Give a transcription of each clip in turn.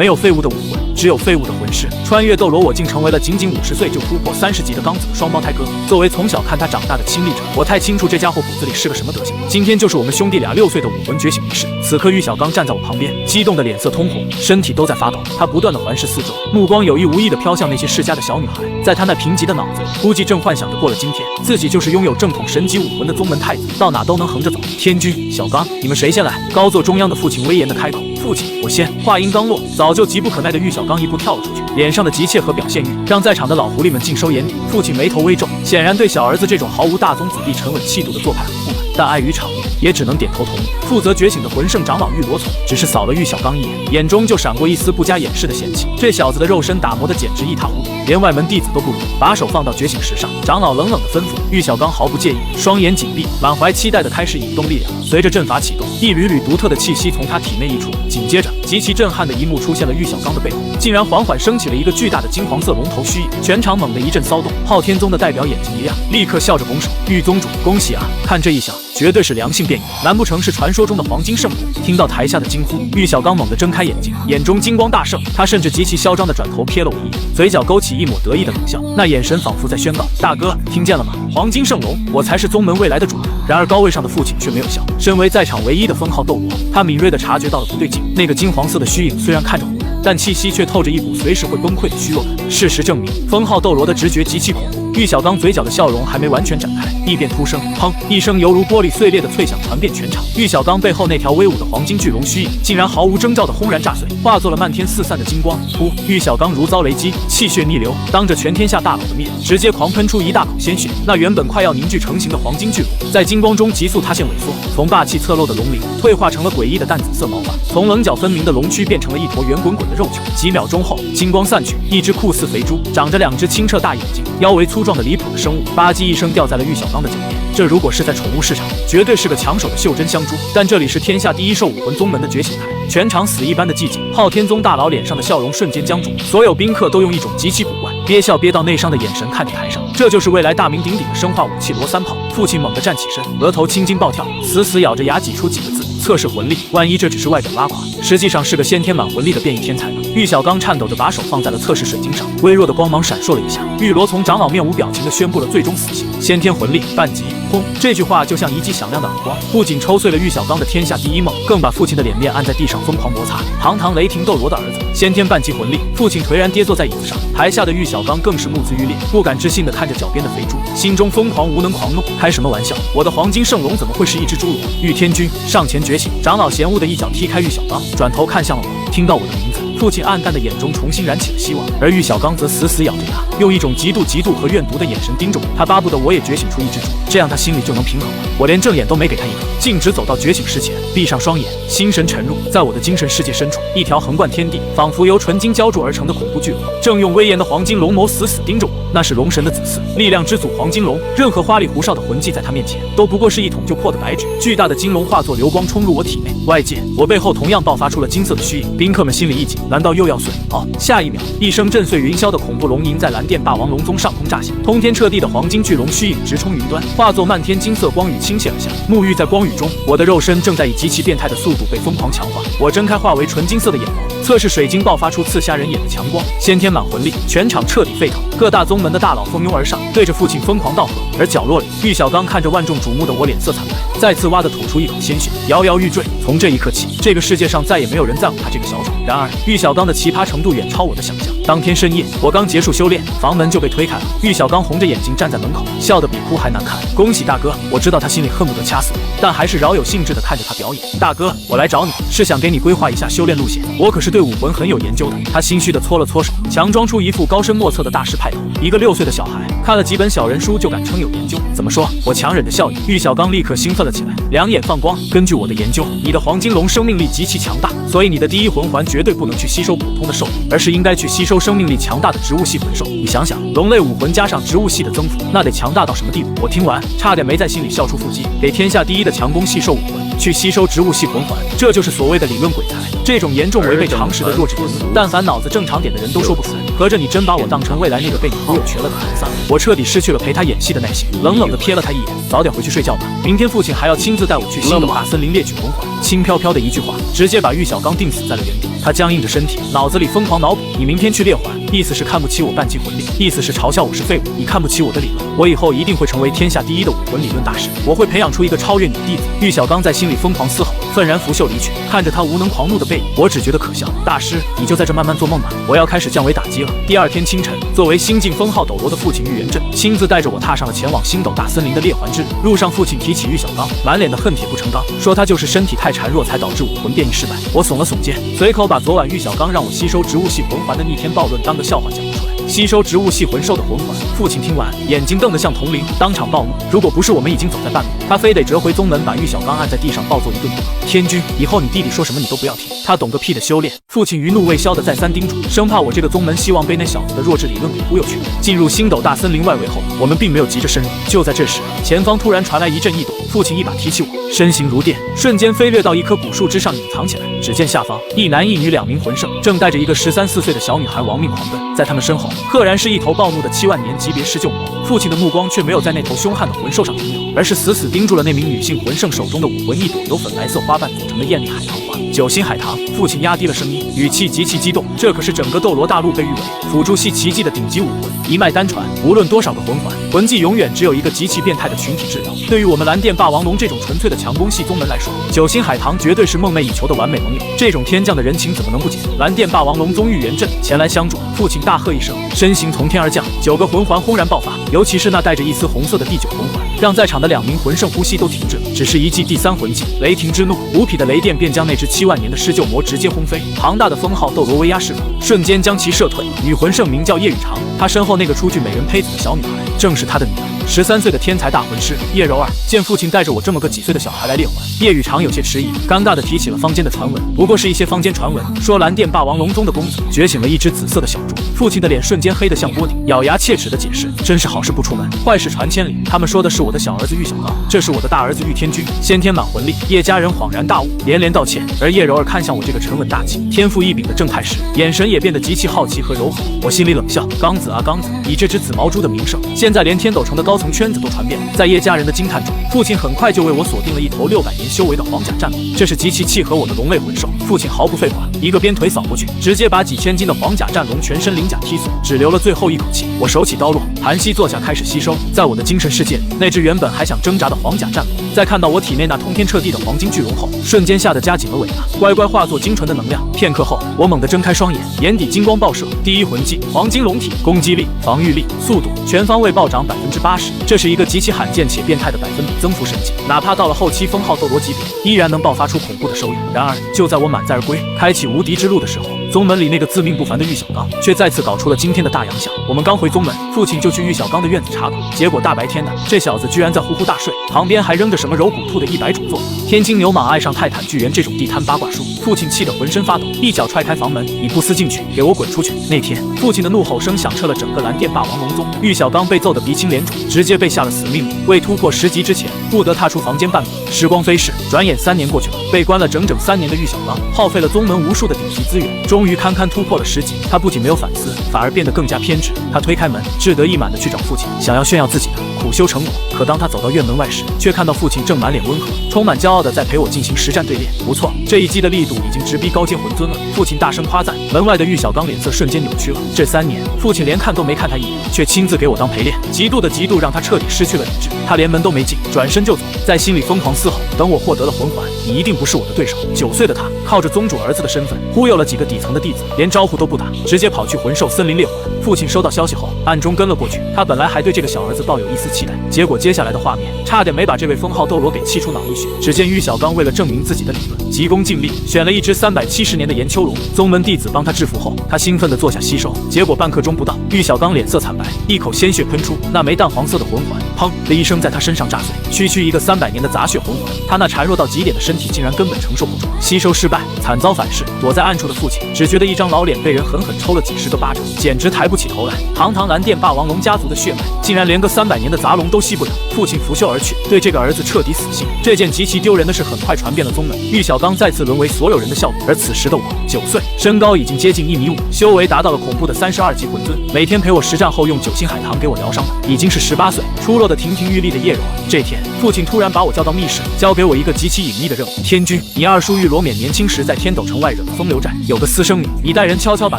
没有废物的武魂，只有废物的魂师。穿越斗罗，我竟成为了仅50岁就突破30级的刚子的双胞胎哥。作为从小看他长大的亲历者，我太清楚这家伙骨子里是个什么德行。今天就是我们兄弟俩6岁的武魂觉醒仪式。此刻玉小刚站在我旁边，激动的脸色通红，身体都在发抖。他不断的环视四周，目光有意无意的飘向那些世家的小女孩。在他那贫瘠的脑子里，估计正幻想着过了今天，自己就是拥有正统神级武魂的宗门太子，到哪都能横着走。天君、小刚，你们谁先来？高坐中央的父亲威严的开口。父亲，我先。话音刚落，早就急不可耐的玉小刚一步跳了出去，脸上的急切和表现欲让在场的老狐狸们尽收眼底。父亲眉头微皱，显然对小儿子这种毫无大宗子弟沉稳气度的做派很不满，但碍于场面，也只能点头同意。负责觉醒的魂圣长老玉罗从只是扫了玉小刚一眼，眼中就闪过一丝不加掩饰的嫌弃。这小子的肉身打磨得简直一塌糊涂，连外门弟子都不如。把手放到觉醒石上，长老冷冷的吩咐。玉小刚毫不介意，双眼紧闭，满怀期待的开始引动力量。随着阵法启动，一缕缕独特的气息从他体内溢出，紧接着极其震撼的一幕出现了玉小刚的背后，竟然缓缓升起了一个巨大的金黄色龙头虚影，全场猛地一阵骚动。昊天宗的代表眼睛一亮，立刻笑着拱手：“玉宗主，恭喜啊！看这一响，绝对是良性变异，难不成是传说中的黄金圣龙？”听到台下的惊呼，玉小刚猛地睁开眼睛，眼中金光大盛，他甚至极其嚣张地转头瞥了我一眼，嘴角勾起一抹得意的冷笑，那眼神仿佛在宣告：“大哥，听见了吗？黄金圣龙，我才是宗门未来的主人。”然而高位上的父亲却没有笑，身为在场唯一的封号斗罗，他敏锐地察觉到了不对劲。那个金黄色的虚影虽然看着唬人，但气息却透着一股随时会崩溃的虚弱感。事实证明，封号斗罗的直觉极其恐怖。玉小刚嘴角的笑容还没完全展开，异变突生，砰一声犹如玻璃碎裂的脆响传遍全场。玉小刚背后那条威武的黄金巨龙虚影，竟然毫无征兆的轰然炸碎，化作了漫天四散的金光。噗！玉小刚如遭雷击，气血逆流，当着全天下大佬的面，直接狂喷出一大口鲜血。那原本快要凝聚成型的黄金巨龙，在金光中急速塌陷萎缩，从霸气侧漏的龙鳞退化成了诡异的淡紫色毛发，从棱角分明的龙躯变成了一坨圆滚滚的肉球。几秒钟后，金光散去，一只酷似肥猪、长着2只清澈大眼睛、腰围粗壮的离谱的生物，吧唧一声掉在了玉小刚的脚边。这如果是在宠物市场，绝对是个抢手的袖珍香珠，但这里是天下第一兽武魂宗门的觉醒台，全场死一般的寂静。昊天宗大佬脸上的笑容瞬间僵住，所有宾客都用一种极其古怪、憋笑憋到内伤的眼神看着台上。这就是未来大名鼎鼎的生化武器罗三炮。父亲猛地站起身，额头青筋暴跳，死死咬着牙挤出几个字：测试魂力。万一这只是外表拉垮，实际上是个先天满魂力的变异天才呢？玉小刚颤抖着把手放在了测试水晶上，微弱的光芒闪烁了一下。玉罗从长老面无表情地宣布了最终死刑：先天魂力半级。轰！这句话就像一记响亮的耳光，不仅抽碎了玉小刚的天下第一梦，更把父亲的脸面按在地上疯狂摩擦。堂堂雷霆斗罗的儿子，先天半级魂力，父亲颓然跌坐在椅子上。台下的玉小刚更是目眦欲裂，不敢置信地看着脚边的肥猪，心中疯狂无能狂怒。开什么玩笑？我的黄金圣龙怎么会是一只猪猡？玉天君上前觉醒！长老嫌恶的一脚踢开玉小刚，转头看向了我。听到我的名字，父亲暗淡的眼中重新燃起了希望，而玉小刚则死死咬着牙，用一种极度和怨毒的眼神盯着我。他巴不得我也觉醒出一只猪，这样他心里就能平衡了。我连正眼都没给他一个，径直走到觉醒石前，闭上双眼，心神沉入。在我的精神世界深处，一条横贯天地，仿佛由纯金浇铸而成的恐怖巨龙，正用威严的黄金龙眸死死盯着我。那是龙神的子嗣，力量之祖黄金龙。任何花里胡哨的魂技在他面前，都不过是一捅就破的白纸。巨大的金龙化作流光冲入我体内。外界，我背后同样爆发出了金色的虚影。宾客们心里一紧，难道又要碎？哦，下一秒，一声震碎云霄的恐怖龙吟在蓝电霸王龙宗上空炸响，通天彻地的黄金巨龙虚影直冲云端，化作漫天金色光雨倾泻而下。沐浴在光雨中，我的肉身正在以极其变态的速度被疯狂强化。我睁开化为纯金色的眼眸，测试水晶爆发出刺瞎人眼的强光，先天满魂力，全场彻底沸腾。各大宗门的大佬蜂拥而上，对着父亲疯狂道贺。而角落里，玉小刚看着万众瞩目的我，脸色惨白，再次哇地吐出一口鲜血，摇摇欲坠。从这一刻起，这个世界上再也没有人在乎他这个小丑。然而，玉小刚的奇葩程度远超我的想象。当天深夜，我刚结束修炼，房门就被推开了。玉小刚红着眼睛站在门口，笑得比哭还难看。恭喜大哥！我知道他心里恨不得掐死我，但还是饶有兴致地看着他表演。大哥，我来找你是想给你规划一下修炼路线，我可是对武魂很有研究的。他心虚地搓了搓手，强装出一副高深莫测的大师派头。一个6岁的小孩，看了几本小人书就敢称有研究，怎么说？我强忍着笑意。玉小刚立刻兴奋了起来，两眼放光。根据我的研究，你的黄金龙生命力极其强大，所以你的第一魂环绝对不能去吸收普通的兽灵，而是应该去吸收生命力强大的植物系魂兽。你想想，龙类武魂加上植物系的增幅，那得强大到什么地步？我听完差点没在心里笑出腹肌。给天下第一的强攻系兽武魂去吸收植物系魂环，这就是所谓的理论鬼才。这种严重违背常识的弱智言论，但凡脑子正常点的人都说不出来。合着你真把我当成未来那个被你忽悠瘸了的唐三？我彻底失去了陪他演戏的耐心，冷冷地瞥了他一眼，早点回去睡觉吧。明天父亲还要亲自带我去星斗大森林猎取魂环。轻飘飘的一句话，直接把玉小刚定死在了原地。他僵硬着身体，脑子里疯狂脑补：你明天去猎环，意思是看不起我半级魂力，意思是嘲笑我是废物，你看不起我的理论，我以后一定会成为天下第一的武魂理论大师，我会培养出一个超越你的弟子。玉小刚在心里疯狂嘶吼，愤然拂袖离去。看着他无能狂怒的背影，我只觉得可笑。大师，你就在这慢慢做梦吧，我要开始降维打击了。第二天清晨，作为新晋封号斗罗的父亲玉元镇亲自带着我踏上了前往星斗大森林的猎环之旅。路上，父亲提起玉小刚，满脸的恨铁不成钢，说他就是身体太孱弱才导致武魂变异失败。我耸了耸肩，随口把昨晚玉小刚让我吸收植物系魂环的逆天暴论当个笑话讲了出来。吸收植物系魂兽的魂环，父亲听完眼睛瞪得像铜铃，当场暴怒。如果不是我们已经走在半路，他非得折回宗门，把玉小刚按在地上暴揍一顿不可。天君，以后你弟弟说什么你都不要听，他懂个屁的修炼。父亲余怒未消的再三叮嘱，生怕我这个宗门希望被那小子的弱智理论给忽悠去。进入星斗大森林外围后，我们并没有急着深入。就在这时，前方突然传来一阵异动，父亲一把提起我，身形如电，瞬间飞掠到一棵古树之上隐藏起来。只见下方一男一女2名魂圣正带着一个13、14岁的小女孩亡命狂奔，在他们身后赫然是一头暴怒的7万年级别狮鹫魔。父亲的目光却没有在那头凶悍的魂兽上停留，而是死死盯住了那名女性魂圣手中的武魂，一朵由粉白色花瓣组成的艳丽海棠花。9星海棠。父亲压低了声音，语气极其激动。这可是整个斗罗大陆被誉为辅助系奇迹的顶级武魂，一脉单传，无论多少个魂环，魂技永远只有一个极其变态的群体治疗。对于我们蓝电霸王龙这种纯粹的强攻系宗门来说，9星海棠绝对是梦寐以求的完美盟友。这种天降的人情怎么能不解？蓝电霸王龙宗玉元镇前来相助。父亲大喝一声，身形从天而降，9个魂环轰然爆发，尤其是那带着一丝红色的第9魂环，让在场的2名魂圣呼吸都停滞了。只是一记第3魂技雷霆之怒，无匹的雷电便将那只7万年的狮鹫魔直接轰飞。庞大的封号斗罗威压释放，瞬间将其射退。女魂圣名叫叶雨长，她身后那个初具美人胚子的小女孩，正是她的女儿，13岁的天才大魂师叶柔儿。见父亲带着我这么个几岁的小孩来猎魂，叶雨长有些迟疑，尴尬地提起了坊间的传闻。不过是一些坊间传闻，说蓝电霸王龙宗的公子觉醒了一只紫色的小猪。父亲的脸瞬间黑得像锅底，咬牙切齿地解释：真是好事不出门，坏事传千里。他们说的是我的小儿子玉小刚，这是我的大儿子玉天君，先天满魂力。叶家人恍然大悟，连连道歉。而叶柔儿看向我这个沉稳大气、天赋异禀的正太师，眼神也变得极其好奇和柔和。我心里冷笑：刚子啊刚子，以这只紫毛猪的名声，现在连天斗城的高层圈子都传遍了。在叶家人的惊叹中，父亲很快就为我锁定了一头600年修为的黄甲战龙，这是极其契合我的龙类魂兽。父亲毫不废话，一个鞭腿扫过去，直接把几千斤的黄甲战龙全身鳞甲踢碎，只留了最后一口气。我手起刀落，盘膝坐下，开始吸收。在我的精神世界里，那只原本还想挣扎的黄甲战龙，在看到我体内那通天彻地的黄金巨龙后，瞬间吓得夹紧了尾巴，乖乖化作精纯的能量。片刻后，我猛地睁开双眼，眼底金光爆射。第一魂技黄金龙体，攻击力、防御力、速度全方位暴涨80%，这是一个极其罕见且变态的100分比增幅神技，哪怕到了后期封号斗罗级别，依然能爆发出恐怖的收益。然而，就在我满载而归，开启无敌之路的时候，宗门里那个自命不凡的玉小刚却再次搞出了惊天的大洋相。我们刚回宗门，父亲就去玉小刚的院子查岗，结果大白天的，这小子居然在呼呼大睡，旁边还扔着什么揉骨兔的100种做法。天金牛蟒爱上泰坦巨猿这种地摊八卦书，父亲气得浑身发抖，一脚踹开房门：“你不思进去，给我滚出去！”那天，父亲的怒吼声响彻了整个蓝电霸王龙宗。玉小刚被揍得鼻青脸肿，直接被下了死命令，未突破10级之前不得踏出房间半步。时光飞逝，转眼3年过去了，被关了整整3年的玉小刚，耗费了宗门无数的顶级资源，终于堪堪突破了10级。他不仅没有反思，反而变得更加偏执。他推开门，志得意满地去找父亲，想要炫耀自己的苦修成果。可当他走到院门外时，却看到父亲正满脸温和，充满骄傲地在陪我进行实战对练。不错，这一击的力度已经直逼高阶魂尊了。父亲大声夸赞。门外的玉小刚脸色瞬间扭曲了。这3年，父亲连看都没看他一眼，却亲自给我当陪练，极度的嫉妒让他彻底失去了理智。他连门都没进，转身就走，在心里疯狂嘶吼：等我获得了魂环，你一定不是我的对手。9岁的他靠着宗主儿子的身份，忽悠了几个底层的弟子，连招呼都不打，直接跑去魂兽森林猎魂。父亲收到消息后，暗中跟了过去。他本来还对这个小儿子抱有一丝期待，结果接下来的画面差点没把这位封号斗罗给气出脑溢血。只见玉小刚为了证明自己的理论，急功近利，选了一只370年的岩丘龙。宗门弟子帮他制服后，他兴奋地坐下吸收，结果半刻钟不到，玉小刚脸色惨白，一口鲜血喷出，那枚淡黄色的魂环砰的一声在他身上炸碎。区一个300年的杂血魂环，他那孱弱到极点的身体竟然根本承受不住，吸收失败，惨遭反噬。躲在暗处的父亲只觉得一张老脸被人狠狠抽了几10个巴掌，简直抬不起头来。堂堂蓝电霸王龙家族的血脉，竟然连个300年的杂龙都吸不了。父亲拂袖而去，对这个儿子彻底死心。这件极其丢人的事很快传遍了宗门，玉小刚再次沦为所有人的笑柄。而此时的我9岁，身高已经接近1.5米，修为达到了恐怖的32级魂尊。每天陪我实战后用9星海棠给我疗伤的，已经是18岁出落得亭亭玉立的叶柔儿。这天，父亲突然把我叫到密室，交给我一个极其隐秘的任务。天君，你二叔玉罗冕年轻时在天斗城外惹的风流债，有个私生女，你带人悄悄把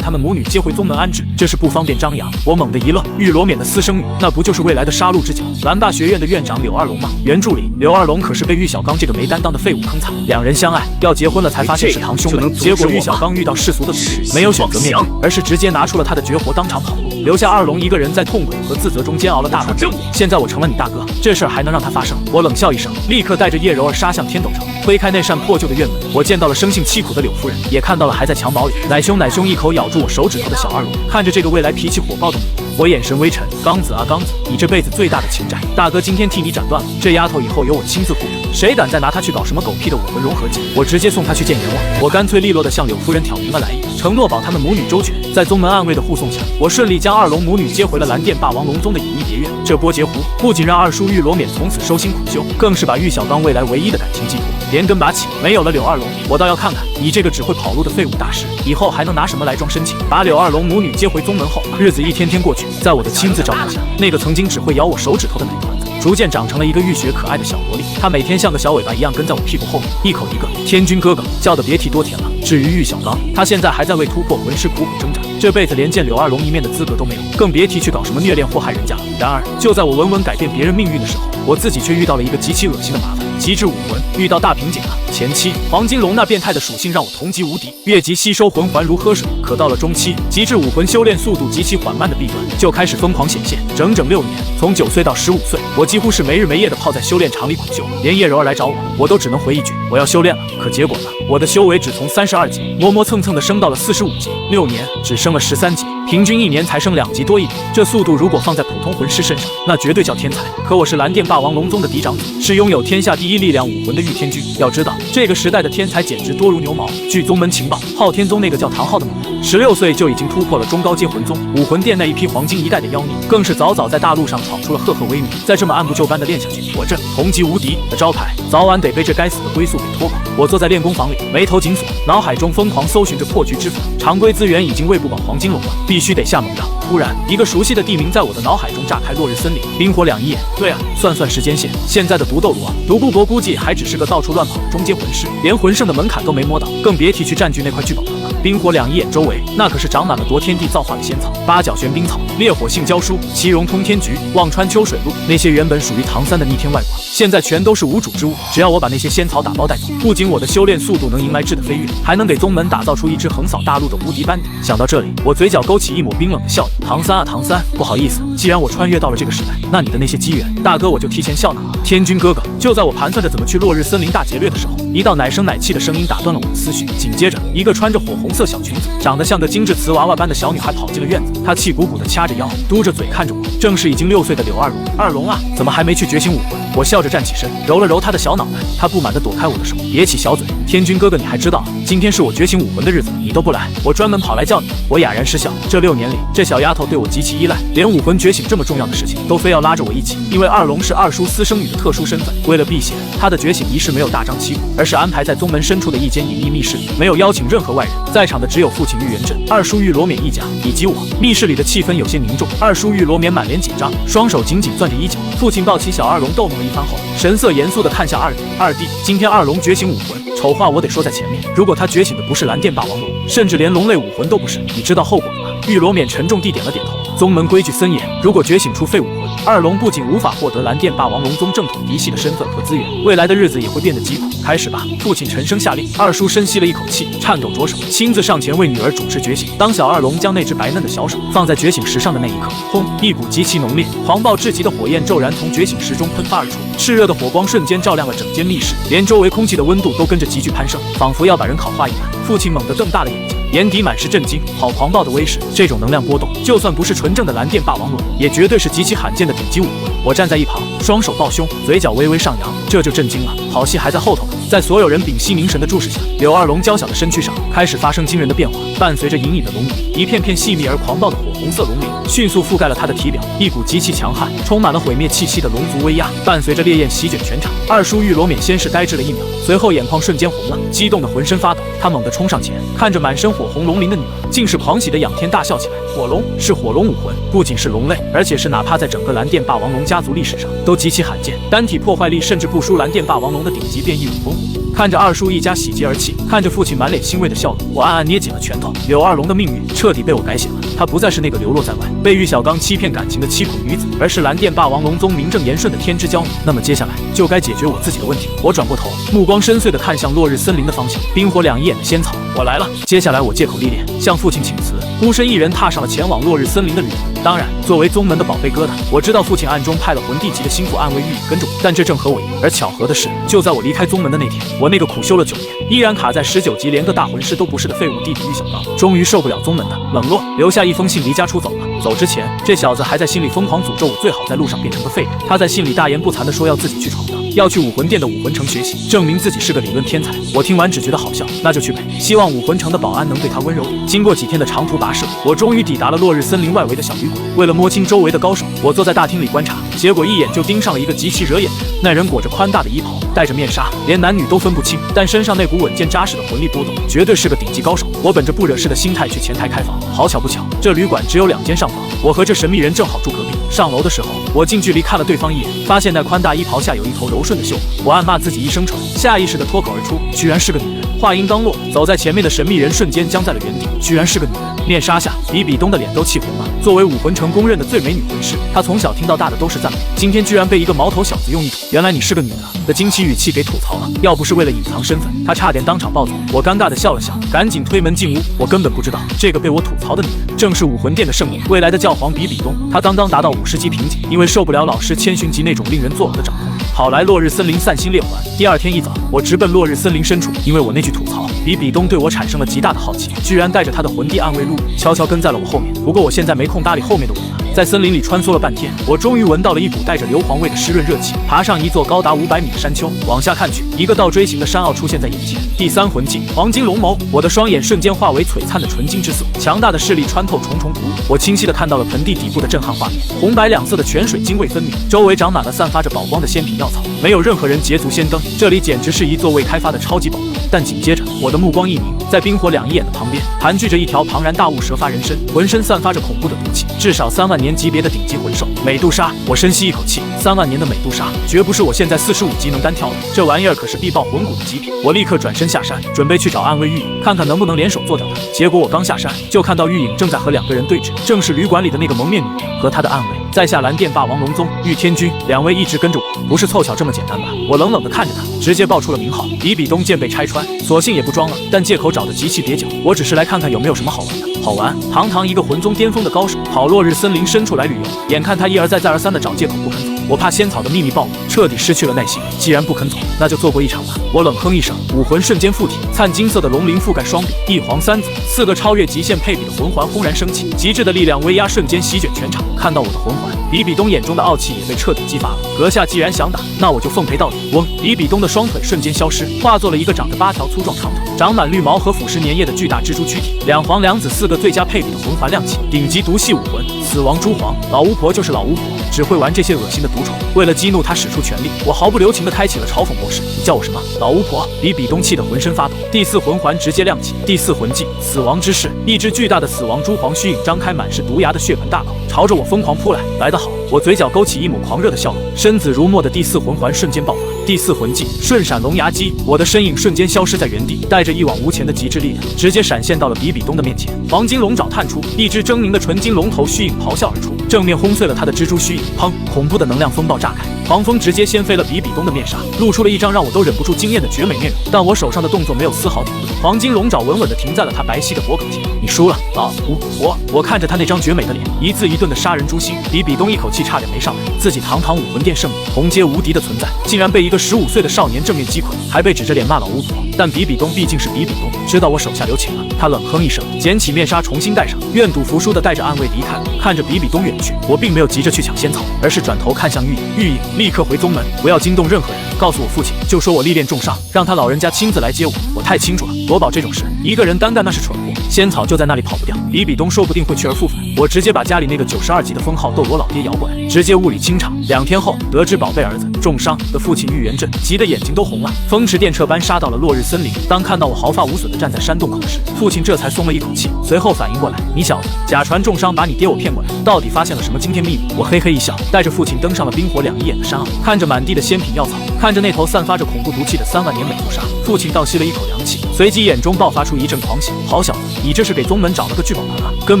他们母女接回宗门安置，这是不方便张扬。我猛地一愣，玉罗冕的私生女，那不就是未来的杀戮之角蓝霸学院的院长柳二龙吗？原著里，柳二龙可是被玉小刚这个没担当的废物坑惨，两人相爱要结婚了，才发现是堂兄妹。结果玉小刚遇到世俗的阻力，没有选择面对，而是直接拿出了他的绝活当场跑路，留下二龙一个人在痛苦和自责中煎熬了大半生。现在我成了你大哥，这事儿还能让他发生？我冷笑一声，立刻带着叶柔儿杀向天斗城。推开那扇破旧的院门，我见到了生性凄苦的柳夫人，也看到了还在襁褓里奶凶一口咬住我手指头的小二龙。看着这个未来脾气火爆的女，我眼神微沉。刚子啊刚子，你这辈子最大的情债，大哥今天替你斩断了。这丫头以后由我亲自护着，谁敢再拿她去搞什么狗屁的武魂融合技，我直接送她去见阎王。我干脆利落地向柳夫人挑明了来意，承诺保他们母女周全。在宗门暗卫的护送下，我顺利将二龙母女接回了蓝电霸王龙宗的隐秘别院。这波截胡不仅让二叔玉罗冕从此收心苦修，更是把玉小刚未来唯一的感情寄托连根拔起。没有了柳二龙，我倒要看看你这个只会跑路的废物大师，以后还能拿什么来装深情。把柳二龙母女接回宗门后，日子一天天过去，在我的亲自照顾下，那个曾经只会咬我手指头的奶团子，逐渐长成了一个浴血可爱的小萝莉。她每天像个小尾巴一样跟在我屁股后面，一口一个天君哥哥，叫的别提多甜了。至于玉小刚，他现在还在为突破魂师苦苦挣扎，这辈子连见柳二龙一面的资格都没有，更别提去搞什么虐恋祸害人家了。然而，就在我稳稳改变别人命运的时候，我自己却遇到了一个极其恶心的麻烦。极致武魂遇到大瓶颈了。前期黄金龙那变态的属性让我同级无敌，越级吸收魂环如喝水。可到了中期，极致武魂修炼速度极其缓慢的弊端就开始疯狂显现。整整6年，从9岁到15岁，我几乎是没日没夜的泡在修炼场里苦修。连叶柔儿来找我，我都只能回一句我要修炼了。可结果呢？我的修为只从32级磨磨蹭蹭的升到了45级，6年只升了13级。平均1年才升2级多一点，这速度如果放在普通魂师身上，那绝对叫天才。可我是蓝电霸王龙宗的嫡长子，是拥有天下第一力量武魂的御天君。要知道，这个时代的天才简直多如牛毛。据宗门情报，昊天宗那个叫唐昊的猛人，16岁就已经突破了中高阶魂宗。武魂殿那一批黄金一代的妖孽，更是早早在大陆上闯出了赫赫威名。再这么按部就班的练下去，我这同级无敌的招牌，早晚得被这该死的龟速给拖垮。我坐在练功房里，眉头紧锁，脑海中疯狂搜寻着破局之法。常规资源已经喂不饱黄金龙了，必须得下猛药。突然，一个熟悉的地名在我的脑海中炸开：落日森林，冰火两仪眼。对啊，算算时间线，现在的独斗罗独不伯估计还只是个到处乱跑的中阶魂师，连魂圣的门槛都没摸到，更别提去占据那块聚宝盆了。冰火两仪眼周围，那可是长满了夺天地造化的仙草，八角玄冰草、烈火杏胶树、奇荣通天菊、忘川秋水露，那些原本属于唐三的逆天外挂，现在全都是无主之物。只要我把那些仙草打包带走，不仅我的修炼速度能迎来质的飞跃，还能给宗门打造出一支横扫大陆的无敌班底。想到这里，我嘴角勾起一抹冰冷的笑意。唐三啊，唐三，不好意思，既然我穿越到了这个时代，那你的那些机缘，大哥我就提前笑纳了。天君哥哥，就在我盘算着怎么去落日森林大劫掠的时候，一道奶声奶气的声音打断了我的思绪。紧接着，一个穿着火红色小裙子，长得像个精致瓷娃娃般的小女孩跑进了院子。她气鼓鼓地掐着腰，嘟着嘴看着我，正是已经6岁的柳二龙。二龙啊，怎么还没去觉醒武魂？我笑着站起身，揉了揉她的小脑袋。她不满地躲开我的手，咧起小嘴。天君哥哥，你还知道今天是我觉醒武魂的日子，你都不来，我专门跑来叫你。我哑然失笑。这6年里，这小丫头对我极其依赖，连武魂觉醒这么重要的事情都非要拉着我一起。因为二龙是二叔私生女的特殊身份，为了避嫌，她的觉醒仪式没有大张旗鼓，而是安排在宗门深处的一间隐秘密室里，没有邀请任何外人。在场的只有父亲玉元镇、二叔玉罗冕一家以及我。密室里的气氛有些凝重，二叔玉罗冕满脸紧张，双手紧紧攥着衣角。父亲抱起小二龙逗弄了一番后，神色严肃地看向二弟：“二弟，今天二龙觉醒武魂，丑话我得说在前面，如果他觉醒的不是蓝电霸王龙，甚至连龙类武魂都不是，你知道后果的吗？”玉罗冕沉重地点了点头。宗门规矩森严，如果觉醒出废武魂，二龙不仅无法获得蓝电霸王龙宗正统嫡系的身份和资源，未来的日子也会变得疾苦。开始吧！父亲沉声下令。二叔深吸了一口气，颤抖着手，亲自上前为女儿主持觉醒。当小二龙将那只白嫩的小手放在觉醒石上的那一刻，轰！一股极其浓烈、狂暴至极的火焰骤然从觉醒石中喷发而出，炽热的火光瞬间照亮了整间密室，连周围空气的温度都跟着急剧攀升，仿佛要把人烤化一般。父亲猛地瞪大了眼睛，眼底满是震惊。好狂暴的威势！这种能量波动，就算不是纯正的蓝电霸王龙，也绝对是极其罕见的顶级武魂。我站在一旁，双手抱胸，嘴角微微上扬，这就震惊了。好戏还在后头呢！在所有人屏息凝神的注视下，柳二龙娇小的身躯上开始发生惊人的变化，伴随着隐隐的龙吟，一片片细密而狂暴的火红色龙鳞迅速覆盖了他的体表，一股极其强悍、充满了毁灭气息的龙族威压，伴随着烈焰席卷全场。二叔玉罗冕先是呆滞了1秒，随后眼眶瞬间红了，激动的浑身发抖。他猛地冲上前，看着满身火红龙鳞的女儿，竟是狂喜的仰天大笑起来。火龙是火龙武魂，不仅是龙类，而且是哪怕在整个蓝电霸王龙家族历史上都极其罕见，单体破坏力甚至不输蓝电霸王龙的顶级变异武魂。看着二叔一家喜极而泣，看着父亲满脸欣慰的笑容，我暗暗捏紧了拳头。柳二龙的命运彻底被我改写了，她不再是那个流落在外、被玉小刚欺骗感情的凄苦女子，而是蓝电霸王龙宗名正言顺的天之骄女。那么接下来就该解决我自己的问题。我转过头，目光深邃地看向落日森林的方向。冰火两仪眼的仙草，我来了。接下来我借口历练，向父亲请辞，孤身一人踏上了前往落日森林的旅途。当然，作为宗门的宝贝疙瘩，我知道父亲暗中派了魂帝级的心腹暗卫玉影跟着我，但这正合我意。而巧合的是，就在我离开宗门的那天，我那个苦修了9年，依然卡在19级，连个大魂师都不是的废物弟弟玉小刚，终于受不了宗门的冷落，留下一封信离家出走了。走之前，这小子还在心里疯狂诅咒我，最好在路上变成个废人。他在信里大言不惭地说要自己去闯荡，要去武魂殿的武魂城学习，证明自己是个理论天才。我听完只觉得好笑，那就去呗。希望武魂城的保安能对他温柔点。经过几天的长途跋涉，我终于抵达了落日森林外围的小旅馆。为了摸清周围的高手，我坐在大厅里观察，结果一眼就盯上了一个极其惹眼的人。那人裹着宽大的衣袍，戴着面纱，连男女都分不清，但身上那股稳健扎实的魂力波动，绝对是个顶级高手。我本着不惹事的心态去前台开房，好巧不巧，这旅馆只有2间上房，我和这神秘人正好住隔壁。上楼的时候，我近距离看了对方一眼，发现那宽大衣袍下有一头柔顺的秀发。我暗骂自己一声丑，下意识地脱口而出，居然是个女人。话音刚落，走在前面的神秘人瞬间僵在了原地，居然是个女人。面纱下，比比东的脸都气红了。作为武魂城公认的最美女魂师，她从小听到大的都是赞美，今天居然被一个毛头小子用一种“原来你是个女的”的惊奇语气给吐槽了。要不是为了隐藏身份，她差点当场暴走。我尴尬地笑了笑，赶紧推门进屋。我根本不知道，这个被我吐槽的女人正是武魂殿的圣女，未来的教皇比比东。她刚刚达到50级瓶颈，因为受不了老师千寻疾那种令人作呕的掌控，跑来落日森林散心猎环。第二天一早，我直奔落日森林深处，因为我那句吐槽，比比东对我产生了极大的好奇，居然带着他的魂帝暗卫入伍，悄悄跟在了我后面。不过我现在没空搭理后面的我了。在森林里穿梭了半天，我终于闻到了一股带着硫磺味的湿润热气。爬上一座高达500米的山丘，往下看去，一个倒锥形的山坳出现在眼前。第3魂技黄金龙眸，我的双眼瞬间化为璀璨的纯金之色，强大的视力穿透重重毒雾。我清晰地看到了盆地底部的震撼画面，红白2色的泉水泾渭分明，周围长满了散发着宝光的仙品药草，没有任何人捷足先登，这里简直是一座未开发的超级宝库。但紧接着，我的目光一凝，在冰火两仪眼的旁边盘踞着一条庞然大物蛇发人身，浑身散发着恐怖的毒气，至少3万年级别的顶级魂兽美杜莎。我深吸一口气，3万年的美杜莎绝不是我现在45级能单挑的，这玩意儿可是必爆魂骨的极品。我立刻转身下山，准备去找暗卫玉影，看看能不能联手做掉他。结果我刚下山，就看到玉影正在和2个人对峙，正是旅馆里的那个蒙面女人和她的暗卫。在下蓝电霸王龙宗玉天君，2位一直跟着我，不是凑巧这么简单吧？我冷冷地看着他，直接报出了名号。比比东剑被拆穿，索性也不装了，但借口找得极其蹩脚。我只是来看看有没有什么好玩的。好玩？堂堂一个魂宗巅峰的高手，跑落日森林深处来旅游，眼看他一而再再而三地找借口不肯走，我怕仙草的秘密暴露，彻底失去了耐心。既然不肯走，那就做过一场吧。我冷哼一声，武魂瞬间附体，灿金色的龙鳞覆盖双臂，一黄三紫，4个超越极限配比的魂环轰然升起，极致的力量威压瞬间席卷全场。看到我的魂环，比比东眼中的傲气也被彻底激发了。阁下既然想打，那我就奉陪到底。嗡！比比东的双腿瞬间消失，化作了一个长着8条粗壮长腿、长满绿毛和腐蚀粘液的巨大蜘蛛躯体。2黄2紫4个最佳配比的魂环亮起，顶级毒系武魂死亡蛛皇。老巫婆就是老巫婆，只会玩这些恶心的毒虫。为了激怒她使出全力，我毫不留情地开启了嘲讽模式。你叫我什么？老巫婆？比比东气得浑身发抖。第4魂环直接亮起，第4魂技死亡之势，一只巨大的死亡蛛皇虚影张开满是毒牙的血盆大口，朝着我疯狂扑来。来得好！我嘴角勾起一抹狂热的笑容，身子如墨的第4魂环瞬间爆发。第4魂技瞬闪龙牙击，我的身影瞬间消失在原地，带着一往无前的极致力量，直接闪现到了比比东的面前。黄金龙爪探出，一只狰狞的纯金龙头虚影咆哮而出，正面轰碎了他的蜘蛛虚影。砰！恐怖的能量风暴炸开，狂风直接掀飞了比比东的面纱，露出了一张让我都忍不住惊艳的绝美面容。但我手上的动作没有丝毫停顿，黄金龙爪稳稳地停在了他白皙的脖颈前。你输了，老巫婆！我看着他那张绝美的脸，一字一顿的杀人诛心。比比东一口气差点没上来，自己堂堂武魂殿圣女，红阶无敌的存在，竟然被一个15岁的少年正面击溃，还被指着脸骂老巫婆。但比比东毕竟是比比东，知道我手下留情了，他冷哼一声，捡起面纱重新戴上，愿赌服输的带着暗卫离开了。看着比比东远去，我并没有急着去抢仙草，而是转头看向玉影。玉影，立刻回宗门，不要惊动任何人，告诉我父亲，就说我历练重伤，让他老人家亲自来接我。我太清楚了，夺宝这种事，一个人单干那是蠢货，仙草就在那里跑不掉，比比东说不定会去而复返。我直接把家里那个92级的封号斗罗老爹摇过来，直接物理清场。2天后，得知宝贝儿子重伤的父亲玉元镇急得眼睛都红了，风驰电掣般杀到了落日森林。当看到我毫发无损地站在山洞口时，父亲这才松了一口气，随后反应过来，你小子假传重伤把你爹我骗过来，到底发现了什么惊天秘密？我嘿嘿一笑，带着父亲登上了冰火2一眼的山坳，看着满地的仙品药草，看着那头散发着恐怖毒气的3万年美杜莎，父亲倒吸了一口凉气，随即眼中爆发出一阵狂喜。好小子，你这是给宗门找了个聚宝盆啊，根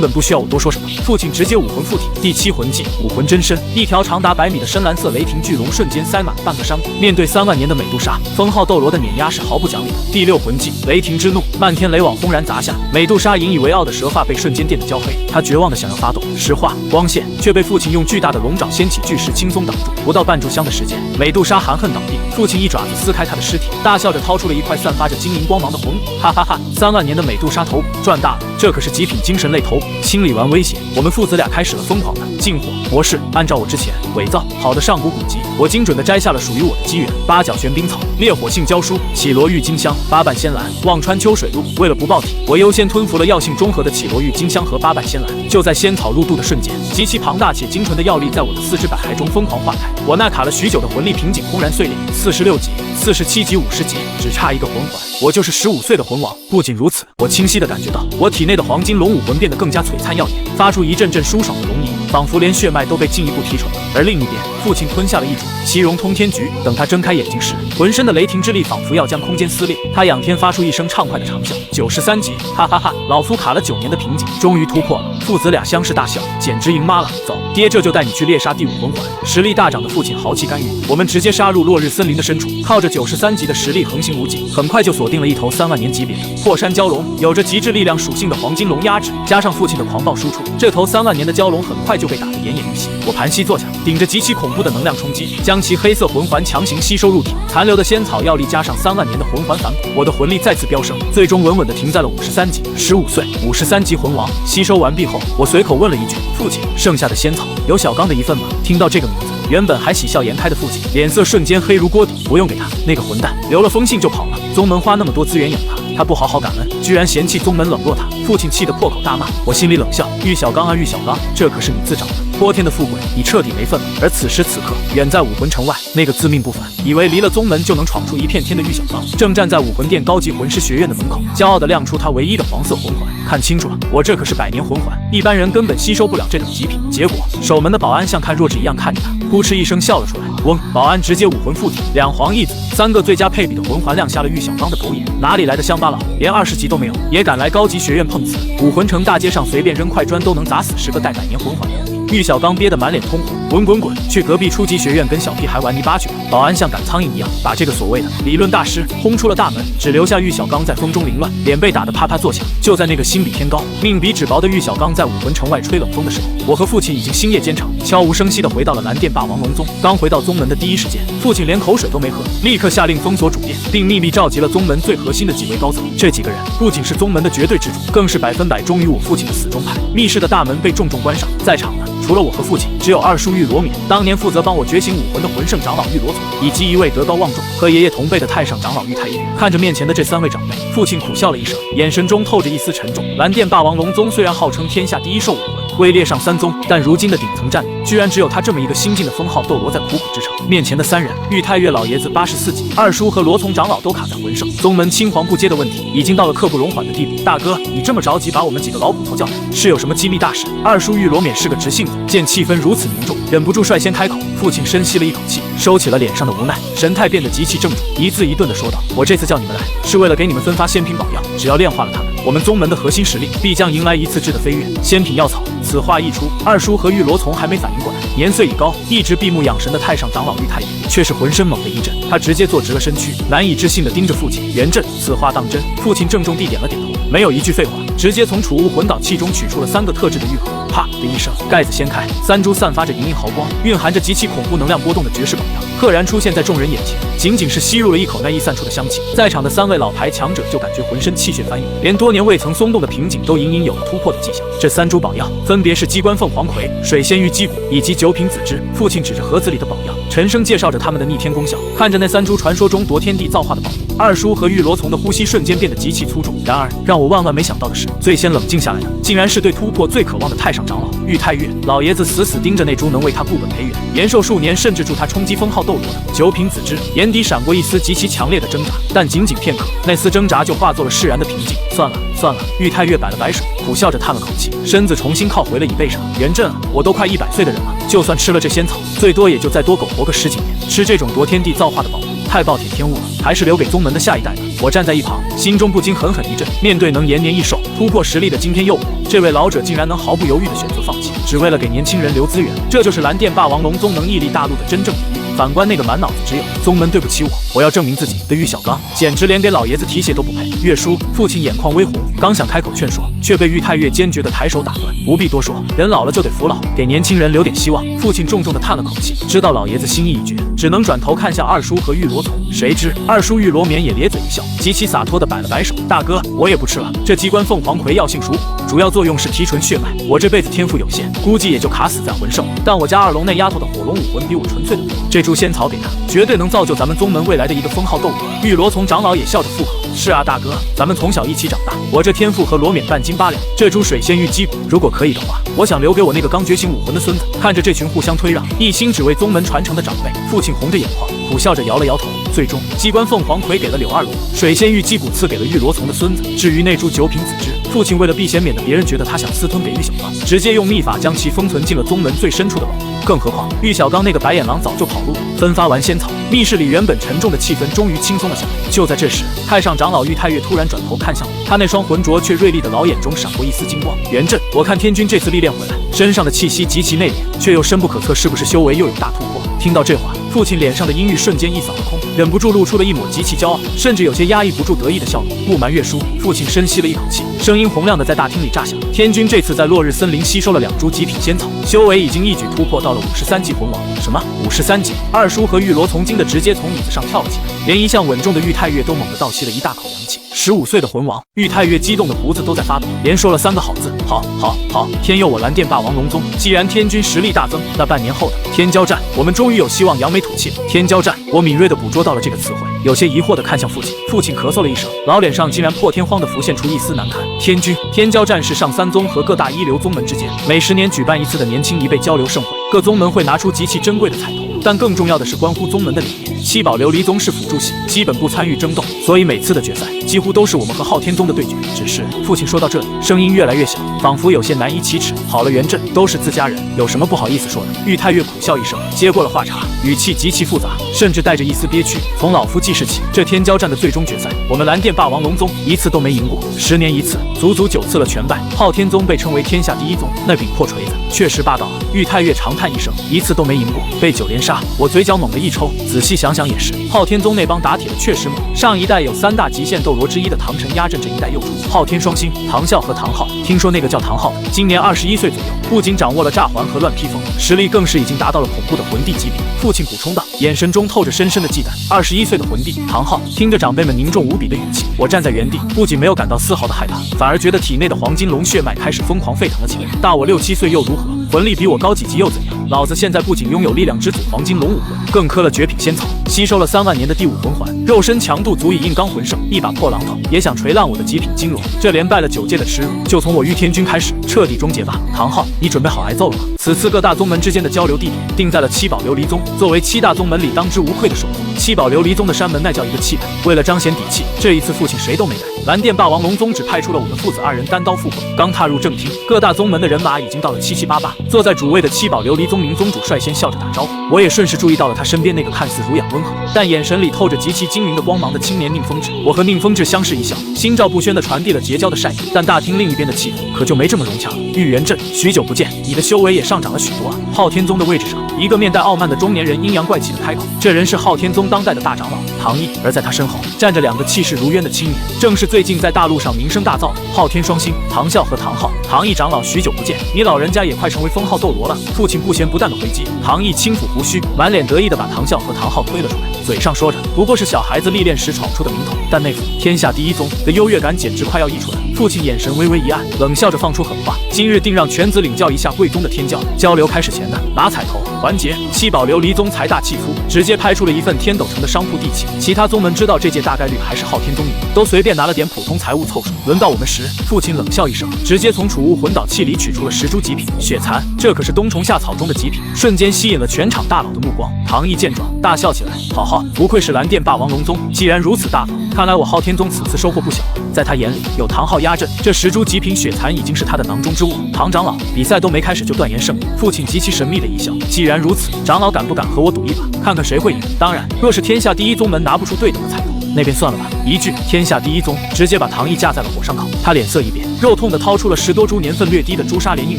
本不需要我多说什么。父亲直接武魂附体，第7魂技武魂真身，一条长达100米的深蓝色雷霆巨龙瞬间塞满了半个山谷。面对3万年的美杜莎，封号斗罗的碾压是毫不讲理的。第6魂技雷霆之怒，漫天雷网轰然砸下，美杜莎引以为傲的蛇发被瞬间电得焦黑，她绝望的想要发动石化光线，却被父亲用巨大的龙爪掀起巨石轻松挡住。不到半炷香的时间，美杜莎含恨倒地，父亲一爪子撕开她的尸体，大笑着掏出了一块散发着晶莹光芒的红骨，哈哈哈！3万年的美杜莎头骨赚大了，这可是极品精神类头骨。清理完威胁，我们父子俩开始了疯狂的进火模式。按照我之前伪造好的上古古籍，我精准的摘下了属于我的机缘：八角玄冰草、烈火性胶书、绮罗郁金香、八瓣仙兰、忘川秋水露。为了不爆体，我优先吞服了药性中和的绮罗郁金香和八瓣仙兰。就在仙草入肚的瞬间，极其庞大且精纯的药力在我的四肢百骸中疯狂化开，我那卡了许久的魂力瓶颈轰然碎裂。46级、47级、50级，只差一个魂环，我就是15岁的魂王。不仅如此，我清晰地感觉到我体内的黄金龙武魂变得更加璀璨耀眼，发出一阵阵舒爽的龙吟，仿佛连血脉都被进一步提纯了。而另一边，父亲吞下了一株奇荣通天菊，等他睁开眼睛时，浑身的雷霆之力仿佛要将空间撕裂。他仰天发出一声畅快的长啸。93级，哈哈哈！老夫卡了9年的瓶颈，终于突破了。父子俩相视大笑，简直赢妈了。走，爹这就带你去猎杀第5魂环。实力大涨的父亲豪气干云，我们直接杀入落日森林的深处，靠着93级的实力横行无忌，很快就锁定了一头3万年级别的破山蛟龙，有着极致力量属性的黄金龙压制，加上父亲的狂暴输出，这头3万年的蛟龙很快就被打得奄奄一息。我盘膝坐下，顶着极其恐怖的能量冲击，将其黑色魂环强行吸收入体，残留的仙草药力加上3万年的魂环反哺，我的魂力再次飙升，最终稳稳地停在了53级。15岁53级魂王吸收完毕后，我随口问了一句：父亲，剩下的仙草有小刚的一份吗？听到这个名字，原本还喜笑颜开的父亲脸色瞬间黑如锅底。不用给他，那个混蛋留了封信就跑了，宗门花那么多资源养他，他不好好感恩，居然嫌弃宗门冷落他。父亲气得破口大骂，我心里冷笑，玉小刚啊玉小刚，这可是你自找的，泼天的富贵你彻底没份了。而此时此刻，远在武魂城外，那个自命不凡，以为离了宗门就能闯出一片天的玉小刚，正站在武魂殿高级魂师学院的门口，骄傲地亮出他唯一的黄色魂环。看清楚了，我这可是100年魂环，一般人根本吸收不了这等极品。结果守门的保安像看弱智一样看着他，扑哧一声笑了出来。嗡！保安直接武魂附体，2黄1紫，3个最佳配比的魂环亮瞎了玉小刚的狗眼。哪里来的乡巴佬，连20级都没有，也敢来高级学院碰瓷？武魂城大街上随便扔块砖都能砸死10个带100年魂环的。玉小刚憋得满脸通红，滚滚滚，去隔壁初级学院跟小屁孩玩泥巴去了。保安像赶苍蝇一样把这个所谓的理论大师轰出了大门，只留下玉小刚在风中凌乱，脸被打得啪啪作响。就在那个心比天高、命比纸薄的玉小刚在武魂城外吹冷风的时候，我和父亲已经星夜兼程，悄无声息地回到了蓝电霸王龙宗。刚回到宗门的第一时间，父亲连口水都没喝，立刻下令封锁主殿，并秘密召集了宗门最核心的几位高层。这几个人不仅是宗门的绝对支柱，更是100%忠于我父亲的死忠派。密室的大门被重重关上，在场的除了我和父亲，只有二叔玉罗冕，当年负责帮我觉醒武魂的魂圣长老玉罗从，以及一位德高望重和爷爷同辈的太上长老玉太爷。看着面前的这3位长辈，父亲苦笑了一声，眼神中透着一丝沉重。蓝电霸王龙宗虽然号称天下第一兽武魂，位列上3宗，但如今的顶层战力，居然只有他这么一个新晋的封号斗罗在苦苦支撑。面前的3人，玉太岳老爷子84级，二叔和罗从长老都卡在魂圣，宗门青黄不接的问题已经到了刻不容缓的地步。大哥，你这么着急把我们几个老骨头叫来，是有什么机密大事？二叔玉罗冕是个直性子，见气氛如此凝重，忍不住率先开口。父亲深吸了一口气，收起了脸上的无奈，神态变得极其郑重，一字一顿地说道：我这次叫你们来，是为了给你们分发仙品宝药，只要炼化了它们，我们宗门的核心实力必将迎来一次质的飞跃。仙品药草。此话一出，二叔和玉罗从还没反应过来，年岁已高，一直闭目养神的太上长老玉太爷却是浑身猛地一震，他直接坐直了身躯，难以置信地盯着父亲。元震，此话当真？父亲郑重地点了点头，没有一句废话，直接从储物魂导器中取出了3个特制的玉盒。啪的一声，盖子掀开，3株散发着莹莹毫光、蕴含着极其恐怖能量波动的绝世宝药赫然出现在众人眼前。仅仅是吸入了一口那溢散出的香气，在场的3位老牌强者就感觉浑身气血翻涌，连多年未曾松动的瓶颈都隐隐有了突破的迹象。这3株宝药分别是鸡冠凤凰葵、水仙玉鸡骨以及9品紫芝。父亲指着盒子里的宝药，沉声介绍着他们的逆天功效。看着那3株传说中夺天地造化的宝物，二叔和玉罗从的呼吸瞬间变得极其粗重。然而，让我万万没想到的是，最先冷静下来的，竟然是对突破最渴望的太上长老玉太岳。老爷子死死盯着那株能为他固本培元、延寿数年，甚至助他冲击封号斗罗的九品紫芝，眼底闪过一丝极其强烈的挣扎，但仅仅片刻，那丝挣扎就化作了释然的平静。算了算了，玉太岳摆了摆手，苦笑着叹了口气，身子重新靠回了椅背上。元振啊，我都快100岁的人了，就算吃了这仙草，最多也就再多苟活个10几年。吃这种夺天地造化的宝物，太暴殄天物了，还是留给宗门的下一代吧。我站在一旁，心中不禁狠狠一震。面对能延年益寿、突破实力的惊天诱惑，这位老者竟然能毫不犹豫地选择放弃，只为了给年轻人留资源。这就是蓝电霸王龙宗能屹立大陆的真正比喻。反观那个满脑子只有宗门对不起我要证明自己的玉小刚，简直连给老爷子提鞋都不配。岳叔，父亲眼眶微红，刚想开口劝说，却被玉太岳坚决的抬手打断。不必多说，人老了就得服老，给年轻人留点希望。父亲重重的叹了口气，知道老爷子心意已决，只能转头看向二叔和玉罗从。谁知二叔玉罗冕也咧嘴一笑，极其洒脱的摆了摆手：“大哥，我也不吃了。这机关凤凰葵药性属火，主要作用是提纯血脉。我这辈子天赋有限，估计也就卡死在魂圣。但我家二龙那丫头的火龙武魂比我纯粹的多，这株仙草给她，绝对能造就咱们宗门未来的一个封号斗罗。”玉罗从长老也笑着附和：“是啊，大哥，咱们从小一起长大，我这天赋和罗冕半斤八两。这株水仙玉击骨，如果可以的话，我想留给我那个刚觉醒武魂的孙子。”看着这群互相推让、一心只为宗门传承的长辈，父亲红着眼眶，苦笑着摇了摇头。最终，机关凤凰葵给了柳二龙，水仙玉击骨赐给了玉罗从的孙子。至于那株九品紫芝，父亲为了避嫌，免得别人觉得他想私吞给玉小刚，直接用秘法将其封存进了宗门最深处的宝库。更何况，玉小刚那个白眼狼早就跑路了。分发完仙草，密室里原本沉重的气氛终于轻松了下来。就在这时，太上长老玉太岳突然转头看向我，他那双浑浊却锐利的老眼中闪过一丝金光。元振，我看天君这次历练回来，身上的气息极其内敛，却又深不可测，是不是修为又有大突破？听到这话，父亲脸上的阴郁瞬间一扫而空，忍不住露出了一抹极其骄傲，甚至有些压抑不住得意的笑容。不瞒岳叔，父亲深吸了一口气，声音洪亮的在大厅里炸响。天君这次在落日森林吸收了2株极品仙草，修为已经一举突破到了53级魂王。什么53级？二叔和玉罗从惊的直接从椅子上跳了起来，连一向稳重的玉太岳都猛地倒吸了一大口凉气。15岁的魂王，玉太岳激动的胡子都在发抖，连说了3个好字：好，好，好！天佑我蓝电霸王龙宗！既然天君实力大增，那半年后的天骄战，我们终于有希望扬眉吐气了。天骄战，我敏锐地捕捉到了这个词汇，有些疑惑地看向父亲。父亲咳嗽了一声，老脸上竟然破天荒地浮现出一丝难堪。天君，天骄战是上3宗和各大一流宗门之间每10年举办一次的年轻一辈交流盛会，各宗门会拿出极其珍贵的彩头，但更重要的是关乎宗门的理念。七宝琉璃宗是辅助系，基本不参与争斗，所以每次的决赛几乎都是我们和昊天宗的对决。只是父亲说到这里，声音越来越小，仿佛有些难以启齿。好了，元振，都是自家人，有什么不好意思说的？玉太岳苦笑一声，接过了话茬，语气极其复杂，甚至带着一丝憋屈。从老夫记事起，这天骄战的最终决赛，我们蓝电霸王龙宗一次都没赢过，10年一次，足足9次了全败。昊天宗被称为天下第一宗，那柄破锤子确实霸道啊！玉太岳长叹一声，一次都没赢过，被9连杀。我嘴角猛地一抽，仔细想想也是，昊天宗那帮打铁的确实猛。上一代有3大极限斗罗之一的唐晨压阵这一代幼主，昊天双星唐啸和唐昊。听说那个叫唐昊的，今年21岁左右，不仅掌握了炸环和乱披风，实力更是已经达到了恐怖的魂帝级别。父亲补充道，眼神中透着深深的忌惮。21岁的魂帝唐昊，听着长辈们凝重无比的语气，我站在原地，不仅没有感到丝毫的害怕，反而觉得体内的黄金龙血脉开始疯狂沸腾了起来。大我6、7岁又如何？魂力比我高几级又怎样？老子现在不仅拥有力量之祖黄金龙武魂，更磕了绝品仙草，吸收了3万年的第5魂环，肉身强度足以硬刚魂圣。一把破榔头也想锤烂我的极品金龙，这连败了9届的耻辱，就从我玉天君开始彻底终结吧。唐昊，你准备好挨揍了吗？此次各大宗门之间的交流地点定在了七宝琉璃宗，作为7大宗门里当之无愧的首宗，七宝琉璃宗的山门那叫一个气派。为了彰显底气，这一次父亲谁都没带，蓝电霸王龙宗只派出了我们父子2人单刀赴会。刚踏入正厅，各大宗门的人马已经到了7七8八。坐在主位的七宝琉璃宗明宗主率先笑着打招呼，我也顺势注意到了他身边那个看似儒雅温和，但眼神里透着极其精明的光芒的青年宁风致。我和宁风致相视一笑，心照不宣地传递了结交的善意。但大厅另一边的气氛可就没这么融洽了。玉元振，许久不见，你的修为也上涨了许多啊。昊天宗的位置上，一个面带傲慢的中年人阴阳怪气地开口，这人是昊天宗当代的大长老唐毅，而在他身后站着2个气势如渊的青年，正是最近在大陆上名声大噪的昊天双星唐啸和唐昊。唐毅长老，许久不见，你老人家也快成为封号斗罗了。父亲不咸不淡的回击。唐毅轻抚胡须，满脸得意地把唐啸和唐昊推了出来，嘴上说着不过是小孩子历练时闯出的名头，但那副天下第一宗的优越感简直快要溢出来。父亲眼神微微一暗，冷笑着放出狠话：今日定让犬子领教一下贵宗的天教。交流开始前的拿彩头环节，七宝琉璃宗财大气粗，直接拍出了一份天斗城的商铺地契。其他宗门知道这届大概率还是昊天宗赢，都随便拿了点普通财物凑数。轮到我们时，父亲冷笑一声，直接从储物魂导器里取出了10株极品血蚕，这可是冬虫夏草中的极品，瞬间吸引了全场大佬的目光。唐毅见状大笑起来，好，不愧是蓝电霸王龙宗，既然如此大方，看来我昊天宗此次收获不小了。在他眼里，有唐昊压阵，这10株极品血蚕已经是他的囊中之物。唐长老，比赛都没开始就断言胜利。父亲极其神秘的一笑，既然如此，长老敢不敢和我赌一把，看看谁会赢？当然，若是天下第一宗门拿不出对等的彩头，那便算了吧。一句天下第一宗，直接把唐毅架在了火上烤。他脸色一变，肉痛的掏出了10多株年份略低的朱砂莲应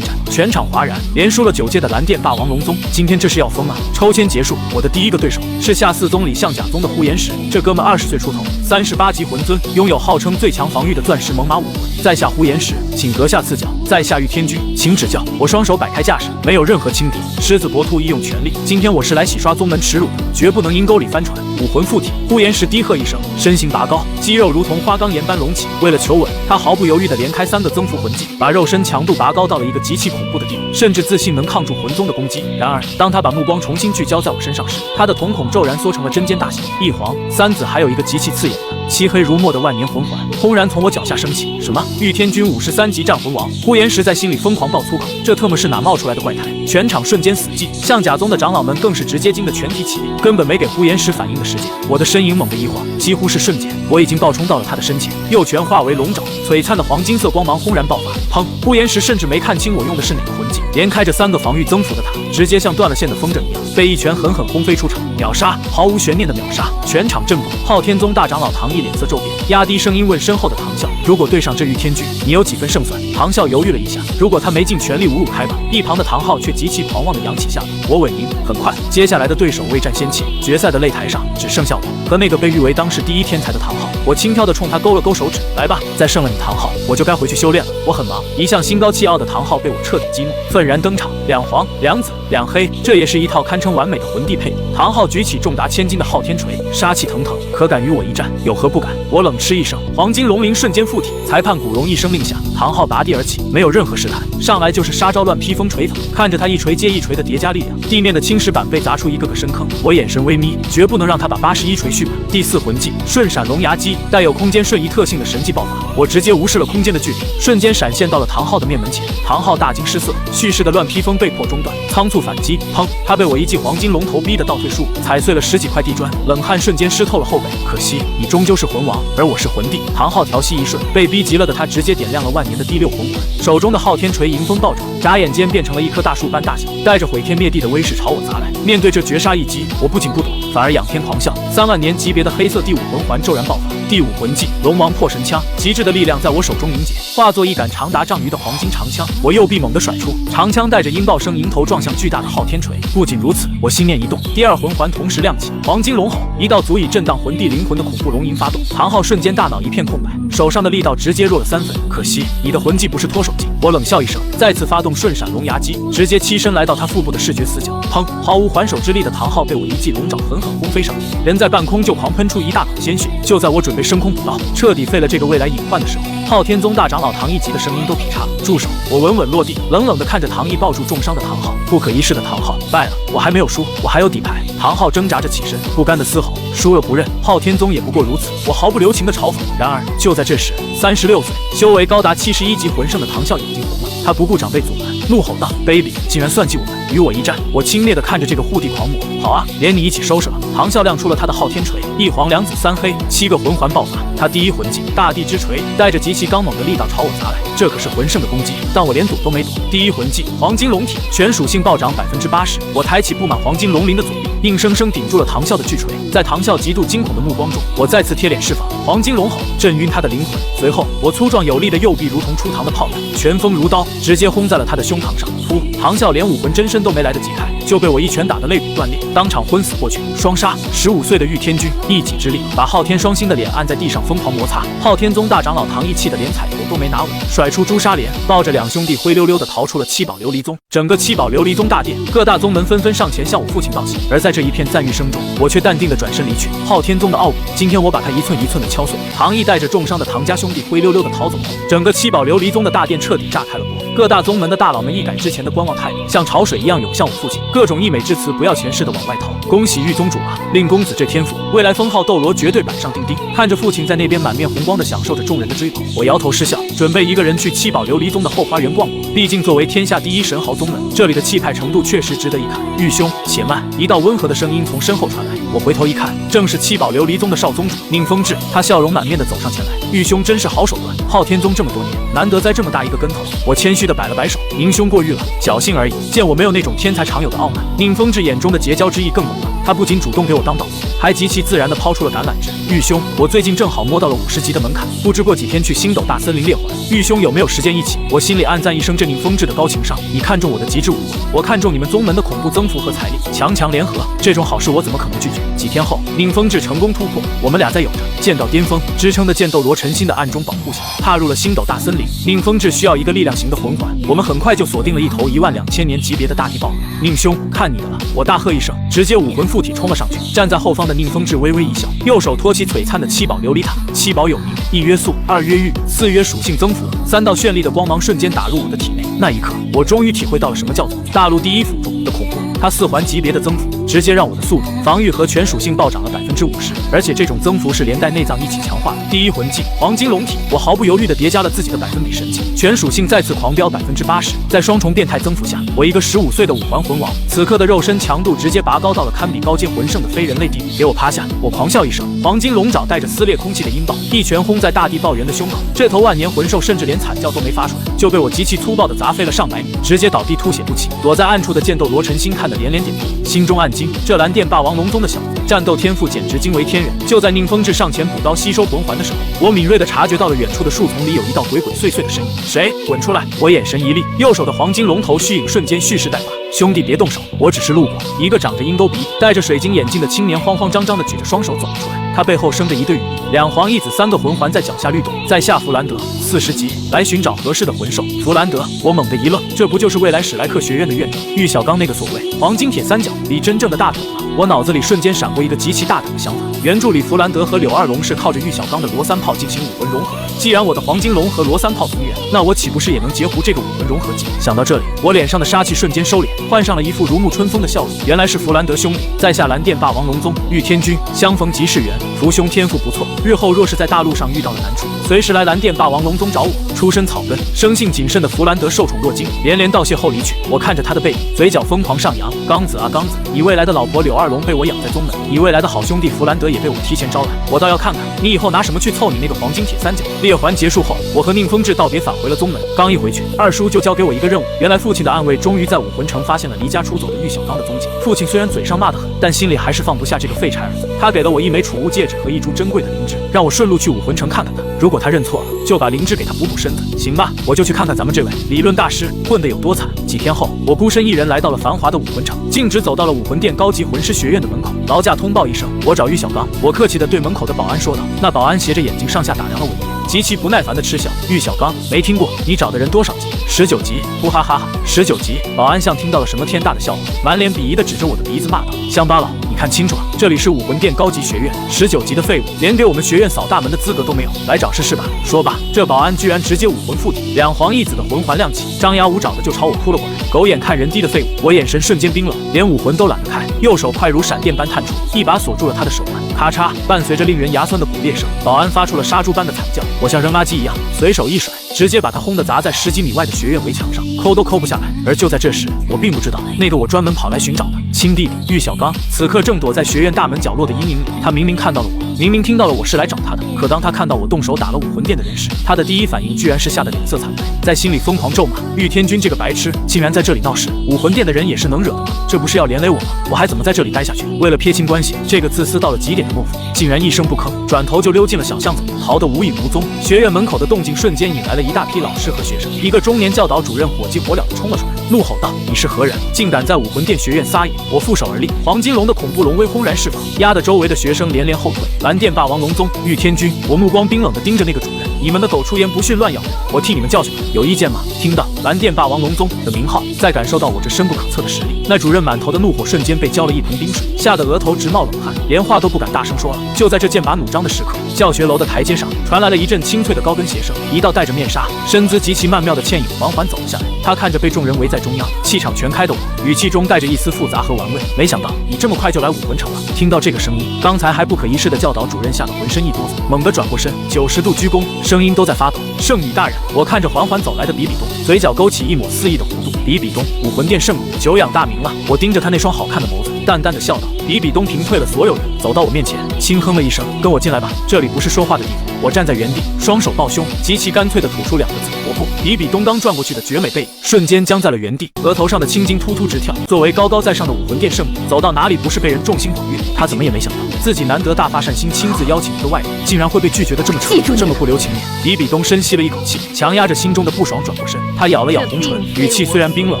战，全场哗然，连输了9届的蓝电霸王龙宗，今天这是要疯啊！抽签结束，我的第一个对手是下4宗里象甲宗的呼延石，这哥们20岁出头，38级魂尊，拥有号称最强防御的钻石猛犸武魂。在下呼延石，请阁下赐教；在下玉天君，请指教。我双手摆开架势，没有任何轻敌，狮子搏兔一用全力。今天我是来洗刷宗门耻辱的，绝不能阴沟里翻船。武魂附体，呼延石低喝一声，身形拔高，肌肉如同花岗岩般隆起。为了求稳，他毫不犹豫地连开3个增幅魂技，把肉身强度拔高到了一个极其恐怖的地步，甚至自信能抗住魂宗的攻击。然而，当他把目光重新聚焦在我身上时，他的瞳孔骤然缩成了针尖大小，一黄三紫，还有一个极其刺眼的漆黑如墨的万年魂环，轰然从我脚下升起。什么？玉天君53级战魂王？呼延石在心里疯狂爆粗口，这特么是哪冒出来的怪胎？全场瞬间死寂，象甲宗的长老们更是直接惊得全体起立，根本没给呼延石反应的时间。我的身影猛地一晃，几乎是瞬间，我已经暴冲到了他的身前，右拳化为龙爪，璀璨的黄金色光芒轰然爆发。砰！呼延石甚至没看清我用的是哪个魂技，连开着3个防御增幅的他，直接像断了线的风筝一样，被一拳狠狠轰飞出场，秒杀，毫无悬念的秒杀，全场震动。昊天宗大长老唐毅脸色骤变，压低声音问身后的唐啸：“如果对上这玉天君，你有几分胜算？”唐啸犹豫了一下，如果他没尽全力侮辱开吧。一旁的唐昊却极其狂妄地扬起下巴：“我稳赢。”很快，接下来的对手未战先弃，决赛的擂台上只剩下我和那个被誉为当世第一天才的唐昊。我轻佻地冲他勾了勾手指：“来吧，再胜了你唐昊，我就该回去修炼了。我很忙。”一向心高气傲的唐昊被我彻底激怒，愤然登场，2黄2紫2黑，这也是一套堪称完美的魂帝配比。唐昊举起重达1000斤的昊天锤，杀气腾腾，可敢与我一战，有何不敢？我冷嗤一声，黄金龙鳞瞬间附体，裁判古荣一声令下，唐昊拔地而起，没有任何试探，上来就是杀招乱披风锤法。看着他一锤接一锤的叠加力量，地面的青石板被砸出一个个深坑。我眼神微眯，绝不能让他把81锤续满。第4魂技瞬闪龙牙击，带有空间瞬移特性的神技爆发，我直接无视了空间的距离，瞬间闪现到了唐昊的面门前。唐昊大惊失色，蓄势的乱披风被迫中断，仓促反击，砰！他被我一记黄金龙头逼得倒退数，踩碎了10几块地砖，冷汗瞬间湿透了后背。可惜你终究是魂王，而我是魂帝。唐昊调息一瞬，被逼急了的他直接点亮了万年的第6魂环，手中的昊天锤迎风暴涨，眨眼间变成了一棵大树般大小，带着毁天灭地的威势朝我砸来。面对这绝杀一击，我不仅不躲，反而仰天狂笑。3万年级别的黑色第5魂环骤然爆发，第5魂技龙王破神枪，极致的力量在我手中凝结，化作一杆长达丈余的黄金长枪。我右臂猛地甩出，长枪带着音爆声迎头撞向巨大的昊天锤。不仅如此，我心念一动，第2魂环同时亮起，黄金龙吼，一道足以震荡魂帝灵魂的恐怖龙吟发动。唐昊瞬间大脑一片空白，手上的力道直接弱了3分。可惜你的魂技不是脱手技。我冷笑一声，再次发动瞬闪龙牙击，直接栖身来到他腹部的视觉死角。砰！毫无还手之力的唐昊被我一记龙爪狠狠轰飞上天，人在半空就狂喷出一大口鲜血。就在我准备升空补刀，彻底废了这个未来隐患的时候，昊天宗大长老唐毅急的声音都劈叉：“住手！”我稳稳落地，冷冷地看着唐毅抱住重伤的唐昊。不可一世的唐昊败了，我还没有输，我还有底牌。唐昊挣扎着起身，不甘的嘶吼：“输了不认！昊天宗也不过如此！”我毫不留情的嘲讽。然而就在这时，36岁、修为高达71级魂圣的唐啸眼睛红了，他不顾长辈阻拦，怒吼道：“卑鄙，竟然算计我们，与我一战！”我轻蔑地看着这个护地狂魔：“好啊，连你一起收拾了。”唐啸亮出了他的昊天锤，1黄2紫3黑7个魂环爆发。他第1魂技大地之锤带着极其刚猛的力道朝我砸来，这可是魂圣的攻击，但我连躲都没躲。第1魂技黄金龙体，全属性暴涨80%。我抬起布满黄金龙鳞的左臂，硬生生顶住了唐啸的巨锤。在唐啸极度惊恐的目光中，我再次贴脸释放黄金龙吼，震晕他的灵魂。随后我粗壮有力的右臂如同出膛的炮弹，拳锋如刀，直接轰在了他的胸膛上。噗！唐啸连武魂真身都没来得及开，就被我一拳打得肋骨断裂，当场昏死过去。双杀！15岁的御天君一己之力把昊天双星的脸按在地上疯狂摩擦，昊天宗大长老唐毅气得连彩头都没拿稳，甩出朱砂莲，抱着两兄弟灰溜溜的逃出了七宝琉璃宗。整个七宝琉璃宗大殿，各大宗门纷纷上前向我父亲道谢，而在这一片赞誉声中，我却淡定地转身离去。昊天宗的傲骨，今天我把它一寸一寸地敲碎。唐毅带着重伤的唐家兄弟灰溜溜地逃走后，整个七宝琉璃宗的大殿彻底炸开了锅。各大宗门的大佬们一改之前的观望态度，像潮水一样涌向我父亲，各种溢美之词不要钱似的往外掏。恭喜玉宗主啊，令公子这天赋，未来封号斗罗绝对板上钉钉。看着父亲在那边满面红光地享受着众人的追捧，我摇头失笑，准备一个人去七宝琉璃宗的后花园逛逛。毕竟作为天下第一神豪宗门，这里的气派程度确实值得一看。玉兄，且慢！一道温和的声音从身后传来，我回头一看，正是七宝琉璃宗的少宗主宁风致。他笑容满面地走上前来，玉兄真是好手段，昊天宗这么多年，难得栽这么大一个跟头。我谦虚地摆了摆手，宁兄过誉了，侥幸而已。见我没有那种天才常有的傲慢，宁风致眼中的结交之意更浓了。他不仅主动给我当导师，还极其自然地抛出了橄榄枝。玉兄，我最近正好摸到了50级的门槛，不知过几天去星斗大森林猎环，玉兄有没有时间一起？我心里暗赞一声，这宁风致的高情商。你看中我的极致武魂，我看中你们宗门的恐怖增幅和财力，强强联合，这种好事我怎么可能拒绝？几天后，宁风致成功突破，我们俩在有着剑道巅峰支撑的剑斗罗陈心的暗中保护下，踏入了星斗大森林。宁风致需要一个力量型的魂环，我们很快就锁定了一头12000年级别的大地豹鹅。宁兄，看你的了！我大喝一声，直接武魂附体冲了上去。站在后方的宁风致微微一笑，右手托起璀璨的七宝琉璃塔。七宝有名，一约速，二约玉，四约属性增幅，3道绚丽的光芒瞬间打入我的体内。那一刻，我终于体会到了什么叫做大陆第一辅助的恐怖。它4环级别的增幅，直接让我的速度、防御和全属性暴涨了50%，而且这种增幅是连带内脏一起强化的。第一魂技黄金龙体，我毫不犹豫地叠加了自己的百分比神技，全属性再次狂飙80%。在双重变态增幅下，我一个15岁的5环魂王，此刻的肉身强度直接拔高到了堪比高阶魂圣的非人类地步。给我趴下！我狂笑一声，黄金龙爪带着撕裂空气的音爆，一拳轰在大地豹猿的胸口。这头万年魂兽甚至连惨叫都没发出来，就被我极其粗暴地砸飞了上百米，直接倒地吐血不起。躲在暗处的剑斗罗陈心看得连连点头，心中暗惊：这蓝电霸王龙宗的小子，战斗天赋简直惊为天人。就在宁风致上前补刀吸收魂环的时候，我敏锐地察觉到了远处的树丛里有一道鬼鬼祟祟的身影。谁？滚出来！我眼神一厉，右手的黄金龙头虚影瞬间蓄势待发。兄弟别动手，我只是路过。一个长着鹰钩鼻、戴着水晶眼镜的青年慌慌张张地举着双手走了出来，他背后生着一对羽翼，2黄1紫3个魂环在脚下律动。在下弗兰德，40级，来寻找合适的魂兽。弗兰德，我猛地一愣，这不就是未来史莱克学院的院长玉小刚那个所谓黄金铁三角里真正的大腿吗？我脑子里瞬间闪过一个极其大胆的想法，原著里弗兰德和柳二龙是靠着玉小刚的罗三炮进行武魂融合，既然我的黄金龙和罗三炮同源，那我岂不是也能截胡这个武魂融合技？想到这里，我脸上的杀气瞬间收敛，换上了一副如沐春风的笑容。原来是弗兰德兄弟，在下蓝电霸王龙宗玉天君，相逢即是缘。福兄天赋不错，日后若是在大陆上遇到了难处，随时来蓝电霸王龙宗找我。出身草根、生性谨慎的弗兰德受宠若惊，连连道谢后离去。我看着他的背影，嘴角疯狂上扬。刚子啊刚子，你未来的老婆柳二龙被我养在宗门，你未来的好兄弟弗兰德也被我提前招来，我倒要看看你以后拿什么去凑你那个黄金铁三角。猎环结束后，我和宁风致道别返回了宗门。刚一回去，二叔就交给我一个任务。原来父亲的暗卫终于在武魂城发现了离家出走的玉小刚的踪迹。父亲虽然嘴上骂得很，但心里还是放不下这个废柴儿子。他给了我一枚储物戒指和一株珍贵的灵芝，让我顺路去武魂城看看他。如果他认错了，就把灵芝给他补补身子。行吧，我就去看看咱们这位理论大师混得有多惨。几天后，我孤身一人来到了繁华的武魂城，径直走到了武魂殿高级魂师学院的门口。劳驾通报一声，我找玉小刚。我客气地对门口的保安说道。那保安斜着眼睛上下打量了我一眼，极其不耐烦地嗤笑：玉小刚，没听过，你找的人多少级？19级。呼哈哈哈，19级。保安像听到了什么天大的笑话，满脸鄙夷地指着我的鼻子骂道：乡巴佬，你看清楚了，这里是武魂殿高级学院，19级的废物，连给我们学院扫大门的资格都没有，来找事是吧？说吧。这保安居然直接武魂附体，2黄1紫的魂环亮起，张牙舞爪的就朝我扑了过来。狗眼看人低的废物，我眼神瞬间冰冷，连武魂都懒得开，右手快如闪电般探出，一把锁住了他的手腕。咔嚓，伴随着令人牙酸的骨裂声，保安发出了杀猪般的惨叫。我像扔垃圾一样，随手一甩，直接把他轰得砸在10几米外的学院围墙上，抠都抠不下来。而就在这时，我并不知道，那个我专门跑来寻找的亲弟弟玉小刚，此刻正躲在学院大门角落的阴影里。他明明看到了我，明明听到了我是来找他的，可当他看到我动手打了武魂殿的人时，他的第一反应居然是吓得脸色惨白，在心里疯狂咒骂玉天君这个白痴，竟然在这里闹事！武魂殿的人也是能惹的吗？这不是要连累我吗？我还怎么在这里待下去？为了撇清关系，这个自私到了极点的懦夫，竟然一声不吭，转头就溜进了小巷子，逃得无影无踪。学院门口的动静瞬间引来了一大批老师和学生，一个中年教导主任火急火燎地冲了出来，怒吼道：“你是何人？竟敢在武魂殿学院撒野！”我负手而立，黄金龙的恐怖龙威轰然释放，压得周围的学生连连后退。蓝电霸王龙宗玉天君，我目光冰冷地盯着那个主任，你们的狗出言不逊乱咬人，我替你们教训他，有意见吗？听到蓝电霸王龙宗的名号，再感受到我这深不可测的实力，那主任满头的怒火瞬间被浇了一盆冰水，吓得额头直冒冷汗，连话都不敢大声说了。就在这剑拔弩张的时刻，教学楼的台阶上传来了一阵清脆的高跟鞋声，一道戴着面纱、身姿极其曼妙的倩影缓缓走了下来。他看着被众人围在中央、气场全开的我，语气中带着一丝复杂和玩味。没想到你这么快就来武魂城了。听到这个声音，刚才还不可一世的教导主任吓得浑身一哆嗦，猛地转过身，90度鞠躬，声音都在发抖。圣女大人，我看着缓缓走来的比比东，嘴角勾起一抹肆意的弧度。比比东，武魂殿圣女，久仰大名了。我盯着他那双好看的眸子，淡淡的笑道。比比东平退了所有人，走到我面前，轻哼了一声：“跟我进来吧，这里不是说话的地方。”我站在原地，双手抱胸，极其干脆地吐出2个字：活泼。比比东刚转过去的绝美背影，瞬间僵在了原地，额头上的青筋突突直跳。作为高高在上的武魂殿圣女，走到哪里不是被人众星捧月？她怎么也没想到，自己难得大发善心亲自邀请一个外人，竟然会被拒绝的这么彻底，这么不留情面。比比东深吸了一口气，强压着心中的不爽，转过身，他咬了咬红唇，语气虽然冰冷，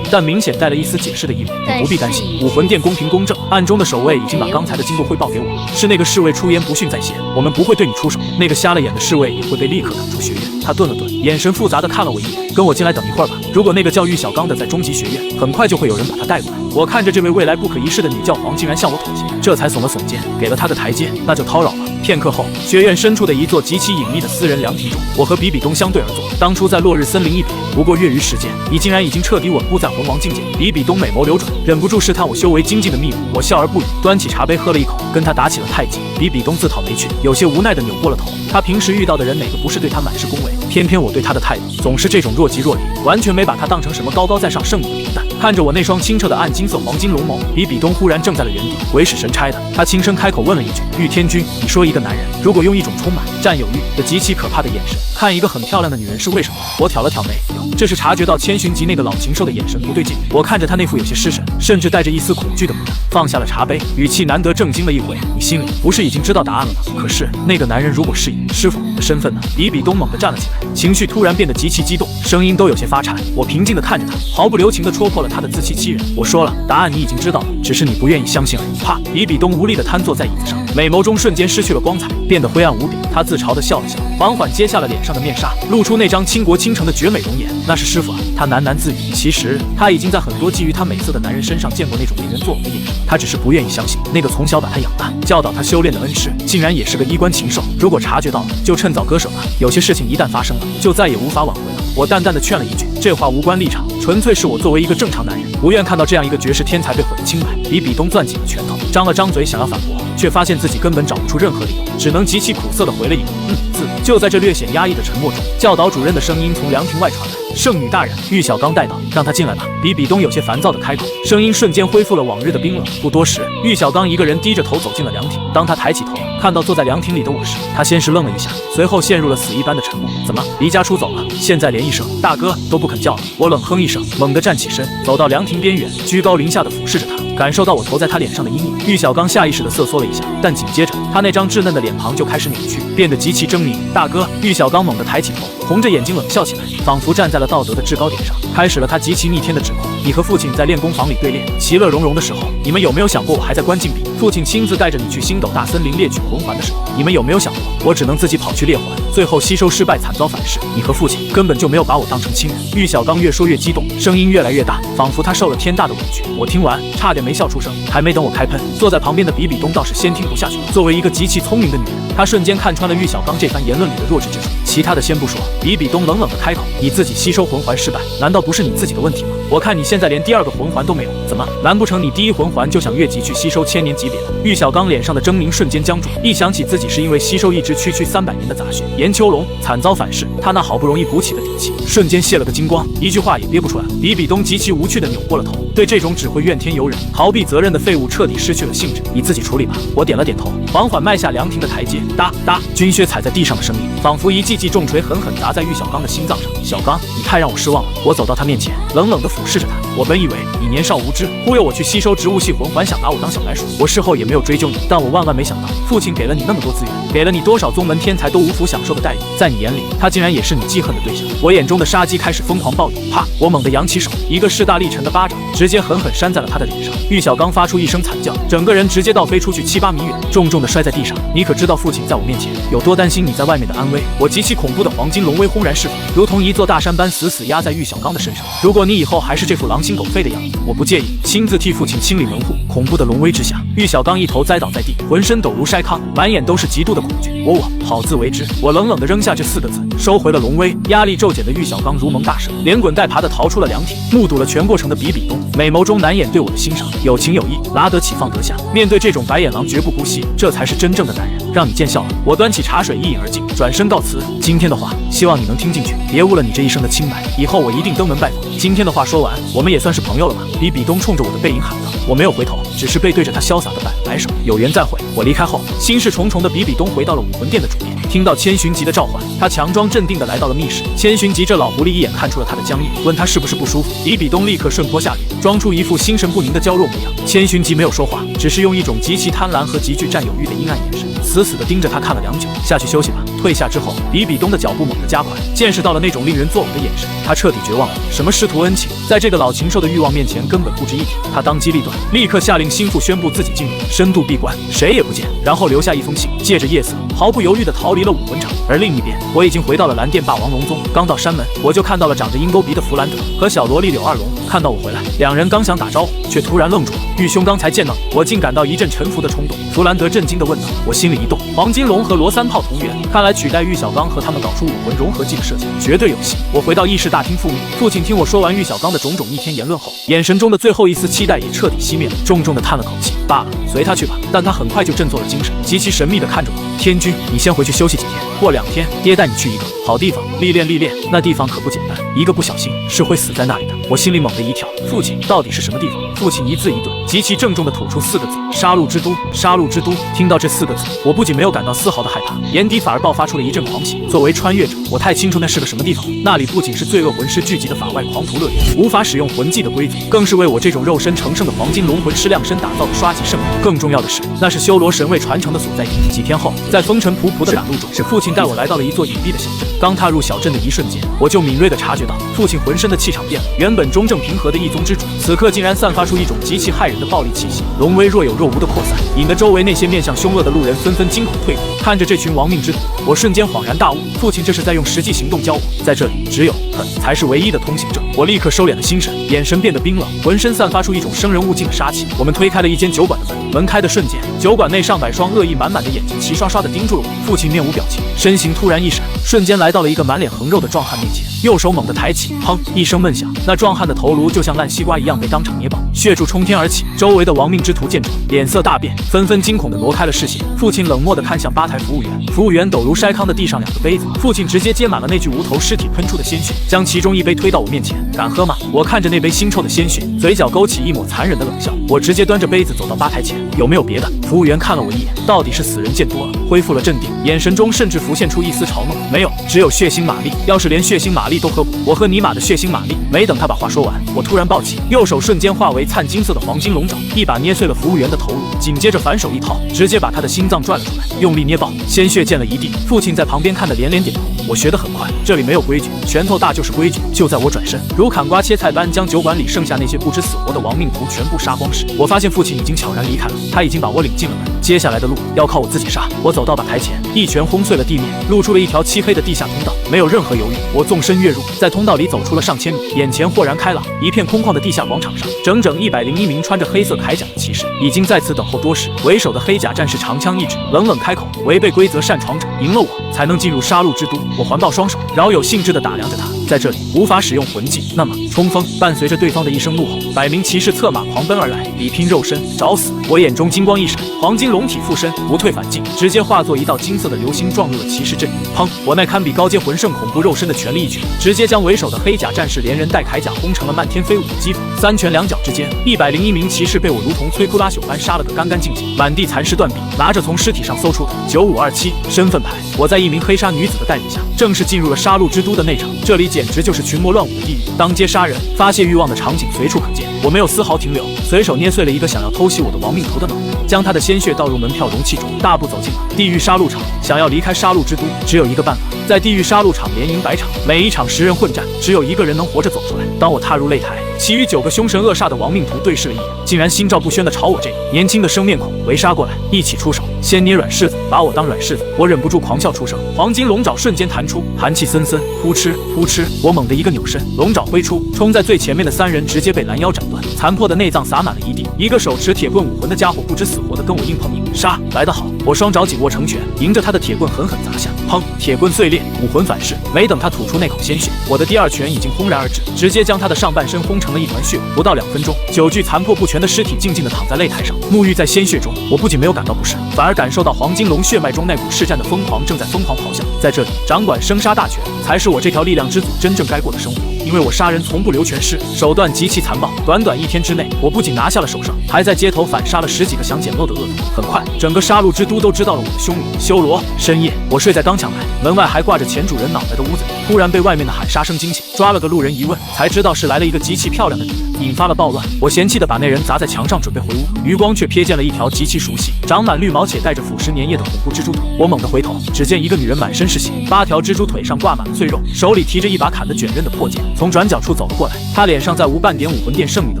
但明显带了一丝解释的意味：“你不必担心，武魂殿公平公正，暗中的守卫已经把刚才的经过汇报给我，是那个侍卫出言不逊在先，我们不会对你出手，那个瞎了眼的侍卫也会被立刻赶出学院。”他顿了顿，眼神复杂的看了我一眼：“跟我进来等一会儿吧。如果那个叫玉小刚的在终极学院，很快就会有人把他带过来。”我看着这位未来不可一世的女教皇竟然向我妥协，这才耸了耸肩，给了他个台阶，那就叨扰了。片刻后，学院深处的一座极其隐秘的私人凉亭中，我和比比东相对而坐。当初在落日森林一别，不过月余时间，你竟然已经彻底稳步在魂王境界。比比东美眸流转，忍不住试探我修为精进的秘密。我笑而不语，端起茶杯喝了一口，跟他打起了太极。比比东自讨没趣，有些无奈地扭过了头。他平时遇到的人哪个不是对他满是恭维？偏偏我对他的态度总是这种若即若离，完全没把他当成什么高高在上圣女的平淡。看着我那双清澈的暗金色黄金龙眸，比比东忽然怔在了原地，鬼使神差的，他轻声开口问了一句：“玉天君，你说一个男人如果用一种充满占有欲的极其可怕的眼神看一个很漂亮的女人是为什么？”我挑了挑眉，这是察觉到千寻疾那个老禽兽的眼神不对劲。我看着他那副有些失神，甚至带着一丝恐惧的模样，放下了茶杯，语气难得震惊了一回：“你心里不是已经知道答案了吗？可是那个男人如果是以师傅的身份呢？”比比东猛地站了起来，情绪突然变得极其激动，声音都有些发颤。我平静地看着他，毫不留情地戳破了他的自欺欺人。我说了，答案你已经知道了，只是你不愿意相信而已。啪！比比东无力地瘫坐在椅子上，美眸中瞬间失去了光彩，变得灰暗无比。他自嘲地笑了笑，缓缓揭下了脸上的面纱，露出那张倾国倾城的绝美容颜。那是师傅啊，他喃喃自语。其实他已经在很多觊觎他美色的男人身上见过那种令人作呕的眼神，他只是不愿意相信，那个从小把他养大、教导他修炼的恩师，竟然也是个衣冠禽兽。如果察觉到了，就趁早割舍吧。有些事情一旦发生了，就再也无法挽回了。我淡淡的劝了一句，这话无关立场，纯粹是我作为一个正常男人，不愿看到这样一个绝世天才被毁得清白。比比东攥紧了拳头，张了张嘴想要反驳，却发现自己根本找不出任何理由，只能极其苦涩地回了一个字。就在这略显压抑的沉默中，教导主任的声音从凉亭外传来：“圣女大人，玉小刚带到，让他进来吧。”比比东有些烦躁地开口，声音瞬间恢复了往日的冰冷。不多时，玉小刚一个人低着头走进了凉亭。当他抬起头，看到坐在凉亭里的我时，他先是愣了一下，随后陷入了死一般的沉默。怎么离家出走了？现在连一声大哥都不肯叫了。我冷哼一声，猛地站起身，走到凉亭边缘，居高临下地俯视着他，感受到我投在他脸上的阴影。玉小刚下意识地瑟缩了一下，但紧接着他那张稚嫩的脸庞就开始扭曲，变得极其狰狞。大哥！玉小刚猛地抬起头，红着眼睛冷笑起来，仿佛站在了道德的制高点上，开始了他极其逆天的指控：“你和父亲在练功房里对练，其乐融融的时候，你们有没有想过我还在关禁闭？父亲亲自带着你去星斗大森林猎取魂环的时候，你们有没有想过我只能自己跑去猎环，最后吸收失败，惨遭反噬？你和父亲根本就没有把我当成亲人。”玉小刚越说越激动，声音越来越大，仿佛他受了天大的委屈。我听完差点没笑出声。还没等我开喷，坐在旁边的比比东倒是先听不下去。作为一个极其聪明的女人，她瞬间看穿了玉小刚这番言论里的弱智之处。其他的先不说，比比东冷冷的开口：“你自己吸收魂环失败，难道道不是你自己的问题吗？我看你现在连第2个魂环都没有，怎么？难不成你第1魂环就想越级去吸收千年级别的？玉小刚脸上的狰狞瞬间僵住，一想起自己是因为吸收一只区300年的杂血岩丘龙惨遭反噬，他那好不容易鼓起的底气瞬间泄了个精光，一句话也憋不出来。比比东极其无趣的扭过了头，对这种只会怨天尤人、逃避责任的废物彻底失去了兴致。你自己处理吧。我点了点头，缓缓迈下凉亭的台阶，哒哒，军靴踩在地上的声音，仿佛一记记重锤狠狠砸在玉小刚的心脏上。小刚，你太让我失望了。我走到他面前，冷冷地俯视着他。我本以为你年少无知，忽悠我去吸收植物系魂环，想拿我当小白鼠。我事后也没有追究你，但我万万没想到，父亲给了你那么多资源，给了你多少宗门天才都无福享受的待遇，在你眼里，他竟然也是你记恨的对象。我眼中的杀机开始疯狂暴涌，啪！我猛地扬起手，一个势大力沉的巴掌直接狠狠扇在了他的脸上。玉小刚发出一声惨叫，整个人直接倒飞出去7、8米远，重重地摔在地上。你可知道父亲在我面前有多担心你在外面的安危？我极其恐怖的黄金龙威轰然释放，如同一座大山般死死压在玉小刚的身上。如果你以后还是这副狼心狗肺的样子，我不介意亲自替父亲清理门户。恐怖的龙威之下，玉小刚一头栽倒在地，浑身抖如筛糠，满眼都是极度的恐惧。我好自为之。我冷冷地扔下这4个字，收回了龙威。压力骤减的玉小刚如蒙大赦，连滚带爬地逃出了凉亭，目睹了全过程的比比东，美眸中难掩对我的欣赏，有情有义，拿得起放得下。面对这种白眼狼绝不姑息，这才是真正的男人。让你见笑了。我端起茶水一饮而尽，转身告辞。今天的话，希望你能听进去，别误了你这一生的清白。以后我一定登门拜访。今天的话说完，我们也算是朋友了吧？比比东冲着我的背影喊道。我没有回头，只是背对着他潇洒的摆手，有缘再会。我离开后，心事重重的比比东回到了武魂殿的主殿，听到千寻疾的召唤，他强装镇定的来到了密室。千寻疾这老狐狸一眼看出了他的僵硬，问他是不是不舒服。比比东立刻顺坡下驴，装出一副心神不宁的娇弱模样。千寻疾没有说话，只是用一种极其贪婪和极具占有欲的阴暗眼神死死地盯着他看了良久。下去休息吧。退下之后，比比东的脚步猛地加快，见识到了那种令人作呕的眼神，他彻底绝望了。什么师徒恩情，在这个老禽兽的欲望面前根本不值一提。他当机立断，立刻下令心腹宣布自己进入深度闭关，谁也不见，然后留下一封信，借着夜色毫不犹豫地逃离了武魂场。而另一边，我已经回到了蓝电霸王龙宗，刚到山门，我就看到了长着鹰钩鼻的弗兰德和小萝莉柳二龙。看到我回来，两人刚想打招呼，却突然愣住了。玉兄刚才见到你，我竟感到一阵臣服的冲动。弗兰德震惊地问道。我心里一动，黄金龙和罗三炮同源，看来取代玉小刚和他们搞出武魂融合技的设计绝对有戏。我回到议事大厅复命，父亲听我说完玉小刚的种种逆天言论后，眼神中的最后一丝期待也彻底熄灭了，重重地叹了口气。罢了，随他去吧。但他很快就振作了精神，极其神秘地看着我。天君，你先回去休息几天，过2天爹带你去一个好地方历练历练，那地方可不简单，一个不小心是会死在那里的。我心里猛地一跳，父亲到底是什么地方？父亲一字一顿，极其郑重地吐出4个字：杀戮之都，杀戮之都。听到这4个字，我不仅没有感到丝毫的害怕，眼底反而爆发出了一阵狂喜。作为穿越者，我太清楚那是个什么地方了。那里不仅是罪恶魂师聚集的法外狂徒乐园，无法使用魂技的归族，更是为我这种肉身成圣的黄金龙魂师量身打造的刷级圣地。更重要的是，那是修罗神位传承的所在地。几天后，在风尘仆仆的赶路中，父亲带我来到了一座隐蔽的小镇。刚踏入小镇的一瞬间，我就敏锐地察觉到父亲浑身的气场变了。原本中正平和的一宗之主，此刻竟然散发出一种极其骇人的暴力气息，龙威若有若无的扩散，引得周围那些面相凶恶的路人纷纷惊恐退避。看着这群亡命之徒，我瞬间恍然大悟，父亲这是在用实际行动教我，在这里只有恨才是唯一的通行证。我立刻收敛了心神，眼神变得冰冷，浑身散发出一种生人勿近的杀气。我们推开了一间酒馆的门，门开的瞬间，酒馆内上百双恶意满满的眼睛齐刷刷地盯住了我。父亲面无表情，身形突然一闪，瞬间来到了一个满脸横肉的壮汉面前，右手猛地抬起，砰一声闷响，那壮汉的头颅就像烂西瓜一样被当场捏爆，血柱冲天而起。周围的亡命之徒见状，脸色大变，纷纷惊恐地挪开了视线。父亲冷漠地看向吧台服务员，服务员抖如筛糠地递上2个杯子，父亲直接接满了那具无头尸体喷出的鲜血，将其中一杯推到我面前。敢喝吗？我看着那杯腥臭的鲜血，嘴角勾起一抹残忍的冷笑。我直接端着杯子走到吧台前，有没有别的？服务员看了我一眼，到底是死人见多了，恢复了镇定，眼神中甚至浮现出一丝嘲弄。没有，只有血腥玛丽。要是连血腥玛丽都喝不，我喝尼玛的血腥玛丽！没等他把话说完，我突然暴起，右手瞬间化为灿金色的黄金龙爪，一把捏碎了服务员的头颅，紧接着反手一套，直接把他的心脏转了出来，用力捏爆，鲜血溅了一地。父亲在旁边看得连连点头。我学得很快，这里没有规矩，拳头大就是规矩。就在我转身，如砍瓜切菜般将酒馆里剩下那些不知死活的亡命徒全部杀光时，我发现父亲已经悄然离开了，他已经把我领进了门。接下来的路要靠我自己杀。我走到吧台前，一拳轰碎了地面，露出了一条漆黑的地下通道。没有任何犹豫，我纵身跃入，在通道里走出了上千米，眼前豁然开朗，一片空旷的地下广场上，整整101名穿着黑色铠甲的骑士已经在此等候多时。为首的黑甲战士长枪一指，冷冷开口：违背规则擅闯者，赢了我才能进入杀戮之都。我环抱双手，饶有兴致地打量着他，在这里无法使用魂技，那么冲锋！伴随着对方的一声怒吼，百名骑士策马狂奔而来，比拼肉身，找死！我眼中金光一闪，黄金龙体附身，不退反进，直接化作一道金色的流星撞入了骑士阵营。砰！我那堪比高阶魂圣恐怖肉身的全力一拳，直接将为首的黑甲战士连人带铠甲轰成了漫天飞舞的齑粉。三拳两脚之间，101名骑士被我如同摧枯拉朽般杀了个干干净净，满地残尸断臂。拿着从尸体上搜出的9527身份牌，我在一名黑纱女子的带领下，正式进入了杀戮之都的内城。这里简直就是群魔乱舞的地狱，当街杀人、发泄欲望的场景随处可见。我没有丝毫停留，随手捏碎了一个想要偷袭我的亡命徒的脑袋，将他的鲜血倒入门票容器中，大步走进了地狱杀戮场。想要离开杀戮之都，只有一个办法，在地狱杀戮场连赢100场，每一场10人混战，只有一个人能活着走出来。当我踏入擂台，其余9个凶神恶煞的亡命徒对视了一眼，竟然心照不宣地朝我这个年轻的生面孔围杀过来，一起出手，先捏软柿子，把我当软柿子。我忍不住狂笑出声，黄金龙爪瞬间弹出，寒气森森，扑哧扑哧，我猛地一个扭身，龙爪挥出，冲在最前面的3人直接被拦腰斩断，残破的内脏洒满了一地。一个手持铁棍武魂的家伙不知死活的跟我硬碰硬，杀来得好！我双爪紧握成拳，迎着他的铁棍狠狠砸下，砰！铁棍碎裂，武魂反噬。没等他吐出那口鲜血，我的第2拳已经轰然而至，直接将他的上半身轰成了一团血雾。不到2分钟，9具残破不全的尸体静静地躺在擂台上，沐浴在鲜血中。我不仅没有感到不适，反而感受到黄金龙血脉中那股嗜战的疯狂正在疯狂咆哮。在这里，掌管生杀大权才是我这条力量之祖真正该过的生活。因为我杀人从不留全尸，手段极其残暴。短短1天之内，我不仅拿下了首胜，还在街头反杀了10几个想捡漏的恶徒。很快，整个杀戮之都都知道了我的凶名。修罗，深夜，我睡在刚抢来，门外还挂着前主人脑袋的屋子里，突然被外面的喊杀声惊醒，抓了个路人一问，才知道是来了一个极其漂亮的女人，引发了暴乱。我嫌弃的把那人砸在墙上，准备回屋，余光却瞥见了一条极其熟悉、长满绿毛且带着腐蚀粘液的恐怖蜘蛛腿。我猛地回头，只见一个女人满身是血，8条蜘蛛腿上挂满了碎肉，手里提着一把砍得卷刃的破剑，从转角处走了过来。她脸上再无半点武魂殿圣女的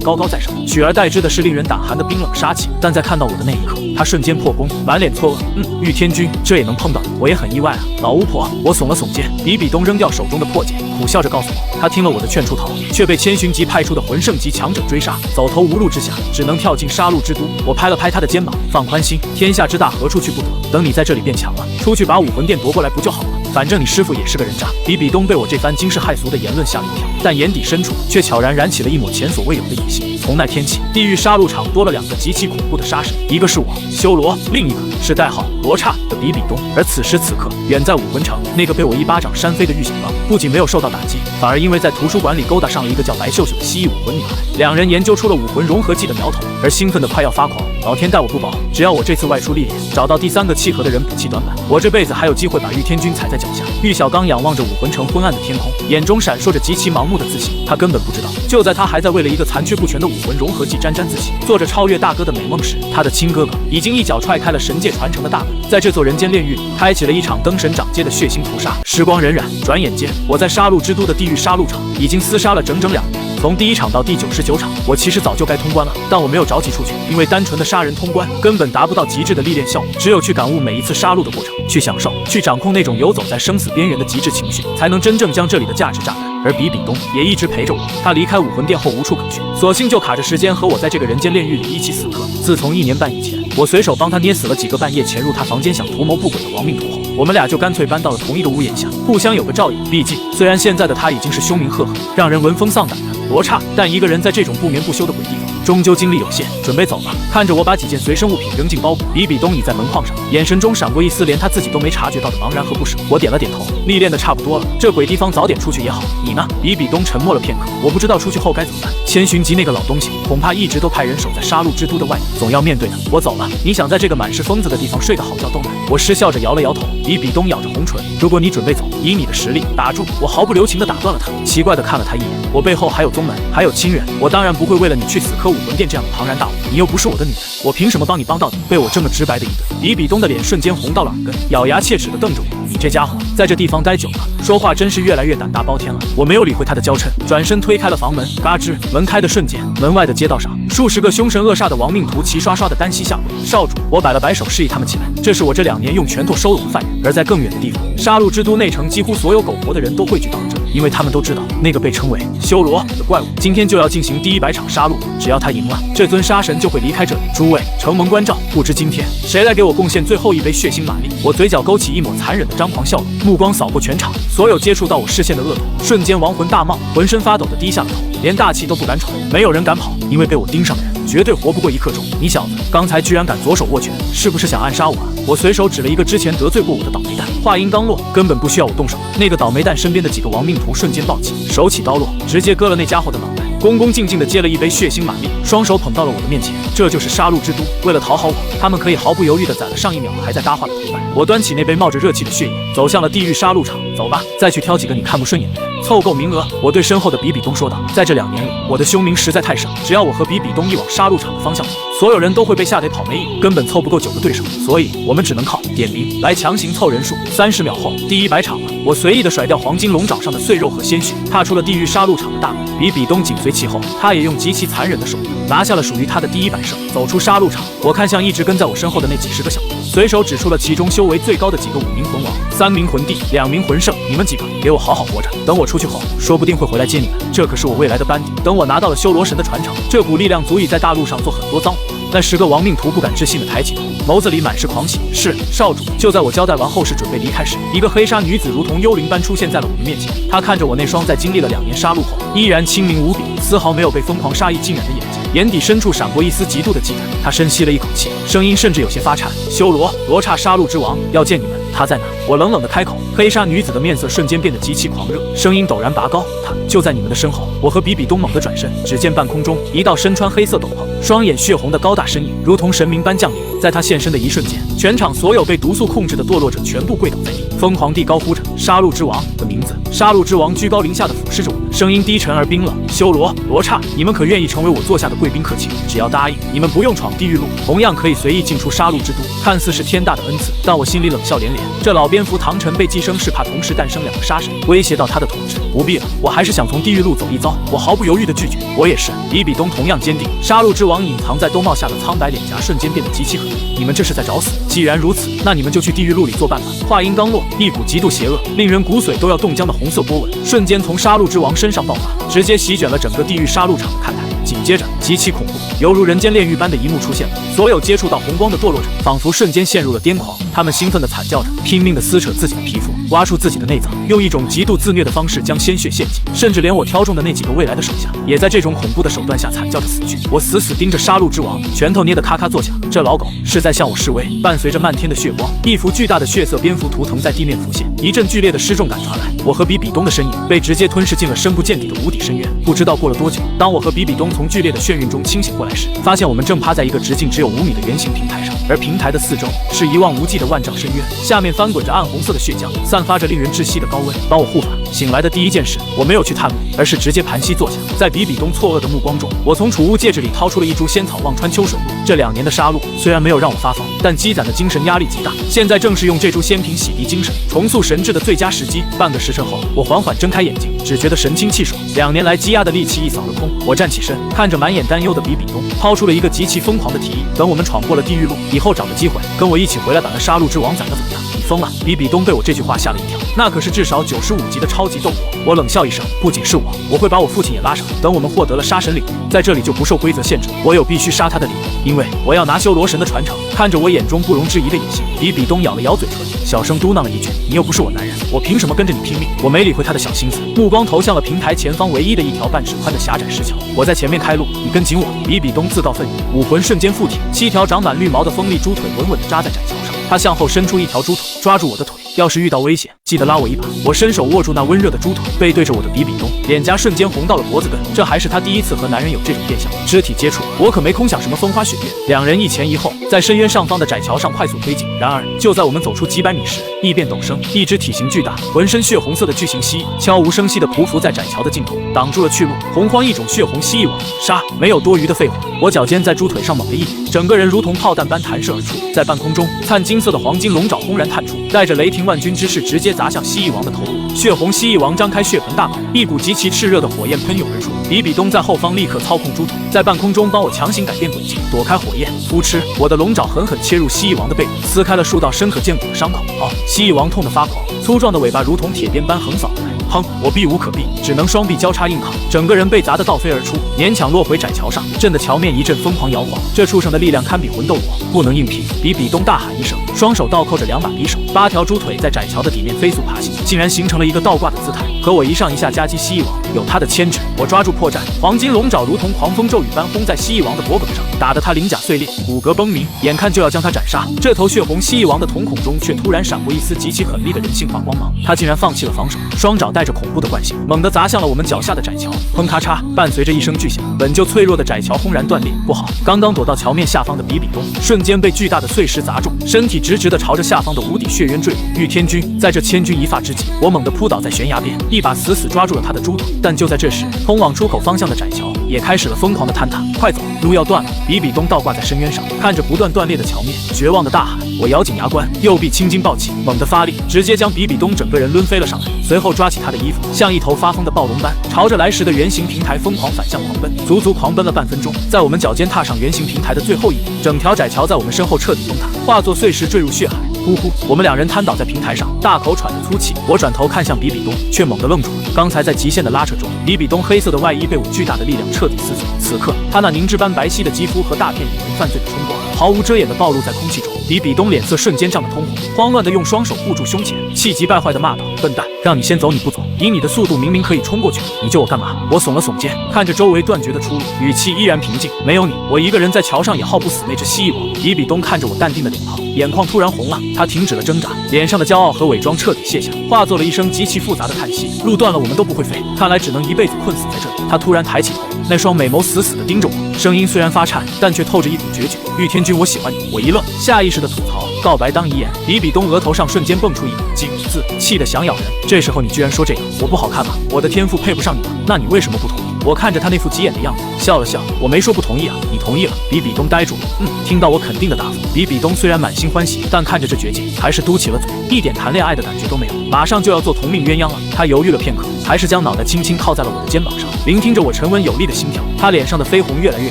高高在上，取而代之的是令人胆寒的冰冷杀气。但在看到我的那一刻，她瞬间破功，满脸错愕。玉天君，这也能碰到你？我也很意外啊，老巫婆。我耸了耸肩，比比东扔掉手中的破剑，苦笑着告诉我，他听了我的劝出逃，却被千寻疾派出的魂圣级强者追杀，走投无路之下，只能跳进杀戮之都。我拍了拍他的肩膀，放宽心，天下之大，何处去不得？等你在这里变强了，出去把武魂殿夺过来不就好了？反正你师父也是个人渣。比比东被我这番惊世骇俗的言论吓了一跳，但眼底深处却悄然燃起了一抹前所未有的野心。从那天起，地狱杀戮场多了2个极其恐怖的杀神，一个是我修罗，另一个是代号罗刹的比比东。而此时此刻，远在武魂城，那个被我一巴掌扇飞的玉小刚，不仅没有受到打击，反而因为在图书馆里勾搭上了一个叫白秀秀的蜥蜴武魂女孩，2人研究出了武魂融合技的苗头，而兴奋得快要发狂。老天待我不薄，只要我这次外出历练，找到第3个契合的人补气短板，我这辈子还有机会把玉天君踩在脚下。玉小刚仰望着武魂城昏暗的天空，眼中闪烁着极其盲目的自信。他根本不知道，就在他还在为了一个残缺不全的武魂融合技沾沾自喜，做着超越大哥的美梦时，他的亲哥哥已经一脚踹开了神界传承的大门，在这座人间炼狱里开启了一场灯神掌街的血腥屠杀。时光荏苒，转眼间，我在杀戮之都的地狱杀戮场已经厮杀了整整2年。从第1场到第99场，我其实早就该通关了，但我没有着急出去，因为单纯的杀人通关根本达不到极致的历练效果，只有去感悟每一次杀戮的过程，去享受，去掌控那种游走在生死边缘的极致情绪，才能真正将这里的价值榨干。而比比东也一直陪着我，他离开武魂殿后无处可去，索性就卡着时间和我在这个人间炼狱里一起死磕。自从1年半以前，我随手帮他捏死了几个半夜潜入他房间想图谋不轨的亡命徒后，我们俩就干脆搬到了同一个屋檐下，互相有个照应。毕竟，虽然现在的他已经是凶名赫赫、让人闻风丧胆的罗刹，但一个人在这种不眠不休的鬼地方，终究精力有限。准备走了，看着我把几件随身物品扔进包裹，比比东倚在门框上，眼神中闪过一丝连他自己都没察觉到的茫然和不舍。我点了点头，历练的差不多了，这鬼地方早点出去也好。你呢？比比东沉默了片刻，我不知道出去后该怎么办。千寻疾那个老东西，恐怕一直都派人守在杀戮之都的外面，总要面对的。我走了，你想在这个满是疯子的地方睡个好觉都难。我失笑着摇了摇头，比比东咬着红唇，如果你准备走，以你的实力打住！我毫不留情地打断了他，奇怪地看了他一眼。我背后还有宗门，还有亲人，我当然不会为了你去死磕武魂殿这样的庞然大物。你又不是我的女人，我凭什么帮你帮到底？被我这么直白的一怼，比比东的脸瞬间红到了耳根，咬牙切齿地瞪着我。你这家伙在这地方待久了，说话真是越来越胆大包天了。我没有理会他的娇嗔，转身推开了房门，嘎吱，门开的瞬间，门外的街道上，数十个凶神恶煞的亡命徒齐刷刷的单膝下跪。少主，我摆了摆手示意他们起来，这是我这2年用拳头收拢的犯人。而在更远的地方，杀戮之都内城几乎所有苟活的人都汇聚到了这里。因为他们都知道那个被称为修罗的怪物今天就要进行第100场杀戮，只要他赢了，这尊杀神就会离开这里。诸位，承蒙关照，不知今天谁来给我贡献最后一杯血腥玛丽？我嘴角勾起一抹残忍的张狂笑容，目光扫过全场，所有接触到我视线的恶徒，瞬间亡魂大冒，浑身发抖的低下了头，连大气都不敢喘。没有人敢跑，因为被我盯上的人绝对活不过1刻钟。你小子刚才居然敢左手握拳，是不是想暗杀我啊？我随手指了一个之前得罪过我的倒霉蛋，话音刚落，根本不需要我动手，那个倒霉蛋身边的几个亡命徒瞬间暴起，手起刀落，直接割了那家伙的脑袋，恭恭敬敬地接了一杯血腥玛丽，双手捧到了我的面前。这就是杀戮之都，为了讨好我，他们可以毫不犹豫地宰了上一秒还在搭话的同伴。我端起那杯冒着热气的血液，走向了地狱杀戮场。走吧，再去挑几个你看不顺眼的人，凑够名额。我对身后的比比东说道。在这2年里，我的凶名实在太盛，只要我和比比东一往杀戮场的方向跑，所有人都会被吓得跑没影，根本凑不够9个对手，所以我们只能靠点名来强行凑人数。30秒后，第100场了。我随意地甩掉黄金龙爪上的碎肉和鲜血，踏出了地狱杀戮场的大门。比比东紧随其后，他也用极其残忍的手拿下了属于他的第100胜。走出杀戮场，我看向一直跟在我身后的那几10个小徒，随手指出了其中修为最高的几个5名魂王、3名魂帝、2名魂圣。你们几个给我好好活着，等我出去后，说不定会回来接你们。这可是我未来的班底。等我拿到了修罗神的传承，这股力量足以在大陆上做很多脏活。那10个亡命徒不敢置信地抬起头，眸子里满是狂喜。是少主。就在我交代完后事准备离开时，一个黑纱女子如同幽灵般出现在了我们面前。她看着我那双在经历了2年杀戮后依然清明无比，丝毫没有被疯狂杀意浸染的眼睛，眼底深处闪过一丝极度的忌惮。她深吸了一口气，声音甚至有些发颤：修罗罗刹杀戮之王要见你们，他在哪？我冷冷地开口。黑纱女子的面色瞬间变得极其狂热，声音陡然拔高：他就在你们的身后。我和比比东猛地转身，只见半空中一道身穿黑色斗篷、双眼血红的高大身影，如同神明般降临。在他现身的一瞬间，全场所有被毒素控制的堕落者全部跪倒在地，疯狂地高呼着杀戮之王的名字。杀戮之王居高临下地俯视着我，声音低沉而冰冷：修罗罗刹，你们可愿意成为我座下的贵宾客卿？只要答应，你们不用闯地狱路，同样可以随意进出杀戮之都。看似是天大的恩赐，但我心里冷笑连连。这老蝙蝠唐晨被寄生是怕同时诞生2个杀神，威胁到他的统治。不必了，我还是想从地狱路走一遭。我毫不犹豫地拒绝。我也是。比比东同样坚定。杀戮之王隐藏在兜帽下的苍白脸颊瞬间变得极其可疑。你们这是在找死？既然如此，那你们就去地狱路里作伴吧。话音刚落，一股极度邪恶、令人骨髓都要冻僵的红色波纹瞬间从杀戮之王身上爆发，直接席卷了整个地狱杀戮场的看台。紧接着，极其恐怖，犹如人间炼狱般的一幕出现了。所有接触到红光的堕落者，仿佛瞬间陷入了癫狂。他们兴奋地惨叫着，拼命地撕扯自己的皮肤，挖出自己的内脏，用一种极度自虐的方式将鲜血献祭。甚至连我挑中的那几个未来的手下，也在这种恐怖的手段下惨叫着死去。我死死盯着杀戮之王，拳头捏得咔咔作响。这老狗是在向我示威。伴随着漫天的血光，一幅巨大的血色蝙蝠图腾在地面浮现，一阵剧烈的失重感传来。我和比比东的身影被直接吞噬进了深不见底的无底深渊。不知道过了多久，当我和比比东从剧烈的眩晕中清醒过来时，发现我们正趴在一个直径只有5米的圆形平台上，而平台的四周是一望无际的万丈深渊，下面翻滚着暗红色的血浆，散发着令人窒息的高温。帮我护法。醒来的第一件事，我没有去探路，而是直接盘膝坐下。在比比东错愕的目光中，我从储物戒指里掏出了一株仙草望穿秋水露。这2年的杀戮虽然没有让我发疯，但积攒的精神压力极大。现在正是用这株仙品洗涤精神、重塑神智的最佳时机。半个时辰后，我缓缓睁开眼睛，只觉得神清气爽，2年来积压的戾气一扫而空。我站起身，看着满眼担忧的比比东，抛出了一个极其疯狂的提议：等我们闯过了地狱路以后，找个机会跟我一起回来把那杀戮之王宰了怎么样？你疯了！比比东被我这句话吓了一跳，那可是至少95级的超级斗罗。我冷笑一声，不仅是我会把我父亲也拉上。等我们获得了杀神领域，在这里就不受规则限制，我有必须杀他的理由，因为我要拿修罗神的传承。看着我眼中不容置疑的野心，比比东咬了咬嘴唇，小声嘟囔了一句：你又不是我男人，我凭什么跟着你拼命？我没理会他的小心思，目光投向了平台前方唯一的一条半尺宽的狭窄石桥。我在前面开路，你跟紧我。比比东自告奋勇，武魂瞬间附体，7条长满绿毛的锋利猪腿稳稳地扎在窄桥上。他向后伸出一条猪腿，抓住我的腿。要是遇到危险，记得拉我一把。我伸手握住那温热的猪腿，背对着我的比比东，脸颊瞬间红到了脖子根。这还是他第一次和男人有这种变相肢体接触，我可没空想什么风花雪月。2人一前一后，在深渊上方的窄桥上快速推进。然而，就在我们走出几百米时，异变陡生，一只体型巨大、浑身血红色的巨型蜥蜴悄无声息地匍匐在窄桥的尽头，挡住了去路。洪荒异种血红蜥蜴王，杀！没有多余的废话。我脚尖在猪腿上猛地一点，整个人如同炮弹般弹射而出，在半空中，灿金色的黄金龙爪轰然探出，带着雷霆万钧之势直接砸向蜥蜴王的头部。血红蜥蜴王张开血盆大口，一股极其炽热的火焰喷涌而出。比比东在后方立刻操控猪腿，在半空中帮我强行改变轨迹，躲开火焰。扑哧，我的龙爪狠狠切入蜥蜴王的背部，撕开了数道深可见骨的伤口。蜥蜴王痛得发狂，粗壮的尾巴如同铁鞭般横扫而来。砰！我避无可避，只能双臂交叉硬抗，整个人被砸得倒飞而出，勉强落回窄桥上，震得桥面一阵疯狂摇晃。这畜生的力量堪比魂斗罗，不能硬拼！比比东大喊一声，双手倒扣着2把匕首，8条猪腿在窄桥的底面飞速爬行，竟然形成了一个倒挂的姿态，和我一上一下夹击蜥蜴王，有他的牵制，我抓住破绽，黄金龙爪如同狂风骤雨般轰在蜥蜴王的脖颈上，打得他鳞甲碎裂，骨骼崩鸣，眼看就要将他斩杀。这头血红蜥蜴王的瞳孔中却突然闪过一丝极其狠厉的人性化光芒，他竟然放弃了防守，双爪带着恐怖的惯性，猛地砸向了我们脚下的窄桥。砰咔嚓，伴随着一声巨响，本就脆弱的窄桥轰然断裂。不好，刚刚躲到桥面下方的比比东，瞬间被巨大的碎石砸中，身体直直的朝着下方的无底血渊坠入。御天君，在这千钧一发之际，我猛地扑倒在悬崖边，一把死死抓住了他的猪腿。但就在这时，通往出口方向的窄桥也开始了疯狂的坍塌。快走，路要断了！比比东倒挂在深渊上，看着不断断裂的桥面，绝望的大喊。我咬紧牙关，右臂青筋暴起，猛地发力，直接将比比东整个人抡飞了上来，随后抓起他的衣服，像一头发疯的暴龙般，朝着来时的圆形平台疯狂反向狂奔，足足狂奔了半分钟。在我们脚尖踏上圆形平台的最后一秒，整条窄桥在我们身后彻底崩塌，化作碎石坠入血海。呼呼，我们两人瘫倒在平台上，大口喘着粗气。我转头看向比比东，却猛地愣住了。刚才在极限的拉扯中，比比东黑色的外衣被我巨大的力量彻底撕碎。此刻，他那凝脂般白皙的肌肤和大片引人犯罪的春光，毫无遮掩地暴露在空气中。比比东脸色瞬间涨得通红，慌乱地用双手护住胸前，气急败坏地骂道：“笨蛋，让你先走你不走，以你的速度明明可以冲过去，你救我干嘛？”我耸了耸肩，看着周围断绝的出路，语气依然平静：“没有你，我一个人在桥上也耗不死那只蜥蜴王。”比比东看着我淡定的脸庞，眼眶突然红了，他停止了挣扎，脸上的骄傲和伪装彻底卸下，化作了一声极其复杂的叹息：“路断了，我们都不会飞，看来只能一辈子困死在这里。”他突然抬起头，那双美眸死死地盯着我，声音虽然发颤，但却透着一股决绝：“御天君，我喜欢你。”我一愣，下意识地吐槽：“告白当遗言。”比比东额头上瞬间蹦出一个金字，气得想咬人。这时候你居然说这个，我不好看吗？我的天赋配不上你吗？那你为什么不同意？我看着他那副急眼的样子，笑了笑：“我没说不同意啊，你同意了。”比比东呆住了。听到我肯定的答复，比比东虽然满心欢喜，但看着这绝境，还是嘟起了嘴，一点谈恋爱的感觉都没有。马上就要做同命鸳鸯了，他犹豫了片刻，还是将脑袋轻轻靠在了我的肩膀上，聆听着我沉稳有力的心跳。他脸上的绯红越来越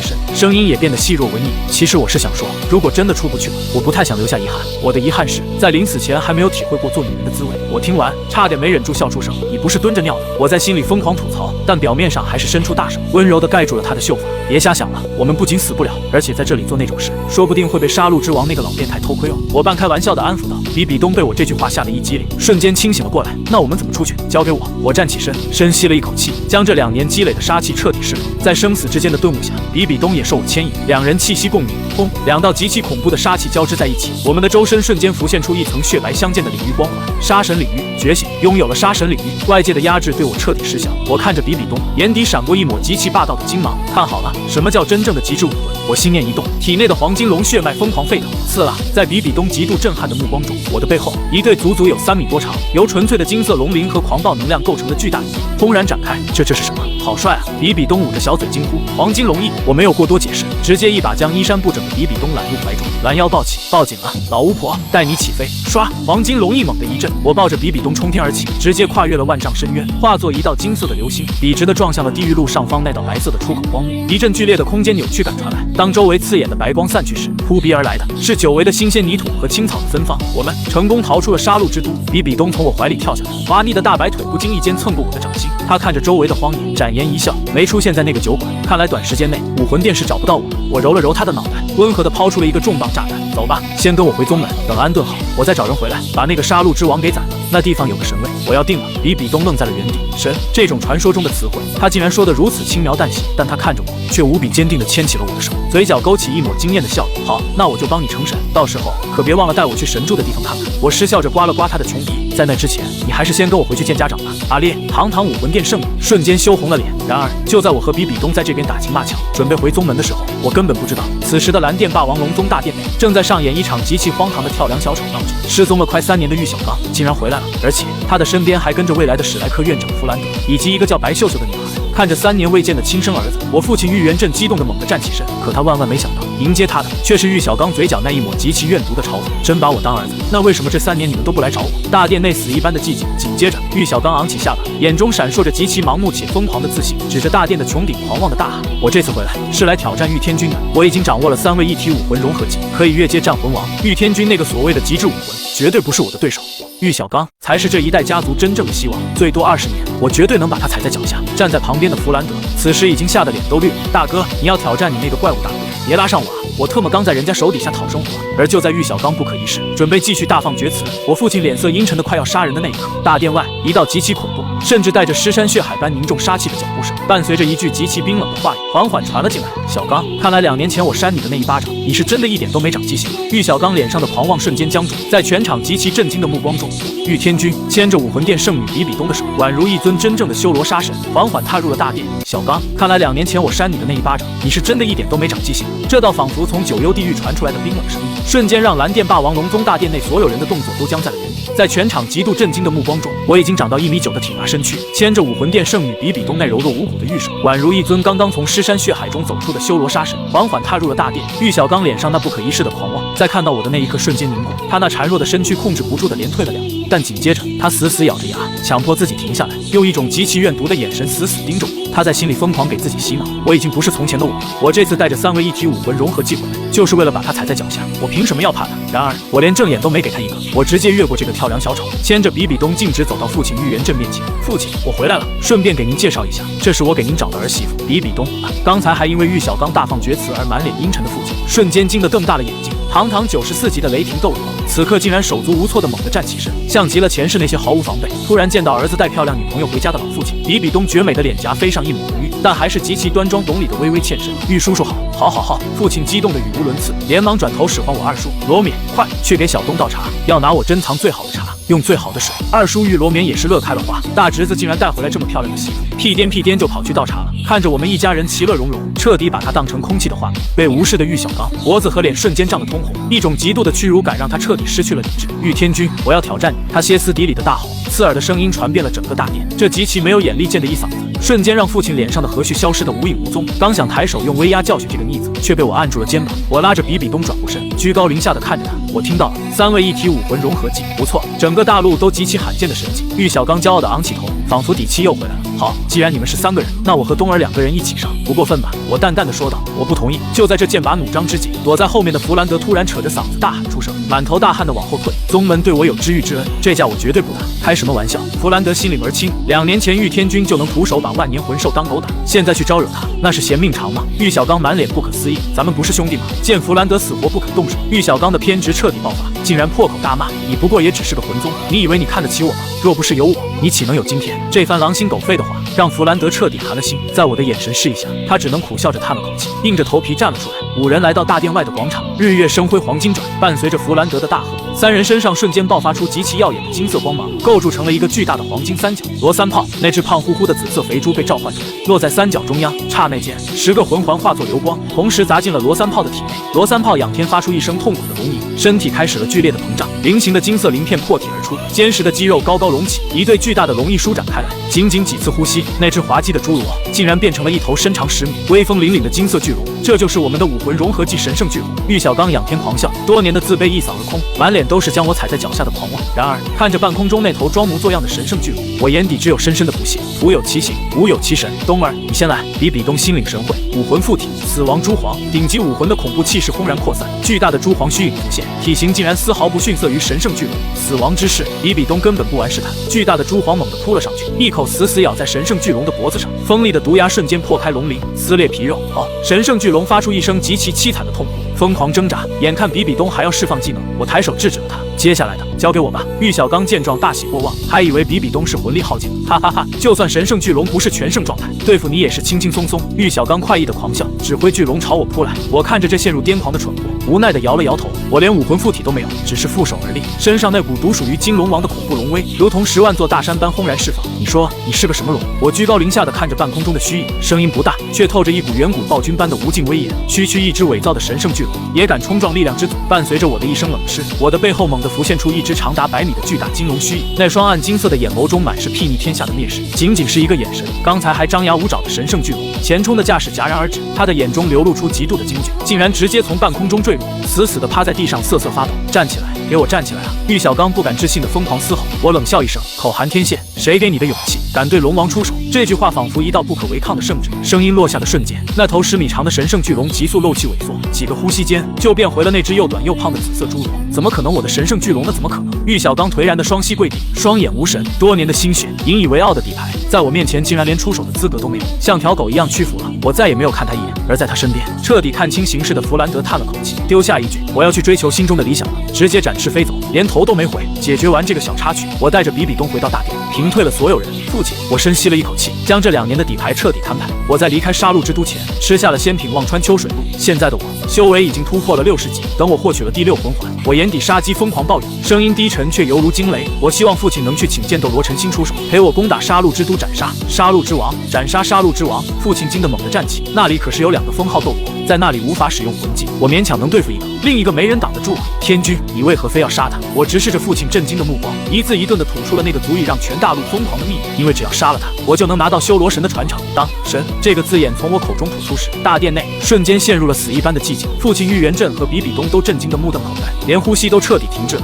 深，声音也变得细若蚊蝇。其实我是想说，如果真的出不去了，我不太想留下遗憾。我的遗憾是在临死前还没有体会过做女人的滋味。我听完，差点没忍住笑出声。你不是蹲着尿的？我在心里疯狂吐槽，但表面上还是伸出大手，温柔地盖住了他的秀发。别瞎想了，我们不仅死不了，而且在这里做那种事，说不定会被杀戮之王那个老变态偷窥哦。我半开玩笑地安抚道。比比东被我这句话吓得一激灵，瞬间清醒了过来。那我们怎么出去？交给我。我站起身，深吸了一口气，将这2年积累的杀气彻底释放。在生死之间的顿悟下，比比东也受我牵引，两人气息共鸣。轰！2道极其恐怖的杀气交织在一起，我们的周身瞬间浮现出一层血白相间的领域光环。杀神领域觉醒，拥有了杀神领域，外界的压制对我彻底失效。我看着比比东，眼底闪过一抹极其霸道的金芒。看好了，什么叫真正的极致武魂？我心念一动，体内的黄金龙血脉疯狂沸腾。刺啦！在比比东极度震撼的目光中，我的背后一对足足有3米多长，由纯粹的金色龙鳞和狂暴能量构成的巨大羽翼轰然展开。这是什么？好帅啊！比比东捂着小嘴惊呼：“黄金龙翼！”我没有过多解释，直接一把将衣衫不整的比比东揽入怀中，拦腰抱起。报警了，老巫婆，带你起飞！唰！黄金龙翼猛地一震，我抱着比比东冲天而起，直接跨越了万丈深渊，化作一道金色的流星，笔直地撞向了地狱路上方那道白色的出口光幕。一阵剧烈的空间扭曲感传来，当周围刺眼的白光散去时，扑鼻而来的是久违的新鲜泥土和青草的芬芳。我们成功逃出了杀戮之都。比比东从我怀里跳下来，滑腻的大白腿不经意间蹭过我的掌心。他看着周围的荒野，展颜一笑：“没出现在那个酒馆，看来短时间内武魂殿是找不到我。”我揉了揉他的脑袋，温和地抛出了一个重磅炸弹：“走吧，先跟我回宗门，等安顿好，我再找人回来，把那个杀戮之王给宰了。那地方有个神位，我要定了。”比比东愣在了原地。神，这种传说中的词汇，他竟然说得如此轻描淡写，但他看着我，却无比坚定地牵起了我的手，嘴角勾起一抹惊艳的笑意。好，那我就帮你成神，到时候可别忘了带我去神住的地方看看。我失笑着刮了刮他的穷鼻，在那之前，你还是先跟我回去见家长吧。阿烈，堂堂武魂殿圣女，瞬间羞红了脸。然而，就在我和比比东在这边打情骂俏，准备回宗门的时候，我根本不知道，此时的蓝电霸王龙宗大殿内正在上演一场极其荒唐的跳梁小丑闹剧。失踪了快3年的玉小刚竟然回来了，而且他的身边还跟着未来的史莱克院长弗兰德，以及一个叫白秀秀的女孩。看着3年未见的亲生儿子，我父亲玉元镇激动地猛地站起身，可他万万没想到，迎接他的却是玉小刚嘴角那一抹极其怨毒的嘲讽。真把我当儿子？那为什么这3年你们都不来找我？大殿内死一般的寂静。紧接着，玉小刚昂起下巴，眼中闪烁着极其盲目且疯狂的自信，指着大殿的穹顶狂妄的大喊：“我这次回来是来挑战玉天君的。我已经掌握了3位一体武魂融合技，可以越阶战魂王。玉天君那个所谓的极致武魂，绝对不是我的对手。”玉小刚才是这一代家族真正的希望，最多20年，我绝对能把他踩在脚下。站在旁边的弗兰德此时已经吓得脸都绿了。大哥，你要挑战你那个怪物大哥，别拉上我啊！我特么刚在人家手底下讨生活。而就在玉小刚不可一世，准备继续大放厥词，我父亲脸色阴沉的快要杀人的那一刻，大殿外一道极其恐怖，甚至带着尸山血海般凝重杀气的脚步声，伴随着一句极其冰冷的话语，缓缓传了进来。小刚，看来2年前我扇你的那一巴掌，你是真的一点都没长记性。玉小刚脸上的狂妄瞬间僵住，在全场极其震惊的目光中，玉天君牵着武魂殿圣女比比东的手，宛如一尊真正的修罗杀神，缓缓踏入了大殿。小刚，看来2年前我扇你的那一巴掌，你是真的一点都没长记性。这道仿佛从九幽地狱传出来的冰冷声音，瞬间让蓝电霸王龙宗大殿内所有人的动作都僵在了原地。在全场极度震惊的目光中，我已经长到1.9米的挺拔身躯，牵着武魂殿圣女比比东那柔弱无骨的玉手，宛如一尊刚刚从尸山血海中走出的修罗杀神，缓缓踏入了大殿。玉小刚脸上那不可一世的狂妄，在看到我的那一刻瞬间凝固，他那孱弱的身躯控制不住的连退了2步，但紧接着他死死咬着牙，强迫自己停下来，用一种极其怨毒的眼神死死盯着我。他在心里疯狂给自己洗脑，我已经不是从前的我了，我这次带着3位一体武魂融合技回来，就是为了把他踩在脚下，我凭什么要怕他？然而我连正眼都没给他一个，我直接越过这个跳梁小丑，牵着比比东径直走到父亲玉元镇面前。父亲，我回来了，顺便给您介绍一下，这是我给您找的儿媳妇比比东。刚才还因为玉小刚大放厥词而满脸阴沉的父亲，瞬间惊得更大了眼睛。堂堂94级的雷霆斗罗，此刻竟然手足无措的猛地站起身，像极了前世那些毫无防备，突然见到儿子带漂亮女朋友回家的老父亲。比比东绝美的脸颊飞上一抹红晕，但还是极其端庄懂礼的微微欠身。玉叔叔好，好好好！父亲激动的语无伦次，连忙转头使唤我二叔罗冕，快去给小东倒茶，要拿我珍藏最好的茶，用最好的水。二叔玉罗冕也是乐开了花，大侄子竟然带回来这么漂亮的媳妇，屁颠就跑去倒茶了。看着我们一家人其乐融融，彻底把他当成空气的画面。被无视的玉小刚脖子和脸瞬间涨得通红，一种极度的屈辱感让他彻底失去了理智。玉天君，我要挑战你！他歇斯底里的大吼，刺耳的声音传遍了整个大殿，这极其没有眼力见的一嗓子，瞬间让父亲脸上的和煦消失得无影无踪。刚想抬手用威压教训这个逆子，却被我按住了肩膀。我拉着比比东转过身，居高临下的看着他。我听到了3位一体武魂融合技，不错，整个大陆都极其罕见的神技。玉小刚骄傲地昂起头，仿佛底气又回来了。好，既然你们是3个人，那我和东儿2个人一起上，不过分吧？我淡淡的说道。我不同意。就在这剑拔弩张之际，躲在后面的弗兰德突然扯着嗓子大喊出声，满头大汗的往后退。宗门对我有知遇之恩，这架我绝对不打。开什么玩笑？弗兰德心里门清，2年前玉天君就能徒手把万年魂兽当狗打，现在去招惹他，那是嫌命长吗？玉小刚满脸不可思议，咱们不是兄弟吗？见弗兰德死活不肯动手，玉小刚的偏执彻底爆发，竟然破口大骂：你不过也只是个魂宗，你以为你看得起我吗？若不是有我，你岂能有今天？这番狼心狗肺的话让弗兰德彻底寒了心，在我的眼神示意下，他只能苦笑着叹了口气，硬着头皮站了出来。5人来到大殿外的广场，日月生辉黄金转，伴随着弗兰德的大喝，3人身上瞬间爆发出极其耀眼的金色光芒，构筑成了一个巨大的黄金三角。罗三炮，那只胖乎乎的紫色肥猪被召唤出来，落在三角中央，刹那间10个魂环化作流光，同时砸进了罗三炮的体内。罗三炮仰天发出一声痛苦的龙吟，身体开始了剧烈的膨胀，菱形的金色鳞片破体而出，坚实的肌肉高高隆起，一对巨大的龙翼舒展开来。仅几次呼吸，那只滑稽的侏罗竟然变成了一头身长10米、威风凛凛的金色巨龙。这就是我们的武魂融合技神圣巨龙。玉小刚仰天狂笑，多年的自卑一扫而空，满脸都是将我踩在脚下的狂妄。然而看着半空中那头装模作样的神圣巨龙，我眼底只有深深的不屑。徒有其形，无有其神。东儿，你先来。比比东心领神会，武魂附体，死亡蛛皇，顶级武魂的恐怖气势轰然扩散，巨大的蛛皇虚影浮现，体型竟然丝毫不逊色于神圣巨龙。死亡之势，比比东根本不玩试探，巨大的蛛皇猛地扑了上去，一口死死咬在神圣巨龙的脖子上，锋利的毒牙瞬间破开龙鳞，撕裂皮肉。神圣巨龙发出一声极其凄惨的痛哭，疯狂挣扎。眼看比比东还要释放技能，我抬手制止了他。接下来的交给我吧。玉小刚见状大喜过望，还以为比比东是魂力耗尽，哈哈哈！就算神圣巨龙不是全盛状态，对付你也是轻轻松松。玉小刚快意的狂笑，指挥巨龙朝我扑来。我看着这陷入癫狂的蠢货，无奈的摇了摇头。我连武魂附体都没有，只是负手而立，身上那股独属于金龙王的恐怖龙威，如同10万座大山般轰然释放。你说你是个什么龙？我居高临下的看着半空中的虚影，声音不大，却透着一股远古暴君般的无尽威严。区一只伪造的神圣巨龙也敢冲撞力量之祖。伴随着我的一声冷嗤，我的背后猛地浮现出一只长达100米的巨大金龙虚影，那双暗金色的眼眸中满是睥睨天下的蔑视。仅是一个眼神，刚才还张牙舞爪的神圣巨龙前冲的架势戛然而止，他的眼中流露出极度的惊惧，竟然直接从半空中坠落，弱，死死地趴在地上瑟瑟发抖。站起来，给我站起来啊！玉小刚不敢置信地疯狂嘶吼。我冷笑一声，口含天线，谁给你的勇气，敢对龙王出手？这句话仿佛一道不可违抗的圣旨。声音落下的瞬间，那头10米长的神圣巨龙急速漏气萎缩，几个呼吸间就变回了那只又短又胖的紫色侏罗。怎么可能？我的神圣巨龙呢？怎么可能？玉小刚颓然的双膝跪地，双眼无神。多年的心血，引以为傲的底牌，在我面前竟然连出手的资格都没有，像条狗一样屈服了。我再也没有看他一眼。而在他身边，彻底看清形势的弗兰德叹了口气，丢下一句：“我要去追求心中的理想了。”直接展翅飞走，连头都没回。解决完这个小插曲，我带着比比东回到大殿，平退了所有人。父亲，我深吸了一口气，将这2年的底牌彻底摊牌。我在离开杀戮之都前，吃下了仙品忘川秋水露。现在的我，修为已经突破了60级。等我获取了第6魂环，我眼底杀机疯狂暴涌，声音低沉却犹如惊雷。我希望父亲能去请剑斗罗陈心出手，陪我攻打杀戮之都，斩杀杀戮之王，斩杀杀戮之王。父亲惊得猛地站起，那里可是有2个封号斗罗，在那里无法使用魂技，我勉强能对付一个，另一个没人挡得住啊！天君，你为何非要杀他？我直视着父亲震惊的目光，一字一顿地吐出了那个足以让全大陆疯狂的秘密。因为只要杀了他，我就能拿到修罗神的传承。当神这个字眼从我口中吐出时，大殿内瞬间陷入了死一般的寂静。父亲玉元镇和比比东都震惊得目瞪口呆，连呼吸都彻底停滞了。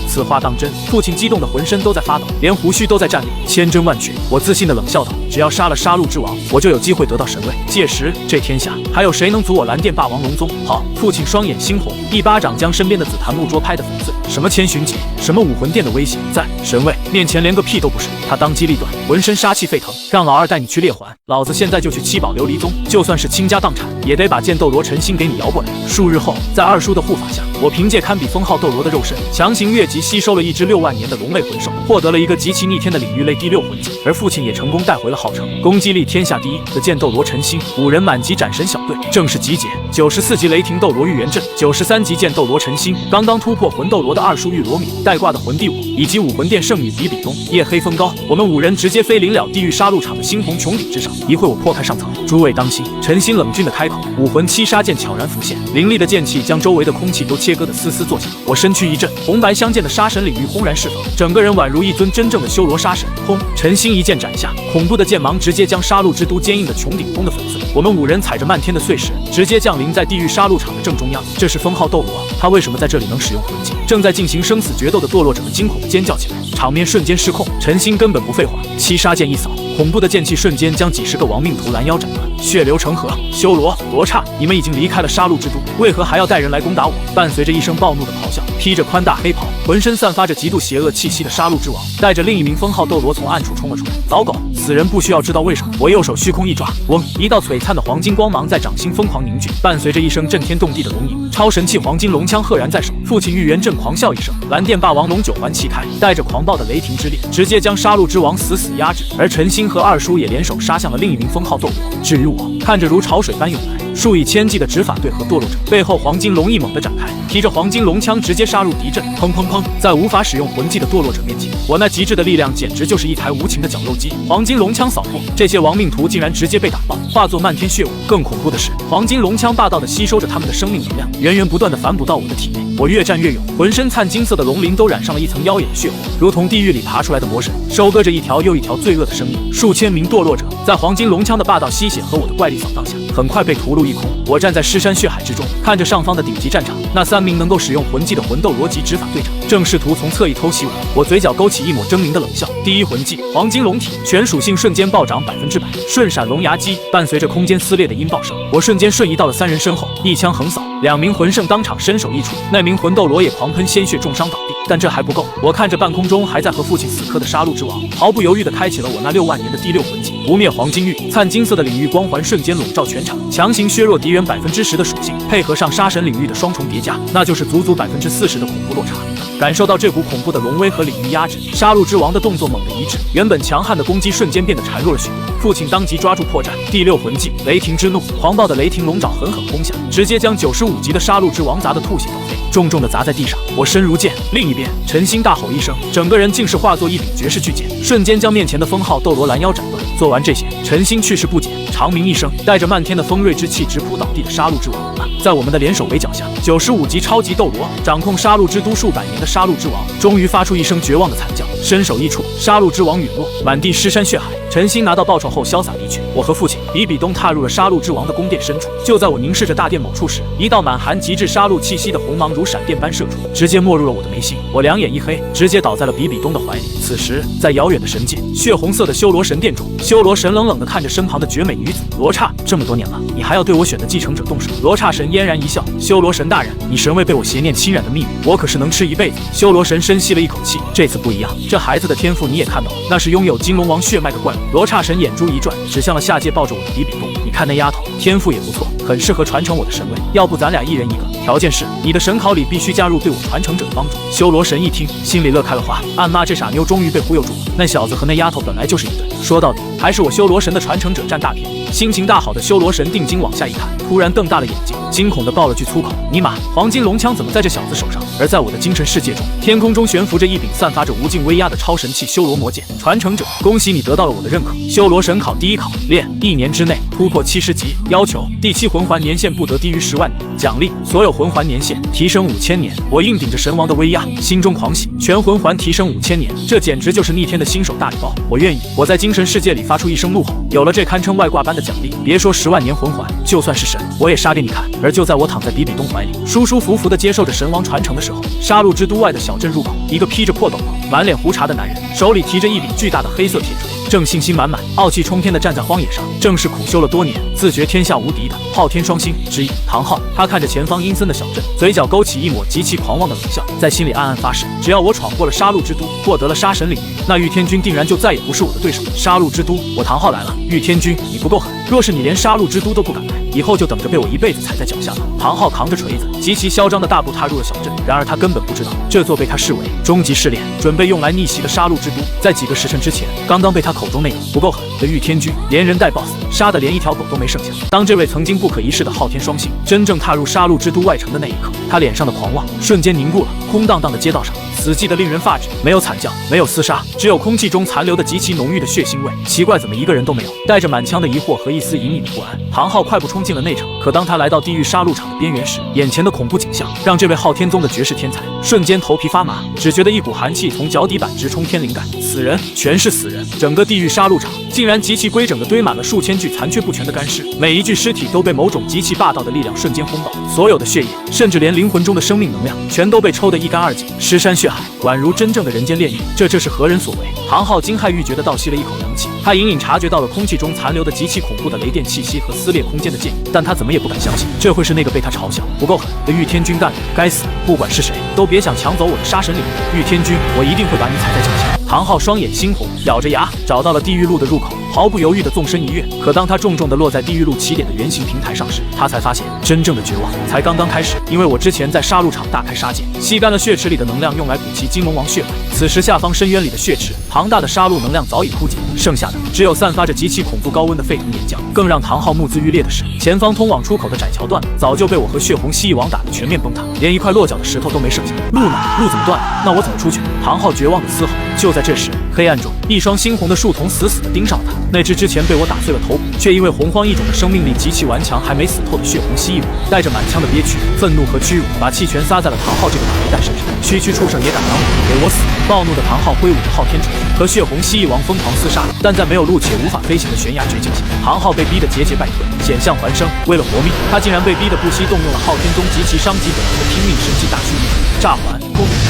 此话当真？父亲激动的浑身都在发抖，连胡须都在颤栗。千真万确，我自信的冷笑道：“只要杀了杀戮之王，我就有机会得到神位。届时，这天下还有谁能阻我蓝电霸王龙宗？”好！父亲双眼猩红，一巴掌将身边的紫檀木桌拍得粉碎。什么千寻疾，什么武魂殿的威胁，在神位面前连个屁都不是。他当机立断，浑身杀气沸腾，让老二带你去猎环，老子现在就去七宝琉璃宗，就算是倾家荡产，也得把剑斗罗陈心给你摇过来。数日后，在二叔的护法下，我凭借堪比封号斗罗的肉身，强行越级吸收了一只6万年的龙类魂兽，获得了一个极其逆天的领域类第6魂技。而父亲也成功带回了号称攻击力天下第1的剑斗罗陈心。5人满级斩神小队正式集结，94级雷霆斗罗玉元镇，93级剑斗罗陈心，刚刚突破魂斗罗的二叔玉罗米，带挂的魂帝武，以及武魂殿圣女比比东、夜黑风高，我们5人直接飞临了地狱杀戮场的猩红穹顶之上。一会我破开上层，诸位当心！陈心冷峻的开口，武魂7杀剑悄然浮现，凌厉的剑气将周围的空气都切割得嘶嘶作响。我身躯一震，红白相间的杀神领域轰然释放，整个人宛如一尊真正的修罗杀神。轰！陈心一剑斩下，恐怖的剑芒直接将杀戮之都坚硬的穹顶轰得粉碎。我们5人踩着漫天的碎石，直接降临在地狱杀戮场的正中央。这是封号斗罗，他为什么在这里能使用魂技？正在进行生死决斗的堕落者们惊恐地尖叫起来，场面瞬间失控。陈心根本不废话，7杀剑一扫，恐怖的剑气瞬间将几十个亡命徒拦腰斩断，血流成河。修罗罗刹，你们已经离开了杀戮之都，为何还要带人来攻打我？伴随着一声暴怒的咆哮，披着宽大黑袍，浑身散发着极度邪恶气息的杀戮之王，带着另一名封号斗罗从暗处冲了出来。老狗，此人不需要知道为什么。我右手虚空一抓，嗡，一道璀璨的黄金光芒在掌心疯狂凝聚，伴随着一声震天动地的龙吟，超神器黄金龙枪赫然在手。父亲玉元镇狂笑一声，蓝电霸王龙9环齐开，带着狂暴的雷霆之力，直接将杀戮之王死死压制。而陈心和二叔也联手杀向了另一名封号斗罗。至于我，看着如潮水般涌来数以千计的执法队和堕落者，背后黄金龙翼猛地展开，提着黄金龙枪直接杀入敌阵。砰砰砰！在无法使用魂技的堕落者面前，我那极致的力量简直就是一台无情的绞肉机。黄金龙枪扫过，这些亡命徒竟然直接被打爆，化作漫天血雾。更恐怖的是，黄金龙枪霸道地吸收着他们的生命能量，源源不断地反哺到我的体内。我越战越勇，浑身灿金色的龙鳞都染上了一层妖冶的血火，如同地狱里爬出来的魔神，收割着一条又一条罪恶的生命。数千名堕落者在黄金龙枪的霸道吸血和我的怪力扫荡下，很快被屠戮一空。我站在尸山血海之中，看着上方的顶级战场，那3名能够使用魂技的魂斗罗级执法队长正试图从侧翼偷袭我。我嘴角勾起一抹狰狞的冷笑。第1魂技黄金龙体，全属性瞬间暴涨100%，瞬闪龙牙击。伴随着空间撕裂的音爆声，我瞬间瞬移到了3人身后，一枪横扫，2名魂圣当场身首异处，那名魂斗罗也狂喷鲜血，重伤倒地。但这还不够，我看着半空中还在和父亲死磕的杀戮之王，毫不犹豫地开启了我那6万年的第6魂技不灭黄金域。灿金色的领域光环瞬间笼罩全场，强行削弱敌人10%的属性，配合上杀神领域的双重叠加，那就是足足40%的恐怖落差。感受到这股恐怖的龙威和领域压制，杀戮之王的动作猛地一滞，原本强悍的攻击瞬间变得孱弱了许多。父亲当即抓住破绽，第6魂技雷霆之怒，狂暴的雷霆龙爪狠狠轰下，直接将95级的杀戮之王砸得吐血倒飞，重重地砸在地上。我身如剑。另一边，陈心大吼一声，整个人竟是化作一柄绝世巨剑，瞬间将面前的封号斗罗拦腰斩断。做完这些，陈心去世不减，长鸣一声，带着漫天的锋锐之气直扑倒地的杀戮之王。在我们的联手围剿下，95级超级斗罗掌控杀戮之都数百年的杀戮之王，终于发出一声绝望的惨叫，身首异处，杀戮之王陨落，满地尸山血海。陈心拿到报酬后潇洒离去，我和父亲比比东踏入了杀戮之王的宫殿深处。就在我凝视着大殿某处时，一道满含极致杀戮气息的红芒如闪电般射出，直接没入了我的眉心。我两眼一黑，直接倒在了比比东的怀里。此时，在遥远的神界，血红色的修罗神殿中，修罗神冷冷地看着身旁的绝美女子罗刹。这么多年了，你还要对我选的继承者动手？罗刹神嫣然一笑，修罗神大人，你神位被我邪念侵染的秘密，我可是能吃一辈子。修罗神深吸了一口气，这次不一样，这孩子的天赋你也看到了，那是拥有金龙王血脉的怪物。罗刹神眼珠一转，指向了下界抱着我的比比东。你看那丫头，天赋也不错，很适合传承我的神位。要不咱俩一人一个，条件是你的神考里必须加入对我传承者的帮助。修罗神一听，心里乐开了花，暗骂这傻妞终于被忽悠住了。那小子和那丫头本来就是一对，说到底还是我修罗神的传承者占大便宜。心情大好的修罗神定睛往下一看，突然瞪大了眼睛，惊恐地爆了句粗口：尼玛，黄金龙枪怎么在这小子手上？而在我的精神世界中，天空中悬浮着一柄散发着无尽威压的超神器修罗魔剑。传承者，恭喜你得到了我的认可。修罗神考第一考，练1年之内突破70级，要求第7魂环年限不得低于10万年，奖励所有魂环年限提升5000年。我硬顶着神王的威压，心中狂喜，全魂环提升5000年，这简直就是逆天的新手大礼包，我愿意。我在精神世界里发出一声怒吼，有了这堪称外挂般的奖励，别说10万年魂环，就算是神，我也杀给你看。而就在我躺在比比东怀里，舒舒服服地接受着神王传承的时候，杀戮之都外的小镇入口，一个披着破斗篷、满脸胡茬的男人，手里提着一柄巨大的黑色铁锤，正信心满满、傲气冲天地站在荒野上，正是苦修了多年、自觉天下无敌的昊天双星之一唐昊。他看着前方阴森的小镇，嘴角勾起一抹极其狂妄的冷笑，在心里暗暗发誓，只要我闯过了杀戮之都，获得了杀神领域，那玉天君定然就再也不是我的对手。杀戮之都，我唐昊来了。玉天君，你不够狠，若是你连杀戮之都都不敢来，以后就等着被我一辈子踩在脚下了。唐昊扛着锤子，极其嚣张的大步踏入了小镇。然而他根本不知道，这座被他视为终极试炼、准备用来逆袭的杀戮之都，在几个时辰之前，刚刚被他口中那个不够狠的玉天君连人带 BOSS 杀得连一条狗都没剩下。当这位曾经不可一世的昊天双星真正踏入杀戮之都外城的那一刻，他脸上的狂妄瞬间凝固了。空荡荡的街道上，死寂的令人发指，没有惨叫，没有厮杀，只有空气中残留的极其浓郁的血腥味。奇怪，怎么一个人都没有？带着满腔的疑惑和一丝隐隐的不安，唐昊快步冲进了内城。可当他来到地狱杀戮场的边缘时，眼前的恐怖景象让这位昊天宗的绝世天才瞬间头皮发麻，只觉得一股寒气从脚底板直冲天灵盖。死人，全是死人！整个地狱杀戮场竟然极其规整地堆满了数千具残缺不全的干尸，每一具尸体都被某种极其霸道的力量瞬间轰爆，所有的血液，甚至连灵魂中的生命能量，全都被抽得一干二净，尸山血海，宛如真正的人间炼狱。这是何人所为？唐昊惊骇欲绝地倒吸了一口凉气，他隐隐察觉到了空气中残留的极其恐怖的雷电气息和撕裂空间的剑意，但他怎么也不敢相信，这会是那个被他嘲笑不够狠的玉天君干的。该死，不管是谁，都别想抢走我的杀神领域！玉天君，我一定会把你踩在脚下！唐昊双眼猩红，咬着牙找到了地狱路的入口，毫不犹豫地纵身一跃。可当他重重地落在地狱路起点的圆形平台上时，他才发现真正的绝望才刚刚开始。因为我之前在杀戮场大开杀戒，吸干了血池里的能量，用来补齐金龙王血脉。此时下方深渊里的血池，庞大的杀戮能量早已枯竭，剩下的只有散发着极其恐怖高温的沸腾岩浆。更让唐昊目眦欲裂的是，前方通往出口的窄桥段早就被我和血红蜥蜴王打得全面崩塌，连一块落脚的石头都没剩下。路呢？路怎么断了？那我怎么出去？唐昊绝望地嘶吼。就在这时，黑暗中一双猩红的树瞳死死地盯上了他。那只之前被我打碎了头骨，却因为洪荒异种的生命力极其顽强还没死透的血红蜥蜴王，带着满腔的憋屈、愤怒和屈辱，把气全撒在了唐昊这个打雷弹身上。区区畜生也敢挡我，给我死！暴怒的唐昊挥舞着昊天锤，和血红蜥蜴王疯狂厮杀。但在没有路且无法飞行的悬崖绝境下，唐昊被逼得节节败退，险象环生。为了活命，他竟然被逼得不惜动用了昊天宗极其伤及本能的拼命神器大虚翼炸环。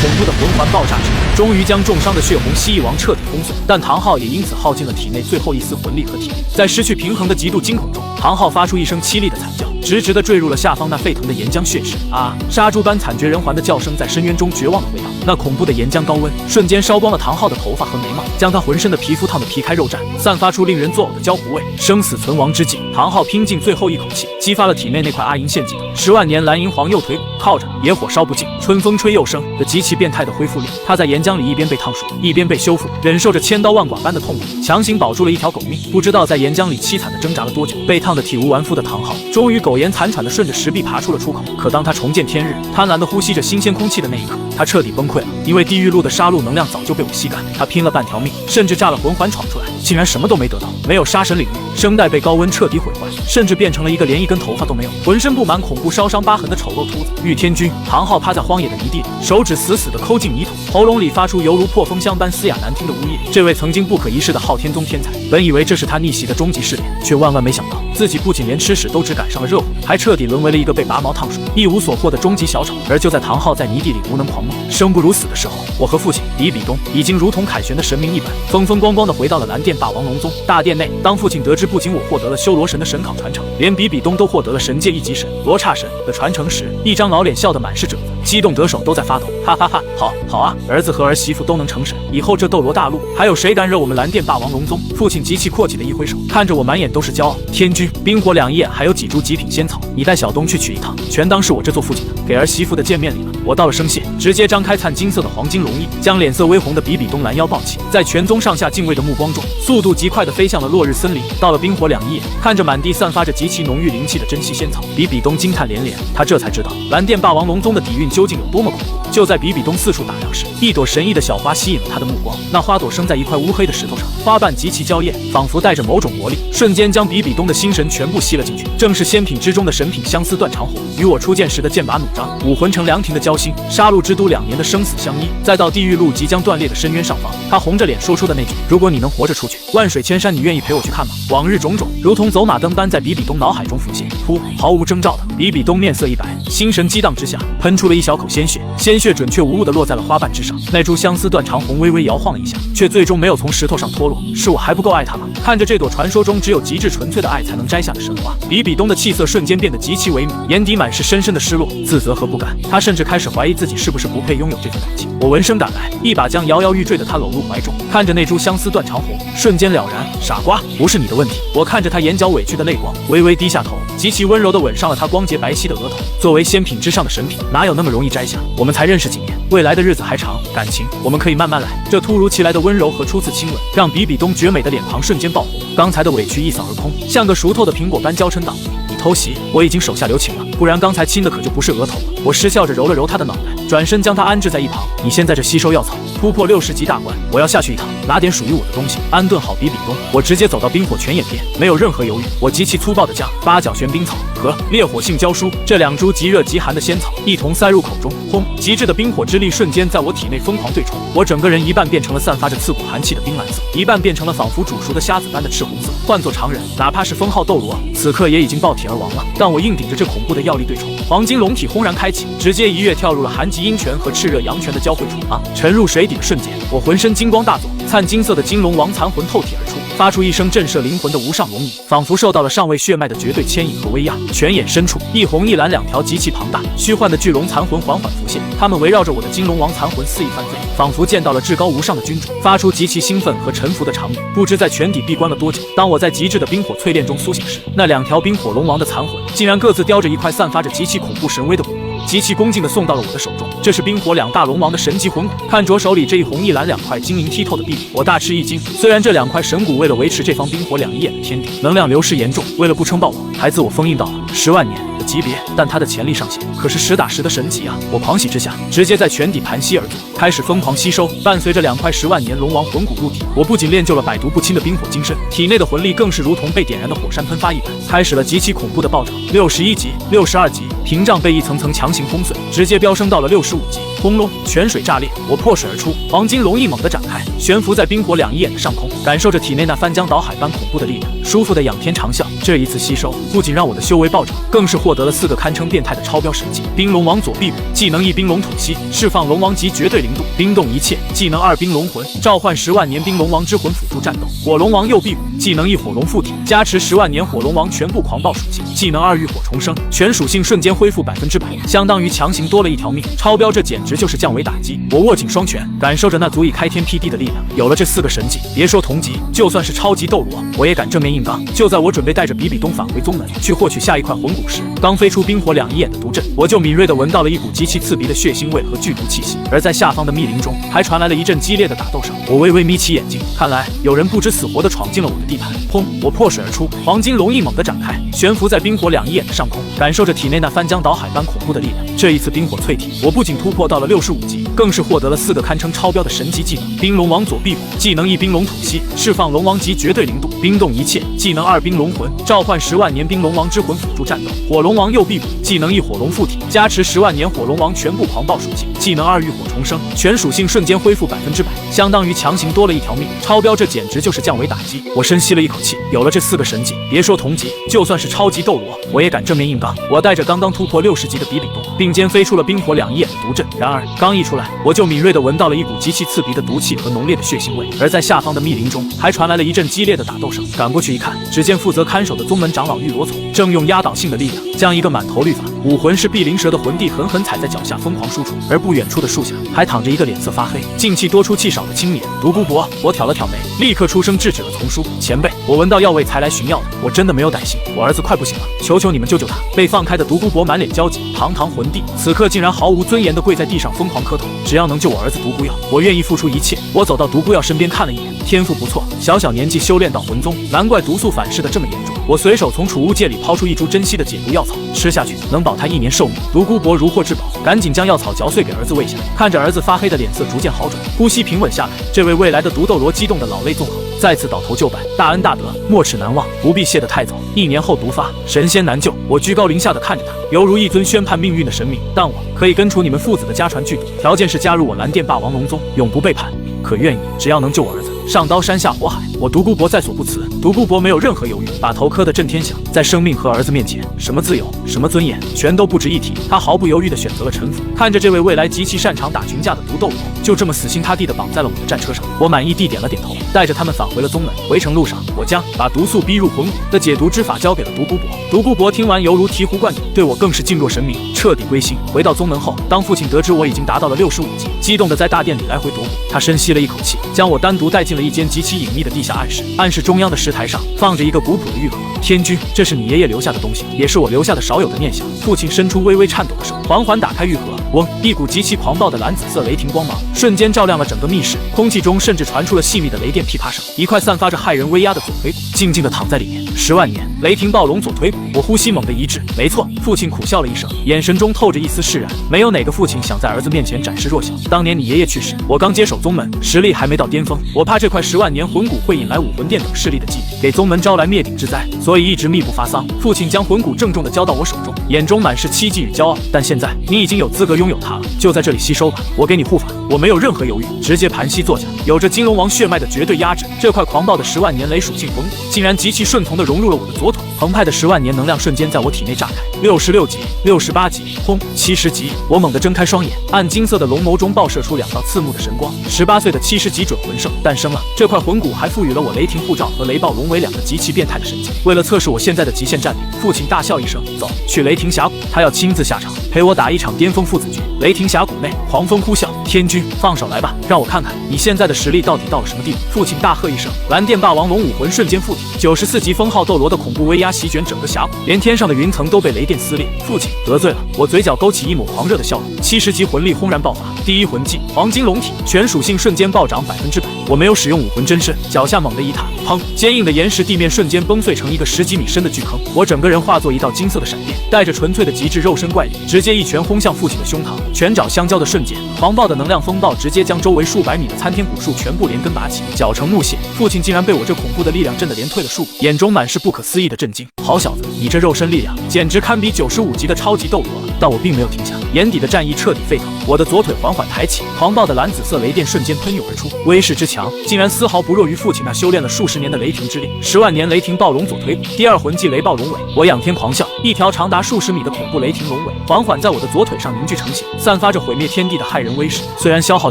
恐怖的魂环爆炸之后，终于将重伤的血红蜥蜴王彻底轰碎，但唐昊也因此耗尽了体内最后一丝魂力和体力。在失去平衡的极度惊恐中，唐昊发出一声凄厉的惨叫，直直地坠入了下方那沸腾的岩浆血池。啊！杀猪般惨绝人寰的叫声在深渊中绝望地回荡。那恐怖的岩浆高温瞬间烧光了唐昊的头发和眉毛，将他浑身的皮肤烫得皮开肉绽，散发出令人作呕的焦糊味。生死存亡之际，唐昊拼尽最后一口气，激发了体内那块阿银献祭的10万年蓝银黄右腿骨，靠着野火烧不尽，春风吹又生的极其变态的恢复力。他在岩浆里一边被烫熟，一边被修复，忍受着千刀万剐般的痛苦，强行保住了一条狗命。不知道在岩浆里凄惨地挣扎了多久，被烫得体无完肤的唐昊终于苟苟延残喘地顺着石壁爬出了出口。可当他重见天日，贪婪地呼吸着新鲜空气的那一刻，他彻底崩溃了。因为地狱路的杀戮能量早就被我吸干，他拼了半条命，甚至炸了魂环闯出来，竟然什么都没得到。没有杀神领域，声带被高温彻底毁坏，甚至变成了一个连一根头发都没有、浑身布满恐怖烧伤疤痕的丑陋秃子。御天君唐昊趴在荒野的泥地里，手指死死地抠进泥土，喉咙里发出犹如破风箱般嘶哑难听的呜咽。这位曾经不可一世的昊天宗天才，本以为这是他逆袭的终极试炼，却万万没想到，自己不仅连吃屎都只赶上了热乎，还彻底沦为了一个被拔毛烫熟、一无所获的终极小丑。而就在唐昊在泥地里无能狂梦、生不如死的时候，我和父亲比比东已经如同凯旋的神明一般，风风光光地回到了蓝电霸王龙宗大殿内。当父亲得知不仅我获得了修罗神的神考传承，连比比东都获得了神界一级神罗刹神的传承时，一张老脸笑得满是褶子，激动得手都在发抖。哈哈哈，好啊，儿子和儿媳妇都能成神，以后这斗罗大陆还有谁敢惹我们蓝电霸王龙宗？父亲极其阔气的一挥手，看着我满眼都是骄傲。天君，冰火两仪眼还有几株极品仙草，你带小东去取一趟，全当是我这做父亲的给儿媳妇的见面礼了。我道了声谢，直接张开灿金色的黄金龙翼，将脸色微红的比比东拦腰抱起，在全宗上下敬畏的目光中，速度极快地飞向了落日森林。到了冰火两仪眼，看着满地散发着极其浓郁灵气的珍稀仙草，比比东惊叹连连。他这才知道蓝电霸王龙宗的底蕴究竟有多么恐怖。就在比比东四处打量时，一朵神异的小花吸引了他的目光。那花朵生在一块乌黑的石头上，花瓣极其娇艳，仿佛带着某种魔力，瞬间将比比东的心神全部吸了进去。正是仙品之中的神品相思断肠红，与我初见时的剑拔弩张、武魂成凉亭的交心，杀戮之都2年的生死相依，再到地狱路即将断裂的深渊上方，他红着脸说出的那句：“如果你能活着出去，万水千山，你愿意陪我去看吗？”往日种种如同走马灯般在比比东脑海中浮现。噗！毫无征兆的，比比东面色一白，心神激荡之下，喷出了一小口鲜血，鲜血准确无误地落在了花瓣之上。那株相思断肠红微微摇晃了一下，却最终没有从石头上脱落。是我还不够爱他吗？看着这朵传说中只有极致纯粹的爱才能摘下的神花，比比东的气色瞬间变得极其萎靡，眼底满是深深的失落、自责和不甘。他甚至开始怀疑自己是不是不配拥有这份感情。我闻声赶来，一把将摇摇欲坠的他搂入怀中，看着那株相思断肠红，瞬间了然。傻瓜，不是你的问题。我看着他眼角委屈的泪光，微微低下头，极其温柔地吻上了他光洁白皙的额头。作为仙品之上的神品，哪有那么容易摘下？我们才认识几年，未来的日子还长，感情我们可以慢慢来。这突如其来的温柔和初次亲吻，让比比东绝美的脸庞瞬间爆红，刚才的委屈一扫而空，像个熟透的苹果般娇嗔道：“你偷袭，我已经手下留情了，不然刚才亲的可就不是额头了。”我失笑着揉了揉他的脑袋，转身将他安置在一旁。你现在这吸收药草，突破60级大关，我要下去一趟，拿点属于我的东西，安顿好比比东。我直接走到冰火泉眼边，没有任何犹豫，我极其粗暴地将八角玄冰草和烈火杏胶书这2株极热极寒的仙草一同塞入口中。轰！极致的冰火之力瞬间在我体内疯狂对冲，我整个人一半变成了散发着刺骨寒气的冰蓝色，一半变成了仿佛煮熟的虾子般的赤红色。换作常人，哪怕是封号斗罗，此刻也已经爆体而亡了。但我硬顶着这恐怖的药力对冲，黄金龙体轰然开启，直接一跃跳入了寒极阴泉和炽热阳泉的交汇处。沉入水底的瞬间，我浑身金光大作，灿金色的金龙王残魂透体而出，发出一声震慑灵魂的无上龙吟，仿佛受到了上位血脉的绝对牵引和威压。泉眼深处，一红一蓝2条极其庞大、虚幻的巨龙残魂缓缓浮现，它们围绕着我的金龙王残魂肆意翻飞，仿佛见到了至高无上的君主，发出极其兴奋和臣服的长鸣。不知在泉底闭关了多久，当我在极致的冰火淬炼中苏醒时，那2条冰火龙王的残魂竟然各自叼着一块散发着极其恐怖神威的骨骼，极其恭敬地送到了我的手中。这是冰火2大龙王的神级魂骨。看着手里这一红一蓝2块晶莹剔透的碧骨，我大吃一惊。虽然这2块神骨为了维持这方冰火2仪眼的天地，能量流失严重，为了不撑爆我，还自我封印到了10万年的级别，但它的潜力上限可是实打实的神级啊！我狂喜之下，直接在泉底盘膝而坐，开始疯狂吸收。伴随着2块10万年龙王魂骨入体，我不仅练就了百毒不侵的冰火金身，体内的魂力更是如同被点燃的火山喷发一般，开始了极其恐怖的暴涨。61级、62级，屏障被一层层强行轰碎，直接飙升到了65级。轰隆！泉水炸裂，我破水而出，黄金龙翼猛地展开，悬浮在冰火2仪眼的上空，感受着体内那翻江倒海般恐怖的力量，舒服的仰天长啸。这一次吸收不仅让我的修为暴涨，更是获得了4个堪称变态的超标神技：冰龙王左臂骨，技能1冰龙吐息，释放龙王级绝对灵度，冰冻一切；技能2冰龙魂，召唤10万年冰龙王之魂辅助战斗；火龙王右臂骨，技能1火龙附体，加持10万年火龙王全部狂暴属性；技能2浴火重生，全属性瞬间恢复100%，相当于强行多了1条命。超标，这简直就是降维打击。我握紧双拳，感受着那足以开天辟地的力量。有了这4个神技，别说同级，就算是超级斗罗，我也敢正面硬刚。就在我准备带着比比东返回宗门去获取下一块魂骨时，刚飞出冰火两仪眼的毒阵，我就敏锐地闻到了一股极其刺鼻的血腥味和剧毒气息。而在下方的密林中，还传来了一阵激烈的打斗声。我微微眯起眼睛，看来有人不知死活地闯进了我的地盘。砰！我破水而出，黄金龙翼猛地展开，悬浮在冰火两仪眼的上空，感受着体内那翻江倒海般恐怖的力量。这一次冰火淬体，我不仅突破到了65级，更是获得了4个堪称超标的神级技能：冰龙王左臂骨，技能1冰龙吐息，释放龙王级绝对零度，冰冻一切，技能2冰龙魂，召唤10万年冰龙王之魂辅助战斗；火龙王右臂骨，技能1火龙附体，加持10万年火龙王全部狂暴属性，技能2浴火重生，全属性瞬间恢复100%，相当于强行多了一条命。超标，这简直就是降维打击。我深吸了一口气，有了这4个神技，别说同级，就算是超级斗罗，我也敢正面硬刚。我带着刚刚突破60级的比比东，并肩飞出了冰火两仪眼的毒阵。然而刚一出来，我就敏锐地闻到了一股极其刺鼻的毒气和浓烈的血腥味。而在下方的密林中，还传来了一阵激烈的打斗声。赶过去一看，只见负责看守的宗门长老玉罗丛正用压倒性的力量将一个满头绿发、武魂是碧灵蛇的魂帝狠狠踩在脚下，疯狂输出。而不远处的树下还躺着一个脸色发黑、劲气多出气少的青年。独孤博，我挑了挑眉，立刻出声制止了丛叔。前辈，我闻到药味才来寻药的，我真的没有歹心，我儿子快不行了，求求你们救救他！被放开的独孤博满脸焦急，堂堂魂帝此刻竟然毫无尊严地跪在地上疯狂磕头。只要能救我儿子独孤耀，我愿意付出一切。我走到独孤耀身边看了一眼，天赋不错，小小年纪修炼到魂宗，难怪毒素反噬的这么严重。我随手从储物戒里抛出一株珍稀的解毒药草，吃下去能保他1年寿命。独孤博如获至宝，赶紧将药草嚼碎给儿子喂下。看着儿子发黑的脸色逐渐好转，呼吸平稳下来，这位未来的毒斗罗激动的老泪纵横，再次倒头就拜，大恩大德，没齿难忘，不必谢得太早。1年后毒发，神仙难救。我居高临下的看着他，犹如一尊宣判命运的神明。但我可以根除你们父子的家传剧毒，条件是加入我蓝电霸王龙宗，永不背叛。可愿意，只要能救我儿子，上刀山下火海，我独孤博在所不辞。独孤博没有任何犹豫，把头磕得震天响。在生命和儿子面前，什么自由，什么尊严，全都不值一提。他毫不犹豫地选择了臣服。看着这位未来极其擅长打群架的毒斗罗，就这么死心塌地地绑在了我的战车上，我满意地点了点头，带着他们返回了宗门。回程路上，我将把毒素逼入魂骨的解毒之法交给了独孤博。独孤博听完犹如醍醐灌顶，对我更是敬若神明，彻底归心。回到宗门后，当父亲得知我已经达到了65级，激动地在大殿里来回踱步。他深吸了一口气，将我单独带进了一间极其隐秘的地下暗室。暗室中央的石台上放着一个古朴的玉盒。天君，这是你爷爷留下的东西，也是我留下的少有的念想。父亲伸出微微颤抖的手，缓缓打开玉盒。嗡！一股极其狂暴的蓝紫色雷霆光芒瞬间照亮了整个密室，空气中甚至传出了细密的雷电噼啪声。一块散发着骇人威压的左腿骨静静地躺在里面。10万年雷霆暴龙左腿骨，我呼吸猛地一滞。没错，父亲苦笑了一声，眼神中透着一丝释然。没有哪个父亲想在儿子面前展示弱小。当年你爷爷去世，我刚接手宗门，实力还没到巅峰，我怕这块10万年魂骨会引来武魂殿等势力的觊觎，给宗门招来灭顶之灾，所以一直密不发丧。父亲将魂骨郑重地交到我手中，眼中满是期冀与骄傲。但现在你已经有资格拥有它了，就在这里吸收吧，我给你护法。我没有任何犹豫，直接盘膝坐下。有着金龙王血脉的绝对压制，这块狂暴的10万年雷属性魂骨竟然极其顺从地融入了我的左腿，澎湃的10万年能量瞬间在我体内炸开。66级、68级，轰！70级！我猛地睁开双眼，暗金色的龙眸中爆射出2道刺目的神光。18岁的70级准魂圣诞生了。这块魂骨还赋予了我雷霆护罩和雷暴龙尾2个极其变态的神技。为了测试我现在的极限战力，父亲大笑一声，走去雷霆峡谷，他要亲自下场陪我打一场巅峰父子局。雷霆峡谷内狂风呼啸，天君放手来吧，让我看看你现在的实力到底到了什么地步。父亲大喝一声，蓝电霸王龙武魂瞬间附体，94级封号斗罗的恐怖威压席卷整个峡谷，连天上的云层都被雷电撕裂。父亲得罪了，我嘴角勾起一抹狂热的笑容。70级魂力轰然爆发，第一魂技黄金龙体，全属性瞬间暴涨100%。我没有使用武魂真身，脚下猛地一踏，砰！坚硬的岩石地面瞬间崩碎成一个10几米深的巨坑，我整个人化作一道金色的闪电，带着纯粹的极致肉身怪力，直接一拳轰向父亲的胸膛。拳爪相交的瞬间，狂暴的能量风暴直接将周围数百米的参天古树全部连根拔起，绞成木屑。父亲竟然被我这恐怖的力量震得连退了数步，眼中满是不可思议的震惊。好小子，你这肉身力量简直堪比95级的超级斗罗了！但我并没有停下，眼底的战意彻底沸腾。我的左腿缓缓抬起，狂暴的蓝紫色雷电瞬间喷涌而出，威势之强，竟然丝毫不弱于父亲那修炼了数十年的雷霆之力。10万年雷霆暴龙左腿骨，第二魂技雷暴龙尾。我仰天狂笑，一条长达数十米的恐怖雷霆龙尾缓缓在我的左腿上凝聚成型，散发着毁灭天地的骇人威势。虽然消耗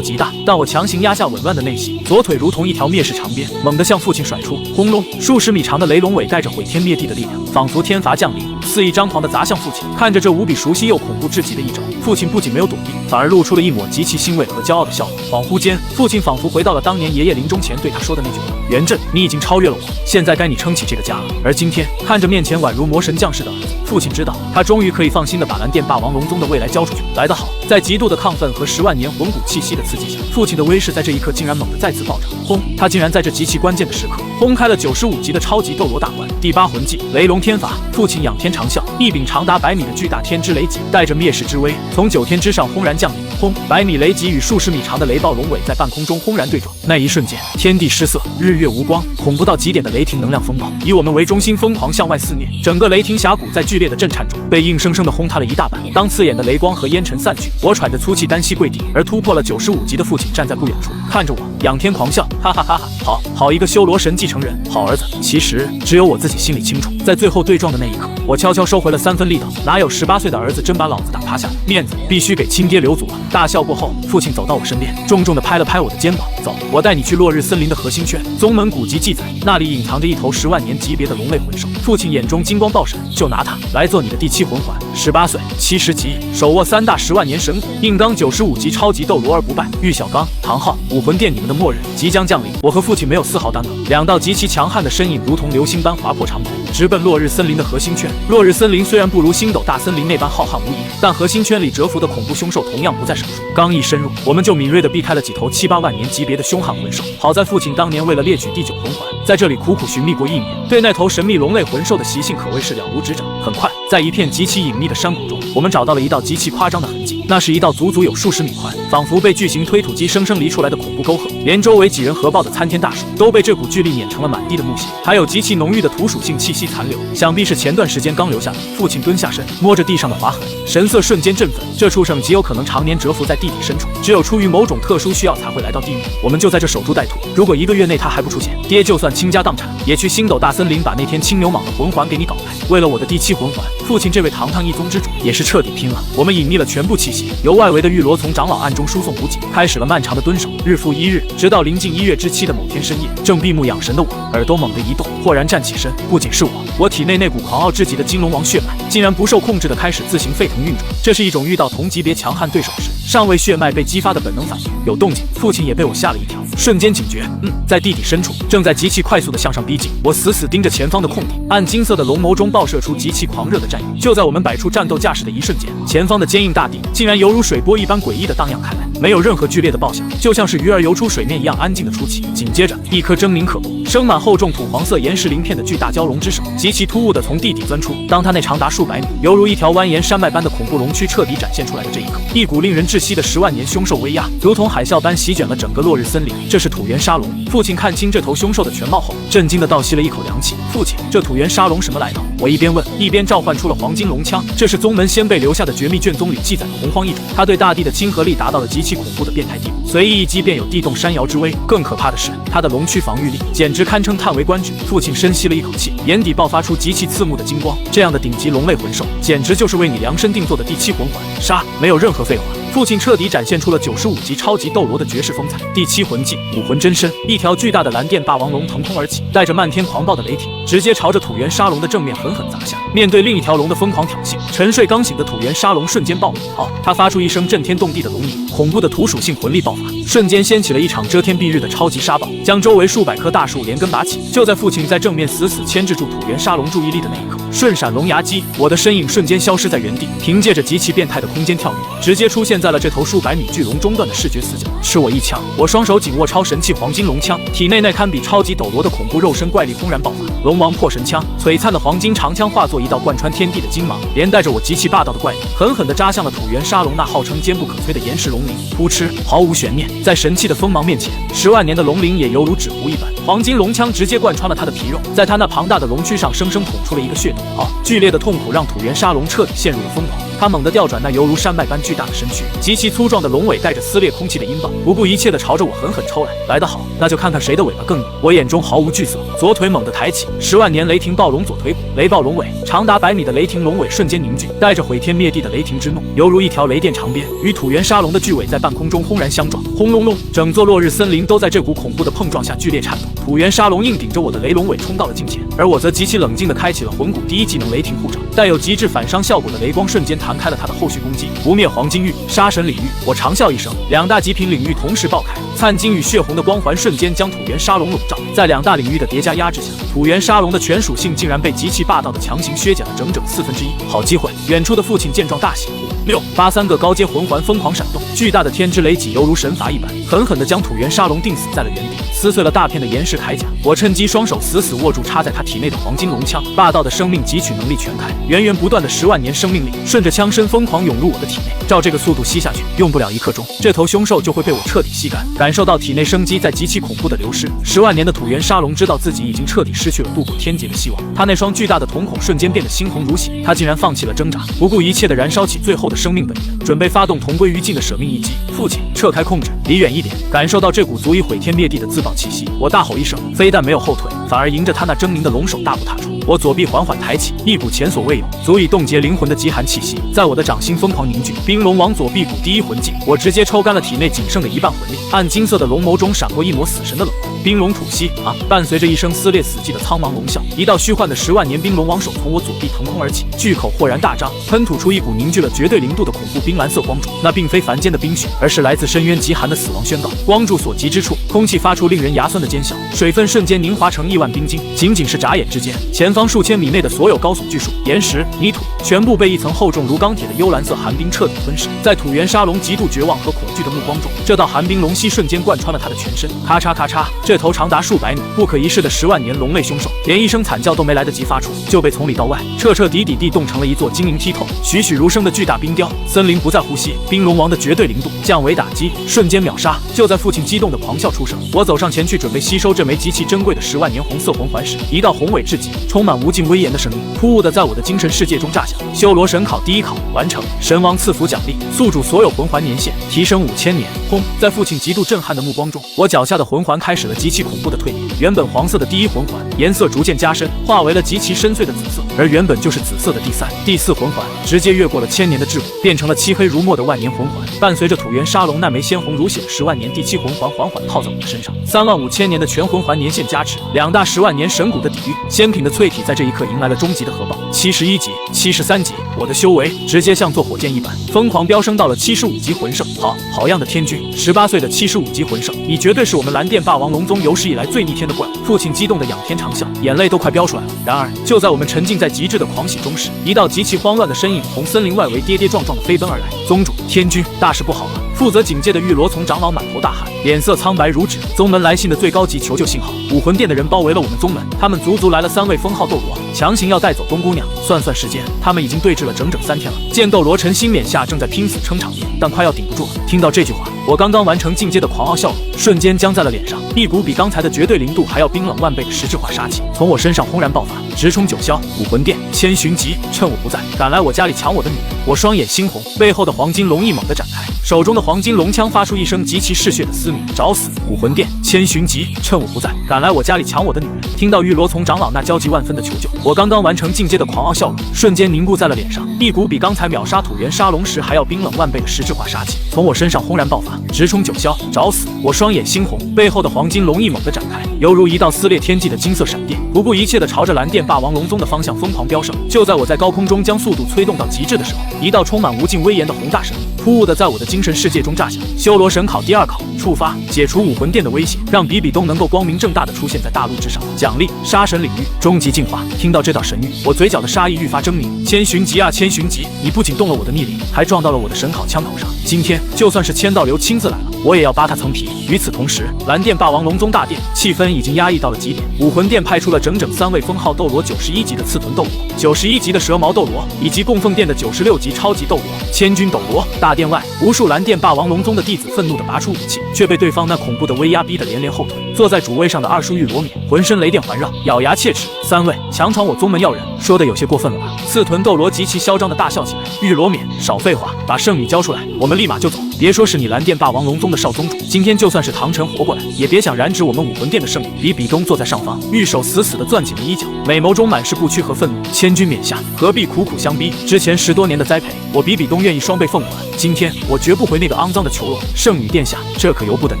极大，但我强行压下紊乱的内息，左腿如同一条灭世长鞭，猛地向父亲甩出。轰隆！数十米长的雷龙尾带着毁天灭地的力量，仿佛天罚降临，肆意张狂地砸向父亲。看着这无比熟悉又恐怖至极的一招，父亲不仅没有躲避，反而露出了一抹极其欣慰和骄傲的笑容。恍惚间，父亲仿佛回到了当年爷爷爷临终前对他说的那句话：元振，你已经超越了我，现在该你撑起这个家了。而今天看着面前宛如魔神降世的儿子，父亲知道他终于可以放心的把蓝电霸王龙宗的未来交出去。来得好！在极度的亢奋和10万年魂骨气息的刺激下，父亲的威势在这一刻竟然猛地再次暴涨。轰！他竟然在这极其关键的时刻轰开了95级的超级斗罗大关。第8魂技雷龙天法。父亲仰天长啸，一柄长达100米的巨大天之雷戟带着灭世之威从9天之上轰然降临。轰！100米雷戟与数十米长的雷暴龙尾在半空中轰然对撞，那一瞬间天地失色，日月无光，恐怖到极点的雷霆能量风暴以我们为中心疯狂向外肆虐，整个雷霆峡谷在剧烈的震颤中被硬生生的轰塌了一大半。当刺眼的雷光和烟尘散去，我喘着粗气单膝跪地，而突破了95级的父亲站在不远处看着我，仰天狂笑，哈哈哈哈！好一个修罗神继承人，好儿子。其实只有我自己心里清楚，在最后对撞的那一刻，我悄悄收回了3分力道，哪有18岁的儿子真把老子打趴下，面子必须给亲爹留足了。大笑过后，父亲走到我身边，重重地拍了拍我的肩膀，走，我带你去落日森林的核心圈。宗门古籍记载，那里隐藏着一头10万年级别的龙类魂兽。父亲眼中金光爆闪，就拿它来做你的第7魂环。18岁70级，手握3大10万年神骨，硬刚95级超级斗罗而不败。玉小刚、唐昊、武魂殿，你们的末日即将降临。我和父亲没有丝毫耽搁，2道极其强悍的身影如同流星般划破长空，直奔落日森林的核心圈。落日森林虽然不如星斗大森林那般浩瀚无垠，但核心圈里蛰伏的恐怖凶兽同样不在少数。刚一深入，我们就敏锐地避开了几头7、8万年级别的凶悍魂兽。好在父亲当年为了猎取第9魂环，在这里苦苦寻觅过1年，对那头神秘龙类魂兽的习性可谓是了如指掌。很快，在一片极其隐秘的山谷中，我们找到了一道极其夸张的痕迹，那是一道足足有数十米宽，仿佛被巨型推土机生生犁出来的恐怖沟壑，连周围几人合抱的参天大树都被这股巨力碾成了满地的木屑，还有极其浓郁的土属性气息残留，想必是前段时间刚留下的。父亲蹲下身，摸着地上的划痕，神色瞬间振奋。这畜生极有可能常年蛰伏在地底深处，只有出于某种特殊需要才会来到地狱。我们就在这守株待兔，如果1个月内他还不出现，爹就算倾家荡产也去星斗大森林把那天青牛蟒的魂环给你搞来。为了我的第7魂环，父亲这位堂堂一宗之主也是彻底拼了。我们隐匿了全部气息，由外围的玉罗从长老暗中输送补给，开始了漫长的蹲守，日复一日，直到临近1月之期的某天深夜，正闭目养神的我，耳朵猛地一动，豁然站起身。不仅是我体内那股狂傲至极的金龙王血脉，竟然不受控制的开始自行沸腾运转。这是一种遇到同级别强悍对手时，尚未血脉被激发的本能反应。有动静，父亲也被我吓了一跳，瞬间警觉。在地底深处，正在极其快速的向上逼近。我死死盯着前方的空地，暗金色的龙眸中爆射出极其狂热的战意。就在我们摆出战斗架势的一瞬间，前方的坚硬大地竟然犹如水波一般诡异的荡漾开来，没有任何剧烈的爆响，就像是鱼儿游出水面一样安静的出奇。紧接着，一颗狰狞可怖、生满厚重土黄色岩石鳞片的巨大蛟龙之手极其突兀地从地底钻出。当它那长达数百米，犹如一条蜿蜒山脉般的恐怖龙躯彻底展现出来的这一刻，一股令人窒息的10万年凶兽威压，如同海啸般席卷了整个落日森林。这是土原沙龙。父亲看清这头凶兽的全貌后，震惊地倒吸了一口凉气。父亲，这土原沙龙什么来头？我一边问，一边召唤出了黄金龙枪。这是宗门先辈留下的绝密卷宗里记载的洪荒异种，它对大地的亲和力达到了极其恐怖的变态地步，随意一击便有地动山摇之威。更可怕的是，它的龙躯防御力简直堪称叹为观止。父亲深吸了一口气，眼底爆发出极其刺目的金光。这样的顶级龙类魂兽，简直就是为你量身定做的第7魂环。杀！没有任何废话。父亲彻底展现出了95级超级斗罗的绝世风采。第7魂技武魂真身，一条巨大的蓝电霸王龙腾空而起，带着漫天狂暴的雷霆，直接朝着土原沙龙的正面狠狠砸下。面对另一条龙的疯狂挑衅，沉睡刚醒的土原沙龙瞬间暴怒。他发出一声震天动地的龙吟，恐怖的土属性魂力爆发，瞬间掀起了一场遮天蔽日的超级沙暴，将周围数百棵大树连根拔起。就在父亲在正面死死牵制住土原沙龙注意力的那一刻，瞬闪龙牙击，我的身影瞬间消失在原地，凭借着极其变态的空间跳跃，直接出现在了这头数百米巨龙中段的视觉死角。吃我一枪！我双手紧握超神器黄金龙枪，体内那堪比超级斗罗的恐怖肉身怪力轰然爆发。龙王破神枪，璀璨的黄金长枪化作一道贯穿天地的金芒，连带着我极其霸道的怪力，狠狠地扎向了土原沙龙那号称坚不可摧的岩石龙鳞。扑哧！毫无悬念，在神器的锋芒面前，10万年的龙鳞也犹如纸糊一般。黄金龙枪直接贯穿了他的皮肉，在他那庞大的龙躯上生生捅出了一个血洞。剧烈的痛苦让土原沙龙彻底陷入了疯狂。他猛地调转那犹如山脉般巨大的身躯，极其粗壮的龙尾带着撕裂空气的音棒，不顾一切地朝着我狠狠抽来。来得好，那就看看谁的尾巴更硬。我眼中毫无惧色，左腿猛地抬起，10万年雷霆暴龙左腿骨，雷暴龙尾，长达100米的雷霆龙尾瞬间凝聚，带着毁天灭地的雷霆之怒，犹如一条雷电长鞭，与土原沙龙的巨尾在半空中轰然相撞。轰隆隆，整座落日森林都在这股恐怖的碰撞下剧烈颤抖。土原沙龙硬顶着我的雷龙尾冲到了近前，而我则极其冷静地开启了魂骨第1技能雷霆护爪。带有极致反伤效果的雷光瞬间弹开了他的后续攻击，不灭黄金域、杀神领域。我长啸一声，两大极品领域同时爆开，灿金与血红的光环瞬间将土原沙龙笼罩。在两大领域的叠加压制下，土原沙龙的全属性竟然被极其霸道的强行削减了整整1/4。好机会！远处的父亲见状大喜。5、6、8，3个高阶魂环疯狂闪动，巨大的天之雷戟犹如神罚一般，狠狠地将土原沙龙钉死在了原地，撕碎了大片的岩石铠甲。我趁机双手死死握住插在他体内的黄金龙枪，霸道的生命汲取能力全开，源源不断的10万年生命力顺着枪身疯狂涌入我的体内。照这个速度吸下去，用不了1刻钟，这头凶兽就会被我彻底吸干。感受到体内生机在极其恐怖的流失，10万年的土原沙龙知道自己已经彻底失去了渡过天劫的希望，他那双巨大的瞳孔瞬间变得猩红如血，他竟然放弃了挣扎，不顾一切地燃烧起最后的生命本源，准备发动同归于尽的舍命一击。父亲，撤开控制，离远一点！感受到这股足以毁天灭地的自爆气息，我大吼一声，非但没有后退，反而迎着他那狰狞的龙首大步踏出。我左臂缓缓抬起，一股前所未有、足以冻结灵魂的极寒气息在我的掌心疯狂凝聚。冰龙王左臂骨第一魂技，我直接抽干了体内仅剩的1半魂力，暗金色的龙眸中闪过一抹死神的冷光。冰龙吐息啊！伴随着一声撕裂死寂的苍茫龙啸，一道虚幻的10万年冰龙王手从我左臂腾空而起，巨口豁然大张，喷吐出一股凝聚了绝对零度的恐怖冰蓝色光柱。那并非凡间的冰雪，而是来自深渊极寒的死亡宣告。光柱所及之处，空气发出令人牙酸的尖啸，水分瞬间凝华成亿万冰晶。仅仅是眨眼之间，前方数千米内的所有高耸巨树、岩石、泥土，全部被一层厚重如钢铁的幽蓝色寒冰彻底吞噬。在土原沙龙极度绝望和恐惧的目光中，这道寒冰龙息瞬间贯穿了他的全身，咔嚓咔嚓，这头长达数百米、不可一世的10万年龙类凶兽，连一声惨叫都没来得及发出，就被从里到外彻彻底底地冻成了一座晶莹剔透、栩栩如生的巨大冰雕。森林不再呼吸，冰龙王的绝对零度降维打击，瞬间秒杀。就在父亲激动的狂笑出声，我走上前去准备吸收这枚极其珍贵的10万年红色魂环时，一道宏伟至极、充满无尽威严的声音突兀的在我的精神世界中炸响：修罗神考第1考完成，神王赐福奖励，宿主所有魂环年限提升5000年。轰！在父亲极度震撼的目光中，我脚下的魂环开始了极其恐怖的蜕变。原本黄色的第1魂环颜色逐渐加深，化为了极其深邃的紫色，而原本就是紫色的第3、第4魂环直接越过了1000年的桎梏，变成了漆黑如墨的万年魂环。伴随着土原沙龙那枚鲜红如血的10万年第7魂环缓缓套在我的身上，35000年的全魂环年限加持，2大10万年神骨的底蕴，仙品的淬体在这一刻迎来了终极的核爆。71级、73级，我的修为直接像坐火箭一般疯狂飙升到了75级魂圣。好样的天君！18岁的75级魂圣，你绝对是我们蓝电霸王龙宗有史以来最逆天的怪物！父亲激动的仰天长啸，眼泪都快飙出来了。然而，就在我们沉浸在极致的狂喜中时，一道极其慌乱的身影从森林外围跌跌撞撞的飞奔而来。宗主，天君，大事不好了！负责警戒的玉罗从长老满头大汗，脸色苍白如纸。宗门来信的最高级求救信号，武魂殿的人包围了我们宗门，他们足足来了3位封号斗罗，强行要带走冬姑娘。算时间，他们已经对峙了整整3天了。剑斗罗陈心冕下正在拼死撑场面，但快要顶不住了。听到这句话，我刚刚完成进阶的狂傲笑容瞬间僵在了脸上，一股比刚才的绝对零度还要冰冷万倍的实质化杀气从我身上轰然爆发，直冲九霄。武魂殿千寻疾趁我不在，敢来我家里抢我的女人！我双眼猩红，背后的黄金龙翼猛地展开，手中的黄金龙枪发出一声极其嗜血的嘶鸣，找死！武魂殿千寻疾趁我不在，敢来我家里抢我的女人！听到玉罗从长老那焦急万分的求救，我刚刚完成进阶的狂傲笑容瞬间凝固在了脸上，一股比刚才秒杀土原沙龙时还要冰冷万倍的实质化杀气从我身上轰然爆发，直冲九霄，找死！我双眼猩红，背后的黄金龙翼猛地展开，犹如一道撕裂天际的金色闪电，不顾一切地朝着蓝电霸王龙宗的方向疯狂飙升。就在我在高空中将速度催动到极致的时候，一道充满无尽威严的宏大声音突兀地在我的精神世界中炸响：修罗神考第2考触发，解除武魂殿的威胁，让比比东能够光明正大地出现在大陆之上。奖励杀神领域终极进化。听到这道神谕，我嘴角的杀意愈发狰狞。千寻疾啊千寻疾，你不仅动了我的逆鳞，还撞到了我的神考枪头上。今天就算是千道流亲自来了，我也要扒他层皮。与此同时，蓝电霸王龙宗大殿气氛已经压抑到了极点，武魂殿派出了整整3位封号斗罗91级的刺豚斗罗、91级的蛇矛斗罗，以及供奉殿的96级超级斗罗、千军斗罗。大殿外，无数蓝电霸王龙宗的弟子愤怒地拔出武器，却被对方那恐怖的威压逼得连连后退。坐在主位上的二叔玉罗冕浑身雷电环绕，咬牙切齿：3位强闯我宗门要人，说的有些过分了吧？刺豚斗罗极其嚣张地大笑起来。玉罗冕，少废话，把圣女交出来，我们立马就走。别说是你蓝电霸王龙宗宗的少宗主，今天就算是唐晨活过来，也别想染指我们武魂殿的胜利。比比东坐在上方，玉手死死地攥紧了衣角，美眸中满是不屈和愤怒。千钧冕下，何必苦苦相逼？之前10多年的栽培，我比比东愿意双倍奉还。今天我绝不回那个肮脏的囚笼。圣女殿下，这可由不得你。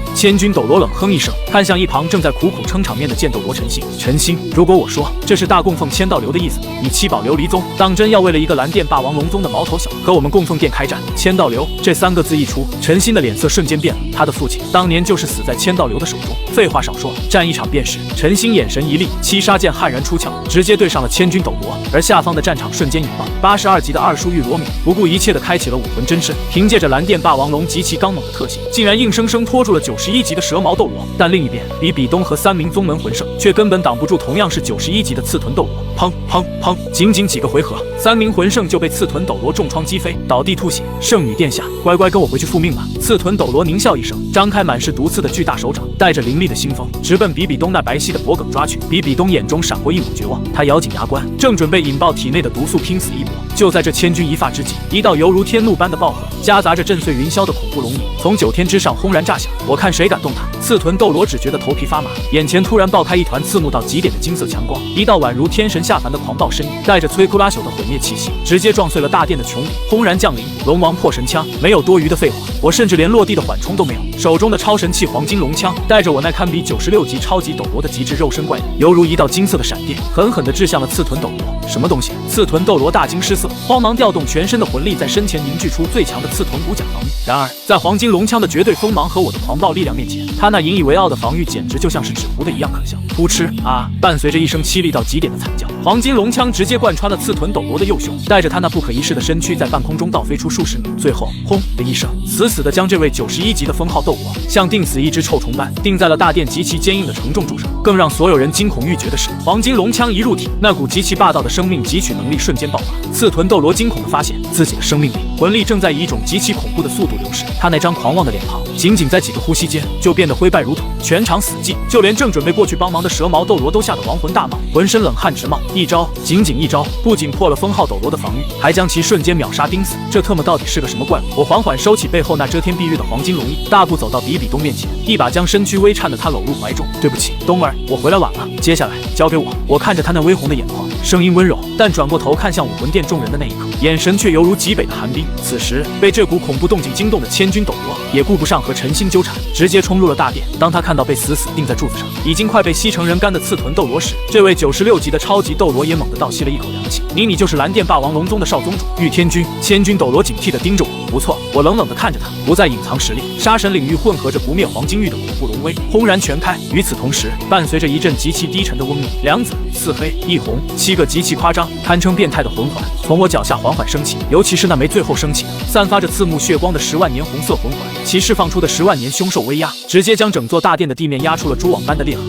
千钧斗罗冷哼一声，看向一旁正在苦苦撑场面的剑斗罗陈星。陈星，如果我说这是大供奉千道流的意思，你七宝琉璃宗当真要为了一个蓝电霸王龙宗的毛头小和我们供奉殿开战？千道流这3个字一出，陈星的脸色瞬间变了。他的父亲当年就是死在千道流的手中。废话少说，战一场便是。陈星眼神一厉，七杀剑悍然出鞘，直接对上了千钧斗罗。而下方的战场瞬间引爆，82级的二叔玉罗米不顾一切的开启了武魂真身，凭借着蓝电霸王龙极其刚猛的特性，竟然硬生生拖住了91级的蛇矛斗罗。但另一边，比比东和3名宗门魂圣却根本挡不住同样是91级的刺豚斗罗。砰砰砰！仅仅几个回合，3名魂圣就被刺豚斗罗重创击飞，倒地吐血。圣女殿下，乖乖跟我回去复命吧！刺豚斗罗狞笑一声，张开满是毒刺的巨大手掌，带着凌厉的腥风，直奔比比东那白皙的脖颈抓去。比比东眼中闪过一抹绝望，他咬紧牙关，正准备引爆体内的毒素，拼死一搏。就在这千钧一发之际，一道犹如天怒般的爆火，夹杂着震碎云霄的恐怖龙吟，从9天之上轰然炸响。我看谁敢动他！刺豚斗罗只觉得头皮发麻，眼前突然爆开一团刺目到极点的金色强光，一道宛如天神下凡的狂暴身影，带着摧枯拉朽的毁灭气息，直接撞碎了大殿的穹顶，轰然降临。龙王破神枪，没有多余的废话，我甚至连落地的缓冲都没有。手中的超神器黄金龙枪，带着我那堪比96级超级斗罗的极致肉身怪力，犹如一道金色的闪电，狠狠地掷向了刺豚斗罗。什么东西？刺豚斗罗大惊失色，慌忙调动全身的魂力，在身前凝聚出最强的刺豚骨甲防御。然而，在黄金龙枪的绝对锋芒和我的狂暴力量面前，他那引以为傲的防御简直就像是纸糊的一样可笑。扑哧啊！伴随着一声凄厉到极点的惨叫，黄金龙枪直接贯穿了刺豚斗罗的右胸，带着他那不可一世的身躯在半空中倒飞出数十米，最后轰的一声，死死地将这位91级的封号斗罗像钉死一只臭虫般钉在了大殿极其坚硬的承重柱上。更让所有人惊恐欲绝的是，黄金龙枪一入体，那股极其霸道的生命汲取能力瞬间爆发。刺豚斗罗惊恐地发现自己的生命力、魂力正在以一种极其恐怖的速度流失，他那张狂妄的脸庞仅仅在几个呼吸间就变得灰败如土，全场死寂。就连正准备过去帮忙的蛇矛斗罗都吓得亡魂大冒，浑身冷汗直冒。一招，仅仅一招，不仅破了封号斗罗的防御，还将其瞬间秒杀钉死。这特么到底是个什么怪物？我缓缓收起背后那遮天蔽日的黄金龙翼，大步走到比比东面前，一把将身躯微颤的他搂入怀中。对不起，东儿，我回来晚了，接下来交给我。我看着他那微红的眼眶，声音温柔，但转过头看向武魂殿众人的那一刻，眼神却犹如极北的寒冰。此时被这股恐怖动静惊动的千钧斗罗也顾不上和陈星纠缠，直接冲入了大殿。当他看到被死死钉在柱子上，已经快被吸成人干的刺豚斗罗时，这位96级的超级斗罗也猛地倒吸了一口凉气。你就是蓝电霸王龙宗的少宗主玉天君。千钧斗罗警惕地盯着我。不错，我冷冷地看着他，不再隐藏实力。杀神领域混合着不灭黄金域的恐怖龙威轰然全开。与此同时，伴随着一阵极其低沉的嗡鸣，2紫4黑1红7个极其夸张、堪称变态的魂环从我脚下缓缓升起，尤其是那枚最后升起的散发着刺目血光的10万年红色魂环，其释放出的10万年凶兽威压，直接将整座大殿的地面压出了蛛网般的裂痕。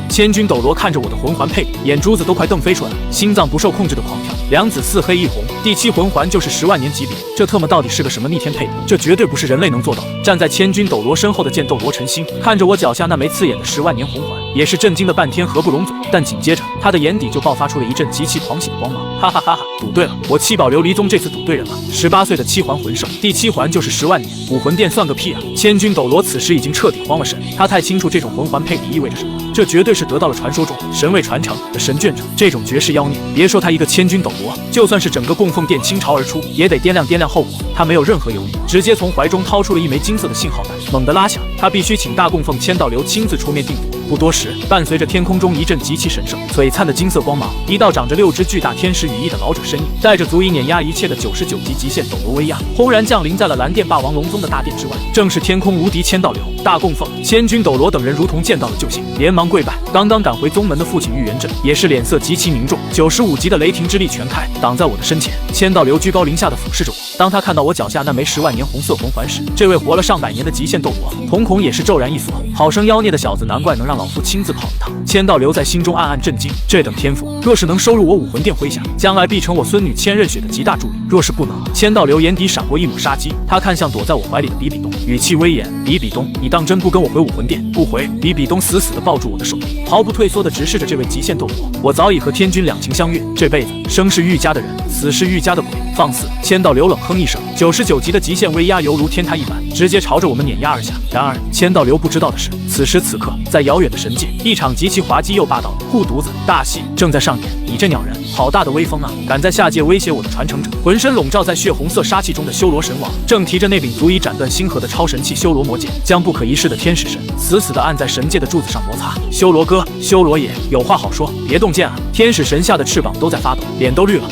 千钧斗罗看着我的魂环配比，眼珠子都快瞪飞出来了，心脏不受控制的狂跳。2紫4黑1红，第7魂环就是10万年级别，这特么到底是个什么逆天配比？这绝对不是人类能做到的。站在千钧斗罗身后的剑斗罗陈星看着我脚下那枚刺眼的10万年魂环，也是震惊的半天合不拢嘴。但紧接着他的眼底就爆发出了一阵极其狂喜的光芒，哈哈哈哈！赌对了，我七宝琉璃宗这次赌对人了。18岁的7环魂圣，第7环就是10万年，武魂殿算个屁啊！千钧斗罗此时已经彻底慌了神，他太清楚这种魂环配比意味着什么，这绝对是得到了传说中神位传承的神眷者。这种绝世妖孽，别说他一个千钧斗罗，就算是整个供奉殿倾巢而出，也得掂量掂量后果。他没有任何犹豫，直接从怀中掏出了一枚金色的信号板，猛地拉响。他必须请大供奉千道流亲自出面定夺。不多时，伴随着天空中一阵极其神圣、璀璨的金色光芒，一道长着6只巨大天使羽翼的老者身影，带着足以碾压一切的99级极限斗罗威压，轰然降临在了蓝电霸王龙宗的大殿之外。正是天空无敌千道流、大供奉、千钧斗罗等人如同见到了救星，连忙跪拜。刚刚赶回宗门的父亲玉元镇也是脸色极其凝重，95级的雷霆之力全开，挡在我的身前。千道流居高临下的俯视着我。当他看到我脚下那枚10万年红色魂环时，这位活了上百年的极限斗罗瞳孔也是骤然一缩。好生妖孽的小子，难怪能让老夫亲自跑一趟。千道流在心中暗暗震惊，这等天赋若是能收入我武魂殿麾下，将来必成我孙女千仞雪的极大助力。若是不能，千道流眼底闪过一抹杀机，他看向躲在我怀里的比比东，语气威严：比比东，你当真不跟我回武魂殿？不回！比比东死死地抱住我的手臂，毫不退缩地直视着这位极限斗罗。我早已和天君两情相悦，这辈子生是玉家的人，死是玉家的鬼。放肆！千道流冷哼一声，99级的极限威压犹如天台一般，直接朝着我们碾压而下。然而千道流不知道的是，此时此刻，在遥远的神界，一场极其滑稽又霸道的护犊子大戏正在上演。你这鸟人，好大的威风啊！敢在下界威胁我的传承者！浑身笼罩在血红色杀气中的修罗神王，正提着那柄足以斩断星河的超神器修罗魔剑，将不可一世的天使神死死地按在神界的柱子上摩擦。修罗哥，修罗爷，有话好说，别动剑啊！天使神吓得翅膀都在发抖，脸都绿了。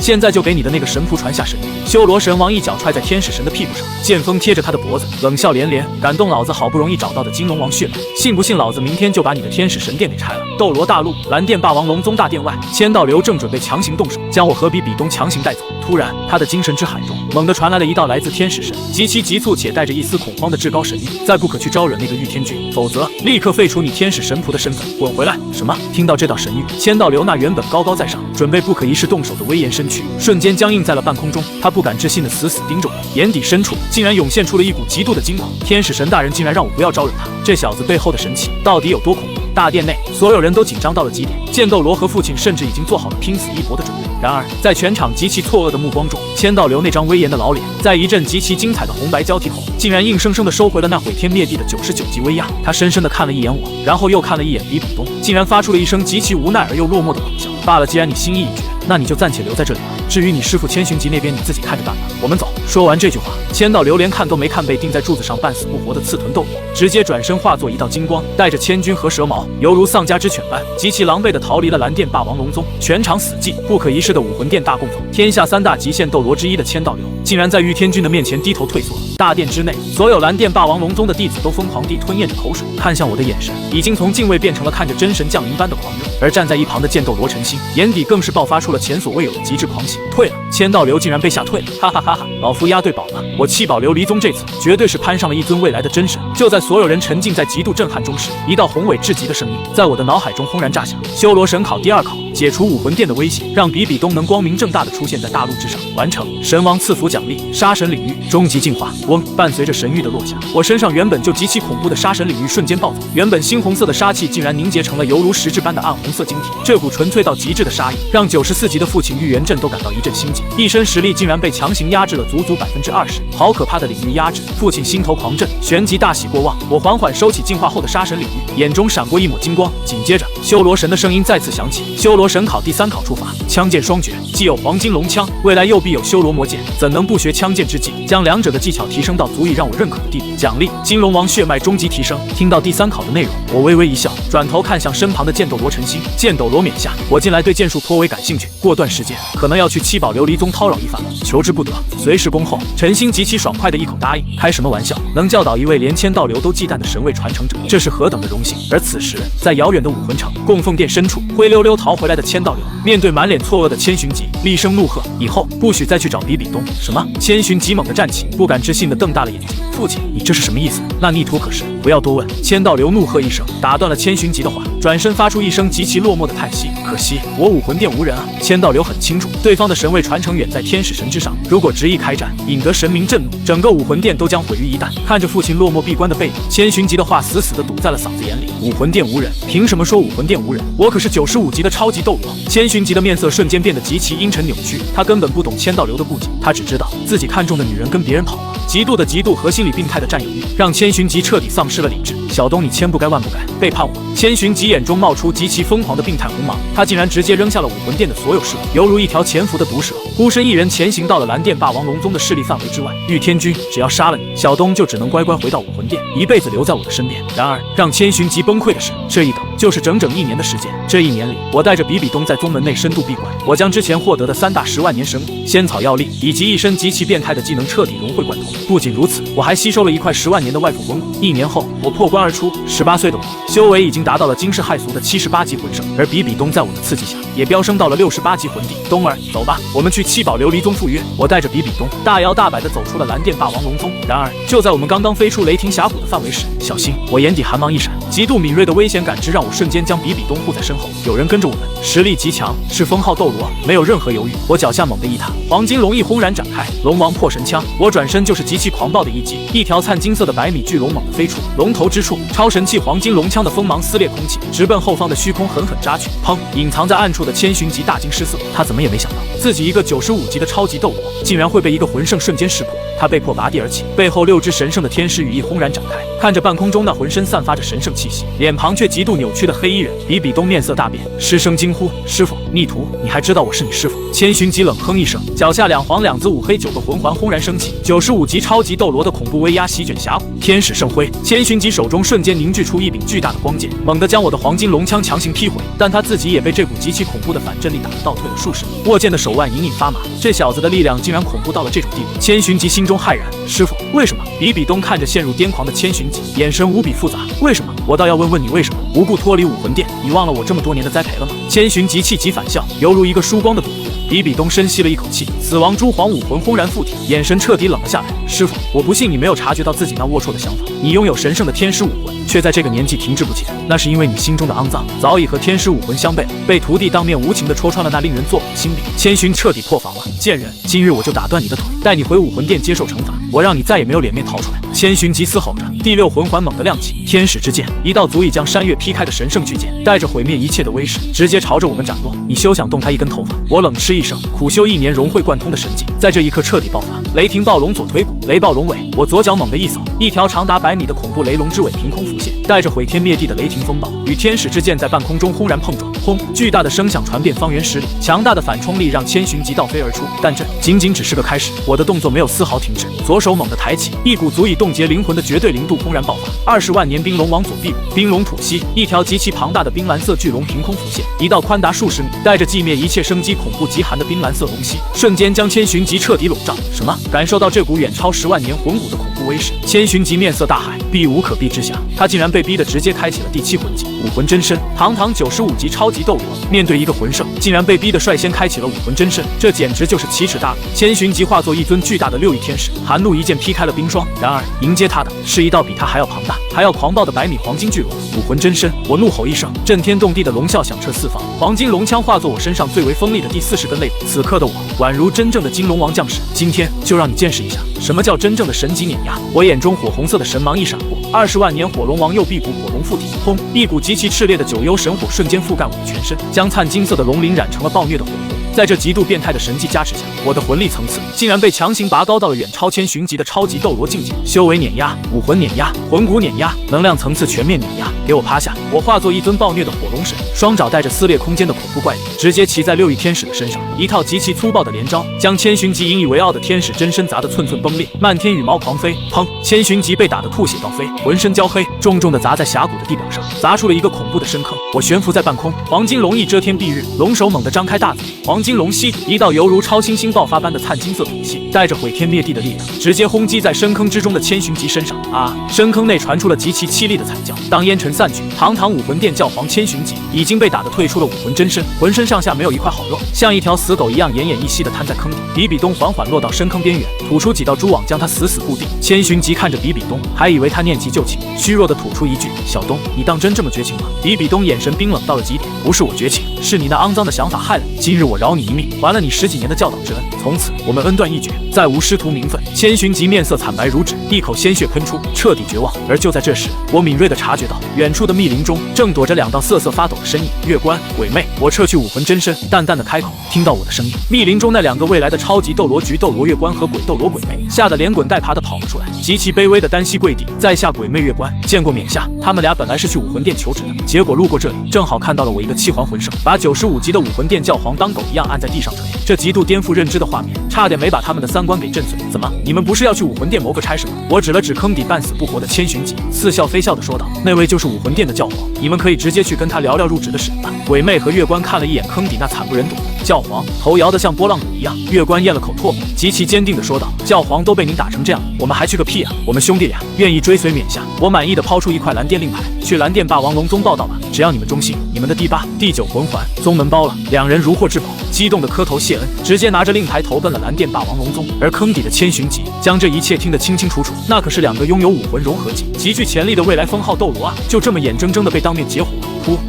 现在就给你的那个神仆传下神谕。修罗神王一脚踹在天使神的屁股上，剑锋贴着他的脖子，冷笑连连，感动老子好不容易找到的金龙王血脉，信不信老子明天就把你的天使神殿给拆了？斗罗大陆蓝电霸王龙宗大殿外，千道流正准备强行动手，将我和比比东强行带走。突然，他的精神之海中猛地传来了一道来自天使神极其急促且带着一丝恐慌的至高神谕：再不可去招惹那个御天君，否则立刻废除你天使神仆的身份，滚回来！什么？听到这道神谕，千道流那原本高高在上，准备不可一世动手的威严身躯，瞬间僵硬在了半空中。他不敢置信的死死盯着我，眼底深处竟然涌现出了一股极度的惊恐。天使神大人竟然让我不要招惹他，这小子背后的神器到底有多恐怖？大殿内，所有人都紧张到了极点，剑斗罗和父亲甚至已经做好了拼死一搏的准备。然而，在全场极其错愕的目光中，千道流那张威严的老脸，在一阵极其精彩的红白交替后，竟然硬生生的收回了那毁天灭地的99级威压。他深深的看了一眼我，然后又看了一眼比比东，竟然发出了一声极其无奈而又落寞的苦笑。罢了，既然你心意已决，那你就暂且留在这里吧。至于你师父千寻疾那边，你自己看着办吧。我们走。说完这句话，千道流连看都没看被钉在柱子上半死不活的刺臀斗罗，直接转身化作一道金光，带着千钧和蛇矛，犹如丧家之犬般，极其狼狈地逃离了蓝电霸王龙宗。全场死寂，不可一世的武魂殿大供奉，天下3大极限斗罗之一的千道流，竟然在御天君的面前低头退缩。大殿之内，所有蓝电霸王龙宗的弟子都疯狂地吞咽着口水，看向我的眼神已经从敬畏变成了看着真神降临般的狂热。而站在一旁的剑斗罗陈星，眼底更是爆发出了前所未有的极致狂喜。退了，千道流竟然被吓退了，哈哈哈哈！老夫押对宝了，我弃宝琉璃宗这次绝对是攀上了一尊未来的真神。就在所有人沉浸在极度震撼中时，一道宏伟至极的声音在我的脑海中轰然炸响：修罗神考第2考，解除武魂殿的威胁，让比比东能光明正大的出现在大陆之上。完成。神王赐福奖励：杀神领域终极进化。嗡！伴随着神谕的落下，我身上原本就极其恐怖的杀神领域瞬间暴走，原本猩红色的杀气竟然凝结成了犹如实质般的暗红色晶体。这股纯粹到极致的杀意，让94级的父亲玉元镇都感到一阵心悸，一身实力竟然被强行压制了足足20%，好可怕的领域压制！父亲心头狂震，旋即大喜过望。我缓缓收起进化后的杀神领域，眼中闪过一抹金光，紧接着修罗神的声音再次响起：修罗神考第3考出法，枪剑双绝，既有黄金龙枪，未来又必有修罗魔剑，怎能不学枪剑之技？将2者的技巧提升到足以让我认可的地步。奖励：金龙王血脉终极提升。听到第3考的内容，我微微一笑，转头看向身旁的剑斗罗陈星。剑斗罗冕下，我近来对剑术颇为感兴趣，过段时间可能要去七宝琉璃宗叨扰一番了，求之不得，随时恭候。陈星极其爽快的一口答应。开什么玩笑，能教导一位连千道流都忌惮的神位传承者，这是何等的荣幸！而此时，在遥远的武魂城供奉殿深处，灰溜溜逃回来的千道流，面对满脸错愕的千寻疾，厉声怒喝：以后不许再去找比比东！什么？千寻疾猛地站起，不敢置信地瞪大了眼睛。父亲，你这是什么意思？那逆徒可是……不要多问！千道流怒喝一声，打断了千寻疾的话，转身发出一声极其落寞的叹息。可惜我武魂殿无人啊！千道流很清楚，对方的神位传承远在天使神之上，如果执意开战，引得神明震怒，整个武魂殿都将毁于一旦。看着父亲落寞闭关的背影，千寻疾的话死死地堵在了嗓子眼里。武魂殿无人？凭什么说武魂殿无人？我可是95级的超级斗罗！千寻疾的面色瞬间变得极其阴沉扭曲，他根本不懂千道流的顾忌，他只知道自己看中的女人跟别人跑了。极度的嫉妒和心理病态的占有欲，让千寻疾彻底丧失了理智。小东，你千不该万不该背叛我！千寻疾眼中冒出极其疯狂的病态红芒，他竟然直接扔下了武魂殿的所有事物，犹如一条潜伏的毒蛇，孤身一人前行到了蓝电霸王龙宗的势力范围之外。御天君，只要杀了你，小东就只能乖乖回到武魂殿，一辈子留在我的身边。然而，让千寻疾崩溃的是，这一等就是整整1年的时间。这1年里，我带着比比东在宗门内深度闭关，我将之前获得的3大10万年神物、仙草药力以及一身极其变态的技能彻底融会贯通。不仅如此，我还吸收了一块10万年的外附魂骨。1年后，我破关而出，18岁的我修为已经达到了惊世骇俗的78级魂圣，而比比东在我的刺激下也飙升到了68级魂帝。东儿，走吧，我们去七宝琉璃宗赴约。我带着比比东大摇大摆地走出了蓝电霸王龙宗。然而，就在我们刚刚飞出雷霆峡谷的范围时，小心！我眼底寒芒一闪，极度敏锐的危险感知让我瞬间将比比东护在身后。有人跟着我们，实力极强，是封号斗罗，没有任何犹豫。我脚下猛地一踏，黄金龙翼轰然展开，龙王破神枪。我转身就是极其狂暴的一击，一条灿金色的百米巨龙猛地飞出，龙头之处，超神器黄金龙枪的锋芒撕裂空气，直奔后方的虚空狠狠扎去。砰！隐藏在暗处的千寻疾大惊失色，他怎么也没想到，自己一个95级的超级斗罗，竟然会被一个魂圣瞬间识破。他被迫拔地而起，背后6只神圣的天使羽翼轰然展开，看着半空中那浑身散发着神圣气息，脸庞却极度扭曲的黑衣人，比比东面色大变，失声惊呼：“师傅，逆徒，你还知道我是你师傅？”千寻疾冷哼一声，脚下2黄2紫5黑9个魂环轰然升起，95级超级斗罗的恐怖威压席卷峡谷。天使圣辉，千寻疾手中瞬间凝聚出一柄巨大的光剑，猛地将我的黄金龙枪强行劈毁，但他自己也被这股极其恐怖的反震力打得倒退了数十米，握剑的手腕隐隐发麻，这小子的力量竟然恐怖到了这种地步。千寻疾心中骇然，师傅，为什么？比比东看着陷入癫狂的千寻疾，眼神无比复杂。为什么？我倒要问问你为什么？无故脱离武魂殿，你忘了我这么多年的栽培了吗？千寻疾气急反笑，犹如一个输光的赌徒。比比东深吸了一口气，死亡蛛皇武魂轰然附体，眼神彻底冷了下来。师傅，我不信你没有察觉到自己那龌龊的想法。你拥有神圣的天使武魂，却在这个年纪停滞不前，那是因为你心中的肮脏早已和天使武魂相悖了，被徒弟当面无情地戳穿了那令人作呕的心病。千寻彻底破防了，贱人，今日我就打断你的腿，带你回武魂殿接受惩罚，我让你再也没有脸面逃出来。千寻疾嘶吼着，第6魂环猛地亮起，天使之剑，一道足以将山岳劈开的神圣巨剑，带着毁灭一切的威势，直接朝着我们斩落。你休想动他一根头发！我冷嗤一声，苦修1年融会贯通的神技，在这一刻彻底爆发。雷霆暴龙左腿骨，雷暴龙尾，我左脚猛地一扫，一条长达100米的恐怖雷龙之尾凭空浮现，带着毁天灭地的雷霆风暴，与天使之剑在半空中轰然碰撞。轰！巨大的声响传遍方圆10里，强大的反冲力让千寻疾倒飞而出。但这仅仅只是个开始，我的动作没有丝毫停止，左手猛地抬起，一股足以冻结灵魂的绝对灵度轰然爆发。20万年冰龙往左臂舞，冰龙吐息，一条极其庞大的冰蓝色巨龙凭空浮现，一道宽达数十米，带着寂灭一切生机、恐怖极寒的冰蓝色龙息，瞬间将千寻疾彻底笼罩。什么？感受到这股远超10万年魂骨的恐怖威势，千寻疾面色大骇，避无可避之下，他竟然被逼得直接开启了第7魂技武魂真身。堂堂95级超级斗罗，面对一个魂圣，竟然被逼得率先开启了武魂真身，这简直就是奇耻大辱。千寻疾化作一尊巨大的6翼天使，寒怒一剑劈开了冰霜，然而迎接他的是一道比他还要庞大、还要狂暴的100米黄金巨龙。武魂真身，我怒吼一声，震天动地的龙啸响彻四方，黄金龙枪化作我身上最为锋利的第40根肋骨。此刻的我宛如真正的金龙王降世，今天就让你见识一下什么叫真正的神级碾压。我眼中火红色的神芒一闪过，20万年火龙王右臂骨火龙附体，轰！一股极其炽烈的9幽神火瞬间覆盖我的全身，将灿金色的龙鳞染成了暴虐的火红。在这极度变态的神技加持下，我的魂力层次竟然被强行拔高到了远超千寻疾的超级斗罗境界。修为碾压，武魂碾压，魂骨碾压，能量层次全面碾压，给我趴下！我化作一尊暴虐的火龙神，双爪带着撕裂空间的恐怖怪力，直接骑在6翼天使的身上，一套极其粗暴的连招，将千寻疾引以为傲的天使真身砸得寸寸崩裂，漫天羽毛狂飞。砰！千寻疾被打得吐血倒飞，浑身焦黑，重重地砸在峡谷的地表上，砸出了一个恐怖的深坑。我悬浮在半空，黄金龙翼遮天蔽日，龙手猛地张开大嘴，黄金龙息，一道犹如超新星爆发般的灿金色吐息，带着毁天灭地的力量，直接轰击在深坑之中的千寻疾身上。啊！深坑内传出了极其凄厉的惨叫。当烟尘散去，堂堂武魂殿教皇千寻疾已经被打得退出了武魂真身，浑身上下没有一块好肉，像一条死狗一样奄奄一息地瘫在坑底。比比东缓缓落到深坑边缘，吐出几道蛛网将他死死固定。千寻疾看着比比东，还以为他念及旧情，虚弱地吐出一句：“小东，你当真这么绝情吗？”比比东眼神冰冷到了极点，不是我绝情，是你那肮脏的想法害了你。今日我饶你一命，还了你10几年的教导之恩，从此我们恩断义绝，再无师徒名分。千寻疾面色惨白如纸，一口鲜血喷出，彻底绝望。而就在这时，我敏锐地察觉到远处的密林中正躲着2道瑟瑟发抖的身影，月关、鬼魅。我撤去武魂真身，淡淡的开口，听到我的声音。密林中那2个未来的超级斗罗菊斗罗月关和鬼斗罗鬼魅，吓得连滚带爬的跑了出来，极其卑微的单膝跪地，在下鬼魅月关，见过冕下。他们俩本来是去武魂殿求职的，结果路过这里，正好看到了我一个7环魂圣把95级的武魂殿教皇当狗一样按在地上锤，这极度颠覆认知的画面，差点没把他们的3观给震碎。怎么，你们不是要去武魂殿谋个差事吗？我指了指坑底半死不活的千寻疾，似笑非笑的说道：“那位就是武魂殿的教皇，你们可以直接去跟他聊聊入职的事吧。”鬼魅和月关看了一眼坑底那惨不忍睹的教皇头摇得像拨浪鼓一样。月关咽了口唾沫，极其坚定地说道：“教皇都被您打成这样，我们还去个屁啊！我们兄弟俩愿意追随冕下。”我满意的抛出一块蓝电令牌，去蓝电霸王龙宗报道吧。只要你们忠心，你们的第8、第9魂环宗门包了。两人如获至宝，激动的磕头谢恩，直接拿着令牌投奔了蓝电霸王龙宗。而坑底的千寻疾将这一切听得清清楚楚，那可是2个拥有武魂融合技、极具潜力的未来封号斗罗啊！就这么眼睁睁的被当面截胡了。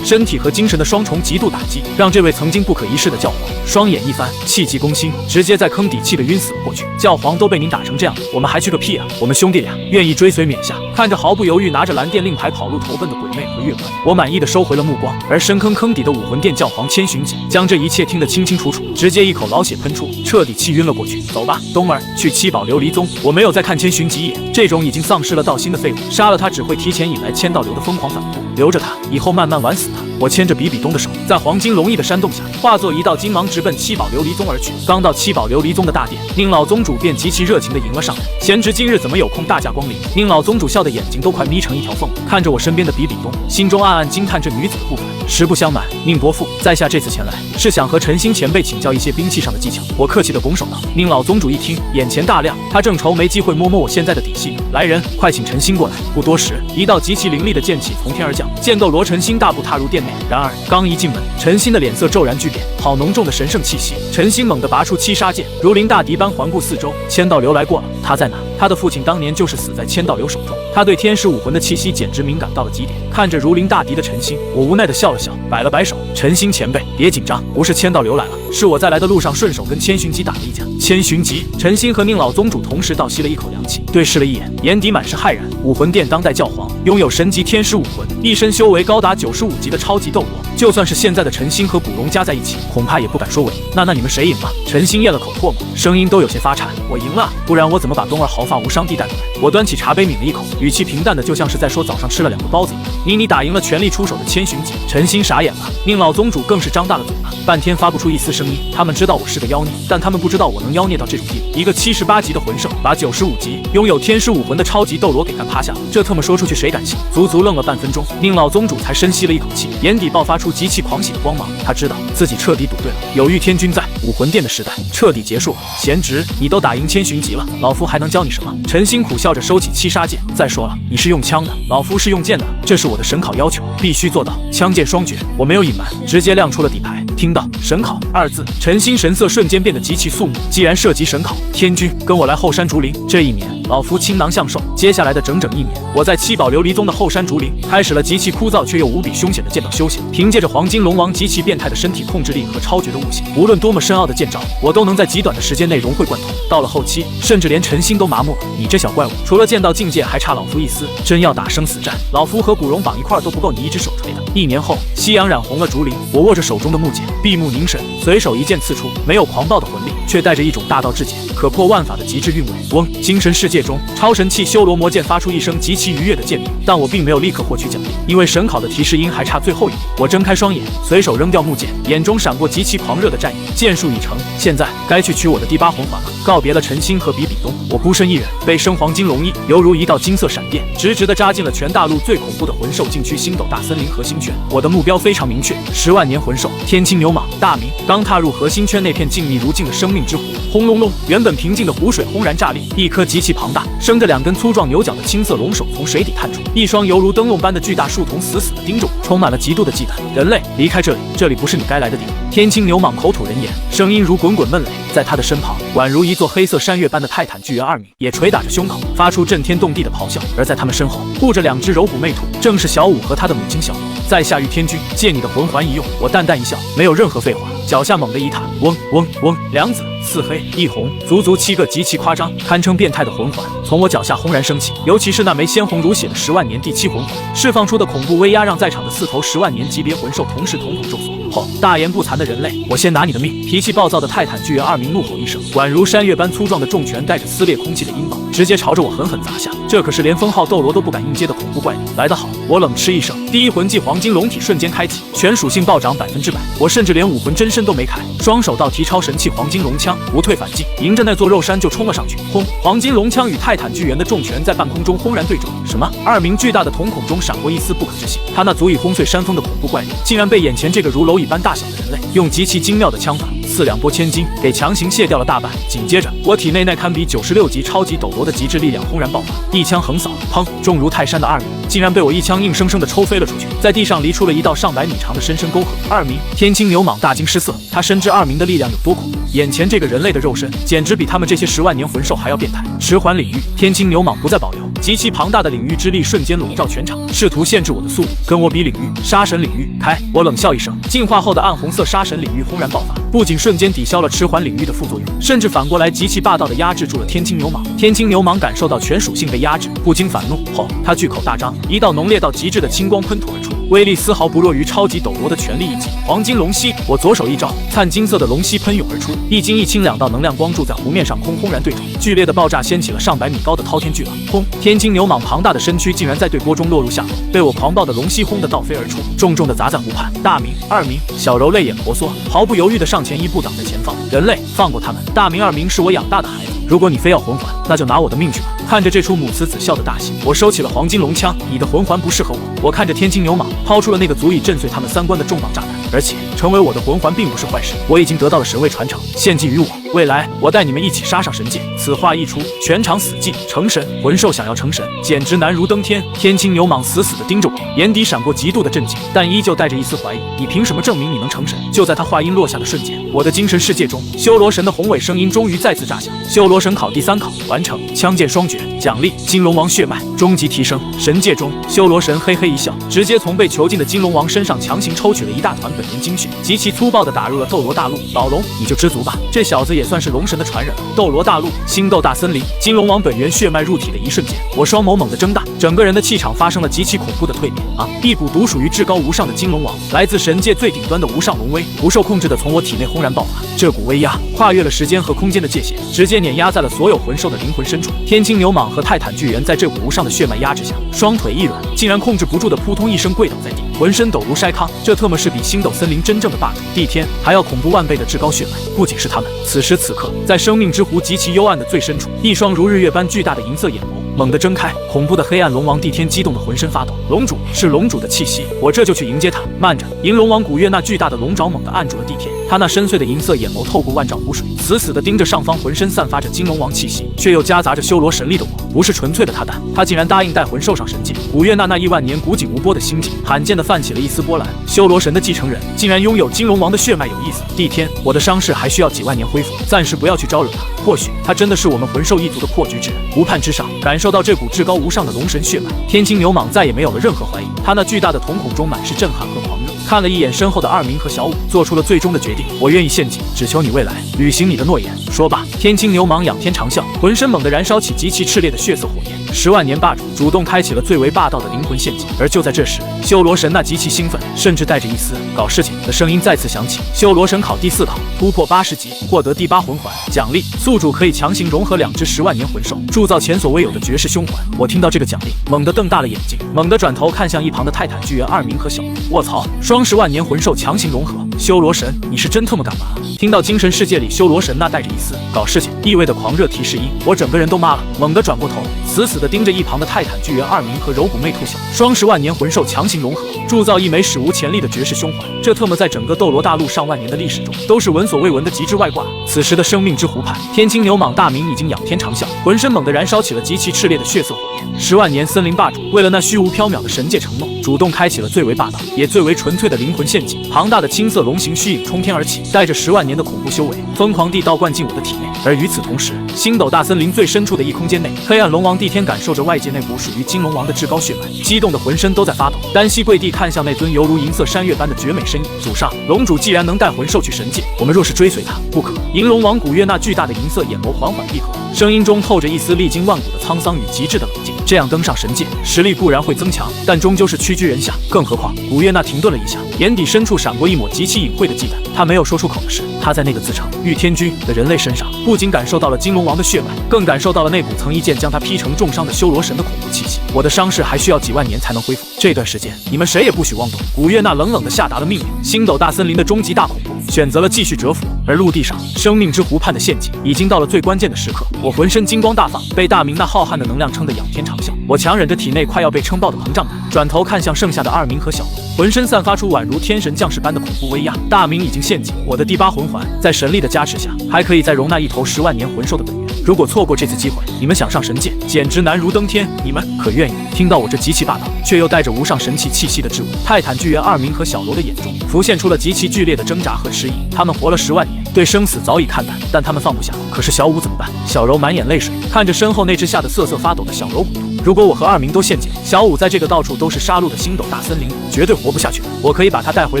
身体和精神的双重极度打击，让这位曾经不可一世的教皇双眼一翻，气急攻心，直接在坑底气得晕死了过去。教皇都被您打成这样，我们还去个屁啊！我们兄弟俩愿意追随冕下。看着毫不犹豫拿着蓝电令牌跑路投奔的鬼魅和月关，我满意的收回了目光。而深坑底的武魂殿教皇千寻疾将这一切听得清清楚楚，直接一口老血喷出，彻底气晕了过去。走吧，东儿，去7宝琉璃宗。我没有再看千寻疾一眼，这种已经丧失了道心的废物，杀了他只会提前引来千道流的疯狂反扑，留着他以后慢慢玩死他。我牵着比比东的手，在黄金龙翼的煽动下，化作一道金芒直奔7宝琉璃宗而去。刚到7宝琉璃宗的大殿，宁老宗主便极其热情地迎了上来。贤侄今日怎么有空大驾光临？宁老宗主笑的眼睛都快眯成一条缝，看着我身边的比比东，心中暗暗惊叹这女子的不凡。实不相瞒，宁伯父在下这次前来是想和陈星前辈请教一些兵器上的技巧。我客气地拱手道。宁老宗主一听，眼前大亮，他正愁没机会摸摸我现在的底细呢。来人，快请陈星过来。不多时，一道极其凌厉的剑气从天而降，剑斗罗陈星大步踏入殿内。然而刚一进门，陈星的脸色骤然巨变，好浓重的神圣气息。陈星猛地拔出7杀剑，如临大敌般环顾四周。千道流来过了，他在哪？他的父亲当年就是死在千道流手中。他对天使武魂的气息简直敏感到了极点。看着如临大敌的陈星，我无奈地笑了笑，摆了摆手：“陈星前辈，别紧张，不是千道流来了，是我在来的路上顺手跟千寻疾打了一架。”千寻疾，陈星和宁老宗主同时倒吸了一口凉气，对视了一眼，眼底满是骇然。武魂殿当代教皇，拥有神级天使武魂，一身修为高达95级的超级斗罗，就算是现在的陈星和古荣加在一起，恐怕也不敢说稳。那你们谁赢了？陈星咽了口唾沫，声音都有些发颤：“我赢了，不然我怎么把东儿毫发无伤地带过来？”我端起茶杯抿了一口，语气平淡的就像是在说早上吃了2个包子一样。你打赢了全力出手的千寻疾。陈星傻眼了，宁老宗主更是张大了嘴巴，半天发不出一丝声音。他们知道我是个妖孽，但他们不知道我能妖孽到这种地步。一个78级的魂圣，把95级拥有天使武魂的超级斗罗给干趴下了，这特么说出去谁敢信？足足愣了半分钟，宁老宗主才深吸了一口气，眼底爆发出极其狂喜的光芒。他知道自己彻底赌对了，有玉天君在，武魂殿的时代彻底结束了。贤侄，你都打赢千寻疾了，老夫还能教你什么？陈星苦笑着收起7杀剑。再说了，你是用枪的，老夫是用剑的，这是我的神考要求，必须做到枪剑双绝。我没有隐瞒，直接亮出了底牌。听到神考2字，陈星神色瞬间变得极其肃穆。既然涉及神考，天君跟我来后山竹林。这1年，老夫倾囊相授。接下来的整整1年，我在7宝琉璃宗的后山竹林开始了极其枯燥却又无比凶险的剑道修行。凭借着黄金龙王极其变态的身体控制力和超绝的悟性，无论多么深奥的剑招，我都能在极短的时间内融会贯通。到了后期，甚至连陈星都麻木了。你这小怪物，除了剑道境界还差老夫一丝，真要打生死战，老夫和古荣绑一块都不够你一只手锤的。1年后，夕阳染红了竹林，我握着手中的木剑，闭目凝神，随手一剑刺出，没有狂暴的魂力，却带着一种大道至简、可破万法的极致韵味。嗡！精神世界中，超神器修罗魔剑发出一声极其愉悦的剑鸣，但我并没有立刻获取奖励，因为神考的提示音还差最后一步。我睁开双眼，随手扔掉木剑，眼中闪过极其狂热的战意。剑术已成，现在该去取我的第8魂环了。告别了陈星和比比东，我孤身一人，背身黄金龙翼，犹如一道金色闪电，直直地扎进了全大陆最恐怖的魂兽禁区星斗大森林核心圈。我的目标非常明确，10万年魂兽天青牛蟒大明。刚踏入核心圈，那片静谧如镜的生命之湖，轰隆隆，原本平静的湖水轰然炸裂，一颗极其庞大、生着2根粗壮牛角的青色龙首从水底探出，一双犹如灯笼般的巨大树瞳死死地盯着我，充满了极度的忌惮。人类，离开这里，这里不是你该来的地方。天青牛蟒口吐人言，声音如滚滚闷雷，在他的身旁，宛如一座黑色山岳般的泰坦巨猿2米，也捶打着胸口，发出震天动地的咆哮。而在他们身后，护着2只柔虎魅兔，正是小舞和他的母亲小舞。在下玉天君，借你的魂环一用。我淡淡一笑，没有任何废话，脚下猛地一踏，嗡嗡嗡，2紫4黑1红，足足7个极其夸张、堪称变态的魂环从我脚下轰然升起。尤其是那枚鲜红如血的10万年第7魂环，释放出的恐怖威压，让在场的4头10万年级别魂兽同时瞳孔骤缩。后，大言不惭的人类，我先拿你的命！脾气暴躁的泰坦巨猿2名怒吼一声，宛如山岳般粗壮的重拳带着撕裂空气的音爆，直接朝着我狠狠砸下。这可是连封号斗罗都不敢应接的恐怖怪力。来得好！我冷嗤一声，第1魂技黄金龙体瞬间开启，全属性暴涨100%。我甚至连武魂真身都没开，双手倒提超神器黄金龙枪，不退反进，迎着那座肉山就冲了上去。轰！黄金龙枪与泰坦巨猿的重拳在半空中轰然对撞。什么？2名巨大的瞳孔中闪过一丝不可置信，他那足以轰碎山峰的恐怖怪力，竟然被眼前这个如蝼蚁般大小的人类用极其精妙的枪法四两拨千斤，给强行卸掉了大半。紧接着，我体内那堪比96级超级斗罗的极致力量轰然爆发，一枪横扫，砰！重如泰山的2名竟然被我一枪硬生生的抽飞了出去，在地上离出了一道上百米长的深深沟壑。2名天青牛蟒大惊失色，他深知2名的力量有多恐怖，眼前这个人类的肉身简直比他们这些10万年魂兽还要变态。迟缓领域，天青牛蟒不再保留，极其庞大的领域之力瞬间笼罩全场，试图限制我的速度。跟我比领域，杀神领域开！我冷笑一声，进化后的暗红色杀神领域轰然爆发，不仅瞬间抵消了迟缓领域的副作用，甚至反过来极其霸道的压制住了天青牛蟒。天青牛蟒感受到全属性被压制，不禁反怒后，他巨口大张，一道浓烈到极致的青光喷吐而出，威力丝毫不弱于超级斗罗的全力一击黄金龙息。我左手一招，灿金色的龙息喷涌而出，一金一青2道能量光柱在湖面上空轰然对撞，剧烈的爆炸掀起了上百米高的滔天巨浪。轰！天青牛蟒庞大的身躯竟然在对波中落入下风，被我狂暴的龙息轰得倒飞而出，重重的砸在湖畔。大明、2名小柔泪眼婆娑，毫不犹豫地上前一步挡在前方。人类，放过他们！大明、2名是我养大的孩子，如果你非要魂环，那就拿我的命去吧。看着这出母慈子孝的大戏，我收起了黄金龙枪。你的魂环不适合我。我看着天青牛蟒抛出了那个足以震碎他们3观的重磅炸弹，而且成为我的魂环并不是坏事。我已经得到了神位传承，献祭于我。未来我带你们一起杀上神界。此话一出，全场死寂。成神，魂兽想要成神，简直难如登天。天青牛蟒死死地盯着我，眼底闪过极度的震惊，但依旧带着一丝怀疑。你凭什么证明你能成神？就在他话音落下的瞬间，我的精神世界中，修罗神的宏伟声音终于再次炸响。修罗神考第3考完成，枪剑双绝，奖励金龙王血脉终极提升。神界中，修罗神嘿嘿一笑，直接从被囚禁的金龙王身上强行抽取了一大团本源精血，极其粗暴地打入了斗罗大陆。老龙，你就知足吧，这小子也算是龙神的传人了。斗罗大陆，星斗大森林，金龙王本源血脉入体的一瞬间，我双眸猛地睁大，整个人的气场发生了极其恐怖的蜕变啊！一股独属于至高无上的金龙王，来自神界最顶端的无上龙威，不受控制的从我体内轰然爆发。这股威压跨越了时间和空间的界限，直接碾压在了所有魂兽的灵魂深处。天青牛蟒和泰坦巨猿在这股无上的血脉压制下，双腿一软，竟然控制不住的扑通一声跪倒在地，浑身抖如筛糠。这特么是比星斗森林真正的霸主帝天还要恐怖万倍的至高血脉。不仅是他们，此时此刻，在生命之湖极其幽暗的最深处，一双如日月般巨大的银色眼眸猛地睁开，恐怖的黑暗龙王帝天激动的浑身发抖。龙主，是龙主的气息，我这就去迎接他。慢着，银龙王古月那巨大的龙爪猛地按住了帝天，他那深邃的银色眼眸透过万丈湖水，死死地盯着上方浑身散发着金龙王气息，却又夹杂着修罗神力的我。不是纯粹的他蛋，他竟然答应带魂兽上神界。古月那1万年古井无波的心境，罕见地泛起了一丝波澜。修罗神的继承人，竟然拥有金龙王的血脉，有意思。帝天，我的伤势还需要几万年恢复，暂时不要去招惹他。或许他真的是我们魂兽一族的破局之人。湖畔之上，感受到这股至高无上的龙神血脉，天青牛蟒再也没有了任何怀疑，他那巨大的瞳孔中满是震撼和狂热。看了一眼身后的2名和小五，做出了最终的决定。我愿意献祭，只求你未来履行你的诺言。说罢，天青牛蟒仰天长啸，浑身猛地燃烧起极其炽烈的血色火焰。10万年霸主主动开启了最为霸道的灵魂献祭。而就在这时，修罗神那极其兴奋，甚至带着一丝搞事情的声音再次响起。修罗神考第4考，突破80级，获得第8魂环，奖励宿主可以强行融合2只10万年魂兽，铸造前所未有的绝世凶环。我听到这个奖励，猛地瞪大了眼睛，猛地转头看向一旁的泰坦巨猿2名和小五。卧槽，双10万年魂兽强行融合，修罗神，你是真特么敢玩啊！听到精神世界里修罗神那带着一丝搞事情意味的狂热提示音，我整个人都麻了，猛地转过头，死死地盯着一旁的泰坦巨猿2名和柔骨魅兔小。双10万年魂兽强行融合，铸造一枚史无前例的绝世凶环，这特么在整个斗罗大陆上万年的历史中都是闻所未闻的极致外挂。此时的生命之湖畔，天青牛蟒大明已经仰天长啸，浑身猛地燃烧起了极其炽烈的血色火焰。10万年森林霸主为了那虚无缥缈的神界承诺，主动开启了最为霸道也最为纯粹的灵魂献祭。庞大的青色龙形虚影冲天而起，带着10万年的恐怖修为，疯狂地倒灌进我的体内。而与此同时，星斗大森林最深处的一空间内，黑暗龙王帝天感受着外界那股属于金龙王的至高血脉，激动的浑身都在发抖，单膝跪地看向那尊犹如银色山岳般的绝美身影。祖上，龙主既然能带魂兽去神界，我们若是追随他，不可。银龙王古月那巨大的银色眼眸缓缓闭合，声音中透着一丝历经万古的沧桑与极致的冷静。这样登上神界，实力固然会增强，但终究是屈居人下。更何况，古月那停顿了一下，眼底深处闪过一抹极其隐晦的忌惮。他没有说出口的是，他在那个自称御天君的人类身上，不仅感受到了金龙王的血脉，更感受到了那股曾一剑将他劈成重伤的修罗神的恐怖气息。我的伤势还需要几万年才能恢复，这段时间你们谁也不许妄动。古月那冷冷地下达了命令。星斗大森林的终极大恐怖选择了继续蛰伏，而陆地上生命之湖畔的陷阱已经到了最关键的时刻。我浑身金光大放，被大明那浩瀚的能量撑得仰天长长啸。我强忍着体内快要被撑爆的膨胀感，转头看向剩下的二明和小罗，浑身散发出宛如天神降世般的恐怖威压。大明已经陷阱，我的第8魂环在神力的加持下，还可以再容纳一头10万年魂兽的本源。如果错过这次机会，你们想上神界，简直难如登天。你们可愿意？听到我这极其霸道却又带着无上神奇气息的质问，泰坦巨猿二明和小罗的眼中浮现出了极其剧烈的挣扎和迟疑。他们活了10万年，对生死早已看淡，但他们放不下。可是小五怎么办？小柔满眼泪水，看着身后那只吓得瑟瑟发抖的小柔骨头。如果我和二明都陷阱，小五在这个到处都是杀戮的星斗大森林里绝对活不下去。我可以把他带回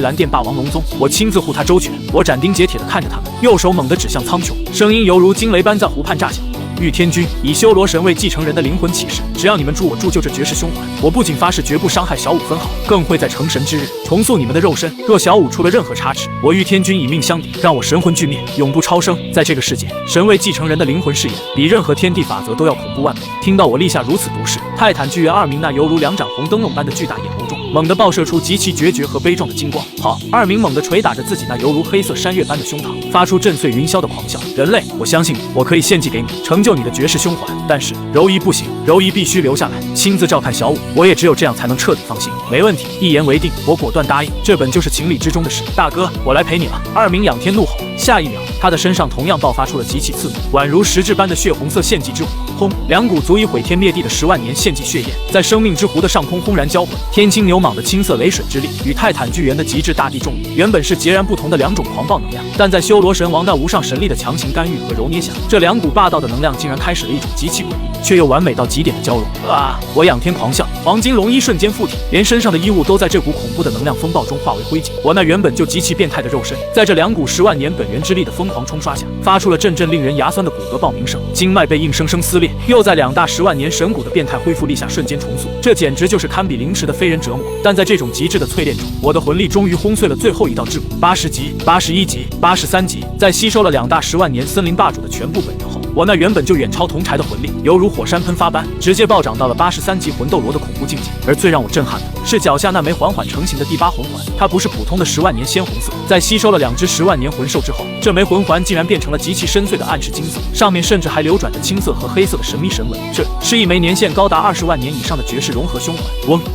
蓝电霸王龙宗，我亲自护他周全。我斩钉截铁地看着他们，右手猛地指向苍穹，声音犹如惊雷般在湖畔炸响。御天君以修罗神为继承人的灵魂起誓，只要你们助我铸就这绝世凶环，我不仅发誓绝不伤害小五分毫，更会在成神之日重塑你们的肉身。若小五出了任何差池，我御天君以命相抵，让我神魂俱灭，永不超生。在这个世界，神为继承人的灵魂誓言，比任何天地法则都要恐怖万倍。听到我立下如此毒誓，泰坦巨猿二明那犹如2盏红灯笼般的巨大眼眸中，猛地爆射出极其决绝和悲壮的金光。好，二明猛地捶打着自己那犹如黑色山岳般的胸膛，发出震碎云霄的狂笑。人类，我相信你，我可以献祭给你，成就你的绝世凶环。但是柔仪不行，柔仪必须留下来，亲自照看小五。我也只有这样才能彻底放心。没问题，一言为定，我果断答应。这本就是情理之中的事。大哥，我来陪你了。二明仰天怒吼，下一秒，他的身上同样爆发出了极其刺目、宛如实质般的血红色献祭之火。轰！两股足以毁天灭地的10万年献祭血焰，在生命之湖的上空轰然交汇。天青牛蟒的青色雷水之力与泰坦巨猿的极致大地重力，原本是截然不同的2种狂暴能量，但在修罗神王那无上神力的强行干预和揉捏下，这2股霸道的能量竟然开始了一种极其诡异却又完美到极点的交融。我仰天狂笑，黄金龙衣瞬间附体，连身上的衣物都在这股恐怖的能量风暴中化为灰烬。我那原本就极其变态的肉身，在这2股10万年本源之力的疯狂冲刷下，发出了阵阵令人牙酸的骨骼爆鸣声，经脉被硬生生撕裂，又在2大10万年神骨的变态恢复力下瞬间重塑，这简直就是堪比凌迟的非人折磨。但在这种极致的淬炼中，我的魂力终于轰碎了最后一道桎梏。80级、81级、83级，在吸收了2大10万年森林霸主的全部本源后，我那原本就远超同柴的魂力，犹如火山喷发般，直接暴涨到了83级魂斗罗的恐怖境界。而最让我震撼的是脚下那枚缓缓成型的第8魂环，它不是普通的10万年鲜红色，在吸收了2只10万年魂兽之后，这枚魂环竟然变成了极其深邃的暗赤金色，上面甚至还流转着青色和黑色的神秘神纹。这是一枚年限高达20万年以上的绝世融合凶环。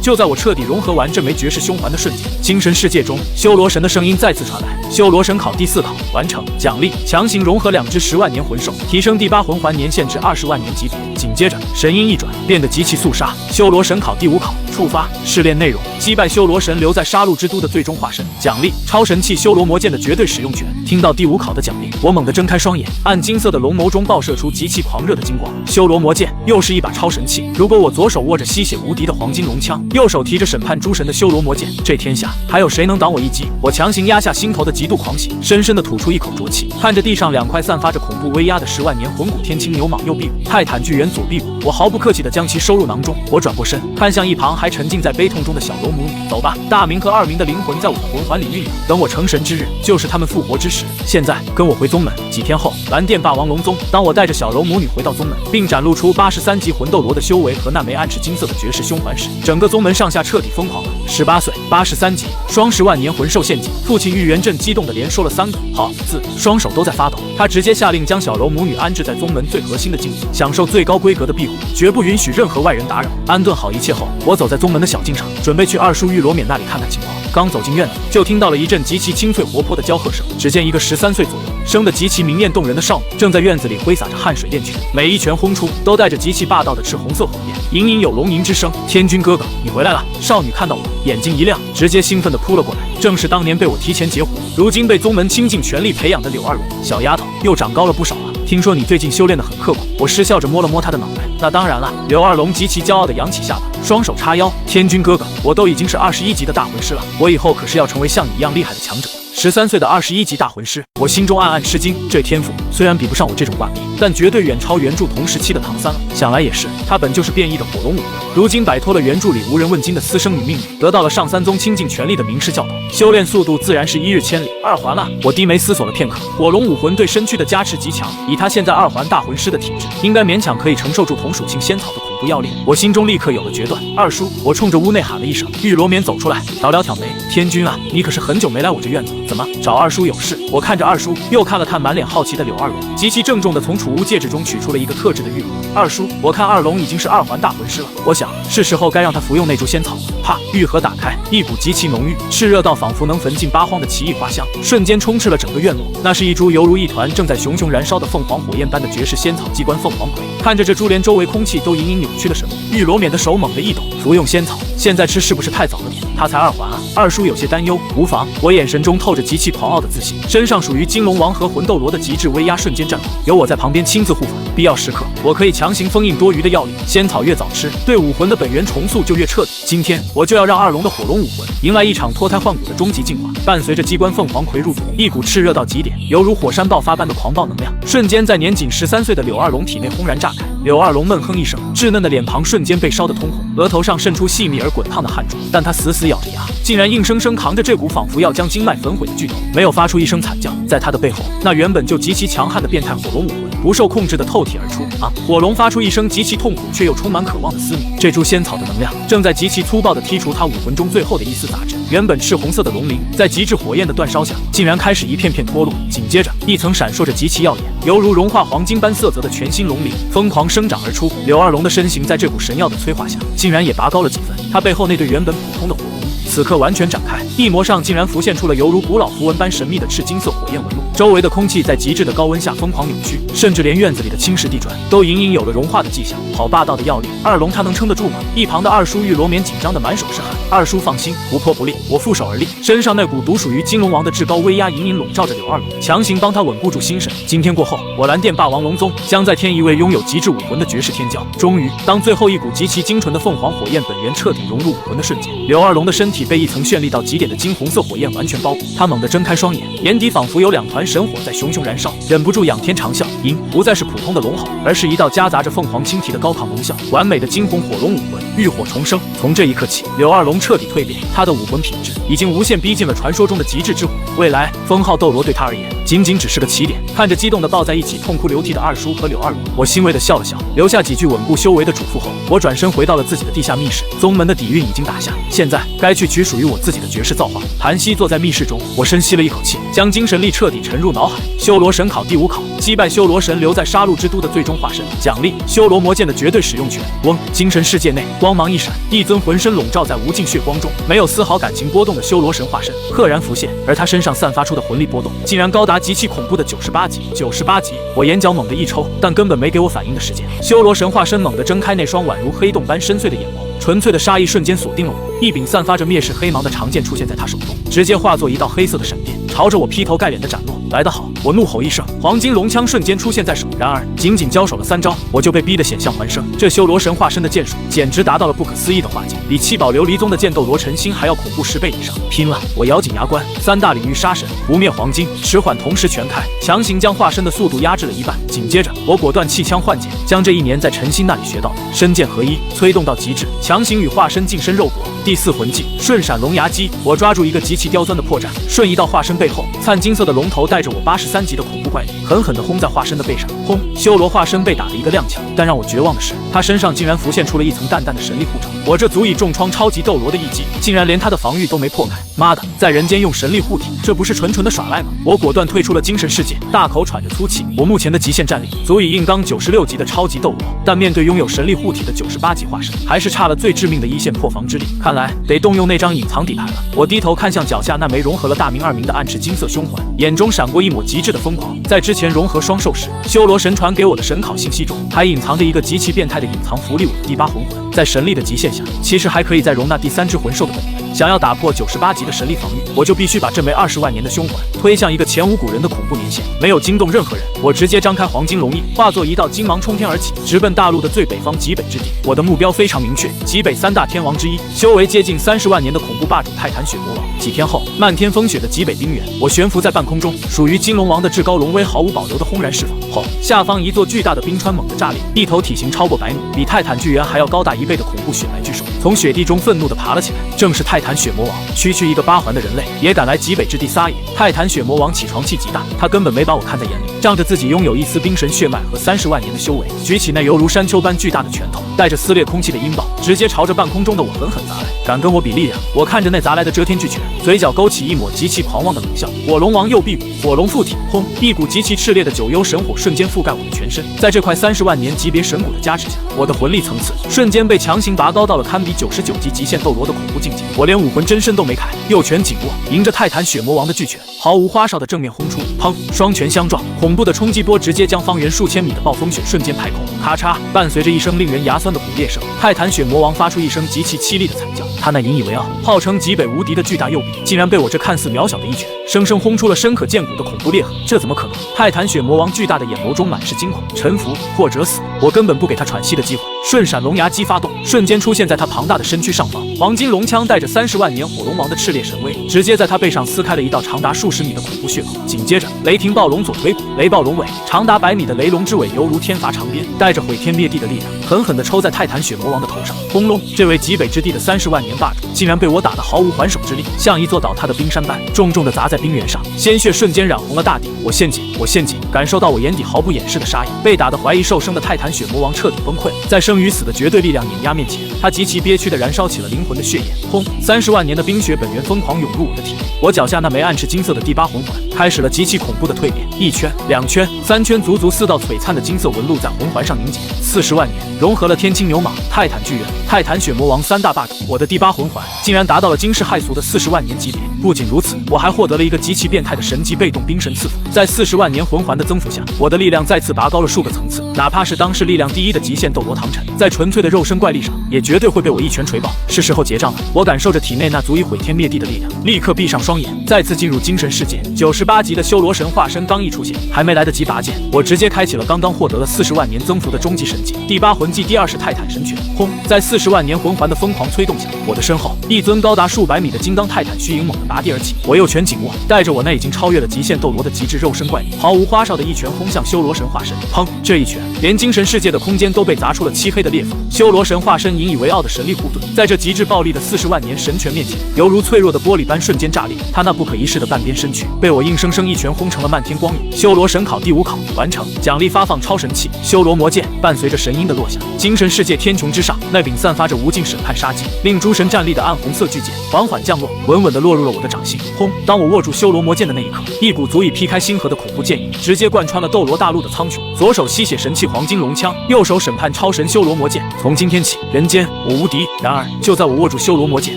就在我彻底融合完这枚绝世凶环的瞬间，精神世界中修罗神的声音再次传来：修罗神考第4考完成，奖励强行融合2只10万年魂兽，提升第8魂环年限至20万年级别。紧接着神音一转，变得极其肃杀，修罗神考第5考触发，试炼内容：击败修罗神留在杀戮之都的最终化身，奖励超神器修罗魔剑的绝对使用权。听到第5考的奖励，我猛地睁开双眼，暗金色的龙眸中爆射出极其狂热的金光。修罗魔剑又是一把超神器，如果我左手握着吸血无敌的黄金龙枪，右手提着审判诸神的修罗魔剑，这天下还有谁能挡我一击？我强行压下心头的极度狂喜，深深地吐出一口浊气，看着地上2块散发着恐怖威压的10万年魂骨天青牛蟒右臂骨、泰坦巨猿左臂骨，我毫不客气地将其收入囊中。我转过身，看向一旁还沉浸在悲痛中的小柔母女，走吧，大明和二明的灵魂在我的魂环里酝酿，等我成神之日，就是他们复活之时。现在跟我回宗门。几天后，蓝电霸王龙宗，当我带着小柔母女回到宗门，并展露出83级魂斗罗的修为和那枚暗赤金色的绝世凶环时，整个宗门上下彻底疯狂了。18岁，83级，双10万年魂兽献祭。父亲玉元镇激动地连说了3个好字，双手都在发抖。他直接下令将小柔母女安置在宗门最核心的境地，享受最高规格的庇护，绝不允许任何外人打扰。安顿好一切后，我走在宗门的小径上，准备去二叔玉罗冕那里看看情况。刚走进院子，就听到了一阵极其清脆活泼的娇喝声。只见一个13岁左右、生得极其明艳动人的少女，正在院子里挥洒着汗水练拳，每一拳轰出都带着极其霸道的赤红色火焰，隐隐有龙吟之声。天君哥哥，你回来了！少女看到我，眼睛一亮，直接兴奋地扑了过来。正是当年被我提前截胡，如今被宗门倾尽全力培养的柳二龙。小丫头又长高了不少啊！听说你最近修炼得很刻苦。我失笑着摸了摸她的脑袋。那当然了，柳二龙极其骄傲地扬起下巴，双手叉腰。天君哥哥，我都已经是21级的大魂师了，我以后可是要成为像你一样厉害的强者。13岁的21级大魂师，我心中暗暗吃惊。这天赋虽然比不上我这种挂逼，但绝对远超原著同时期的唐三了。想来也是，他本就是变异的火龙武魂，如今摆脱了原著里无人问津的私生女命运，得到了上三宗倾尽全力的名师教导，修炼速度自然是1日千里。2环了，我低眉思索了片刻，火龙武魂对身躯的加持极强，以他现在2环大魂师的体质，应该勉强可以承受住同属性仙草的恐怖药力。我心中立刻有了决断。二叔，我冲着屋内喊了一声，玉罗冕走出来，挑了挑眉，天君啊，你可是很久没来我这院子了。怎么找二叔有事？我看着二叔，又看了看满脸好奇的柳二龙，极其郑重地从储物戒指中取出了一个特制的玉龙。二叔，我看二龙已经是2环大魂师了，我想是时候该让他服用那株仙草了。啪！玉盒打开，一股极其浓郁、炽热到仿佛能焚尽8荒的奇异花香，瞬间充斥了整个院落。那是一株犹如一团正在熊熊燃烧的凤凰火焰般的绝世仙草机关凤凰葵。看着这株连周围空气都隐隐扭曲的神木，玉罗冕的手猛地一抖，服用仙草，现在吃是不是太早了点？他才2环啊！二叔有些担忧。无妨，我眼神中透着极其狂傲的自信，身上属于金龙王和魂斗罗的极致威压瞬间绽放，有我在旁边亲自护法，必要时刻我可以强行封印多余的药力。仙草越早吃，对武魂的本源重塑就越彻底。今天我就要让二龙的火龙武魂迎来一场脱胎换骨的终极进化。伴随着机关凤凰葵入土，一股炽热到极点，犹如火山爆发般的狂暴能量，瞬间在年仅13岁的柳二龙体内轰然炸开。柳二龙闷哼一声，稚嫩的脸庞瞬间被烧得通红，额头上渗出细密而滚烫的汗珠，但他死死咬着牙，竟然硬生生扛着这股仿佛要将经脉焚毁的巨头，没有发出一声惨叫。在他的背后，那原本就极其强悍的变态火龙武魂不受控制的透体而出。火龙发出一声极其痛苦却又充满渴望的嘶鸣。这株仙草的能量正在极其粗暴地剔除他武魂中最后的一丝杂质。原本赤红色的龙鳞，在极致火焰的煅烧下，竟然开始一片片脱落。紧接着，一层闪烁着极其耀眼，犹如融化黄金般色泽的全新龙鳞疯狂生长而出。柳二龙的身形在这股神药的催化下，竟然也拔高了几分。他背后那对原本普通的火龙此刻完全展开，翼膜上竟然浮现出了犹如古老符文般神秘的赤金色火焰纹路。周围的空气在极致的高温下疯狂扭曲，甚至连院子里的青石地砖都隐隐有了融化的迹象。好霸道的药力，二龙他能撑得住吗？一旁的二叔玉罗冕紧张的满手是汗。二叔放心，无破不立，我负手而立。身上那股独属于金龙王的至高威压隐隐笼罩着柳二龙，强行帮他稳固住心神。今天过后，我蓝电霸王龙宗将再添一位拥有极致武魂的绝世天骄。终于，当最后一股极其精纯的凤凰火焰本源彻底融入武魂的瞬间，柳二龙的身体被一层绚丽到极点的金红色火焰完全包裹。他猛地睁开双眼，眼底仿佛有2团神火在熊熊燃烧，忍不住仰天长啸。不再是普通的龙吼，而是一道夹杂着凤凰青啼的高亢龙啸，完美的金红火龙武魂浴火重生。从这一刻起，柳二龙彻底蜕变，他的武魂品质已经无限逼近了传说中的极致之火。未来封号斗罗对他而言仅仅只是个起点。看着激动的抱在一起痛哭流涕的二叔和柳二龙，我欣慰地笑了笑，留下几句稳固修为的嘱咐后，我转身回到了自己的地下密室。宗门的底蕴已经打下，现在该去取属于我自己的绝世造化。盘膝坐在密室中，我深吸了一口气，将精神力彻底沉入脑海。修罗神考第5考，击败修罗神留在杀戮之都的最终化身。奖励：修罗魔剑的绝对使用权。嗡！精神世界内光芒一闪，一尊浑身笼罩在无尽血光中，没有丝毫感情波动的修罗神化身赫然浮现，而他身上散发出的魂力波动竟然高达极其恐怖的98级。98级！我眼角猛地一抽，但根本没给我反应的时间。修罗神化身猛地睁开那双宛如黑洞般深邃的眼眸，纯粹的杀意瞬间锁定了我。一柄散发着灭世黑芒的长剑出现在他手中，直接化作一道黑色的闪电，朝着我劈头盖脸的斩落。来得好！我怒吼一声，黄金龙枪瞬间出现在手。然而仅仅交手了3招，我就被逼得险象环生。这修罗神化身的剑术简直达到了不可思议的化境，比七宝琉璃宗的剑斗罗陈心还要恐怖10倍以上。拼了！我咬紧牙关，3大领域杀神、不灭黄金、迟缓同时全开，强行将化身的速度压制了一半。紧接着，我果断弃枪换剑，将这1年在陈心那里学到的身剑合一催动到极致，强行与化身近身肉搏。第4魂技瞬闪龙牙击，我抓住一个极其刁钻的破绽，瞬移到化身背后，灿金色的龙头带着我83级的恐怖怪力，狠狠地轰在化身的背上。轰！修罗化身被打了一个踉跄，但让我绝望的是，他身上竟然浮现出了一层淡淡的神力护罩。我这足以重创超级斗罗的一击，竟然连他的防御都没破开。妈的，在人间用神力护体，这不是纯纯的耍赖吗？我果断退出了精神世界，大口喘着粗气。我目前的极限战力足以硬刚96级的超级斗罗，但面对拥有神力护体的98级化身，还是差了最致命的一线破防之力。看来得动用那张隐藏底牌了。我低头看向脚下那枚融合了大明2名的暗赤金色胸环，眼中闪过一抹极致的疯狂。在之前融合双兽时，修罗神传给我的神考信息中，还隐藏着一个极其变态的隐藏符力武的第8魂魂。在神力的极限下，其实还可以再容纳第3只魂兽的本源。想要打破98级的神力防御，我就必须把这枚20万年的胸环推向一个前无古人的恐怖年限。没有惊动任何人，我直接张开黄金龙翼，化作一道金芒冲天而起，直奔大陆的最北方极北之地。我的目标非常明确，极北3大天王之一，修为接近30万年的恐怖霸主泰坦雪魔王。几天后，漫天风雪的极北冰原，我悬浮在半空中，属于金龙王的至高龙威毫无保留的轰然释放后，下方一座巨大的冰川猛地炸裂，一头体型超过100米，比泰坦巨猿还要高大1倍的恐怖雪白巨兽从雪地中愤怒地爬了起来，正是泰泰坦血魔王，区区一个8环的人类也敢来极北之地撒野。泰坦血魔王起床气极大，他根本没把我看在眼里，仗着自己拥有一丝冰神血脉和30万年的修为，举起那犹如山丘般巨大的拳头，带着撕裂空气的音爆，直接朝着半空中的我狠狠砸来。敢跟我比力量？我看着那砸来的遮天巨拳，嘴角勾起一抹极其狂妄的冷笑。火龙王右臂骨，火龙附体，轰！一股极其炽烈的九幽神火瞬间覆盖我的全身，在这块30万年级别神骨的加持下，我的魂力层次瞬间被强行拔高到了堪比99级极限斗罗的恐怖境界。我连武魂真身都没开，右拳紧握，迎着泰坦血魔王的巨拳，毫无花哨的正面轰出。砰！双拳相撞，恐怖的冲击波直接将方圆数千米的暴风雪瞬间拍空。咔嚓！伴随着一声令人牙酸的骨裂声，泰坦血魔王发出一声极其凄厉的惨叫。他那引以为傲、号称极北无敌的巨大右臂，竟然被我这看似渺小的一拳，生生轰出了深可见骨的恐怖裂痕。这怎么可能？泰坦血魔王巨大的眼眸中满是惊恐，臣服或者死！我根本不给他喘息的机会，瞬闪龙牙击发动，瞬间出现在他庞大的身躯上方。黄金龙枪带着30万年火龙王的炽烈神威，直接在他背上撕开了一道长达数十米的恐怖血口。紧接着，雷霆暴龙左腿骨，雷暴龙尾，长达100米的雷龙之尾犹如天罚长鞭，带着毁天灭地的力量，狠狠地抽在泰坦血魔王的头上。轰隆！这位极北之地的30万年霸主，竟然被我打得毫无还手之力，像一座倒塌的冰山般重重地砸在冰原上，鲜血瞬间染红了大地。我陷阱！我陷阱！感受到我眼底毫不掩饰的杀意，被打得怀疑受伤的泰坦血魔王彻底崩溃，在生与死的绝对力量碾压面前，他极其憋屈地燃烧起了灵魂的血焰。轰！30万年的冰雪本源疯狂涌入我的体内，我脚下那枚暗赤金色的第8魂环开始了极其恐怖的蜕变，一圈、2圈、3圈，足足4道璀璨的金色纹路在魂环上凝结。40万年融合了天青牛蟒、泰坦巨人、泰坦血魔王3大霸主，我的第8魂环竟然达到了惊世骇俗的40万年级别。不仅如此，我还获得了一个极其变态的神级被动冰神赐福，在40万年魂环的增幅下，我的力量再次拔高了数个层次，哪怕是当时力量第1的极限斗罗唐晨，在纯粹的肉身怪力上，也绝对会被我一拳锤爆。是时候结账了。我感受着体内那足以毁天灭地的力量，立刻闭上双眼，再次进入精神世界。98级的修罗神化身刚一出现，还没来得及拔剑，我直接开启了刚刚获得了40万年增幅的终极神技第8魂技第2式泰坦神拳。轰！在40万年魂环的疯狂催动下，我的身后一尊高达数百米的金刚泰坦虚影猛地拔地而起，我右拳紧握，带着我那已经超越了极限斗罗的极致肉身怪力，毫无花哨的一拳轰向修罗神化身。砰！这一拳连精神世界的空间都被砸出了漆黑的裂缝。修罗神化身引以为傲的神力护盾，在这极致暴力的40万年神拳面前，犹如脆弱的玻璃般瞬间炸裂。他那不可一世的半边身躯被我硬生生一拳轰成了漫天光影。修罗神考第5考完成，奖励发放超神器修罗魔剑。伴随着神音的落下，精神世界天穹之上，那柄散发着无尽审判杀机，令诸神站立的暗红色巨剑缓缓降落，稳稳地落入了我的掌心。轰！当我握住修罗魔剑的那一刻，一股足以劈开星河的恐怖剑影直接贯穿了斗罗大陆的苍穹。左手吸血神器黄金龙枪，右手审判超神修罗魔剑。从今天起，人间我无敌。然而，就在我握住修罗魔剑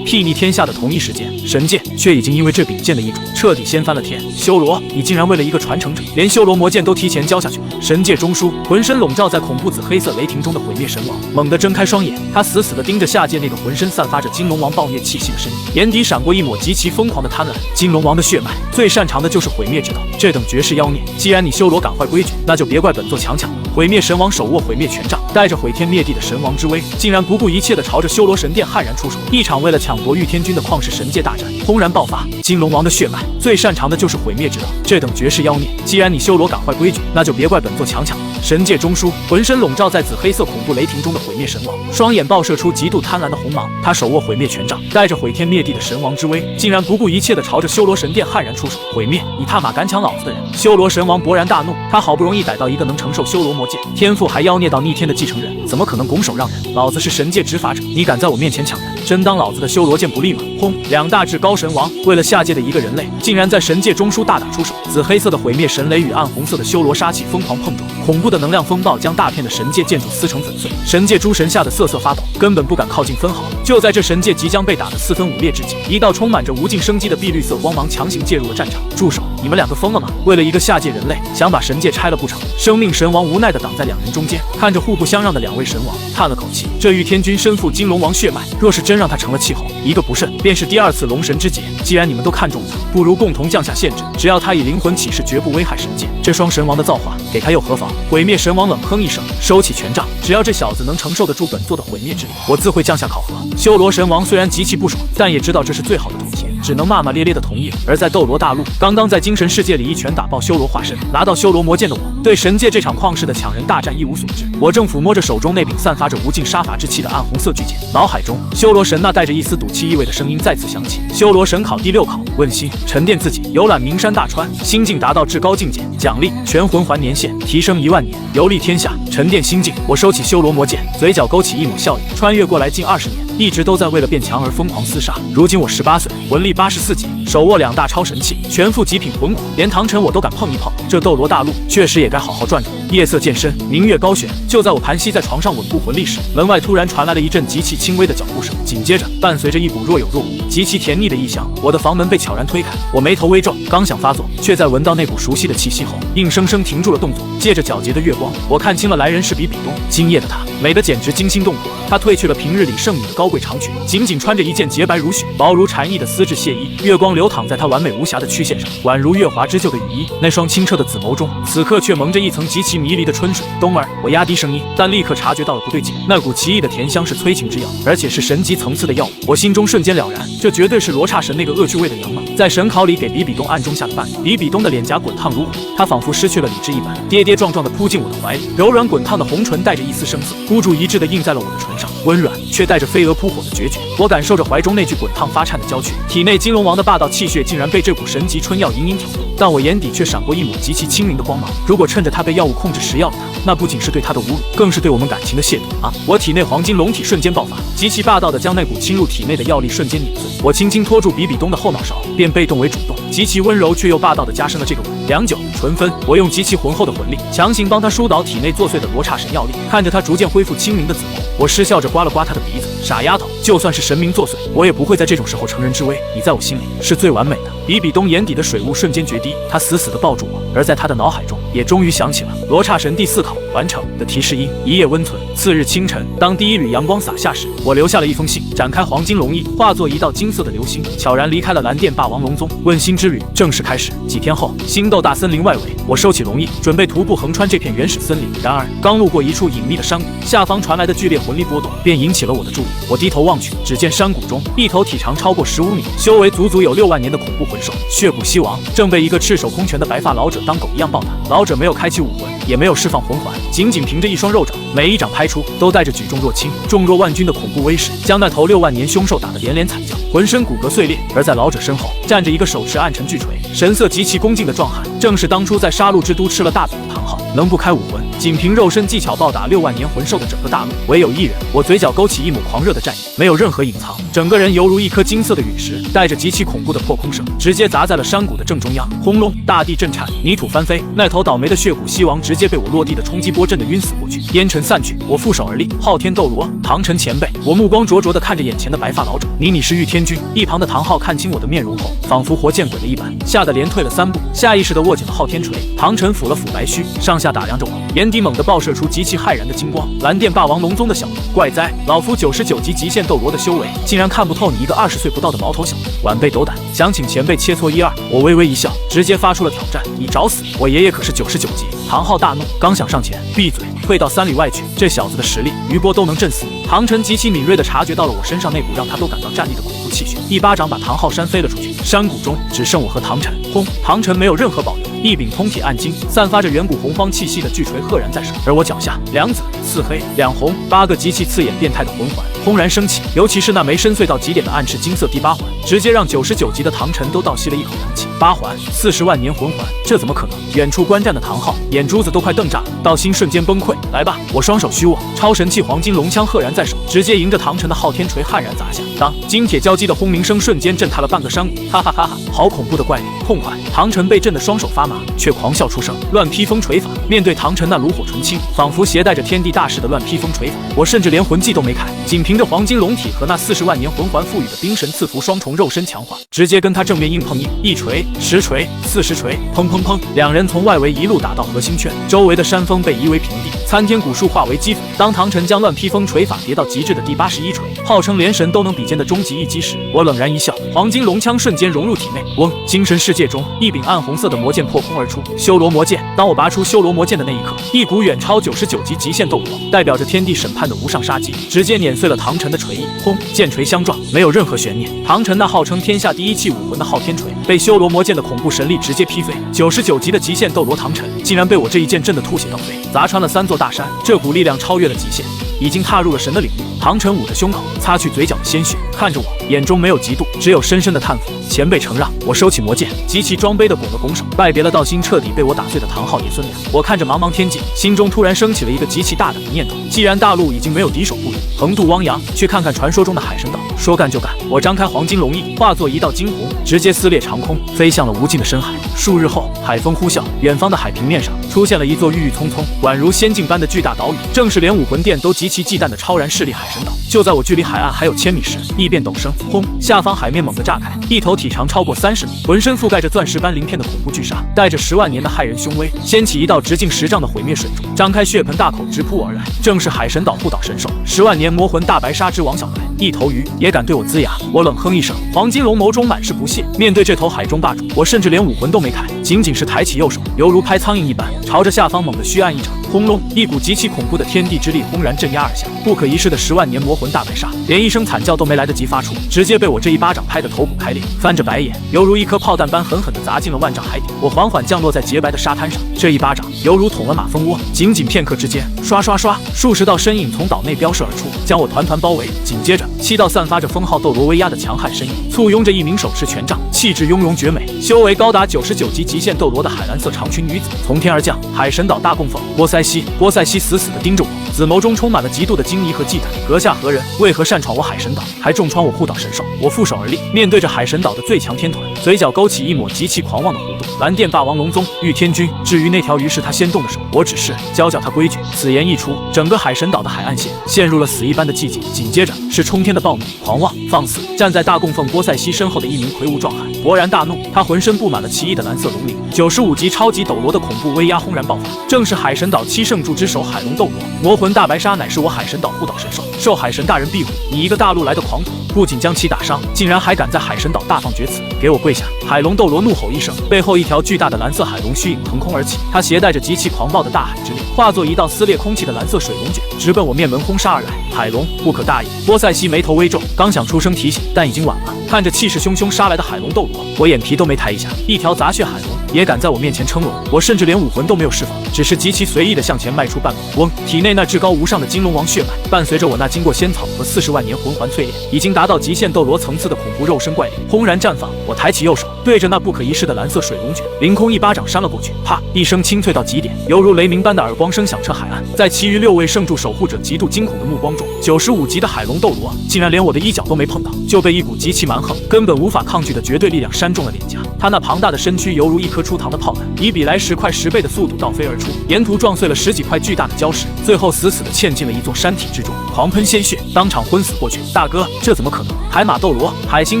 睥睨天下的同一时间，神界却已经因为这柄剑的易主，彻底掀翻了天。修罗，你竟然为了一个传承者，连修罗魔剑都提前交下去了！神界中枢，浑身笼罩在恐怖紫黑色雷霆中的毁灭神王猛地睁开双眼，他死死地盯着下界那个浑身散发着金龙王暴虐气息的身影，眼底闪过一抹极其疯狂的贪婪。金龙王的血脉最擅长的就是毁灭之道，这等绝世妖孽，既然你修罗赶坏规矩，那就别怪本座强抢了。毁灭神王手握毁灭权杖，带着毁天灭地的神王之威，竟然不顾一切地朝着修罗神殿悍然出手。一场为了抢夺御天军的旷世神界大战轰然爆发。金龙王的血脉最擅长的就是毁灭之道，这等绝世妖孽，既然你修罗赶坏规矩，那就别怪本座强抢了。神界中枢，浑身笼罩在紫黑色恐怖雷霆中的毁灭神王，双眼爆射出极度贪婪的红芒。他手握毁灭权杖，带着毁天灭地的神王之威，竟然不顾一切地朝着修罗神殿悍然出手。毁灭！你他妈敢抢老子的人！修罗神王勃然大怒，他好不容易逮到一个能承受修罗魔剑，天赋还妖孽到逆天的继承人，怎么可能拱手让人？老子是神界执法者，你敢在我面前抢人，真当老子的修罗剑不利吗？轰！两大至高神王为了下界的一个人类，竟然在神界中枢大打出手。紫黑色的毁灭神雷与暗红色的修罗杀气疯狂碰撞，恐怖的能量风暴将大片的神界建筑撕成粉碎，神界诸神吓得瑟瑟发抖，根本不敢靠近分毫。就在这神界即将被打得4分5裂之际，一道充满着无尽生机的碧绿色光芒强行介入了战场。住手！你们两个疯了吗？为了一个下界人类，想把神界拆了不成？生命神王无奈地挡在两人中间，看着互不相让的两位神王，叹了口气。这御天君身负金龙王血脉，若是真让他成了气候，一个不慎便是第2次龙神之劫。既然你们都看中他，不如共同降下限制，只要他以灵魂起誓，绝不危害神界。这双神王的造化，给他又何妨？毁灭神王冷哼一声，收起权杖。只要这小子能承受得住本座的毁灭之力，我自会降下考核。修罗神王虽然极其不爽，但也知道这是最好的妥协，只能骂骂咧咧的同意了。而在斗罗大陆，刚刚在精神世界里一拳打爆修罗化身，拿到修罗魔剑的我，对神界这场旷世的抢人大战一无所知。我正抚摸着手中那柄散发着无尽杀伐之气的暗红色巨剑，脑海中修罗神那带着一丝赌气意味的声音再次响起。修罗神考第6考，问心，沉淀自己，游览名山大川，心境达到至高境界，奖励全魂环年限提升10000年，游历天下，沉淀心境。我收起修罗魔剑，嘴角勾起一抹笑意。穿越过来近20年，一直都在为了变强而疯狂厮杀。如今我18岁，魂力84级，手握2大超神器，全副极品魂骨，连唐晨我都敢碰一碰。这斗罗大陆确实也该好好转转。夜色渐深，明月高悬。就在我盘膝在床上稳固魂力时，门外突然传来了一阵极其轻微的脚步声，紧接着伴随着一股若有若无、极其甜腻的异香。我的房门被悄然推开，我眉头微皱，刚想发作，却在闻到那股熟悉的气息后，硬生生停住了动作。借着皎洁的月光，我看清了来人是比比东。今夜的她，美得简直惊心动魄。她褪去了平日里圣女的高贵长裙，仅仅穿着一件洁白如雪、薄如蝉翼的丝质亵衣，月光流淌在她完美无瑕的曲线上，宛如月华织就的羽衣。那双清澈的紫眸中，此刻却蒙着一层极其迷离的春水。冬儿，我压低声音，但立刻察觉到了不对劲。那股奇异的甜香是催情之药，而且是神级层次的药物。我心中瞬间了然，这绝对是罗刹神那个恶趣味的娘们在神考里给比比东暗中下的绊。比比东的脸颊滚烫如火，他仿佛失去了理智一般，跌跌撞撞地扑进我的怀里，柔软滚烫的红唇带着一丝生涩，孤注一掷地印在了我的唇上，温软却带着飞蛾扑火的决绝。我感受着怀中那具滚烫发颤的娇躯，体内金龙王的霸道气血竟然被这股神级春药隐隐挑动，但我眼底却闪过一抹极其清明的光芒。如果趁着他被药物控制时要了他，那不仅是对他的侮辱，更是对我们感情的亵渎啊！我体内黄金龙体瞬间爆发，极其霸道的将那股侵入体内的药力瞬间碾碎。我轻轻拖住比比东的后脑勺，变被动为主动，极其温柔却又霸道的加深了这个吻。良久，唇分，我用极其浑厚的魂力强行帮他疏导体内作祟的罗刹神药力。看着他逐渐恢复清明的紫眸，我失笑着刮了刮他的鼻子。傻丫头，就算是神明作祟，我也不会在这种时候乘人之危。你在我心里是最完美的。比比东眼底的水雾瞬间决堤，他死死地抱住我，而在他的脑海中也终于响起了罗刹神第4考完成的提示音。一夜温存。次日清晨，当第一缕阳光洒下时，我留下了一封信，展开黄金龙翼，化作一道金色的流星，悄然离开了蓝电霸王龙宗。问心之旅正式开始。几天后，星斗大森林外围，我收起龙翼，准备徒步横穿这片原始森林。然而，刚路过一处隐秘的山谷，下方传来的剧烈魂力波动便引起了我的注意。我低头望去，只见山谷中一头体长超过15米、修为足足有6万年的恐怖魂兽血骨西王，正被一个赤手空拳的白发老者当狗一样暴打。老者没有开启武魂，也没有释放魂环，仅仅凭着一双肉掌，每一掌拍出都带着举重若轻、重若万钧的恐怖威势，将那头6万年凶兽打得连连惨叫，浑身骨骼碎裂。而在老者身后站着一个手持暗沉巨锤、神色极其恭敬的壮汉，正是当初在杀戮之都吃了大饼的唐昊。能不开武魂，仅凭肉身技巧暴打6万年魂兽的整个大陆，唯有一人。我嘴角勾起一抹狂热的战意，没有任何隐藏，整个人犹如一颗金色的陨石，带着极其恐怖的破空声，直接砸在了山谷的正中央。轰隆，大地震颤，泥土翻飞，那头倒霉的血骨西王直接被我落地的冲击波震得晕死过去。烟尘散去，我负手而立，昊天斗罗，唐晨前辈。我目光灼灼地看着眼前的白发老者，你是玉天君。一旁的唐昊看清我的面容后，仿佛活见鬼了一般，吓得连退了3步，下意识地握紧了昊天锤。唐晨抚了抚白须，上下打量着我，眼底猛地爆射出极其骇然的金光。蓝电霸王龙宗的小子，怪哉，老夫99级极限斗罗的修为，竟然看不透你一个20岁不到的毛头小子。晚辈斗胆，想请前辈切磋1、2。我微微一笑，直接发出了挑战，你找死！我爷爷可是99级。唐昊大怒，刚想上前，闭嘴，退到3里外去。这小子的实力，余波都能震死你。唐晨极其敏锐地察觉到了我身上那股让他都感到战栗的恐怖气血，一巴掌把唐昊扇飞了出去。山谷中只剩我和唐晨。轰！唐晨没有任何保留，一柄通体暗金、散发着远古洪荒气息的巨锤赫然在手，而我脚下2紫、4黑、2红8个极其刺眼变态的魂环轰然升起，尤其是那枚深邃到极点的暗赤金色第8环，直接让99级的唐晨都倒吸了一口凉气。8环40万年魂环，这怎么可能？远处观战的唐昊眼珠子都快瞪炸了，道心瞬间崩溃。来吧！我双手虚握，超神器黄金龙枪赫然在手，直接迎着唐晨的昊天锤悍然砸下。当金铁交击的轰鸣声瞬间震塌了半个山谷，哈哈哈哈！好恐怖的怪力，痛快！唐晨被震得双手发麻，却狂笑出声。乱披风锤法，面对唐晨那炉火纯青、仿佛携带着天地大势的乱披风锤法，我甚至连魂技都没开，仅凭着黄金龙体和那40万年魂环赋予的冰神赐福双重肉身强化，直接跟他正面硬碰硬。1锤、10锤、40锤，砰砰砰！两人从外围一路打到核心圈，周围的山峰被夷为平地，参天古树化为齑粉。当唐晨将乱披风锤法叠到极致的第81锤，号称连神都能比肩的终极一击时，我冷然一笑，黄金龙枪瞬间融入体内。嗡！精神世界中，一柄暗红色的魔剑破空而出，修罗魔剑。当我拔出修罗魔剑的那一刻，一股远超99级极限斗罗，代表着天地审判的无上杀机，直接碾碎了唐晨的锤翼。轰！剑锤相撞，没有任何悬念。唐晨那号称天下第一器武魂的昊天锤，被修罗魔剑的恐怖神力直接劈飞。99级的极限斗罗唐晨竟然被我这一剑震得吐血倒飞，砸穿了3座大山，这股力量超越了极限，已经踏入了神的领域。唐晨捂着胸口，擦去嘴角的鲜血，看着我，眼中没有嫉妒，只有深深的叹服。前辈承让。我收起魔剑，极其装卑的拱了拱手，拜别了道心彻底被我打碎的唐昊爷孙俩。我看着茫茫天际，心中突然升起了一个极其大胆的念头：既然大陆已经没有敌手不如横渡汪洋，去看看传说中的海神岛。说干就干，我张开黄金龙翼，化作一道金虹，直接撕裂长空，飞向了无尽的深海。数日后，海风呼啸，远方的海平面上出现了一座郁郁葱葱、宛如仙境般的巨大岛屿，正是连武魂殿都极其忌惮的超然势力海神岛。就在我距离海岸还有1000米时，异变陡生，轰！下方海面猛地炸开，一头体长超过30米、浑身覆盖着钻石般鳞片的恐怖巨鲨，带着10万年的骇人凶威，掀起一道直径10丈的毁灭水柱，张开血盆大口直扑我而来。正是海神岛护岛神兽10万年魔魂大白鲨之王小白，一头鱼也敢对我龇牙？我冷哼一声，黄金龙眸中满是不屑。面对这头海中霸主，我甚至连武魂都没开，仅仅是抬起右手，犹如拍苍蝇一般，朝着下方猛地虚按一掌。轰隆！一股极其恐怖的天地之力轰然镇压而下，不可一世的10万年魔魂大白鲨，连一声惨叫都没来得及发出，直接被我这一巴掌拍得头骨开裂，翻着白眼，犹如一颗炮弹般狠狠地砸进了万丈海底。我缓缓降落在洁白的沙滩上，这一巴掌犹如捅了马蜂窝，仅仅片刻之间，刷刷刷，数十道身影从岛内飙射而出，将我团团包围。紧接着，7道散发着封号斗罗威压的强悍身影，簇拥着一名手持权杖、气质雍容绝美、修为高达99级极限斗罗的海蓝色长裙女子从天而降。海神岛大供奉波塞西，波塞西死死地盯着我，紫眸中充满了极度的惊疑和忌惮。阁下何人？为何擅闯我海神岛，还重创我护岛神兽？我负手而立，面对着海神岛的最强天团，嘴角勾起一抹极其狂妄的弧度。蓝电霸王龙宗玉天君，至于那条鱼是他先动的手，我只是教他规矩。此言一出，整个海神岛的海岸线陷入了死一般的寂静。紧接着是冲天的暴怒、狂妄、放肆。站在大供奉波塞西身后的一名魁梧壮汉勃然大怒，他浑身布满了奇异的蓝色龙鳞，95级超级斗罗的恐怖威压轰然爆发。正是海神岛7圣柱之首海龙斗罗，魔魂大白鲨乃是我海神岛护岛神兽，受海神大人庇护。你一个大陆来的狂徒，不仅将其打伤，竟然还敢在海神岛大放厥词，给我跪下！海龙斗罗怒吼一声，背后一条巨大的蓝色海龙虚影腾空而起，它携带着极其狂暴的大海之力，化作一道撕裂空气的蓝色水龙卷，直奔我面门轰杀而来。海龙不可大意！波塞西眉头微皱，刚想出声提醒，但已经晚了。看着气势汹汹杀来的海龙斗罗，我眼皮都没抬一下，一条杂血海龙也敢在我面前称龙？我甚至连武魂都没有释放，只是极其随意的向前迈出半步。嗡！体内那至高无上的金龙王血脉，伴随着我那经过仙草和40万年魂环淬炼，已经达到极限斗罗层次的恐怖肉身怪力轰然绽放。我抬起右手，对着那不可一世的蓝色水龙卷，凌空一巴掌扇了过去。啪！一声清脆到极点，犹如雷鸣般的耳光声响彻海岸。在其余6位圣柱守护者极度惊恐的目光中，95级的海龙斗罗竟然连我的衣角都没碰到，就被一股极其蛮横、根本无法抗拒的绝对力量扇中了脸颊。他那庞大的身躯犹如一颗出膛的炮弹，以比来时快10倍的速度倒飞而出，沿途撞碎了10几块巨大的礁石，最后死死地嵌进了一座山体之中，狂喷鲜血，当场昏死过去。大哥，这怎么可能？海马斗罗、海星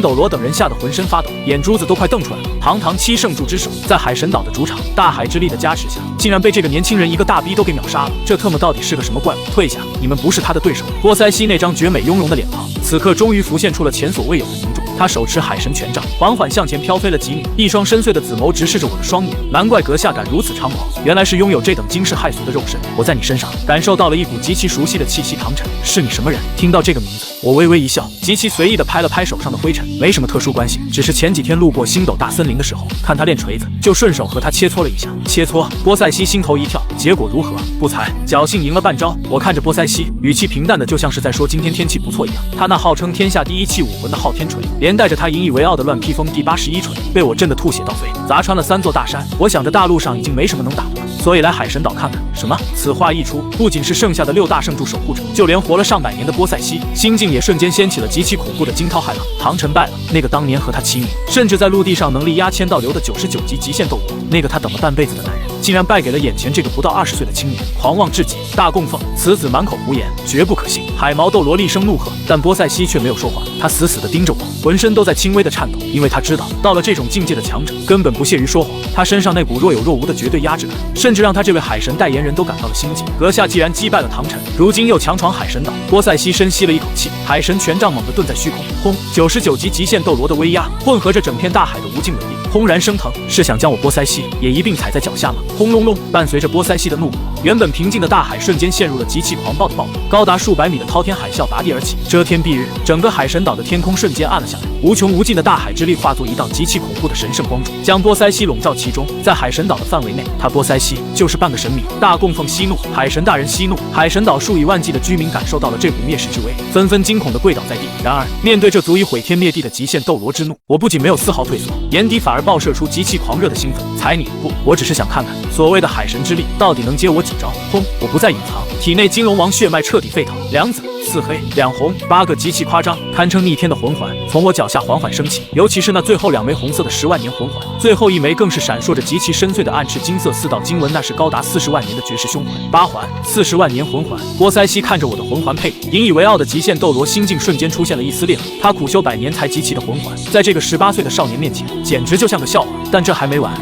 斗罗等人吓得浑身发抖，眼珠子都快瞪出来了。堂堂7圣柱之首，在海神岛的主场大海之力的加持下，竟然被这个年轻人一个大逼都给秒杀了。这特么到底是个什么怪物？退下，你们不是他的对手。波塞西那张绝美雍容的脸庞，此刻终于浮现出了前所未有的凝重。他手持海神权杖，缓缓向前飘飞了几米，一双深邃的紫眸直视着我的双眼。难怪阁下敢如此猖狂，原来是拥有这等惊世骇俗的肉身。我在你身上感受到了一股极其熟悉的气息。唐晨，是你什么人？听到这个名字，我微微一笑，极其随意地拍了拍手上的灰尘。没什么特殊关系，只是前几天路过星斗大森林的时候，看他练锤子，就顺手和他切磋了一下。切磋？波塞西心头一跳，结果如何？不才，侥幸赢了半招。我看着波塞西，语气平淡的就像是在说今天天气不错一样。他那号称天下第一气武魂的昊天锤，连带着他引以为傲的乱披风第81锤，被我震得吐血倒飞，砸穿了3座大山。我想着大陆上已经没什么能打的了，所以来海神岛看看。什么？此话一出，不仅是剩下的6大圣柱守护者，就连活了上百年的波塞西，心境也瞬间掀起了极其恐怖的惊涛骇浪。唐晨败了，那个当年和他齐名，甚至在陆地上能力压千道流的99级极限斗罗，那个他等了半辈子的男人，竟然败给了眼前这个不到20岁的青年，狂妄至极。大供奉，此子满口胡言，绝不可信。海毛斗罗厉声怒喝，但波塞西却没有说话，他死死地盯着我，浑身都在轻微的颤抖，因为他知道，到了这种境界的强者，根本不屑于说谎。他身上那股若有若无的绝对压制感，甚至让他这位海神代言人都感到了心悸。阁下既然击败了唐晨，如今又强闯海神岛。波塞西深吸了一口气，海神权杖猛地顿在虚空，轰！99级极限斗罗的威压，混合着整片大海的无尽威力，轰然升腾，是想将我波塞西也一并踩在脚下吗？轰隆隆，伴随着波塞西的怒火，原本平静的大海瞬间陷入了极其狂暴的暴动，高达数百米的滔天海啸拔地而起，遮天蔽日，整个海神岛的天空瞬间暗了下来。无穷无尽的大海之力化作一道极其恐怖的神圣光柱，将波塞西笼罩其中。在海神岛的范围内，他波塞西就是半个神明。大供奉息怒，海神大人息怒。海神岛数以万计的居民感受到了这股灭世之威，纷纷惊恐地跪倒在地。然而，面对这足以毁天灭地的极限斗罗之怒，我不仅没有丝毫退缩，眼底反而爆射出极其狂热的兴奋。踩你不，我只是想看看所谓的海神之力到底能接我几招。轰！我不再隐藏，体内金龙王血脉彻底沸腾，两紫四黑两红8个极其夸张，堪称逆天的魂环从我脚下缓缓升起，尤其是那最后2枚红色的10万年魂环，最后1枚更是闪烁着极其深邃的暗赤金色4道经文，那是高达40万年的绝世凶魂8环40万年魂环。波塞西看着我的魂环配比，引以为傲的极限斗罗心境瞬间出现了一丝裂痕。他苦修100年才集齐的魂环，在这个18岁的少年面前，简直就像个笑话。但这还没完，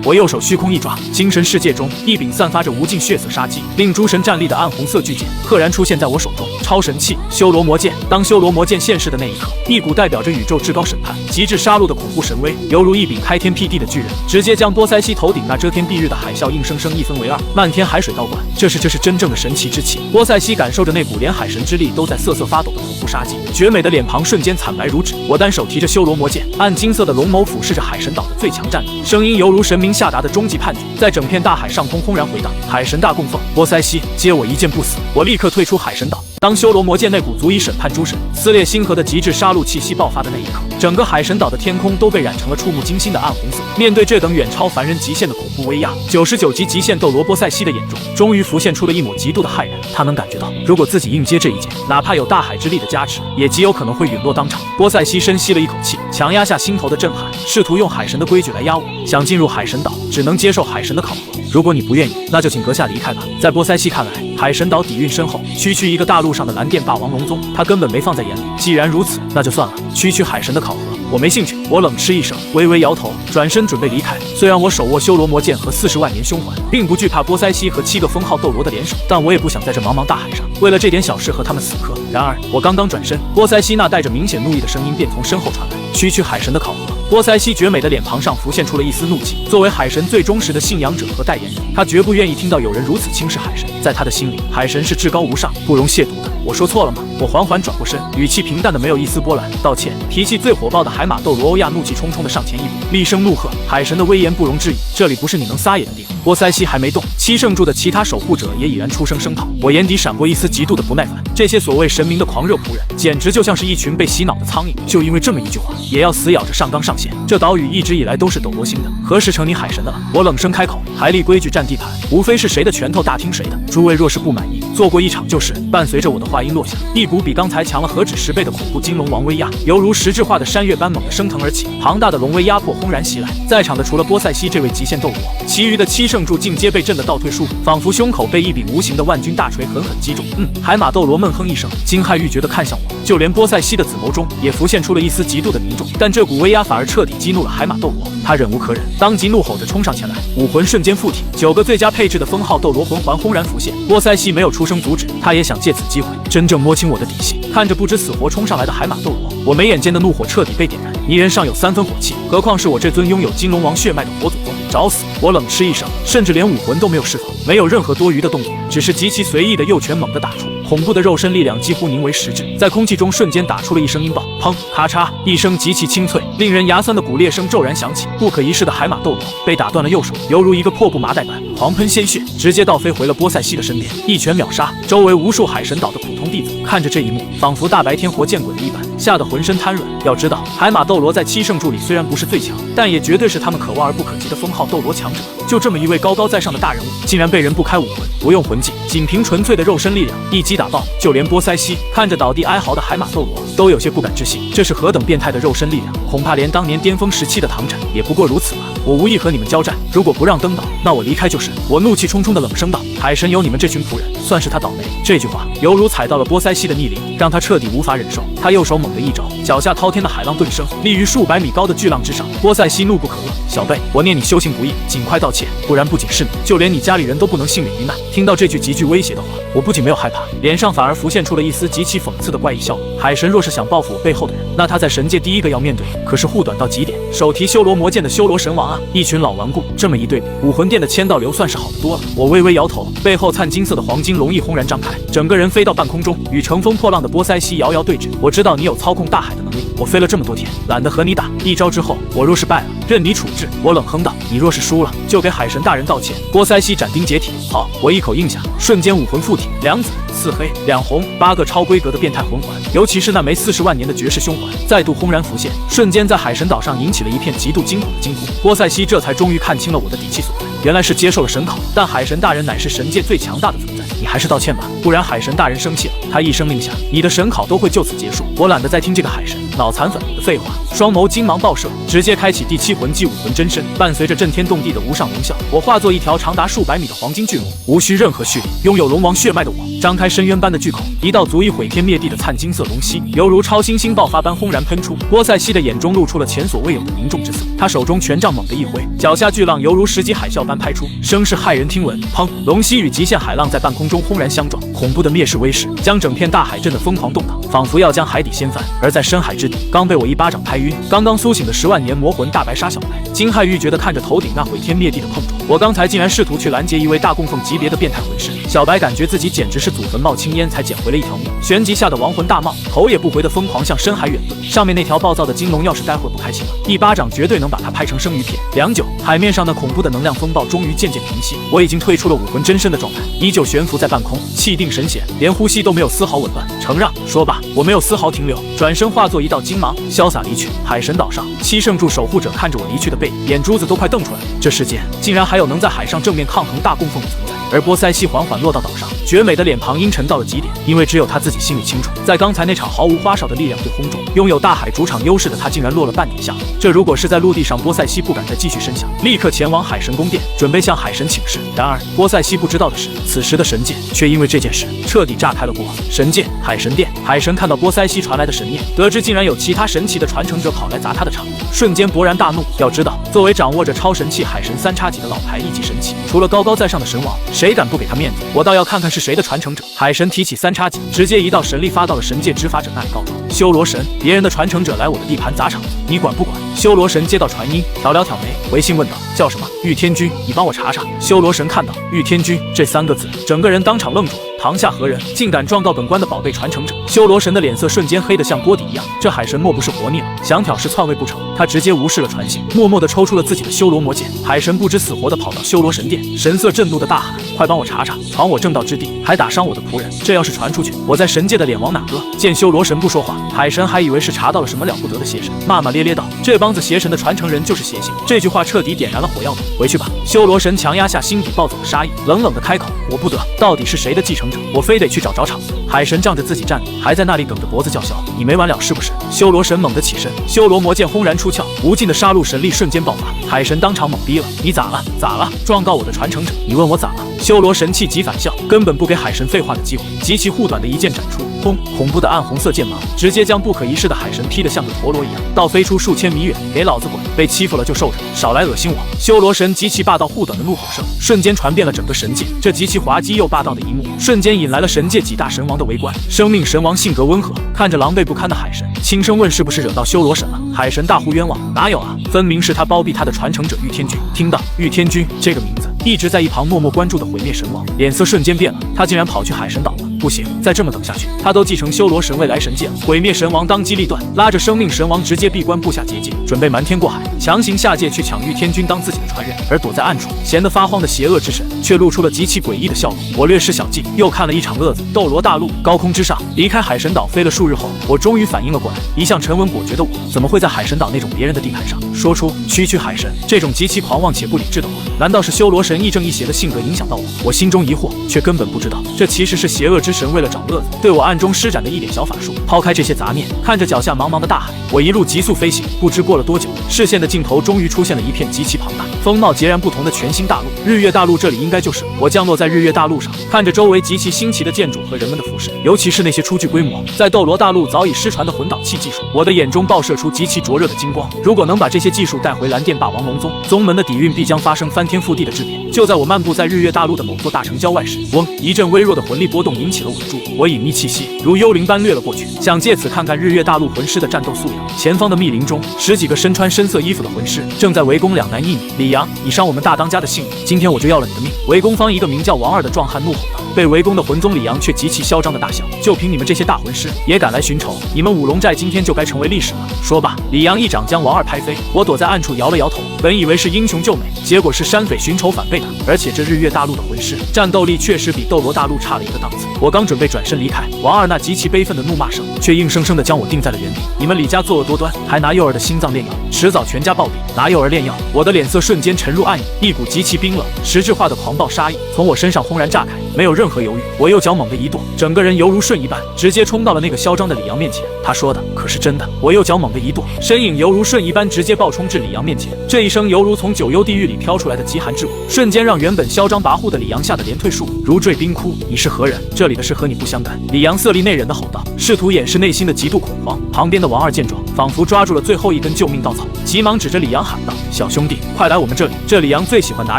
我右手虚空一抓，精神世界中一柄散发着无尽血色杀机，令诸神站立的暗红色巨剑赫然出现在我手中。超神器修罗魔剑。当修罗魔剑现世的那一刻，一股代表着宇宙至高审判、极致杀戮的恐怖神威，犹如一柄开天辟地的巨人，直接将波塞西头顶那遮天蔽日的海啸硬生生一分为2，漫天海水倒灌。这是真正的神奇之气。波塞西感受着那股连海神之力都在瑟瑟发抖的恐怖杀机，绝美的脸庞瞬间惨白如纸。我单手提着修罗魔剑，暗金色的龙眸俯视着海神岛的最强战力，声音犹如神明下达的终极判决，在整片大海上空轰然回荡。海神大供奉，波塞西，接我一剑不死！我立刻退出海神岛。当修罗魔剑那股足以审判诸神、撕裂星河的极致杀戮气息爆发的那一刻，整个海神岛的天空都被染成了触目惊心的暗红色。面对这等远超凡人极限的恐怖威压，99级极限斗罗波塞西的眼中终于浮现出了一抹极度的骇然。他能感觉到，如果自己硬接这一剑，哪怕有大海之力的加持，也极有可能会陨落当场。波塞西深吸了一口气，强压下心头的震撼，试图用海神的规矩来压我。想进入海神岛，只能接受海神的考核。如果你不愿意，那就请阁下离开吧。在波塞西看来，海神岛底蕴深厚，区区一个大陆上的蓝电霸王龙宗，他根本没放在眼里。既然如此，那就算了，区海神的考核我没兴趣。我冷嗤一声，微微摇头，转身准备离开。虽然我手握修罗魔剑和40万年凶环，并不惧怕波塞西和7个封号斗罗的联手，但我也不想在这茫茫大海上为了这点小事和他们死磕。然而我刚刚转身，波塞西那带着明显怒意的声音便从身后传来：区海神的考核。波塞西绝美的脸庞上浮现出了一丝怒气。作为海神最忠实的信仰者和代言人，他绝不愿意听到有人如此轻视海神。在他的心里，海神是至高无上、不容亵渎的。我说错了吗？我缓缓转过身，语气平淡的没有一丝波澜。道歉。脾气最火爆的海马斗罗欧亚怒气冲冲的上前一步，厉声怒喝：海神的威严不容置疑，这里不是你能撒野的地方。波塞西还没动，7圣柱的其他守护者也已然出声声讨。我眼底闪过一丝极度的不耐烦，这些所谓神明的狂热仆人，简直就像是一群被洗脑的苍蝇，就因为这么一句话，也要死咬着上纲上线。这岛屿一直以来都是斗罗星的，何时成你海神的了？我冷声开口，还立规矩占地盘，无非是谁的拳头大听谁的。诸位若是不满意，做过一场就是。伴随着我的话音落下，一股比刚才强了何止10倍的恐怖金龙王威压，犹如实质化的山岳般猛地升腾而起，庞大的龙威压迫轰然袭来。在场的除了波塞西这位极限斗罗，其余的7圣柱尽皆被震得倒退数步，仿佛胸口被一柄无形的万钧大锤狠狠击中。海马斗罗闷哼一声，惊骇欲绝地看向我，就连波塞西的紫眸中也浮现出了一丝极度的凝重。但这股威压反而彻底激怒了海马斗罗，他忍无可忍，当即怒吼着冲上前来，武魂瞬间附体，9个最佳配置的封号斗罗魂环轰然浮现。波塞西没有出声阻止，他也想借此机会真正摸清我的底细。看着不知死活冲上来的海马斗罗，我眉眼间的怒火彻底被点燃。泥人尚有3分火气，何况是我这尊拥有金龙王血脉的火祖宗？找死！我冷嗤一声，甚至连武魂都没有释放，没有任何多余的动作，只是极其随意的右拳猛地打出，恐怖的肉身力量几乎凝为实质，在空气中瞬间打出了一声音爆，砰！咔嚓！一声极其清脆、令人牙酸的骨裂声骤然响起。不可一世的海马斗罗被打断了右手，犹如一个破布麻袋般狂喷鲜血，直接倒飞回了波塞西的身边，一拳秒杀。周围无数海神岛的普通弟子看着这一幕，仿佛大白天活见鬼了一般，吓得浑身瘫软。要知道，海马斗罗在7圣柱里虽然不是最强，但也绝对是他们可望而不可及的封号斗罗强者。就这么一位高高在上的大人物，竟然被人不开武魂，不用魂技，仅凭纯粹的肉身力量一击打爆。就连波塞西看着倒地哀嚎的海马斗罗，都有些不敢置信，这是何等变态的肉身力量，恐怕连当年巅峰时期的唐产也不过如此吧。我无意和你们交战，如果不让登岛，那我离开就是。我怒气冲冲的冷声道：海神有你们这群仆人，算是他倒霉。这句话犹如踩到了波塞西的逆鳞，让他彻底无法忍受。他右手猛地一招，脚下滔天的海浪顿生，立于数百米高的巨浪之上。波塞西怒不可遏：小辈，我念你修行不义，尽快道歉，不然不仅是你，就连你家里人都不能幸免于难。听到这句极具威胁的话，我不仅没有害怕，脸上反而浮现出了一丝极其讽刺的怪异笑容。海神若是想报复我背后的人，那他在神界第一个要面对可是护短到极点手提修罗魔剑的修罗神王啊！一群老顽固，这么一对比，武魂殿的千道流算是好得多了。我微微摇头，背后灿金色的黄金龙翼轰然张开，整个人飞到半空中，与乘风破浪的波塞西遥遥对峙。我知道你有操控大海的能力，我飞了这么多天，懒得和你打。一招之后，我若是败了，任你处置。我冷哼道：你若是输了，就给海神大人道歉。波塞西斩钉截铁。好，我一口应下，瞬间武魂附体，两紫四黑两红，8个超规格的变态魂环，尤其是那枚40万年的绝世凶环，再度轰然浮现，瞬间在海神岛上引起了一片极度惊恐的惊呼。波塞西这才终于看清了我的底气所在，原来是接受了神考，但海神大人乃是神界最强大的存在，你还是道歉吧，不然海神大人生气了，他一声令下，你的神考都会就此结束。我懒得再听这个海神脑残粉的废话，双眸金芒爆射，直接开启第7魂技武魂真身，伴随着震天动地的无上龙啸，我化作一条长达数百米的黄金巨龙，无需任何蓄力，拥有龙王血脉的我，张开深渊般的巨口，一道足以毁天灭地的灿金色龙息，犹如超新星爆发般轰然喷出。波塞西的眼中露出了前所未有的凝重之色，他手中权杖猛地一挥，脚下巨浪犹如10级海啸般拍出，声势骇人听闻。砰！龙息与极限海浪在半空中轰然相撞，恐怖的灭世威势将整片大海震得疯狂动荡，仿佛要将海底掀翻。而在深海之底，刚被我一巴掌拍晕，刚刚苏醒的10万年魔魂大白鲨小白，惊骇欲绝地看着头顶那毁天灭地的碰撞。我刚才竟然试图去拦截一位大供奉级别的变态魂师，小白感觉自己简直是祖坟冒青烟才捡回了一条命，旋即吓得亡魂大冒，头也不回的疯狂向深海远遁。上面那条暴躁的金龙要是待会不开心了，一巴掌绝对能把它拍成生鱼片。良久，海面上那恐怖的能量风暴终于渐渐平息，我已经退出了武魂真身的状态，依旧悬浮在半空，气定神闲，连呼吸都没有丝毫紊乱。承让，说罢，我没有丝毫停留，转身化作一道金芒，潇洒离去。海神岛上，7圣柱守护者看着我离去的背影，眼珠子都快瞪出来了。这世间竟然还有能在海上正面抗衡大供奉的存在。而波塞西缓缓落到岛上，绝美的脸庞阴沉到了极点，因为只有他自己心里清楚，在刚才那场毫无花哨的力量对轰中，拥有大海主场优势的他竟然落了半点下风。这如果是在陆地上，波塞西不敢再继续深想，立刻前往海神宫殿，准备向海神请示。然而波塞西不知道的是，此时的神界却因为这件事彻底炸开了锅。神界海神殿，海神看到波塞西传来的神念，得知竟然有其他神奇的传承者跑来砸他的场，瞬间勃然大怒。要知道，作为掌握着超神器海神3叉戟的老牌一级神器，除了高高在上的神王，谁敢不给他面子？我倒要看看是谁的传承者。海神提起3叉戟，直接一道神力发到了神界执法者那里告状。修罗神，别人的传承者来我的地盘砸场子，你管不管？修罗神接到传音，挑了挑眉，回信问道：叫什么？玉天君，你帮我查查。修罗神看到玉天君这3个字，整个人当场愣住了。堂下何人，竟敢状告本官的宝贝传承者？修罗神的脸色瞬间黑得像锅底一样，这海神莫不是活腻了，想挑事篡位不成？他直接无视了传信，默默地抽出了自己的修罗魔剑。海神不知死活地跑到修罗神殿，神色震怒地大喊：快帮我查查，闯我正道之地，还打伤我的仆人，这要是传出去，我在神界的脸往哪搁？见修罗神不说话，海神还以为是查到了什么了不得的邪神，骂骂咧咧道：这帮子邪神的传承人就是邪性。这句话彻底点燃了火药桶。回去吧。修罗神强压下心底暴走的杀意，冷冷地开口：我不得，到底是谁的继承者？我非得去找场子。海神仗着自己站着，还在那里梗着脖子叫嚣：你没完了是不是？修罗神猛地起身，修罗魔剑轰然出鞘，无尽的杀戮神力瞬间爆发。海神当场懵逼了：你咋了？咋了？状告我的传承者？你问我咋了？修罗神气急反笑，根本不给海神废话的机会，极其护短的一剑斩出，轰！恐怖的暗红色剑芒直接将不可一世的海神劈得像个陀螺一样，倒飞出数千米远。给老子滚！被欺负了就受着，少来恶心我！修罗神极其霸道护短的怒吼声瞬间传遍了整个神界，这极其滑稽又霸道的一幕瞬间引来了神界几大神王的围观。生命神王性格温和，看着狼狈不堪的海神，轻声问是不是惹到修罗神了。海神大呼冤枉，哪有啊，分明是他包庇他的传承者玉天君。听到玉天君这个名字，一直在一旁默默关注的毁灭神王脸色瞬间变了，他竟然跑去海神岛了。不行，再这么等下去，他都继承修罗神位来神界了。毁灭神王当机立断，拉着生命神王直接闭关布下结界，准备瞒天过海，强行下界去抢玉天君当自己的传人。而躲在暗处闲得发慌的邪恶之神，却露出了极其诡异的笑容。我略施小计，又看了一场乐子。斗罗大陆高空之上，离开海神岛飞了数日后，我终于反应了过来。一向沉稳果决的我，怎么会在海神岛那种别人的地盘上说出区区海神这种极其狂妄且不理智的话？难道是修罗神亦正亦邪的性格影响到我？我心中疑惑，却根本不知道，这其实是邪恶之神为了找乐子，对我暗中施展的一点小法术。抛开这些杂念，看着脚下茫茫的大海，我一路急速飞行。不知过了多久，视线的尽头终于出现了一片极其庞大、风貌截然不同的全新大陆。日月大陆，这里应该就是我降落在日月大陆上，看着周围极其新奇的建筑和人们的服饰，尤其是那些初具规模在斗罗大陆早已失传的魂导器技术，我的眼中爆射出极其灼热的金光。如果能把这些技术带回蓝电霸王龙宗，宗门的底蕴必将发生翻天覆地的质变。就在我漫步在日月大陆的某座大城郊外时，嗡，一阵微弱的魂力波动引起了我的注意。我隐匿气息，如幽灵般掠了过去，想借此看看日月大陆魂师的战斗素养。前方的密林中，10几几个身穿深色衣服的魂师正在围攻两男一女。李阳，你伤我们大当家的性命，今天我就要了你的命！围攻方一个名叫王二的壮汉怒吼道。被围攻的魂宗李阳却极其嚣张的大笑，就凭你们这些大魂师也敢来寻仇？你们五龙寨今天就该成为历史了！说罢，李阳一掌将王二拍飞。我躲在暗处摇了摇头，本以为是英雄救美，结果是山匪寻仇反被打。而且这日月大陆的魂师战斗力确实比斗罗大陆差了一个档次。我刚准备转身离开，王二那极其悲愤的怒骂声却硬生生的将我定在了原地。你们李家作恶多端，还拿幼儿的心脏炼药，迟早全家暴毙！拿幼儿炼药，我的脸色瞬间沉入暗影，一股极其冰冷、实质化的狂暴杀意从我身上轰然炸开，没有任何犹豫，我右脚猛地一跺，整个人犹如瞬移般，直接冲到了那个嚣张的李阳面前。他说的可是真的，我右脚猛地一跺，身影犹如瞬移般直接暴冲至李阳面前。这一声犹如从九幽地狱里飘出来的极寒之舞，瞬间让原本嚣张跋扈的李阳吓得连退数步，如坠冰窟。你是何人？这里的事和你不相干！李阳色厉内荏的吼道，试图掩饰内心的极度恐慌。旁边的王二见状，仿佛抓住了最后一根救命稻草，急忙指着李阳喊道：“小兄弟，快来我们这里！”这李阳最喜欢拿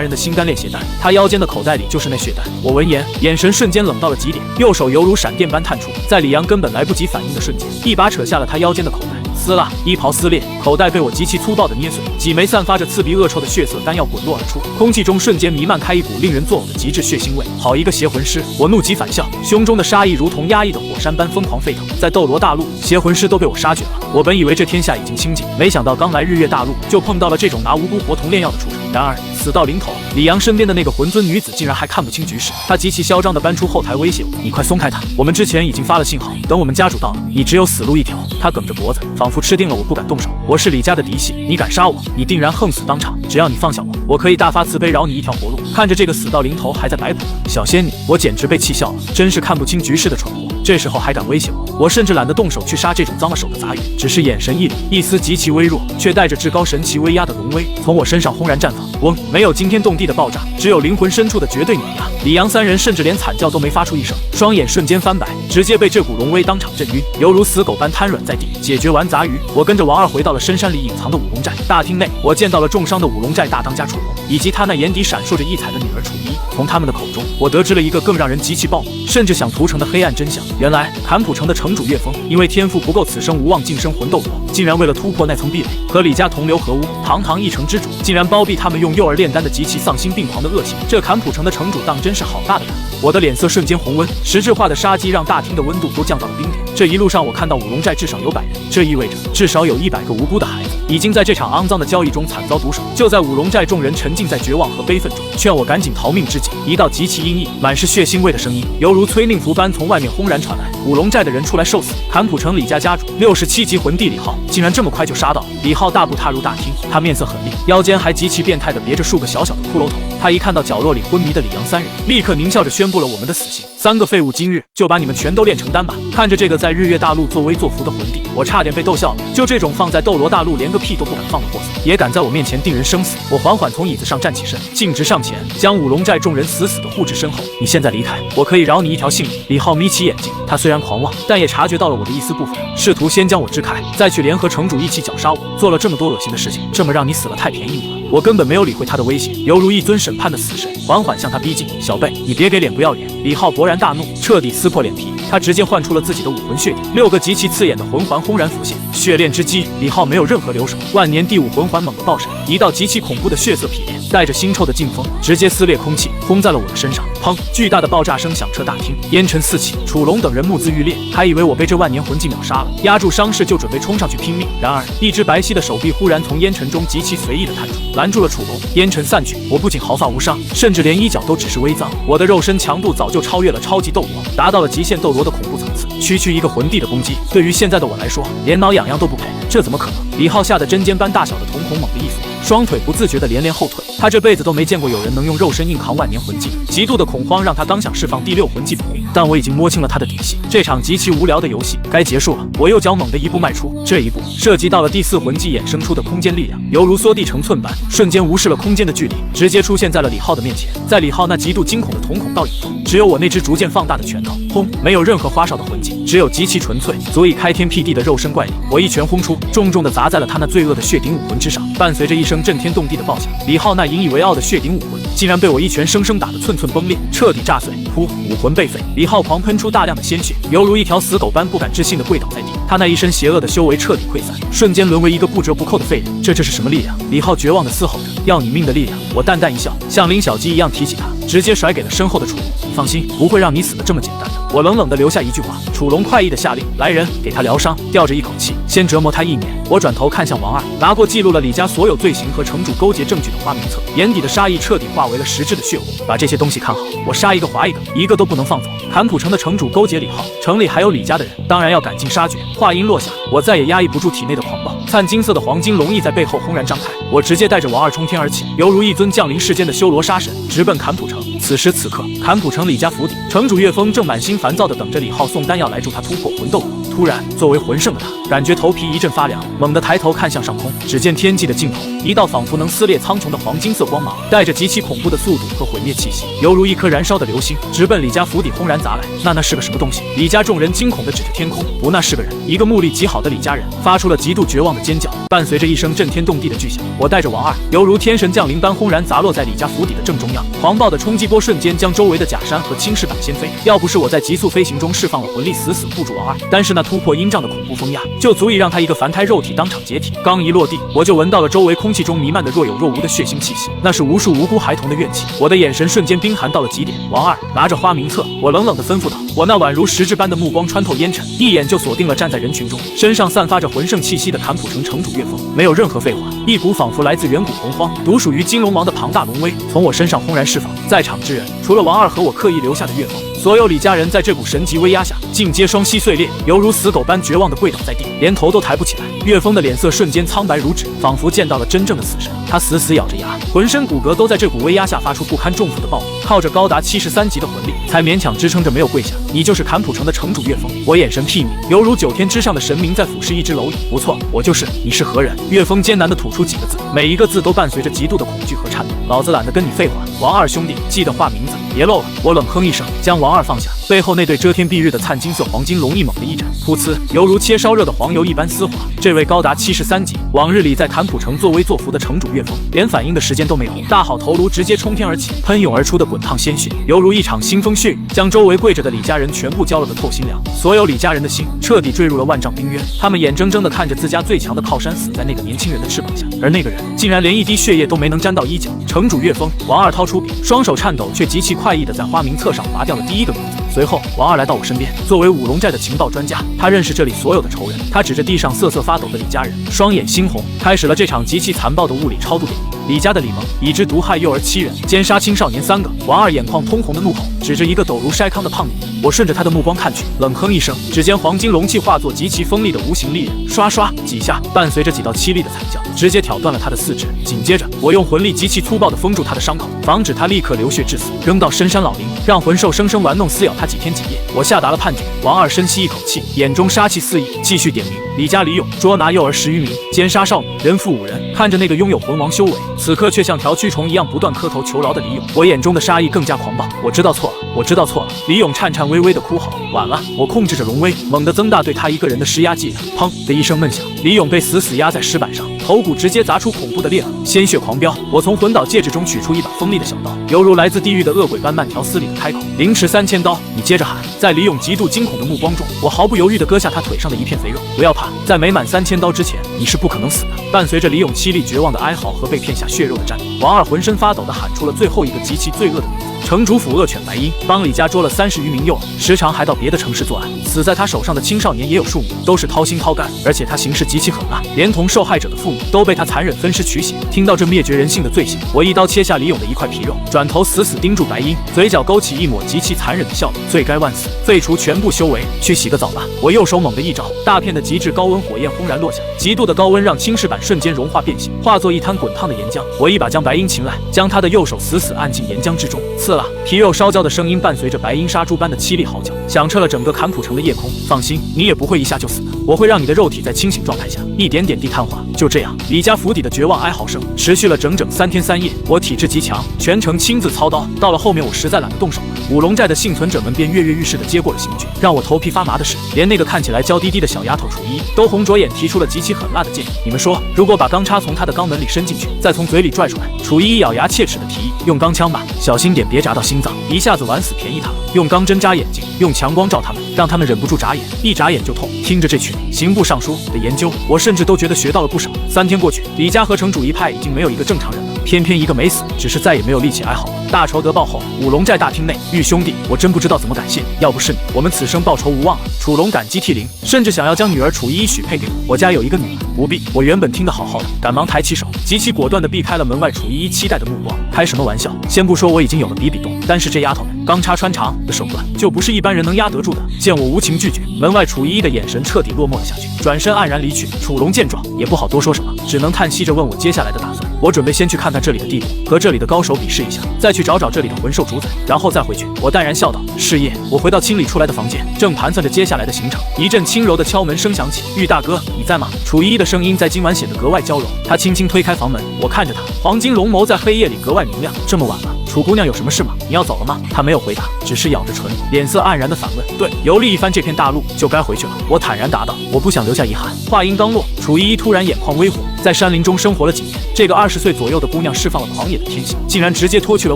人的心肝炼血丹，他腰间的口袋里就是那血丹。我闻言，眼神瞬间冷到了极点，右手犹如闪电般探出，在李阳根本来不及反应的瞬间，一把扯下了他腰间的口袋。撕拉，衣袍撕裂，口袋被我极其粗暴的捏碎，几枚散发着刺鼻恶臭的血色丹药滚落而出，空气中瞬间弥漫开一股令人作呕的极致血腥味。好一个邪魂师！我怒极反笑，胸中的杀意如同压抑的火山般疯狂沸腾。在斗罗大陆，邪魂师都被我杀绝了。我本以为这天下已经清静，没想到刚来日月大陆就碰到了这种拿无辜活童炼药的畜生。然而死到临头，李阳身边的那个魂尊女子竟然还看不清局势，她极其嚣张地搬出后台威胁我：“你快松开他！我们之前已经发了信号，等我们家主到了，你只有死路一条。”她梗着脖子，仿佛吃定了我不敢动手。我是李家的嫡系，你敢杀我，你定然横死当场。只要你放下我，我可以大发慈悲饶你一条活路。看着这个死到临头还在摆谱的小仙女，我简直被气笑了，真是看不清局势的蠢货。这时候还敢威胁我，我甚至懒得动手去杀这种脏了手的杂鱼，只是眼神一凛，一丝极其微弱却带着至高神奇威压的龙威从我身上轰然绽放。嗡，没有惊天动地的爆炸，只有灵魂深处的绝对碾压。李阳三人甚至连惨叫都没发出一声，双眼瞬间翻白，直接被这股龙威当场震晕，犹如死狗般瘫软在地。解决完杂鱼，我跟着王二回到了深山里隐藏的五龙寨。大厅内，我见到了重伤的五龙寨大当家楚龙，以及他那眼底闪烁着异彩的女儿楚依。从他们的口中，我得知了一个更让人极其暴怒，甚至想屠城的黑暗真相。原来坎普城的城主岳峰，因为天赋不够，此生无望晋升魂斗罗，竟然为了突破那层壁垒，和李家同流合污，堂堂一城之主，竟然包庇他们用幼儿炼丹的极其丧心病狂的恶行。这坎普城的城主当真是好大的胆！我的脸色瞬间红温，实质化的杀机让大厅的温度都降到了冰点。这一路上，我看到五龙寨至少有100人，这意味着至少有100个无辜的孩子已经在这场肮脏的交易中惨遭毒手。就在五龙寨众人沉浸在绝望和悲愤中，劝我赶紧逃命之际，一道极其阴翳、满是血腥味的声音，犹如催命符般从外面轰然传来：“五龙寨的人出来受死！”坎普城李家家主67级魂帝李浩，竟然这么快就杀到了。李浩大步踏入大厅，他面色狠厉，腰间还极其变态地别着数个小小的骷髅头。他一看到角落里昏迷的李阳三人，立刻狞笑着宣布了我们的死刑：“3个废物，今日就把你们全都炼成丹吧！”看着这个在日月大陆作威作福的魂帝，我差点被逗笑了。就这种放在斗罗大陆连个屁都不敢放的货色，也敢在我面前定人生死！我缓缓从椅子上站起身，径直上前，将五龙寨众人死死地护至身后。“你现在离开，我可以饶你一条性命。”李浩眯起眼睛，他虽然狂妄，但也察觉到了我的一丝不忿，试图先将我支开，再去联合城主一起绞杀我。做了这么多恶心的事情，这么让你死了太便宜你了。我根本没有理会他的威胁，犹如一尊审判的死神，缓缓向他逼近。“小贝，你别给脸不要脸！”李浩勃然大怒，彻底撕破脸皮。他直接唤出了自己的武魂血点，6个极其刺眼的魂环轰然浮现。血炼之击，李浩没有任何留手，万年第5魂环猛地爆闪，一道极其恐怖的血色劈裂，带着腥臭的劲风，直接撕裂空气，轰在了我的身上。砰！巨大的爆炸声响彻大厅，烟尘四起。楚龙等人目眦欲裂，还以为我被这万年魂技秒杀了，压住伤势就准备冲上去拼命。然而，一只白皙的手臂忽然从烟尘中极其随意的探出，拦住了楚龙。烟尘散去，我不仅毫发无伤，甚至连衣角都只是微脏。我的肉身强度早就超越了超级斗罗，达到了极限斗罗的恐怖层次。区一个魂帝的攻击，对于现在的我来说，连挠痒痒都不配。这怎么可能？李浩吓得针尖般大小的瞳孔猛地一缩，双腿不自觉地连连后退。他这辈子都没见过有人能用肉身硬扛万年魂技，极度的恐慌让他刚想释放第6魂技补命，但我已经摸清了他的底细。这场极其无聊的游戏该结束了。我右脚猛地一步迈出，这一步涉及到了第4魂技衍生出的空间力量，犹如缩地成寸般，瞬间无视了空间的距离，直接出现在了李浩的面前。在李浩那极度惊恐的瞳孔倒影中，只有我那只逐渐放大的拳头。轰！没有任何花哨的魂技，只有极其纯粹、足以开天辟地的肉身怪力。我一拳轰出，重重地砸在了他那罪恶的血顶武魂之上，伴随着一声震天动地的爆响，李浩那引以为傲的血顶武魂竟然被我一拳生生打得寸寸崩裂，彻底炸碎。噗，武魂被废，李浩狂喷出大量的鲜血，犹如一条死狗般不敢置信地跪倒在地。他那一身邪恶的修为彻底溃散，瞬间沦为一个不折不扣的废人。这是什么力量？李浩绝望地嘶吼着：“要你命的力量！”我淡淡一笑，像林小鸡一样提起他，直接甩给了身后的楚龙。你放心，不会让你死得这么简单的。我冷冷地留下一句话。楚龙快意地下令：“来人，给他疗伤。”吊着一口气，先折磨他1年。我转头看向王二，拿过记录了李家所有罪行和城主勾结证据的花名册，眼底的杀意彻底化为了实质的血火。把这些东西看好，我杀一个划一个，一个都不能放走。坎普城的城主勾结李浩，城里还有李家的人，当然要赶尽杀绝。话音落下，我再也压抑不住体内的狂暴，灿金色的黄金龙翼在背后轰然张开，我直接带着王二冲天而起，犹如一尊降临世间的修罗杀神，直奔坎普城。此时此刻，坎普城李家府邸，城主岳峰正满心烦躁地等着李浩送丹药来助他突破魂斗罗。突然，作为魂圣的他，感觉头皮一阵发凉，猛地抬头看向上空，只见天际的尽头，一道仿佛能撕裂苍穹的黄金色光芒，带着极其恐怖的速度和毁灭气息，犹如一颗燃烧的流星，直奔李家府邸轰然砸来。那是个什么东西？李家众人惊恐地指着天空，不，那是个人。一个目力极好的李家人发出了极度绝望的尖叫，伴随着一声震天动地的巨响，我带着王二，犹如天神降临般轰然砸落在李家府邸的正中央。狂暴的冲击波瞬间将周围的假山和青石板掀飞，要不是我在急速飞行中释放了魂力，死死护住王二，单是那突破阴障的恐怖风压，就足以让他一个凡胎肉体当场解体。刚一落地，我就闻到了周围空气中弥漫的若有若无的血腥气息，那是无数无辜孩童的怨气。我的眼神瞬间冰寒到了极点。王二拿着花名册，我冷冷地吩咐道。我那宛如实质般的目光穿透烟尘，一眼就锁定了站在人群中，身上散发着魂圣气息的坎普城城主岳峰。没有任何废话，一股仿佛来自远古洪荒、独属于金龙王的庞大龙威从我身上轰然释放。在场之人，除了王二和我刻意留下的岳峰，所有李家人在这股神级威压下，尽皆双膝碎裂，犹如死狗般绝望地跪倒在地，连头都抬不起来。岳峰的脸色瞬间苍白如纸，仿佛见到了真正的死神。他死死咬着牙，浑身骨骼都在这股威压下发出不堪重负的暴鸣，靠着高达73级的魂力，才勉强支撑着没有跪下。你就是坎普城的城主岳峰？我眼神睥睨，犹如9天之上的神明在俯视一只蝼蚁。不错，我就是。你是何人？岳峰艰难地吐出几个字，每一个字都伴随着极度的恐惧和颤抖。老子懒得跟你废话，王二兄弟，记得画名字，别漏了。我冷哼一声，将王二放下，背后那对遮天蔽日的灿金色黄金龙翼猛地一展，噗呲，犹如切烧热的黄油一般丝滑。这位高达73级，往日里在坎普城作威作福的城主岳峰，连反应的时间都没有，大好头颅直接冲天而起，喷涌而出的滚烫鲜血，犹如一场腥风血雨，将周围跪着的李家人全部浇了个透心凉。所有李家人的心彻底坠入了万丈冰渊，他们眼睁睁地看着自家最强的靠山死在那个年轻人的翅膀下，而那个人竟然连一滴血液都没能沾到衣角。城主岳峰，王二掏出笔，双手颤抖却极其快意地在花名册上划掉了第一个名字。随后，王二来到我身边，作为五龙寨的情报专家，他认识这里所有的仇人。他指着地上瑟瑟发抖的李家人，双眼猩红，开始了这场极其残暴的物理超度典礼。李家的李萌已知毒害幼儿7人，奸杀青少年3个。王二眼眶通红的怒吼，指着一个抖如筛糠的胖女人。我顺着他的目光看去，冷哼一声，只见黄金龙气化作极其锋利的无形利刃，刷刷几下，伴随着几道凄厉的惨叫，直接挑断了他的4肢。紧接着，我用魂力极其粗暴地封住他的伤口，防止他立刻流血致死，扔到深山老林，让魂兽生生玩弄撕咬他几天几夜。我下达了判决。王二深吸一口气，眼中杀气四溢，继续点名：李家李勇捉拿幼儿10余名，奸杀少女，人妇5人。看着那个拥有魂王修为，此刻却像条蛆虫一样不断磕头求饶的李勇，我眼中的杀意更加狂暴。我知道错了，我知道错了。李勇颤颤巍巍地哭嚎。晚了。我控制着龙威，猛地增大对他一个人的施压剂量。砰的一声闷响，李勇被死死压在石板上，头骨直接砸出恐怖的裂痕，鲜血狂飙。我从魂导戒指中取出一把锋利的小刀，犹如来自地狱的恶鬼般慢条斯理的开口：凌迟3000刀。你接着喊。在李勇极度惊恐的目光中，我毫不犹豫地割下他腿上的一片肥肉。不要怕，在没满3000刀之前，你是不可能死的。伴随着李勇凄厉绝望的哀嚎和被骗下血肉的战栗，王二浑身发抖地喊出了最后一个极其罪恶的名字：城主府恶犬白鹰，帮李家捉了30余名幼儿，时常还到别的城市作案。死在他手上的青少年也有数名，都是掏心掏肝，而且他行事极其狠辣，连同受害者的父母都被他残忍分尸取血。听到这灭绝人性的罪行，我一刀切下李勇的一块皮肉，转头死死盯住白鹰，嘴角勾起一抹极其残忍的笑容：罪该万死，废除全部修为，去洗个澡吧。我右手猛地一招，大片的极致高温火焰轰然落下，极度的高温让青石板瞬间融化变形，化作一滩滚烫的岩浆。我一把将白鹰擒来，将他的右手死死按进岩浆之中。刺啦，皮肉烧焦的声音伴随着白鹰杀猪般的凄厉嚎叫，响彻了整个坎普城的夜空。放心，你也不会一下就死的，我会让你的肉体在清醒状态下一点点地碳化。就这样，李家府邸的绝望哀嚎声持续了整整3天3夜。我体质极强，全程亲自操刀，到了后面我实在懒得动手了，五龙寨的幸存者们便跃跃欲试地接过了刑具。让我头皮发麻的是，连那个看起来娇滴滴的小丫头楚依都红着眼提出了极其狠辣的建议。你们说，如果把钢叉从她的肛门里伸进去，再从嘴里拽出来？楚依咬牙切齿地提议，用钢枪吧，小心点别扎到心脏，一下子玩死便宜他们。用钢针扎眼睛，用强光照他们，让他们忍不住眨眼，一眨眼就痛。听着这群刑部尚书的研究，我甚至都觉得学到了不少。3天过去，李家和城主一派已经没有一个正常人了，偏偏一个没死，只是再也没有力气哀嚎了。大仇得报后，五龙寨大厅内，玉兄弟，我真不知道怎么感谢你，要不是你，我们此生报仇无望了。楚龙感激涕零，甚至想要将女儿楚依依许配给我。我家有一个女儿，不必。我原本听得好好的，赶忙抬起手，极其果断地避开了门外楚依依期待的目光。开什么玩笑？先不说我已经有了比比东，但是这丫头们钢叉穿肠的手段，就不是一般人能压得住的。见我无情拒绝，门外楚依依的眼神彻底落寞了下去，转身黯然离去。楚龙见状，也不好多说什么，只能叹息着问我接下来的打算。我准备先去看看这里的地图，和这里的高手比试一下，再去找找这里的魂兽主宰，然后再回去。我淡然笑道：是夜。我回到清理出来的房间，正盘算着接下来的行程，一阵轻柔的敲门声响起。玉大哥，你在吗？楚依依的声音在今晚显得格外娇柔。她轻轻推开房门，我看着她，黄金龙眸在黑夜里格外明亮。这么晚了，楚姑娘有什么事吗？你要走了吗？她没有回答，只是咬着唇，脸色黯然的反问：对，游历一番这片大陆就该回去了。我坦然答道：我不想留下遗憾。话音刚落，楚依依突然眼眶微红，在山林中生活了几年，这个20岁左右的姑娘释放了狂野的天性，竟然直接脱去了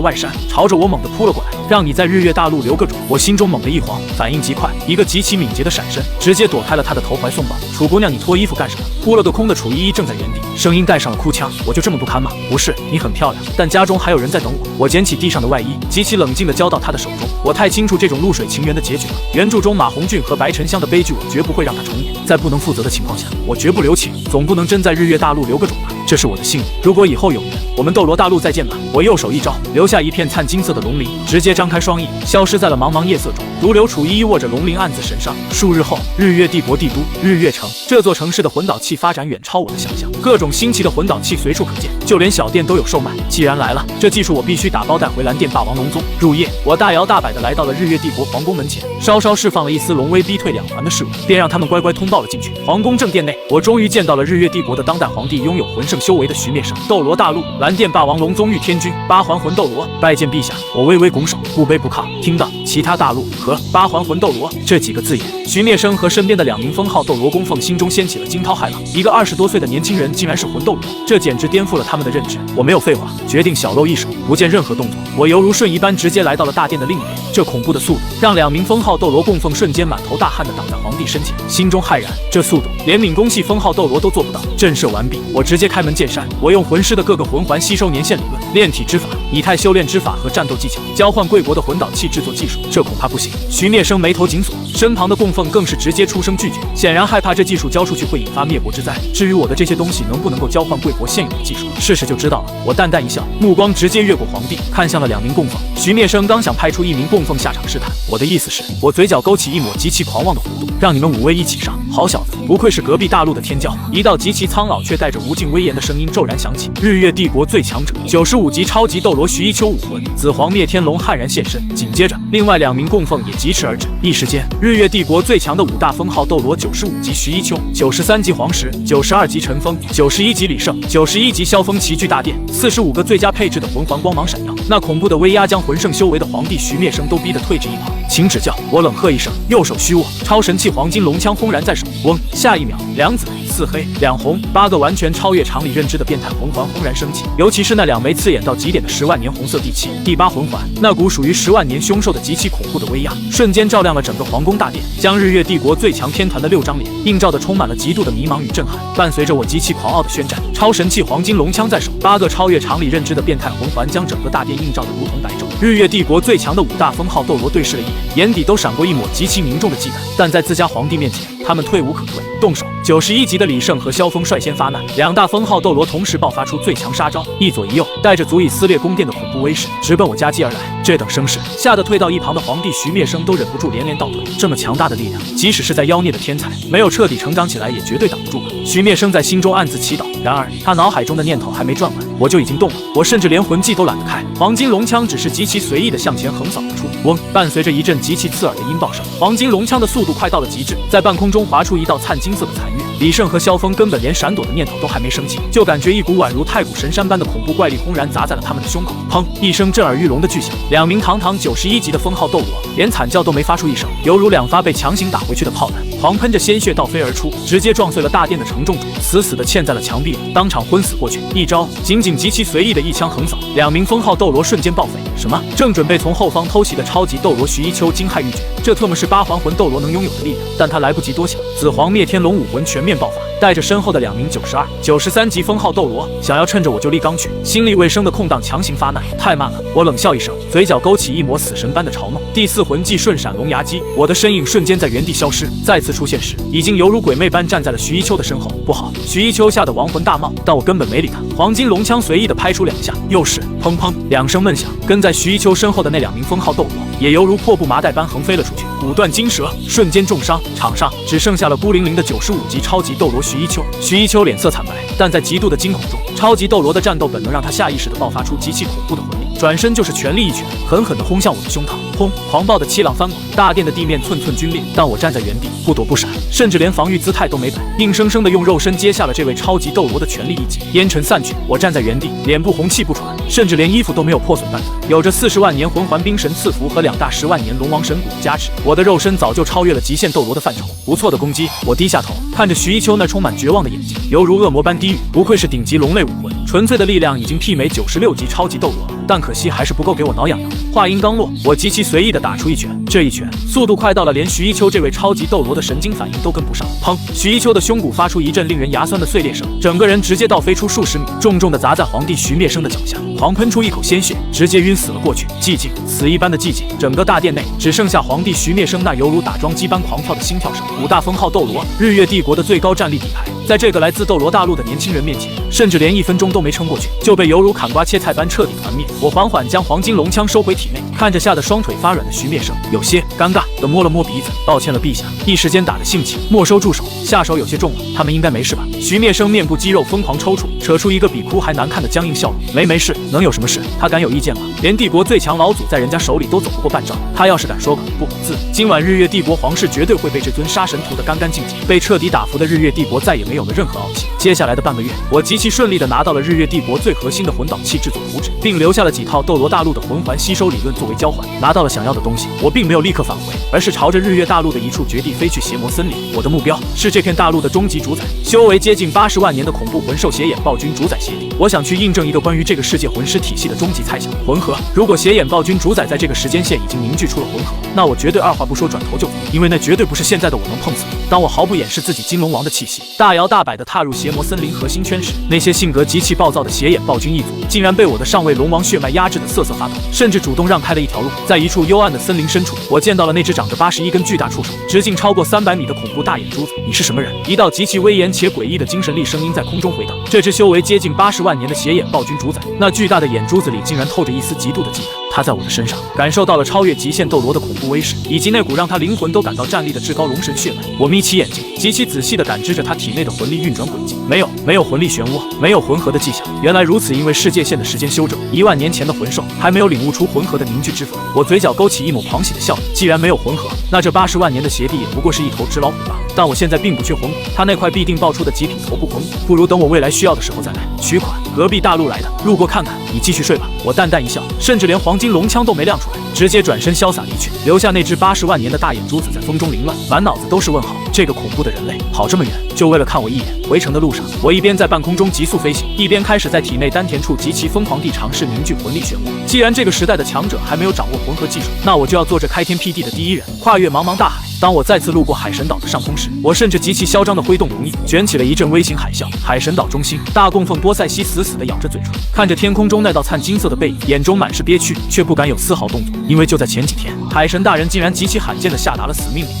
外衫，朝着我猛地扑了过来。让你在日月大陆留个种！我心中猛地一慌，反应极快，一个极其敏捷的闪身，直接躲开了她的投怀送抱。楚姑娘，你脱衣服干什么？扑了个空的楚依依正在原地，声音带上了哭腔。我就这么不堪吗？不是，你很漂亮，但家中还有人在等我。我捡起地上的外衣，极其冷静地交到她的手中。我太清楚这种露水情缘的结局了。原著中马红俊和白沉香的悲剧，我绝不会让它重演。在不能负责的情况下，我绝不留情，总不能真在日月大陆留个种吧？这是我的信念。如果以后有缘，我们斗罗大陆再见吧。我右手一招，留下一片灿金色的龙鳞，直接张开双翼，消失在了茫茫夜色中。独留楚依依握着龙鳞暗自神伤。数日后，日月帝国帝都日月城，这座城市的魂导器发展远超我的想象，各种新奇的魂导器随处可见，就连小店都有售卖。既然来了，这技术我必须打包带回蓝电霸王龙宗。入夜，我大摇大摆地来到了日月帝国皇宫门前，稍稍释放了一丝龙威逼退两团的侍卫，便让他们乖乖通报了进去。皇宫正殿内，我终于见到了日月帝国的当代皇帝，拥有魂圣修为的徐灭生。斗罗大陆蓝电霸王龙宗御天君八环魂斗罗，拜见陛下。我微微拱手，不卑不亢。听到其他大陆和八环魂斗罗这几个字眼，徐灭生和身边的2名封号斗罗供奉心中掀起了惊涛骇浪。一个20多岁的年轻人竟然是魂斗罗，这简直颠覆了他们的认知。我没有废话，决定小露一手，不见任何动作。我犹如瞬移般直接来到了大殿的另一边，这恐怖的速度让2名封号斗罗供奉瞬间满头大汗的挡在皇帝身前，心中骇然，这速度连闵宫系封号斗罗都做不到。震慑完毕，我直接开门见山，我用魂师的各个魂环吸收年限理论、炼体之法、以太修炼之法和战斗技巧，交换贵国的魂导器制作技术，这恐怕不行。徐灭生眉头紧锁，身旁的供奉更是直接出声拒绝，显然害怕这技术交出去会引发灭国之灾。至于我的这些东西能不能够交换贵国现有的技术，试试就知道了。我淡淡一笑，目光直接越过皇帝，看向了2名供奉。徐灭生刚想派出1名供奉下场试探，我的意思是，我嘴角勾起一抹极其狂妄的弧度，让你们5位一起上。好小子，不愧是隔壁大陆的天骄。一道极其苍老却带着无尽威严的声音骤然响起：日月帝国最强者95级超级斗罗徐一秋武魂紫皇灭天龙悍然现身。紧接着，另外2名供奉也疾驰而至。一时间，日月帝国最强的5大封号斗罗95级徐一秋、93级黄石、92级陈峰、91级李胜、91级萧峰齐聚大殿，45个最佳配置的魂环光芒闪耀，那恐怖的威压将魂圣修为的皇帝徐灭生都逼得退至一旁。请指教！我冷喝一声，右手虚握，超神器黄金龙枪轰然在手。嗡！下一秒，2紫4黑2红8个完全超越常理认知的变态魂环轰然升起，尤其是那2枚刺眼到极点的10万年红色地气第8魂环，那股属于10万年凶兽的极其恐怖的威压，瞬间照亮了整个皇宫大殿，将日月帝国最强天团的6张脸映照得充满了极度的迷茫与震撼。伴随着我极其狂傲的宣战，超神器黄金龙枪在手，8个超越常理认知的变态魂环将整个大殿映照得如同白昼。日月帝国最强的5大封号斗罗对视了一眼，眼底都闪过一抹极其凝重的忌惮，但在自家皇帝面前，他们退无可退。动手！91级的李胜和萧峰率先发难，2大封号斗罗同时爆发出最强杀招，一左一右，带着足以撕裂宫殿的恐怖威势，直奔我家击而来。这等声势，吓得退到一旁的皇帝徐灭生都忍不住连连倒退。这么强大的力量，即使是在妖孽的天才，没有彻底成长起来，也绝对挡不住吧。徐灭生在心中暗自祈祷，然而他脑海中的念头还没转完，我就已经动了。我甚至连魂技都懒得开，黄金龙枪只是极其随意的向前横扫而出。嗡！伴随着一阵极其刺耳的音爆声，黄金龙枪的速度快到了极致，在半空中划出一道灿金色的残月，李胜和萧峰根本连闪躲的念头都还没升起，就感觉一股宛如太古神山般的恐怖怪力轰然砸在了他们的胸口。砰！一声震耳欲聋的巨响，两名堂堂91级的封号斗罗连惨叫都没发出一声，犹如两发被强行打回去的炮弹，狂喷着鲜血倒飞而出，直接撞碎了大殿的承重柱，死死地嵌在了墙壁里，当场昏死过去。一招仅极其随意的一枪横扫，两名封号斗罗瞬间报废。什么？正准备从后方偷袭的超级斗罗徐一秋惊骇欲绝，这特么是八还魂斗罗能拥有的力量，但他来不及多想，紫皇灭天龙武魂全面爆发，带着身后的两名92、93级封号斗罗，想要趁着我就立刚去，心力未生的空档强行发难，太慢了。我冷笑一声，嘴角勾起一抹死神般的嘲弄。第四魂技瞬闪龙牙击，我的身影瞬间在原地消失，再次出现时，已经犹如鬼魅般站在了徐一秋的身后。不好！徐一秋吓得亡魂大冒，但我根本没理他，黄金龙枪随意的拍出2下，又是砰砰2声闷响，跟在徐一秋身后的那两名封号斗罗也犹如破布麻袋般横飞了出去，骨断筋折，瞬间重伤。场上只剩下了孤零零的95级超级斗罗徐一秋。徐一秋脸色惨白，但在极度的惊恐中，超级斗罗的战斗本能让他下意识地爆发出极其恐怖的魂力，转身就是全力一拳，狠狠地轰向我的胸膛。轰！狂暴的气浪翻滚，大殿的地面寸寸皲裂，但我站在原地，不躲不闪，甚至连防御姿态都没摆，硬生生地用肉身接下了这位超级斗罗的全力一击。烟尘散去，我站在原地，脸部红气不喘，甚至连衣服都没有破损半分。有着40万年魂环冰神赐福和2大10万年龙王神骨的加持，我的肉身早就超越了极限斗罗的范畴。不错的攻击，我低下头，看着徐一秋那充满绝望的眼睛，犹如恶魔般低语：不愧是顶级龙类武魂，纯粹的力量已经媲美96级超级斗罗了，但可惜还是不够给我挠痒痒。话音刚落，我极其随意地打出一拳，这一拳速度快到了连徐一秋这位超级斗罗的神经反应都跟不上。砰！徐一秋的胸骨发出一阵令人牙酸的碎裂声，整个人直接倒飞出数十米，重重地砸在皇帝徐灭生的脚下，狂喷出一口鲜血，直接晕死了过去。寂静，死一般的寂静，整个大殿内只剩下皇帝徐灭生那犹如打桩机般狂跳的心跳声。5大封号斗罗，日月帝国的最高战力底牌，在这个来自斗罗大陆的年轻人面前，甚至连1分钟都没撑过去，就被犹如砍瓜切菜般彻底团灭。我缓缓将黄金龙枪收回体内，看着吓得双腿发软的徐灭生，有些尴尬地摸了摸鼻子，抱歉了陛下，一时间打了兴起，没收住手，下手有些重了，他们应该没事吧？徐灭生面部肌肉疯狂抽搐，扯出一个比哭还难看的僵硬笑容，没事，能有什么事？他敢有意见吗？连帝国最强老祖在人家手里都走不过半招，他要是敢说个不字，今晚日月帝国皇室绝对会被这尊杀神屠得干干净净。被彻底打服的日月帝国再也没有了任何傲气。接下来的半个月，我极其顺利地拿到了日月帝国最核心的魂导器制作图纸，并留下了几套斗罗大陆的魂环吸收理论作为交换。拿到了想要的东西，我并没有立刻返回，而是朝着日月大陆的一处绝地飞去邪魔森林。我的目标是这片大陆的终极主宰，修为接近80万年的恐怖魂兽邪眼暴君主宰邪帝。我想去印证一个关于这个世界魂师体系的终极猜想：魂核。如果邪眼暴君主宰在这个时间线已经凝聚出了魂核，那我绝对二话不说转头就走，因为那绝对不是现在的我能碰死的。当我毫不掩饰自己金龙王的气息，大摇大摆地踏入邪魔森林核心圈时，那些性格极其暴躁的邪眼暴君一族，竟然被我的上位龙王血脉压制得瑟瑟发抖，甚至主动让开了一条路。在一处幽暗的森林深处，我见到了那只长着81根巨大触手、直径超过300米的恐怖大眼珠子。你是什么人？一道极其威严且诡异的精神力声音在空中回荡。这只修为接近80万年的邪眼暴君主宰，那巨大的眼珠子里竟然透着一丝极度的忌惮。他在我的身上感受到了超越极限斗罗的恐怖威势，以及那股让他灵魂都感到战栗的至高龙神血脉。我眯起眼睛，极其仔细地感知着他体内的魂力运转轨迹，没有魂力漩涡，没有魂核的迹象。原来如此，因为世界线的时间修正，1万年前的魂兽还没有领悟出魂核的凝聚之法。我嘴角勾起一抹狂喜的笑意，既然没有魂核，那这80万年的邪帝也不过是一头纸老虎吧。但我现在并不缺魂骨，他那块必定爆出的极品头部魂骨，不如等我未来需要的时候再来取款。隔壁大陆来的，路过看看，你继续睡吧。我淡淡一笑，甚至连黄金龙枪都没亮出来，直接转身潇洒离去，留下那只80万年的大眼珠子在风中凌乱，满脑子都是问号。这个恐怖的人类跑这么远，就为了看我一眼。回程的路上，我一边在半空中急速飞行，一边开始在体内丹田处极其疯狂地尝试凝聚魂力漩涡。既然这个时代的强者还没有掌握魂核技术，那我就要做这开天辟地的第一人，跨越茫茫大海。当我再次路过海神岛的上空时，我甚至极其嚣张地挥动龙翼，卷起了一阵微型海啸。海神岛中心，大供奉波塞西死死地咬着嘴唇，看着天空中那道灿金色的背影，眼中满是憋屈，却不敢有丝毫动作。因为就在前几天，海神大人竟然极其罕见地下达了死命令，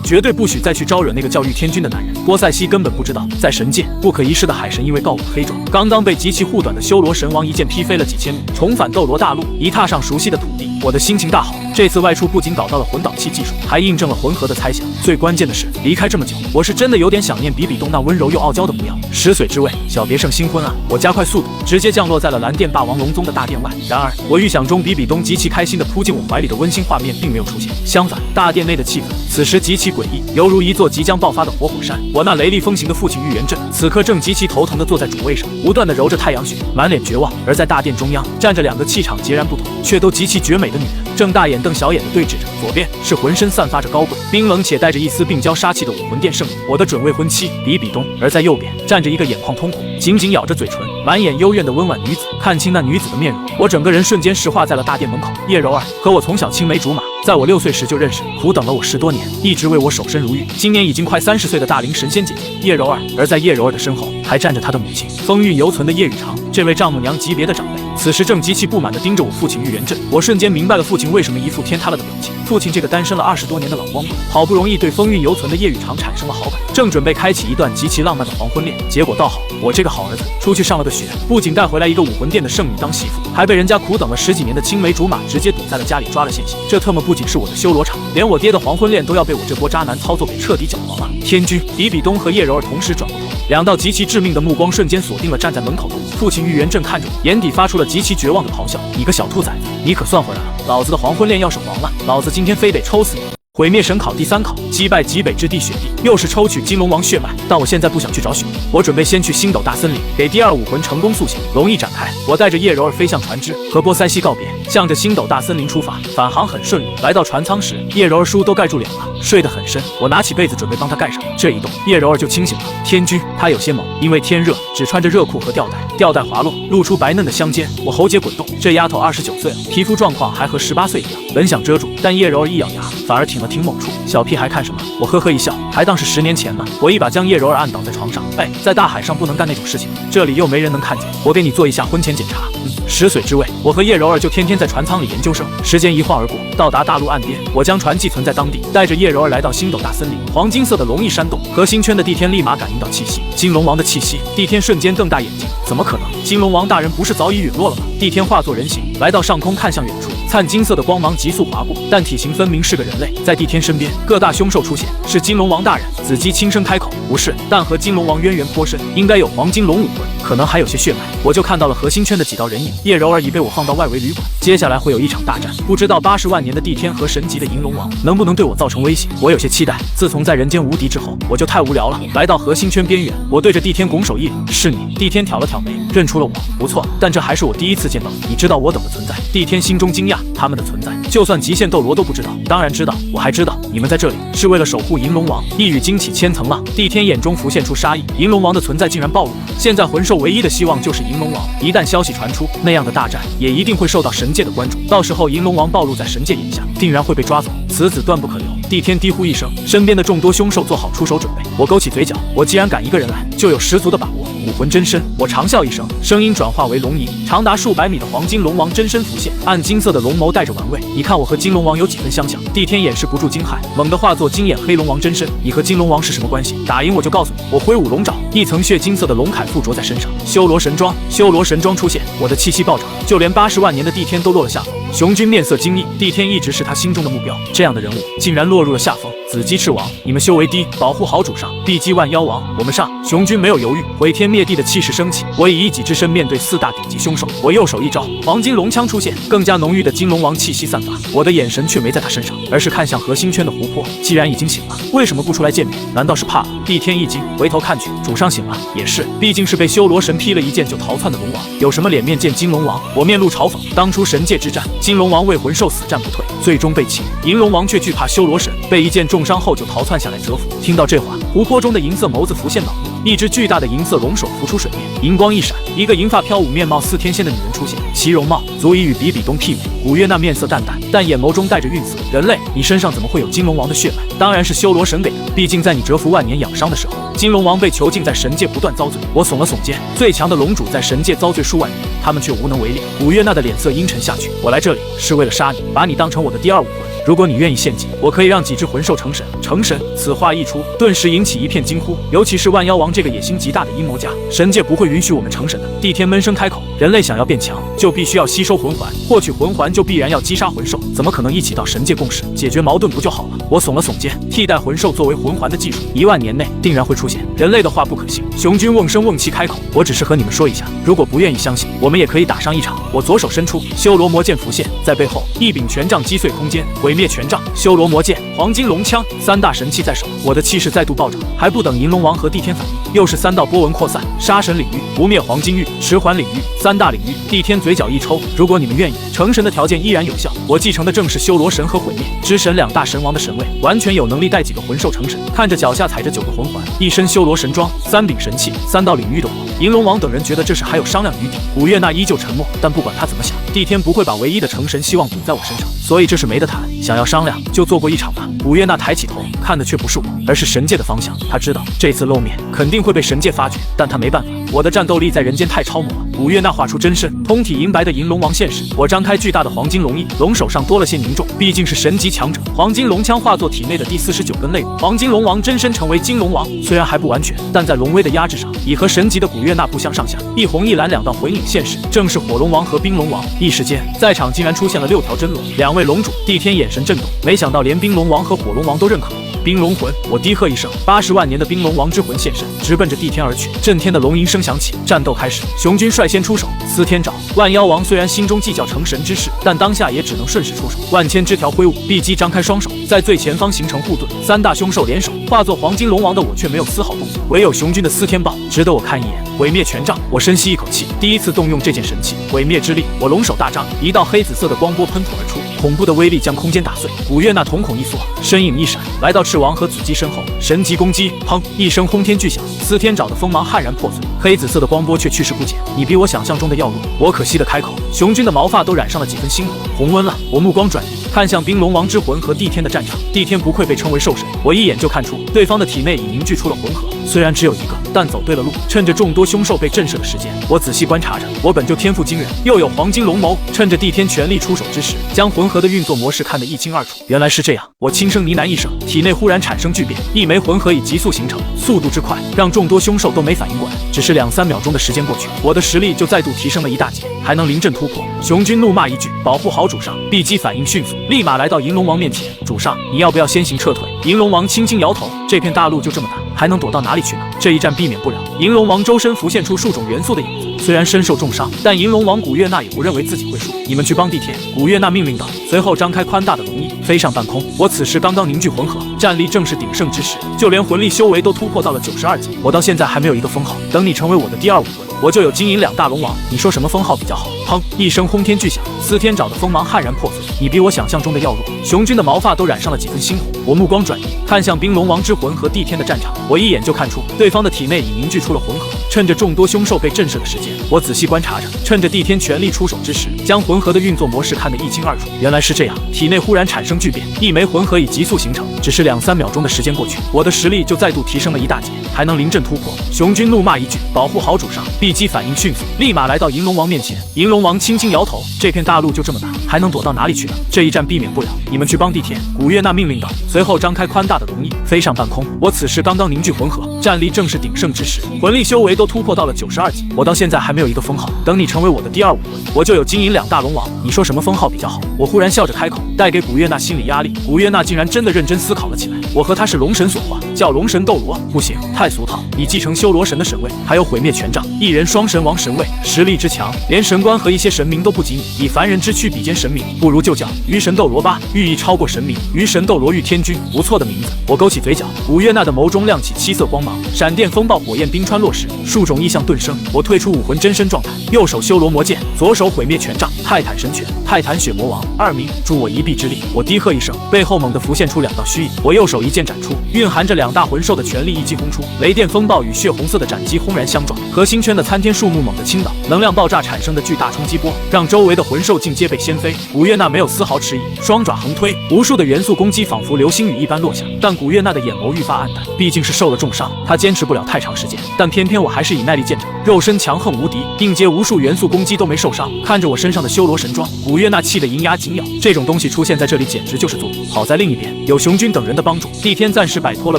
绝对不许再去招惹那个叫玉天君的男人。波塞西根本不知道，在神界不可一世的海神因为告我黑状，刚刚被极其护短的修罗神王一剑劈飞了几千米。重返斗罗大陆，一踏上熟悉的土地，我的心情大好。这次外出不仅搞到了魂导器技术，还印证了魂核何的猜想。最关键的是，离开这么久，我是真的有点想念比比东那温柔又傲娇的模样。10岁之位，小别胜新婚啊！我加快速度，直接降落在了蓝电霸王龙宗的大殿外。然而，我预想中比比东极其开心地扑进我怀里的温馨画面并没有出现，相反，大殿内的气氛此时极其诡异，犹如一座即将爆发的活火山。我那雷厉风行的父亲玉元镇，此刻正极其头疼地坐在主位上，不断地揉着太阳穴，满脸绝望。而在大殿中央，站着2个气场截然不同，却都极其绝美的女人，正大眼瞪小眼地对峙着。左边是浑身散发着高贵、冰冷且带着一丝病娇杀气的武魂殿圣女，我的准未婚妻比比东；而在右边站着一个眼眶通红、紧紧咬着嘴唇、满眼幽怨的温婉女子。看清那女子的面容，我整个人瞬间石化在了大殿门口。叶柔儿和我从小青梅竹马，在我6岁时就认识，苦等了我10多年，一直为我守身如玉。今年已经快30岁的大龄神仙姐姐叶柔儿，而在叶柔儿的身后还站着她的母亲，风韵犹存的叶雨长，这位丈母娘级别的长辈，此时正极其不满地盯着我父亲玉元镇。我瞬间明白了父亲为什么一副天塌了的表情。父亲这个单身了20多年的老光棍，好不容易对风韵犹存的叶雨长产生了好感，正准备开启一段极其浪漫的黄昏恋。结果倒好，我这个好儿子出去上了个学，不仅带回来一个武魂殿的圣女当媳妇，还被人家苦等了10几年的青梅竹马直接堵在了家里抓了现行。这特么不仅是我的修罗场，连我爹的黄昏恋都要被我这波渣男操作给彻底搅黄了。天君比比东和叶柔儿同时转过头，2道极其致命的目光瞬间锁定了站在门口的我。父亲玉元镇看着我，眼底发出了极其绝望的咆哮：“你个小兔崽子，你可算回来了！老子的黄昏恋要是黄了，老子今天非得抽死你！”毁灭神考第3考，击败极北之地雪帝，又是抽取金龙王血脉。但我现在不想去找雪帝，我准备先去星斗大森林，给第2武魂成功塑形。龙翼展开，我带着叶柔儿飞向船只，和波塞西告别，向着星斗大森林出发。返航很顺利，来到船舱时，叶柔儿书都盖住脸了，睡得很深。我拿起被子准备帮她盖上，这一动，叶柔儿就清醒了。天君，她有些懵，因为天热，只穿着热裤和吊带，吊带滑落，露出白嫩的香肩。我喉结滚动，这丫头29岁了，皮肤状况还和18岁一样。本想遮住，但叶柔儿一咬牙，反而挺了挺猛处。小屁孩看什么？我呵呵一笑，还当是10年前呢。我一把将叶柔儿按倒在床上，哎，在大海上不能干那种事情，这里又没人能看见。我给你做一下婚前检查。10岁之位，我和叶柔儿就天天在船舱里研究生。时间一晃而过，到达大陆岸边，我将船寄存在当地，带着叶柔儿来到星斗大森林。黄金色的龙翼山洞，核心圈的地天立马感应到气息，金龙王的气息。地天瞬间瞪大眼睛，怎么可能？金龙王大人不是早已陨落了吗？地天化作人形，来到上空，看向远处，灿金色的光芒急速划过，但体型分明是个人类。在地天身边，各大凶兽出现，是金龙王大人。子姬轻声开口：“不是，但和金龙王渊源颇深，应该有黄金龙武魂，可能还有些血脉。”我就看到了核心圈的几道人影，叶柔儿已被我放到外围旅馆，接下来会有一场大战，不知道80万年的地天和神级的银龙王能不能对我造成威胁。我有些期待，自从在人间无敌之后，我就太无聊了。来到核心圈边缘，我对着地天拱手一礼：“是你。”地天挑了挑眉，认出了我。不错，但这还是我第一次见到你知道我等的存在。地天心中惊讶，他们的存在就算极限斗罗都不知道。当然知道，我还知道你们在这里是为了守护银龙王。一语惊起千层浪，地天眼中浮现出杀意，银龙王的存在竟然暴露了。现在魂兽唯一的希望就是银龙王，一旦消息传出，那样的大战也一定会受到神界的关注。到时候银龙王暴露在神界眼下，定然会被抓走，此子断不可留。地天低呼一声，身边的众多凶兽做好出手准备。我勾起嘴角，我既然敢一个人来，就有10足的把握。武魂真身，我长啸一声，声音转化为龙吟，长达数百米的黄金龙王真身浮现，暗金色的龙眸带着玩味。你看我和金龙王有几分相像？地天掩饰不住惊骇，猛地化作金眼黑龙王真身。你和金龙王是什么关系？打赢我就告诉你。我挥舞龙爪，一层血金色的龙铠附着在身上。修罗神装，修罗神装出现，我的气息暴涨，就连80万年的地天都落了下风。雄军面色惊异，地天一直是他心中的目标，这样的人物竟然落入了下风。紫鸡翅王，你们修为低，保护好主上。地击万妖王，我们上。雄军没有犹豫，毁天灭地的气势升起。我以一己之身面对4大顶级凶手，我右手一招，黄金龙枪出现，更加浓郁的金龙王气息散发。我的眼神却没在他身上，而是看向核心圈的湖泊。既然已经醒了，为什么不出来见面？难道是怕了？地天一惊，回头看去，主上醒了。也是，毕竟是被修罗神劈了一剑就逃窜的龙王，有什么脸面见金龙王？我面露嘲讽。当初神界之战，金龙王为魂兽死战不退，最终被擒，银龙王却惧怕修罗神，被一剑重伤后就逃窜下来蛰伏。听到这话，湖泊中的银色眸子浮现脑幕，一只巨大的银色龙首浮出水面，银光一闪，一个银发飘舞、面貌似天仙的女人出现，其容貌足以与比比东媲美。古月娜面色淡淡，但眼眸中带着愠色。人类，你身上怎么会有金龙王的血脉？当然是修罗神给的，毕竟在你蛰伏万年养伤的时候，金龙王被囚禁在神界，不断遭罪。我耸了耸肩，最强的龙主在神界遭罪数万年，他们却无能为力。古月娜的脸色阴沉下去，我来这里是为了杀你，把你当成我的第2武魂。如果你愿意献祭，我可以让几体之魂兽成神。成神，此话一出，顿时引起一片惊呼，尤其是万妖王这个野心极大的阴谋家。神界不会允许我们成神的。帝天闷声开口，人类想要变强，就必须要吸收魂环，获取魂环就必然要击杀魂兽，怎么可能一起到神界共事，解决矛盾不就好了？我耸了耸肩，替代魂兽作为魂环的技术，10000年内定然会出现。人类的话不可信。雄军瓮声瓮气开口，我只是和你们说一下，如果不愿意相信，我们也可以打上一场。我左手伸出，修罗魔剑浮现在背后，一柄权杖击碎空间，毁灭权杖、修罗魔剑、黄金龙枪，3大神器在手，我的气势再度暴涨。还不等银龙王和帝天反应，又是3道波纹扩散，杀神领域、不灭黄金域、迟缓领域，3大领域。帝天嘴角一抽，如果你们愿意，成神的条件依然有效。我继承的正是修罗神和毁灭之神2大神王的神位，完全有能力带几个魂兽成神。看着脚下踩着9个魂环，一身修罗神装，3柄神器，3道领域的我，银龙王等人觉得这事还有商量余地。古月娜依旧沉默，但不管他怎么想，帝天不会把唯一的成神希望赌在我身上，所以这是没得谈。想要商量，就做过一场吧。古月娜抬起头，看的却不是我，而是神界的方向。他知道这次露面肯定会被神界发觉，但他没办法，我的战斗力在人间太超模了。古月娜画出真身，通体银白的银龙王现世。我张开巨大的黄金龙翼，龙手上多了些凝重，毕竟是神级强者。黄金龙枪化作体内的第49根肋骨，黄金龙王真身成为金龙王。虽然还不完全，但在龙威的压制上，已和神级的古月娜不相上下。一红一蓝2道魂影现世，正是火龙王和冰龙王。一时间，在场竟然出现了6条真龙，2位龙主。帝天眼神震动，没想到连冰龙王和火龙王都认可了我。冰龙魂，我低喝一声，80万年的冰龙王之魂现身，直奔着帝天而去。震天的龙吟声响起，战斗开始。雄军率先出手，司天爪。万妖王虽然心中计较成神之事，但当下也只能顺势出手。万千枝条挥舞，碧姬张开双手，在最前方形成护盾。3大凶兽联手，化作黄金龙王的我却没有丝毫动作，唯有雄军的司天豹值得我看一眼。毁灭权杖，我深吸一口气，第一次动用这件神器，毁灭之力。我龙手大张，一道黑紫色的光波喷吐而出，恐怖的威力将空间打碎。古月娜瞳孔一缩，身影一闪，来到赤王和紫姬身后，神级攻击，砰！一声轰天巨响，司天爪的锋芒悍然破碎，黑紫色的光波却去势不减。你比我想象中的要弱，我可惜的开口。雄军的毛发都染上了几分猩红，红温了。我目光转移，看向冰龙王之魂和帝天的战场。帝天不愧被称为兽神，我一眼就看出对方的体内已凝聚出了魂核，虽然只有一个，但走对了路。趁着众多凶兽被震慑的时间，我仔细观察着。我本就天赋惊人，又有黄金龙眸，趁着帝天全力出手之时，将魂核的运作模式看得一清二楚。原来是这样，我轻声呢喃一声，体内忽然产生巨变，一枚魂核以急速形成，速度之快，让众多凶兽都没反应过来。只是2-3秒钟的时间过去，我的实力就再度提升了一大截，还能临阵突破。雄军怒骂一句，保护好主上。碧姬反应迅速，立马来到银龙王面前，主上，你要不要先行撤退？银龙王轻轻摇头，这片大陆就这么大，还能躲到哪里去呢？这一战避免不了。银龙王周身浮现出数种元素的影子，虽然身受重伤，但银龙王古月娜也不认为自己会输。你们去帮帝天。古月娜命令道，随后张开宽大的龙翼，飞上半空。我此时刚刚凝聚魂核，战力正是鼎盛之时，就连魂力修为都突破到了92级。我到现在还没有一个封号，等你成为我的第2武魂，我就有金银2大龙王。你说什么封号比较好？砰！一声轰天巨响，司天爪的锋芒悍然破碎。你比我想象中的要弱。雄军的毛发都染上了几分猩红。我目光转移，看向冰龙王之魂和帝天的战场。我一眼就看出对方的体内已凝聚出了魂核。趁着众多凶兽被震慑的时间，我仔细观察着。趁着帝天全力出手之时，将魂核的运作模式看得一清二楚。原来是这样，体内忽然产生巨变，一枚魂核以急速形成，只是2-3秒钟的时间过去，我的实力就再度提升了一大截，还能临阵突破。雄军怒骂一句，保护好主上。碧姬反应迅速，立马来到银龙王面前。银龙王轻轻摇头，这片大陆就这么大，还能躲到哪里去呢？这一战避免不了，你们去帮帝天。古月娜命令道，随后张开宽大的龙翼，飞上半空。我此时刚刚凝聚魂核，战力正是鼎盛之时，魂力修为都突破到了92级。我到现在还没有一个封号，等你成为我的第2武魂，我就有金银2大龙王。你说什么封号比较好？我忽然笑着开口，带给古月娜心理压力。古月娜竟然真的认真思考了起来。我和他是龙神所化，叫龙神斗罗，不行，太俗套。你继承修罗神的神位，还有毁灭权杖，一人双神王神位，实力之强，连神官和一些神明都不及你。以凡人之躯比肩神明，不如就叫鱼神斗罗吧，寓意超过神明。鱼神斗罗御天君，不错的名字。我勾起嘴角，古月娜的眸中亮起7色光芒，闪电风暴火焰冰川落石，数种异象顿生。我退出武魂真身状态，右手修罗魔剑，左手毁灭权杖，泰坦神拳，泰坦血魔王，2名，助我一臂之力。我低喝一声，背后猛地浮现出2道虚影，我右手一剑斩出，蕴含着两大魂兽的全力一击轰出，雷电风暴与血红色的斩击轰然相撞，核心圈的参天树木猛地倾倒，能量爆炸产生的巨大冲击波让周围的魂兽尽皆被掀飞。古月娜没有丝毫迟疑，双爪横推，无数的元素攻击仿佛流星雨一般落下。但古月娜的眼眸愈发暗淡，毕竟是受了重伤，她坚持不了太长时间。但偏偏我还是以耐力见长，肉身强横无敌，应接无数元素攻击都没受伤。看着我身上的修罗神装，古月娜气得银牙紧咬，这种东西出现在这里简直就是作弊。好在另一边有熊军等人的帮助，帝天暂时摆脱了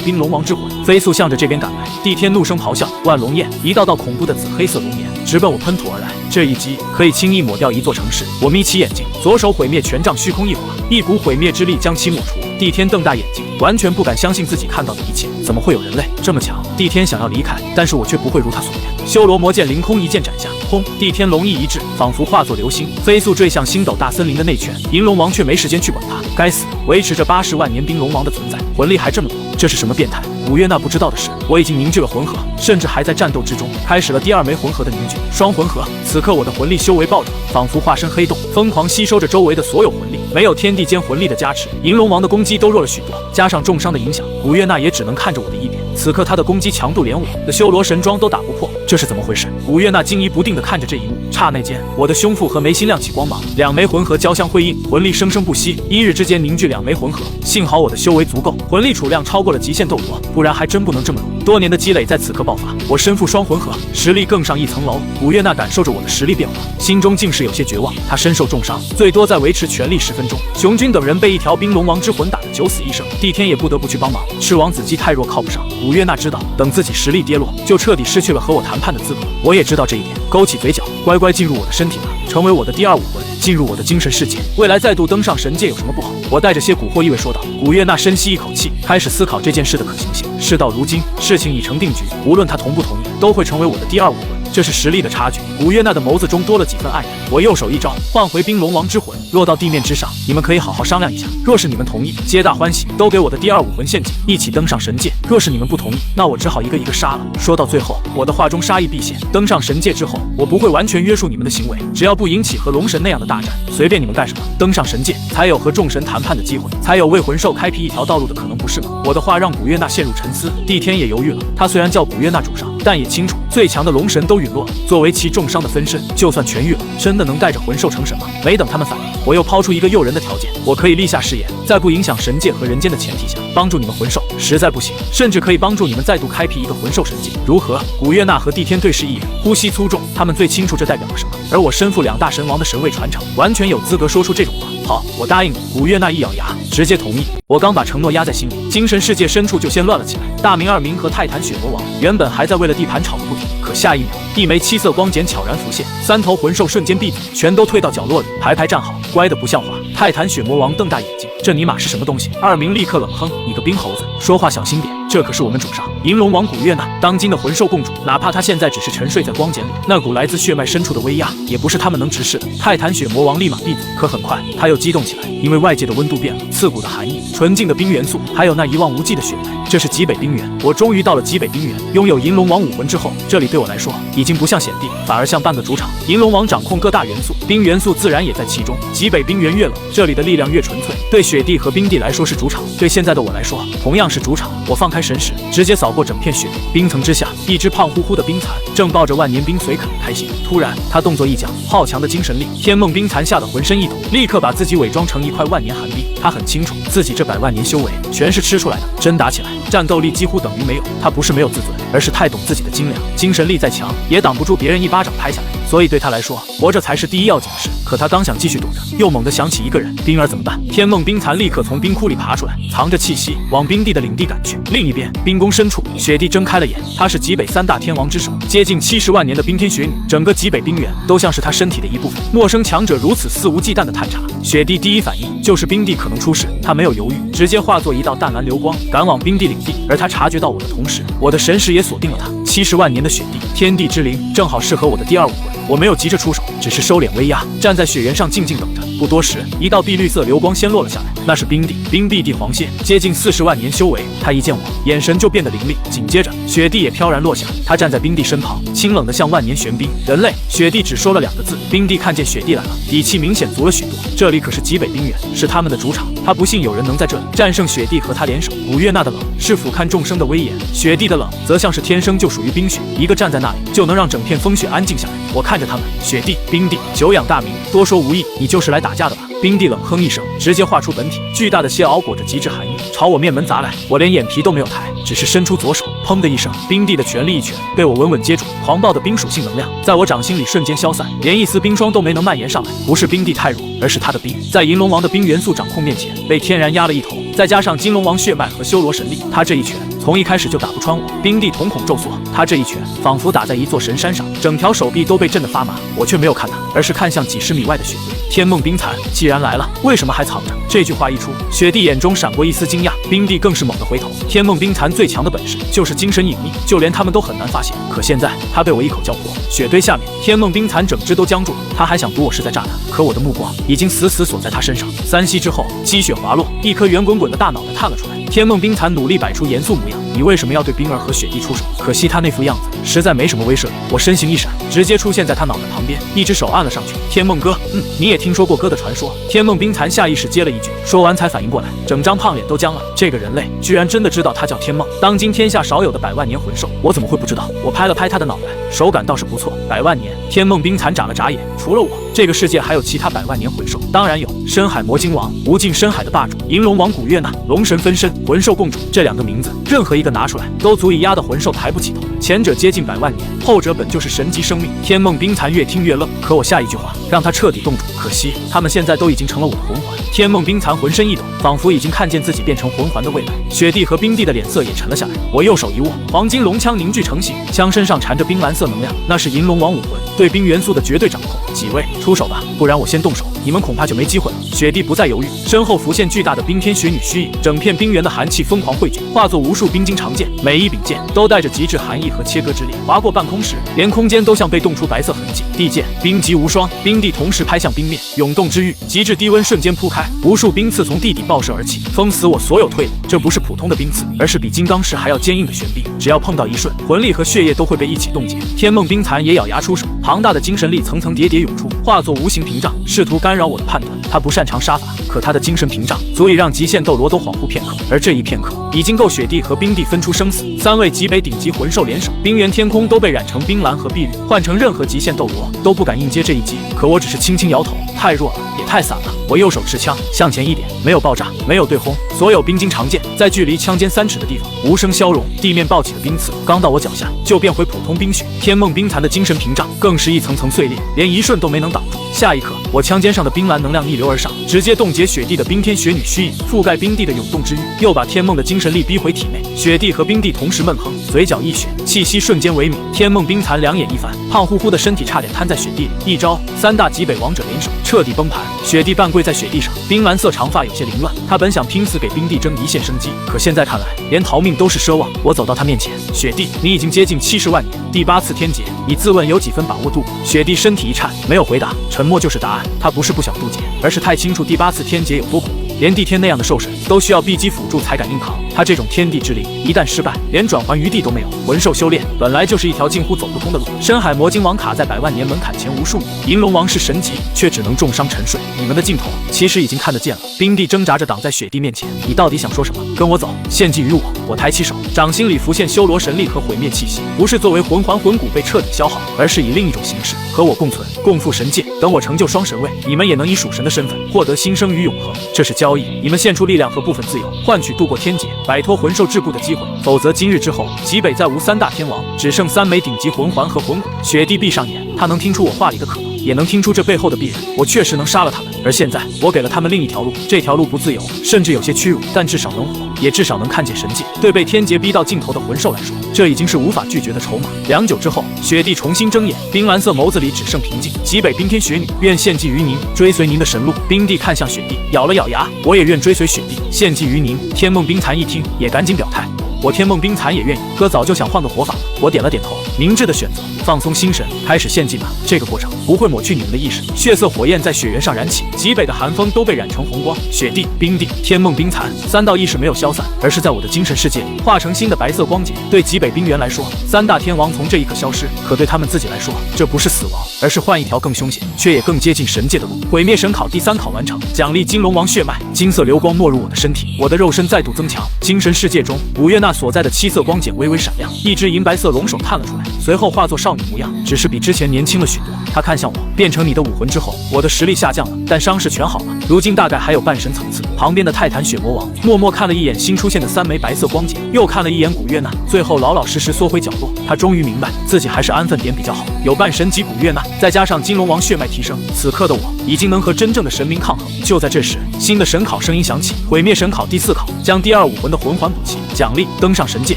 冰龙王之魂，飞速向着这边赶来。帝天怒声咆哮，万龙焰，一道道恐怖的紫黑色龙炎直奔我喷吐而来。这一击可以轻易抹掉一座城市。我眯起眼睛，左手毁灭权杖虚空一划，一股毁灭之力将其抹除。帝天瞪大眼睛，完全不敢相信自己看到的一切，怎么会有人类这么强？帝天想要离开，但是我却不会如他所愿。修罗魔剑凌空一剑斩下，轰！帝天龙翼一掷，仿佛化作流星，飞速坠向星斗大森林的内圈。银龙王却没时间去管他，该死！维持着80万年冰龙王的存在，魂力还这么多，这是什么变态？古月娜不知道的是，我已经凝聚了魂核，甚至还在战斗之中，开始了第2枚魂核的凝聚。双魂核，此刻我的魂力修为暴涨，仿佛化身黑洞，疯狂吸收着周围的所有魂力。没有天地间魂力的加持，银龙王的攻击都弱了许多，加上重伤的影响，古月娜也只能看着我的一边。此刻他的攻击强度连我的修罗神装都打不破，这是怎么回事？古月娜惊疑不定地看着这一幕，刹那间，我的胸腹和眉心亮起光芒，2枚魂核交相辉映，魂力生生不息，1日之间凝聚2枚魂核。幸好我的修为足够，魂力储量超过了极限斗罗，不然还真不能这么弱。多年的积累在此刻爆发，我身负双魂核，实力更上一层楼。古月娜感受着我的实力变化，心中竟是有些绝望。她身受重伤，最多再维持全力10分钟。熊军等人被一条冰龙王之魂打得九死一生，帝天也不得不去帮忙。赤王子姬太弱靠不上，古月娜知道，等自己实力跌落，就彻底失去了和我谈判的资格。我也知道这一点，勾起嘴角，乖乖进入我的身体吧，成为我的第2武魂，进入我的精神世界。未来再度登上神界有什么不好？我带着些蛊惑意味说道。古月娜深吸一口气，开始思考这件事的可行性。事到如今，事情已成定局，无论她同不同意，都会成为我的第2武魂。这是实力的差距。古月娜的眸子中多了几分黯然。我右手一招，唤回冰龙王之魂，落到地面之上。你们可以好好商量一下，若是你们同意，皆大欢喜，都给我的第2武魂献祭，一起登上神界；若是你们不同意，那我只好一个一个杀了。说到最后，我的话中杀意毕现。登上神界之后，我不会完全约束你们的行为，只要不引起和龙神那样的大战，随便你们干什么。登上神界，才有和众神谈判的机会，才有为魂兽开辟一条道路的可能，不是吗？我的话让古月娜陷入沉思，帝天也犹豫了。他虽然叫古月娜主上，但也清楚最强的龙神都陨落了，作为其重伤的分身，就算痊愈了，真的能带着魂兽成神吗？没等他们反应，我又抛出一个诱人的条件，我可以立下誓言，在不影响神界和人间的前提下，帮助你们魂兽。实在不行，甚至可以帮助你们再度开辟一个魂兽神界，如何？古月娜和帝天对视一眼，呼吸粗重，他们最清楚这代表了什么。而我身负2大神王的神位传承，完全有资格说出这种话。好，我答应你。古月娜一咬牙，直接同意。我刚把承诺压在心里，精神世界深处就先乱了起来。大明、二明和泰坦血魔王原本还在为了地盘吵个不停，可下一秒，一枚7色光茧悄然浮现，3头魂兽瞬间闭嘴，全都退到角落里，排排站好，乖得不像话。泰坦血魔王瞪大眼睛，这尼玛是什么东西？二明立刻冷哼，你个冰猴子，说话小心点，这可是我们主上银龙王古月娜，当今的魂兽共主，哪怕她现在只是沉睡在光茧里，那股来自血脉深处的威压，也不是他们能直视的。泰坦血魔王立马闭嘴，可很快他又激动起来，因为外界的温度变了，刺骨的寒意，纯净的冰元素，还有那一望无际的血脉，这是极北冰原。我终于到了极北冰原，拥有银龙王武魂之后，这里对我来说已经不像险地，反而像半个主场。银龙王掌控各大元素，冰元素自然也在其中。极北冰原越冷，这里的力量越纯粹，对雪地和冰地来说是主场，对现在的我来说同样是主场。我放开神识，直接扫过整片雪地，冰层之下，一只胖乎乎的冰蚕正抱着万年冰随啃开心。突然，他动作一僵，好强的精神力，天梦冰蚕吓得浑身一抖，立刻把自己伪装成一块万年寒冰。他很清楚自己这100万年修为全是吃出来的，真打起来，战斗力几乎等于没有。他不是没有自尊，而是太懂自己的斤两，精神力再强也挡不住别人一巴掌拍下来。所以对他来说，活着才是第一要紧事。可他刚想继续躲着，又猛地想起一个人，冰儿怎么办？天梦冰蚕立刻从冰窟里爬出来，藏着气息往冰帝的领地赶去。另一边，冰宫深处，雪帝睁开了眼，她是极北3大天王之首，接近70万年的冰天雪女，整个极北冰原都像是她身体的一部分。陌生强者如此肆无忌惮的探查，雪帝第一反应就是冰帝可能出事，他没有犹豫，直接化作一道淡蓝流光赶往冰帝领地。而他察觉到我的同时，我的神识也锁定了他。70万年的雪帝，天地之灵，正好适合我的第2武魂。我没有急着出手，只是收敛威压，站在雪原上静静等着。不多时，一道碧绿色流光先落了下来，那是冰帝，冰帝帝皇蟹，接近40万年修为。他一见我，眼神就变得凌厉。紧接着，雪帝也飘然落下，他站在冰帝身旁，清冷的像万年玄冰。人类，雪帝只说了2个字。冰帝看见雪帝来了，底气明显足了许多。这里可是极北冰原，是他们的主场，他不信有人能在这里战胜雪帝和他联手。古月娜的冷是俯瞰众生的威严，雪帝的冷则像是天生就属于冰雪，一个站在那里就能让整片风雪安静下来。我看着他们，雪帝、冰帝，久仰大名，多说无益，你就是来打架的吧？冰帝冷哼一声，直接化出本体，巨大的蟹螯裹着极致寒意，朝我面门砸来。我连眼皮都没有抬，只是伸出左手，砰的一声，冰帝的全力一拳被我稳稳接住，狂暴的冰属性能量在我掌心里瞬间消散，连一丝冰霜都没能蔓延上来。不是冰帝太弱，而是他的冰在银龙王的冰元素掌控面前被天然压了一头，再加上金龙王血脉和修罗神力，他这一拳从一开始就打不穿我。冰帝瞳孔骤缩，他这一拳仿佛打在一座神山上，整条手臂都被震得发麻。我却没有看他，而是看向几十米外的雪堆。天梦冰蚕既然来了，为什么还藏着？这句话一出，雪帝眼中闪过一丝惊讶，冰帝更是猛地回头。天梦冰蚕最强的本事就是精神隐秘，就连他们都很难发现。可现在他被我一口叫破，雪堆下面，天梦冰蚕整只都僵住了。他还想赌我是在炸弹，可我的目光已经死死锁在他身上。3息之后，积雪滑落，一颗圆滚滚的大脑袋探了出来。天梦冰蚕努力摆出严肃模样，你为什么要对冰儿和雪帝出手？可惜他那副样子实在没什么威慑力。我身形一闪，直接出现在他脑袋旁边，一只手按了上去。天梦哥，你也听说过哥的传说？天梦冰蚕下意识接了一句，说完才反应过来，整张胖脸都僵了。这个人类居然真的知道他叫天梦，当今天下少有的100万年魂兽，我怎么会不知道？我拍了拍他的脑袋，手感倒是不错。100万年，天梦冰蚕眨了眨眼，除了我，这个世界还有其他100万年魂兽，当然有深海魔晶王，无尽深海的霸主，银龙王古月娜，龙神分身，魂兽共主，这2个名字，任何一个拿出来都足以压得魂兽抬不起头。前者接近100万年，后者本就是神级生命。天梦冰蚕越听越愣，可我下一句话让他彻底冻住。可惜他们现在都已经成了我的魂环。天梦冰蚕浑身一抖，仿佛已经看见自己变成魂环的未来。雪帝和冰帝的脸色也沉了下来。我右手一握，黄金龙枪凝聚成型，枪身上缠着冰蓝色能量，那是银龙王武魂对冰元素的绝对掌控。几位出手吧，不然我先动手，你们恐怕就没机会了。雪帝不再犹豫，身后浮现巨大的冰天雪女虚影，整片冰原的寒气疯狂汇聚，化作无数冰晶长剑，每一柄剑都带着极致寒意和切割之力。划过半空时，连空间都像被冻出白色痕迹。地剑冰极无双，冰帝同时拍向冰面，涌动之域，极致低温瞬间铺开，无数冰刺从地底爆射而起，封死我所有退路。这不是普通的冰刺，而是比金刚石还要坚硬的玄冰，只要碰到一瞬，魂力和血液都会被一起冻结。天梦冰蚕也咬牙出手，庞大的精神力层层叠叠涌出，化作无形屏障，试图干扰我的判断。他不擅长杀法，可他的精神屏障足以让极限斗罗都恍惚片刻，而这一片刻已经够雪帝和冰帝分出生死。3位极北顶级魂兽联手，冰原天空都被染成冰蓝和碧绿，换成任何极限斗罗都不敢应接这一击。可我只是轻轻摇头，太弱了，也太散了。我右手持枪向前一点，没有爆炸，没有对轰，所有冰晶长剑在距离枪尖3尺的地方无声消融，地面爆起的冰刺刚到我脚下就变回普通冰雪。天梦冰蚕的精神屏障更是一层层碎裂，连一瞬都没能挡住。下一刻，我枪尖上的冰蓝能量逆流而上，直接冻结雪帝的冰天雪女虚影，覆盖冰帝的涌动之域，又把天梦的精神力逼回体内。雪帝和冰帝同时闷哼，嘴角溢血，气息瞬间萎靡。天梦冰蚕两眼一翻，胖乎乎的身体差点瘫在雪地里。一招3大极北王者联手，彻底崩盘。雪帝半跪在雪地上，冰蓝色长发有些凌乱。他本想拼死给冰帝争一线生机，可现在看来，连逃命都是奢望。我走到他面前，雪帝，你已经接近70万年，第8次天劫，你自问有几分把握度？雪帝身体一颤，没有回答，沉默就是答案。他不是不想渡劫，而是太清楚第8次天劫有多恐怖。连帝天那样的兽神都需要地基辅助才敢硬扛，他这种天地之灵一旦失败，连转还余地都没有。魂兽修炼本来就是一条近乎走不通的路，深海魔晶王卡在100万年门槛前无数年，银龙王是神级，却只能重伤沉睡。你们的尽头其实已经看得见了。冰帝挣扎着挡在雪帝面前，你到底想说什么？跟我走，献祭于我。我抬起手，掌心里浮现修罗神力和毁灭气息，不是作为魂环魂骨被彻底消耗，而是以另一种形式和我共存，共赴神界。等我成就双神位，你们也能以属神的身份获得新生与永恒。这是交易，你们献出力量和部分自由，换取度过天劫，摆脱魂兽桎梏的机会。否则今日之后，极北再无3大天王，只剩3枚顶级魂环和魂骨。雪帝闭上眼，他能听出我话里的可能，也能听出这背后的必然。我确实能杀了他们，而现在我给了他们另一条路，这条路不自由，甚至有些屈辱，但至少能活，也至少能看见神界。对被天劫逼到尽头的魂兽来说，这已经是无法拒绝的筹码。良久之后，雪帝重新睁眼，冰蓝色眸子里只剩平静。极北冰天雪女，愿献祭于您，追随您的神路。冰帝看向雪帝，咬了咬牙，我也愿追随雪帝，献祭于您。天梦冰蚕一听，也赶紧表态。我天梦冰蚕也愿意。哥早就想换个活法了。我点了点头，明智的选择，放松心神，开始献祭吧。这个过程不会抹去你们的意识。血色火焰在雪原上燃起，极北的寒风都被染成红光。雪地、冰地、天梦冰蚕，三道意识没有消散，而是在我的精神世界里化成新的白色光节。对极北冰原来说，三大天王从这一刻消失，可对他们自己来说，这不是死亡，而是换一条更凶险却也更接近神界的路。毁灭神考第3考完成，奖励金龙王血脉。金色流光没入我的身体，我的肉身再度增强。精神世界中，古月娜所在的7色光茧微微闪亮，一只银白色龙首探了出来，随后化作少女模样，只是比之前年轻了许多。她看向我，变成你的武魂之后，我的实力下降了，但伤势全好了，如今大概还有半神层次。旁边的泰坦血魔王默默看了一眼新出现的3枚白色光茧，又看了一眼古月娜，最后老老实实缩回角落。他终于明白自己还是安分点比较好，有半神级古月娜，再加上金龙王血脉提升，此刻的我已经能和真正的神明抗衡。就在这时，新的神考声音响起，毁灭神考第4考，将第2武魂的魂环补齐，奖励登上神界。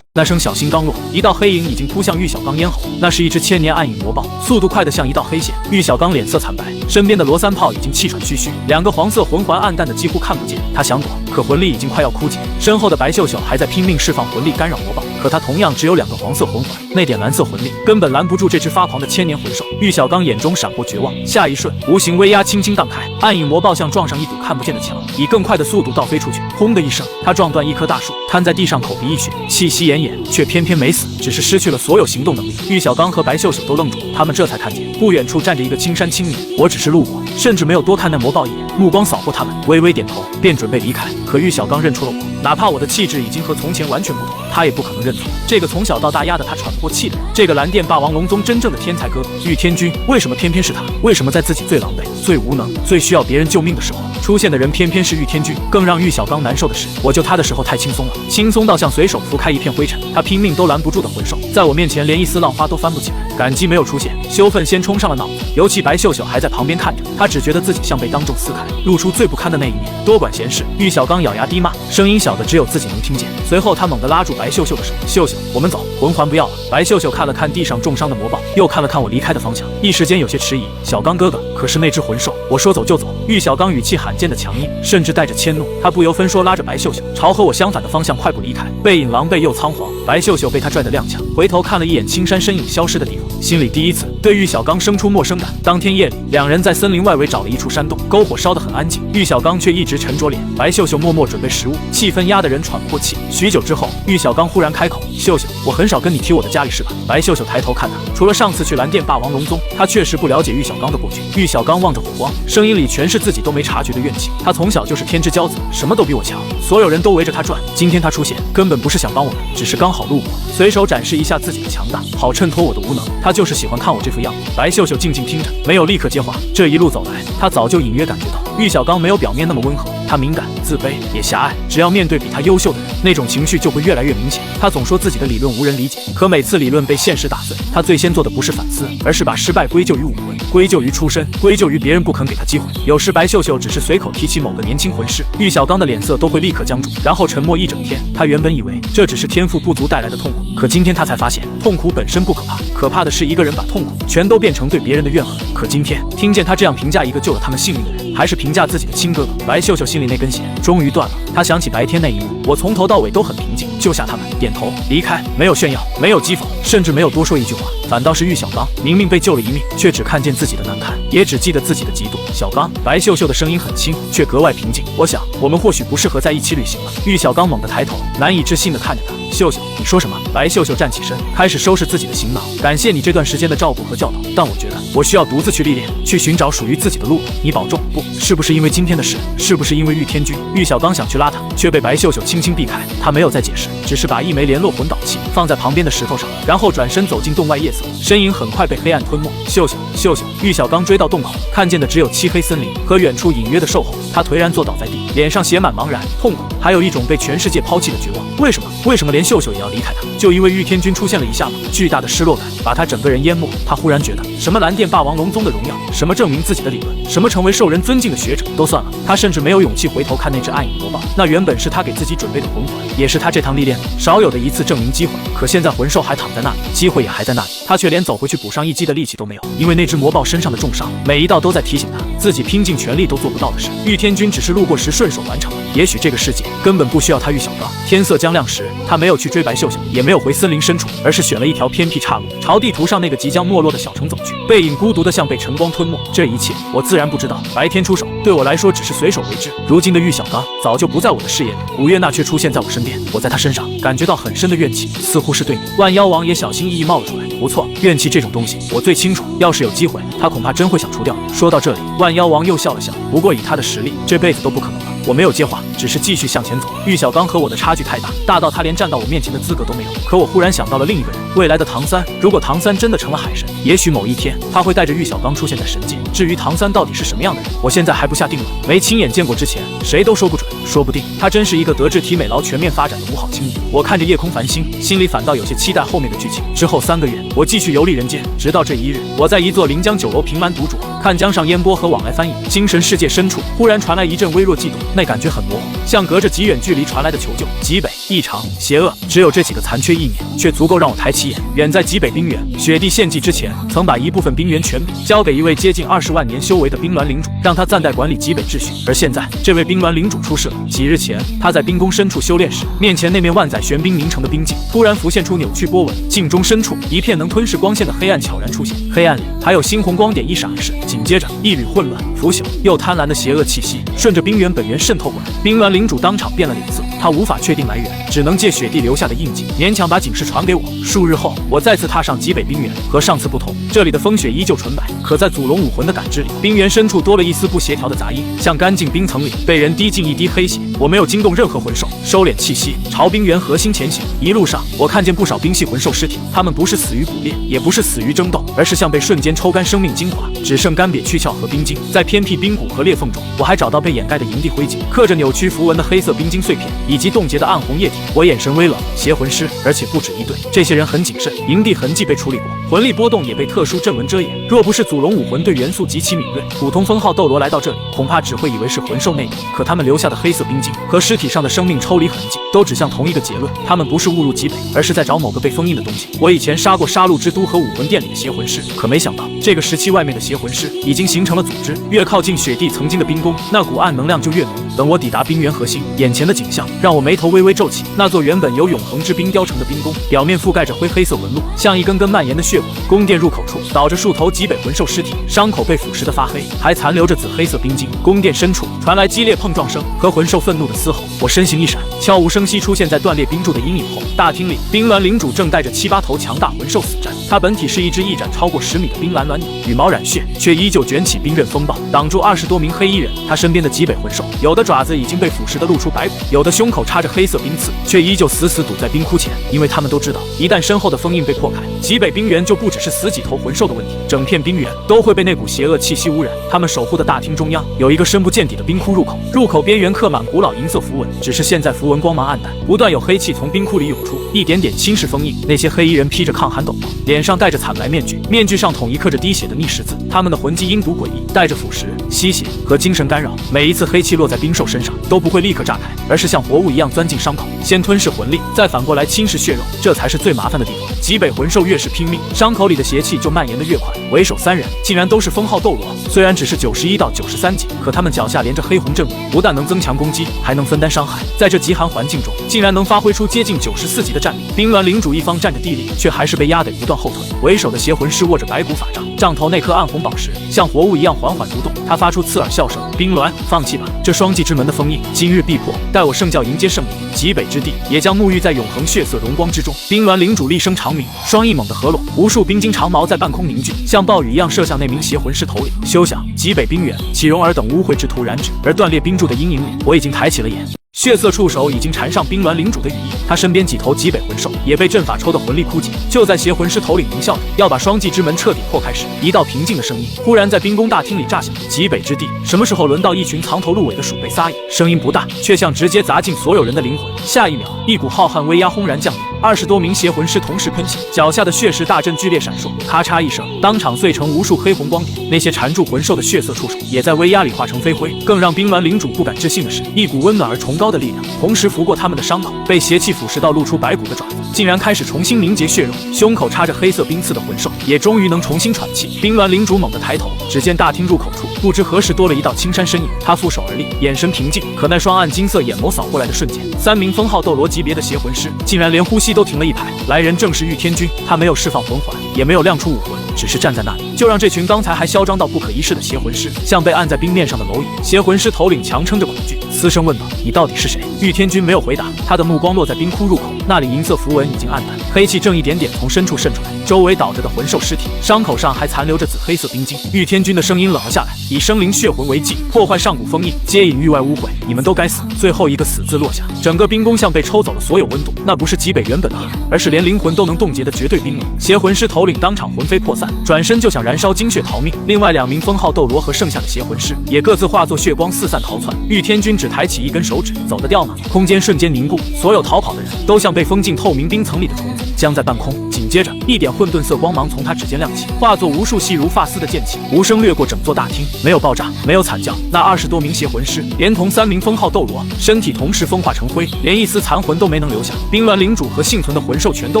那声小心刚落，一道黑影已经扑向玉小刚咽喉，那是一只千年暗影魔豹，速度快得像一道黑线。玉小刚脸色惨白，身边的罗三炮已经气喘吁吁，2个黄色魂环暗淡的几乎看不见。他想躲，可魂力已经快要枯竭。身后的白秀秀还在拼命释放魂力干扰魔豹，可他同样只有2个黄色魂环，那点蓝色魂力根本拦不住这只发狂的千年魂兽。玉小刚眼中闪过绝望，下一瞬，无形威压轻轻荡开，暗影魔豹像撞上一堵看不见的墙，以更快的速度倒飞出去。轰的一声，他撞断一棵大树，瘫在地上，口鼻溢血，气息奄奄，却偏偏没死，只是失去了所有行动能力。玉小刚和白秀秀都愣住了，他们这才看见不远处站着一个青山青女。我只是路过，甚至没有多看那魔豹一眼，目光扫过他们，微微点头，便准备离开。可玉小刚认出了我，哪怕我的气质已经和从前完全不同，他也不可能认错这个从小到大压得他喘不过气的人，这个蓝电霸王龙宗真正的天才哥哥玉天君。为什么偏偏是他？为什么在自己最狼狈、最无能、最需要别人救命的时候，出现的人偏偏是玉天君？更让玉小刚难受的是，我救他的时候太轻松了，轻松到像随手拂开一片灰尘，他拼命都拦不住的魂兽，在我面前连一丝浪花都翻不起来。感激没有出现，羞愤先冲上了脑子，尤其白秀秀还在旁边看着，她只觉得自己像被当众撕开，露出最不堪的那一面。多管闲事！玉小刚咬牙低骂，声音小的只有自己能听见。随后他猛地拉住白秀秀的手，秀秀，我们走，魂环不要了。白秀秀看了看地上重伤的魔豹，又看了看我离开的方向，一时间有些迟疑。小刚哥哥，可是那只魂兽，我说走就走。玉小刚语气罕见的强硬，甚至带着迁怒，他不由分说拉着白秀秀朝和我相反的方向快步离开，背影狼狈又仓皇。白秀秀被他拽得踉跄，回头看了一眼青山身影消失的地方，心里第一次对玉小刚生出陌生感。当天夜里，2人在森林外围找了一处山洞，篝火烧得很安静，玉小刚却一直沉着脸，白秀秀默默准备食物，气氛压得人喘不过气。许久之后，玉小刚忽然开口：“秀秀，我很少跟你提我的家里事吧？”白秀秀抬头看他，除了上次去蓝电霸王龙宗，他确实不了解玉小刚的过去。玉小刚望着火光，声音里全是自己都没察觉的怨气。他从小就是天之骄子，什么都比我强，所有人都围着他转。今天他出现，根本不是想帮我们，只是刚好路过，随手展示一下自己的强大，好衬托我的无能。他就是喜欢看我这副样子。白秀秀静静听着，没有立刻接话。这一路走来，他早就隐约感觉到玉小刚没有表面那么温和，他敏感、自卑，也狭隘。只要面对比他优秀的人，那种情绪就会越来越明显。他总说自己的理论无人理解，可每次理论被现实打碎，他最先做的不是反思，而是把失败归咎于武魂，归咎于出身，归咎于别人不肯给他机会。有时白秀秀只是随口提起某个年轻魂师，玉小刚的脸色都会立刻僵住，然后沉默一整天。他原本以为这只是天赋不足带来的痛苦，可今天他才发现，痛苦本身不可怕，可怕的是一个人把痛苦全都变成对别人的怨恨。可今天听见他这样评价一个救了他们性命的人，还是评价自己的亲哥哥，白秀秀心里那根弦终于断了。他想起白天那一幕，我从头到尾都很平静，救下他们，点头离开，没有炫耀，没有讥讽，甚至没有多说一句话。反倒是玉小刚，明明被救了一命，却只看见自己的难堪，也只记得自己的嫉妒。小刚，白秀秀的声音很轻，却格外平静。我想，我们或许不适合在一起旅行了。玉小刚猛地抬头，难以置信地看着他。秀秀，你说什么？白秀秀站起身，开始收拾自己的行囊。感谢你这段时间的照顾和教导，但我觉得我需要独自去历练，去寻找属于自己的路。你保重。不，是不是因为今天的事？是不是因为玉天君？玉小刚想去拉他，却被白秀秀轻轻避开。他没有再解释，只是把一枚联络魂导器放在旁边的石头上，然后转身走进洞外夜色，身影很快被黑暗吞没。秀秀，秀秀！玉小刚追到洞口，看见的只有漆黑森林和远处隐约的兽吼。他颓然坐倒在地，脸上写满茫然、痛苦，还有一种被全世界抛弃的绝望。为什么？为什么连秀秀也要离开他？就因为玉天君出现了一下吗？巨大的失落感把他整个人淹没。他忽然觉得，什么蓝电霸王龙宗的荣耀，什么证明自己的理论，什么成为受人尊敬的学者，都算了。他甚至没有勇气回头看那只暗影魔豹，那原本是他给自己准备的魂环，也是他这趟历练少有的一次证明机会。可现在魂兽还躺在那里，机会也还在那里，他却连走回去补上一击的力气都没有，因为那只魔豹身上的重伤，每一道都在提醒他，自己拼尽全力都做不到的事，玉天君只是路过时顺手完成了。也许这个世界根本不需要他玉小刚。天色将亮时，他没有去追白秀秀，也没有回森林深处，而是选了一条偏僻岔路，朝地图上那个即将没落的小城走去，背影孤独的像被晨光吞没。这一切我自然不知道，白天出手对我来说只是随手为之。如今的玉小刚早就不在我的视野里，古月娜却出现在我身边，我在她身上感觉到很深的怨气，似乎是对你。万妖王也小心翼翼冒了出来。不错，怨气这种东西我最清楚，要是有机会，他恐怕真会想除掉你。说到这里，万妖王又笑了笑，不过以他的实力，这辈子都不可能了。我没有接话，只是继续向前走。玉小刚和我的差距太大，大到他连站到我面前的资格都没有。可我忽然想到了另一个人，未来的唐三。如果唐三真的成了海神，也许某一天他会带着玉小刚出现在神界。至于唐三到底是什么样的人，我现在还不下定论。没亲眼见过之前，谁都说不准。说不定他真是一个德智体美劳全面发展的五好青年。我看着夜空繁星，心里反倒有些期待后面的剧情。之后3个月，我继续游历人间，直到这一日，我在一座临江酒楼凭栏独酌，看江上烟波和往来翻译。精神世界深处，忽然传来一阵微弱悸动，那感觉很模糊，像隔着极远距离传来的求救。极北、异常、邪恶，只有这几个残缺意念，却足够让我抬起眼。远在极北冰原，雪帝献祭之前，曾把一部分冰原权柄交给一位接近20万年修为的冰鸾领主，让他暂代管理极北秩序。而现在，这位冰鸾领主出事了。几日前，他在冰宫深处修炼时，面前那面万载玄冰凝成的冰镜，突然浮现出扭曲波纹，镜中深处一片能吞噬光线的黑暗悄然出现，黑暗里还有猩红光点一闪而逝。紧接着，一缕混乱、腐朽又贪婪的邪恶气息顺着冰原本源渗透过来。冰鸾领主当场变了脸色，他无法确定来源，只能借雪帝留下的印记，勉强把警示传给我。数日后，我再次踏上极北冰原，和上次不同，这里的风雪依旧纯白，可在祖龙武魂的感知里，冰原深处多了一丝不协调的杂音，像干净冰层里被人滴进一滴黑血。我没有惊动任何魂兽，收敛气息，朝冰原核心前行。一路上，我看见不少冰系魂兽尸体，他们不是死于捕猎，也不是死于争斗，而是像被瞬间抽干生命精华，只剩干瘪躯壳和冰晶。在偏僻冰谷和裂缝中，我还找到被掩盖的营地灰烬，刻着扭曲符文的黑色冰晶碎片，以及冻结的暗红液体。我眼神微冷，邪魂师，而且不止一对。这些人很谨慎，营地痕迹被处理过，魂力波动也被特殊阵纹遮掩。若不是祖龙武魂对元素极其敏锐，普通封号斗罗来到这里，恐怕只会以为是魂兽内应。可他们留下的黑色冰晶和尸体上的生命抽离痕迹，都指向同一个结论：他们不是误入极北，而是在找某个被封印的东西。我以前杀过杀戮之都和武魂殿里的邪魂师，可没想到这个时期外面的邪魂师已经形成了组织。越靠近雪帝曾经的冰宫，那股暗能量就越浓。等我抵达冰原核心，眼前的景象让我眉头微微皱起。那座原本由永恒之冰雕成的冰宫，表面覆盖着灰黑色纹路，像一根根蔓延的血管。宫殿入口处倒着数头极北魂兽尸体，伤口被腐蚀的发黑，还残留着紫黑色冰晶。宫殿深处传来激烈碰撞声和魂兽愤怒的嘶吼。我身形一闪，悄无声息出现在断裂冰柱的阴影后。大厅里，冰鸾领主正带着7、8头强大魂兽死战。他本体是一只翼展超过10米的冰蓝鸾鸟，羽毛染血，却依旧卷起冰刃风暴，挡住20多名黑衣人。他身边的极北魂兽，有的爪子已经被腐蚀的露出白骨，有的胸口插着黑色冰刺，却依旧死死堵在冰窟前。因为他们都知道，一旦身后的封印被破开，极北冰原就不只是死几头魂兽的问题，整片冰原都会被那股邪恶气息污染。他们守护的大厅中央有一个深不见底的冰窟入口，入口边缘刻满古老银色符文，只是现在符文光芒暗淡，不断有黑气从冰窟里涌出，一点点侵蚀封印。那些黑衣人披着抗寒斗篷，脸上戴着惨白面具，面具上统一刻着滴血的逆十字。他们的魂技阴毒诡异，带着腐蚀、吸血和精神干扰。每一次黑气落在冰兽身上，都不会立刻炸开，而是像活物一样钻进伤口，先吞噬魂力，再反过来侵蚀血肉，这才是最麻烦的地方。极北魂兽越是拼命，伤口里的邪气就蔓延得越快。为首3人竟然都是封号斗罗，虽然只是91到93级，可他们脚下连着黑红阵纹，不但能增强攻击，还能分担伤害。在这极寒环境中，竟然能发挥出接近94级的战力。冰鸾领主一方占着地利，却还是被压得不断后退。为首的邪魂师握着白骨法杖，杖头那颗暗红宝石像活物一样缓缓蠕动。他发出刺耳笑声：“冰鸾，放弃吧，这双季之门的封印今日必破，待我圣教迎接圣灵，极北之地也将沐浴在永恒血色荣光之中。”冰鸾领主厉声长鸣，双翼猛地合拢，无数冰晶长矛在半空凝聚，像暴雨一样射向那名邪魂师头领。休想！极北冰原，岂容尔等污秽之徒染指？而断裂冰柱的阴影里，我已经抬起了眼。血色触手已经缠上冰鸾领主的羽翼，他身边几头极北魂兽也被阵法抽的魂力枯竭。就在邪魂师头领狞笑着要把双季之门彻底破开时，一道平静的声音忽然在冰宫大厅里炸响：“极北之地，什么时候轮到一群藏头露尾的鼠辈撒野？”声音不大，却像直接砸进所有人的灵魂。下一秒，一股浩瀚威压轰然降临。20多名邪魂师同时喷血，脚下的血石大阵剧烈闪烁，咔嚓一声，当场碎成无数黑红光点。那些缠住魂兽的血色触手也在威压里化成飞灰。更让冰鸾领主不敢置信的是，一股温暖而崇高的力量同时拂过他们的伤口，被邪气腐蚀到露出白骨的爪子，竟然开始重新凝结血肉。胸口插着黑色冰刺的魂兽也终于能重新喘气。冰鸾领主猛地抬头，只见大厅入口处不知何时多了一道青山身影，他负手而立，眼神平静。可那双暗金色眼眸扫过来的瞬间，3名封号斗罗级别的邪魂师竟然连呼吸都停了一排。来人正是玉天君，他没有释放魂环，也没有亮出武魂，只是站在那里，就让这群刚才还嚣张到不可一世的邪魂师像被按在冰面上的蝼蚁。邪魂师头领强撑着恐惧，嘶声问道：“你到底是谁？”玉天君没有回答，他的目光落在冰窟入口，那里银色符文已经暗淡，黑气正一点点从深处渗出来，周围倒着的魂兽尸体，伤口上还残留着紫黑色冰晶。玉天君的声音冷了下来，以生灵血魂为祭，破坏上古封印，接引域外污秽，你们都该死！最后一个死字落下，整个冰宫像被抽走了所有温度，那不是极北原本的恶，而是连灵魂都能冻结的绝对冰冷。邪魂师头领当场魂飞魄散，转身就想燃烧精血逃命。另外2名封号斗罗和剩下的邪魂师也各自化作血光四散逃窜。玉天君只抬起一根手指，走得掉吗？空间瞬间凝固，所有逃跑的人都像被封进透明冰层里的虫子，僵在半空。紧接着，一点混沌色光芒从他指尖亮起，化作无数细如发丝的剑气，无声掠过整座大厅。没有爆炸，没有惨叫，那20多名邪魂师连同3名封号斗罗，身体同时风化成灰，连一丝残魂都没能留下。冰鸾领主和幸存的魂兽全都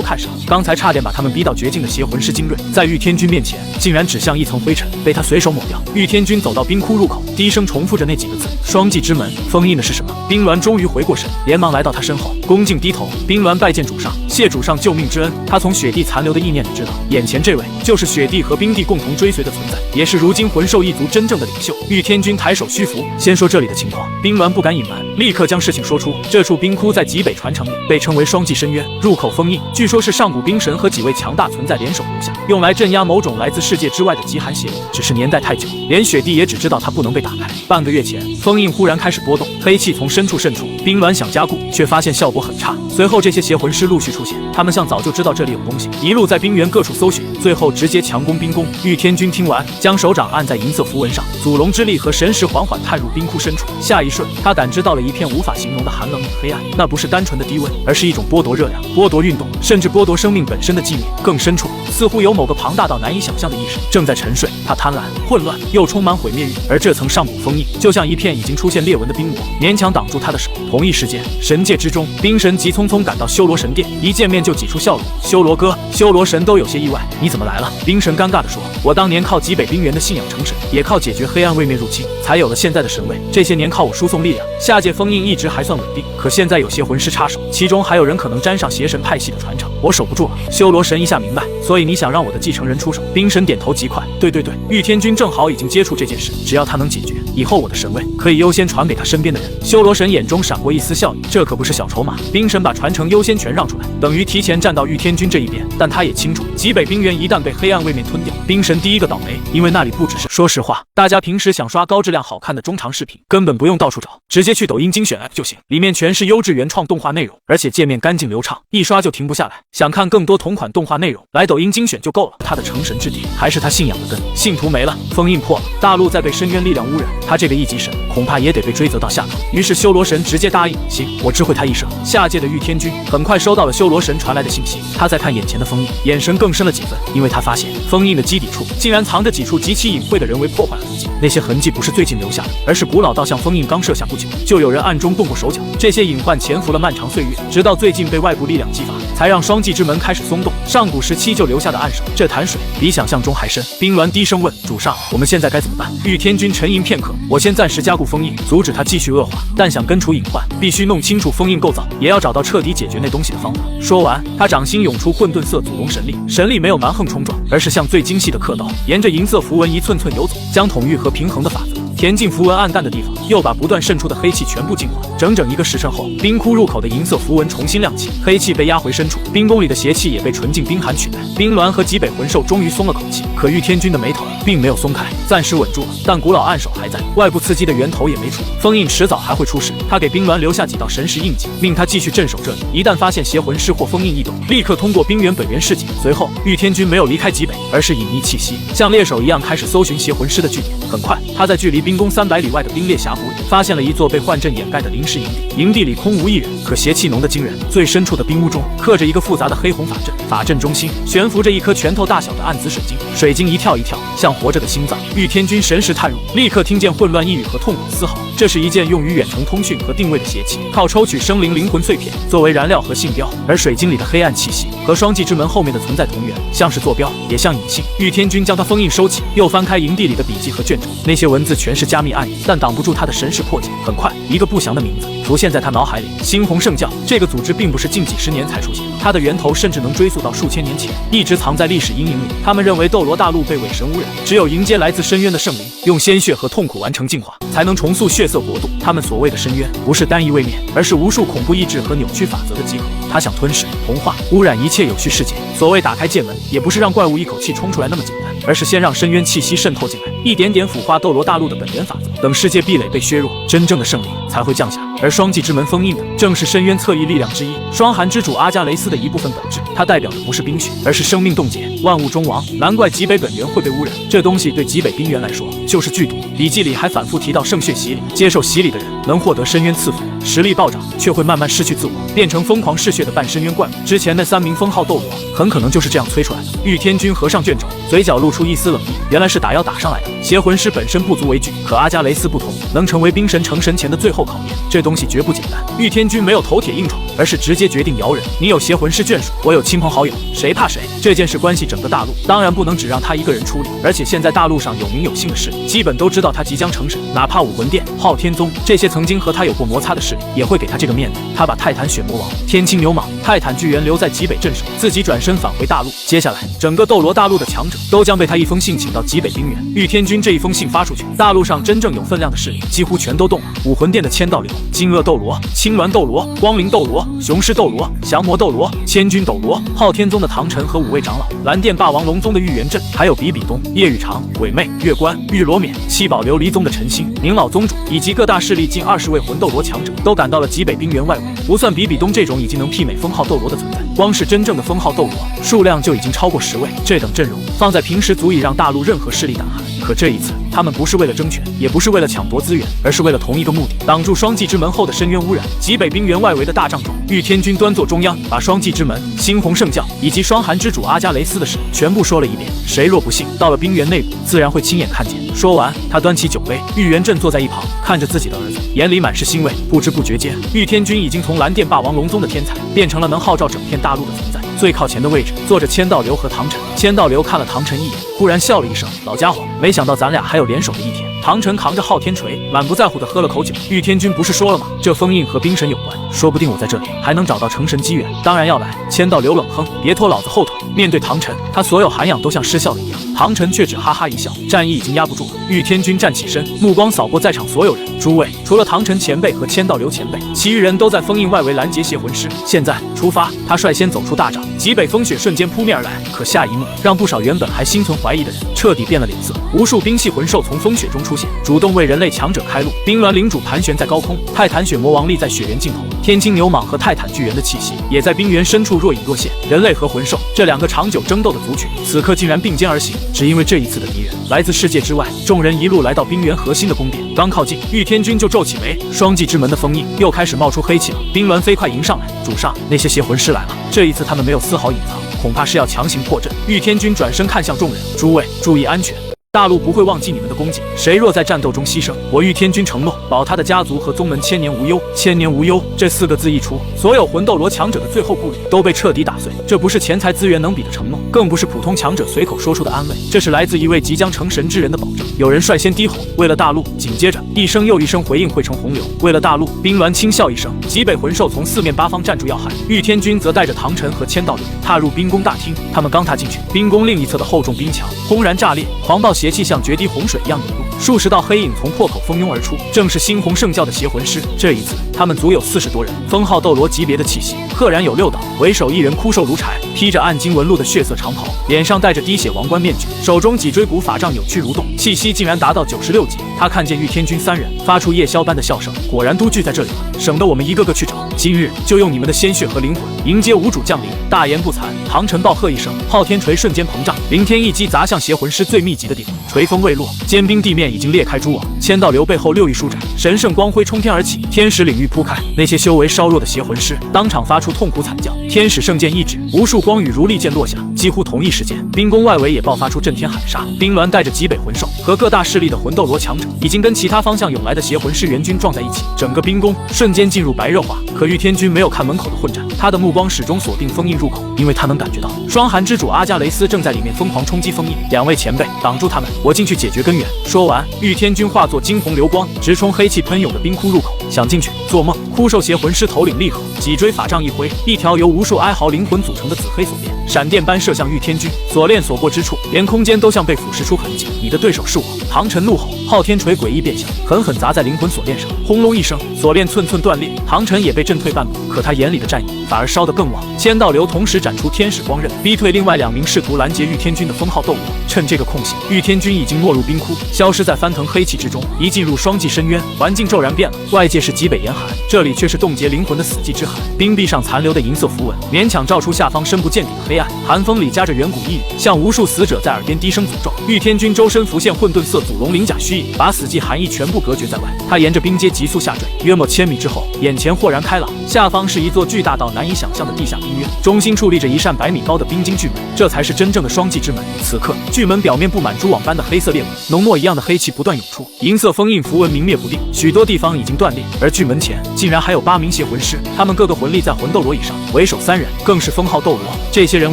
看傻了，刚才差点把他们逼到绝境的邪魂师精锐，在玉天君面前竟然只像一层灰尘，被他随手抹掉。玉天君走到冰窟入口，低声重复着那几个字：双祭之门。封印的是什么？冰鸾终于回过神，连忙来到他身后，恭敬低头。冰鸾拜见主上，谢主上救命之恩。他从雪帝残留的意念里知道，眼前这位就是雪帝和冰帝共同追随的存在，也是如今魂兽一族真正的领袖。玉天君抬手虚服，先说这里的情况。冰鸾不敢隐瞒，立刻将事情说出。这处冰窟在极北传承里被称为双祭深渊，入口封印，据说是上古冰神和几位强大存在联手留下，用来镇压某种来自世界之外的极寒邪物。只是年代太久，连雪帝也只知道它不能被打开。半个月前，封印忽然开始波动，黑气从深处渗出。冰鸾想加固，却发现效果很差。随后这些邪魂师陆续出现，他们像早就知道这里有东西，一路在冰原各处搜寻，最后直接强攻冰宫。玉天君听完，将手掌按在银色符文上，祖龙之力和神识缓缓探入冰窟深处。下一瞬，他感知到了一片无法形容的寒冷与黑暗，那不是单纯的低温，而是一种剥夺热量、剥夺运动，甚至剥夺生命本身的寂灭。更深处，似乎有某个庞大到难以想象的意识正在沉睡，它贪婪、混乱，又充满毁灭欲。而这层上古封印，就像一片已经出现裂纹的冰膜，勉强挡住他的手。同一时间，神界之中，冰神急匆匆赶到修罗神殿，一见面就挤出笑容：“修罗哥！”修罗神都有些意外：“你怎么来了？”冰神尴尬地说：“我当年靠极北冰原的信仰成神，也靠解决黑暗位面入侵，才有了现在的神位。这些年靠我输送力量，下界封印一直还算稳定。可现在有邪魂师插手，其中还有人可能沾上邪神派系的传承，我守不住了。”修罗神一下明白，所以你想让我的继承人出手？冰神点头极快：“对，玉天君正好已经接触这件事，只要他能解决，以后我的神位可以优先传给他身边的人。”修罗神眼中闪过一丝笑意，这可不是小筹码。冰神把传承优先权让出来，等于提前站到玉天君这一边。但他也清楚，极北冰原一旦被黑暗位面吞掉，冰神第一个倒霉，因为那里不只是……说实话，大家平时想刷高质量好看的中长视频，根本不用到处找，直接去抖音精选 app 就行，里面全是优质原创动画内容，而且界面干净流畅，一刷就停不下来。想看更多同款动画内容，来抖音精选就够了。他的成神之地还是他信仰的根，信徒没了，封印破了，大陆再被深渊力量污染，他这个一级神恐怕也得被追责到下头。于是修罗神直接答应：“行，我知会他一声。”下界的玉天君很快收到了修罗神传来的信息，他在看眼前的封印，眼神更深了几分，因为他发现封印的基底处竟然藏着几处极其隐晦的人为破坏痕迹。那些痕迹不是最近留下的，而是古老到像封印刚设下不久，就有人暗中动过手脚。这些隐患潜伏了漫长岁月，直到最近被外部力量激发，才让双祭之门开始松动。上古时期就留下的暗手，这潭水比想象中还深。冰鸾低声问：“主上，我们现在该怎么办？”玉天君沉吟片刻：“我先暂时加固封印，阻止它继续恶化，但想根除隐患，必须弄清楚封印构造，也要找到彻底解决那东西的方法。”说完，他掌心涌出混沌色祖龙神力，神力没有蛮横冲撞，而是像最精细的刻刀，沿着银色符文一寸寸游走，将统御和平衡的法则填进符文暗淡的地方，又把不断渗出的黑气全部净化。整整1个时辰后，冰窟入口的银色符文重新亮起，黑气被压回深处，冰宫里的邪气也被纯净冰寒取代。冰鸾和极北魂兽终于松了口气，可玉天君的眉头并没有松开，暂时稳住了，但古老暗手还在，外部刺激的源头也没出，封印迟早还会出事。他给冰鸾留下几道神识印记，命他继续镇守这里，一旦发现邪魂师或封印异动，立刻通过冰原本源示警。随后，玉天君没有离开极北，而是隐匿气息，像猎手一样开始搜寻邪魂师的据点。很快，他在距离冰冰宫300里外的冰裂峡谷里，发现了一座被幻阵掩盖的临时营地。营地里空无一人，可邪气浓得惊人。最深处的冰屋中刻着一个复杂的黑红法阵，法阵中心悬浮着一颗拳头大小的暗紫水晶，水晶一跳一跳，像活着的心脏。玉天君神识探入，立刻听见混乱呓语和痛苦嘶嚎。这是一件用于远程通讯和定位的邪器，靠抽取生灵灵魂碎片作为燃料和信标。而水晶里的黑暗气息和双祭之门后面的存在同源，像是坐标，也像隐性。玉天君将它封印收起，又翻开营地里的笔记和卷轴，那些文字全是加密暗语，但挡不住他的神识破解。很快，一个不祥的名字浮现在他脑海里：猩红圣教。这个组织并不是近几十年才出现，它的源头甚至能追溯到数千年前，一直藏在历史阴影里。他们认为斗罗大陆被伪神污染，只有迎接来自深渊的圣灵，用鲜血和痛苦完成净化，才能重塑血色国度。他们所谓的深渊，不是单一位面，而是无数恐怖意志和扭曲法则的集合。他想吞噬、同化、污染一切有序世界。所谓打开界门，也不是让怪物一口气冲出来那么简单，而是先让深渊气息渗透进来，一点点腐化斗罗大陆的本源法则。等世界壁垒被削弱，真正的圣灵才会降下。而双祭之门封印的正是深渊侧翼力量之一，霜寒之主阿加雷斯的一部分本质。它代表的不是冰雪，而是生命冻结，万物终亡。难怪极北本源会被污染，这东西对极北冰原来说就是剧毒。笔记里还反复提到圣血洗礼，接受洗礼的人能获得深渊赐福，实力暴涨，却会慢慢失去自我，变成疯狂嗜血的半深渊怪物。之前那3名封号斗罗很可能就是这样催出来的。玉天君合上卷轴，嘴角露出一丝冷意，原来是打妖打上来的。邪魂师本身不足为惧，可阿加雷斯不同，能成为冰神成神前的最后考验，这东西绝不简单。玉天君没有头铁硬闯，而是直接决定摇人。你有邪魂师眷属，我有亲朋好友，谁怕谁？这件事关系整个大陆，当然不能只让他一个人处理。而且现在大陆上有名有姓的势力，基本都知道他即将成神，哪怕武魂殿、昊天宗这些曾经和他有过摩擦的势力，也会给他这个面子。他把泰坦血魔王、天青牛蟒、泰坦巨猿留在极北镇守，自己转身返回大陆。接下来，整个斗罗大陆的强者都将被他一封信请到极北冰原。玉天君这一封信发出去，大陆上真正有分量的势力几乎全都动了。武魂殿的千道流、金鳄斗罗、青鸾斗罗、光灵斗罗、雄狮斗罗、降魔斗罗、千军斗罗、昊天宗的唐晨和5位长老，蓝电霸王龙宗的玉元镇，还有比比东、叶雨长、鬼魅、月关、玉罗冕、七宝琉璃宗的陈星、宁老宗主，以及各大势力近20位魂斗罗强者，都赶到了极北冰原外围。不算比比东这种已经能媲美封号斗罗的存在，光是真正的封号斗罗数量就已经超过10位。这等阵容放在平时足以让大陆任何势力胆寒。可这一次，他们不是为了争权，也不是为了抢夺资源，而是为了同一个目的：挡住双祭之门后的深渊污染。极北冰原外围的大帐中，玉天君端坐中央，把双祭之门、猩红圣教以及霜寒之主阿加雷斯的事全部说了一遍。谁若不信，到了冰原内部，自然会亲眼看见。说完，他端起酒杯，玉元镇坐在一旁，看着自己的儿子，眼里满是欣慰。不知不觉间，玉天君已经从蓝电霸王龙宗的天才，变成了能号召整片大陆的存在。最靠前的位置坐着千道流和唐晨。千道流看了唐晨一眼，忽然笑了一声：“老家伙，没想到咱俩还有联手的一天。”唐晨扛着昊天锤，满不在乎地喝了口酒。玉天君不是说了吗？这封印和冰神有关，说不定我在这里还能找到成神机缘。当然要来。千道流冷哼：“别拖老子后腿。”面对唐晨，他所有涵养都像失效了一样。唐晨却只哈哈一笑，战意已经压不住了。玉天君站起身，目光扫过在场所有人，诸位，除了唐晨前辈和千道流前辈，其余人都在封印外围拦截邪魂师。现在出发！他率先走出大帐，极北风雪瞬间扑面而来。可下一幕让不少原本还心存怀疑的人彻底变了脸色。无数冰系魂兽从风雪中出现，主动为人类强者开路。冰鸾领主盘旋在高空，泰坦血魔王立在雪原尽头，天青牛蟒和泰坦巨猿的气息也在冰原深处若隐若现。人类和魂兽这2个长久争斗的族群，此刻竟然并肩而行，只因为这一次的敌人来自世界之外。众人一路来到冰原核心的宫殿，刚靠近，玉天君就皱起眉。双祭之门的封印又开始冒出黑气了。冰鸾飞快迎上来，主上，那些邪魂师来了。这一次他们没有丝毫隐藏，恐怕是要强行破阵。玉天君转身看向众人，诸位注意安全。大陆不会忘记你们的功绩，谁若在战斗中牺牲，我玉天君承诺保他的家族和宗门千年无忧。千年无忧这4个字一出，所有魂斗罗强者的最后顾虑都被彻底打碎。这不是钱财资源能比的承诺，更不是普通强者随口说出的安慰，这是来自一位即将成神之人的保证。有人率先低吼：“为了大陆！”紧接着一声又一声回应汇成洪流：“为了大陆！”冰鸾轻笑一声，极北魂兽从4面8方站住要害。玉天君则带着唐晨和千道流踏入冰宫大厅。他们刚踏进去，冰宫另一侧的厚重冰墙轰然炸裂，狂暴邪气像决堤洪水一样涌入，数十道黑影从破口蜂拥而出，正是猩红圣教的邪魂师。这一次，他们足有40多人，封号斗罗级别的气息，赫然有6道。为首一人枯瘦如柴，披着暗金纹路的血色长袍，脸上戴着滴血王冠面具，手中脊椎骨法杖扭曲蠕动，气息竟然达到96级。他看见玉天君3人，发出夜宵般的笑声，果然都聚在这里了，省得我们一个个去找。今日就用你们的鲜血和灵魂迎接无主降临。大言不惭，唐晨暴喝一声，昊天锤瞬间膨胀，凌天一击砸向邪魂师最密集的地方。锤锋未落，坚冰地面已经裂开蛛网。千道流背后六翼舒展，神圣光辉冲天而起，天使领域铺开。那些修为稍弱的邪魂师当场发出痛苦惨叫。天使圣剑一指，无数光雨如利剑落下。几乎同一时间，冰宫外围也爆发出震天喊杀。冰鸾带着极北魂兽和各大势力的魂斗罗强者，已经跟其他方向涌来的邪魂师援军撞在一起，整个冰宫瞬间进入白热化。可御天军没有看门口的混战，他的目光始终锁定封印入口，因为他能感觉到霜寒之主阿加雷斯正在里面疯狂冲击封印。两位前辈，挡住他们，我进去解决根源。说完，御天军化作惊鸿流光，直冲黑气喷涌的冰窟入口。想进去？做梦！枯瘦邪魂师头领厉喝，脊椎法杖一挥，一条由无数哀嚎灵魂组成的紫黑锁链闪电般射向御天军。锁链所过之处，连空间都像被腐蚀出痕迹。你的对手是我！唐晨怒吼，昊天锤诡异变向，狠狠砸在灵魂锁链上，轰隆一声，锁链寸寸断裂。唐晨也被震退半步，可他眼里的战意反而烧得更旺。千道流同时展出天使光刃，逼退另外2名试图拦截御天军的封号斗罗。趁这个空隙，御天军已经没入冰窟，消失在翻腾黑气之中。一进入双寂深渊，环境骤然变了，外界是极北严寒，这里却是冻结灵魂的死寂之寒。冰壁上残留的银色符文，勉强照出下方深不见底的黑暗。寒风里夹着远古异语，像无数死者在耳边低声诅咒。御天军周身浮现混沌色祖龙鳞甲虚影，把死寂寒意全部隔绝在外。他沿着冰阶急速下坠，约莫1000米之后，眼前豁然开朗，下方是一座巨大到难以想象的地下冰渊，中心矗立着一扇100米高的冰晶巨门，这才是真正的双寂之门。此刻，巨门表面布满蛛网般的黑色裂纹，浓墨一样的黑气不断涌出，银色封印符文明灭不定，许多地方已经断裂。而巨门前竟然还有8名邪魂师，他们个个魂力在魂斗罗以上，为首3人更是封号斗罗。这些人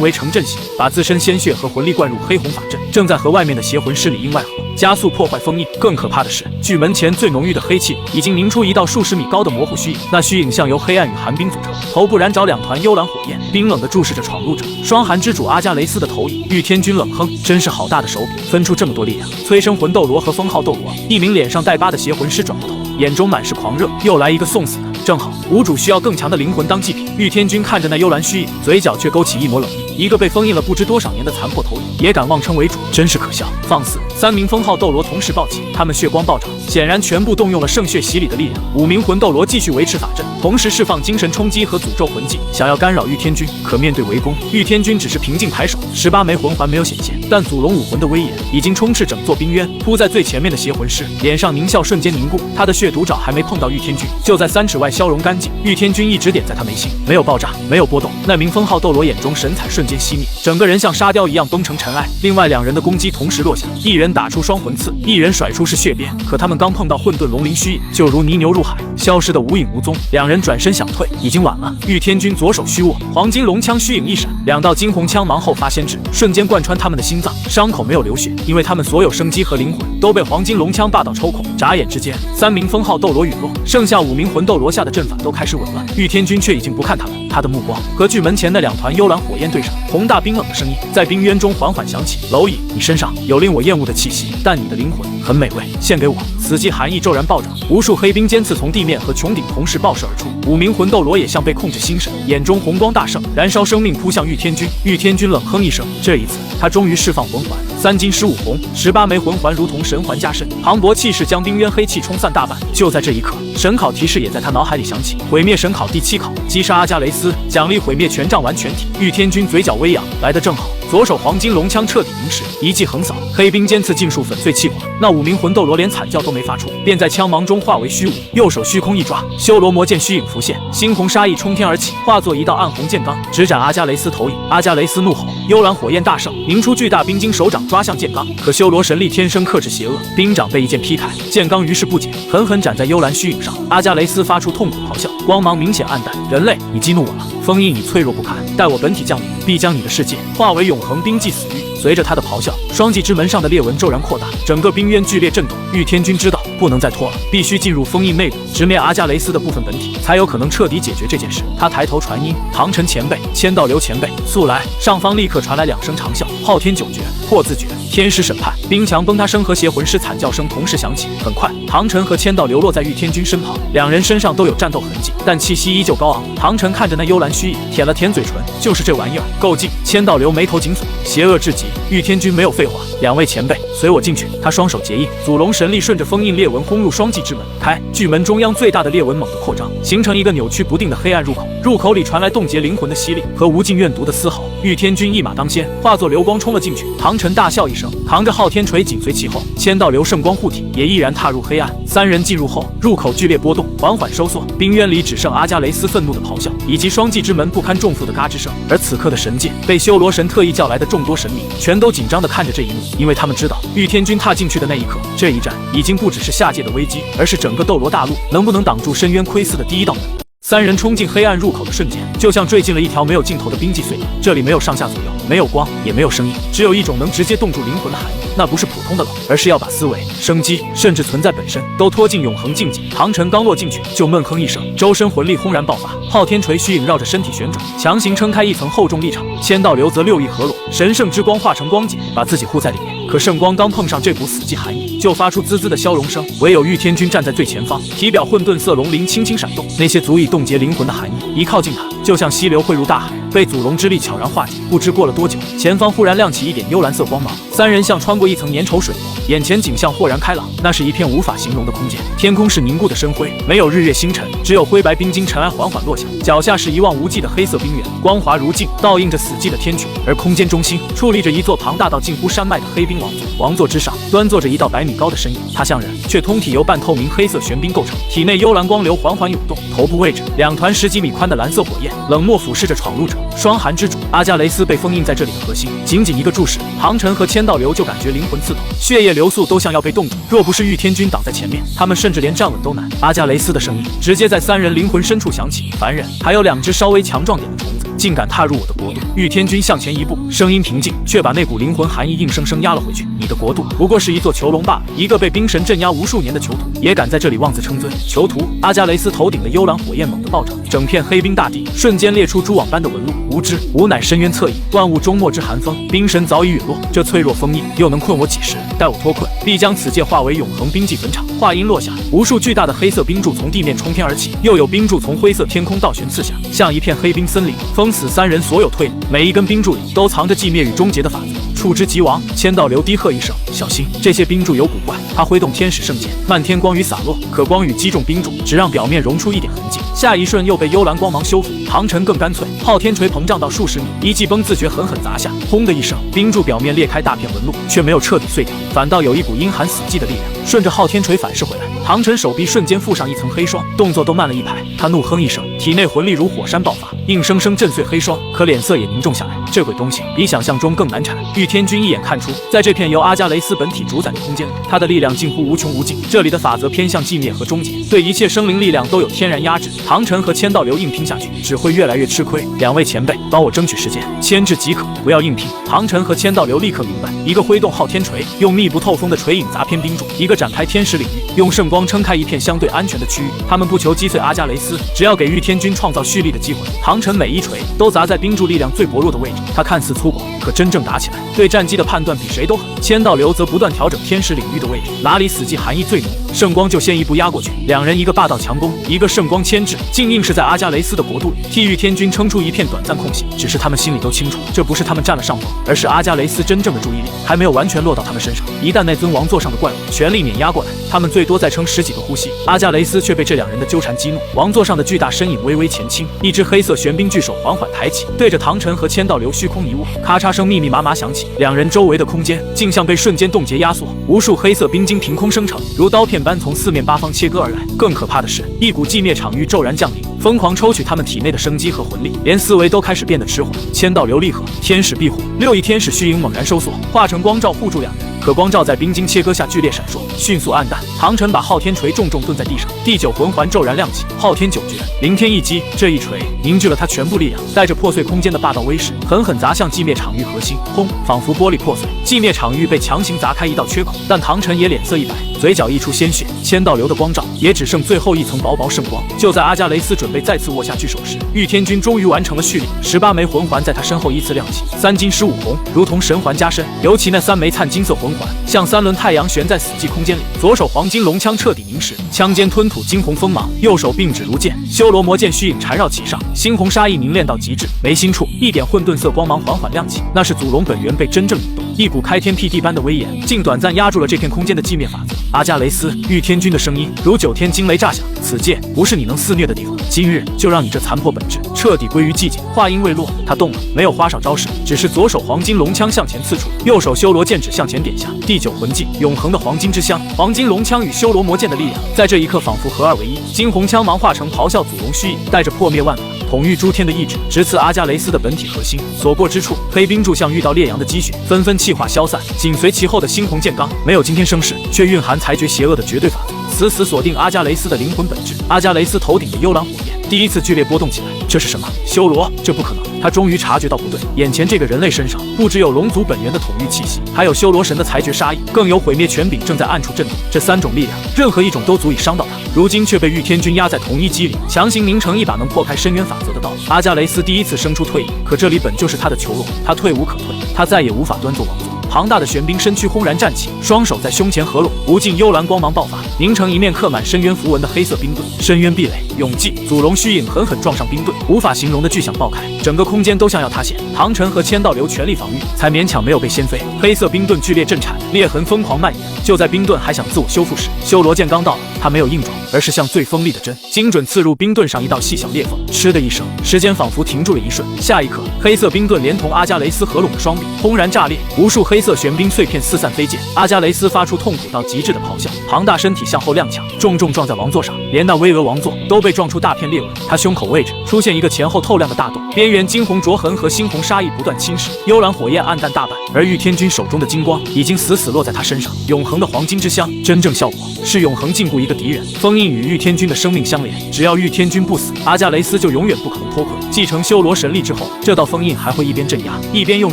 围成阵型，把自身鲜血和魂力灌入黑红法阵，正在和外面的邪魂师里应外合，加速破坏封印。更可怕的是，巨门前最浓郁的黑气已经凝出一道数十米高的模糊虚影，那虚影像由黑暗与寒冰组成，头部燃着2团幽蓝火焰，冰冷地注视着闯入者霜寒之主阿加雷斯的投影。御天军冷哼，真是好大的手笔，分出这么多力量，催生魂斗罗和封号斗罗。一名脸上带疤的邪魂师转过头，眼中满是狂热，又来一个送死的。正好无主需要更强的灵魂当祭品。御天军看着那幽蓝虚影，嘴角却勾起一抹冷意。一个被封印了不知多少年的残破头影，也敢妄称为主，真是可笑。放肆！3名封号斗罗同时暴起，他们血光暴涨，显然全部动用了圣血洗礼的力量。5名魂斗罗继续维持法阵，同时释放精神冲击和诅咒魂技，想要干扰御天军。可面对围攻，御天军只是平静抬手，18枚魂环没有显现，但祖龙武魂的威严已经充斥整座冰渊。扑在最前面的邪魂师脸上狞笑瞬间凝固，他的血毒爪还没碰到御天军，就在3尺外消融干净。御天军一指点在他眉心，没有爆炸，没有波动。那名封号斗罗眼中神采瞬间熄灭，整个人像沙雕一样崩成尘埃。另外2人的攻击同时落下，一人打出双魂刺，一人甩出是血鞭。可他们刚碰到混沌龙鳞虚影，就如泥牛入海，消失得无影无踪。2人转身想退，已经晚了。御天军左手虚握，黄金龙枪虚影一闪，2道金红枪芒后发先至，瞬间贯穿他们的心脏，伤口没有流血，因为他们所有生机和灵魂都被黄金龙枪霸道抽空。眨眼之间，3名封号斗罗陨落，剩下5名魂斗罗下的阵法都开始紊乱。御天军却已经不看他们，他的目光和巨门前的2团幽蓝火焰对上，宏大冰冷的声音在冰渊中缓缓响起：蝼蚁，你身上有令我厌恶的气息，但你的灵魂很美味，献给我。死寂寒意骤然暴涨，无数黑冰尖刺从地面和穹顶同时爆射而出。5名魂斗罗也像被控制心神，眼中红光大盛，燃烧生命扑向御天军。御天军冷哼一声，这一次他终于释放魂环，3金15红，18枚魂环如同神环加身，磅礴气势将冰渊黑气冲散大半。就在这一刻，神考提示也在他脑海里响起：毁灭神考第7考，击杀阿加雷斯，奖励毁灭权杖完全体。御天军嘴角微扬，来得正好。左手黄金龙枪彻底凝实，一记横扫，黑冰尖刺尽数粉碎气火。那5名魂斗罗连惨叫都没发出，便在枪芒中化为虚无。右手虚空一抓，修罗魔剑虚影浮现，猩红杀意冲天而起，化作一道暗红剑罡，直斩阿加雷斯头影。阿加雷斯怒吼，幽蓝火焰大盛，凝出巨大冰晶手掌抓向剑罡。可修罗神力天生克制邪恶，冰掌被一剑劈开，剑罡于是不解，狠狠斩在幽蓝虚影上。阿加雷斯发出痛苦咆哮，光芒明显暗淡。人类，你激怒我了，封印已脆弱不堪，待我本体降临，必将你的世界化为永恒冰寂死域。随着他的咆哮，双寂之门上的裂纹骤然扩大，整个冰渊剧烈震动。御天军知道不能再拖了，必须进入封印内部，直面阿加雷斯的部分本体，才有可能彻底解决这件事。他抬头传音：唐晨前辈，千道流前辈，速来！上方立刻传来2声长啸，昊天9诀、破字诀、天使审判。冰墙崩塌声和邪魂师惨叫声同时响起。很快，唐晨和千道流落在御天军身旁，2人身上都有战斗痕迹，但气息依旧高昂。唐晨看着那幽蓝虚影，舔了舔嘴唇，就是这玩意儿，够劲。千道流眉头紧锁，邪恶至极。御天军没有废话，2位前辈，随我进去。他双手结印，祖龙神力顺着封印裂裂纹轰入双祭之门。开，巨门中央最大的裂纹猛地扩张，形成一个扭曲不定的黑暗入口。入口里传来冻结灵魂的吸力和无尽怨毒的嘶吼。玉天君一马当先，化作流光冲了进去。唐晨大笑一声，扛着昊天锤紧随其后。千道流圣光护体，也毅然踏入黑暗。三人进入后，入口剧烈波动，缓缓收缩。冰渊里只剩阿加雷斯愤怒的咆哮，以及双祭之门不堪重负的嘎吱声。而此刻的神界被修罗神特意叫来的众多神明，全都紧张地看着这一幕，因为他们知道玉天君踏进去的那一刻，这一战已经不只是下界的危机，而是整个斗罗大陆能不能挡住深渊窥伺的第一道门。三人冲进黑暗入口的瞬间，就像坠进了一条没有尽头的冰际隧道。这里没有上下左右，没有光，也没有声音，只有一种能直接冻住灵魂的寒意。那不是普通的冷，而是要把思维、生机，甚至存在本身都拖进永恒境界。唐晨刚落进去，就闷哼一声，周身魂力轰然爆发，昊天锤虚影绕着身体旋转，强行撑开一层厚重力场。千道流则六翼合拢，神圣之光化成光解，把自己护在里面。可圣光刚碰上这股死寂寒意，就发出滋滋的消融声。唯有玉天君站在最前方，体表混沌色龙鳞轻轻闪动，那些足以冻结灵魂的寒意，一靠近他，就像溪流汇入大海，被祖龙之力悄然化解。不知过了多久，前方忽然亮起一点幽蓝色光芒，三人像穿过一层粘稠水膜，眼前景象豁然开朗。那是一片无法形容的空间，天空是凝固的深灰，没有日月星辰，只有灰白冰晶尘埃缓缓落下。脚下是一望无际的黑色冰原，光滑如镜，倒映着死寂的天穹。而空间中心矗立着一座庞大到近乎山脉的黑冰王座，王座之上端坐着一道100米高的身影，他像人，却通体由半透明黑色玄冰构成，体内幽蓝光流缓缓涌动。头部位置2团10几米宽的蓝色火焰，冷漠俯视着闯入者。霜寒之主阿加雷斯被封印在这里的核心，仅仅一个注视，唐晨和千道流就感觉灵魂刺痛，血液流速都像要被冻住。若不是玉天君挡在前面，他们甚至连站稳都难。阿加雷斯的声音直接在三人灵魂深处响起：凡人，还有2只稍微强壮点的虫子，竟敢踏入我的国度！玉天君向前一步，声音平静，却把那股灵魂寒意硬生生压了回去。你的国度不过是一座囚笼罢了，一个被冰神镇压无数年的囚徒，也敢在这里妄自称尊？囚徒！阿加雷斯头顶的幽蓝火焰猛地暴涨，整片黑冰大地瞬间裂出蛛网般的纹路。无知，吾乃深渊侧翼，万物终末之寒风。冰神早已陨落，这脆弱封印又能困我几时？待我脱困，必将此界化为永恒冰际坟场。话音落下，无数巨大的黑色冰柱从地面冲天而起，又有冰柱从灰色天空倒悬刺下，像一片黑冰森林，封死三人所有退路。每一根冰柱里都藏着寂灭与终结的法则，触之即亡。千道流低喝一声：“小心，这些冰柱有古怪。”他挥动天使圣剑，漫天光雨洒落，可光雨击中冰柱，只让表面融出一点痕迹，下一瞬又被幽蓝光芒修复。唐晨更干脆，昊天锤膨胀到数十米，一记崩自诀狠狠砸下，轰的一声，冰柱表面裂开大片纹路，却没有彻底碎掉，反倒有一股阴寒死寂的力量顺着昊天锤反噬回来。唐晨手臂瞬间附上一层黑霜，动作都慢了一拍。他怒哼一声，体内魂力如火山爆发，硬生生震碎黑霜，可脸色也凝重下来。这鬼东西比想象中更难缠。玉天君一眼看出，在这片由阿加雷斯本体主宰的空间里，他的力量近乎无穷无尽。这里的法则偏向寂灭和终结，对一切生灵力量都有天然压制。唐晨和千道流硬拼下去，只会越来越吃亏。两位前辈，帮我争取时间，牵制即可，不要硬拼。唐晨和千道流立刻明白，一个挥动昊天锤，用密不透风的锤影砸偏冰柱；一个展开天使领域，用圣光撑开一片相对安全的区域。他们不求击碎阿加雷斯，只要给玉天君创造蓄力的机会。唐晨每一锤都砸在冰柱力量最薄弱的位置，他看似粗犷，可真正打起来，对战机的判断比谁都狠。千道流则不断调整天使领域的位置，哪里死寂寒意最浓，圣光就先一步压过去。两人一个霸道强攻，一个圣光牵制，竟硬是在阿加雷斯的国度里替玉天君撑出一片短暂空隙。只是他们心里都清楚，这不是他们占了上风，而是阿加雷斯真正的注意力还没有完全落到他们身上。一旦那尊王座上的怪物全力碾压过来，他们最多再撑10几个呼吸。阿加雷斯却被这两人的纠缠激怒，王座上的巨大身影微微前倾，一只黑色玄冰巨手缓缓抬起，对着唐晨和千道流虚空一握，咔嚓声密密麻麻响起，两人周围的空间竟像被瞬间冻结压缩，无数黑色冰晶凭空生成，如刀片般从四面八方切割而来。更可怕的是，一股寂灭场域骤然降临，疯狂抽取他们体内的生机和魂力，连思维都开始变得迟缓。千道流立合，天使庇护，6翼天使虚影猛然收缩，化成光照护住两人。可光照在冰晶切割下剧烈闪烁，迅速暗淡。唐晨把昊天锤重重顿在地上，第9魂环骤然亮起，昊天九诀，凌天一击。这一锤凝聚了他全部力量，带着破碎空间的霸道威势，狠狠砸向寂灭场域核心。轰！仿佛玻璃破碎，寂灭场域被强行砸开一道缺口。但唐晨也脸色一白，嘴角溢出鲜血。千道流的光照也只剩最后一层薄薄圣光。就在阿加雷斯准备再次握下巨手时，玉天君终于完成了蓄力，18枚魂环在他身后依次亮起，3金15红，如同神环加身。尤其那3枚灿金色魂环，像3轮太阳悬在死寂空间里。左手黄金龙枪彻底凝实，枪尖吞吐金红锋芒；右手并指如剑，修罗魔剑虚影缠绕其上，猩红杀意凝练到极致。眉心处一点混沌色光芒缓缓亮起，那是祖龙本源被真正引动，一股开天辟地般的威严，竟短暂压住了这片空间的寂灭法则。阿加雷斯，御天军的声音如9天惊雷炸响，此界不是你能肆虐的地方，今日就让你这残破本质彻底归于寂静。话音未落，他动了，没有花哨招式，只是左手黄金龙枪向前刺出，右手修罗剑指向前点下。第9魂技，永恒的黄金之香。黄金龙枪与修罗魔剑的力量在这一刻仿佛合二为一。金红枪芒化成咆哮祖龙虚影，带着破灭万法、统御诸天的意志，直刺阿加雷斯的本体核心。所过之处，黑冰柱像遇到烈阳的积雪，纷纷气化消散。紧随其后的猩红剑罡，没有惊天生势，却蕴含裁决邪恶的绝对法则，死死锁定阿加雷斯的灵魂本质。阿加雷斯头顶的幽蓝火焰第一次剧烈波动起来，这是什么？修罗？这不可能！他终于察觉到不对，眼前这个人类身上不只有龙族本源的统御气息，还有修罗神的裁决杀意，更有毁灭权柄正在暗处震动。这3种力量，任何一种都足以伤到他，如今却被御天军压在同一机里，强行凝成一把能破开深渊法则的刀。阿加雷斯第一次生出退意，可这里本就是他的囚笼，他退无可退，他再也无法端坐王座。庞大的玄冰身躯轰然站起，双手在胸前合拢，无尽幽蓝光芒爆发，凝成一面刻满深渊符文的黑色冰盾。深渊壁垒，永继，祖龙虚影狠狠撞上冰盾，无法形容的巨响爆开，整个空间都像要塌陷。唐晨和千道流全力防御，才勉强没有被掀飞。黑色冰盾剧烈震颤，裂痕疯狂蔓延。就在冰盾还想自我修复时，修罗剑刚到了，他没有硬撞，而是像最锋利的针，精准刺入冰盾上一道细小裂缝。嗤的一声，时间仿佛停住了一瞬。下一刻，黑色冰盾连同阿加雷斯合拢的双臂轰然炸裂，无数黑色玄冰碎片四散飞溅。阿加雷斯发出痛苦到极致的咆哮，庞大身体向后踉跄，重重撞在王座上，连那巍峨王座都被撞出大片裂纹。他胸口位置出现一个前后透亮的大洞，边缘金红灼痕和猩红杀意不断侵蚀，幽蓝火焰暗淡大半。而御天军手中的金光已经死死落在他身上。永恒的黄金之香，真正效果是永恒禁锢一个敌人。封印与御天军的生命相连，只要御天军不死，阿加雷斯就永远不可能脱困。继承修罗神力之后，这道封印还会一边镇压，一边用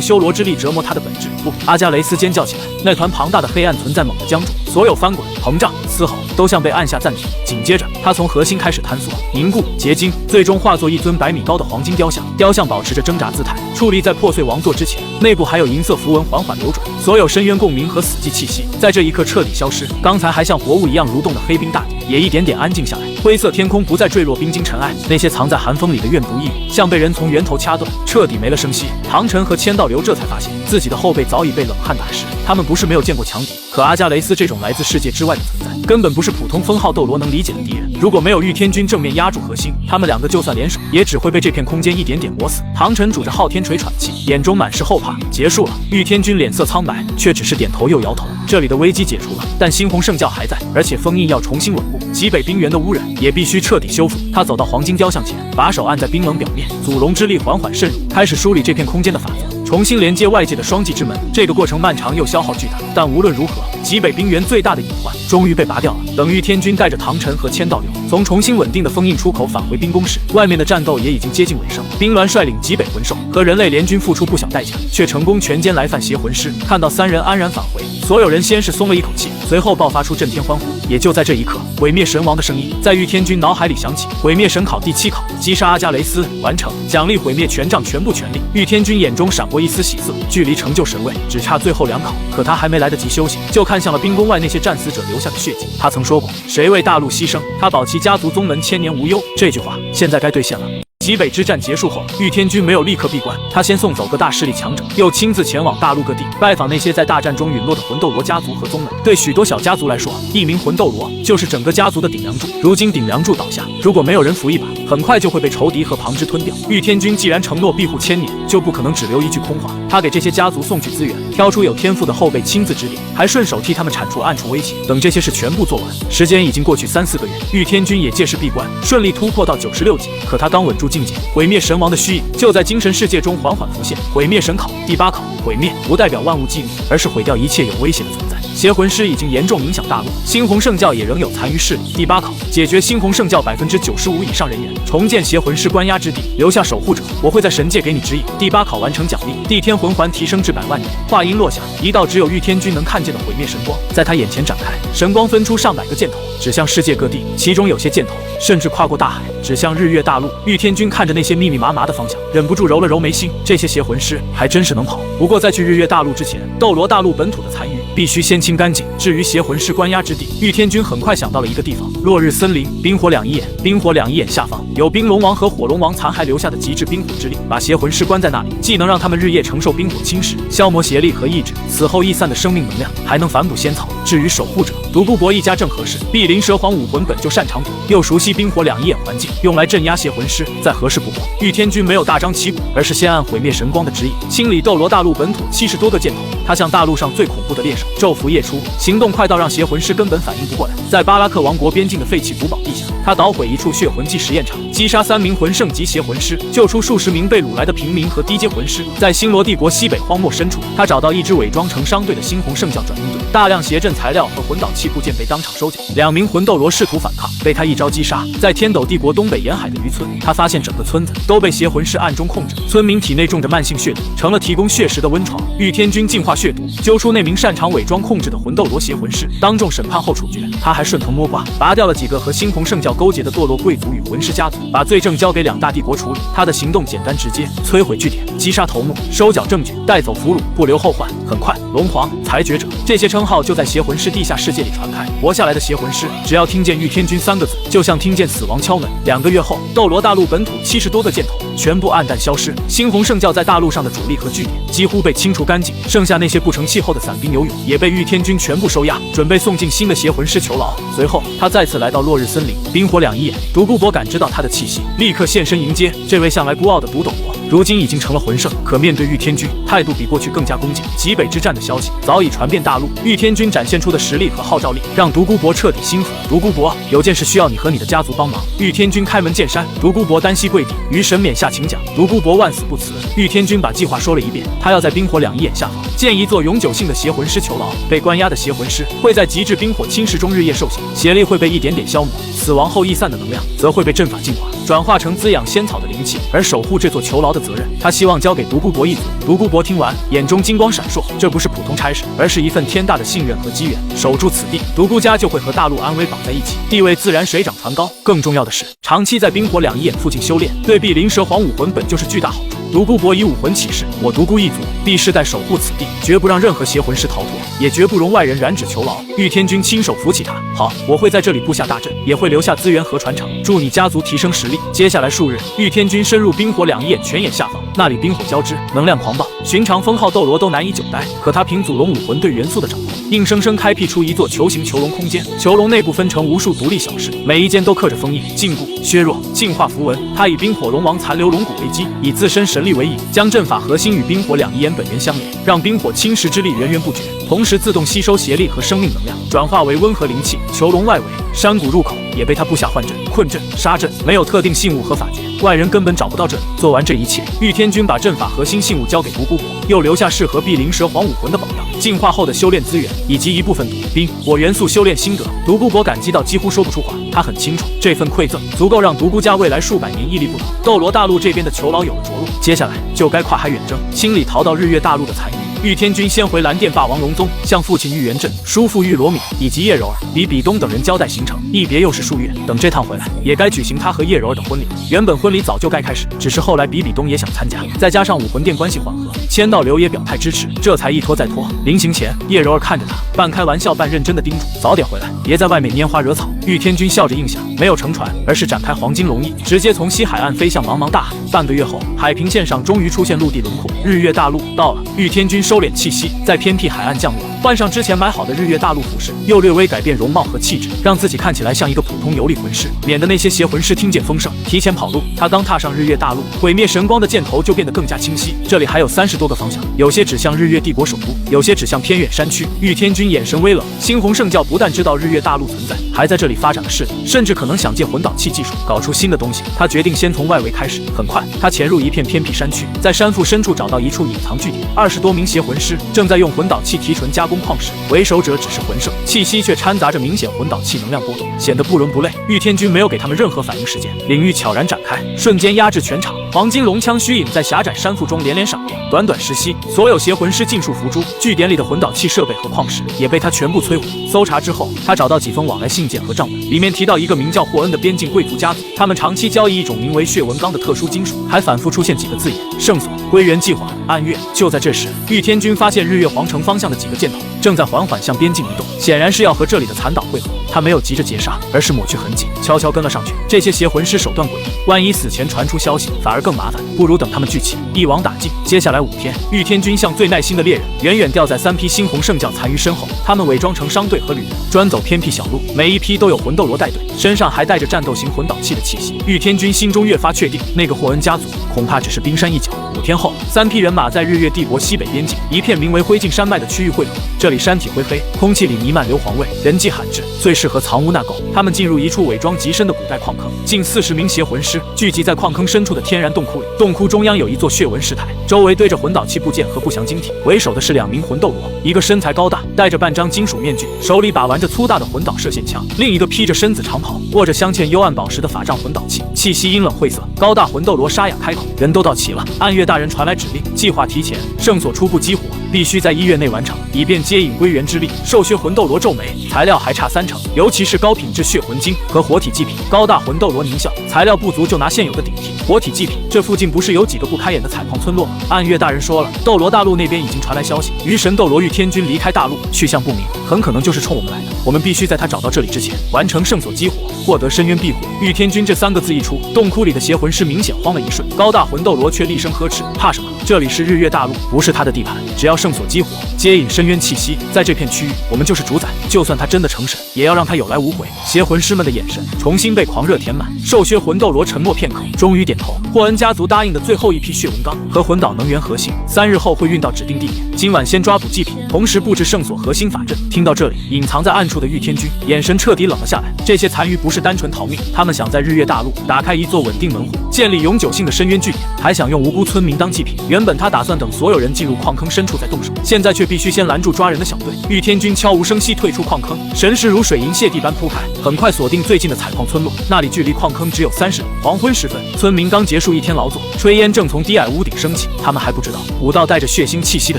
修罗之力折磨他的本质。不！阿加雷斯尖叫起来，那团庞大的黑暗存在猛地僵住，所有翻滚、膨胀、嘶吼都像被按下暂停。紧接着，他从核心开始坍缩、凝固、结晶，最终化作一尊100米高的黄金雕像。雕像保持着挣扎姿态，矗立在破碎王座之前，内部还有银色符文缓缓流转，所有深渊共鸣和死寂气息在这一刻彻底消失。刚才还像活物一样蠕动的黑冰大地也一点点安静下来，灰色天空不再坠落冰晶尘埃，那些藏在寒风里的怨毒意语像被人从源头掐断，彻底没了声息。唐晨和千道流这才发现自己的后背早已被冷汗打湿，他们不是没有见过强敌，可阿加雷斯这种来自世界之外的存在，根本不是普通封号斗罗能理解的敌人。如果没有御天军正面压住核心，他们两个就算联手，也只会被这片空间一点点磨死。唐晨拄着昊天锤喘气，眼中满是后怕。结束了。御天军脸色苍白，却只是点头又摇头。这里的危机解除了，但猩红圣教还在，而且封印要重新稳固，极北冰原的污染也必须彻底修复。他走到黄金雕像前，把手按在冰冷表面，祖龙之力缓缓渗入，开始梳理这片空间的法则，重新连接外界的双极之门。这个过程漫长又消耗巨大，但无论如何，极北冰原最大的隐患终于被拔掉了。等御天军带着唐晨和千道流从重新稳定的封印出口返回冰宫时，外面的战斗也已经接近尾声。冰鸾率领极北魂兽和人类联军付出不小代价，却成功全歼来犯邪魂师。看到3人安然返回，所有人先是松了一口气，随后爆发出震天欢呼。也就在这一刻，毁灭神王的声音在御天军脑海里响起：毁灭神考第7考，击杀阿加雷斯完成，奖励毁灭权杖全部权利。御天军眼中闪过一丝喜色，距离成就神位只差最后2考。可他还没来得及休息，就看向了冰宫外那些战死者留下的血迹。他曾说过，谁为大陆牺牲，他保其家族宗门千年无忧。这句话现在该兑现了。极北之战结束后，御天军没有立刻闭关，他先送走各大势力强者，又亲自前往大陆各地拜访那些在大战中陨落的魂斗罗家族和宗门。对许多小家族来说，一名魂斗罗就是整个家族的顶梁柱。如今顶梁柱倒下，如果没有人扶一把，很快就会被仇敌和旁支吞掉。御天军既然承诺庇护1000年，就不可能只留一句空话。他给这些家族送去资源，挑出有天赋的后辈亲自指点，还顺手替他们铲除暗处威胁。等这些事全部做完，时间已经过去3、4个月，御天军也届时闭关，顺利突破到96级。可他刚稳住境界，毁灭神王的虚影就在精神世界中缓缓浮现。毁灭神考第8考，毁灭不代表万物寂灭，而是毁掉一切有威胁的存在。邪魂师已经严重影响大陆，猩红圣教也仍有残余势力。第8考，解决猩红圣教95%以上人员，重建邪魂师关押之地，留下守护者。我会在神界给你指引。第8考完成奖励，地天魂环提升至100万年。话音落下，一道只有御天军能看见的毁灭神光在他眼前展开，神光分出上百个箭头，指向世界各地，其中有些箭头甚至跨过大海，指向日月大陆。御天军看着那些密密麻麻的方向，忍不住揉了揉眉心，这些邪魂师还真是能跑。不过在去日月大陆之前，斗罗大陆本土的残余必须先清干净。至于邪魂师关押之地，御天军很快想到了一个地方：落日森林。冰火两仪眼，冰火两仪眼下方有冰龙王和火龙王残骸留下的极致冰火之力，把邪魂师关在那里，既能让他们日夜承受冰火侵蚀，消磨邪力和意志，死后逸散的生命能量，还能反哺仙草。至于守护者，独孤博一家正合适。碧鳞蛇皇武魂本就擅长躲，又熟悉冰火两仪眼环境，用来镇压邪魂师，再合适不过。玉天君没有大张旗鼓，而是先按毁灭神光的指引，清理斗罗大陆本土70多个箭头。他像大陆上最恐怖的猎手，昼伏夜出，行动快到让邪魂师根本反应不过来。在巴拉克王国边境的废弃古堡地下，他捣毁一处血魂祭实验场，击杀3名魂圣级邪魂师，救出数十名被掳来的平民和低阶魂师。在星罗帝国西北荒漠深处，他找到一支伪装成商队的猩红圣教转运队，大量邪阵材料和魂导器部件被当场收缴。2名魂斗罗试图反抗，被他一招击杀。在天斗帝国东北沿海的渔村，他发现整个村子都被邪魂师暗中控制，村民体内种着慢性血毒，成了提供血食的温床。玉天君净化血毒，揪出那名擅长伪装控制的魂斗罗邪魂师，当众审判后处决。他还顺藤摸瓜，拔掉了几个和猩红圣教勾结的堕落贵族与魂师家族，把罪证交给2大帝国处理。他的行动简单直接，摧毁据点，击杀头目，收缴证据，带走俘虏，不留后患。很快，龙皇、裁决者这些称号就在邪魂师地下世界里传开。活下来的邪魂师，只要听见玉天君3个字，就像听见死亡敲门。2个月后，斗罗大陆本土70多个箭头全部暗淡消失，猩红圣教在大陆上的主力和据点几乎被清除干净，剩下那些不成气候的散兵游勇也被玉天君全部收押，准备送进新的邪魂师囚牢。随后，他再次来到落日森林，冰火两仪眼，独孤博感知到他的气息，立刻现身迎接。这位向来孤傲的独斗罗，如今已经成了魂圣，可面对玉天君，态度比过去更加恭敬。极北之战的消息早已传遍大陆，玉天君展现出的实力和号召力，让独孤博彻底心服。独孤博，有件事需要你和你的家族帮忙。玉天君开门见山，独孤博单膝跪地，于神冕下请讲。独孤博万死不辞。玉天君把计划说了一遍，他要在冰火两仪眼下方建一座永久性的邪魂师囚牢，被关押的邪魂师会在极致冰火侵蚀中日夜受刑，邪力会被一点点消磨，死亡后逸散的能量则会被阵法净化，转化成滋养仙草的灵气。而守护这座囚牢的责任，他希望交给独孤博一族。独孤博听完，眼中金光闪烁，这不是普通差事，而是一份天大的信任和机缘。守住此地，独孤家就会和大陆安危绑在一起，地位自然水涨船高。更重要的是，长期在冰火两仪眼附近修炼，对碧鳞蛇皇武魂本就是巨大好处。独孤博以武魂起誓，我独孤一族必世代守护此地，绝不让任何邪魂师逃脱，也绝不容外人染指囚牢。玉天君亲手扶起他，好，我会在这里布下大阵，也会留下资源和传承，助你家族提升实力。接下来数日，玉天君深入冰火两仪眼泉眼下方，那里冰火交织，能量狂暴，寻常封号斗罗都难以久待。可他凭祖龙武魂对元素的掌控，硬生生开辟出一座球形囚笼空间。囚笼内部分成无数独立小室，每一间都刻着封印、禁锢、削弱、净化符文。他以冰火龙王残留龙骨为基，以自身神力为引，将阵法核心与冰火两仪眼本源相连，让冰火侵蚀之力源源不绝，同时自动吸收邪力和生命能量，转化为温和灵气。囚笼外围山谷入口也被他布下幻阵、困阵、杀阵，没有特定信物和法诀，外人根本找不到这里。做完这一切，玉天君把阵法核心信物交给独孤博，又留下适合碧鳞蛇皇武魂的宝药、进化后的修炼资源以及一部分土、冰、火元素修炼心得。独孤博感激到几乎说不出话，他很清楚这份馈赠足够让独孤家未来数百年屹立不倒。斗罗大陆这边的囚牢有了着落，接下来就该跨海远征，清理逃到日月大陆的残余。玉天君先回蓝电霸王龙宗，向父亲玉元镇、叔父玉罗敏以及叶柔儿、比东等人交代行程。一别又是数月，等这趟回来，也该举行他和叶柔儿的婚礼。原本婚礼早就该开始，只是后来比东也想参加，再加上武魂殿关系缓和，千道流也表态支持，这才一拖再拖。临行前，叶柔儿看着他，半开玩笑半认真的叮嘱：早点回来，别在外面拈花惹草。玉天君笑着应下，没有乘船，而是展开黄金龙翼，直接从西海岸飞向茫茫大海。半个月后，海平线上终于出现陆地轮廓，日月大陆到了。玉天君收敛气息，在偏僻海岸降落，换上之前买好的日月大陆服饰，又略微改变容貌和气质，让自己看起来像一个普通游历魂师，免得那些邪魂师听见风声提前跑路。他刚踏上日月大陆，毁灭神光的箭头就变得更加清晰。这里还有30多个方向，有些指向日月帝国首都，有些指向偏远山区。玉天君眼神微冷，猩红圣教不但知道日月大陆存在，还在这里发展了势力，甚至可能想借魂导器技术搞出新的东西。他决定先从外围开始。很快，他潜入一片偏僻山区，在山腹深处找到一处隐藏据点，20多名邪魂师正在用魂导器提纯加工矿石，为首者只是魂圣，气息却掺杂着明显魂导器能量波动，显得不伦不类。玉天君没有给他们任何反应时间，领域悄然展开，瞬间压制全场。黄金龙枪虚影在狭窄山腹中连连闪电，短短10息，所有邪魂师尽数伏诛。据点里的魂导器设备和矿石也被他全部摧毁。搜查之后，他找到几封往来信件和账本，里面提到一个名叫霍恩的边境贵族家族，他们长期交易一种名为血纹钢的特殊金属，还反复出现几个字眼：圣所、归元计划、暗月。就在这时，玉天君发现日月皇城方向的几个箭头正在缓缓向边境移动，显然是要和这里的残岛会合。他没有急着截杀，而是抹去痕迹，悄悄跟了上去。这些邪魂师手段诡异，万一死前传出消息，反而更麻烦。不如等他们聚齐，一网打尽。接下来5天，御天军像最耐心的猎人，远远吊在3批猩红圣教残余身后。他们伪装成商队和旅人，专走偏僻小路，每一批都有魂斗罗带队，身上还带着战斗型魂导器的气息。御天军心中越发确定，那个霍恩家族恐怕只是冰山一角。5天后，3批人马在日月帝国西北边境一片名为灰烬山脉的区域汇合。这里山体灰黑，空气里弥漫硫磺味，人迹罕至，最适合藏污纳垢。他们进入一处伪装极深的古代矿坑，近40名邪魂师聚集在矿坑深处的天然洞窟里。洞窟中央有一座血纹石台，周围堆着魂导器部件和不祥晶体。为首的是2名魂斗罗，一个身材高大，戴着半张金属面具，手里把玩着粗大的魂导射线枪；另一个披着深紫长袍，握着镶嵌幽暗宝石的法杖魂导器，气息阴冷晦涩。高大魂斗罗沙哑开口：“人都到齐了。”暗月大人传来指令，计划提前，圣所初步激活，必须在1月内完成，以便接引归元之力。兽血魂斗罗皱眉，材料还差3成，尤其是高品质血魂晶和活体祭品。高大魂斗罗狞笑，材料不足就拿现有的顶替。活体祭品，这附近不是有几个不开眼的采矿村落吗？暗月大人说了，斗罗大陆那边已经传来消息，鱼神斗罗御天军离开大陆，去向不明，很可能就是冲我们来的。我们必须在他找到这里之前，完成圣所激活，获得深渊庇护。御天军这3个字一出，洞窟里的邪魂师明显慌了一瞬。高大魂斗罗却厉声呵斥：“怕什么？这里是日月大陆，不是他的地盘。只要圣所激活，接引深渊气息，在这片区域，我们就是主宰。就算他真的成神，也要让他有来无回。”邪魂师们的眼神重新被狂热填满。兽血魂斗罗沉默片刻，终于点头。霍恩家族答应的最后一批血纹钢和魂导能源核心，3日后会运到指定地点。今晚先抓捕祭品，同时布置圣所核心法阵。听到这里，隐藏在暗处的御天军眼神彻底冷了下来。这些残余不是单纯逃命，他们想在日月大陆打开一座稳定门户，建立永久性的深渊据点，还想用无辜村民当祭品。原本他打算等所有人进入矿坑深处再动手，现在却必须先拦住抓人的小队。御天军悄无声息退出矿坑，神势如水银泻地般铺开，很快锁定最近的采矿村落。那里距离矿坑只有30里。黄昏时分，村民刚结束一天劳作，炊烟正从低矮屋顶升起。他们还不知道，5道带着血腥气息的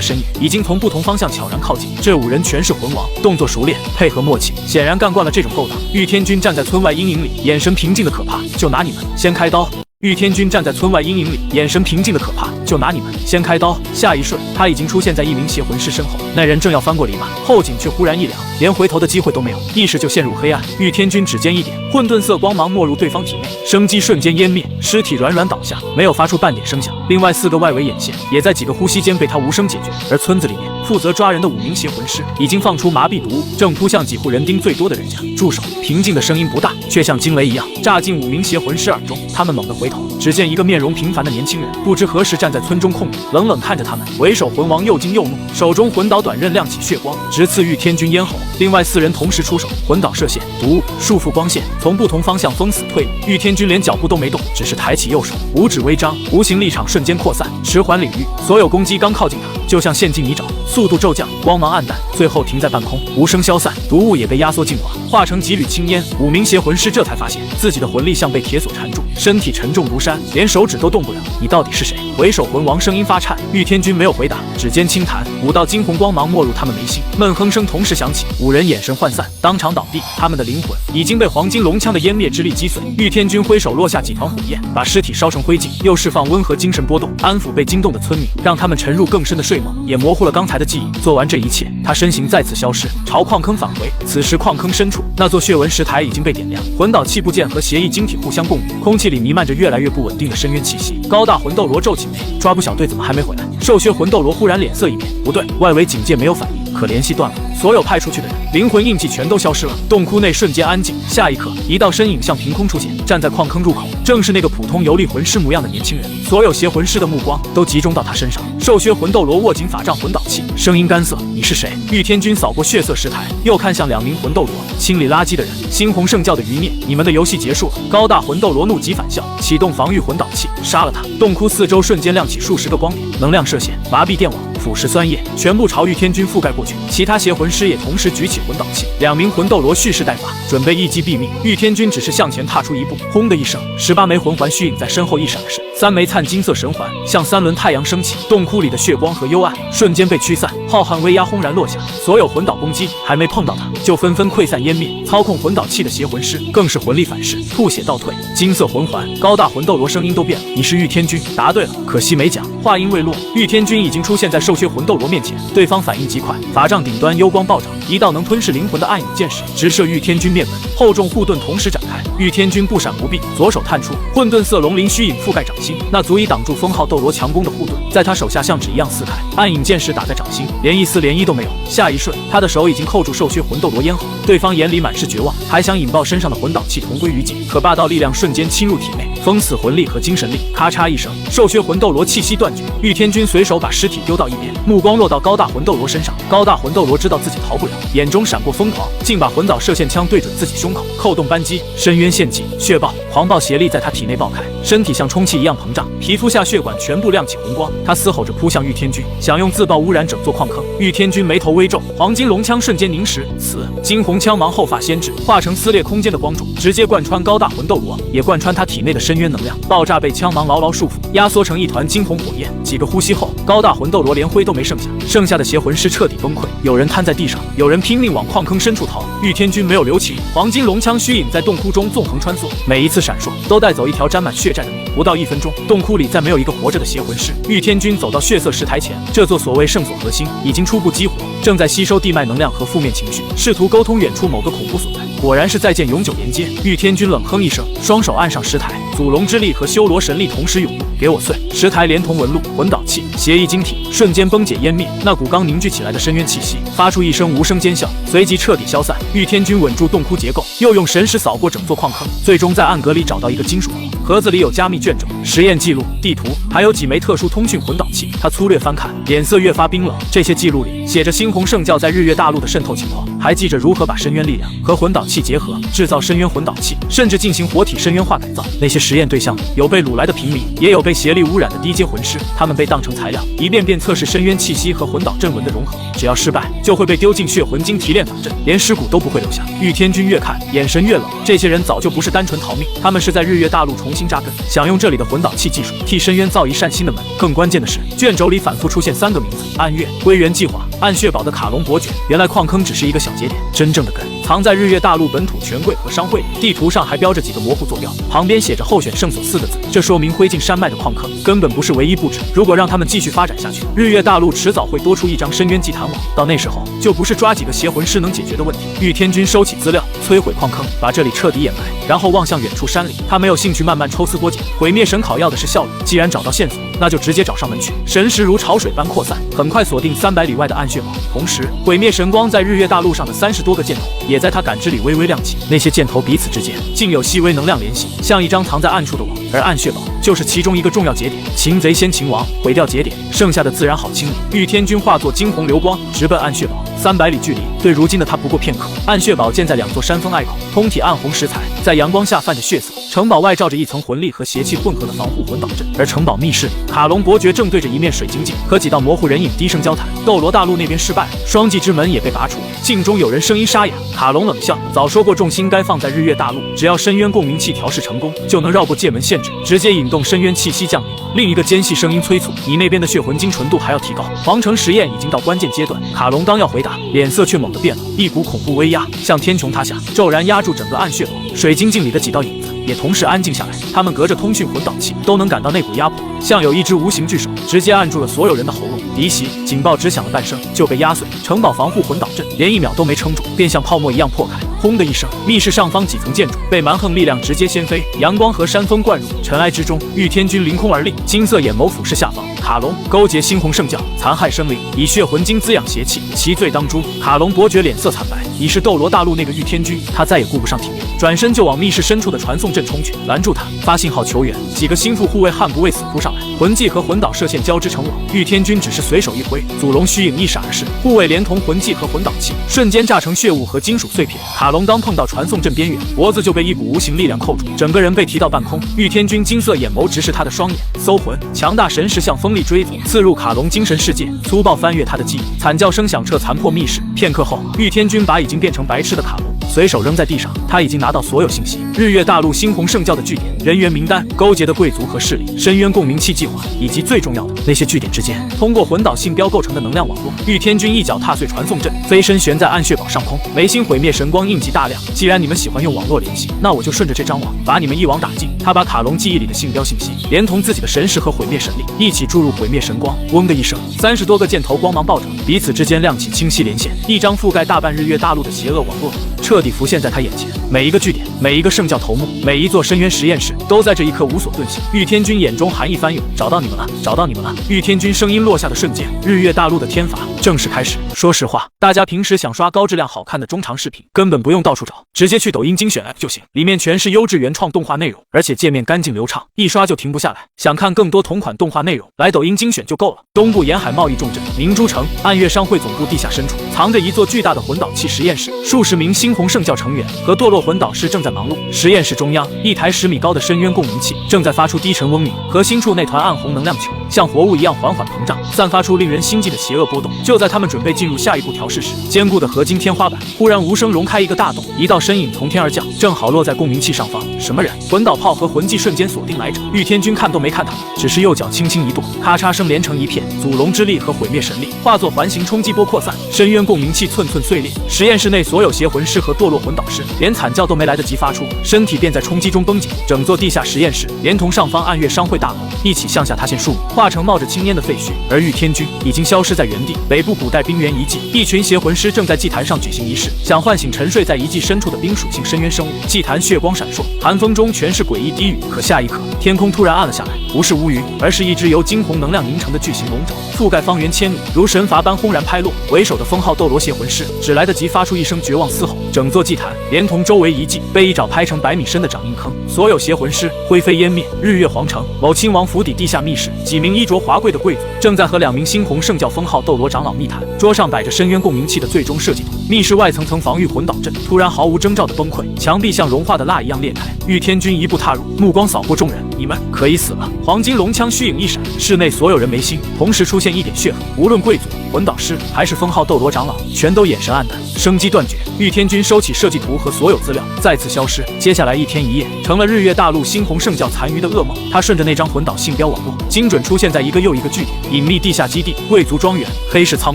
身影已经从不同方向悄然靠近。这5人全是魂王，动作熟练，配合默契，显然干惯了这种勾当。御天军站在村外阴影里，眼神平静的可怕。就拿你们，先开刀！御天军站在村外阴影里，眼神平静的可怕。就拿你们，先开刀！下一瞬，他已经出现在1名邪魂师身后。那人正要翻过篱笆，后颈却忽然一凉，连回头的机会都没有，意识就陷入黑暗。御天军指尖一点，混沌色光芒没入对方体内，生机瞬间湮灭，尸体软软倒下，没有发出半点声响。另外4个外围眼线也在几个呼吸间被他无声解决。而村子里面负责抓人的5名邪魂师已经放出麻痹毒物，正扑向几户人丁最多的人家。住手！平静的声音不大，却像惊雷一样炸进5名邪魂师耳中。他们猛地回头，只见一个面容平凡的年轻人，不知何时站在村中空地，冷冷看着他们。为首魂王又惊又怒，手中魂导短刃亮起血光，直刺御天军咽喉。另外4人同时出手，魂导射线、毒物、束缚光线从不同方向封死退路。御天军连脚步都没动，只是抬起右手，五指微张，无形力场瞬间扩散，迟缓领域，所有攻击刚靠近他，就像陷进泥沼，速度骤降，光芒暗淡，最后停在半空，无声消散。毒物也被压缩净化，化成几缕青烟。5名邪魂师这才发现自己的魂力像被铁锁缠住，身体沉重如山，连手指都动不了。你到底是谁？为首魂王声音发颤。御天军没有回答，指尖轻弹，5道金红光芒没入他们眉心，闷哼声同时响起，5人眼神涣散，当场倒地。他们的灵魂已经被黄金龙枪的湮灭之力击碎。御天军挥手落下几团火焰，把尸体烧成灰烬，又释放温和精神波动，安抚被惊动的村民，让他们沉入更深的睡梦，也模糊了刚才的记忆。做完这一切，他身形再次消失，朝矿坑返回。此时矿坑深处，那座血纹石台已经被点亮，魂导器部件和邪异晶体互相共鸣，空气里弥漫着越来越不稳定的深渊气息。高大魂斗罗皱起眉，抓捕小队怎么还没回来？兽血魂斗罗忽然脸色一变，不对，外围警戒没有反应，可联系断了，所有派出去的人灵魂印记全都消失了。洞窟内瞬间安静，下一刻，一道身影向凭空出现，站在矿坑入口，正是那个普通游历魂师模样的年轻人。所有邪魂师的目光都集中到他身上。兽血魂斗罗握紧法杖魂导器，声音干涩：“你是谁？”御天军扫过血色石台，又看向2名魂斗罗，清理垃圾的人，猩红圣教的余孽，你们的游戏结束了。高大魂斗罗怒极反笑，启动防御魂导器，杀了他。洞窟四周瞬间亮起数十个光点，能量射线、麻痹电网、腐蚀酸液，全部朝御天军覆盖过去。其他邪魂师也同时举起魂导器，2名魂斗罗蓄势待发，准备一击毙命。御天军只是向前踏出一步，轰的一声，18枚魂环虚影在身后一闪而逝。3枚灿金色神环像3轮太阳升起，洞窟里的血光和幽暗瞬间被驱散，浩瀚威压轰然落下，所有魂导攻击还没碰到他，就纷纷溃散湮灭。操控魂导器的邪魂师更是魂力反噬，吐血倒退。金色魂环，高大魂斗罗声音都变了：“你是玉天君。”答对了，可惜没讲。话音未落，玉天君已经出现在兽血魂斗罗面前，对方反应极快，法杖顶端幽光暴涨，一道能吞噬灵魂的暗影剑矢直射玉天君面门，厚重护盾同时展开。玉天君不闪不避，左手探出混沌色龙鳞虚影覆盖掌心，那足以挡住封号斗罗强攻的护盾，在他手下像纸一样撕开。暗影剑矢打在掌心，连一丝涟漪都没有。下一瞬，他的手已经扣住兽血魂斗罗咽喉，对方眼里满是绝望，还想引爆身上的魂导器同归于尽，可霸道力量瞬间侵入体内，封死魂力和精神力。咔嚓一声，兽血魂斗罗气息断绝。玉天君随手把尸体丢到一边，目光落到高大魂斗罗身上。高大魂斗罗知道自己逃不了，眼中闪过疯狂，竟把魂导射线枪对准自己胸口，扣动扳机，深渊陷阱，血爆，狂暴邪力在他体内爆开，身体像充气一样膨胀，皮肤下血管全部亮起红光。他嘶吼着扑向玉天君，想用自爆污染整座矿坑。玉天君眉头微皱，黄金龙枪瞬间凝实，死！金红枪芒后发先至，化成撕裂空间的光柱，直接贯穿高大魂斗罗，也贯穿他体内的深渊能量。爆炸被枪芒牢牢束缚，压缩成一团金红火焰。几个呼吸后，高大魂斗罗连灰都没剩下，剩下的邪魂师彻底崩溃，有人瘫在地上，有人拼命往矿坑深处逃。玉天君没有留情，黄金龙枪虚影在洞窟中纵横穿梭，每一次闪烁都带走一条沾满血债的命。不到1分钟，洞窟里再没有一个活着的邪魂师。玉天君走到血色石台前，这座所谓圣所核心已经初步激活，正在吸收地脉能量和负面情绪，试图沟通远处某个恐怖所在。果然是再见永久连接。玉天君冷哼一声，双手按上石台，祖龙之力和修罗神力同时涌入，给我碎！石台连同纹路、魂导器、邪异晶体瞬间崩解湮灭，那股刚凝聚起来的深渊气息发出一声无声尖啸，随即彻底消散。玉天君稳住洞窟结构，又用神识扫过整座矿坑，最终在暗格里找到一个金属盒，盒子里有加密卷轴、实验记录、地图，还有几枚特殊通讯魂导器。他粗略翻看，脸色越发冰冷。这些记录里写着猩红圣教在日月大陆的渗透情况，还记着如何把深渊力量和魂导器结合，制造深渊魂导器，甚至进行活体深渊化改造。那些实验对象有被掳来的平民，也有被邪力污染的低阶魂师，他们被当成材料，一遍遍测试深渊气息和魂导阵纹的融合。只要失败，就会被丢进血魂晶提炼法阵，连尸骨都不会留下。玉天君越看眼神越冷，这些人早就不是单纯逃命，他们是在日月大陆重新扎根，想用这里的魂导器技术替深渊造一扇新的门。更关键的是，卷轴里反复出现3个名字：暗月、归元计划、暗血堡的卡隆伯爵。原来矿坑只是一个小节点，真正的根藏在日月大陆本土权贵和商会里。地图上还标着几个模糊坐标，旁边写着候选圣所4个字，这说明灰烬山脉的矿坑根本不是唯一布置。如果让他们继续发展下去，日月大陆迟早会多出一张深渊祭坛网，到那时候就不是抓几个邪魂师能解决的问题。玉天君收起资料，摧毁矿坑，把这里彻底掩埋，然后望向远处山里。他没有兴趣慢慢抽丝剥茧，毁灭神考要的是效率，既然找到线索，那就直接找上门去。神识如潮水般扩散，很快锁定300里外的暗血堡。同时，毁灭神光在日月大陆上的30多个箭头也在他感知里微微亮起，那些箭头彼此之间竟有细微能量联系，像一张藏在暗处的网。而暗血堡就是其中一个重要节点，擒贼先擒王，毁掉节点，剩下的自然好清理。玉天君化作金红流光，直奔暗血堡。300里距离，对如今的他不过片刻。暗血堡建在2座山峰隘口，通体暗红石材，在阳光下泛着血色。城堡外罩着一层魂力和邪气混合的防护魂导阵，而城堡密室里，卡隆伯爵正对着一面水晶镜和几道模糊人影低声交谈。斗罗大陆那边失败了，双祭之门也被拔除，镜中有人声音沙哑。卡隆冷笑，早说过重心该放在日月大陆，只要深渊共鸣器调试成功，就能绕过界门限制，直接引动深渊气息降临。另一个尖细声音催促，你那边的血魂晶纯度还要提高，皇城实验已经到关键阶段。卡隆刚要回答，脸色却猛地变了，一股恐怖威压像天穹塌下，骤然压住整个暗血堡。水晶镜里的几道影子也同时安静下来，他们隔着通讯魂导器都能感到那股压迫，像有一只无形巨手直接按住了所有人的喉咙。敌袭警报只响了半声就被压碎，城堡防护魂导阵连1秒都没撑住，便像泡沫一样破开。轰的一声，密室上方几层建筑被蛮横力量直接掀飞，阳光和山峰灌入，尘埃之中，玉天君凌空而立，金色眼眸俯视下方。卡隆勾结猩红圣教，残害生灵，以血魂晶滋养邪气，其罪当诛。卡隆伯爵脸色惨白，已是斗罗大陆那个玉天君，他再也顾不上体面，转身就往密室深处的传送阵冲去，拦住他，发信号求援。几个心腹护卫悍不畏死扑上来，魂技和魂导射线交织成网。玉天君只是随手一挥，祖龙虚影一闪而逝，护卫连同魂技和魂导器瞬间炸成血雾和金属碎片。卡隆刚碰到传送阵边缘，脖子就被一股无形力量扣住，整个人被提到半空。玉天君金色眼眸直视他的双眼，搜魂，强大神识像锋利锥子刺入卡隆精神世界，粗暴翻越他的记忆。惨叫声响彻残破密室。片刻后，玉天君把已经变成白痴的卡隆随手扔在地上。他已经拿到所有信息：日月大陆猩红圣教的据点、人员名单、勾结的贵族和势力、深渊共鸣器计划，以及最重要的那些据点之间通过魂导信标构成的能量网络。御天军一脚踏碎传送阵，飞身悬在暗血堡上空，眉心毁灭神光印记大量。既然你们喜欢用网络联系，那我就顺着这张网把你们一网打尽。他把卡隆记忆里的信标信息，连同自己的神识和毁灭神力一起注入毁灭神光。嗡的一声，30多个箭头光芒暴涨，彼此之间亮起清晰连线，一张覆盖大半日月大陆的邪恶网络彻底浮现在他眼前。每一个据点，每一个圣教头目，每一座深渊实验室，都在这一刻无所遁形。御天军眼中寒意翻涌，找到你们了，找到你们了！御天军声音落下的瞬间，日月大陆的天罚正式开始。说实话，大家平时想刷高质量好看的中长视频，根本不用到处找，直接去抖音精选 App 就行，里面全是优质原创动画内容，而且界面干净流畅，一刷就停不下来。想看更多同款动画内容，来抖音精选就够了。东部沿海贸易重镇明珠城暗月商会总部地下深处，藏着一座巨大的魂导器实验室，数十名猩红圣教成员和堕落魂导师正在忙碌。实验室中央，一台10米高的深渊共鸣器正在发出低沉嗡鸣，核心处那团暗红能量球像活物一样缓缓膨胀，散发出令人心悸的邪恶波动。就在他们准备进入下一步调试时，坚固的合金天花板忽然无声融开一个大洞，一道身影从天而降，正好落在共鸣器上方。什么人？魂导炮和魂技瞬间锁定来者。御天军看都没看他们，只是右脚轻轻一跺，咔嚓声连成一片，祖龙之力和毁灭神力化作环形冲击波扩散，深渊共鸣器寸寸碎裂。实验室内所有邪魂师和堕落魂导师连惨叫都没来得及发出，身体便在冲击中崩解。整座地下实验室连同上方暗月商会大楼一起向下塌陷数米，化成冒着青烟的废墟。而御天军已经消失在原地。北部古代冰原遗迹，一群邪魂师正在祭坛上举行仪式，想唤醒沉睡在遗迹深处的冰属性深渊生物。祭坛血光闪烁，寒风中全是诡异低语。可下一刻，天空突然暗了下来，不是乌云，而是一只由惊红能量凝成的巨型龙爪，覆盖方圆千米，如神罚般轰然拍落。为首的封号斗罗邪魂师只来得及发出一声绝望嘶吼，整座祭坛连同周围遗迹被一爪拍成100米深的掌印坑，所有邪魂师灰飞烟灭。日月皇城某亲王府邸地下密室，几名衣着华贵的贵族正在和2名猩红圣教封号斗罗长老密谈，桌上摆着深渊共鸣器的最终设计图。密室外层层防御魂导阵突然毫无征兆的崩溃，墙壁像融化的蜡一样裂开。御天军一步踏入，目光扫过众人，你们可以死了。黄金龙枪虚影一闪，室内所有人眉心同时出现一点血痕，无论贵族、魂导师还是封号斗罗长老，全都眼神黯淡，生机断绝。御天军收起设计图和所有资料，再次消失。接下来1天1夜，成了日月大陆猩红圣教残余的噩梦。他顺着那张魂导信标网络，精准出现在一个又一个据点：隐秘地下基地、贵族庄园、黑市仓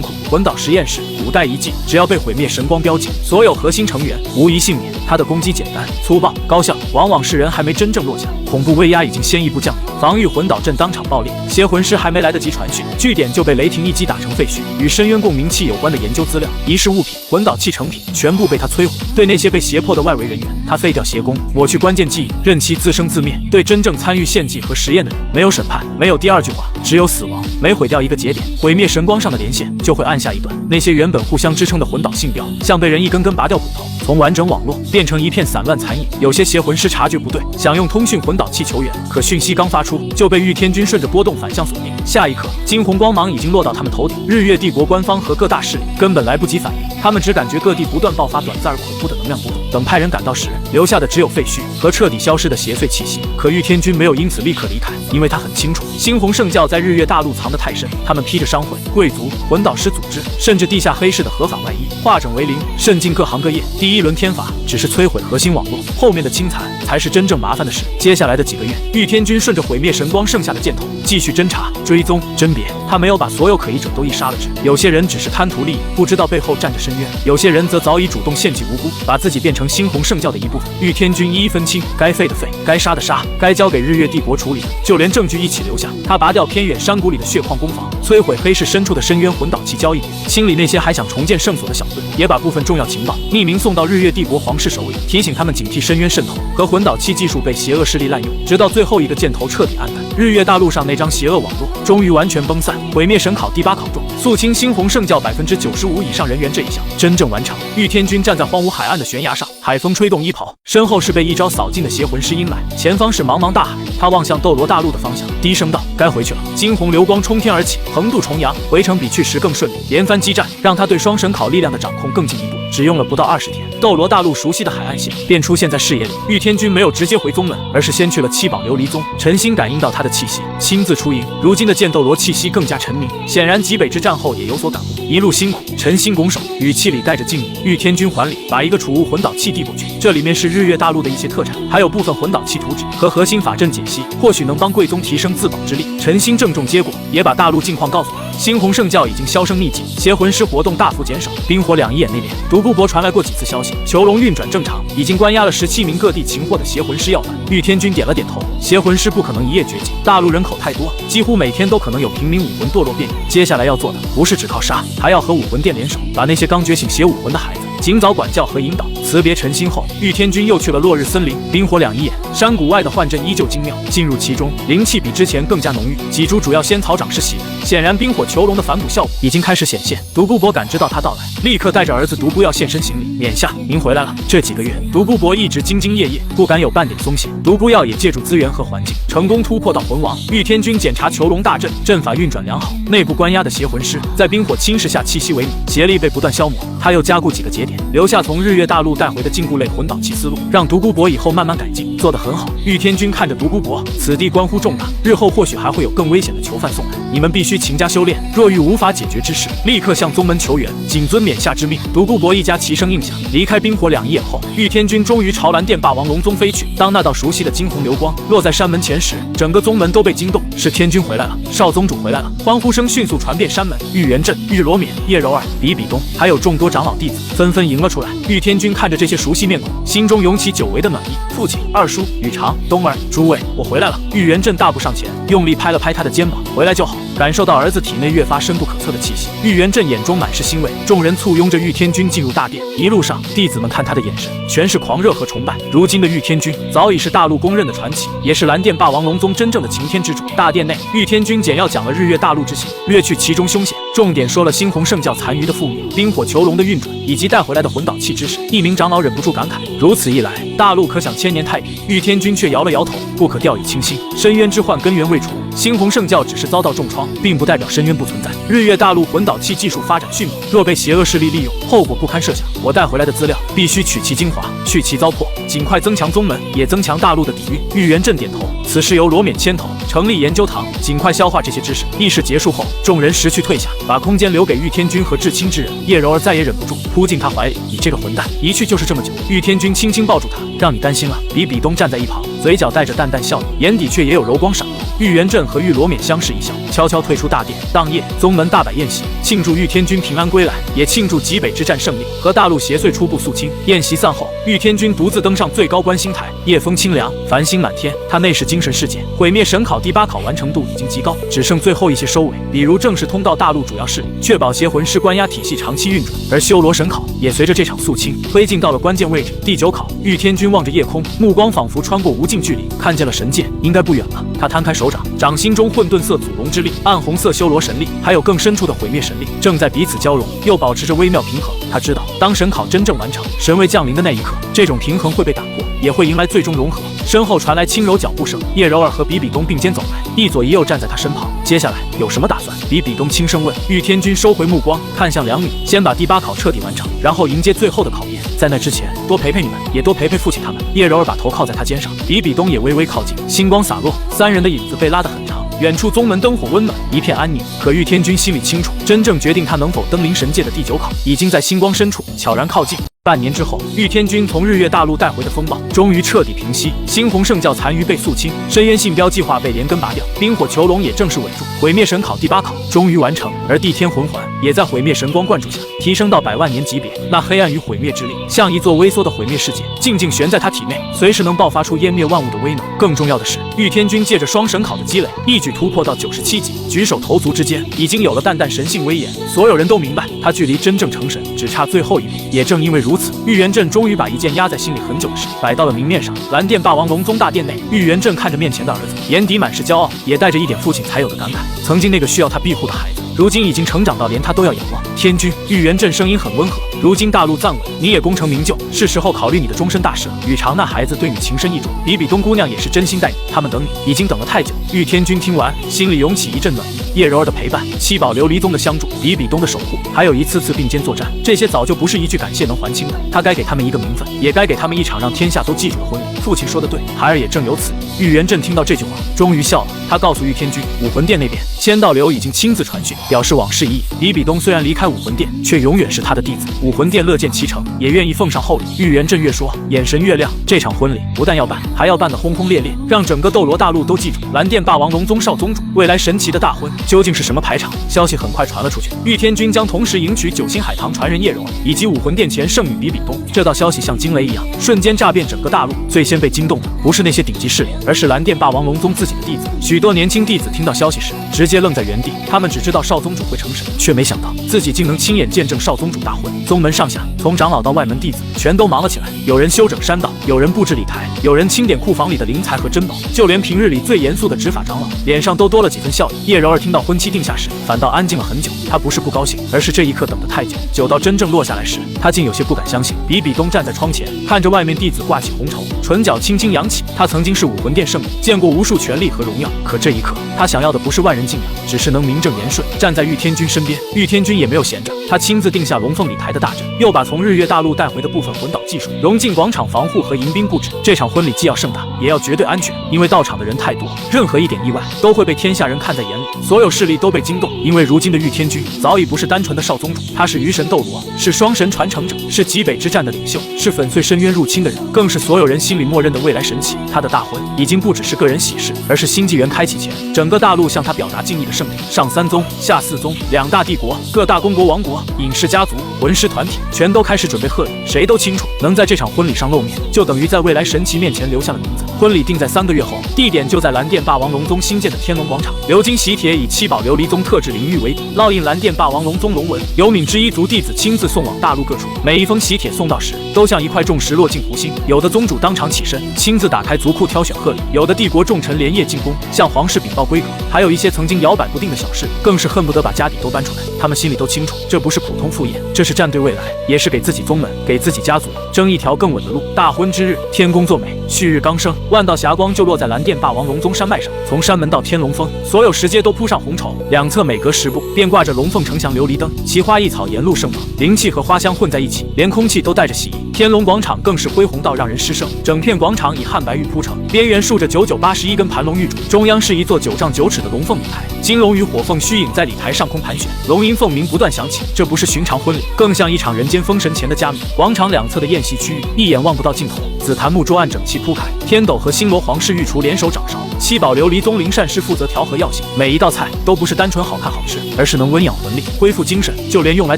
库、魂导实验室、古代遗迹。只要被毁灭神光标记，所有核心成员无一幸免。他的攻击简单粗暴高效，往往是人还没真正落下，恐怖威压已经先一步降临。防御魂导阵当场爆裂，邪魂师还没来得及传讯，据点就被雷霆一击打成废墟。与深渊共鸣器有关的研究资料、仪式物品、魂导器成品全部被他摧毁。对那些被胁迫的外围人员，他废掉邪功，抹去关键记忆，任其自生自灭。对真正参与献祭和实验的人，没有审判，没有第二句话，只有死亡。每毁掉一个节点，毁灭神光上的连线就会按下一段。那些原本互相支撑的魂导信标，像被人一根根拔掉骨头，从完整网络变成一片散乱残影。有些邪魂师察觉不对，想用通讯魂导器求援，可讯息刚发出，就被御天军顺着波动反向锁定。下一刻，金红光芒已经落到他们头顶。日月帝国官方和各大势力根本来不及反应，他们只感觉各地不断爆发短暂而恐怖的能量波动。等派人赶到时，留下的只有废墟和彻底消失的邪祟气息。可御天军没有因此立刻离开，因为他很清楚，猩红圣教在日月大陆藏得太深，他们披着商会、贵族、魂导师组织，甚至地下黑市的合法外衣，化整为零，渗进各行各业。第一轮天罚只是摧毁核心网络，后面的清残才是真正麻烦的事。接下来的几个月，御天军顺着毁灭神光剩下的箭头继续侦查、追踪、甄别。他没有把所有可疑者都一杀了之，有些人只是贪图利益，不知道背后站着深渊；有些人则早已主动献祭无辜，把自己变成猩红圣教的一部分。御天军一一分清，该废的废，该杀的杀，该交给日月帝国处理的，就连证据一起留下。他拔掉偏远山谷里的血矿工坊，摧毁黑市深处的深渊魂导器交易点，清理那些还想重建圣所的小队，也把部分重要情报匿名送到日月帝国皇室手里，提醒他们警惕深渊渗透和魂导器技术被邪恶势力滥用。直到最后一个箭头彻底黯淡，日月大陆上那张邪恶网络终于完全崩散。毁灭神考第8考中，肃清猩红圣教95%以上人员这一项真正完成。御天军站在荒芜海岸的悬崖上，海风吹动衣袍，身后是被一招扫尽的邪魂师阴霾，前方是茫茫大海。他望向斗罗大陆的方向，低声道：“该回去了。”惊红流光冲天而起，横渡重洋，回程比去时更顺利。连番激战让他对双神考力量的掌控更进一步。只用了不到20天，斗罗大陆熟悉的海岸线便出现在视野里。玉天君没有直接回宗门，而是先去了七宝琉璃宗。陈星感应到他的气息，亲自出营。如今的剑斗罗气息更加沉迷，显然极北之战后也有所感悟。一路辛苦，陈星拱手，语气里带着敬意。玉天君还礼，把一个储物魂导器递过去，这里面是日月大陆的一些特产，还有部分魂导器图纸和核心法阵解析，或许能帮贵宗提升自保之力。陈星郑重接过，也把大陆近况告诉他。猩红圣教已经销声匿迹，邪魂师活动大幅减少，冰火两仪眼内敛。独孤博传来过几次消息，囚笼运转正常，已经关押了17名各地擒获的邪魂师要犯。玉天君点了点头，邪魂师不可能一夜绝迹，大陆人口太多，几乎每天都可能有平民武魂堕落变异。接下来要做的不是只靠杀，还要和武魂殿联手，把那些刚觉醒邪武魂的孩子尽早管教和引导。辞别陈星后，玉天君又去了落日森林。冰火两仪眼，山谷外的幻阵依旧精妙，进入其中，灵气比之前更加浓郁。几株主要仙草长势喜人，显然冰火囚笼的反哺效果已经开始显现。独孤博感知到他到来，立刻带着儿子独孤要现身行礼。冕下，您回来了。这几个月，独孤博一直兢兢业业，不敢有半点松懈。独孤要也借助资源和环境，成功突破到魂王。玉天君检查囚笼大阵，阵法运转良好，内部关押的邪魂师在冰火侵蚀下气息萎靡，邪力被不断消磨。他又加固几个节点，留下从日月大陆带回的禁锢类魂导器思路，让独孤博以后慢慢改进，做得很好。玉天君看着独孤博，此地关乎重大，日后或许还会有更危险的囚犯送来，你们必须勤加修炼，若遇无法解决之事，立刻向宗门求援，谨遵冕下之命。独孤博一家齐声应下。离开冰火两仪眼后，玉天君终于朝蓝电霸王龙宗飞去。当那道熟悉的金红流光落在山门前时，整个宗门都被惊动，是天君回来了，少宗主回来了！欢呼声迅速传遍山门，玉元镇、玉罗冕、叶柔儿、比比东，还有众多长老弟子纷纷迎了出来。玉天君看着这些熟悉面孔，心中涌起久违的暖意。父亲、二叔、宇长、东儿，诸位，我回来了！玉元镇大步上前，用力拍了拍他的肩膀，回来就好。感受到儿子体内越发深不可测的气息，玉元镇眼中满是欣慰。众人簇拥着玉天君进入大殿，一路上弟子们看他的眼神全是狂热和崇拜。如今的玉天君早已是大陆公认的传奇，也是蓝电霸王龙宗真正的擎天之主。大殿内，玉天君简要讲了日月大陆之行，略去其中凶险，重点说了猩红圣教残余的覆灭、冰火囚笼的运转以及带回来的魂导器知识。一名长老忍不住感慨：如此一来，大陆可享千年太平。玉天君却摇了摇头：不可掉以轻心，深渊之患根源未除，猩红圣教只是遭到重创，并不代表深渊不存在。日月大陆魂导器技术发展迅猛，若被邪恶势力利用，后果不堪设想。我带回来的资料必须取其精华，去其糟粕，尽快增强宗门，也增强大陆的底蕴。玉元镇点头，此事由罗冕牵头，成立研究堂，尽快消化这些知识。议事结束后，众人识趣退下，把空间留给玉天君和至亲之人。叶柔儿再也忍不住，扑进他怀里：你这个混蛋，一去就是这么久。玉天君轻轻抱住他，让你担心了。比比东站在一旁，嘴角带着淡淡笑意，眼底却也有柔光闪过。玉元镇和玉罗冕相视一笑，悄悄退出大殿。当夜，宗门大摆宴席，庆祝玉天君平安归来，也庆祝极北之战胜利，和大陆邪祟初步肃清。宴席散后，玉天君独自登上最高观星台，夜风清凉，繁星满天。他内是精神世界，毁灭神考第8考完成度已经极高，只剩最后一些收尾，比如正式通到大陆主要势力，确保邪魂师关押体系长期运转。而修罗神考也随着这场肃清推进到了关键位置。第9考，玉天君望着夜空，目光仿佛穿过无尽距离，看见了神界，应该不远了。他摊开手掌，掌心中混沌色祖龙之力、暗红色修罗神力，还有更深处的毁灭神力，正在彼此交融，又保持着微妙平衡。他知道，当神考真正完成，神位降临的那一刻，这种平衡会被打破，也会迎来最终融合。身后传来轻柔脚步声，叶柔儿和比比东并肩走来，一左一右站在他身旁。接下来有什么打算？比比东轻声问。玉天君收回目光，看向两女，先把第8考彻底完成，然后迎接最后的考验。在那之前，多陪陪你们，也多陪陪父亲他们。叶柔儿把头靠在他肩上，比比东也微微靠近，星光洒落，三人的影子被拉得很长。远处宗门灯火温暖，一片安宁。可玉天君心里清楚，真正决定他能否登临神界的第9考，已经在星光深处悄然靠近。半年之后，玉天君从日月大陆带回的风暴终于彻底平息，猩红圣教残余被肃清，深渊信标计划被连根拔掉，冰火囚笼也正式稳住，毁灭神考第8考终于完成，而地天魂环也在毁灭神光灌注下提升到100万年级别。那黑暗与毁灭之力像一座微缩的毁灭世界，静静悬在他体内，随时能爆发出湮灭万物的威能。更重要的是，玉天君借着双神考的积累，一举突破到97级，举手投足之间已经有了淡淡神性威严。所有人都明白，他距离真正成神只差最后一步。也正因为如此，玉元镇终于把一件压在心里很久的事摆到了明面上。蓝电霸王龙宗大殿内，玉元镇看着面前的儿子，眼底满是骄傲，也带着一点父亲才有的感慨。曾经那个需要他庇护的孩子，如今已经成长到连他都要仰望。天君，玉元镇声音很温和。如今大陆暂稳，你也功成名就，是时候考虑你的终身大事了。宇长那孩子对你情深意重，比比东姑娘也是真心待你，他们等你已经等了太久。玉天君听完，心里涌起一阵暖意。叶柔儿的陪伴，七宝琉璃宗的相助，比比东的守护，还有一次次并肩作战，这些早就不是一句感谢能还清的。他该给他们一个名分，也该给他们一场让天下都记住的婚礼。父亲说的对，孩儿也正有此意。玉元镇听到这句话，终于笑了。他告诉玉天君，武魂殿那边，千道流已经亲自传讯，表示往事已矣。比比东虽然离开武魂殿，却永远是他的弟子。武魂殿乐见其成，也愿意奉上厚礼。玉元镇越说，眼神越亮。这场婚礼不但要办，还要办得轰轰烈烈，让整个斗罗大陆都记住蓝电霸王龙宗少宗主未来神奇的大婚究竟是什么排场。消息很快传了出去，玉天君将同时迎娶九星海棠传人叶柔儿以及武魂殿前圣女比比东。这道消息像惊雷一样，瞬间炸遍整个大陆。最先被惊动的不是那些顶级势力，而是蓝电霸王龙宗自己的弟子。许多年轻弟子听到消息时，直接愣在原地。他们只知道少宗主会成神，却没想到自己竟能亲眼见证少宗主大婚。宗门上下，从长老到外门弟子，全都忙了起来。有人修整山道，有人布置礼台，有人清点库房里的灵材和珍宝，就连平日里最严肃的执法长老，脸上都多了几分笑意。叶柔儿听到婚期定下时，反倒安静了很久。她不是不高兴，而是这一刻等得太久，久到真正落下来时，她竟有些不敢相信。比比东站在窗前，看着外面弟子挂起红绸，唇角轻轻扬起。他曾经是武魂殿圣女，见过无数权力和荣耀，可这一刻，他想要的不是万人敬仰，只是能名正言顺站在玉天君身边。玉天君也没有闲着，他亲自定下龙凤礼台的大阵，又把从日月大陆带回的部分魂导技术融进广场防护和迎宾布置。这场婚礼既要盛大，也要绝对安全，因为到场的人太多，任何一点意外都会被天下人看在眼里。所有势力都被惊动，因为如今的玉天君早已不是单纯的少宗主，他是鱼神斗罗，是双神传承者，是极北之战的领袖，是粉碎深渊入侵的人，更是所有人心里默认的未来神奇。他的大婚已经不只是个人喜事，而是新纪元开启前整个大陆向他表达敬意的盛典。上三宗、下四宗两大帝国、各大公国王国、隐士家族、魂师团体全都开始准备贺礼。谁都清楚，能在这场婚礼上露面，就等于在未来神奇面前留下了名字。婚礼定在3个月后，地点就在蓝电霸王龙宗新建的天龙广场。鎏金喜帖以七宝琉璃宗特制灵玉为底，烙印蓝电霸王龙宗龙纹，由闵之一族弟子亲自送往大陆各处。每一封喜帖送到时，都像一块重石落进湖心。有的宗主当场起身，亲自打开族库挑选贺礼；有的帝国重臣连夜进宫，向皇室禀报规格；还有一些曾经摇摆不定的小事，更是恨不得把家底都搬出来。他们心里都清楚，这不是普通赴宴，这是站对未来，也是给自己宗门、给自己家族争一条更稳的路。大婚之日，天公作美，旭日刚升，万道霞光就落在蓝电霸王龙宗山脉上。从山门到天龙峰，所有石阶都铺上红绸，两侧每隔10步便挂着龙凤呈祥琉璃灯，奇花异草沿路盛放，灵气和花香混在一起，连空气都带着喜意。天龙广场更是恢宏到让人失声，整片广场以汉白玉铺成，边缘竖着9981根盘龙玉柱，中央是一座9丈9尺的龙凤礼台，金龙与火凤虚影在礼台上空盘旋，龙吟凤鸣不断响起。这不是寻常婚礼，更像一场人间封神前的加冕。广场两侧的宴席区域一眼望不到尽头，紫檀木桌案整齐铺开，天斗和星罗皇室御厨联手掌勺，七宝琉璃宗灵善师负责调和药性。每一道菜都不是单纯好看好吃，而是能温养魂力、恢复精神，就连用来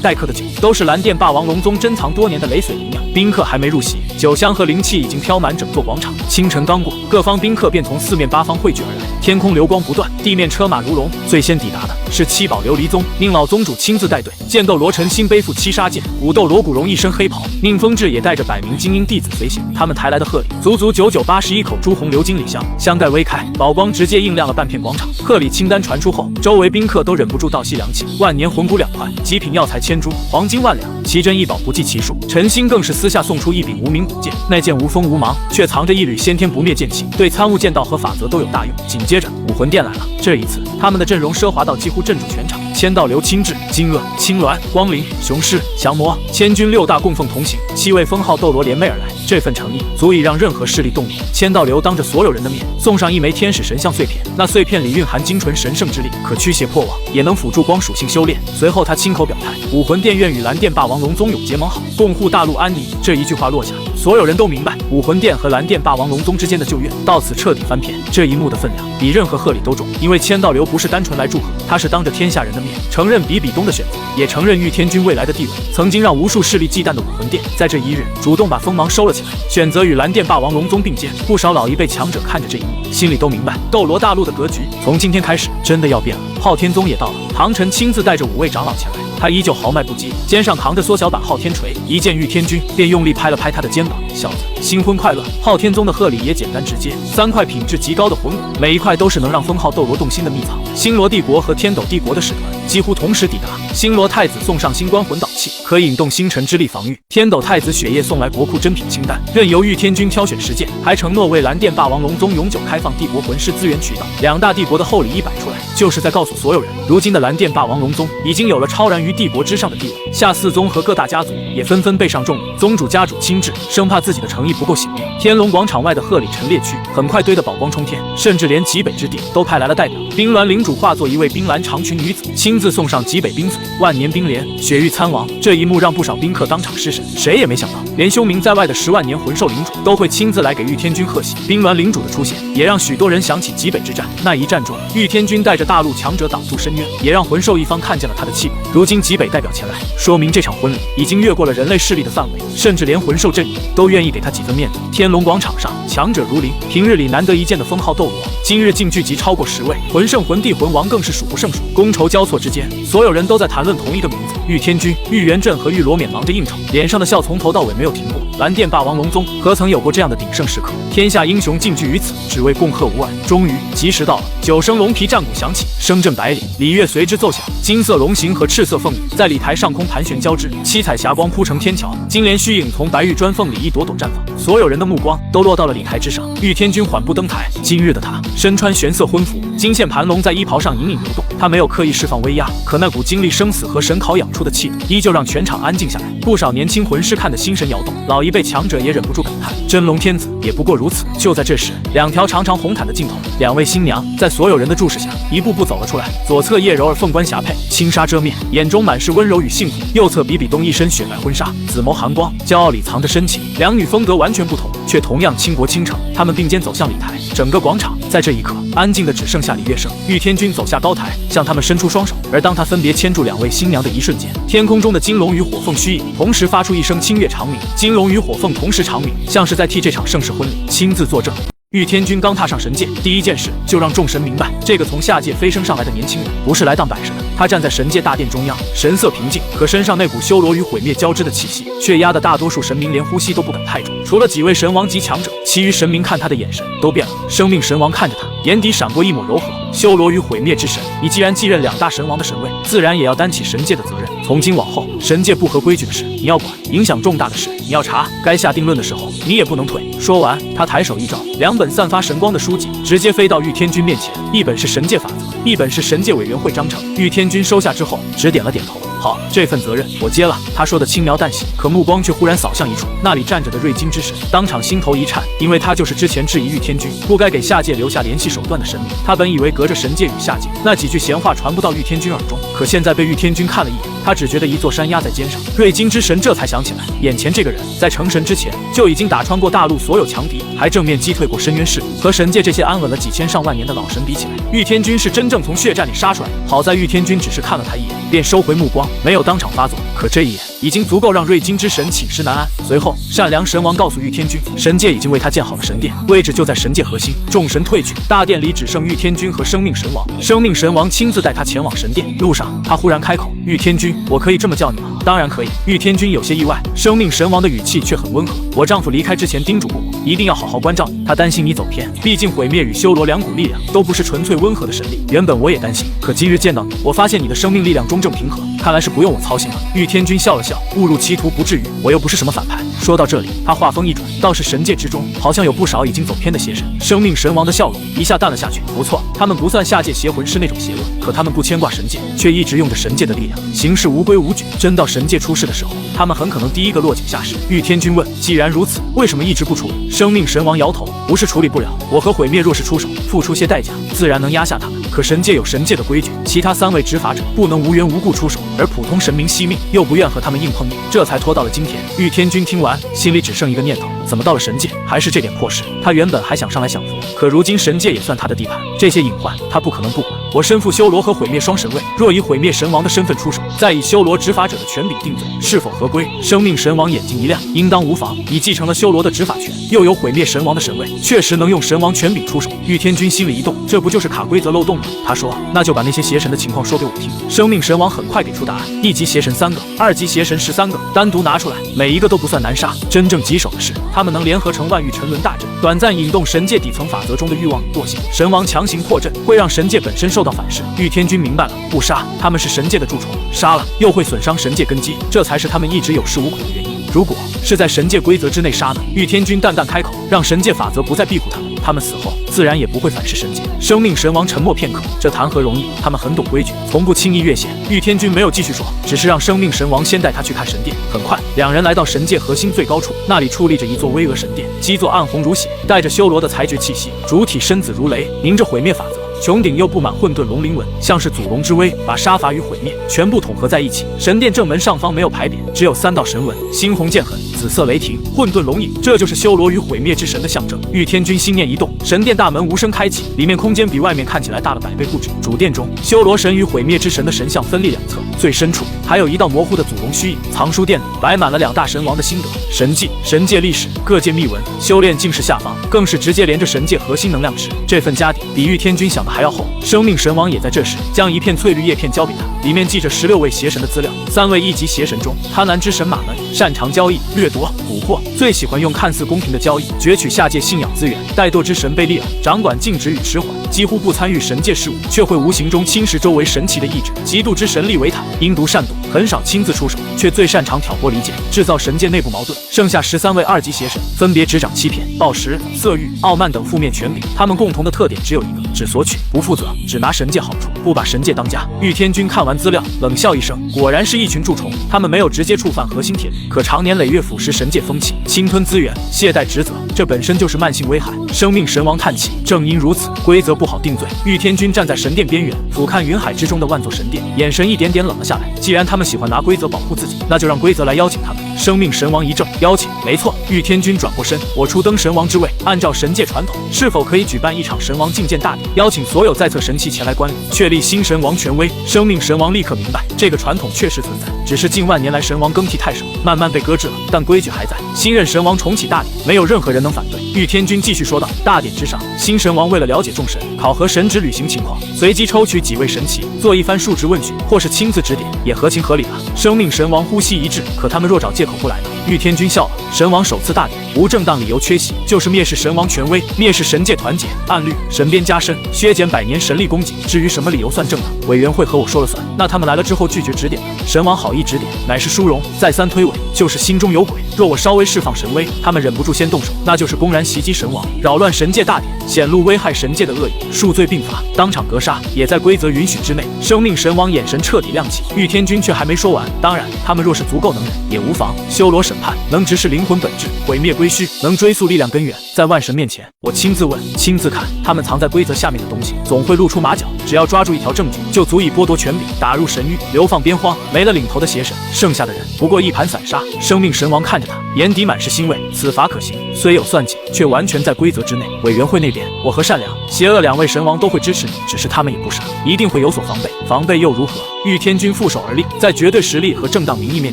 待客的酒，都是蓝电霸王龙宗珍藏多年的雷水灵酿。宾客还没入席，酒香和灵气已经飘满整座广场。清晨刚过，各方宾客便从4面8方汇聚而来，天空流光不断，地面车马如龙。最先抵达的是七宝琉璃宗，宁老宗主亲自带队，剑斗罗陈新背负7杀剑，武斗罗古荣一身黑袍，宁风致也带着100名精英弟子随行。他们抬来的贺礼足足9981口朱红鎏金礼香，香盖微开，宝光直接映亮了半片广场。贺礼清单传出后，周围宾客都忍不住倒吸凉气。万年魂骨2块，极品药材1000株，黄金万两，奇珍异宝不计其数。陈新更是私下送出一柄无名古剑，那剑无锋无芒，却藏着一缕先天不灭剑气，对参悟剑道和法则都有大用。紧接着武魂殿来了，这一次他们的阵容奢华到几乎镇住全场。千道流亲至，金鳄、青鸾、光灵、雄狮、降魔，千军6大供奉同行，7位封号斗罗联袂而来，这份诚意足以让任何势力动容。千道流当着所有人的面送上一枚天使神像碎片，那碎片里蕴含精纯神圣之力，可驱邪破网，也能辅助光属性修炼。随后他亲口表态，武魂殿愿与蓝电霸王龙宗永结盟好，共护大陆安宁。这一句话落下，所有人都明白武魂殿和蓝电霸王龙宗之间的旧约到此彻底翻篇。这一幕的分量比任何贺礼都重，因为千道流不是单纯来祝贺，他是当着天下人的面承认比比东的选择，也承认玉天君未来的地位。曾经让无数势力忌惮的武魂殿，在这一日主动把锋芒收了起来，选择与蓝电霸王龙宗并肩。不少老一辈强者看着这一幕，心里都明白，斗罗大陆的格局从今天开始真的要变了。昊天宗也到了，唐晨亲自带着5位长老前来，他依旧豪迈不羁，肩上扛着缩小版昊天锤，一见玉天君便用力拍了拍他的肩膀，小子，新婚快乐。昊天宗的贺礼也简单直接，3块品质极高的魂骨，每一块都是能让封号斗罗动心的秘藏。星罗帝国和天斗帝国的使团几乎同时抵达，星罗太子送上星官魂导器，可引动星辰之力防御；天斗太子雪夜送来国库珍品清单，任由玉天君挑选实践，还承诺为蓝电霸王龙宗永久开放帝国魂师资源渠道。2大帝国的厚礼一摆出来，就是在告诉所有人，如今的蓝电霸王龙宗已经有了超然于帝国之上的地位。下4宗和各大家族也纷纷备上重礼，宗主家主亲至，生怕自己的诚意不够醒目。天龙广场外的贺礼陈列区很快堆得宝光冲天，甚至连极北之地都派来了代表。冰鸾领主化作一位冰蓝长裙女子，亲自送上极北冰髓、万年冰莲、雪域参王。这一幕让不少宾客当场失神，谁也没想到，连休明在外的10万年魂兽领主都会亲自来给玉天君贺喜。冰鸾领主的出现，也让许多人想起极北之战。那一战中，玉天君带着大陆强者挡住深渊，也让魂兽一方看见了他的气骨。如今极北代表前来，说明这场婚礼已经越过了人类势力的范围，甚至连魂兽阵营都愿意给他几分面子。天龙广场上，强者如林，平日里难得一见的封号斗罗，今日竟聚集超过10位，魂圣、魂帝、魂王更是数不胜数。觥筹交错之间，所有人都在谈论同一个名字：玉天君。玉元镇和玉罗冕忙着应酬，脸上的笑从头到尾没有停过。蓝电霸王龙宗何曾有过这样的鼎盛时刻？天下英雄尽聚于此，只为共贺无碍。终于，吉时到了，9声龙皮战鼓响起，声震百里，礼乐随之奏响。金色龙形和赤色凤羽在礼台上空盘旋交织，七彩霞光铺成天桥，金莲虚影从白玉砖缝里一朵朵绽放。所有人的目光都落到了礼台之上。玉天君缓步登台，今日的他身穿玄色婚服，金线盘龙在衣袍上隐隐流动。他没有刻意释放威压，可那股经历生死和神考养出的气度，依旧让全场安静下来。不少年轻魂师看得心神摇动，老一辈强者也忍不住感叹：真龙天子也不过如此。就在这时，2条长长红毯的尽头，2位新娘在所有人的注视下一步步走了出来。左侧叶柔儿凤冠霞帔，轻纱遮面，眼中满是温柔与幸福；右侧比比东一身雪白婚纱，紫眸寒光，骄傲里藏着深情。2女风格完全不同，却同样倾国倾城。她们并肩走向礼台，整个广场在这一刻安静的只剩下礼乐声。玉天君走下高台，向他们伸出双手，而当他分别牵住2位新娘的一瞬间，天空中的金龙与火凤虚影同时发出一声清越长鸣。金龙与火凤同时长鸣，像是在替这场盛世婚礼亲自作证。玉天君刚踏上神界，第一件事就让众神明白，这个从下界飞升上来的年轻人不是来当摆设的。他站在神界大殿中央，神色平静，可身上那股修罗与毁灭交织的气息，却压得大多数神明连呼吸都不敢太重。除了几位神王级强者，其余神明看他的眼神都变了。生命神王看着他，眼底闪过一抹柔和。修罗与毁灭之神，你既然继任2大神王的神位，自然也要担起神界的责任。从今往后，神界不合规矩的事你要管，影响重大的事你要查，该下定论的时候你也不能退。说完，他抬手一招，2本散发神光的书籍直接飞到玉天君面前，一本是神界法则，一本是神界委员会章程。玉天君收下之后，只点了点头。好，这份责任我接了。他说的轻描淡写，可目光却忽然扫向一处，那里站着的瑞金之神，当场心头一颤，因为他就是之前质疑玉天君不该给下界留下联系手段的神明。他本以为隔着神界与下界，那几句闲话传不到玉天君耳中，可现在被玉天君看了一眼，他只觉得一座山压在肩上。瑞金之神这才想起来，眼前这个人在成神之前就已经打穿过大陆所有强敌，还正面击退过深渊势力。和神界这些安稳了几千上万年的老神比起来，玉天君是真正从血战里杀出来的。好在玉天君只是看了他一眼，便收回目光，没有当场发作。可这一眼已经足够让瑞金之神寝食难安。随后，善良神王告诉玉天君，神界已经为他建好了神殿，位置就在神界核心。众神退去，大殿里只剩玉天君和生命神王。生命神王亲自带他前往神殿。路上，他忽然开口：“玉天君，我可以这么叫你吗？”“当然可以。”玉天君有些意外，生命神王的语气却很温和：“我丈夫离开之前叮嘱过我，一定要好好关照你，他担心你走偏。毕竟毁灭与修罗2股力量都不是纯粹温和的神力。原本我也担心，可今日见到你，我发现你的生命力量中正平和，看来是不用我操心了。”玉天君笑了笑：“误入歧途不至于，我又不是什么反派。”说到这里，他话锋一转：“倒是神界之中，好像有不少已经走偏的邪神。”生命神王的笑容一下淡了下去。不错，他们不算下界邪魂师那种邪恶，可他们不牵挂神界，却一直用着神界的力量，行事无规无矩。真到神界出事的时候，他们很可能第一个落井下石。玉天君问：“既然如此，为什么一直不处理？”生命神王摇头：“不是处理不了，我和毁灭若是出手，付出些代价，自然能压下他们。可神界有神界的规矩，其他3位执法者不能无缘无故出手，而普通神明惜命，又不愿和他们硬碰硬，这才拖到了今天。”玉天君听完，心里只剩一个念头：怎么到了神界还是这点破事？他原本还想上来享福，可如今神界也算他的地盘，这些隐患他不可能不管。我身负修罗和毁灭双神位，若以毁灭神王的身份出手，再以修罗执法者的权柄定罪，是否合规？生命神王眼睛一亮，应当无妨。你继承了修罗的执法权，又有毁灭神王的神位，确实能用神王权柄出手。玉天君心里一动，这不就是卡规则漏洞吗？他说，那就把那些邪神的情况说给我听。生命神王很快给出答案：一级邪神3个，2级邪神13个，单独拿出来，每一个都不算难杀。真正棘手的是，他们能联合成万域沉沦大阵，短暂引动神界底层法则中的欲望与惰性。神王强行破阵，会让神界本身受到反噬。玉天君明白了，不杀他们是神界的蛀虫，杀了又会损伤神界根基，这才是他们一直有恃无恐的原因。如果是在神界规则之内杀呢？玉天君淡淡开口，让神界法则不再庇护他们，他们死后自然也不会反噬神界。生命神王沉默片刻，这谈何容易？他们很懂规矩，从不轻易越线。玉天君没有继续说，只是让生命神王先带他去看神殿。很快，两人来到神界核心最高处，那里矗立着一座巍峨神殿，基座暗红如血，带着修罗的裁决气息，主体身子如雷，凝着毁灭法则。穹顶又布满混沌龙鳞纹，像是祖龙之威，把杀伐与毁灭全部统合在一起。神殿正门上方没有牌匾，只有3道神纹：猩红剑痕、紫色雷霆、混沌龙影，这就是修罗与毁灭之神的象征。玉天君心念一动，神殿大门无声开启，里面空间比外面看起来大了100倍不止。主殿中，修罗神与毁灭之神的神像分立两侧，最深处还有一道模糊的祖龙虚影。藏书殿里摆满了2大神王的心得、神迹、神界历史、各界秘闻。修炼境室下方更是直接连着神界核心能量池，这份家底比玉天君想的还要厚。生命神王也在这时将一片翠绿叶片交给他，里面记着16位邪神的资料。3位1级邪神中，贪婪之神马门擅长交易、掠夺、蛊惑，最喜欢用看似公平的交易攫取下界信仰资源。怠惰之神贝利尔掌管静止与迟缓，几乎不参与神界事务，却会无形中侵蚀周围神奇的意志。嫉妒之神利维塔阴毒善妒，很少亲自出手，却最擅长挑拨离间，制造神界内部矛盾。剩下13位2级邪神，分别执掌欺骗、暴食、色欲、傲慢等负面权柄。他们共同的特点只有一个，只索取不负责，只拿神界好处，不把神界当家。玉天君看完资料，冷笑一声，果然是一群蛀虫。他们没有直接触犯核心铁律，可常年累月腐蚀神界风气，侵吞资源，懈怠职责，这本身就是慢性危害。生命神王叹气，正因如此，规则不好定罪。玉天君站在神殿边缘，俯瞰云海之中的万座神殿，眼神一点点冷了下来。既然他们喜欢拿规则保护自己，那就让规则来邀请他们。生命神王一怔，邀请？没错。玉天君转过身，我初登神王之位，按照神界传统，是否可以举办一场神王觐见大典，邀请所有在册神器前来观礼，确立新神王权威？生命神王立刻明白，这个传统确实存在，只是近万年来神王更替太少，慢慢被搁置了，但规矩还在。新任神王重启大典，没有任何人能反对。玉天君继续说道，大典之上，新神王为了了解众神，考核神职履行情况，随机抽取几位神奇，做一番述职问询，或是亲自指点，也合情合理了。生命神王呼吸一滞，可他们若找借口不来呢？玉天君笑了，神王首次大典无正当理由缺席，就是蔑视神王权威，蔑视神界团结。按律，神鞭加身，削减100年神力供给。至于什么理由算正当，委员会和我说了算。那他们来了之后拒绝指点呢？神王好意指点，乃是殊荣，再三推诿，就是心中有鬼。若我稍微释放神威，他们忍不住先动手，那就是公然袭击神王，扰乱神界大典，显露危害神界的恶意，数罪并罚，当场格杀，也在规则允许之内。生命神王眼神彻底亮起，玉天君却还没说完。当然，他们若是足够能忍，也无妨。修罗审判能直视灵魂本质，毁灭归虚，能追溯力量根源。在万神面前，我亲自问，亲自看，他们藏在规则下面的东西，总会露出马脚。只要抓住一条证据，就足以剥夺权柄，打入神域，流放边荒。没了领头的邪神，剩下的人不过一盘散沙。生命神王看着他，眼底满是欣慰。此法可行，虽有算计，却完全在规则之内。委员会那边，我和善良、邪恶2位神王都会支持你，只是他们也不傻，一定会有所防备。防备又如何？玉天君负手而立，在绝对实力和正当名义面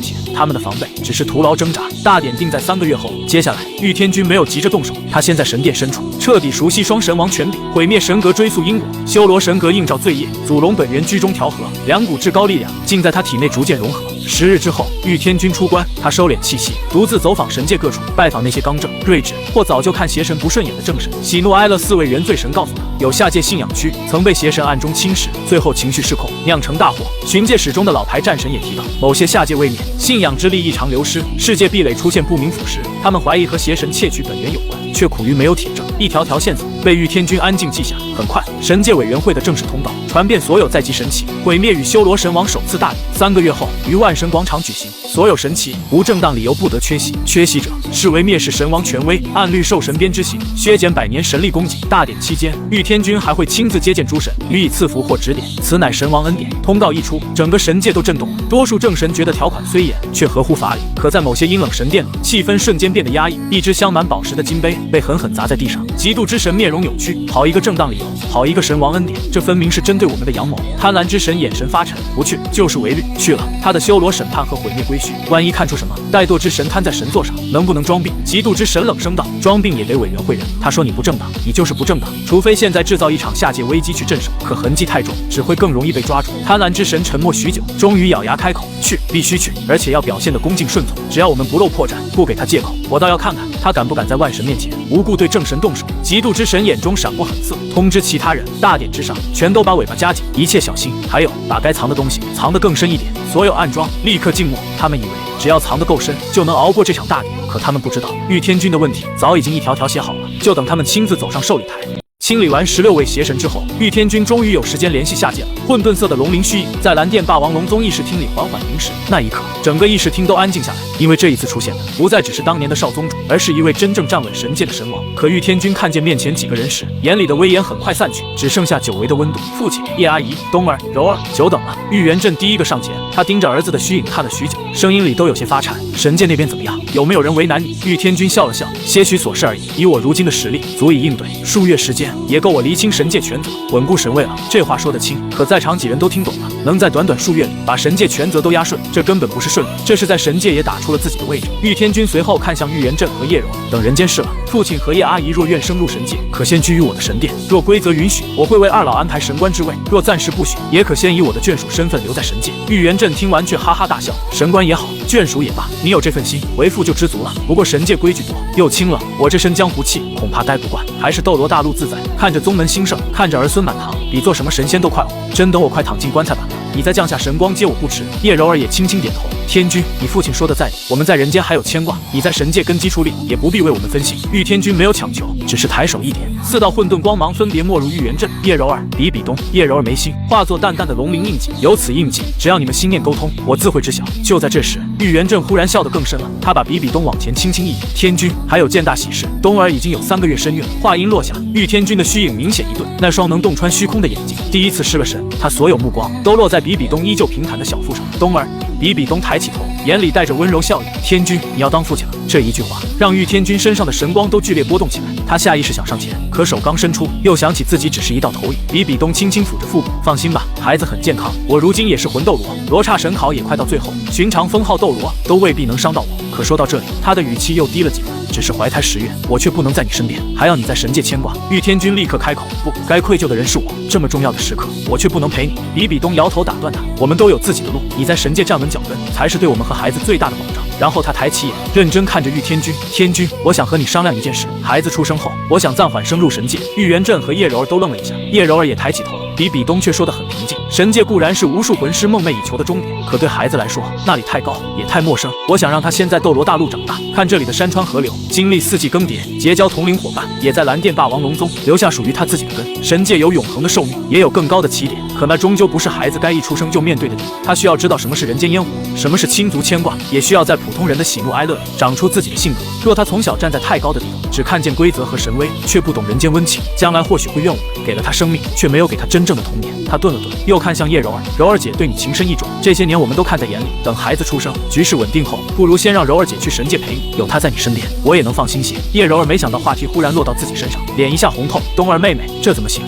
前，他们的防备只是徒劳挣扎。大典定在3个月后，接下来玉天君没有急着动手，他先在神殿深处彻底熟悉双神王权柄，毁灭神格追溯因果，修罗神格映照罪业，祖龙本源居中调和，2股至高力量竟在他体内逐渐融合。10日之后，玉天君出关，他收敛气息，独自走访神界各处，拜访那些刚正、睿智或早就看邪神不顺眼的正神。喜怒哀乐4位原罪神告诉他，有下界信仰区曾被邪神暗中侵蚀，最后情绪失控，酿成大祸。巡界史中的老牌战神也提到，某些下界位面，信仰之力异常流失，世界壁垒出现不明腐蚀，他们怀疑和邪神窃取本源有关，却苦于没有铁证，一条条线索被玉天君安静记下。很快，神界委员会的正式通道传遍所有在籍神祇，毁灭与修罗神王首次大典3个月后于万神广场举行，所有神祇无正当理由不得缺席，缺席者视为蔑视神王权威，按律受神鞭之刑，削减100年神力供给。大典期间，玉天天君还会亲自接见诸神，予以赐福或指点，此乃神王恩典。通告一出，整个神界都震动了。多数正神觉得条款虽严，却合乎法理。可在某些阴冷神殿里，气氛瞬间变得压抑。一只镶满宝石的金杯被狠狠砸在地上，嫉妒之神面容扭曲。好一个正当理由，好一个神王恩典，这分明是针对我们的阳谋。贪婪之神眼神发沉，不去就是违律，去了他的修罗审判和毁灭归墟。万一看出什么，怠惰之神瘫在神座上，能不能装病？嫉妒之神冷声道：装病也得委员会人。他说你不正当，你就是不正当，除非现在制造一场下界危机去镇守，可痕迹太重，只会更容易被抓住。贪婪之神沉默许久，终于咬牙开口：去，必须去，而且要表现得恭敬顺从。只要我们不露破绽，不给他借口，我倒要看看他敢不敢在万神面前无故对正神动手。嫉妒之神眼中闪过狠色，通知其他人，大典之上全都把尾巴夹紧，一切小心。还有，把该藏的东西藏得更深一点，所有暗桩立刻静默。他们以为只要藏得够深，就能熬过这场大典，可他们不知道，玉天君的问题早已经一条条写好了，就等他们亲自走上寿礼台。清理完16位邪神之后，玉天君终于有时间联系下界了。混沌色的龙鳞虚影在蓝电霸王龙宗议事厅里缓缓凝视，那一刻，整个议事厅都安静下来，因为这一次出现的不再只是当年的少宗主，而是一位真正站稳神界的神王。可玉天君看见面前几个人时，眼里的威严很快散去，只剩下久违的温度。父亲、叶阿姨、冬儿、柔儿，久等了。玉元镇第一个上前，他盯着儿子的虚影看了许久，声音里都有些发颤。神界那边怎么样？有没有人为难你？玉天君笑了笑，些许琐事而已，以我如今的实力，足以应对。数月时间也够我厘清神界权责，稳固神位了。这话说得轻，可在场几人都听懂了。能在短短数月里把神界权责都压顺，这根本不是顺利，这是在神界也打出了自己的位置。玉天君随后看向玉元镇和叶柔，等人间事了。父亲和叶阿姨若愿升入神界，可先居于我的神殿；若规则允许，我会为二老安排神官之位；若暂时不许，也可先以我的眷属身份留在神界。玉元镇听完却哈哈大笑，神官也好，眷属也罢，你有这份心，为父就知足了。不过神界规矩多又轻了，我这身江湖气恐怕待不惯，还是斗罗大陆自在。看着宗门兴盛，看着儿孙满堂，比做什么神仙都快活。真等我快躺进棺材板了，你再降下神光接我不迟。叶柔儿也轻轻点头。天君，你父亲说的在理，我们在人间还有牵挂，你在神界根基矗立，也不必为我们分心。玉天君没有强求，只是抬手一点，4道混沌光芒分别没入玉元镇。叶柔儿、比比东。叶柔儿眉心化作淡淡的龙鳞印记，有此印记，只要你们心念沟通，我自会知晓。就在这时，玉元镇忽然笑得更深了，他把比比东往前轻轻一引。天君，还有件大喜事，冬儿已经有3个月身孕了。话音落下，玉天君的虚影明显一顿，那双能洞穿虚空的眼睛第一次失了神，他所有目光都落在比比东依旧平坦的小腹上。冬儿。比比东抬起头，眼里带着温柔笑意。天君，你要当父亲了。这一句话让玉天君身上的神光都剧烈波动起来，他下意识想上前，可手刚伸出，又想起自己只是一道投影。比比东轻轻抚着腹部，放心吧，孩子很健康。我如今也是魂斗罗，罗刹神考也快到最后，寻常封号斗罗都未必能伤到我。可说到这里，他的语气又低了几分。只是怀胎10月，我却不能在你身边，还要你在神界牵挂。玉天君立刻开口，不该愧疚的人是我，这么重要的时刻，我却不能陪你。比比东摇头打断他，我们都有自己的路，你在神界站稳脚跟，才是对我们和孩子最大的保障。然后他抬起眼，认真看着玉天君。天君，我想和你商量一件事，孩子出生后，我想暂缓升入神界。玉元镇和叶柔儿都愣了一下，叶柔儿也抬起头。比比东却说得很平静，神界固然是无数魂师梦寐以求的终点，可对孩子来说，那里太高也太陌生。我想让他先在斗罗大陆长大，看这里的山川河流，经历4季更迭，结交同龄伙伴，也在蓝电霸王龙宗留下属于他自己的根。神界有永恒的寿命，也有更高的起点，可那终究不是孩子该一出生就面对的地。他需要知道什么是人间烟火，什么是亲族牵挂，也需要在普通人的喜怒哀乐里长出自己的性格。若他从小站在太高的地方，只看见规则和神威，却不懂人间温情，将来或许会怨我们给了他生命，却没有给他真正的童年。他顿了顿，又看向叶柔儿，柔儿姐对你情深意重，这些年我们都看在眼里。等孩子出生，局势稳定后，不如先让柔儿姐去神界陪你，有她在你身边，我也能放心些。叶柔儿没想到话题忽然落到自己身上，脸一下红透。冬儿妹妹，这怎么行？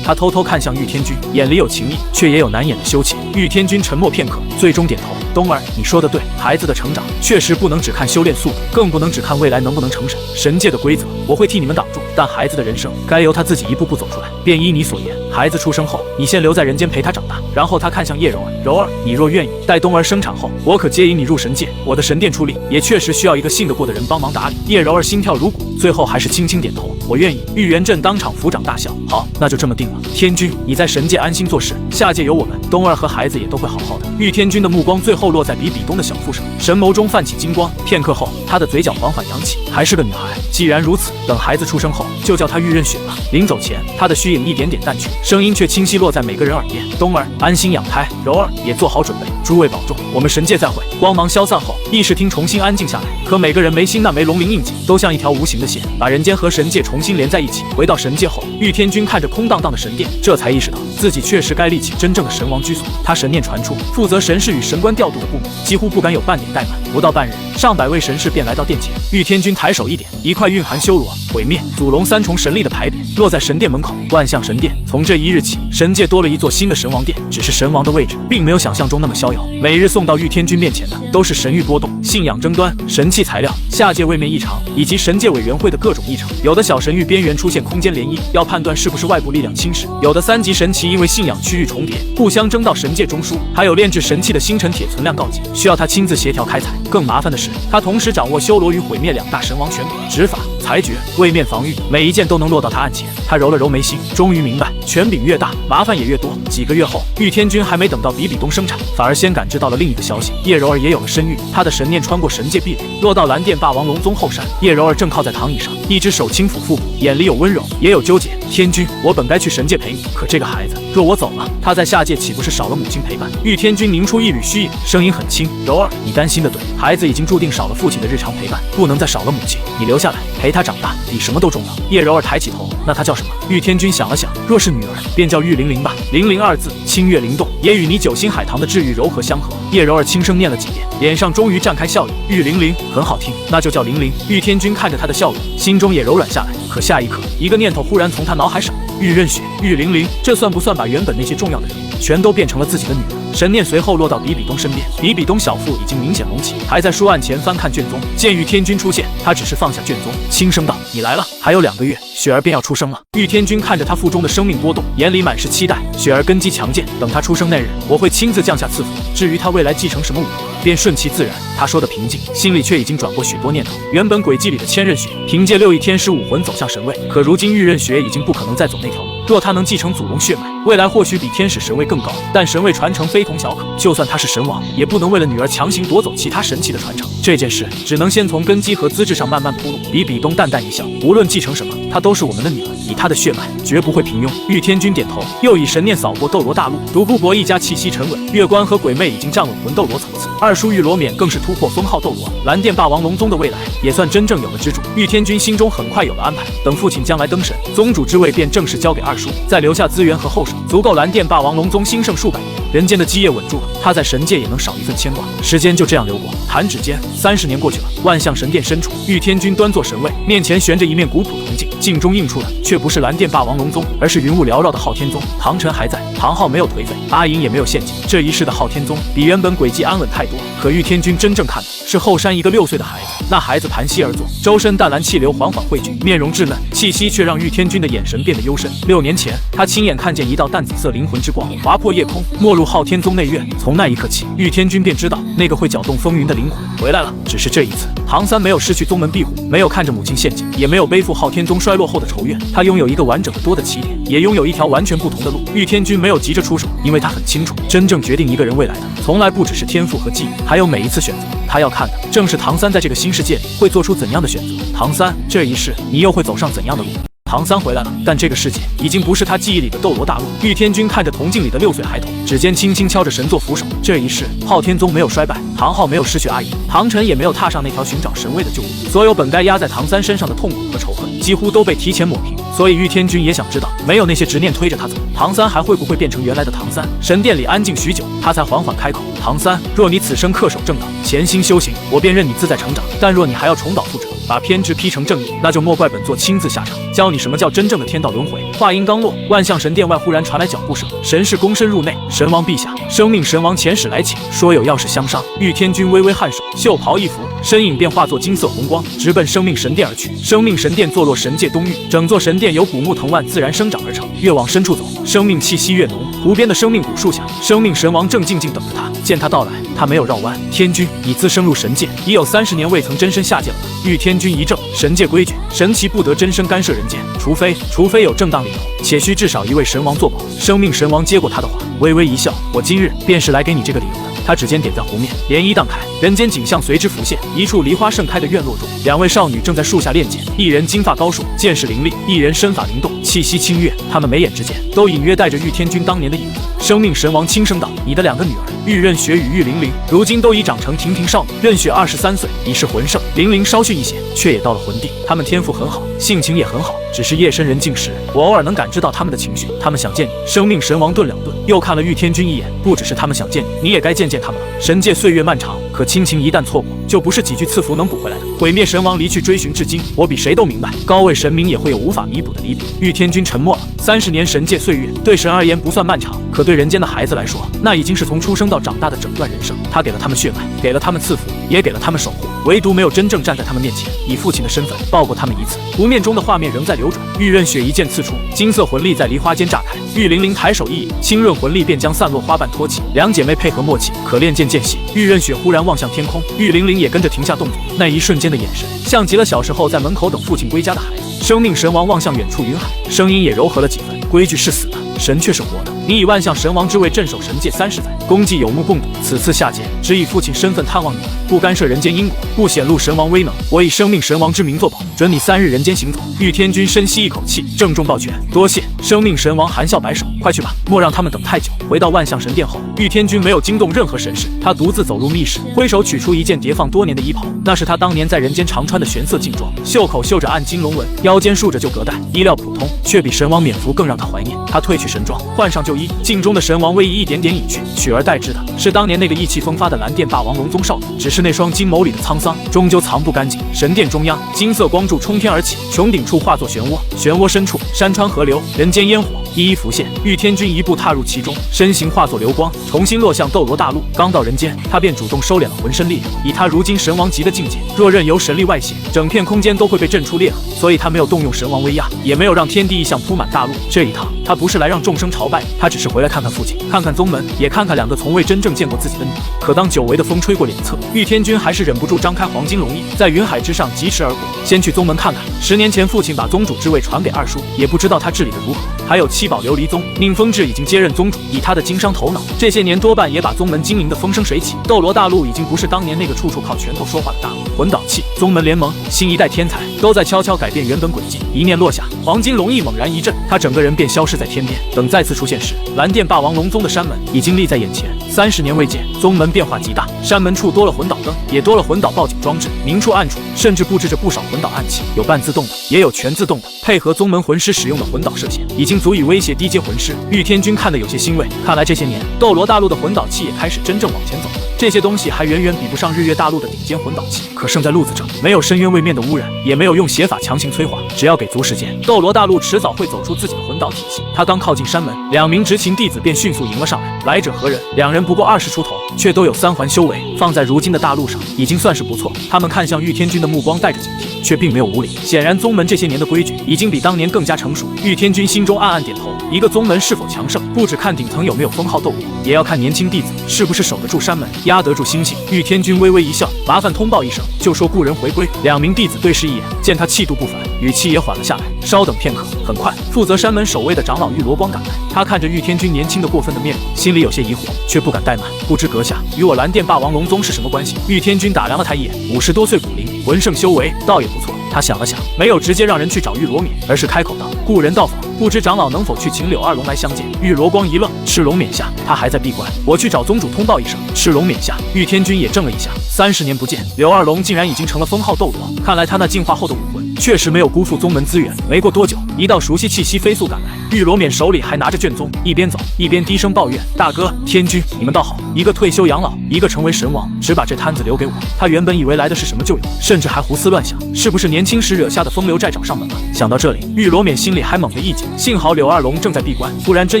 他偷偷看向玉天君，眼里有情意，却也有难掩的羞怯。玉天君沉默片刻，最终点头。冬儿，你说的对，孩子的成长确实不能只看修炼速度，更不能只看未来能不能成神。神界的规则我会替你们挡住，但孩子的人生该由他自己一步步走出来。便依你所言，孩子出生后，你先留在人间陪他长大。然后他看向叶柔儿，柔儿，你若愿意，待冬儿生产后，我可接引你入神界。我的神殿出力，也确实需要一个信得过的人帮忙打理。叶柔儿心跳如鼓，最后还是轻轻点头，我愿意。玉元镇当场抚掌大笑，好，那就这么定了。天君，你在神界安心做事，下界有我们，冬儿和孩子也都会好好的。玉天君的目光最后落在比比东的小腹上，神眸中泛起金光。片刻后，他的嘴角缓缓扬起，还是个女孩。既然如此，等孩子出生后，后就叫她玉刃雪吧。临走前，她的虚影一点点淡去，声音却清晰落在每个人耳边。冬儿，安心养胎，柔儿也做好准备，诸位保重，我们神界再会。光芒消散后，议事厅重新安静下来。可每个人眉心那枚龙鳞印记，都像一条无形的线，把人间和神界重新连在一起。回到神界后，玉天君看着空荡荡的神殿，这才意识到自己确实该立起真正的神王居所。他神念传出，负责神事与神官调度的部门几乎不敢有半点怠慢。不到半日，上百位神士便来到殿前。玉天君抬手一点，一块蕴含修罗、毁灭、祖龙三重神力的牌匾落在神殿门口。万象神殿。从这一日起，神界多了一座新的神王殿，只是神王的位置并没有想象中那么逍遥。每日送到玉天君面前的都是神域波动、信仰争端、神器材料、下界位面异常以及神界委员会的各种议程。有的小神域边缘出现空间涟漪，要判断是不是外部力量侵蚀；有的3级神奇因为信仰区域重叠，互相争到神界中枢；还有炼制神器的星辰铁存量告急，需要他亲自协调开采。更麻烦的是，他同时掌握修罗与毁灭2大神王权柄、执法、裁决、位面防御，每一件都能落到他案前。他揉了揉眉心，终于明白，权柄越大，麻烦也越多。几个月后，玉天君还没等到比比东生产，反而先感知到了另一个消息：叶柔儿也有了身孕。他的神念穿过神界壁垒，落到蓝电霸王龙宗后山。叶柔儿正靠在躺椅上，一只手轻抚腹部，眼里有温柔，也有纠结。天君，我本该去神界陪你，可这个孩子，若我走了，他在下界岂不是少了母亲陪伴？玉天君凝出一缕虚影，声音很轻：柔儿，你担心的对，孩子已经注定少了父亲的日常陪伴，不能再少了母亲。你留下来陪他长大，比什么都重要。叶柔儿抬起头，那她叫什么？玉天君想了想，若是女儿，便叫玉玲玲吧。玲玲2字，清越灵动，也与你九星海棠的治愈柔和相合。叶柔儿轻声念了几遍，脸上终于绽开笑意。玉玲玲很好听，那就叫玲玲。玉天君看着她的笑容，心中也柔软下来。可下一刻，一个念头忽然从他脑海闪过：玉刃雪、玉玲玲，这算不算把原本那些重要的人物全都变成了自己的女儿？神念随后落到比比东身边，比比东小腹已经明显隆起，还在书案前翻看卷宗。见玉天君出现，他只是放下卷宗，轻声道：“你来了。还有2个月，雪儿便要出生了。”玉天君看着他腹中的生命波动，眼里满是期待。雪儿根基强健，等她出生那日，我会亲自降下赐福。至于她未来继承什么武功，便顺其自然。他说的平静，心里却已经转过许多念头。原本轨迹里的千仞雪，凭借6翼天使武魂走向神位，可如今玉刃雪已经不可能再走那条路。若他能继承祖龙血脉，未来或许比天使神位更高，但神位传承非同小可。就算他是神王，也不能为了女儿强行夺走其他神器的传承。这件事只能先从根基和资质上慢慢铺路。比比东淡淡一笑，无论继承什么，她都是我们的女儿，以她的血脉，绝不会平庸。玉天君点头，又以神念扫过斗罗大陆。独孤博一家气息沉稳，月关和鬼魅已经站稳魂斗罗层次，二叔玉罗冕更是突破封号斗罗。蓝电霸王龙宗的未来也算真正有了支柱。玉天君心中很快有了安排，等父亲将来登神，宗主之位便正式交给二叔，再留下资源和后手，足够蓝电霸王龙宗兴盛数百年。人间的基业稳住了，他在神界也能少一份牵挂。时间就这样流过，弹指间30年过去了。万象神殿深处，玉天君端坐神位，面前悬着一面古朴铜镜，镜中映出的却不是蓝电霸王龙宗，而是云雾缭绕的昊天宗。唐晨还在，唐昊没有颓废，阿银也没有陷阱。这一世的昊天宗比原本轨迹安稳太多。可玉天君真正看的是后山一个6岁的孩子，那孩子盘膝而坐，周身淡蓝气流缓缓汇聚，面容稚嫩，气息却让玉天君的眼神变得幽深。6年前，他亲眼看见一道淡紫色灵魂之光划破夜空，没入昊天宗内院。从那一刻起，玉天君便知道那个会搅动风云的灵魂回来了。只是这一次，唐三没有失去宗门庇护，没有看着母亲陷阱，也没有背负昊天宗衰落后的仇怨。他拥有一个完整的多的起点，也拥有一条完全不同的路。玉天君没有急着出手，因为他很清楚，真正决定一个人未来的，从来不只是天赋和际遇，还有每一次选择。他要看的正是唐三在这个新世界里会做出怎样的选择。唐三，这一世你又会走上怎样的路？唐三回来了，但这个世界已经不是他记忆里的斗罗大陆。玉天君看着铜镜里的6岁孩童，指尖轻轻敲着神座扶手。这一世，昊天宗没有衰败，唐昊没有失去阿银，唐晨也没有踏上那条寻找神位的旧路。所有本该压在唐三身上的痛苦和仇恨，几乎都被提前抹平。所以玉天君也想知道，没有那些执念推着他走，唐三还会不会变成原来的唐三？神殿里安静许久，他才缓缓开口：唐三，若你此生恪守正道，潜心修行，我便任你自在成长；但若你还要重蹈覆辙，把偏执劈成正义，那就莫怪本座亲自下场，教你什么叫真正的天道轮回。话音刚落，万象神殿外忽然传来脚步声，神士躬身入内。神王陛下，生命神王遣使来请，说有要事相商。玉天君微微颔首，袖袍一拂，身影便化作金色红光，直奔生命神殿而去。生命神殿坐落神界东域，整座神殿由古木藤蔓自然生长而成。越往深处走，生命气息越浓。湖边的生命古树下，生命神王正静静等着他。见他到来，他没有绕弯。天君，你自升入神界，已有30年未曾真身下界了吧？玉天君一怔，神界规矩，神奇不得真身干涉人间，除非有正当理由，且需至少1位神王作保。生命神王接过他的话，微微一笑：我今日便是来给你这个理由的。他指尖点在湖面，涟漪荡开，人间景象随之浮现。一处梨花盛开的院落中，两位少女正在树下练剑，一人金发高束，剑势凌厉；一人身法灵动，气息清越。她们眉眼之间都隐约带着玉天君当年的影子。生命神王轻声道：“你的2个女儿玉刃雪与玉玲玲，如今都已长成亭亭少女。刃雪23岁，已是魂圣；玲玲稍逊一些，却也到了魂帝。她们天赋很好，性情也很好，只是夜深人静时，我偶尔能感知到她们的情绪。她们想见你。”生命神王顿了顿，又看了玉天君一眼。不只是他们想见你，你也该见见他们了。神界岁月漫长，可亲情一旦错过，就不是几句赐福能补回来的。毁灭神王离去追寻至今，我比谁都明白，高位神明也会有无法弥补的离别。玉天君沉默了。30年神界岁月对神而言不算漫长，可对人间的孩子来说，那已经是从出生到长大的整段人生。他给了他们血脉，给了他们赐福，也给了他们守护，唯独没有真正站在他们面前，以父亲的身份抱过他们一次。湖面中的画面仍在流转，玉刃雪一剑刺出，金色魂力在梨花间炸开。玉玲玲抬手一引，清润魂力便将散落花瓣托起。两姐妹配合默契，可练剑间隙，玉刃雪忽然望向天空，玉玲玲也跟着停下动作。那一瞬间的眼神，像极了小时候在门口等父亲归家的孩子。生命神王望向远处云海，声音也柔和了几分。规矩是死的，神却是活的。你以万象神王之位镇守神界30载，功绩有目共睹。此次下界，只以父亲身份探望你们，不干涉人间因果，不显露神王威能。我以生命神王之名作保，准你3日人间行走。玉天君深吸一口气，郑重抱拳，多谢。生命神王含笑摆手，快去吧，莫让他们等太久。回到万象神殿后，玉天君没有惊动任何神士，他独自走入密室，挥手取出一件叠放多年的衣袍，那是他当年在人间常穿的玄色劲装，袖口绣着暗金龙纹，腰间束着旧革带，衣料普通，却比神王冕服更让他怀念。他褪去神装，换上旧衣，镜中的神王威仪一点点隐去，取而代之的是当年那个意气风发的蓝电霸王龙宗少女，只是那双金眸里的沧桑终究藏不干净。神殿中央，金色光柱冲天而起，穹顶处化作漩涡，漩涡深处山川河流，人间烟火一一浮现。玉天君一步踏入其中，身形化作流光，重新落向斗罗大陆。刚到人间，他便主动收敛了浑身力量。以他如今神王级的境界，若任由神力外泄，整片空间都会被震出裂痕，所以他没有动用神王威压，也没有让天地异象铺满大陆。这一趟，他不是来让众生朝拜，他只是回来看看父亲，看看宗门，也看看2个从未真正见过自己的女儿。可当久违的风吹过脸侧，玉天君还是忍不住张开黄金龙翼，在云海之上疾驰而过。先去宗门看看，10年前父亲把宗主之位传给二叔，也不知道他治理的如何。还有7宝琉璃宗，宁风致已经接任宗主，以他的经商头脑，这些年多半也把宗门经营的风生水起。斗罗大陆已经不是当年那个处处靠拳头说话的大陆。魂导器、宗门联盟、新一代天才都在悄悄改变原本轨迹。一念落下，黄金龙翼猛然一震，他整个人便消失在天边。等再次出现时，蓝电霸王龙宗的山门已经立在眼前。30年未见，宗门变化极大，山门处多了魂导灯，也多了魂导报警装置，明处暗处甚至布置着不少魂导暗器，有半自动的，也有全自动的。配合宗门魂师使用的魂导射线，已经足以威胁低阶魂师。玉天君看得有些欣慰，看来这些年斗罗大陆的魂导器也开始真正往前走了。这些东西还远远比不上日月大陆的顶尖魂导器，可胜在路子正，没有深渊位面的污染，也没有用邪法强行催化，只要给足时间，斗罗大陆迟早会走出自己的魂导体系。他刚靠近山门，2名执勤弟子便迅速迎了上来。来者何人？2人不过20出头，却都有3环修为，放在如今的大陆上已经算是不错。他们看向玉天君的目光带着警惕，却并没有无礼。显然宗门这些年的规矩已经比当年更加成熟。玉天君心中暗暗点头，一个宗门是否强盛，不只看顶层有没有封号斗罗，也要看年轻弟子是不是守得住山门，压得住心性。玉天君微微一笑，麻烦通报一声，就说故人回归。2名弟子对视一眼，见他气度不凡，语气也缓了下来。稍等片刻，很快，负责山门守卫的长老玉罗光赶来。他看着玉天君年轻的过分的面容，心里有些疑惑，却不敢怠慢。不知阁下与我蓝电霸王龙宗是什么关系？玉天君打量了他一眼，50多岁骨龄，魂圣修为，倒也不错。他想了想，没有直接让人去找玉罗冕，而是开口道：“故人到访，不知长老能否去请柳二龙来相见？”玉罗光一愣，赤龙冕下，他还在闭关，我去找宗主通报一声。赤龙冕下，玉天君也怔了一下，30年不见，柳二龙竟然已经成了封号斗罗，看来他那进化后的武魂确实没有辜负宗门资源。没过多久，一道熟悉气息飞速赶来，玉罗冕手里还拿着卷宗，一边走一边低声抱怨：“大哥，天君，你们倒好，一个退休养老，一个成为神王，只把这摊子留给我。”他原本以为来的是什么旧友，甚至还胡思乱想，是不是年轻时惹下的风流债找上门了？想到这里，玉罗冕心里还猛地一紧，幸好柳二龙正在闭关，不然真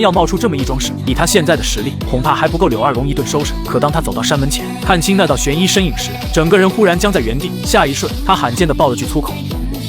要冒出这么一桩事，以他现在的实力，恐怕还不够柳二龙一顿收拾。可当他走到山门前，看清那道悬衣身影时，整个人忽然僵在原地。下一瞬，他罕见地爆了句粗口：“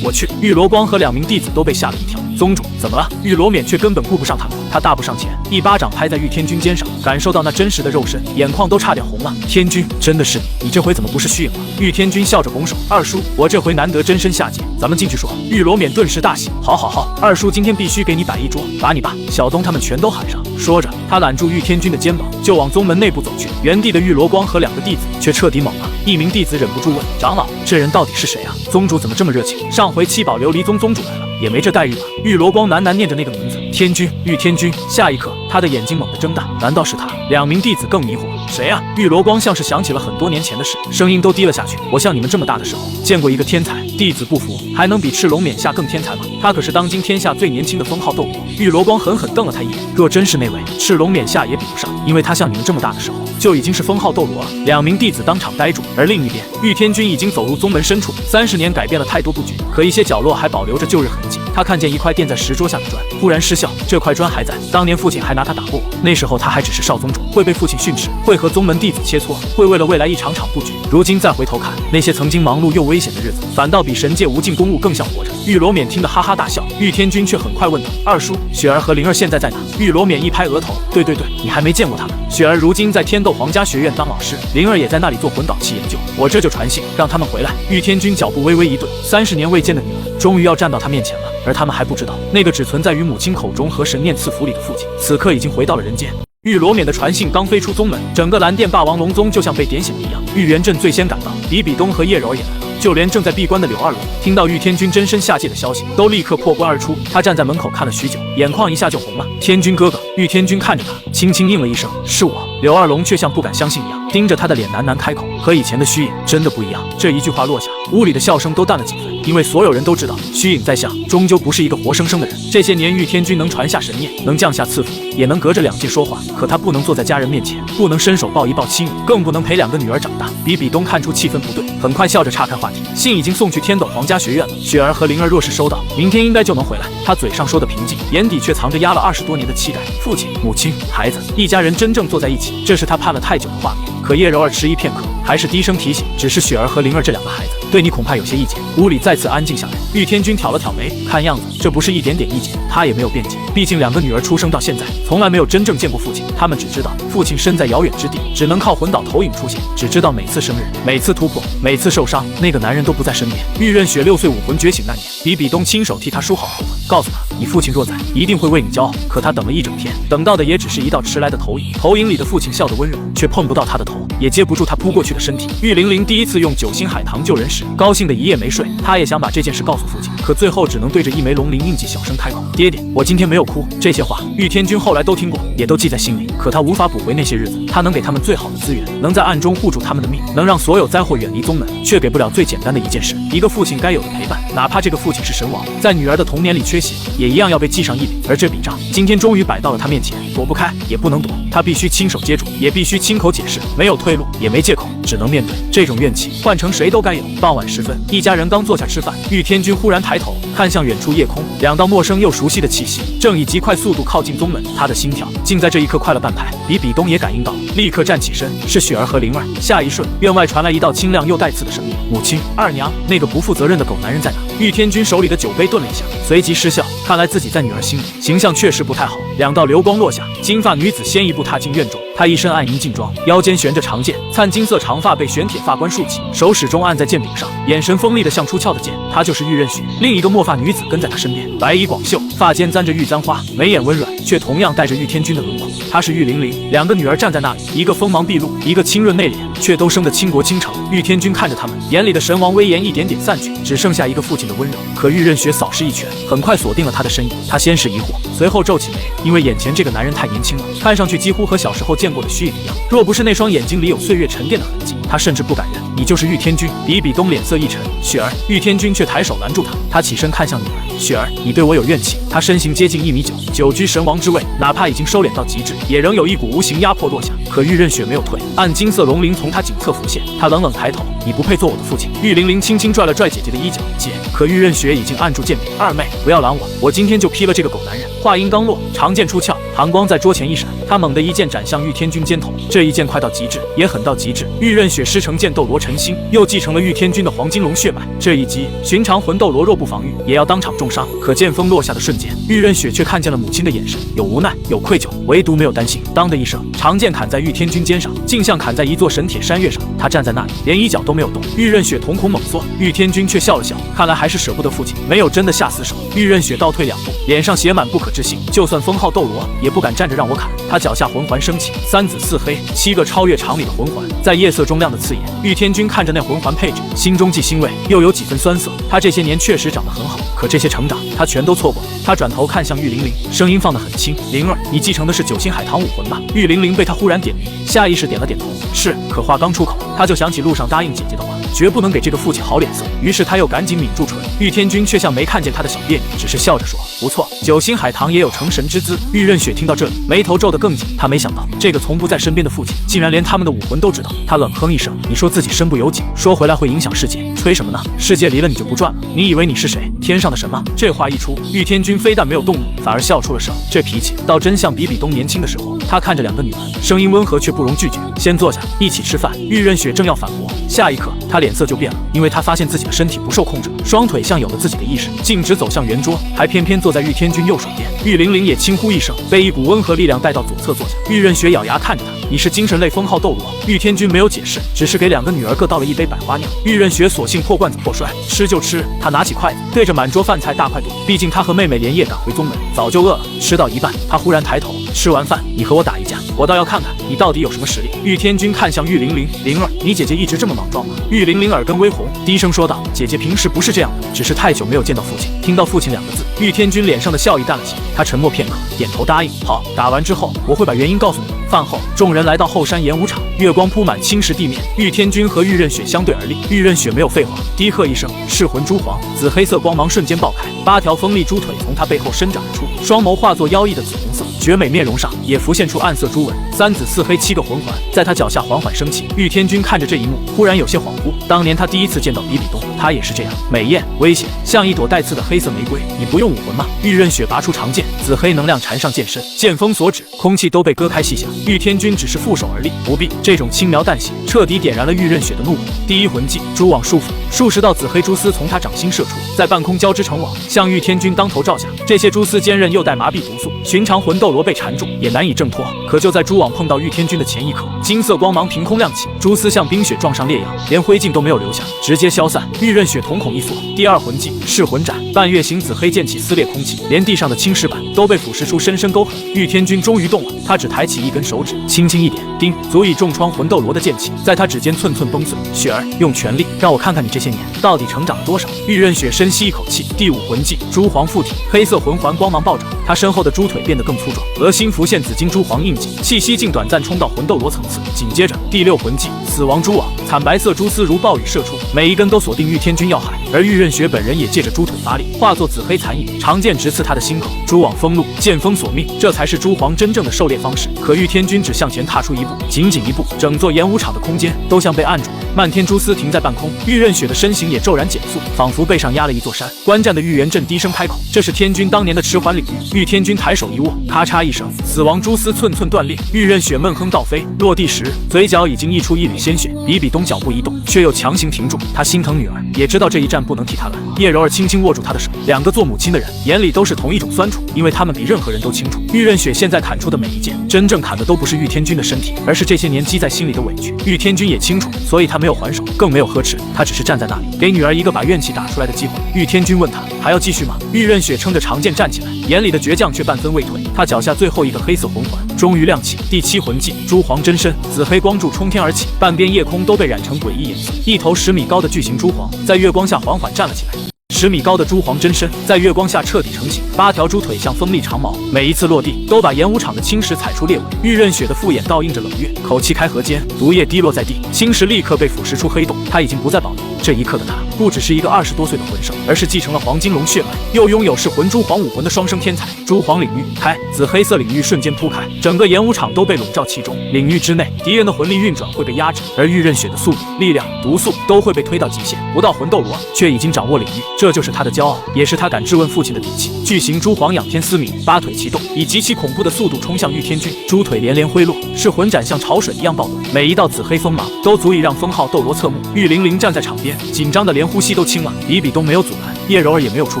我去！”玉罗光和2名弟子都被吓了一跳。宗主怎么了？玉罗冕却根本顾不上他们，他大步上前，一巴掌拍在玉天君肩上，感受到那真实的肉身，眼眶都差点红了。天君，真的是你这回怎么不是虚影了？玉天君笑着拱手，二叔，我这回难得真身下界，咱们进去说。玉罗冕顿时大喜，好好好，二叔今天必须给你摆一桌，把你爸、小东他们全都喊上。说着，他揽住玉天君的肩膀，就往宗门内部走去。原地的玉罗光和2个弟子却彻底懵了。一名弟子忍不住问：“长老，这人到底是谁啊？宗主怎么这么热情？上回七宝琉璃宗宗主来了，也没这待遇吧？”玉罗光喃喃念着那个名字：“天君，玉天君。”下一刻，他的眼睛猛地睁大，难道是他？2名弟子更迷惑：“谁啊？”玉罗光像是想起了很多年前的事，声音都低了下去：“我像你们这么大的时候，见过一个天才。”弟子不服，还能比赤龙冕下更天才吗？他可是当今天下最年轻的封号斗罗。玉罗光狠狠瞪了他一眼，若真是那位，赤龙冕下也比不上，因为他像你们这么大的时候，就已经是封号斗罗了。2名弟子当场呆住，而另一边，玉天君已经走入宗门深处。30年改变了太多布局，可一些角落还保留着旧日痕迹。他看见一块垫在石桌下的砖，忽然失笑，这块砖还在，当年父亲还拿它打过我，那时候他还只是少宗主，会被父亲训斥，会和宗门弟子切磋，会为了未来一场场布局。如今再回头看，那些曾经忙碌又危险的日子，反倒比神界无尽公务更像活着。玉罗冕听得哈哈大笑，玉天君却很快问道：“二叔，雪儿和灵儿现在在哪？”玉罗冕一拍额头：“对，你还没见过他们。雪儿如今在天斗皇家学院当老师，灵儿也在那里做魂导器研究。我这就传信，让他们回来。”玉天君脚步微微一顿，30年未见的女儿，终于要站到他面前了。而他们还不知道，那个只存在于母亲口中和神念赐福里的父亲，此刻已经回到了人间。玉罗冕的传信刚飞出宗门，整个蓝电霸王龙宗就像被点醒了一样。玉元镇最先赶到，比比东和叶柔儿也来了。就连正在闭关的柳二龙，听到玉天君真身下界的消息，都立刻破关而出。他站在门口看了许久，眼眶一下就红了。天君哥哥，玉天君看着他，轻轻应了一声：“是我。”柳二龙却像不敢相信一样，盯着他的脸喃喃开口：“和以前的虚影真的不一样。”这一句话落下，屋里的笑声都淡了几分，因为所有人都知道，虚影在下终究不是一个活生生的人。这些年，玉天君能传下神念，能降下赐福，也能隔着2界说话，可他不能坐在家人面前，不能伸手抱一抱妻女，更不能陪2个女儿长大。比比东看出气氛不对，很快笑着岔开话题：“信已经送去天斗皇家学院了，雪儿和灵儿若是收到，明天应该就能回来。”他嘴上说的平静，眼底却藏着压了20多年的期待。父亲、母亲、孩子，一家人真正坐在一起，这是他盼了太久的画面。可叶柔儿迟疑片刻，还是低声提醒：“只是雪儿和灵儿这2个孩子，对你恐怕有些意见。”屋里再次安静下来。玉天君挑了挑眉，看样子这不是一点点意见，他也没有辩解。毕竟2个女儿出生到现在，从来没有真正见过父亲，他们只知道父亲身在遥远之地，只能靠魂导投影出现，只知道每次生日、每次突破、每次受伤，那个男人都不在身边。玉任雪6岁武魂觉醒那年，比比东亲手替他梳好头发，告诉他：“你父亲若在，一定会为你骄傲。”可他等了一整天，等到的也只是一道迟来的投影。投影里的父亲笑得温柔，却碰不到他的头，也接不住他扑过去的身体。玉玲玲第一次用9星海棠救人时，高兴的一夜没睡。他也想把这件事告诉父亲，可最后只能对着一枚龙鳞印记小声开口：“爹爹，我今天没有哭。”这些话，玉天君后来都听过，也都记在心里。可他无法补回那些日子，他能给他们最好的资源，能在暗中护住他们的命，能让所有灾祸远离宗门，却给不了最简单的一件事：一个父亲该有的陪伴。哪怕这个父亲是神王，在女儿的童年里缺席，也一样要被记上一笔。而这笔账，今天终于摆到了他面前，躲不开，也不能躲。他必须亲手接住，也必须亲口解释，没有退路，也没借口，只能面对。这种怨气，换成谁都该有。傍晚时分，一家人刚坐下吃饭，玉天君忽然抬头看向远处夜空，2道陌生又熟悉的气息正以极快速度靠近宗门。他的心跳竟在这一刻快了半拍。比比东也感应到了，立刻站起身，是雪儿和灵儿。下一瞬，院外传来一道清亮又带刺的声音：“母亲，二娘，那个不负责任的狗男人在哪？”玉天君手里的酒杯顿了一下，随即失笑，看来自己在女儿心里形象确实不太好。2道流光落下，金发女子先一步踏进院中，她一身暗银劲装，腰间悬着长剑，灿金色长发被玄铁发冠束起，手始终按在剑柄上，眼神锋利的像出鞘的剑。她就是玉任雪。另一个墨发女子跟在她身边，白衣广袖，发间簪着玉簪花，眉眼温软，却同样带着玉天君的轮廓。她是玉玲玲。2个女儿站在那里，一个锋芒毕露，一个清润内敛，却都生得倾国倾城。玉天君看着他们，眼里的神王威严一点点散去，只剩下一个父亲的温柔。可玉任雪扫视一拳，很快锁定了他的身影。他先是疑惑，随后皱起眉，因为眼前这个男人太年轻了，看上去几乎和小时候见过的虚影一样。若不是那双眼睛里有岁月沉淀的痕迹，他甚至不敢认你就是玉天君。比比东脸色一沉，雪儿。玉天君却抬手拦住他，他起身看向女儿，雪儿，你对我有怨气。他身形接近1.9米，久居神王之位，哪怕已经收敛到极致，也仍有一股无形压迫落下。可玉任雪没有退，暗金色龙鳞从他颈侧浮现，他冷冷抬头，你不配做我的父亲。玉玲玲轻轻拽了拽姐姐的衣角，姐。可玉任雪已经按住剑柄，二妹，不要拦我今天就劈了这个狗男人。话音刚落，长剑出鞘，寒光在桌前一闪，他猛地一剑斩向玉天君肩头，这一剑快到极致，也狠到极致。玉刃雪师承剑斗罗陈星，又继承了玉天君的黄金龙血脉。这一击，寻常魂斗罗若不防御，也要当场重伤。可剑锋落下的瞬间，玉刃雪却看见了母亲的眼神，有无奈，有愧疚，唯独没有担心。当的一声，长剑砍在玉天君肩上，竟像砍在一座神铁山岳上。他站在那里，连一脚都没有动。玉刃雪瞳孔猛缩，玉天君却笑了笑，看来还是舍不得父亲，没有真的下死手。玉刃雪倒退2步，脸上写满不可置信，就算封号斗罗，也不敢站着让我砍。他脚下魂环升起，3紫4黑7个超越常理的魂环，在夜色中亮得刺眼。玉天君看着那魂环配置，心中既欣慰，又有几分酸涩。他这些年确实长得很好，可这些成长，他全都错过了。他转头看向玉玲玲，声音放得很轻：“灵儿，你继承的是9星海棠武魂吧？”玉玲玲被他忽然点名，下意识点了点头，是。可话刚出口，他就想起路上答应姐姐的话，绝不能给这个父亲好脸色。于是他又赶紧抿住唇。玉天君却像没看见他的小别扭，只是笑着说：“不错，9星海棠也有成神之姿。”玉刃雪听到这里，眉头皱得更紧。他没想到这个从不在身边的父亲，竟然连他们的武魂都知道。他冷哼一声：“你说自己身不由己，说回来会影响世界，吹什么呢？世界离了你就不转了。你以为你是谁？天上的神吗？”这话一出，玉天君非但没有动怒，反而笑出了声。这脾气倒真像比比东年轻的时候。他看着2个女儿，声音温和却不容拒绝：“先坐下，一起吃饭。”玉刃雪正要反驳，下一刻他脸色就变了，因为他发现自己的身体不受控制，双腿像有了自己的意识，径直走向圆桌，还偏偏坐在玉天君右手边。玉玲玲也轻呼一声，被一股温和力量带到左侧坐下。玉刃雪咬牙看着他：“你是精神类封号斗罗？”玉天君没有解释，只是给2个女儿各倒了一杯百花酿。玉刃雪索性破罐子破摔，吃就吃。他拿起筷子，对着满桌饭菜大快朵。毕竟他和妹妹连夜赶回宗门，早就饿了。吃到一半，他忽然抬头：“吃完饭，你和我打一架，我倒要看看你到底有什么实力。”玉天君看向玉玲玲：“灵儿，你姐姐一直这么莽撞吗？”玉玲玲耳根微红，低声说道：“姐姐平时不是这样的，只是太久没有见到父亲。”听到父亲2个字，玉天君脸上的笑意淡了些，他沉默片刻，点头答应：“好，打完之后我会把原因告诉你。”饭后，众人来到后山演武场，月光铺满青石地面。玉天君和玉刃雪相对而立，玉刃雪没有废话，低喝一声：“噬魂蛛皇！”紫黑色光芒瞬间爆开，8条锋利猪腿从他背后伸展而出，双眸化作妖异的紫红色，绝美面容上也浮现出暗色朱纹。3紫4黑7个魂环在他脚下缓缓升起。玉天君看着这一幕，忽然有些恍惚。当年他第一次见到比比东，他也是这样，美艳危险，像一朵带刺的黑色玫瑰。你不用武魂吗？玉刃雪拔出长剑，紫黑能量缠上剑身，剑锋所指，空气都被割开细响。玉天君只是负手而立，不必。这种轻描淡写，彻底点燃了玉刃雪的怒火。第一魂技，蛛网束缚，数十道紫黑蛛丝从他掌心射出，在半空交织成网，向玉天君当头照下。这些蛛丝坚韧又带麻痹毒素，寻常魂斗罗被缠住也难以挣脱。可就在蛛网碰到玉天君的前一刻，金色光芒凭空亮起，蛛丝像冰雪撞上烈阳，连灰烬都没有留下，直接消散。玉刃雪瞳孔一缩，第二魂技噬魂斩，半月形紫黑剑气撕裂空气，连地上的青石板都被腐蚀出深深沟痕。玉天君终于动了，他只抬起一根手指，轻轻一点，叮，足以重创魂斗罗的剑气在他指尖寸寸崩碎。雪儿，用全力，让我看看你这些年到底成长了多少。玉刃雪深吸一口气，第5魂技蛛皇附体，黑色魂环光芒暴涨，他身后的猪腿变得更粗壮，额心浮现紫金蛛皇印记，气息竟短暂冲到魂斗罗层次。紧接着第6魂技死亡蛛网，惨白色蛛丝如暴雨射出，每一根都锁定玉天君要害，而玉刃雪本人也借着猪腿发力，化作紫黑残影，长剑直刺他的心口。蛛网封路，剑锋索命，这才是蛛皇真正的狩猎方式。可玉天君只向前踏出一步，仅仅一步，整座演武场的空间都像被按住了，漫天蛛丝停在半空，玉刃雪的身形也骤然减速，仿佛背上压了一座山。观战的玉元镇低声开口：“这是天君当年的迟缓领域。”玉天君抬手一握，咔嚓一声，死亡蛛丝寸寸断裂。玉刃雪闷哼倒飞，落地时嘴角已经溢出一缕鲜血。比比东脚步一动，却又强行停住。他心疼女儿，也知道这一战不能替他拦。叶柔儿轻轻握住他的手，2个做母亲的人眼里都是同一种酸楚，因为他们比任何人都清楚，玉刃雪现在砍出的每一剑，真正砍的都不是玉天君的身体，而是这些年积在心里的委屈。玉天君也清楚，所以他没有还手，更没有呵斥，他只是站在那里，给女儿一个把怨气打出来的机会。玉天君问他还要继续吗？玉刃雪撑着长剑站起来，眼里的倔强却半分未退。他脚下最后一个黑色魂环终于亮起，第7魂技蛛皇真身，紫黑光柱冲天而起，半边夜空都被染成诡异颜色。一头10米高的巨型蛛皇在月光下缓缓站了起来。10米高的蛛皇真身在月光下彻底成型，8条猪腿像锋利长矛，每一次落地都把演武场的青石踩出裂纹。玉刃雪的复眼倒映着冷月，口气开合间，毒液滴落在地，青石立刻被腐蚀出黑洞。他已经不再保留，这一刻的他不只是一个20多岁的魂圣，而是继承了黄金龙血脉，又拥有噬魂、朱黄武魂的双生天才。朱黄领域开，紫黑色领域瞬间铺开，整个演武场都被笼罩其中。领域之内，敌人的魂力运转会被压制，而玉刃雪的速度、力量、毒素都会被推到极限。不到魂斗罗，却已经掌握领域，这就是他的骄傲，也是他敢质问父亲的底气。巨型蛛皇仰天嘶鸣，八腿齐动，以极其恐怖的速度冲向玉天君，猪腿连连挥落，噬魂斩像潮水一样暴动，每一道紫黑锋芒都足以让封号斗罗侧目。玉玲玲站在场边，紧张的连呼吸都轻了。比比东没有阻拦，叶柔儿也没有出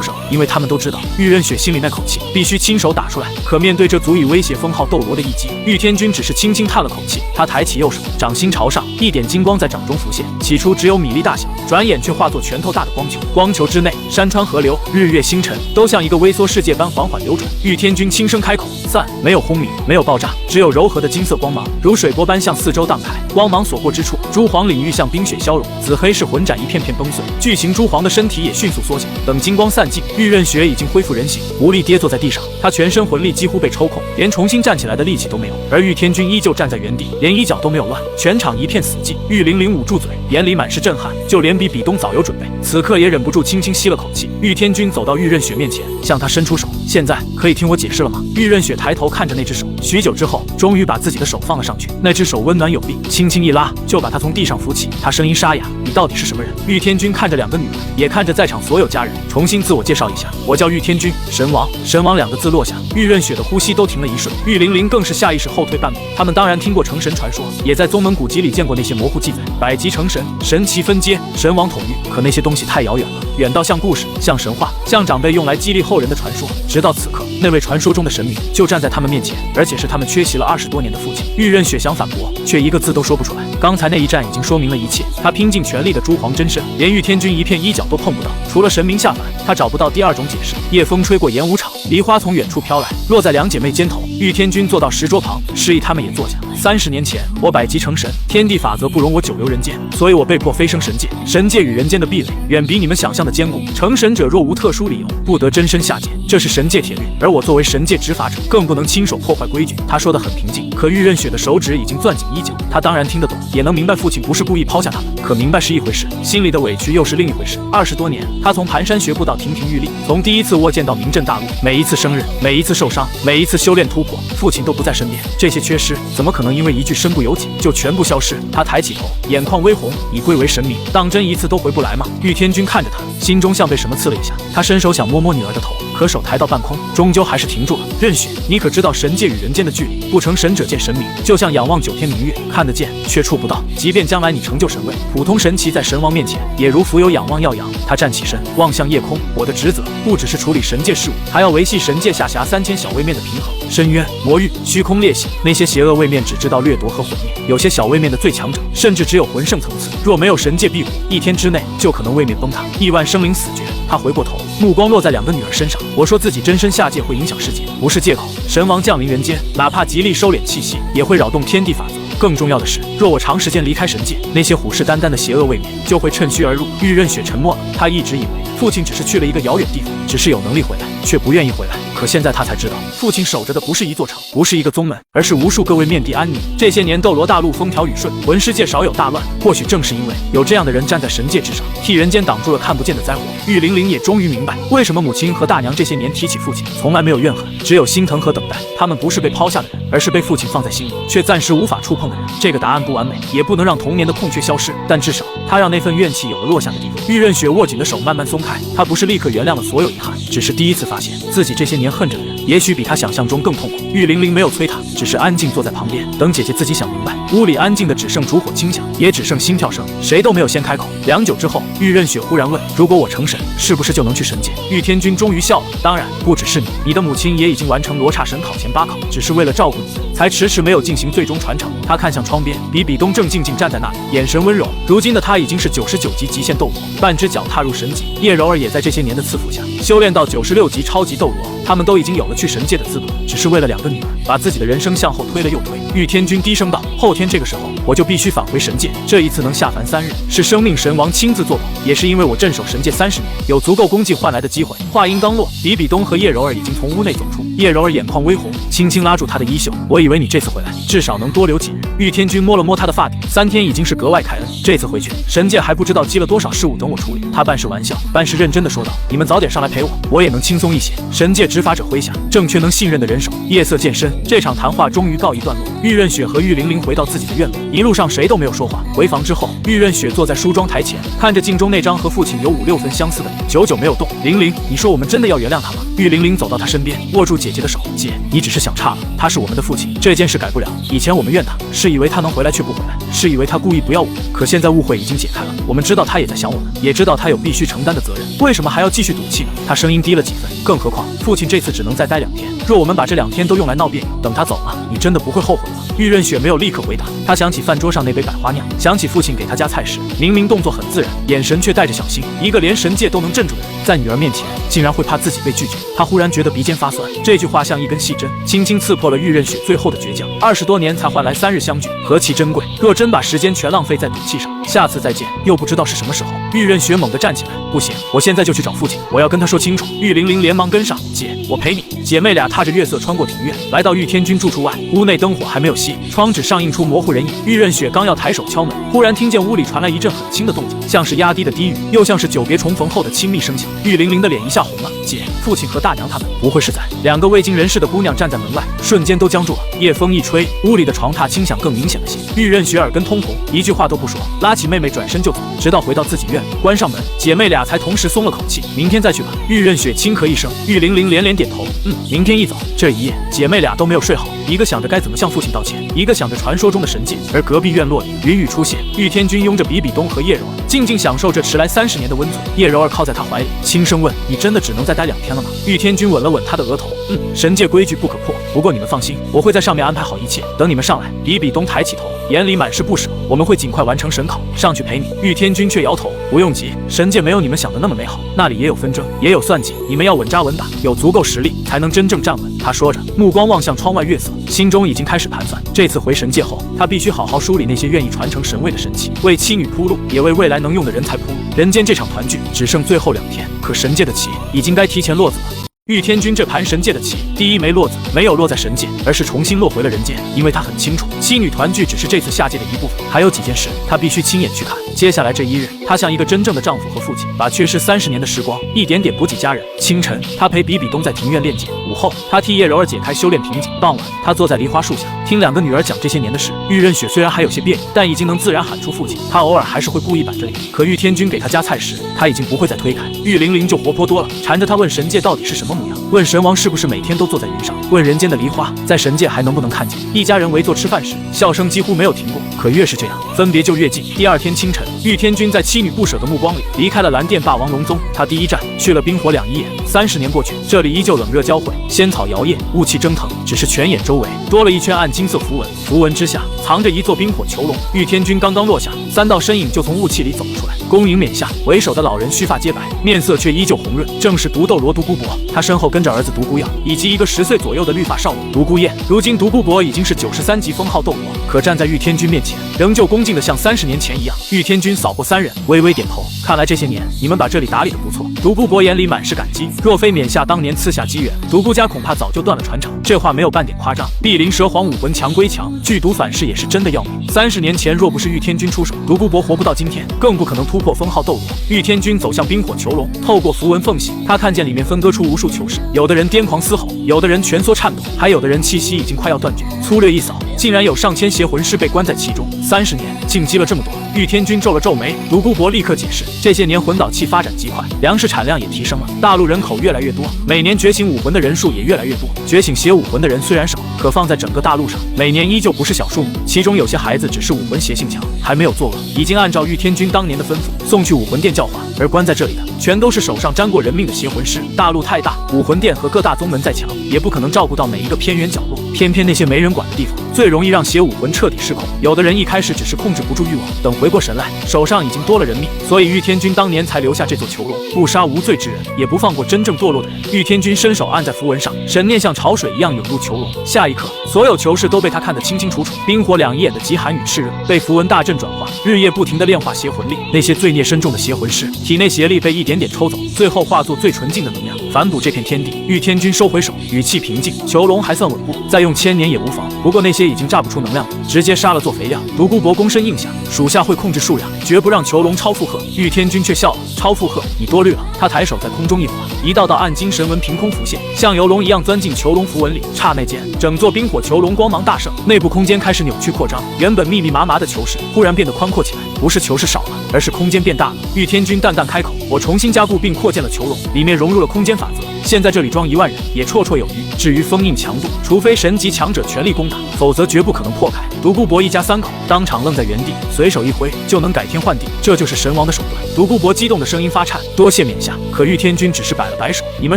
声，因为他们都知道玉刃雪心里那口气必须亲手打出来。可面对这足以威胁封号斗罗的一击，玉天君只是轻轻叹了口气，他抬起右手，掌心朝上，一点金光在掌中浮现，起初只有米粒大小，转眼却化作拳头大的光球。光球之内，山川河流、日月星辰都像一个微缩世界般缓缓流转。玉天君轻声开口：散。没有轰鸣，没有爆炸，只有柔和的金色光芒，如水波般向四周荡开。光芒所过之处，蛛皇领域像冰雪消融，紫黑是魂斩一片片崩碎，巨型蛛皇的身体也迅速缩小。等金光散尽，玉刃雪已经恢复人形，无力跌坐在地上，他全身魂力几乎被抽空，连重新站起来的力气都没有。而玉天君依旧站在原地，连衣角都没有乱，全场一片死寂。玉玲玲捂住嘴，眼里满是震撼，就连比比东早有准备，此刻也忍不住轻轻吸了口气。玉天君走到玉刃雪面前，向他伸出手：现在可以听我解释了吗？玉刃雪抬头看着那只手，许久之后，终于把自己的手放了上去。那只手温暖有力，轻轻一拉，就把他从地上扶起。他声音沙哑：你到底是什么人？玉天君看着两个女儿，也看着在场所有家人，重新自我介绍一下：我叫玉天君，神王。神王两个字落下，玉刃雪的呼吸都停了一瞬，玉玲玲更是下意识后退半步。他们当然听过成神传说，也在宗门古籍里见过那些模糊记载，百级成神，神奇分阶，神王统御。可那些东西太遥远了，远到像故事，像神话，像长辈用来激励后人的传说。直到此刻，那位传说中的神明就站在他们面前，而且是他们缺席了20多年的父亲。玉刃雪想反驳，却一个字都说不出来。刚才那一战已经说明了一切，他拼尽全力的蛛皇真身，连玉天君一片衣角都碰不到。除了神明下凡，他找不到第二种解释。夜风吹过演武场，梨花从远处飘来，落在两姐妹肩头。玉天君坐到石桌旁，示意他们也坐下。30年前，我百级成神，天地法则不容我久留人间，所以我被迫飞升神界。神界与人间的壁垒远比你们想象的坚固，成神者若无特殊理由，不得真身下界，这是神界铁律。而我作为神界执法者，更不能亲手破坏规矩。他说得很平静，可玉刃雪的手指已经攥紧衣角。他当然听得懂，也能明白父亲不是故意抛下他们，可明白是一回事，心里的委屈又是另一回事。20多年，他从蹒跚学步到亭亭玉立，从第一次握剑到名震大陆，每一次生日，每一次受伤，每一次修炼突破，父亲都不在身边。这些缺失怎么可能因为一句身不由己就全部消失？他抬起头，眼眶微红，你归为神明，当真一次都回不来吗？玉天君看着他，心中像被什么刺了一下。他伸手想摸摸女儿的头，可手抬到半空，终究还是停住了。刃雪，你可知道神界与人间的距离？不成神者见神明，就像仰望9天明月，看得见却触不到。即便将来你成就神位，普通神奇在神王面前，也如蜉蝣仰望耀阳。他站起身，望向夜空，我的职责不只是处理神界事务，还要维系神界下辖3000小位面的平衡。深渊、魔域、虚空裂隙，那些邪恶位面只知道掠夺和毁灭。有些小位面的最强者，甚至只有魂圣层次，若没有神界庇护，1天之内就可能位面崩塌，亿万生灵死绝。他回过头，目光落在两个女儿身上。我说自己真身下界会影响世界，不是借口。神王降临人间，哪怕极力收敛气息，也会扰动天地法则。更重要的是，若我长时间离开神界，那些虎视眈眈的邪恶位面就会趁虚而入。玉刃雪沉默了，他一直以为父亲只是去了一个遥远地方，只是有能力回来，却不愿意回来。可现在他才知道，父亲守着的不是一座城，不是一个宗门，而是无数个位面地安宁。这些年斗罗大陆风调雨顺，魂师界少有大乱，或许正是因为有这样的人站在神界之上，替人间挡住了看不见的灾祸。玉玲玲也终于明白，为什么母亲和大娘这些年提起父亲，从来没有怨恨，只有心疼和等待。他们不是被抛下的人，而是被父亲放在心里，却暂时无法触碰的人。这个答案不完美，也不能让童年的空缺消失，但至少他让那份怨气有了落下的地方。玉刃雪握紧的手慢慢松开，他不是立刻原谅了所有遗憾，只是第一次发现自己这些年恨着的人，也许比他想象中更痛苦。玉玲玲没有催他，只是安静坐在旁边，等姐姐自己想明白。屋里安静的只剩烛火清响，也只剩心跳声，谁都没有先开口。良久之后，玉刃雪忽然问：如果我成神，是不是就能去神界？玉天君终于笑了，当然不只是你，你的母亲也已经完成罗刹神考前8考，只是为了照顾你，才迟迟没有进行最终传承。他看向窗边，比比东正静静站在那里，眼神温柔。如今的他已经是99级极限斗罗，半只脚踏入神级。叶柔儿也在这些年的赐福下，修炼到96级超级斗罗。他们都已经有了去神界的资格，只是为了2个女儿，把自己的人生向后推了又推。玉天君低声道：后天这个时候，我就必须返回神界。这一次能下凡3日，是生命神王亲自作保，也是因为我镇守神界30年，有足够功绩换来的机会。话音刚落，比比东和叶柔儿已经从屋内走出。叶柔儿眼眶微红，轻轻拉住他的衣袖。我以为你这次回来至少能多留几日。玉天君摸了摸他的发顶，3天已经是格外开恩。这次回去，神界还不知道积了多少事务等我处理。他半是玩笑，半是认真的说道：“你们早点上来陪我，我也能轻松一些。”神界执法者麾下正缺能信任的人手。夜色渐深，这场谈话终于告一段落。玉任雪和玉玲玲回到自己的院落，一路上谁都没有说话。回房之后，玉任雪坐在梳妆台前，看着镜中那张和父亲有5、6分相似的脸，久久没有动。玲玲，你说我们真的要原谅他吗？玉玲玲走到他身边，握住姐姐的手。姐，你只是想差了，他是我们的父亲，这件事改不了。以前我们怨他，是以为他能回来却不回来，是以为他故意不要我们。可现在误会已经解开了，我们知道他也在想我们，也知道他有必须承担的责任，为什么还要继续赌气呢？他声音低了几分。更何况，父亲这次只能再待2天，若我们把这2天都用来闹别扭，等他走了，你真的不会后悔吗？玉任雪没有立刻回答，她想起饭桌上那杯百花酿，想起父亲给她夹菜时，明明动作很自然，眼神却带着小心。一个连神界都能镇住的人，在女儿面前竟然会怕自己被拒绝。她忽然觉得鼻尖发酸，这句话像一根细针，轻轻刺破了玉任雪最后的倔强。20多年才换来3日相聚，何其珍贵！若真把时间全浪费在赌气上，下次再见又不知道是什么时候。玉任雪猛地站起来，不行，我现在就去找父亲，我要跟他说清楚。玉玲玲连忙跟上，姐，我陪你。姐妹俩踏着月色穿过庭院，来到玉天君住处外。屋内灯火还没有熄，窗纸上映出模糊人影。玉任雪刚要抬手敲门，忽然听见屋里传来一阵很轻的动静，像是压低的低语，又像是久别重逢后的亲密声响。玉玲玲的脸一下红了。姐，父亲和大娘他们不会是在？2个未经人事的姑娘站在门外，瞬间都僵住了。夜风一吹，屋里的床榻轻响更明显了些。玉任雪耳根通红，一句话都不说，拉起妹妹转身就走，直到回到自己院里，关上门，姐妹俩才同时松了口气。明天再去吧。玉任雪轻咳一声，玉玲玲连连点头，明天一早。这一夜，姐妹俩都没有睡好，一个想着该怎么向父亲道歉，一个想着传说中的神界。而隔壁院落里，云雨出现，玉天君拥着比比东和叶柔儿，静静享受着迟来30年的温存。叶柔儿靠在他怀里，轻声问：“你真的只能再待2天了吗？”玉天君吻了吻他的额头，神界规矩不可破，不过你们放心，我会在上面安排好一切，等你们上来。比比东抬起头，眼里满是不舍，我们会尽快完成审考，上去陪你。玉天君却摇头，不用急，神界没有你们想的那么美好，那里也有纷争，也有算计，你们要稳扎稳打，有足够实力才能真正站稳。他说着，目光望向窗外月色，心中已经开始盘算，这次回神界后，他必须好好梳理那些愿意传承神位的神器，为妻女铺路，也为未来能用的人才铺路。人间这场团聚只剩最后2天，可神界的棋已经该提前落子了。玉天君这盘神界的棋，第一枚落子没有落在神界，而是重新落回了人间，因为他很清楚，妻女团聚只是这次下界的一部分，还有几件事他必须亲眼去看。接下来这1日，他像一个真正的丈夫和父亲，把缺失30年的时光一点点补给家人。清晨，他陪比比东在庭院练剑；午后，他替叶柔儿解开修炼瓶颈；傍晚，他坐在梨花树下，听2个女儿讲这些年的事。玉任雪虽然还有些别扭，但已经能自然喊出父亲。他偶尔还是会故意板着脸，可玉天君给他夹菜时，他已经不会再推开。玉玲玲就活泼多了，缠着他问神界到底是什么模样，问神王是不是每天都坐在云上，问人间的梨花在神界还能不能看见。一家人围坐吃饭时，笑声几乎没有停过。可越是这样，分别就越近。第2天清晨，玉天君在妻女不舍的目光里离开了蓝电霸王龙宗，他第一站去了冰火两仪眼。30年过去，这里依旧冷热交汇，仙草摇曳，雾气蒸腾，只是泉眼周围多了一圈暗金色符文，符文之下藏着一座冰火囚笼。玉天君刚刚落下，3道身影就从雾气里走了出来。恭迎冕下，为首的老人须发皆白，面色却依旧红润，正是独斗罗独孤博。他身后跟着儿子独孤耀，以及一个10岁左右的绿发少女独孤雁。如今独孤博已经是93级封号斗罗，可站在玉天君面前，仍旧恭敬的像30年前一样。玉天君扫过3人，微微点头，看来这些年你们把这里打理得不错。独孤博眼里满是感激，若非冕下当年赐下机缘，独孤家恐怕早就断了传承。这话没有半点夸张。碧鳞蛇皇武魂强归强，剧毒反噬也是真的要命。30年前若不是玉天君出手，独孤博活不到今天，更不可能突破封号斗罗。玉天君走向冰火囚笼，透过符文缝隙，他看见里面分割出无数囚室，有的人癫狂嘶吼，有的人蜷缩颤抖，还有的人气息已经快要断绝。粗略一扫，竟然有上千邪魂师被关在其中。30年进击了这么多，玉天君皱了皱眉。独孤博立刻解释，这些年魂导器发展极快，粮食产量也提升了，大陆人口越来越多，每年觉醒武魂的人数也越来越多。觉醒邪武魂的人虽然少，可放在整个大陆上，每年依旧不是小数目。其中有些孩子只是武魂邪性强，还没有作恶，已经按照玉天君当年的吩咐送去武魂殿教化，而关在这里的全都是手上沾过人命的邪魂师。大陆太大，武魂殿和各大宗门再强，也不可能照顾到每一个偏远角落。偏偏那些没人管的地方，最容易让邪武魂彻底失控。有的人一开始只是控制不住欲望，等回过神来，手上已经多了人命。所以玉天君当年才留下这座囚笼，不杀无罪之人，也不放过真正堕落的人。玉天君伸手按在符文上，神念像潮水一样涌入囚笼。下一刻，所有囚室都被他看得清清楚楚。冰火两仪眼的极寒与炽热被符文大阵转化，日夜不停地炼化邪魂力。那些罪孽深重的邪魂师，体内邪力被一点点抽走，最后化作最纯净的能量，反哺这片天地。玉天君收回手，语气平静：囚笼还算稳固，再用1000年也无妨。不过那些已经榨不出能量了，直接杀了做肥料。独孤博躬身应下，属下会控制数量，绝不让囚笼超负荷。玉天君却笑了：超负荷，你多虑了。他抬手在空中一划，一道道暗金神纹凭空浮现，像游龙一样钻进囚笼符文里。刹那间，整座冰火囚笼光芒大盛，内部空间开始扭曲扩张，原本密密麻麻的囚室忽然变得宽阔起来。不是囚室少了，而是空间变大了。玉天君淡淡开口：我重新加固并扩建了囚笼，里面融入了空间法则。现在这里装1万人也绰绰有余。至于封印强度，除非神级强者全力攻打，否则绝不可能破开。独孤博一家3口当场愣在原地，随手一挥就能改天换地，这就是神王的手段。独孤博激动的声音发颤：多谢冕下。可玉天君只是摆了摆手：你们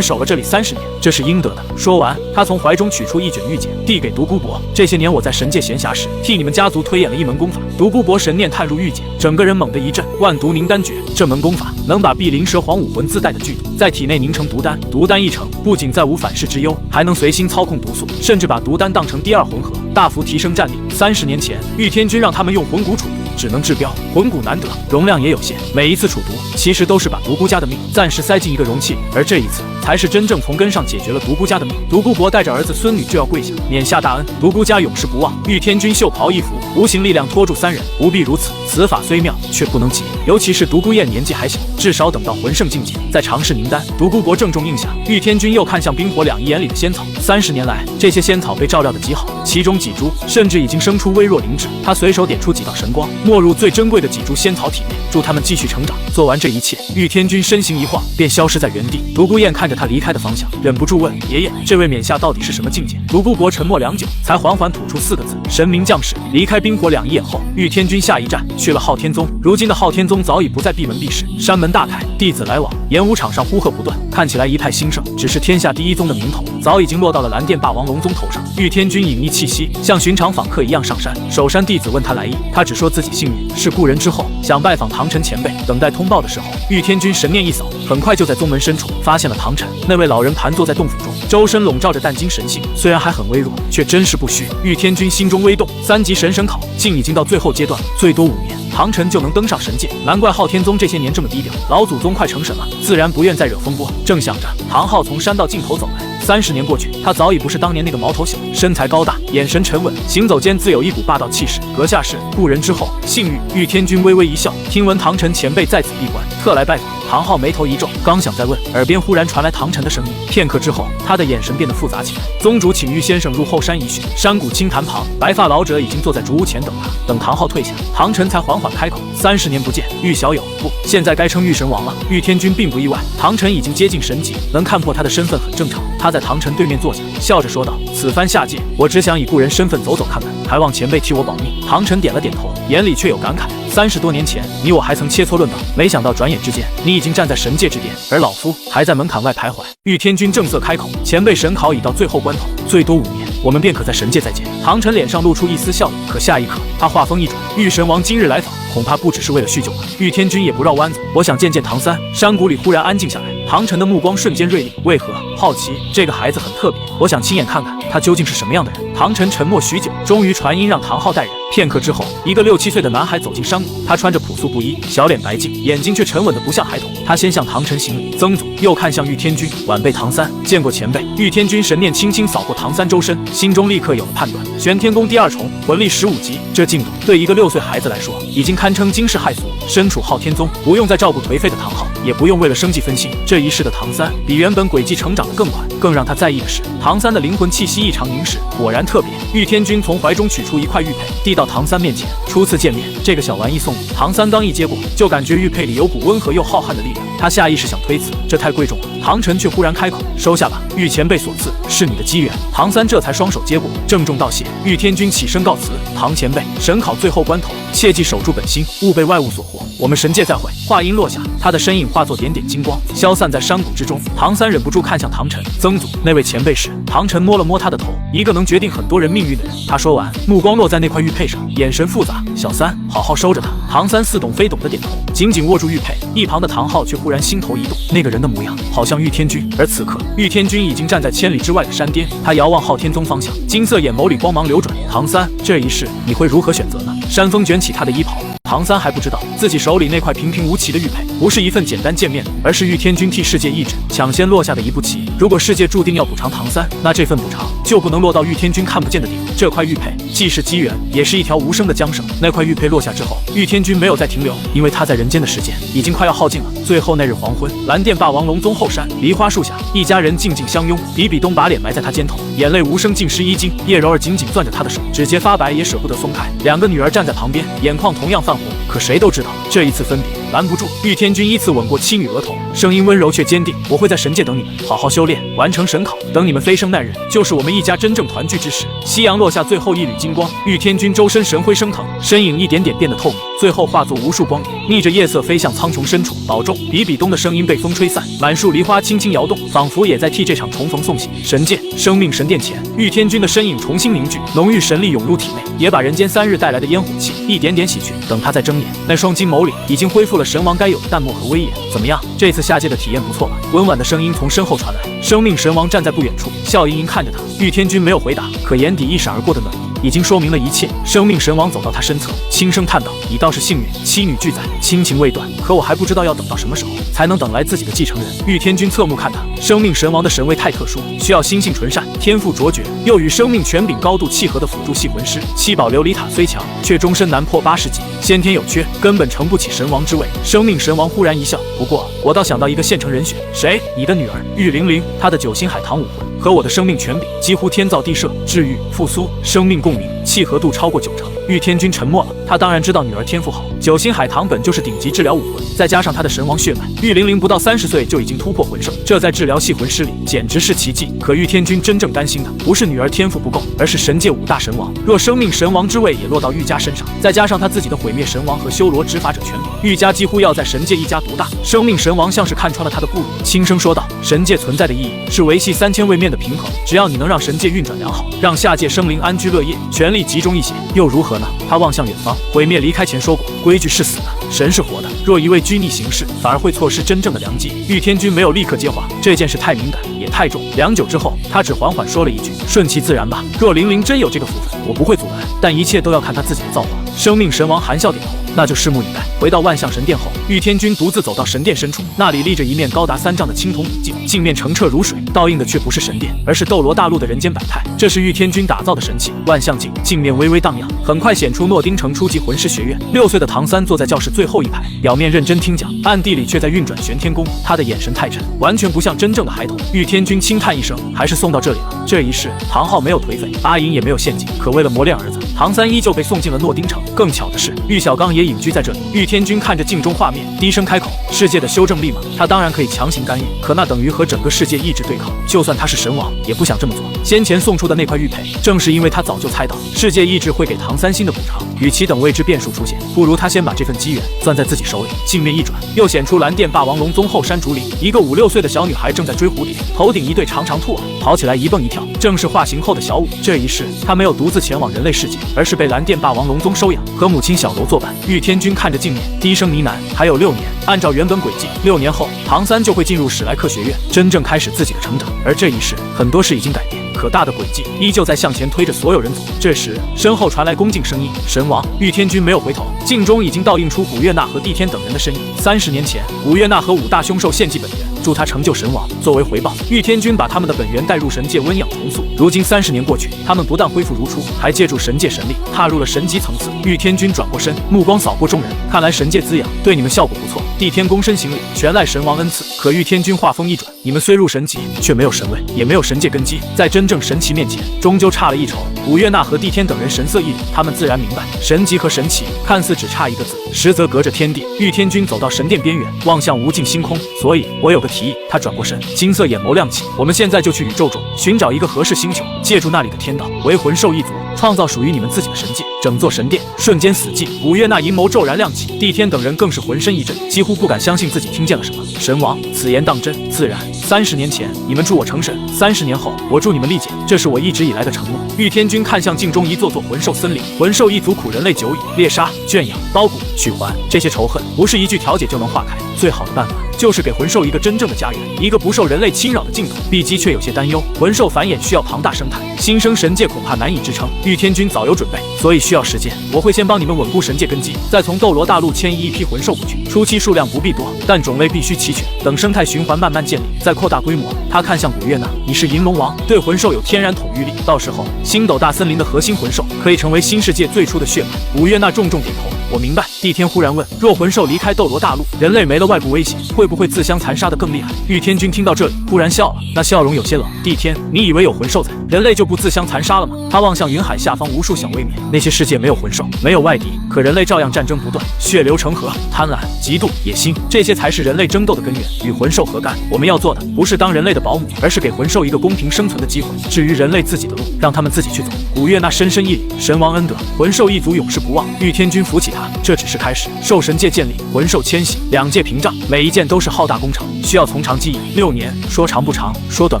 守了这里30年，这是应得的。说完，他从怀中取出一卷玉简，递给独孤博：这些年我在神界闲暇时，替你们家族推演了一门功法。独孤博神念探入玉简，整个人猛地一震，万毒凝丹诀。这门功法能把碧鳞蛇皇武魂自带的剧毒在体内凝成毒丹，毒丹一成，不仅再无反噬之忧，还能随心操控毒素，甚至把毒丹当成第2魂核，大幅提升战力。30年前，玉天君让他们用魂骨储毒，只能治标，魂骨难得，容量也有限，每一次储毒其实都是把独孤家的命暂时塞进一个容器，而这一次才是真正从根上解决了独孤家的命。独孤博带着儿子孙女就要跪下，冕下大恩，独孤家永世不忘。玉天君袖袍一拂，无形力量拖住3人，不必如此，此法虽妙，却不能急。尤其是独孤雁年纪还小，至少等到魂圣境界再尝试凝丹。独孤博郑重应下，玉天君又看向冰火2仪眼里的仙草。30年来，这些仙草被照料得极好，其中几株甚至已经生出微弱灵智。他随手点出几道神光，没入最珍贵的几株仙草体内，助他们继续成长。做完这一切，玉天君身形一晃，便消失在原地。独孤雁看着他离开的方向，忍不住问：爷爷，这位冕下到底是什么境界？独孤博沉默良久，才缓缓吐出4个字：神明降世。离开冰火2仪眼后，玉天君下一站去了昊天宗。如今的昊天宗早已不再闭门闭室，山门大开，弟子来往，演武场上呼喝不断，看起来一派兴盛。只是天下第1宗的名头早已经落到了蓝电霸王龙宗头上。玉天君隐匿气息，像寻常访客一样上山。守山弟子问他来意，他只说自己幸运是故人之后，想拜访唐晨前辈。等待通报的时候，玉天君神念一扫，很快就在宗门深处发现了唐晨。那位老人盘坐在洞府中，周身笼罩着淡金神性，虽然还很微弱，却真是不虚。玉天君心中微动，3级神考竟已经到最后阶段了，最多5年。唐晨就能登上神界，难怪昊天宗这些年这么低调。老祖宗快成神了，自然不愿再惹风波。正想着，唐昊从山道尽头走来。30年过去，他早已不是当年那个毛头小子，身材高大，眼神沉稳，行走间自有一股霸道气势。阁下是故人之后，幸运。玉天君微微一笑，听闻唐晨前辈在此闭关，特来拜访。唐昊眉头一皱，刚想再问，耳边忽然传来唐晨的声音。片刻之后，他的眼神变得复杂起来。宗主请玉先生入后山一叙。山谷青潭旁，白发老者已经坐在竹屋前等他。等唐昊退下，唐晨才缓缓开口：30年不见，玉小友。不，现在该称玉神王了。玉天君并不意外，唐晨已经接近神级，能看破他的身份很正常。他在唐晨对面坐下，笑着说道：此番下界，我只想以故人身份走走看看，还望前辈替我保密。唐晨点了点头，眼里却有感慨：30多年前，你我还曾切磋论道，没想到转眼之间，你已经站在神界之巅，而老夫还在门槛外徘徊。玉天君正色开口：前辈神考已到最后关头，最多5年，我们便可在神界再见。唐晨脸上露出一丝笑意，可下一刻，他话锋一转：玉神王今日来访，恐怕不只是为了叙旧吧。玉天君也不绕弯子：我想见见唐三。山谷里忽然安静下来，唐晨的目光瞬间锐利。为何？好奇，这个孩子很特别，我想亲眼看看他究竟是什么样的人。唐晨沉默许久，终于传音让唐昊带人。片刻之后，一个6、7岁的男孩走进山谷，他穿着朴素布衣，小脸白净，眼睛却沉稳的不像孩童。他先向唐晨行礼：曾祖，又看向玉天君：晚辈唐三，见过前辈。玉天君神念轻轻扫过唐三周身，心中立刻有了判断：玄天宫第2重，魂力15级，这进度对一个6岁孩子来说，已经堪称惊世骇俗。身处昊天宗，不用再照顾颓废的唐昊，也不用为了生计分心。这一世的唐三比原本轨迹成长得更快。更让他在意的是，唐三的灵魂气息异常凝实，果然特别。玉天君从怀中取出一块玉佩，递到唐三面前。初次见面，这个小玩意送你。唐三刚一接过，就感觉玉佩里有股温和又浩瀚的力量。他下意识想推辞，这太贵重了。唐晨却忽然开口：收下吧，玉前辈所赐，是你的机缘。唐三这才双手接过，郑重道谢。玉天君起身告辞：唐前辈，神考最后关头，切记守住本心，勿被外物所惑。我们神界再会。话音落下，他的身影化作点点金光，消散在山谷之中。唐三忍不住看向唐晨：曾祖，那位前辈是？唐晨摸了摸他的头：一个能决定很多人命运的人。他说完，目光落在那块玉佩上，眼神复杂：小三，好好收着他。唐三似懂非懂的点头，紧紧握住玉佩。一旁的唐昊却忽然心头一动，那个人的模样好像玉天君，而此刻玉天君已经站在千里之外的山巅。他遥望昊天宗方向，金色眼眸里光芒流转：唐三，这一世你会如何选择呢？山风卷起他的衣袍。唐三还不知道自己手里那块平平无奇的玉佩，不是一份简单见面礼，而是玉天君替世界意志抢先落下的一步棋。如果世界注定要补偿唐三，那这份补偿就不能落到玉天君看不见的地方。这块玉佩既是机缘，也是一条无声的缰绳。那块玉佩落下之后，玉天君没有再停留，因为他在人间的时间已经快要耗尽了。最后那日黄昏，蓝电霸王龙宗后山梨花树下，一家人静静相拥。比比东把脸埋在他肩头，眼泪无声浸湿衣襟。叶柔儿紧紧攥着他的手，指节发白也舍不得松开。两个女儿站在旁边，眼眶同样泛红。可谁都知道，这一次分别拦不住。玉天君依次吻过妻女额头，声音温柔却坚定：我会在神界等你们，好好修炼，完成神考，等你们飞升那日，就是我们一家真正团聚之时。夕阳落下最后一缕金光，玉天君周身神辉升腾，身影一点点变得透明，最后化作无数光点，逆着夜色飞向苍穹深处。保重！比比东的声音被风吹散，满树梨花轻轻摇动，仿佛也在替这场重逢送行。神界生命神殿前，玉天君的身影重新凝聚，浓郁神力涌入体内，也把人间3日带来的烟火气一点点洗去。等他再睁眼，那双金眸里已经恢复了神王该有的淡漠和威严。怎么样？这次下界的体验不错吧？温婉的声音从身后传来，生命神王站在不远处，笑盈盈看着他。玉天君没有回答，可眼底一闪而过的暖意已经说明了一切。生命神王走到他身侧，轻声叹道：你倒是幸运，妻女俱在，亲情未断。可我还不知道要等到什么时候才能等来自己的继承人。玉天君侧目看他，生命神王的神位太特殊，需要心性纯善、天赋卓绝，又与生命权柄高度契合的辅助系魂师。七宝琉璃塔虽强，却终身难破80级，先天有缺，根本承不起神王之位。生命神王忽然一笑：不过我倒想到一个现成人选。谁？你的女儿玉玲玲，她的9星海棠武魂和我的生命权柄几乎天造地设，治愈、复苏、生命共鸣，契合度超过90%。玉天君沉默了，他当然知道女儿天赋好，9星海棠本就是顶级治疗武魂，再加上他的神王血脉，玉玲玲不到30岁就已经突破魂圣，这在治疗系魂师里简直是奇迹。可玉天君真正担心的不是女儿天赋不够，而是神界5大神王，若生命神王之位也落到玉家身上，再加上他自己的毁灭神王和修罗执法者权柄，玉家几乎要在神界一家独大。生命神王像是看穿了他的顾虑，轻声说道：神界存在的意义是维系3000位面的平衡，只要你能让神界运转良好，让下界生灵安居乐业，权力集中一些，又如何呢？他望向远方，毁灭离开前说过，规矩是死的，神是活的，若一味拘泥行事，反而会错失真正的良机。玉天君没有立刻接话，这件事太敏感也太重。良久之后，他只缓缓说了一句：顺其自然吧，若玲玲真有这个福分，我不会阻拦，但一切都要看他自己的造化。生命神王含笑点头，那就拭目以待。回到万象神殿后，玉天君独自走到神殿深处，那里立着一面高达3丈的青铜古镜，镜面澄澈如水，倒映的却不是神殿，而是斗罗大陆的人间百态。这是玉天君打造的神器万象镜，镜面微微荡漾，很快显出诺丁城初级魂师学院。6岁的唐三坐在教室最后一排，表面认真听讲，暗地里却在运转玄天功。他的眼神太沉，完全不像真正的孩童。玉天君轻叹一声，还是送到这里了。这一世，唐昊没有颓废，阿银也没有陷阱，可为了磨练儿子，唐三依旧被送进了诺丁城。更巧的是，玉小刚也隐居在这里。玉天君看着镜中画面，低声开口：世界的修正力吗？他当然可以强行干预，可那等于和整个世界意志对抗，就算他是神王，也不想这么做。先前送出的那块玉佩，正是因为他早就猜到世界意志会给唐三新的补偿，与其等未知变数出现，不如他先把这份机缘攥在自己手里。镜面一转，又显出蓝电霸王龙宗后山竹林，一个5、6岁的小女孩正在追蝴蝶，头顶一对长长兔耳，跑起来一蹦一跳，正是化形后的小舞。这一世，她没有独自前往人类世界，而是被蓝电霸王龙宗收养，和母亲小柔作伴。玉天君看着镜面，低声呢喃：还有6年，按照原本轨迹，6年后唐三就会进入史莱克学院，真正开始自己的成长。而这一世，很多事已经改变，可大的轨迹依旧在向前推着所有人走。这时，身后传来恭敬声音：神王。玉天君没有回头，镜中已经倒映出古月娜和帝天等人的身影。30年前，古月娜和5大凶兽献祭本源，助他成就神王。作为回报，玉天君把他们的本源带入神界温养重塑。如今30年过去，他们不但恢复如初，还借助神界神力踏入了神级层次。玉天君转过身，目光扫过众人，看来神界滋养对你们效果不错。帝天躬身行礼，全赖神王恩赐。可玉天君话锋一转，你们虽入神级，却没有神位，也没有神界根基，在真正神奇面前，终究差了一筹。古月娜和帝天等人神色一凛，他们自然明白，神级和神奇看似只差一个字，实则隔着天地。玉天君走到神殿边缘，望向无尽星空。所以我有个提议。他转过身，金色眼眸亮起，我们现在就去宇宙中寻找一个合适星球，借助那里的天道，为魂兽一族创造属于你们自己的神界。整座神殿瞬间死寂。古月娜银眸骤然亮起，帝天等人更是浑身一震，几乎不敢相信自己听见了什么。神王，此言当真？自然。30年前你们助我成神，30年后我助你们历劫，这是我一直以来的承诺。玉天君看向镜中一座座魂兽森林，魂兽一族苦人类久矣，猎杀、圈养、刀骨、取还，这些仇恨不是一句调解就能化开。最好的办法就是给魂兽一个真正的家园，一个不受人类侵扰的净土。碧姬却有些担忧，魂兽繁衍需要庞大生态，新生神界恐怕难以支撑。玉天君早有准备，所以需要时间。我会先帮你们稳固神界根基，再从斗罗大陆迁移一批魂兽过去。初期数量不必多，但种类必须齐全。等生态循环慢慢建立，再扩大规模。他看向古月娜，你是银龙王，对魂兽有天然统御力，到时候星斗大森林的核心魂兽可以成为新世界最初的血脉。古月娜重重点头，我明白。帝天忽然问，若魂兽离开斗罗大陆，人类没了外部威胁，会不会自相残杀得更厉害？玉天君听到这里忽然笑了，那笑容有些冷。帝天，你以为有魂兽在，人类就不自相残杀了吗？他望向云海下方无数想卫冕，那些世界没有魂兽，没有外敌，可人类照样战争不断，血流成河，贪婪、嫉妒、野心，这些才是人类争斗的根源。与魂兽何干？我们要做的不是当人类的保姆，而是给魂兽一个公平生存的机会。至于人类自己的路，让他们自己去走。古月娜深深一礼，神王恩德，魂兽一族永世不忘。玉天君扶起他，这只是开始。兽神界建立，魂兽迁徙，两界屏障，每一件都是浩大工程，需要从长计议。6年，说长不长，说短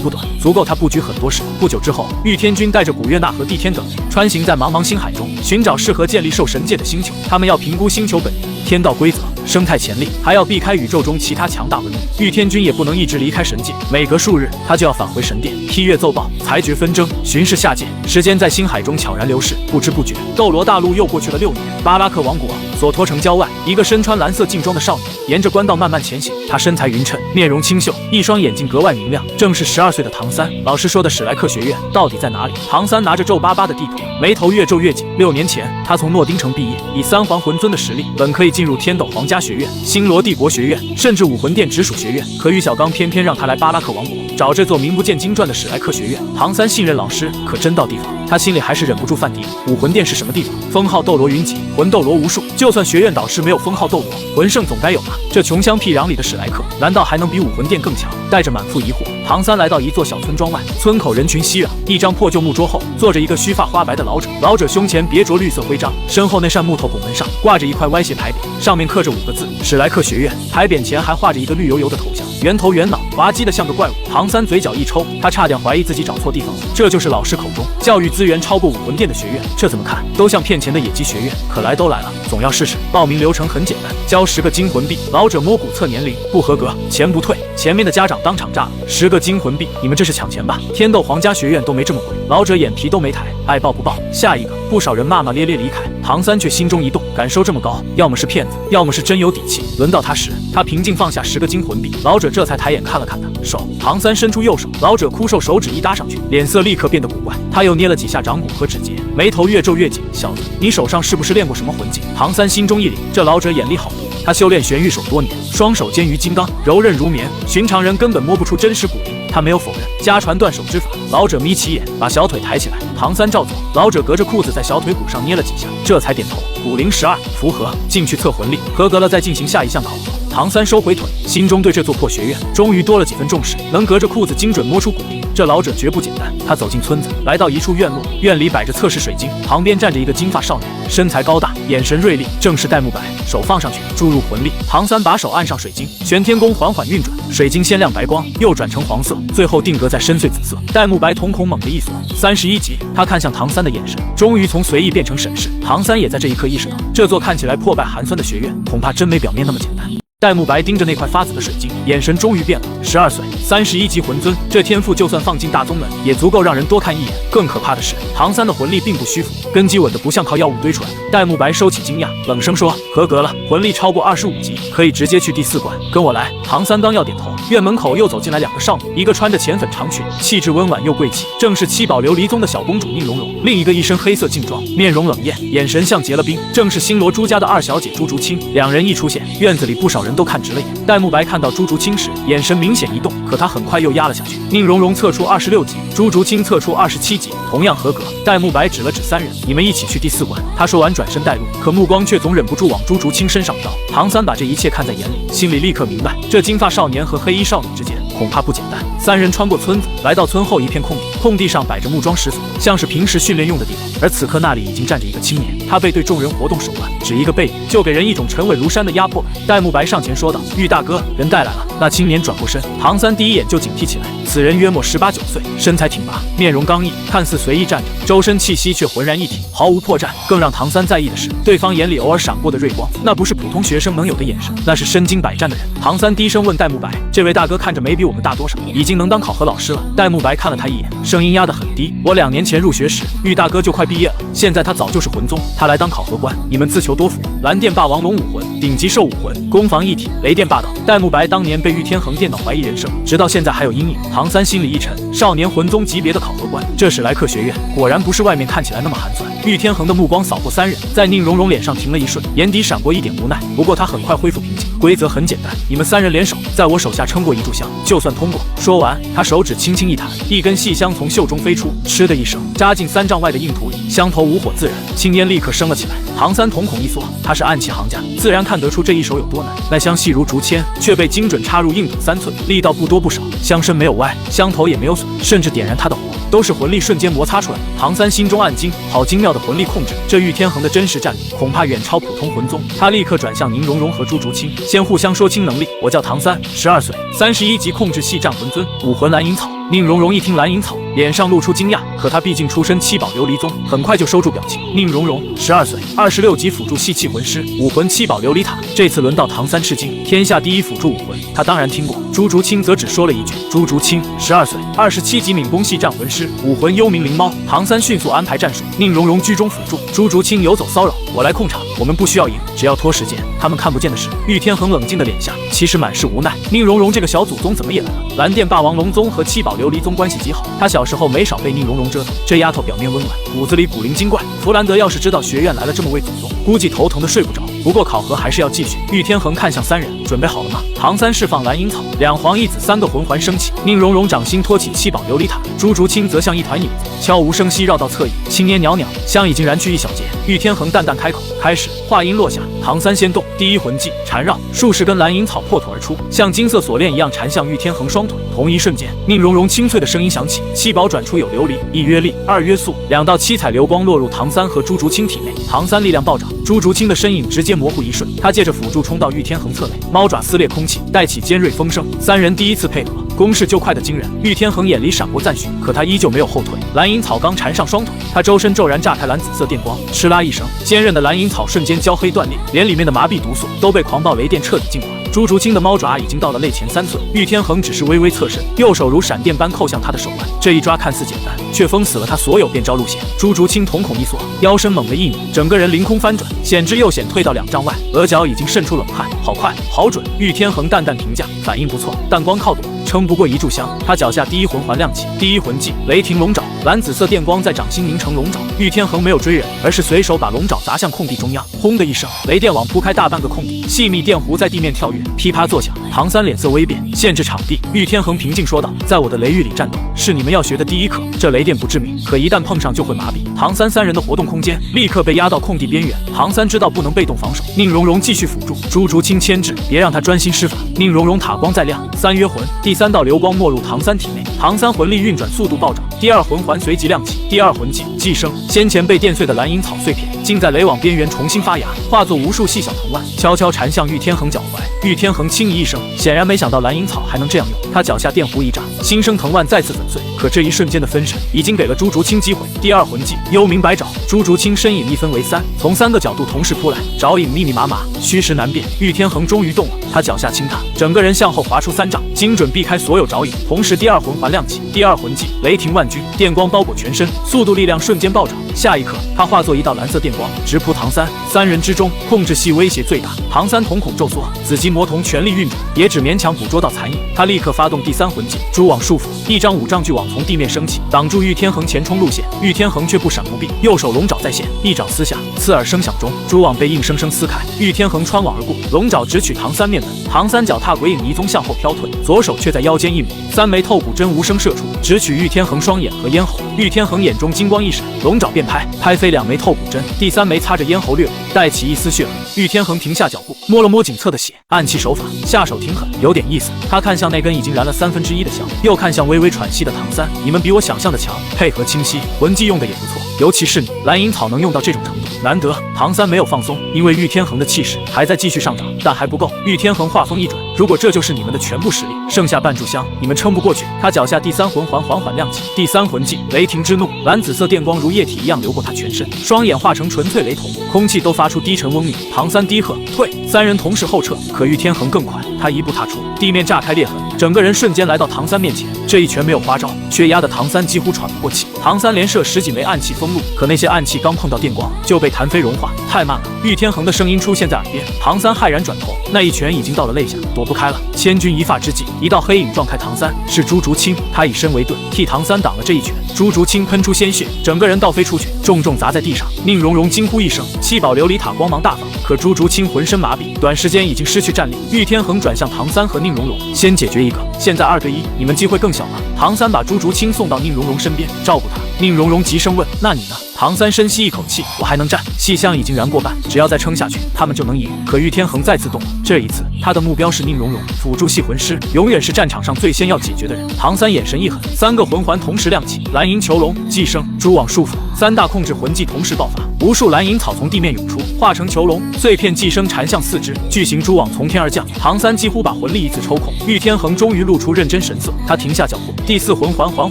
不短，足够他布局很多事。不久之后，玉天君带着古月娜和帝天等人穿行在茫茫星海中，寻找适合建立兽神界的星球。他们要评估星球本源、天道规则、生态潜力，还要避开宇宙中其他强大文明。玉天君也不能一直离开神界，每隔数日他就要返回神殿，批阅奏报，裁决纷争，巡视下界。时间在星海中悄然流逝，不知不觉，斗罗大陆又过去了6年。巴拉克王国索托城郊外，一个身穿蓝色劲装的少女沿着官道慢慢前行，她身材匀称，面容清秀，一双眼睛格外明亮，正是12岁的唐三。老师说的史莱克学院到底在哪里？唐三拿着皱巴巴的地图，眉头越皱越紧。6年前，他从诺丁城毕业，以3皇魂尊的实力，本可以进入天斗皇家学院、星罗帝国学院，甚至武魂殿直属学院。可于小刚偏偏让他来巴拉克王国，找这座名不见经传的史莱克学院。唐三信任老师，可真到地方，他心里还是忍不住犯嘀咕：武魂殿是什么地方？封号斗罗云集，魂斗罗无数，就算学院导师没有封号斗罗，魂圣总该有吧？这穷乡僻壤里的史莱克，难道还能比武魂殿更强？带着满腹疑惑，唐三来到一座小村庄外，村口人群熙攘，一张破旧木桌后坐着一个须发花白的老者，老者胸前别着绿色徽章，身后那扇木头拱门上挂着一块歪斜牌匾，上面刻着5个字：史莱克学院。牌匾前还画着一个绿油油的头像，圆头圆脑，滑稽的像个怪物。唐三嘴角一抽，他差点怀疑自己找错地方了。这就是老师口中教育资源超过武魂殿的学院，这怎么看都像骗钱的野鸡学院。可来都来了，总要试试。报名流程很简单，交10个金魂币。老者摸骨测年龄，不合格，钱不退。前面的家长当场炸了，10个金魂币，你们这是抢钱吧？天斗皇家学院都没这么贵。老者眼皮都没抬，爱报不报。下一个，不少人骂骂咧咧离开。唐三却心中一动，敢收这么高，要么是骗子，要么是真有底气。轮到他时，他平静放下10个金魂币，老者这才抬眼看了看他手。唐三伸出右手，老者枯瘦手指一搭上去，脸色立刻变得古怪。他又捏了几下掌骨和指节，眉头越皱越紧。小子，你手上是不是练过什么魂技？唐三心中一凛，这老者眼力好毒。他修炼玄玉手多年，双手坚于金刚，柔韧如棉，寻常人根本摸不出真实骨灵。他没有否认家传断手之法。老者眯起眼，把小腿抬起来。唐三照做，老者隔着裤子在小腿骨上捏了几下，这才点头。骨龄12，符合，进去测魂力，合格了再进行下一项考核。唐三收回腿，心中对这座破学院终于多了几分重视，能隔着裤子精准摸出骨龄，这老者绝不简单。他走进村子，来到一处院落，院里摆着测试水晶，旁边站着一个金发少年，身材高大，眼神锐利，正是戴沐白。手放上去，注入魂力。唐三把手按上水晶，玄天功缓缓运转，水晶鲜亮白光，又转成黄色，最后定格在深邃紫色。戴沐白瞳孔猛地一锁，31级。他看向唐三的眼神，终于从随意变成审视。唐三也在这一刻意识到，这座看起来破败寒酸的学院，恐怕真没表面那么简单。戴沐白盯着那块发紫的水晶，眼神终于变了。12岁，31级魂尊，这天赋就算放进大宗门，也足够让人多看一眼。更可怕的是，唐三的魂力并不虚浮，根基稳得不像靠药物堆出来的。戴沐白收起惊讶，冷声说：“合格了，魂力超过25级，可以直接去第4关，跟我来。”唐三刚要点头，院门口又走进来2个少女，一个穿着浅粉长裙，气质温婉又贵气，正是七宝琉璃宗的小公主宁荣荣；另一个一身黑色劲装，面容冷艳，眼神像结了冰，正是星罗朱家的2小姐朱竹清。两人一出现，院子里不少人都看直了眼。戴沐白看到朱竹清时，眼神明显一动，可他很快又压了下去。宁荣荣测出26级，朱竹清测出27级，同样合格。戴沐白指了指3人，你们一起去第4关。他说完转身带路，可目光却总忍不住往朱竹清身上飘。唐三把这一切看在眼里，心里立刻明白，这金发少年和黑衣少女之间恐怕不简单。三人穿过村子，来到村后一片空地，空地上摆着木桩石锁，像是平时训练用的地方。而此刻那里已经站着一个青年，他背对众人活动手腕，只一个背影就给人一种沉稳如山的压迫感。戴沐白上前说道：“玉大哥，人带来了。”那青年转过身，唐三第一眼就警惕起来。此人约莫18、19岁，身材挺拔，面容刚毅，看似随意站着，周身气息却浑然一体，毫无破绽。更让唐三在意的是，对方眼里偶尔闪过的锐光，那不是普通学生能有的眼神，那是身经百战的人。唐三低声问戴沐白：“这位大哥看着没比我们大多少，已经能当考核老师了。”戴沐白看了他一眼，声音压得很低：“我2年前入学时，玉大哥就快毕业了，现在他早就是魂宗，他来当考核官，你们自求多福。”蓝电霸王龙武魂，顶级兽武魂，攻防一体，雷电霸道。戴沐白当年被玉天恒电脑怀疑人生，直到现在还有阴影。唐三心里一沉，少年魂宗级别的考核官，这是来客学院，果然不是外面看起来那么寒酸。玉天恒的目光扫过3人，在宁荣荣脸上停了一瞬，眼底闪过一点无奈。不过他很快恢复平静。规则很简单，你们3人联手，在我手下撑过1炷香，就算通过。说完，他手指轻轻一弹，一根细香从袖中飞出，嗤的一声，扎进3丈外的硬土里，香头无火自燃，青烟立刻升了起来。唐三瞳孔一缩，他是暗器行家，自然看得出这一手有多难。那香细如竹签，却被精准插入硬土3寸，力道不多不少，香身没有歪，香头也没有损，甚至点燃他的火都是魂力瞬间摩擦出来的。唐三心中暗惊，好精妙的魂力控制，这玉天恒的真实战力恐怕远超普通魂宗。他立刻转向宁荣荣和朱竹清，先互相说清能力。我叫唐三，12岁，31级控制系战魂尊，武魂蓝银草。宁荣荣一听蓝银草，脸上露出惊讶，可她毕竟出身7宝琉璃宗，很快就收住表情。宁荣荣12岁，26级辅助系气魂师，武魂7宝琉璃塔。这次轮到唐三吃惊，天下第一辅助武魂，他当然听过。朱竹清则只说了一句：“朱竹清12岁，27级敏攻系战魂师，武魂幽冥灵猫。”唐三迅速安排战术，宁荣荣居中辅助，朱竹清游走骚扰，我来控场。我们不需要赢，只要拖时间。他们看不见的是，玉天恒冷静的脸下其实满是无奈。宁荣荣这个小祖宗怎么也来了？蓝电霸王龙宗和7宝琉璃宗关系极好，他小时候没少被宁荣荣折腾。这丫头表面温婉，骨子里古灵精怪。弗兰德要是知道学院来了这么位祖宗，估计头疼的睡不着。不过考核还是要继续。玉天恒看向3人，准备好了吗？唐三释放蓝银草，2黄1紫3个魂环升起。宁荣荣掌心托起7宝琉璃塔，朱竹清则像一团影子，悄无声息绕到侧翼。青烟袅袅，香已经燃去一小截。玉天恒淡淡开口，开始。话音落下，唐三先动，第一魂技缠绕，数十根蓝银草破土而出，像金色锁链一样缠向玉天恒双腿。同一瞬间，宁荣荣清脆的声音响起：7宝转出有琉璃，一约力，2约速，2道7彩流光落入唐三和朱竹清体内。唐三力量暴涨，朱竹清的身影直接模糊一瞬，他借着辅助冲到玉天恒侧内，猫爪撕裂空气，带起尖锐风声。3人第一次配合，攻势就快得惊人。玉天恒眼里闪过赞许，可他依旧没有后退。蓝银草刚缠上双腿，他周身骤然炸开蓝紫色电光，哧啦一声，坚韧的蓝银草瞬间焦黑断裂，连里面的麻痹毒素都被狂暴雷电彻底净化。朱竹清的猫爪已经到了肋前3寸，玉天恒只是微微侧身，右手如闪电般扣向他的手腕。这一抓看似简单，却封死了他所有变招路线。朱竹清瞳孔一缩，腰身猛地一扭，整个人凌空翻转，险之又险，退到2丈外，额角已经渗出冷汗。好快，好准！玉天恒淡淡评价，反应不错，但光靠躲撑不过1炷香。他脚下第一魂环亮起，第一魂技雷霆龙爪，蓝紫色电光在掌心凝成龙爪。玉天恒没有追人，而是随手把龙爪砸向空地中央，轰的一声，雷电网铺开大半个空地，细密电弧在地面跳跃，噼啪作响。唐三脸色微变，限制场地。玉天恒平静说道：“在我的雷域里战斗，是你们要学的第一课。这雷电不致命，可一旦碰上就会麻痹。”唐三3人的活动空间立刻被压到空地边缘。唐三知道不能被动防守，宁荣荣继续辅助，朱竹清牵制，别让他专心施法。宁荣荣塔光再亮，3约魂，第3道流光没入唐三体内。唐三魂力运转速度暴涨，第2魂环随即亮起，第2魂技寄生，先前被电碎的蓝银草碎片竟在雷网边缘重新发芽，化作无数细小藤蔓，悄悄缠向玉天恒脚踝。玉天恒轻咦一声，显然没想到蓝银草还能这样用，他脚下电弧一炸，新生藤蔓再次粉碎。可这一瞬间的分神已经给了朱竹清机会。第2魂技幽冥百爪，朱竹清身影一分为3，从3个角度同时扑来，爪影密密麻麻，虚实难辨。玉天恒终于动了，他脚下轻踏，整个人向后滑出3丈，精准避开所有爪影。同时第2魂环亮起，第2魂技雷霆万钧，电光包裹全身，速度力量瞬间暴涨。下一刻，他化作一道蓝色电光，直扑唐三。3人之中，控制系威胁最大。唐三瞳孔骤缩，紫极魔瞳全力运转，也只勉强捕捉到残影。他立刻发动第3魂技蛛网束缚，一张5丈巨网从地面升起，挡住玉天恒前冲路线。玉天恒却不闪不避，右手龙爪再现，一掌撕下，刺耳声响中，蛛网被硬生生撕开。玉天恒穿网而过，龙爪直取唐三面门。唐三脚踏鬼影泥踪向后飘退，左手却在腰间一抹，3枚透骨针无声射出，直取玉天恒双眼和咽喉。玉天恒眼中金光一闪，龙爪变便拍，拍飞2枚透骨针，第3枚擦着咽喉掠过，带起一丝血痕。玉天恒停下脚步，摸了摸颈侧的血，暗器手法，下手挺狠，有点意思。他看向那根已经燃了1/3的香，又看向微微喘息的唐三，你们比我想象的强，配合清晰，魂技用的也不错，尤其是你，蓝银草能用到这种程度，难得。唐三没有放松，因为玉天恒的气势还在继续上涨，但还不够。玉天恒话锋一转，如果这就是你们的全部实力，剩下半炷香你们撑不过去。他脚下第3魂环缓缓亮起，第3魂技雷霆之怒，蓝紫色电光如液体一样流过他全身，双眼化成纯粹雷瞳，空气都发出低沉嗡鸣。唐三低喝退，3人同时后撤，可玉天恒更快，他一步踏出，地面炸开裂痕，整个人瞬间来到唐三面前。这一拳没有花招，却压得唐三几乎喘不过气。唐三连射10几枚暗器封路，可那些暗器刚碰到电光就被弹飞融化，太慢了。玉天恒的声音出现在耳边，唐三骇然转头，那一拳已经到了肋下，躲不开了。千钧一发之际，一道黑影撞开唐三，是朱竹清，他以身为盾，替唐三挡了这一拳。朱竹清喷出鲜血，整个人倒飞出去，重重砸在地上。宁荣荣惊呼一声，7宝琉璃塔光芒大放，可朱竹清浑身麻痹，短时间已经失去战力。玉天恒转向唐三和宁荣荣，先解决一个，现在2对1，你们机会更小了。唐三把朱竹清送到宁荣荣身边，照顾她。宁荣荣急声问：“那你呢？”唐三深吸一口气，我还能战，细香已经燃过半，只要再撑下去，他们就能赢。可玉天恒再次动了，这一次他的目标是宁荣荣，辅助系魂师永远是战场上最先要解决的人。唐三眼神一狠，3个魂环同时亮起，蓝银囚笼、寄生、蛛网束缚，3大控制魂技同时爆发，无数蓝银草从地面涌出，化成囚笼，碎片寄生缠向4只巨型蛛网从天而降。唐三几乎把魂力一次抽空，玉天恒终于露出认真神色，他停下脚步，第4魂环缓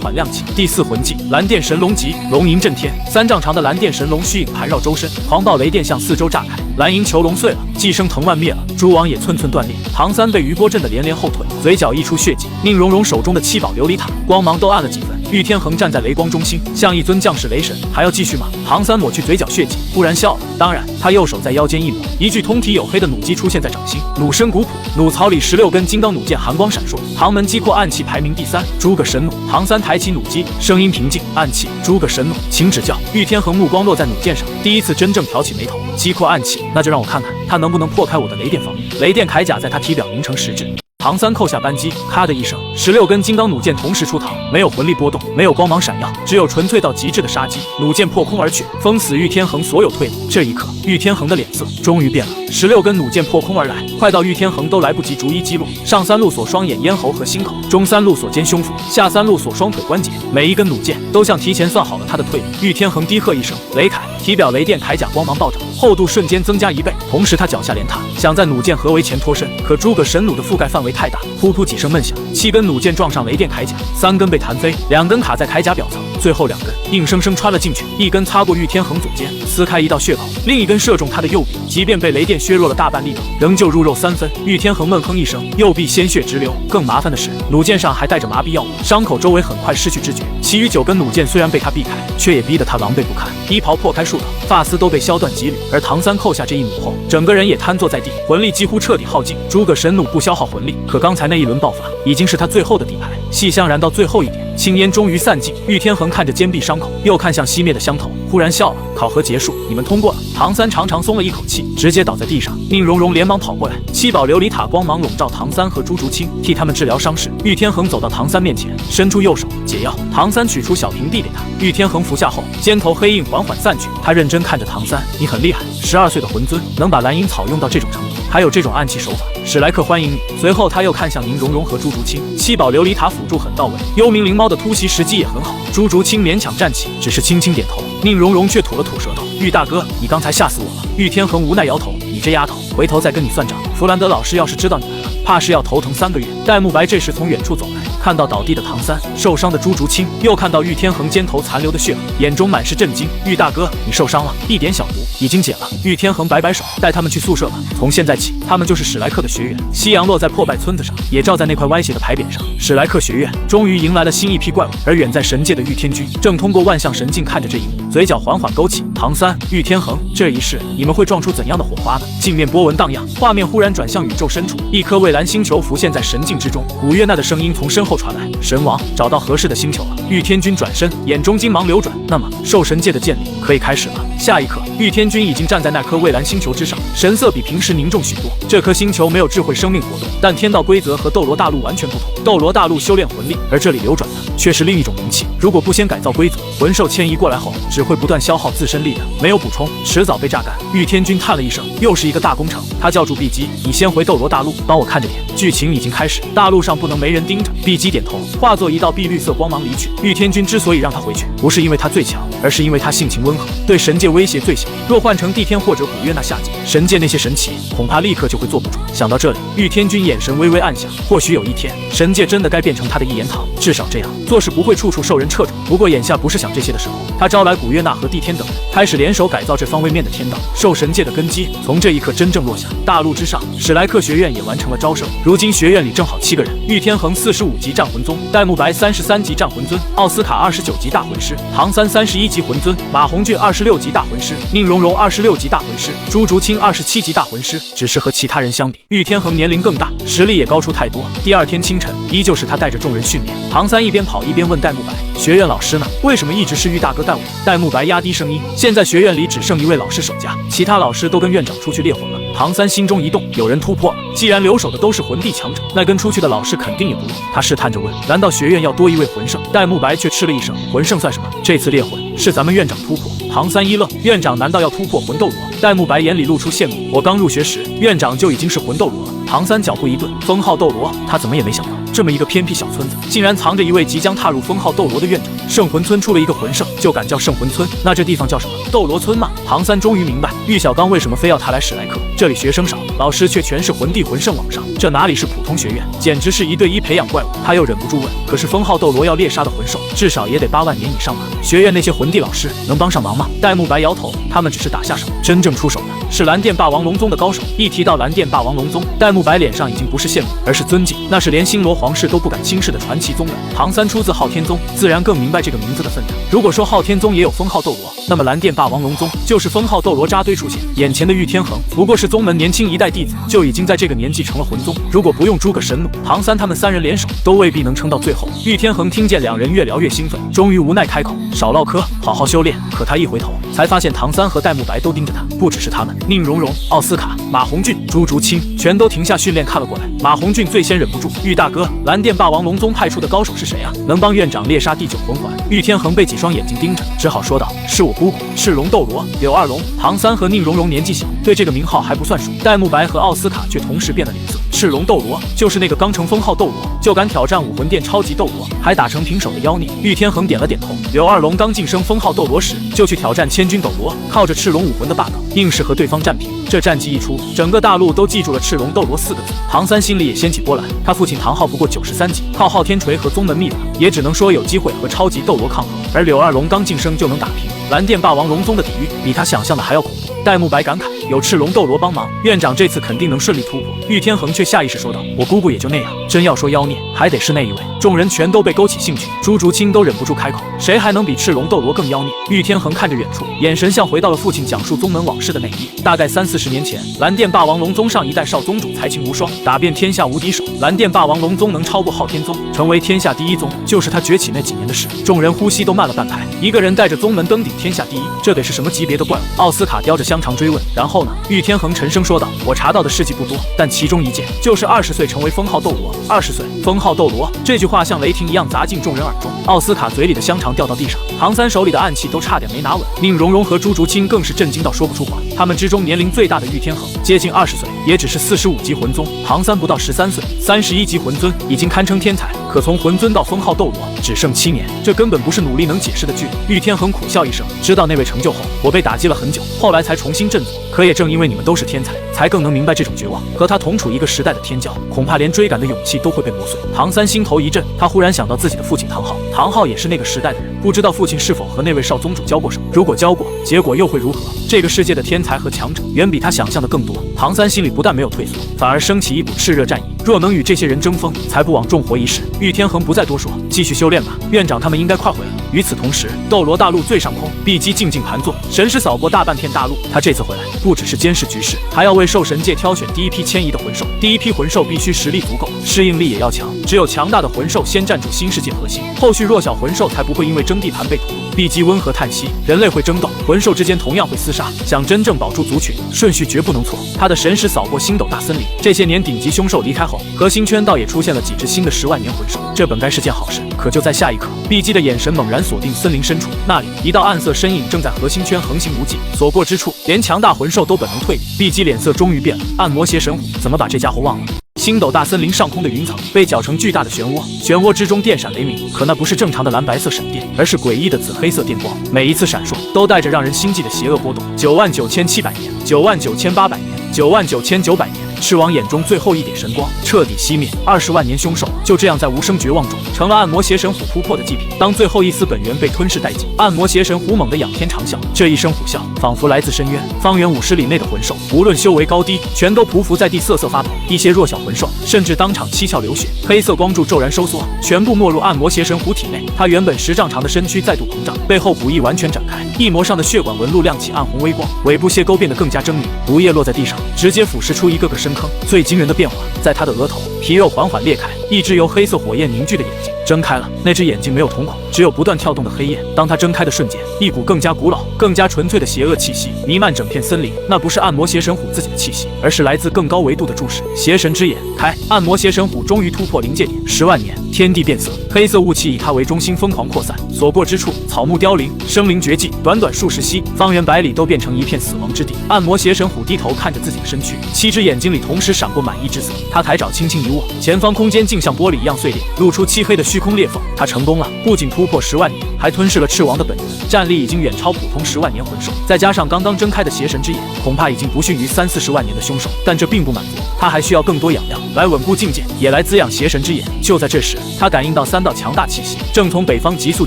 缓亮起，第4魂技蓝电神龙级，龙吟震天，3丈长的蓝电神龙虚影盘绕周身，狂暴雷电向4周炸开，蓝银囚笼碎了，寄生藤蔓灭了，蛛网也寸寸断裂。唐三被余波震得连连后退，嘴角溢出血迹。宁荣荣手中的7宝琉璃塔光芒都暗了几分。玉天恒站在雷光中心，像一尊降世雷神。还要继续吗？唐三抹去嘴角血迹，忽然笑了。当然，他右手在腰间一抹，一具通体黝黑的弩机出现在掌心，弩身古朴，弩槽里16根金刚弩箭寒光闪烁。唐门击阔暗器排名第3，诸个神弩。唐三抬起弩机，声音平静，暗器，诸个神弩，请指教。玉天恒目光落在弩箭上，第一次真正挑起眉头。击阔暗器，那就让我看看他能不能破开我的雷电防御。雷电铠甲在他体表凝成实质。唐三扣下扳机，咔的一声，16根金刚弩箭同时出膛，没有魂力波动，没有光芒闪耀，只有纯粹到极致的杀机。弩箭破空而去，封死玉天恒所有退路。这一刻，玉天恒的脸色终于变了。16根弩箭破空而来，快到玉天恒都来不及逐一击落。上3路锁双眼、咽喉和心口，中3路锁肩胸腹，下3路锁双腿关节。每一根弩箭都像提前算好了他的退路。玉天恒低喝一声，雷铠，体表雷电铠甲光芒暴涨，厚度瞬间增加1倍。同时他脚下连踏，想在弩箭合围前脱身，可诸葛神弩的覆盖范围太大，突突几声闷响，7根弩箭撞上雷电铠甲，3根被弹飞，2根卡在铠甲表层，最后2根硬生生穿了进去，一根擦过玉天恒左肩，撕开一道血口，另一根射中他的右臂，即便被雷电削弱了大半力道，仍旧入肉3分。玉天恒闷哼一声，右臂鲜血直流。更麻烦的是，弩箭上还带着麻痹药物，伤口周围很快失去知觉。其余9根弩箭虽然被他避开，却也逼得他狼狈不堪，衣袍破开数道，发丝都被削断几缕。而唐三扣下这一弩后，整个人也瘫坐在地，魂力几乎彻底耗尽。诸葛神弩不消耗魂力，可刚才那一轮爆发已经是他最后的底牌。细香燃到最后一点，青烟终于散尽。玉天恒看着肩臂伤口，又看向熄灭的香头，忽然笑了。考核结束，你们通过了。唐三长长松了一口气，直接倒在地上。宁荣荣连忙跑过来，7宝琉璃塔光芒笼罩唐三和朱竹清，替他们治疗伤势。玉天恒走到唐三面前，伸出右手解药。唐三取出小瓶递给他，玉天恒服下后，肩头黑印缓缓散去。他认真看着唐三，你很厉害，12岁的魂尊能把蓝银草用到这种程度，还有这种暗器手法，史莱克欢迎你。随后他又看向宁荣荣和朱竹清，7宝琉璃塔辅助很到位，幽冥灵猫的突袭时机也很好。朱竹清勉强站起，只是轻轻点头。宁荣荣却吐了吐舌头，玉大哥，你刚才吓死我了。玉天恒无奈摇头，你这丫头，回头再跟你算账。弗兰德老师要是知道你来了，怕是要头疼3个月。戴沐白这时从远处走来，看到倒地的唐三，受伤的朱竹清，又看到玉天恒肩头残留的血痕，眼中满是震惊。玉大哥，你受伤了，一点小毒，已经解了。玉天恒摆摆手，带他们去宿舍吧。从现在起，他们就是史莱克的学员。夕阳落在破败村子上，也照在那块歪斜的牌匾上。史莱克学院终于迎来了新一批怪物，而远在神界的玉天君正通过万象神镜看着这一幕，嘴角缓缓勾起。唐三、玉天恒，这一世你们会撞出怎样的火花呢？镜面波纹荡漾，画面忽然转向宇宙深处，一颗蔚蓝星球浮现在神境之中。古月娜的声音从身后后传来，神王找到合适的星球了。玉天君转身，眼中金芒流转。那么，兽神界的建立可以开始了。下一刻，玉天君已经站在那颗蔚蓝星球之上，神色比平时凝重许多。这颗星球没有智慧生命活动，但天道规则和斗罗大陆完全不同。斗罗大陆修炼魂力，而这里流转的却是另一种灵气。如果不先改造规则，魂兽迁移过来后，只会不断消耗自身力量，没有补充，迟早被榨干。玉天君叹了一声，又是一个大工程。他叫住碧姬，你先回斗罗大陆，帮我看着点。剧情已经开始，大陆上不能没人盯着。碧姬点头，化作一道碧绿色光芒离去。玉天君之所以让他回去，不是因为他最强，而是因为他性情温和，对神界威胁最小。若换成帝天或者古月那下界，神界那些神奇恐怕立刻就会坐不住。想到这里，玉天君眼神微微暗下，或许有一天，神界真的该变成他的一言堂，至少这样做事不会处处受人掣肘。不过眼下不是想这些的时候，他招来古月娜和帝天等人，开始联手改造这方位面的天道。兽神界的根基从这一刻真正落下。大陆之上，史莱克学院也完成了招生，如今学院里正好7个人：玉天恒45级战魂宗，戴沐白33级战魂尊，奥斯卡29级大魂师，唐三31级魂尊，马红俊26级大魂师，宁荣荣26级大魂师，朱竹清27级大魂师。只是和其他人相比，玉天恒年龄更大，实力也高出太多。第二天清晨，依旧是他带着众人训练。唐三一边跑一边问戴沐白：“学院老师呢？为什么一直是玉大哥带我？”戴沐白压低声音：“现在学院里只剩一位老师守家，其他老师都跟院长出去猎魂了。”唐三心中一动，有人突破了。既然留守的都是魂帝强者，那跟出去的老师肯定也不弱。他试探着问：“难道学院要多一位魂圣？”戴沐白却吃了一声：“魂圣算什么？这次猎魂是咱们院长突破。”唐三一愣：“院长难道要突破魂斗罗？”戴沐白眼里露出羡慕：“我刚入学时，院长就已经是魂斗罗了。”唐三脚步一顿，封号斗罗，他怎么也没想到，这么一个偏僻小村子，竟然藏着一位即将踏入封号斗罗的院长。圣魂村出了一个魂圣，就敢叫圣魂村？那这地方叫什么？斗罗村吗？唐三终于明白，玉小刚为什么非要他来史莱克。这里学生少，老师却全是魂帝魂圣往上，这哪里是普通学院，简直是1对1培养怪物。他又忍不住问：“可是封号斗罗要猎杀的魂兽，至少也得8万年以上吧？学院那些魂帝老师能帮上忙吗？”戴沐白摇头，他们只是打下手，真正出手的是蓝电霸王龙宗的高手。一提到蓝电霸王龙宗，戴沐白脸上已经不是羡慕，而是尊敬，那是连星罗皇室都不敢轻视的传奇宗人。唐三出自昊天宗，自然更明白这个名字的分量。如果说昊天宗也有封号斗罗，那么蓝电霸王龙宗就是封号斗罗扎堆出现。眼前的玉天恒不过是宗门年轻一代弟子，就已经在这个年纪成了魂宗。如果不用诸葛神弩，唐三他们3人联手都未必能撑到最后。玉天恒听见2人越聊越兴奋，终于无奈开口：“少唠嗑，好好修炼。”可他一回头，才发现唐三和戴沐白都盯着他，不只是他们，宁荣荣、奥斯卡、马红俊、朱竹清全都停下训练看了过来。马红俊最先忍不住：“玉大哥，蓝电霸王龙宗派出的高手是谁啊？能帮院长猎杀第9魂环？”玉天恒被几双眼睛盯着，只好说道：“是我姑姑，赤龙斗罗柳二龙。”唐三和宁荣荣年纪小，对这个名号还不算熟，戴沐白和奥斯卡却同时变了脸色。赤龙斗罗就是那个刚成封号斗罗就敢挑战武魂殿超级斗罗，还打成平手的妖孽。玉天恒点了点头。柳二龙刚晋升封号斗罗时，就去挑战千军斗罗，靠着赤龙武魂的霸道，硬是和对方战平。这战绩一出，整个大陆都记住了赤龙斗罗4个字。唐三心里也掀起波澜，他父亲唐昊不过93级，靠昊天锤和宗门秘法，也只能说有机会和超级斗罗抗衡。而柳二龙刚晋升就能打平蓝电霸王龙宗的底蕴，比他想象的还要恐怖。戴沐白感慨，有赤龙斗罗帮忙，院长这次肯定能顺利突破。玉天恒却下意识说道：“我姑姑也就那样，真要说妖孽，还得是那一位。”众人全都被勾起兴趣，朱竹清都忍不住开口：“谁还能比赤龙斗罗更妖孽？”玉天恒看着远处，眼神像回到了父亲讲述宗门往事的那一夜。大概30-40年前，蓝电霸王龙宗上一代少宗主才情无双，打遍天下无敌手。蓝电霸王龙宗能超过昊天宗，成为天下第1宗，就是他崛起那几年的事。众人呼吸都慢了半拍，一个人带着宗门登顶天下第1，这得是什么级别的怪物？奥斯卡叼着香肠追问：“然后呢？”玉天恒沉声说道：“我查到的事迹不多，但其中一件就是20岁成为封号斗罗。20岁，封号斗罗。”这句话像雷霆一样砸进众人耳中。奥斯卡嘴里的香肠掉到地上，唐三手里的暗器都差点没拿稳。宁荣荣和朱竹清更是震惊到说不出话。他们之中年龄最大的玉天恒接近20岁，也只是45级魂宗；唐三不到13岁，31级魂尊，已经堪称天才。可从魂尊到封号斗罗只剩7年，这根本不是努力能解释的距离。玉天恒苦笑一声，知道那位成就后，我被打击了很久，后来才重新振作。可也正因为你们都是天才，才更能明白这种绝望。和他同处一个时代的天骄，恐怕连追赶的勇气都会被磨碎。唐三心头一震，他忽然想到自己的父亲唐昊，唐昊也是那个时代的人，不知道父亲是否和那位少宗主交过手？如果交过，结果又会如何？这个世界的天才和强者远比他想象的更多。唐三心里不但没有退缩，反而升起一股炽热战意。若能与这些人争锋，才不枉重活一世。玉天恒不再多说，继续修炼吧，院长他们应该快回来了。与此同时，斗罗大陆最上空，碧姬静静盘坐，神识扫过大半片大陆。他这次回来，不只是监视局势，还要为兽神界挑选第一批迁移的魂兽。第一批魂兽必须实力足够，适应力也要强。只有强大的魂兽先站住新世界核心，后续弱小魂兽才不会因为争地盘被屠戮。碧姬温和叹息：人类会争斗，魂兽之间同样会厮杀，想真正保住族群，顺序绝不能错。他的神识扫过星斗大森林，这些年顶级凶兽离开后，核心圈倒也出现了几只新的10万年魂兽，这本该是件好事。可就在下一刻，碧姬的眼神猛然锁定森林深处，那里一道暗色身影正在核心圈横行无忌，所过之处，连强大魂兽都本能退避。碧姬脸色终于变了，暗魔邪神虎怎么把这家伙忘了？星斗大森林上空的云层被搅成巨大的漩涡，漩涡之中电闪雷鸣，可那不是正常的蓝白色闪电，而是诡异的紫黑色电光，每一次闪烁都带着让人心悸的邪恶波动。99700年，99800年，99900年，赤王眼中最后一点神光彻底熄灭。20万年凶兽就这样在无声绝望中成了暗魔邪神虎突破的祭品。当最后一丝本源被吞噬殆尽，暗魔邪神虎猛地仰天长啸，这一声虎啸仿佛来自深渊，方圆50里内的魂兽无论修为高低，全都匍匐在地瑟瑟发抖。一些弱小魂兽甚至当场七窍流血，黑色光柱骤然收缩，全部没入暗魔邪神虎体内。他原本10丈长的身躯再度膨胀，背后骨翼完全展开，翼膜上的血管纹路亮起暗红微光，尾部蟹沟变得更加狰狞，毒液落在地上，直接腐蚀出一个个深坑。最惊人的变化在他的额头，皮肉缓缓裂开，一只由黑色火焰凝聚的眼睛睁开了。那只眼睛没有瞳孔，只有不断跳动的黑焰。当他睁开的瞬间，一股更加古老、更加纯粹的邪恶气息弥漫整片森林。那不是暗魔邪神虎自己的气息，而是来自更高维度的注视。邪神之眼开，暗魔邪神虎终于突破临界点。10万年，天地变色，黑色雾气以他为中心疯狂扩散，所过之处草木凋零，生灵绝迹。短短数十息，方圆百里都变成一片死亡之地。暗魔邪神虎低头看着自己的身躯，7只眼睛里同时闪过满意之色。他抬爪轻轻一握，前方空间竟像玻璃一样碎裂，露出漆黑的虚空裂缝。他成功了，不仅突破10万年，还吞噬了赤王的本源，战力已经远超普通10万年魂兽。再加上刚刚睁开的邪神之眼，恐怕已经不逊于30-40万年的凶兽。但这并不满足，他还需要更多养料来稳固境界，也来滋养邪神之眼。就在这时，他感应到3道强大气息正从北方急速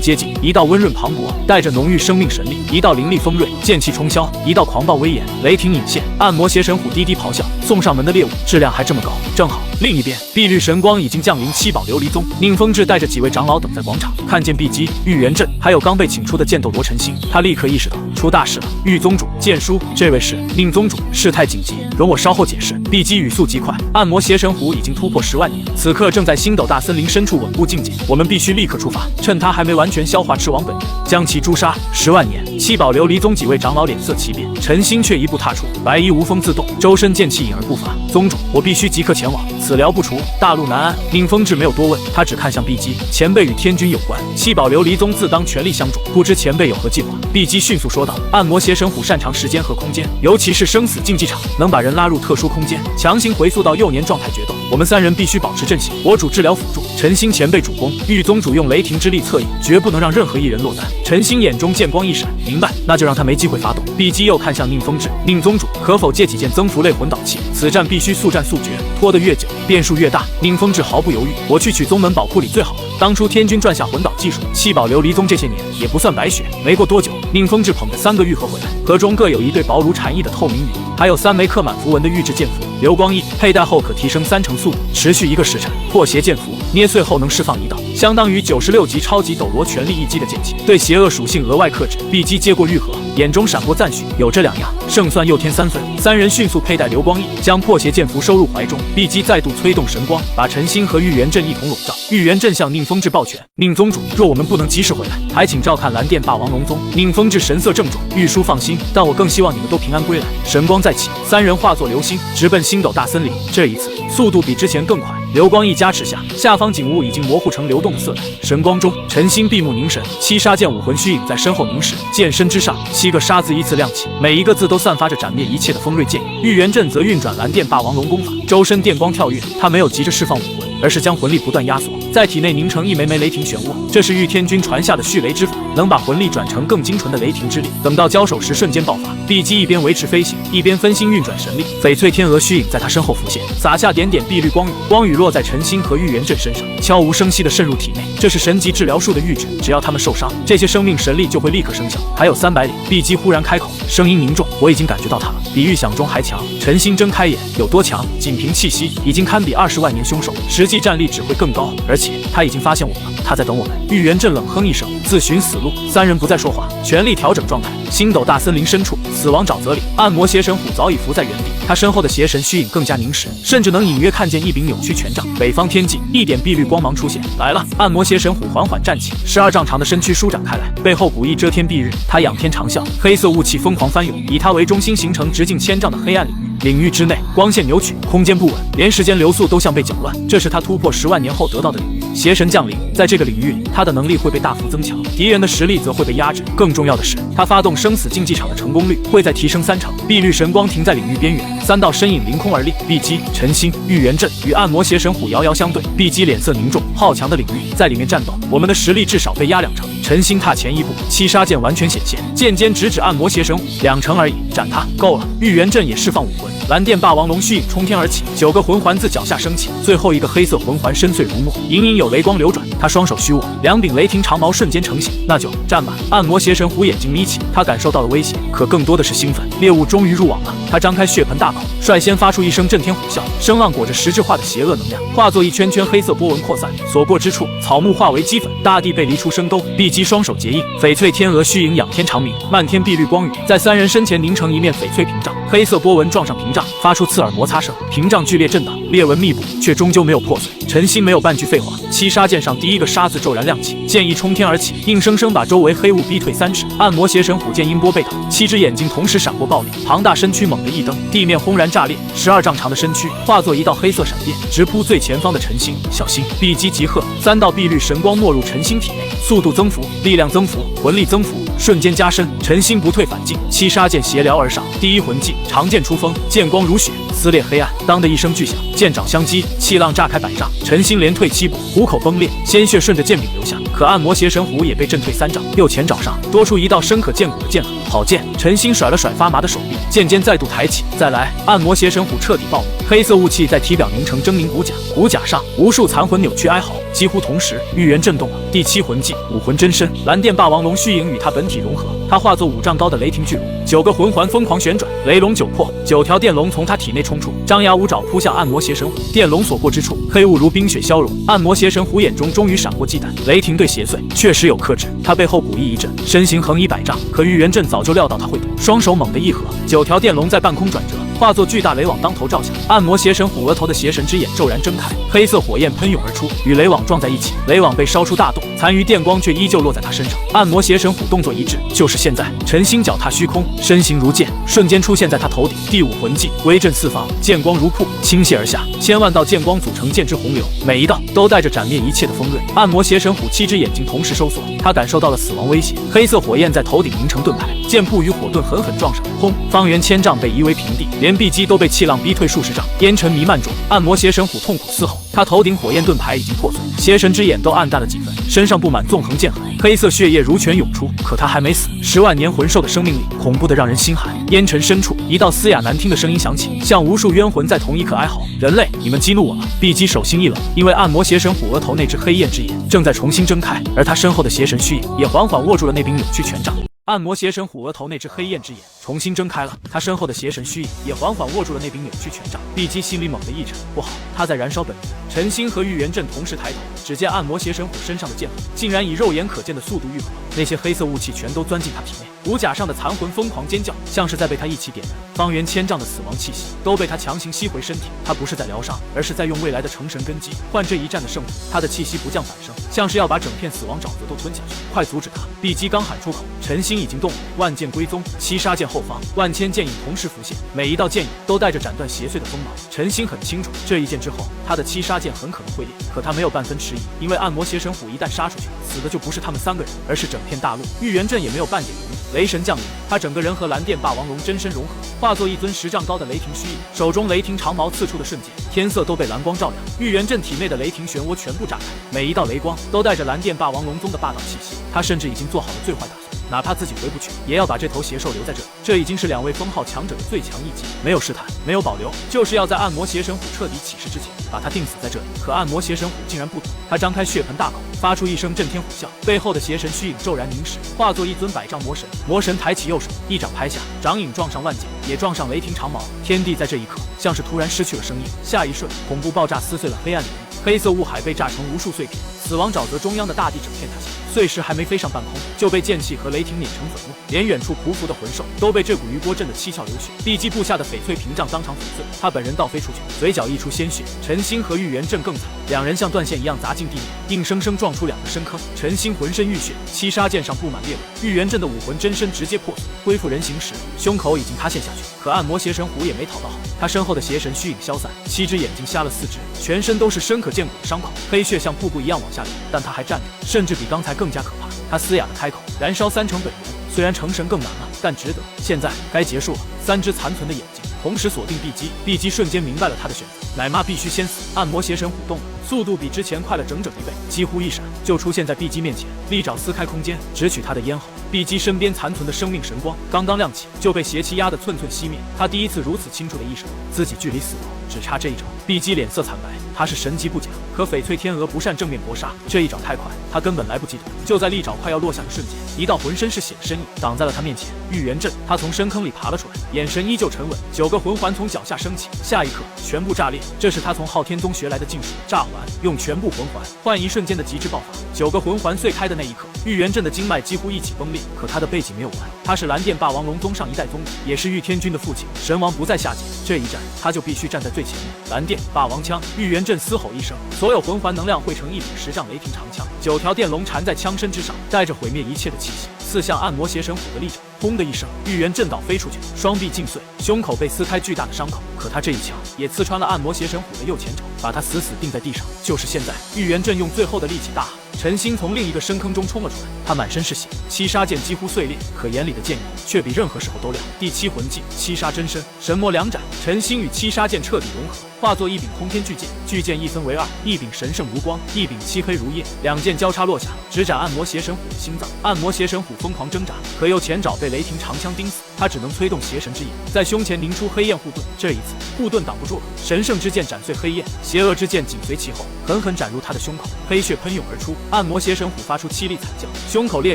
接近，一道温润磅礴，带着浓郁生命神力；一道凌厉锋锐，剑气冲霄；一道狂暴威严，雷霆隐现。暗魔邪神虎低低咆哮，送上门的猎物质量还这么高，正好。另一边，碧绿神光已经降临七宝琉璃宗，宁风致带着几位长老等在广场，看见碧姬、玉元镇，还有刚被请出的剑斗罗陈星，他立刻意识到出大事了。玉宗主，剑书，这位是宁宗主，事态紧急，容我稍后解释。碧姬语速极快，暗魔邪神虎已经突破10万年，此刻正在星斗大森林深处稳固境界，我们必须立刻出发，趁他还没完全消化赤王本源，将其诛杀。10万年，七宝琉璃宗几位长老脸色奇变，陈星却一步踏出，白衣无风自动，周身剑气隐而不发。宗主，我必须即刻前往，此疗不除，大陆难安。宁风致没有多问，他只看向碧姬，前辈与天君有关，七宝琉璃宗自当全力相助，不知前辈有何计划？碧姬迅速说道：暗魔邪神虎擅长时间和空间，尤其是生死竞技场，能把人拉入特殊空间，强行回溯到幼年状态决斗。我们3人必须保持阵型，我主治疗辅助，陈星前辈主攻，玉宗主用雷霆之力策应，绝不能让任何一人落单。陈星眼中剑光一闪，明白，那就让他没机会发动。碧姬又看向宁风致，宁宗主可否借几件增幅类魂导器？此战必须速战速决，拖得越久，变数越大。宁风致毫不犹豫，我去取宗门宝库里最好的。当初天君赚下魂导技术，七宝琉璃宗这些年也不算白学。没过多久，宁风致捧着3个玉盒回来，盒中各有一对薄如蝉翼的透明羽翼，还有3枚刻满符文的玉质剑符。流光翼佩戴后可提升30%速度，持续1个时辰。破邪剑符捏碎后能释放1道，相当于96级超级斗罗全力一击的剑气，对邪恶属性额外克制。碧姬接过玉盒，眼中闪过赞许，有这2样，胜算又添3分。3人迅速佩戴流光翼，将破邪剑符收入怀中。碧姬再度催动神光，把陈星和玉元镇一同笼罩。玉元镇向宁风致抱拳：宁宗主，若我们不能及时回来，还请照看蓝电霸王龙宗。宁风致神色郑重：玉叔放心，但我更希望你们都平安归来。神光再起，3人化作流星，直奔星斗大森林。这一次速度比之前更快，流光翼加持下，下方景物已经模糊成流动的色彩。神光中，陈星闭目凝神，7杀剑武魂虚影在身后凝视，剑身之上7个杀字依次亮起，每一个字都散发着斩灭一切的锋锐剑意。玉元镇则运转蓝电霸王龙功法，周身电光跳跃，他没有急着释放武魂，而是将魂力不断压缩，在体内凝成一枚枚雷霆漩涡。这是玉天君传下的蓄雷之法，能把魂力转成更精纯的雷霆之力，等到交手时瞬间爆发。碧姬一边维持飞行，一边分心运转神力，翡翠天鹅虚影在他身后浮现，洒下点点碧绿光雨，光雨落在陈星和玉元镇身上，悄无声息地渗入体内。这是神级治疗术的预旨，只要他们受伤，这些生命神力就会立刻生效。还有300里，碧姬忽然开口，声音凝重：我已经感觉到他了，比预想中还强。陈星睁开眼，有多强？仅凭气息，已经堪比20万年凶兽，实际战力只会更高，而且他已经发现我们了。他在等我们。玉元镇冷哼一声，自寻死路。三人不再说话，全力调整状态。星斗大森林深处，死亡沼泽里，暗魔邪神虎早已伏在原地，他身后的邪神虚影更加凝实，甚至能隐约看见一柄扭曲权杖。北方天际，一点碧绿光芒出现，来了！暗魔邪神虎缓缓站起，12丈长的身躯舒展开来，背后古翼遮天蔽日，他仰天长啸，黑色雾气疯狂翻涌，以他为中心形成直径1000丈的黑暗领域。领域之内，光线扭曲，空间不稳，连时间流速都像被搅乱。这是他突破10万年后得到的领域。邪神降临，在这个领域里，他的能力会被大幅增强，敌人的实力则会被压制。更重要的是，他发动生死竞技场的成功率会再提升3成。碧绿神光停在领域边缘，3道身影凌空而立。碧姬、陈星、玉元镇与暗魔邪神虎遥遥相对。碧姬脸色凝重，好强的领域，在里面战斗，我们的实力至少被压2成。陈星踏前一步，七杀剑完全显现，剑尖直指暗魔邪神虎，2成而已，斩他！够了！玉元镇也释放武魂。蓝电霸王龙虚影冲天而起，9个魂环自脚下升起，最后一个黑色魂环深邃如墨，隐隐有雷光流转。他双手虚握，2柄雷霆长矛瞬间成型。那就战吧！暗魔邪神虎眼睛眯起，他感受到了威胁，可更多的是兴奋。猎物终于入网了，他张开血盆大口，率先发出一声震天虎啸，声浪裹着实质化的邪恶能量，化作一圈圈黑色波纹扩散，所过之处，草木化为齑粉，大地被离出深沟。碧姬双手结印，翡翠天鹅虚影仰天长鸣，漫天碧绿光雨在3人身前凝成一面翡翠屏障，黑色波纹撞上屏障，发出刺耳摩擦声，屏障剧烈震荡，裂纹密布，却终究没有破碎。陈星没有半句废话，七杀剑上第一个杀字骤然亮起，剑意冲天而起，硬生生把周围黑雾逼退3尺。暗魔邪神虎见音波被挡，7只眼睛同时闪过暴力，庞大身躯猛地一蹬，地面轰然炸裂，12丈长的身躯化作一道黑色闪电，直扑最前方的陈星。小心！碧姬急喝，3道碧绿神光没入陈星体内，速度增幅，力量增幅，魂力增幅，瞬间加深。陈星不退反进，七杀剑斜撩而上，第一魂技长剑出锋，剑光如血，撕裂黑暗。当的一声巨响，剑掌相击，气浪炸开100丈，陈星连退7步，虎口崩裂，鲜血顺着剑柄流下。可暗魔邪神虎也被震退3丈，右前爪上多出一道深可见骨的剑痕。好剑！陈星甩了甩发麻的手臂，剑尖再度抬起，再来！暗魔邪神虎彻底暴怒，黑色雾气在体表凝成狰狞骨甲，骨甲上无数残魂扭曲哀嚎。几乎同时，玉元震动了，第7魂技武魂真身，蓝电霸王龙虚影与他本体融合，他化作5丈高的雷霆巨龙，9个魂环疯狂旋转，雷龙9魄，9条电龙从他体内冲出，张牙舞爪扑向暗魔邪神虎。电龙所过之处，黑雾如冰雪消融。暗魔邪神虎眼中终于闪过忌惮，雷霆对邪祟确实有克制。他背后古翼一震，身形横移100丈，可玉元镇早就料到他会躲，双手猛地一合，9条电龙在半空转折，化作巨大雷网当头照下。暗魔邪神虎额头的邪神之眼骤然睁开，黑色火焰喷涌而出，与雷网撞在一起，雷网被烧出大洞，残余电光却依旧落在他身上。暗魔邪神虎动作一致，就是现在！陈星脚踏虚空，身形如剑，瞬间出现在他头顶。第5魂技威震四方，剑光如瀑倾泻而下，千万道剑光组成剑之洪流，每一道都带着斩灭一切的锋锐。暗魔邪神虎7只眼睛同时收缩，他感受到了死亡威胁，黑色火焰在头顶凝成盾牌，剑瀑与火盾狠狠撞上，轰！方圆1000丈被夷为平地，连碧姬都被气浪逼退数十丈，烟尘弥漫中，暗魔邪神虎痛苦嘶吼，他头顶火焰盾牌已经破碎，邪神之眼都暗淡了几分，身上布满纵横剑痕，黑色血液如泉涌出。可他还没死，10万年魂兽的生命力恐怖的让人心寒。烟尘深处，一道嘶哑难听的声音响起，像无数冤魂在同一刻哀嚎：“人类，你们激怒我了！”碧姬手心一冷，因为暗魔邪神虎额头那只黑焰之眼正在重新睁开，而他身后的邪神虚影也缓缓握住了那柄扭曲权杖。暗魔邪神虎额头那只黑焰之眼重新睁开了，他身后的邪神虚影也缓缓握住了那柄扭曲权杖。碧姬心里猛地一沉，不好，他在燃烧本质。陈星和玉元镇同时抬头，只见暗魔邪神虎身上的剑痕竟然以肉眼可见的速度愈合，那些黑色雾气全都钻进他体内，骨甲上的残魂疯狂尖叫，像是在被他一起点燃。方圆1000丈的死亡气息都被他强行吸回身体，他不是在疗伤，而是在用未来的成神根基换这一战的胜利。他的气息不降反升，像是要把整片死亡沼泽都吞下去。快阻止他！碧姬刚喊出口，陈星已经动了，万剑归宗，七杀剑后方，万千剑影同时浮现，每一道剑影都带着斩断邪祟的锋芒。陈星很清楚，这一剑之后，他的七杀剑很可能会裂，可他没有半分迟疑，因为暗魔邪神虎一旦杀出去，死的就不是他们3个人，而是整片大陆。玉元镇也没有半点犹豫，雷神降临，他整个人和蓝电霸王龙真身融合，化作一尊10丈高的雷霆虚影，手中雷霆长矛刺出的瞬间，天色都被蓝光照亮，玉元镇体内的雷霆漩涡全部炸开，每一道雷光都带着蓝电霸王龙宗的霸道气息。他甚至已经做好了最坏打算，哪怕自己回不去，也要把这头邪兽留在这里。这已经是2位封号强者的最强一击，没有试探，没有保留，就是要在暗魔邪神虎彻底起势之前把他定死在这里。可暗魔邪神虎竟然不懂，他张开血盆大口，发出一声震天虎啸，背后的邪神虚影骤然凝实，化作一尊100丈魔神。魔神抬起右手，一掌拍下，掌影撞上万剑，也撞上雷霆长矛。天地在这一刻像是突然失去了声音，下一瞬，恐怖爆炸撕碎了黑暗领域。黑色雾海被炸成无数碎片。死亡沼泽中央的大地整片塌陷，碎石还没飞上半空，就被剑气和雷霆碾成粉末，连远处匍匐的魂兽都被这股余波震得七窍流血。地基部下的翡翠屏障当场粉碎，他本人倒飞出去，嘴角溢出鲜血。陈星和玉元镇更惨，两人像断线一样砸进地面，硬生生撞出2个深坑。陈星浑身浴血，七杀剑上布满裂纹，玉元镇的武魂真身直接破碎，恢复人形时，胸口已经塌陷下去。可暗魔邪神虎也没讨到好，他身后的邪神虚影消散，7只眼睛瞎了4只，全身都是深可见骨的伤口，黑血像瀑布一样往下流，但他还站着，甚至比刚才更加可怕。他嘶哑的开口：“燃烧3成本源，虽然成神更难了，但值得。现在该结束了。”3只残存的眼睛同时锁定碧姬，碧姬瞬间明白了他的选择，奶妈必须先死。暗魔邪神虎动了，速度比之前快了整整1倍，几乎一闪就出现在碧姬面前，利爪撕开空间，直取她的咽喉。碧姬身边残存的生命神光刚刚亮起，就被邪气压得寸寸熄灭。她第一次如此清楚地意识到自己距离死亡只差这一招。碧姬脸色惨白，她是神级不假，可翡翠天鹅不善正面搏杀，这一掌太快，她根本来不及躲。就在利爪快要落下的瞬间，一道浑身是血的身影挡在了她面前。玉元镇，他从深坑里爬了出来，眼神依旧沉稳。9个魂环从脚下升起，下一刻全部炸裂。这是他从昊天宗学来的禁术炸环，用全部魂环换一瞬间的极致爆发。9个魂环碎开的那一刻，玉元镇的经脉几乎一起崩裂。可他的背景没有完，他是蓝电霸王龙宗上一代宗主，也是玉天君的父亲。神王不在下界，这一战他就必须站在最前面。蓝电霸王枪，玉元镇嘶吼一声，所有魂环能量汇成1柄10丈雷霆长枪，9条电龙缠在枪身之上，带着毁灭一切的气息，刺向暗魔邪神虎的利爪。轰的一声，玉元震倒飞出去，双臂尽碎，胸口被撕开巨大的伤口。可他这一枪也刺穿了暗魔邪神虎的右前肘，把他死死钉在地上。就是现在，玉元震用最后的力气大喊。陈星从另一个深坑中冲了出来，他满身是血，七杀剑几乎碎裂，可眼里的剑意却比任何时候都亮。第7魂技七杀真身，神魔两斩。陈星与七杀剑彻底融合，化作一柄通天巨剑，巨剑一分为2，一柄神圣如光，一柄漆黑如夜，两剑交叉落下，直斩暗魔邪神虎的心脏。暗魔邪神虎疯狂挣扎，可右前爪被雷霆长枪钉死，他只能催动邪神之眼，在胸前凝出黑焰护盾。这一次护盾挡不住了，神圣之剑斩碎黑焰，邪恶之剑紧随其后，狠狠斩入他的胸口，黑血喷涌而出。暗魔邪神虎发出凄厉惨叫，胸口裂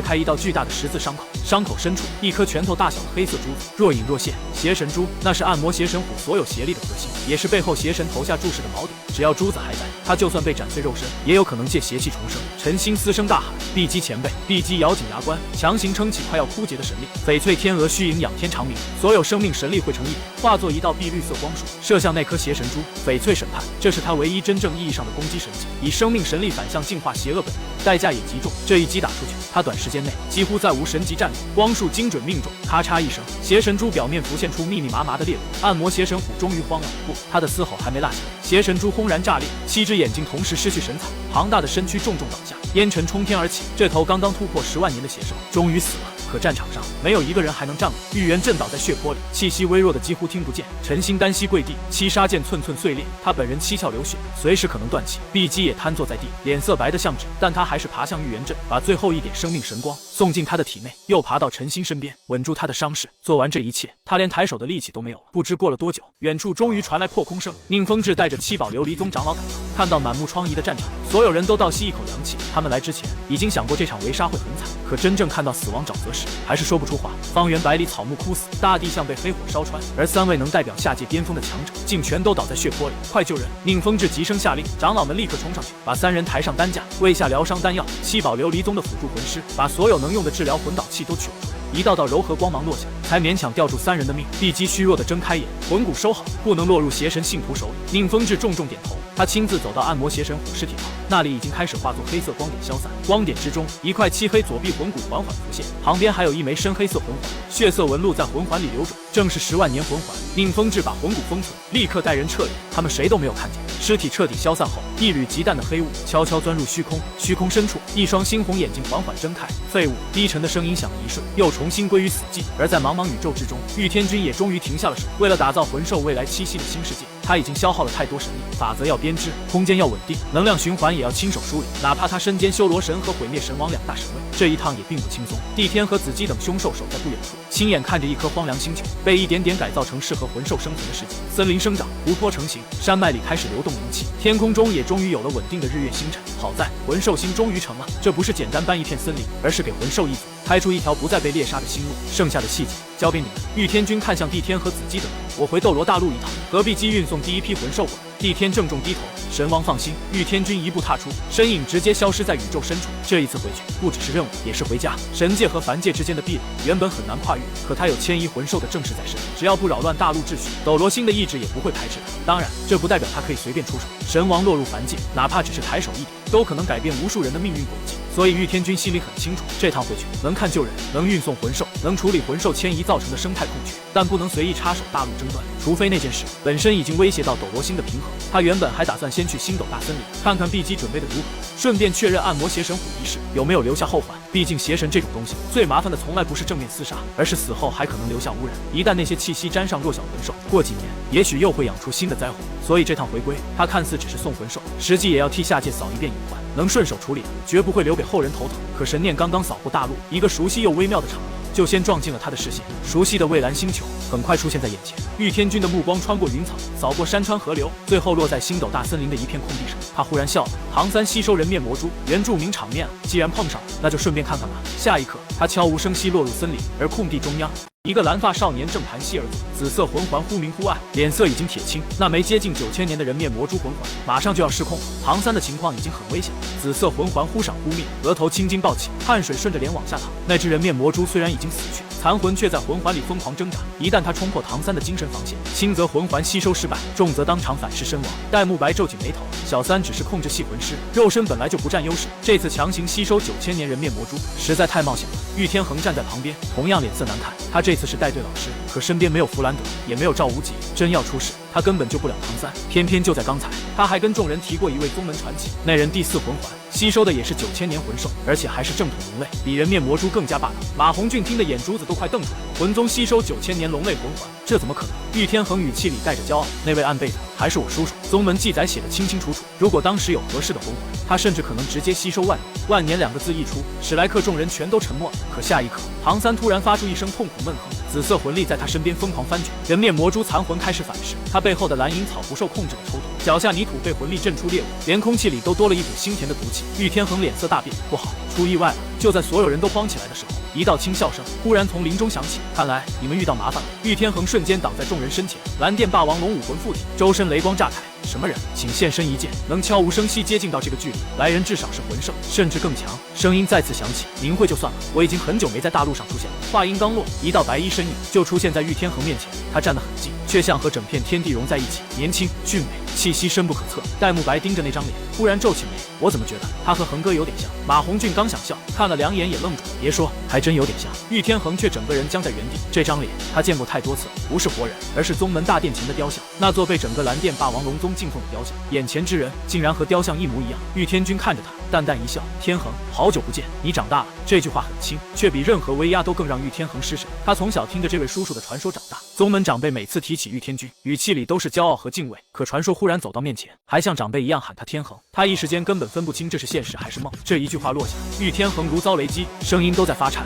开一道巨大的10字伤口，伤口深处一颗拳头大小的黑色珠子若隐若现。邪神珠，那是暗魔邪神虎所有邪力的核心，也是背后邪神投下注释的锚点。只要珠子还在，他就算被斩碎肉身，也有可能借邪气重生。陈星嘶声大喊：“碧姬前辈！”碧姬咬紧牙关，强行撑起快要枯竭的神力。翡翠天鹅虚影仰天长鸣，所有生命神力汇成一体，化作一道碧绿色光束，射向那颗邪神珠。翡翠审判，这是他唯一真正意义上的攻击神技，以生命神力反向净化邪恶本源，代价也极重。这一击打出去，他短时间内几乎再无神级战力，光束精准命中，咔嚓一声，邪神珠表面浮现出密密麻麻的裂纹。暗魔邪神虎终于慌了，不，他的嘶吼还没落下，邪神珠轰然炸裂，7只眼睛同时失去神采，庞大的身躯重重倒下，烟尘冲天而起。这头刚刚突破10万年的邪兽终于死了。可战场上没有一个人还能站稳，玉元震倒在血泊里，气息微弱的几乎听不见。陈星单膝跪地，七杀剑寸寸碎裂，他本人七窍流血，随时可能断气。碧姬也瘫坐在地，脸色白得像纸，但他还是爬向玉元震，把最后一点生命神光送进他的体内，又爬到陈星身边，稳住他的伤势。做完这一切，他连抬手的力气都没有了。不知过了多久，远处终于传来破空声，宁风致带着7宝琉璃宗长老赶到，看到满目疮痍的战场，所有人都倒吸一口凉气。他们来之前已经想过这场围杀会很惨，可真正看到死亡沼泽时，还是说不出话。方圆百里草木枯死，大地像被黑火烧穿，而3位能代表下界巅峰的强者竟全都倒在血泊里。快救人！宁风致急声下令，长老们立刻冲上去，把3人抬上担架，喂下疗伤丹药。7宝琉璃宗的辅助魂师把所有能用的治疗魂导器都取了出来，一道道柔和光芒落下，才勉强吊住3人的命。碧姬虚弱地睁开眼，魂骨收好，不能落入邪神信徒手里。宁风致重重点头，他亲自走到暗魔邪神虎尸体旁，那里已经开始化作黑色光点消散，光点之中一块漆黑左臂魂骨缓缓浮现，旁边还有一枚深黑色魂环，血色纹路在魂环里流转，正是10万年魂环。宁风致把魂骨封存，立刻带人撤离，他们谁都没有看见。尸体彻底消散后，一缕极淡的黑雾悄悄钻入虚空，虚空深处一双猩红眼睛缓缓睁开。废物！低沉的声音响了一瞬，又重新归于死寂。而在茫茫宇宙之中，玉天君也终于停下了手。为了打造魂兽未来栖息的新世界，他已经消耗了太多神力，法则要编织，空间要稳定，能量循环也要亲手梳理。哪怕他身兼修罗神和毁灭神王2大神位，这一趟也并不轻松。帝天和紫姬等凶兽守在不远处，亲眼看着一颗荒凉星球被一点点改造成适合魂兽生存的世界。森林生长，湖泊成型，山脉里开始流动灵气，天空中也终于有了稳定的日月星辰。好在魂兽星终于成了，这不是简单搬一片森林，而是给魂兽一族开出一条不再被猎杀的新路。剩下的细节交给你们。玉天君看向帝天和紫姬等人，我回斗罗大陆一趟，何必姬运送第一批魂兽过来。帝天郑重低头，神王放心。玉天君一步踏出，身影直接消失在宇宙深处。这一次回去，不只是任务，也是回家。神界和凡界之间的壁垒原本很难跨越，可他有迁移魂兽的正势在身，只要不扰乱大陆秩序，斗罗星的意志也不会排斥他。当然，这不代表他可以随便出手。神王落入凡界，哪怕只是抬手一点，都可能改变无数人的命运轨迹。所以玉天君心里很清楚，这趟回去能看救人，能运送魂兽，能处理魂兽迁移造成的生态空缺，但不能随意插手大陆争端，除非那件事本身已经威胁到斗罗星的平衡。他原本还打算先去星斗大森林看看碧姬准备的如何，顺便确认暗魔邪神虎一事有没有留下后患。毕竟邪神这种东西最麻烦的从来不是正面厮杀，而是死后还可能留下污染。一旦那些气息沾上弱小魂兽，过几年也许又会养出新的灾祸。所以这趟回归，他看似只是送魂兽，实际也要替下界扫一遍隐患。能顺手处理的，绝不会留给后人头疼。可神念刚刚扫过大陆，一个熟悉又微妙的场面就先撞进了他的视线。熟悉的蔚蓝星球很快出现在眼前，玉天君的目光穿过云层，扫过山川河流，最后落在星斗大森林的一片空地上。他忽然笑了，唐三吸收人面魔珠，原住民场面啊，既然碰上了，那就顺便看看吧。下一刻，他悄无声息落入森林，而空地中央，一个蓝发少年正盘膝而坐，紫色魂环忽明忽暗，脸色已经铁青。那枚接近9000年的人面魔珠魂环马上就要失控了。唐三的情况已经很危险，紫色魂环忽闪忽灭，额头青筋暴起，汗水顺着脸往下淌。那只人面魔珠虽然已经死去，残魂却在魂环里疯狂挣扎。一旦他冲破唐三的精神防线，轻则魂环吸收失败，重则当场反噬身亡。戴沐白皱紧眉头，小三只是控制系魂师，肉身本来就不占优势，这次强行吸收9000年人面魔珠，实在太冒险了。玉天恒站在旁边，同样脸色难看。他这次是带队老师，可身边没有弗兰德，也没有赵无极，真要出事，他根本救不了唐三。偏偏就在刚才，他还跟众人提过一位宗门传奇，那人第4魂环吸收的也是9000年魂兽，而且还是正统龙类，比人面魔珠更加霸道。马红俊听的眼珠子都快瞪出来了，魂宗吸收9000年龙类魂环，这怎么可能？玉天恒语气里带着骄傲，那位暗辈的还是我叔叔，宗门记载写得清清楚楚，如果当时有合适的魂环，他甚至可能直接吸收万年。万年2个字一出，史莱克众人全都沉默了。可下一刻，唐三突然发出一声痛苦闷哼，紫色魂力在他身边疯狂翻卷，人面魔珠残魂开始反噬，他背后的蓝银草不受控制的抽动，脚下泥土被魂力震出裂纹，连空气里都多了一股腥甜的毒气。玉天恒脸色大变，不好，出意外了！就在所有人都慌起来的时候，一道轻笑声忽然从林中响起，看来你们遇到麻烦了。玉天恒瞬间挡在众人身前，蓝电霸王龙武魂附体，周身雷光炸开。什么人，请现身一见。能悄无声息接近到这个距离，来人至少是魂圣，甚至更强。声音再次响起，您会就算了，我已经很久没在大陆上出现了。话音刚落，一道白衣身影就出现在玉天恒面前，他站得很近，却像和整片天地融在一起，年轻俊美，气息深不可测。戴沐白盯着那张脸，忽然皱起眉，我怎么觉得他和恒哥有点像？马红俊刚想笑，看了2眼也愣住，别说，还真有点像。玉天恒却整个人僵在原地，这张脸他见过太多次了，不是活人，而是宗门大殿前的雕像，那座被整个蓝电霸王龙宗敬奉的雕像，眼前之人竟然和雕像一模一样。玉天君看着他，淡淡一笑，天恒，好久不见，你长大了。这句话很轻，却比任何威压都更让玉天恒失神。他从小听着这位叔叔的传说长大，宗门长辈每次提起玉天君，语气里都是骄傲和敬畏。可传说忽然走到面前，还像长辈一样喊他天恒，他一时间根本分不清这是现实还是梦。这一句话落下，玉天恒如遭雷击，声音都在发颤。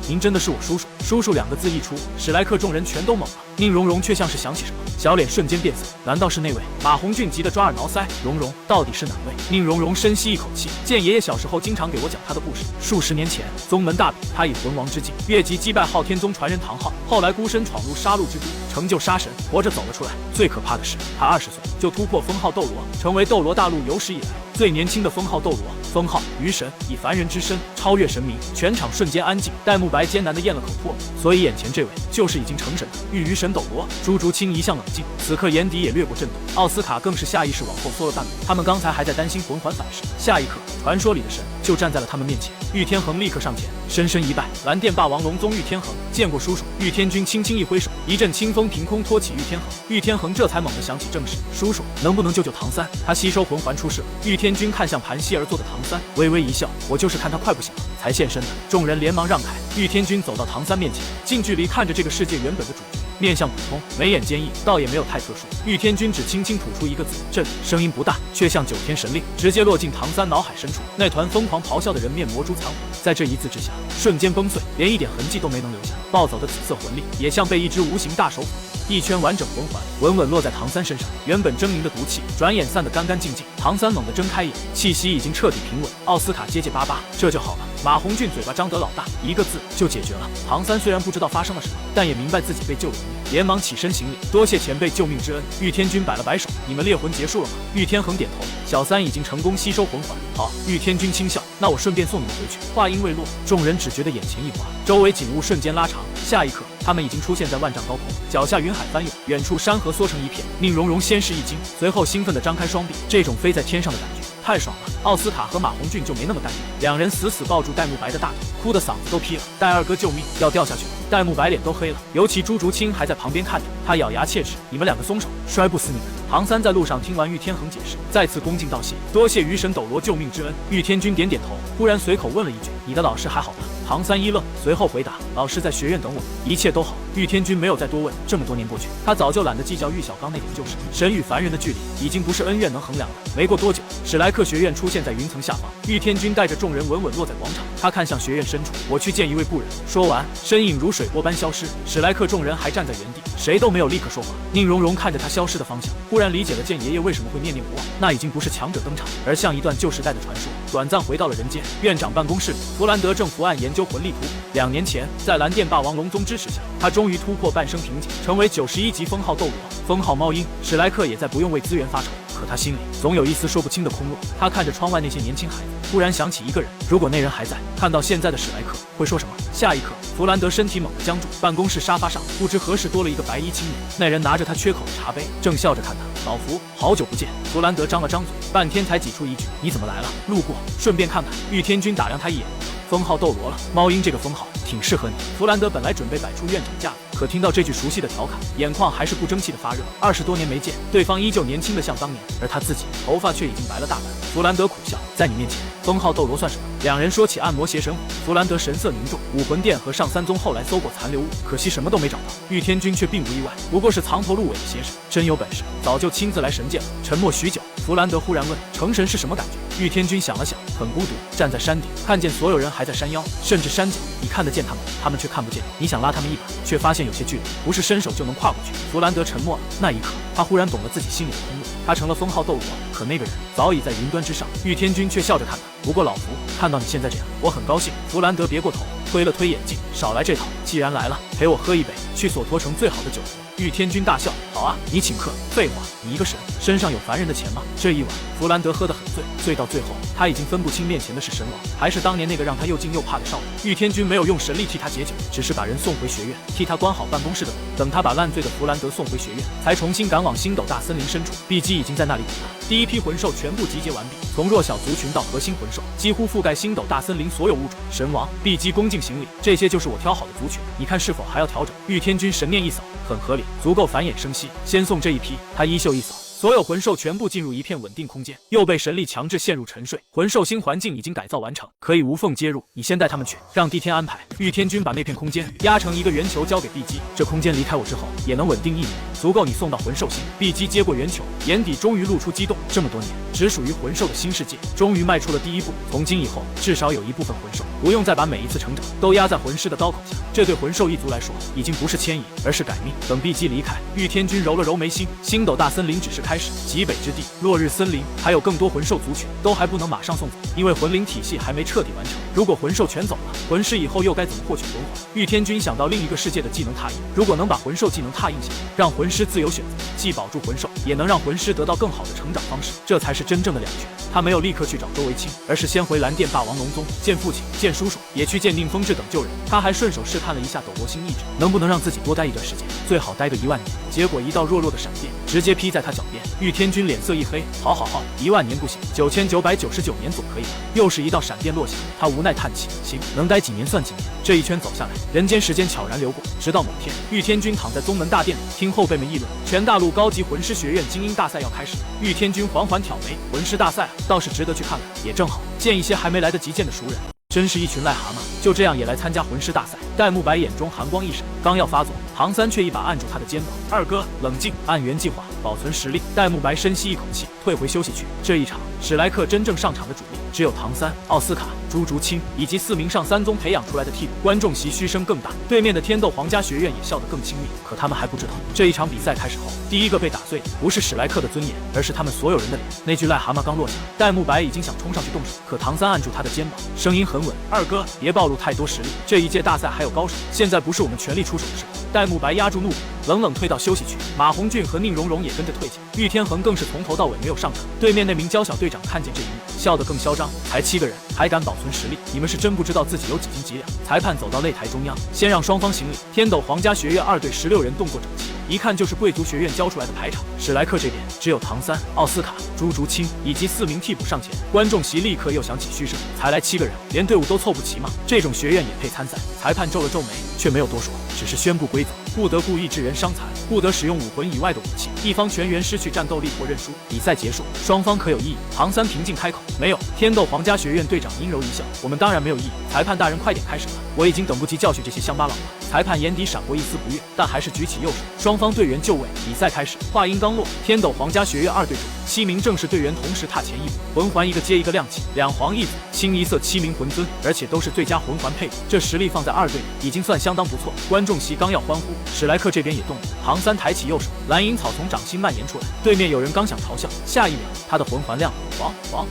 您真的是我叔叔？叔叔2个字一出，史莱克众人全都懵了。宁荣荣却像是想起什么，小脸瞬间变色，难道是那位？马红俊急得抓耳挠腮，荣荣到底是哪位？宁荣荣深吸一口气，见爷爷小时候经常给我讲他的故事。数十年前，宗门大比，他以魂王之境越级击败昊天宗传人唐昊，后来孤身闯入杀戮之都，成就杀神，活着走了出来。最可怕的是，他20岁就突破封号斗罗，成为斗罗大陆有史以来最年轻的封号斗罗。封号鱼神，以凡人之身超越神明，全场瞬间安静。戴沐白艰难地咽了口唾沫，所以眼前这位就是已经成神的玉鱼神斗罗。朱竹清一向冷静，此刻眼底也掠过震动。奥斯卡更是下意识往后缩了半步，他们刚才还在担心魂环反噬，下一刻传说里的神就站在了他们面前。玉天恒立刻上前，深深一拜，蓝电霸王龙宗玉天恒，见过叔叔。玉天君轻轻一挥手，一阵清风凭空托起玉天恒。玉天恒这才猛地想起正事，叔叔能不能救救唐三？他吸收魂环出事了。玉天君看向盘膝而坐的唐三，微微一笑，我就是看他快不行了才现身的。众人连忙让开，玉天君走到唐三面前，近距离看着这个世界原本的主角，面相普通，眉眼坚毅，倒也没有太特殊。玉天君只轻轻吐出一个字震，声音不大，却像9天神令，直接落进唐三脑海深处。那团疯狂咆哮的人面魔珠残魂，在这一字之下瞬间崩碎，连一点痕迹都没能留下。暴走的紫色魂力也像被一只无形大手抚一圈完整魂环稳稳落在唐三身上，原本狰狞的毒气转眼散得干干净净。唐三猛地睁开眼，气息已经彻底平稳。奥斯卡结结巴巴，这就好了。马红俊嘴巴张得老大，一个字就解决了。唐三虽然不知道发生了什么，但也明白自己被救了一面，连忙起身行礼，多谢前辈救命之恩。玉天君摆了摆手，你们猎魂结束了吗？玉天恒点头，小三已经成功吸收魂环。好，玉天君轻笑，那我顺便送你们回去。话音未落，众人只觉得眼前一花，周围景物瞬间拉长，下一刻，他们已经出现在万丈高空，脚下云海翻涌，远处山河缩成一片。宁荣荣先是一惊，随后兴奋地张开双臂，这种飞在天上的感觉太爽了。奥斯卡和马红俊就没那么淡定，两人死死抱住戴沐白的大腿，哭得嗓子都劈了。戴二哥救命，要掉下去了！戴沐白脸都黑了，尤其朱竹清还在旁边看着，他咬牙切齿：你们两个松手，摔不死你们！唐三在路上听完玉天恒解释，再次恭敬道谢，多谢鱼神斗罗救命之恩。玉天君点点头，忽然随口问了一句：你的老师还好吗？唐三一愣，随后回答：老师在学院等我，一切都好。玉天君没有再多问，这么多年过去，他早就懒得计较玉小刚那点旧事，神与凡人的距离已经不是恩怨能衡量了。没过多久，史莱克学院出现在云层下方，玉天君带着众人稳稳落在广场，他看向学院深处，我去见一位故人。说完，身影如水波般消失。史莱克众人还站在原地，谁都没有立刻说话。宁荣荣看着他消失的方向，忽然理解了剑爷爷为什么会念念不忘，那已经不是强者登场，而像一段旧时代的传说，短暂回到了人间。院长办公室里，弗兰德正伏案研究魂力图。2年前，在蓝电霸王龙宗支持下，他终于突破半生瓶颈，成为91级封号斗罗，封号猫鹰。史莱克也在不用为资源发愁，可他心里总有一丝说不清的空落。他看着窗外那些年轻孩子，忽然想起一个人，如果那人还在，看到现在的史莱克会说什么？下一刻，弗兰德身体猛地僵住，办公室沙发上不知何时多了一个白衣青年，那人拿着他缺口的茶杯，正笑着看他。老弗，好久不见。弗兰德张了张嘴，半天才挤出一句：你怎么来了？路过，顺便看看。玉天君打量他一眼，封号斗罗了，猫鹰这个封号挺适合你。弗兰德本来准备摆出院长架子，可听到这句熟悉的调侃，眼眶还是不争气的发热。20多年没见，对方依旧年轻的像当年，而他自己头发却已经白了大半。弗兰德苦笑，在你面前，封号斗罗算什么？两人说起暗魔邪神虎，弗兰德神色凝重。武魂殿和上三宗后来搜过残留物，可惜什么都没找到。玉天君却并不意外，不过是藏头露尾的邪神，真有本事早就亲自来神界了。沉默许久，弗兰德忽然问：成神是什么感觉？玉天君想了想，很孤独，站在山顶，看见所有人还在山腰，甚至山脚，你看得见他们，他们却看不见你。想拉他们一把，却发现有些距离，不是伸手就能跨过去。弗兰德沉默了，那一刻，他忽然懂了自己心里的空落。他成了封号斗罗，可那个人早已在云端之上。玉天君却笑着看他。不过老弗，看到你现在这样，我很高兴。弗兰德别过头，推了推眼镜，少来这套。既然来了，陪我喝一杯，去索托城最好的酒喝。玉天君大笑，好啊，你请客。废话，你一个神，身上有凡人的钱吗？这一晚，弗兰德喝得很醉，醉到最后，他已经分不清面前的是神王，还是当年那个让他又惊又怕的少女。玉天君没有用神力替他解酒，只是把人送回学院，替他关好办公室的门。等他把烂醉的弗兰德送回学院，才重新赶往星斗大森林深处。碧姬已经在那里等他。第一批魂兽全部集结完毕，从弱小族群到核心魂兽，几乎覆盖星斗大森林所有物种。神王，碧姬恭敬行礼，这些就是我挑好的族群，你看是否还要调整？玉天君神念一扫，很合理，足够繁衍生息。先送这一批。他衣袖一扫，所有魂兽全部进入一片稳定空间，又被神力强制陷入沉睡。魂兽新环境已经改造完成，可以无缝接入。你先带他们去，让帝天安排。玉天君把那片空间压成一个圆球交给碧姬，这空间离开我之后也能稳定1年，足够你送到魂兽星。碧姬接过圆球，眼底终于露出激动。这么多年只属于魂兽的新世界，终于迈出了第一步。从今以后，至少有一部分魂兽不用再把每一次成长都压在魂师的刀口下，这对魂兽一族来说已经不是迁移，而是改命。等碧姬离开，玉天君揉了揉眉心，星斗大森林只是开始，极北之地、落日森林还有更多魂兽族群都还不能马上送走，因为魂灵体系还没彻底完成。如果魂兽全走了，魂师以后又该怎么获取魂环？玉天君想到另一个世界的技能拓印，如果能把魂兽技能拓印下来，让魂师自由选择，既保住魂兽，也能让魂师得到更好的成长方式，这才是真正的两全。他没有立刻去找周维清，而是先回蓝电霸王龙宗见父亲、见叔叔，也去见宁风致等救人。他还顺手试探了一下斗罗星意志，能不能让自己多待一段时间，最好待个1万年。结果一道弱弱的闪电直接劈在他脚边，玉天君脸色一黑，好，1万年不行，9999年总可以吧？又是一道闪电落下，他无奈叹气，行，能待几年算几年。这一圈走下来，人间时间悄然流过，直到某天，玉天君躺在宗门大殿里，听后辈们议论，全大陆高级魂师学院精英大赛要开始。玉天君缓缓挑眉，魂师大赛啊，倒是值得去看看，也正好见一些还没来得及见的熟人。真是一群癞蛤蟆，就这样也来参加魂师大赛。戴沐白眼中寒光一闪，刚要发作，唐三却一把按住他的肩膀：“二哥，冷静，按原计划，保存实力。”戴沐白深吸一口气，退回休息区。这一场，史莱克真正上场的主力只有唐三、奥斯卡、朱竹清以及4名上三宗培养出来的替补。观众席嘘声更大，对面的天斗皇家学院也笑得更亲密。可他们还不知道，这一场比赛开始后，第一个被打碎的不是史莱克的尊严，而是他们所有人的脸。那句癞蛤蟆刚落下，戴沐白已经想冲上去动手，可唐三按住他的肩膀，声音很稳：“二哥，别暴露太多实力，这一届大赛还有高手，现在不是我们全力出手的时候。”戴沐白压住怒火，冷冷退到休息区。马红俊和宁荣荣也跟着退下，玉天恒更是从头到尾没有上场。对面那名娇小队长看见这一幕，笑得更嚣张。才7个人，还敢保存实力？你们是真不知道自己有几斤几两？裁判走到擂台中央，先让双方行礼。天斗皇家学院2队16人动作整齐，一看就是贵族学院教出来的排场。史莱克这边只有唐三、奥斯卡、朱竹清以及4名替补上前，观众席立刻又响起嘘声。才来7个人，连队伍都凑不齐吗？这种学院也配参赛？裁判皱了皱眉，却没有多说，只是宣布规则：不得故意致人伤残，不得使用武魂以外的武器，一方全员失去战斗力或认输。比赛结束，双方可有异议？唐三平静开口：没有。天斗皇家学院队长阴柔一笑：我们当然没有异议。裁判大人，快点开始吧，我已经等不及教训这些乡巴佬了。裁判眼底闪过一丝不悦，但还是举起右手，双方队员就位，比赛开始。话音刚落，天斗皇家学院2队中7名正式队员同时踏前一步，魂环一个接一个亮起，2黄1紫，清一色7名魂尊，而且都是最佳魂环配置，这实力放在2队里已经算相当不错。观众席刚要欢呼，史莱克这边也动了。唐三抬起右手，蓝银草从掌心蔓延出来，对面有人刚想嘲笑，下一秒他的魂环亮了，黄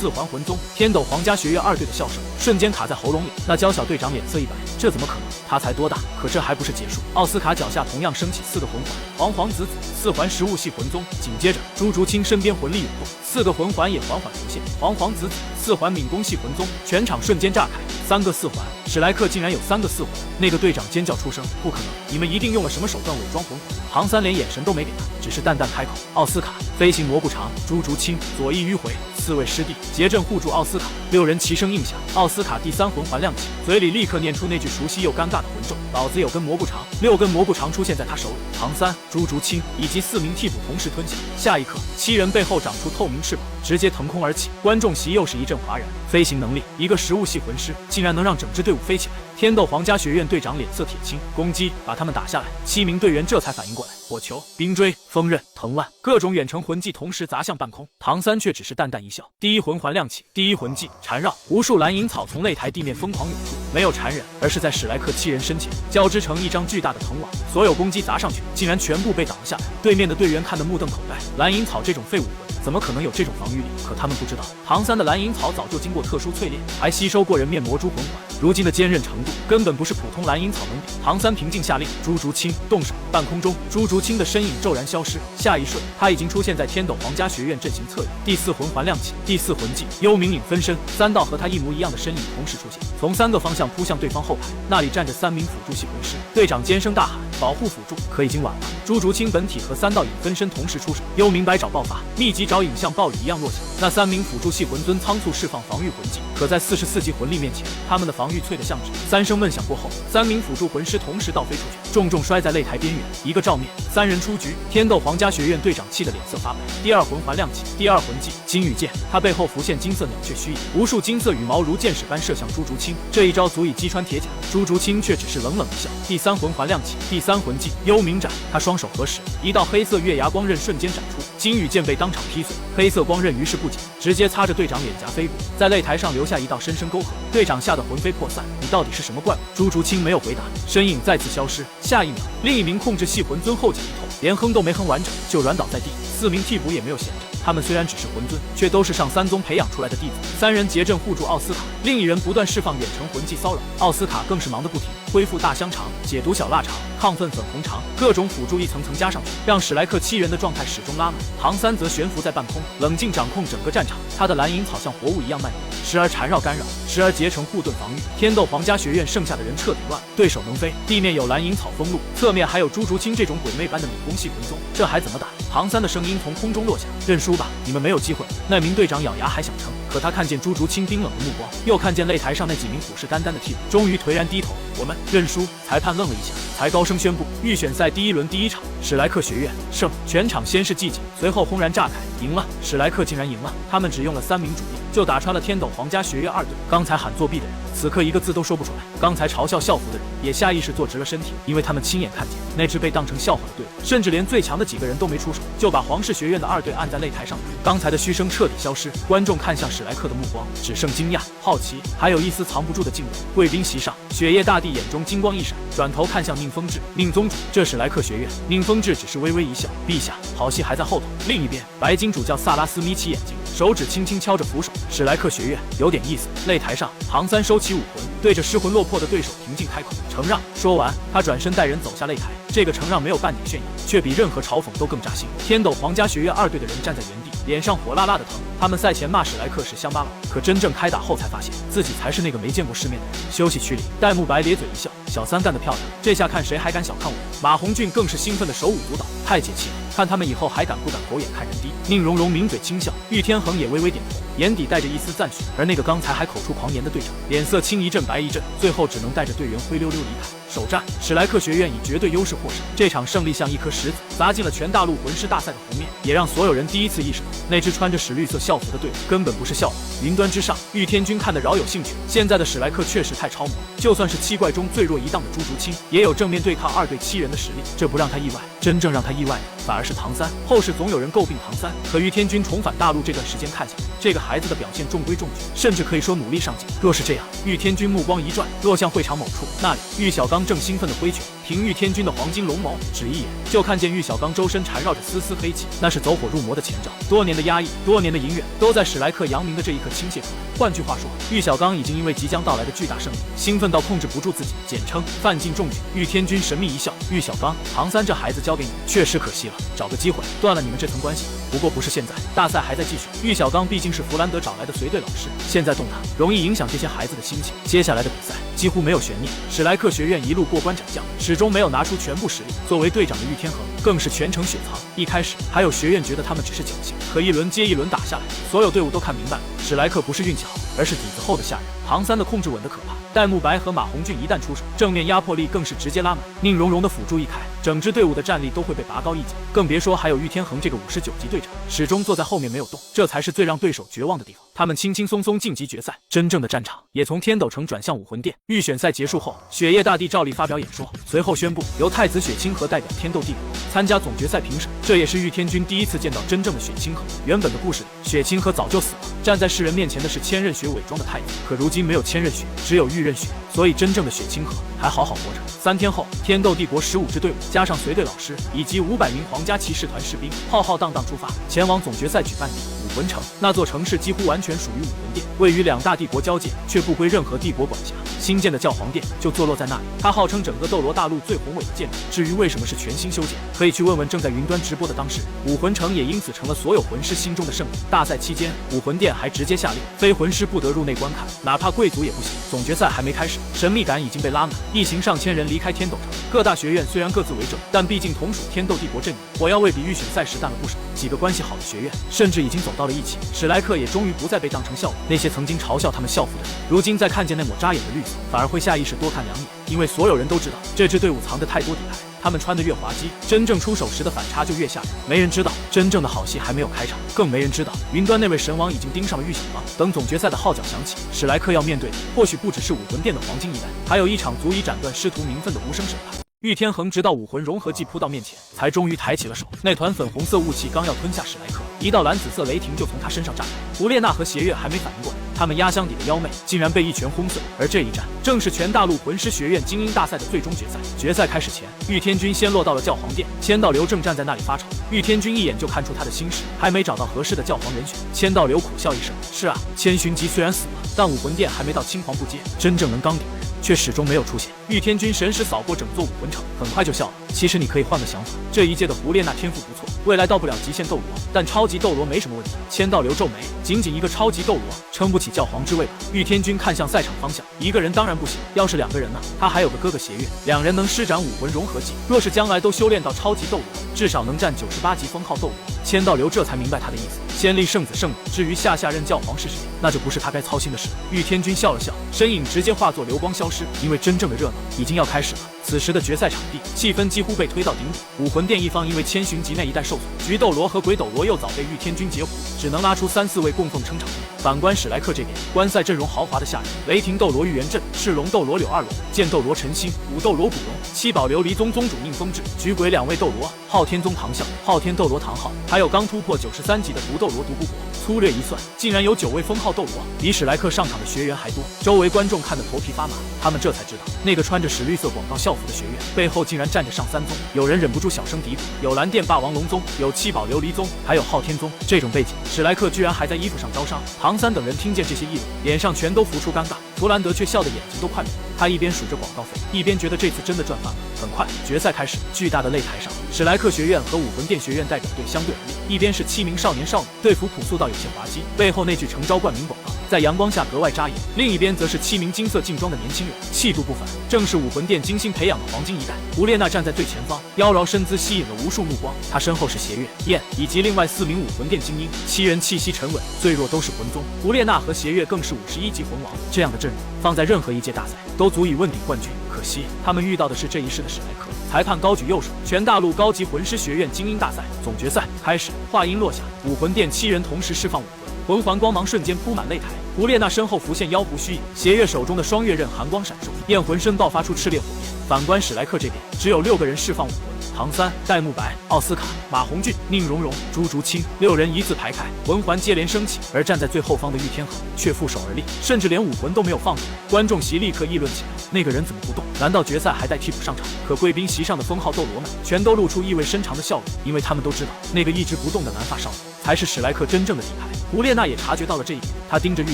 4环魂宗。天斗皇家学院2队的笑声瞬间卡在喉咙里，那娇小队长脸色一白，这怎么可能？他才多大？可这还不是结束。奥斯卡脚下同样升起4个魂环，黄紫4环食物系魂宗。紧接着朱竹清身边魂力涌动，4个魂环也缓缓浮现，黄紫4环敏攻系魂宗。全场瞬间炸开，3个4环，史莱克竟然有3个4环。那个队长尖叫出声：不可能，你们一定用了什么手段伪装魂环。唐三连眼神都没给他，只是淡淡开口：奥斯卡飞行蘑菇肠。朱竹清左翼迂回，4位师弟结阵护住奥斯卡，6人齐声应响。奥斯卡第3魂环亮起，嘴里立刻念出那句熟悉又尴尬的魂咒：老子有根蘑菇肠。6根蘑菇肠出现在他手里，唐三、朱竹清以及4名替补同时吞下。下一刻，7人背后长出透明翅膀，直接腾空而起。观众席又是一阵哗然。飞行能力，一个食物系魂师竟然能让整支队伍飞起来。天斗皇家学院队长脸色铁青，攻击把他们打下来。7名队员这才反应过来，火球、冰锥、风刃、藤蔓，各种远程魂技同时砸向半空。唐三却只是淡淡一笑。第1魂环亮起，第1魂技缠绕，无数蓝银草从擂台地面疯狂涌出，没有缠人，而是在史莱克7人身前交织成一张巨大的藤网，所有攻击砸上去，竟然全部被挡了下来。对面的队员看得目瞪口呆，蓝银草这种废武魂怎么可能有这种防御力？可他们不知道，唐三的蓝银草早就经过特殊淬炼，还吸收过人面魔蛛魂环，如今的坚韧程度根本不是普通蓝银草能比。唐三平静下令，朱竹清动手。半空中，朱竹清的身影骤然消失，下一瞬，他已经出现在天斗皇家学院阵型侧翼。第4魂环亮起，第4魂技幽冥影分身，3道和他一模一样的身影同时出现，从3个方向扑向对方后排，那里站着3名辅助系魂师。队长尖声大喊：保护辅助！可已经晚了。朱竹清本体和3道影分身同时出手，幽冥百爪爆发，密集爪影像暴雨一样落下。那3名辅助系魂尊仓促释放防御魂技，可在44级魂力面前，他们的防御脆得像纸。3声闷响过后，3名辅助魂师同时倒飞出去，重重摔在擂台边缘，一个照面，3人出局。天斗皇家学院队长气得脸色发白。第2魂环亮起，第2魂技金羽箭，他背后浮现金色鸟雀虚影，无数金色羽毛如箭矢般射向朱竹清，这一招足以击穿铁甲。朱竹清却只是冷冷一笑。第3魂环亮起，第3魂技幽冥斩，他双手合十，一道黑色月牙光刃瞬间斩出，金羽箭被当场劈碎，黑色光刃于是不减，直接擦着队长脸颊飞过，在擂台上留下一道深深沟壑。队长吓得魂飞魄散，你到底是什么怪物？朱竹清没有回答，身影再次消失。下一秒，另一名控制系魂尊后颈一痛，连哼都没哼完整就软倒在地。4名替补也没有闲着，他们虽然只是魂尊，却都是上3宗培养出来的弟子。3人结阵护住奥斯卡，另一人不断释放远程魂技骚扰，奥斯卡更是忙得不停，恢复大香肠、解毒小腊肠、亢奋粉红肠，各种辅助一层层加上去，让史莱克7人的状态始终拉满。唐三则悬浮在半空，冷静掌控整个战场，他的蓝银草像活物一样蔓延，时而缠绕干扰，时而结成护盾防御。天斗皇家学院剩下的人彻底乱，对手能飞，地面有蓝银草封路，侧面还有朱竹清这种鬼魅般的敏攻系魂宗，这还怎么打？唐三的声音从空中落下，认输吧，你们没有机会。那名队长咬牙还想撑，可他看见朱竹清冰冷的目光，又看见擂台上那几名虎视眈眈的替补，终于颓然低头，我们认输。裁判愣了一下，才高声宣布预选赛第1轮第1场，史莱克学院胜。全场先是寂静，随后轰然炸开，赢了！史莱克竟然赢了！他们只用了3名主力，就打穿了天斗皇家学院2队。刚才喊作弊的人，此刻一个字都说不出来；刚才嘲笑校服的人，也下意识坐直了身体，因为他们亲眼看见那支被当成笑话的队伍，甚至连最强的几个人都没出手，就把皇室学院的2队按在擂台上。刚才的嘘声彻底消失，观众看向史莱克的目光只剩惊讶、好奇，还有一丝藏不住的敬畏。贵宾席上，雪夜大帝眼中金光一闪，转头看向宁风致，宁宗主，这史莱克学院。宁风致只是微微一笑，陛下，好戏还在后头。另一边，白金主教萨拉斯眯起眼睛，手指轻轻敲着扶手。史莱克学院有点意思。擂台上，唐三收起武魂，对着失魂落魄的对手平静开口：“承让。”说完，他转身带人走下擂台。这个承让没有半点炫耀，却比任何嘲讽都更扎心。天斗皇家学院2队的人站在原地，脸上火辣辣的疼。他们赛前骂史莱克是乡巴佬，可真正开打后才发现自己才是那个没见过世面的人。休息区里，戴沐白咧嘴一笑：“小三干得漂亮，这下看谁还敢小看我。”马红俊更是兴奋的手舞足蹈，太解气了！看他们以后还敢不敢狗眼看人低。宁荣荣抿嘴轻笑，玉天恒也微微点头，眼底带着一丝赞许。而那个刚才还口出狂言的队长，脸色青一阵白一阵，最后只能带着队员灰溜溜离开。首战，史莱克学院以绝对优势获胜。这场胜利像一颗石子砸进了全大陆魂师大赛的湖面，也让所有人第一次意识到，那支穿着史绿色校服的队伍根本不是校服。云端之上，玉天君看得饶有兴趣。现在的史莱克确实太超模，就算是七怪中最弱一档的朱竹清，也有正面对抗2对7人的实力，这不让他意外。真正让他意外的，反而是唐三。后世总有人诟病唐三，可玉天君重返大陆这段时间看下来，这个孩子的表现中规中矩，甚至可以说努力上进。若是这样，玉天君目光一转，落向会场某处，那里玉小刚正兴奋地挥拳。凭玉天君的黄金龙眸，只一眼就看见玉小刚周身缠绕着丝丝黑气，那是走火入魔的前兆。多年的压抑，多年的隐忍，都在史莱克扬名的这一刻倾泻出来。换句话说，玉小刚已经因为即将到来的巨大胜利，兴奋到控制不住自己，简称范进中举。玉天君神秘一笑：“玉小刚，唐三这孩子交给你，确实可惜了。找个机会断了你们这层关系。不过不是现在，大赛还在继续。玉小刚毕竟是弗兰德找来的随队老师，现在动他，容易影响这些孩子的心情。接下来的比赛几乎没有悬念，史莱克学院一路过关斩将，始终没有拿出全部实力。作为队长的玉天恒更是全程雪藏。一开始还有学院觉得他们只是侥幸，可一轮接一轮打下来，所有队伍都看明白了，史莱克不是运气好，而是底子厚的吓人。唐三的控制稳得可怕，戴沐白和马红俊一旦出手，正面压迫力更是直接拉满。宁荣荣的辅助一开，整支队伍的战力都会被拔高一级，更别说还有玉天恒这个59级队长，始终坐在后面没有动，这才是最让对手绝望的地方。他们轻轻松松晋级决赛，真正的战场也从天斗城转向武魂殿。预选赛结束后，雪夜大帝照例发表演说，随后宣布由太子雪清河代表天斗帝国参加总决赛评审。这也是玉天君第一次见到真正的雪清河。原本的故事里，雪清河早就死了，站在世人面前的是千仞雪伪装的太子，可如今没有千仞雪，只有玉刃雪，所以真正的雪清河还好好活着。3天后，天斗帝国15支队伍加上随队老师以及500名皇家骑士团士兵，浩浩荡荡出发，前往总决赛举办地武魂城。那座城市几乎完全属于武魂殿，位于2大帝国交界，却不归任何帝国管辖。新建的教皇殿就坐落在那里，它号称整个斗罗大陆最宏伟的建筑。至于为什么是全新修建，可以去问问正在云端直播的当事人。武魂城也因此成了所有魂师心中的圣地。大赛期间，武魂殿还直接下令，非魂师不得入内观看，哪怕贵族也不行。总决赛还没开始，神秘感已经被拉满，一行上千人离开天斗城。各大学院虽然各自为政，但毕竟同属天斗帝国阵营，火药味比预选赛时淡了不少。几个关系好的学院甚至已经走到了一起。史莱克也终于不再被当成笑话，那些曾经嘲笑他们校服的人，如今再看见那抹扎眼的绿色，反而会下意识多看2眼，因为所有人都知道这支队伍藏着太多底牌。他们穿得越滑稽，真正出手时的反差就越吓人。没人知道真正的好戏还没有开场，更没人知道云端那位神王已经盯上了玉小刚。等总决赛的号角响起，史莱克要面对的或许不只是武魂殿的黄金一代，还有一场足以斩断师徒名分的无声审判。玉天恒直到武魂融合技扑到面前，才终于抬起了手。那团粉红色雾气刚要吞下史莱克，一道蓝紫色雷霆就从他身上炸开。胡列娜和邪月还没反应过来，他们压箱底的妖媚竟然被一拳轰碎。而这一战正是全大陆魂师学院精英大赛的最终决赛。决赛开始前，玉天君先落到了教皇殿，千道流正站在那里发愁。玉天君一眼就看出他的心事，还没找到合适的教皇人选。千道流苦笑一声：“是啊，千寻疾虽然死了，但武魂殿还没到青黄不接，真正能刚顶的人却始终没有出现。”玉天君神识扫过整座武魂城，很快就笑了：“其实你可以换个想法，这一届的胡列娜天赋不错，未来到不了极限斗罗，但超级斗罗没什么问题。”千道流皱眉，仅仅一个超级斗罗撑不起教皇之位吧？玉天君看向赛场方向，一个人当然不行，要是2个人呢？他还有个哥哥邪月，2人能施展武魂融合技，若是将来都修炼到超级斗罗，至少能占98级封号斗罗。千道流这才明白他的意思，先立圣子圣母，至于下任教皇是谁，那就不是他该操心的事。玉天君笑了笑，身影直接化作流光消失，因为真正的热闹已经要开始了。此时的决赛场地气氛几乎被推到顶点，武魂殿一方因为千寻疾那一带受损，菊斗罗和鬼斗罗又早被玉天君截胡，只能拉出3、4位供奉撑场面。反观史莱克这边，观赛阵容豪华的吓人，雷霆斗罗玉元镇，赤龙斗罗柳二龙，剑斗罗陈星，武斗罗古龙，七宝琉璃宗宗主宁风致，菊鬼2位斗罗昊天宗唐啸，昊天斗罗唐昊，还有刚突破93级的毒斗罗独孤博。粗略一算，竟然有9位封号斗罗，比史莱克上场的学员还多。周围观众看得头皮发麻，他们这才知道，那个穿着史绿色广告校服的学员背后竟然站着上3宗。有人忍不住小声嘀咕：有蓝电霸王龙宗，有七宝琉璃宗，还有昊天宗。这种背景，史莱克居然还在衣服上招商。唐三等人听见这些议论，脸上全都浮出尴尬。弗兰德却笑得眼睛都快没了，他一边数着广告费，一边觉得这次真的赚翻了。很快，决赛开始，巨大的擂台上，史莱克学院和武魂殿学院代表队相对而立，一边是7名少年少女，队服朴素到有些滑稽，背后那句诚招冠名广告在阳光下格外扎眼；另一边则是7名金色劲装的年轻人，气度不凡，正是武魂殿精心培养的黄金一代。胡列娜站在最前方，妖娆身姿吸引了无数目光，她身后是邪月、燕以及另外4名武魂殿精英，7人气息沉稳，最弱都是魂宗。胡列娜和邪月更是51级魂王，这样的阵容放在任何一届大赛都足以问鼎冠军。可惜他们遇到的是这一世的史莱克。裁判高举右手，全大陆高级魂师学院精英大赛总决赛开始。话音落下，武魂殿7人同时释放武魂，魂环光芒瞬间铺满擂台。胡列娜身后浮现妖狐虚影，邪月手中的双月刃寒光闪烁，焰魂身爆发出炽烈火焰。反观史莱克这边，只有6个人释放武魂，唐三、戴沐白、奥斯卡、马红俊、宁荣荣、朱竹清6人一字排开，魂环接连升起。而站在最后方的玉天恒却负手而立，甚至连武魂都没有放出来。观众席立刻议论起来，那个人怎么不动？难道决赛还带替补上场？可贵宾席上的封号斗罗们全都露出意味深长的笑容，因为他们都知道，那个一直不动的蓝发少年才是史莱克真正的底牌。胡列娜也察觉到了这一点，她盯着玉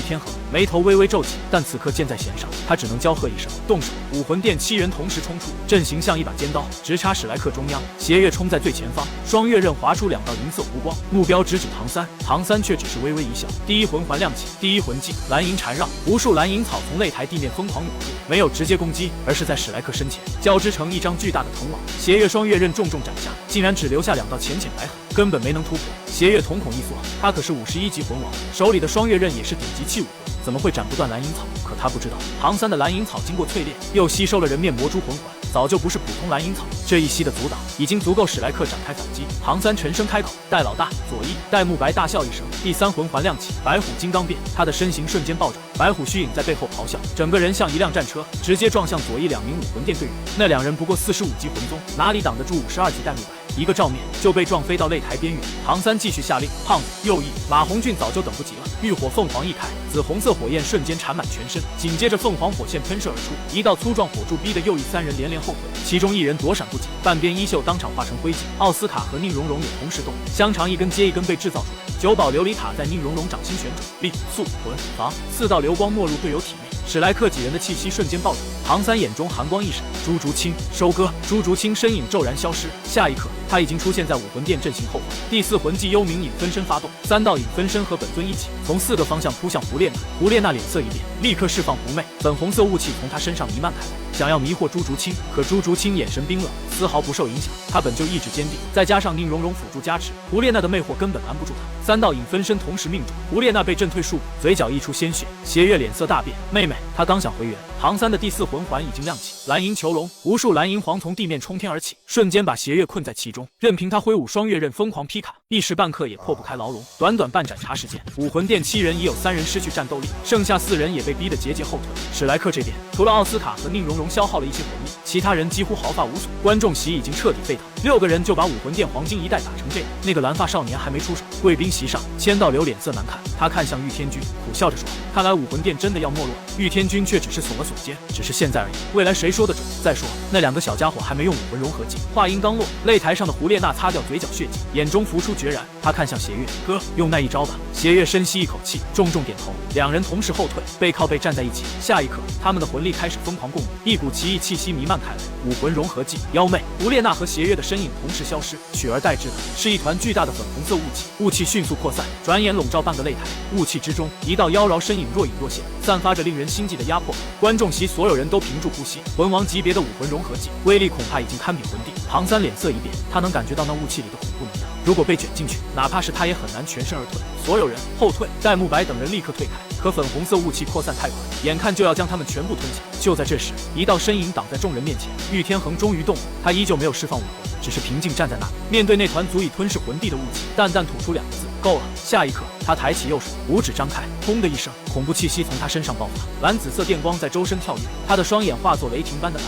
天恒，眉头微微皱起，但此刻箭在弦上，她只能娇喝一声动手。武魂殿7人同时冲出，阵型像一把尖刀，直插史莱克中央。邪月冲在最前方，双月刃划出2道银色弧光，目标直指唐三。唐三却只是微微一笑，第一魂环亮起，第一魂技蓝银缠绕，无数蓝银草从擂台地面疯狂涌入，没有直接攻击，而是在史莱克身前交织成一张巨大的藤网。邪月双月刃重重斩下，竟然只留下2道浅浅白痕，根本没能突破。邪月瞳孔一缩，他可是51级魂王，手里的双月刃也是顶级器武魂，怎么会斩不断蓝银草？可他不知道，唐三的蓝银草经过淬炼，又吸收了人面魔蛛魂环，早就不是普通蓝银草，这一吸的阻挡已经足够史莱克展开反击。唐三沉声开口：戴老大，左翼。戴沐白大笑一声，第3魂环亮起，白虎金刚变，他的身形瞬间暴涨，白虎虚影在背后咆哮，整个人像一辆战车，直接撞向左翼2名武魂殿队员。那2人不过45级魂宗，哪里挡得住52级戴沐白？一个照面就被撞飞到擂台边缘。唐三继续下令：胖子、右翼。马红俊早就等不及了，浴火凤凰一开，紫红色火焰瞬间缠满全身，紧接着凤凰火线喷射而出，一道粗壮火柱逼得右翼3人连连后退，其中1人躲闪不及，半边衣袖当场化成灰烬。奥斯卡和宁荣荣也同时动，香肠一根接一根被制造出来。9宝琉璃塔在宁荣荣掌心旋转，立、速、魂、防4道流光没入队友体内。史莱克几人的气息瞬间暴涨，唐三眼中寒光一闪，朱竹清收割。朱竹清身影骤然消失，下一刻他已经出现在武魂殿阵型后方。第4魂技幽冥影分身发动，3道影分身和本尊一起从4个方向扑向胡列娜。胡列娜脸色一变，立刻释放狐媚，粉红色雾气从她身上弥漫开来，想要迷惑朱竹清。可朱竹清眼神冰冷，丝毫不受影响，她本就意志坚定，再加上宁荣荣辅助加持，胡列娜的魅惑根本拦不住她。3道影分身同时命中，胡列娜被震退数步，嘴角溢出鲜血。邪月脸色大变，妹妹，她刚想回援，唐三的第4魂环已经亮起，蓝银囚笼，无数蓝银黄从地面冲天而起，瞬间把邪月困在其中，任凭他挥舞双月刃疯狂劈砍，一时半刻也破不开牢笼。短短半盏茶时间，武魂殿7人已有3人失去战斗力，剩下4人也被逼得节节后退。史莱克这边，除了奥斯卡和宁荣荣消耗了一些魂力，其他人几乎毫发无损。观众席已经彻底沸腾，6个人就把武魂殿黄金一代打成这样。那个蓝发少年还没出手，贵宾席上，千道流脸色难看，他看向玉天君，苦笑着说：“看来武魂殿真的要没落。”玉天君却只是耸了耸肩，只是现在而已，未来谁说得准？再说那2个小家伙还没用武魂融合技。话音刚落，擂台上的胡列娜擦掉嘴角血迹，眼中浮出决然，她看向邪月：“哥，用那一招吧。”邪月深吸一口气，重重点头。2人同时后退，背靠背站在一起。下一刻，他们的魂力开始疯狂共舞，一股奇异气息弥漫开来。武魂融合技，妖媚。胡列娜和邪月的身影同时消失，取而代之的是一团巨大的粉红色雾气，雾气迅速扩散，转眼笼罩半个擂台。雾气之中，一道妖娆身影若隐若现，散发着令人心悸的压迫。观众席所有人都屏住呼吸，魂王级别的武魂融合技，威力恐怕已经堪比魂帝。唐三脸色一变，他能感觉到那雾气里的恐怖能量，如果被卷进去，哪怕是他也很难全身而退。所有人后退，戴沐白等人立刻退开，可粉红色雾气扩散太快，眼看就要将他们全部吞下。就在这时，一道身影挡在众人面前，玉天恒终于动了，他依旧没有释放武魂，只是平静站在那里，面对那团足以吞噬魂帝的雾气，淡淡吐出2个字：够了。下一刻，他抬起右手，五指张开，轰的一声，恐怖气息从他身上爆发，蓝紫色电光在周身跳跃，他的双眼化作雷霆般的蓝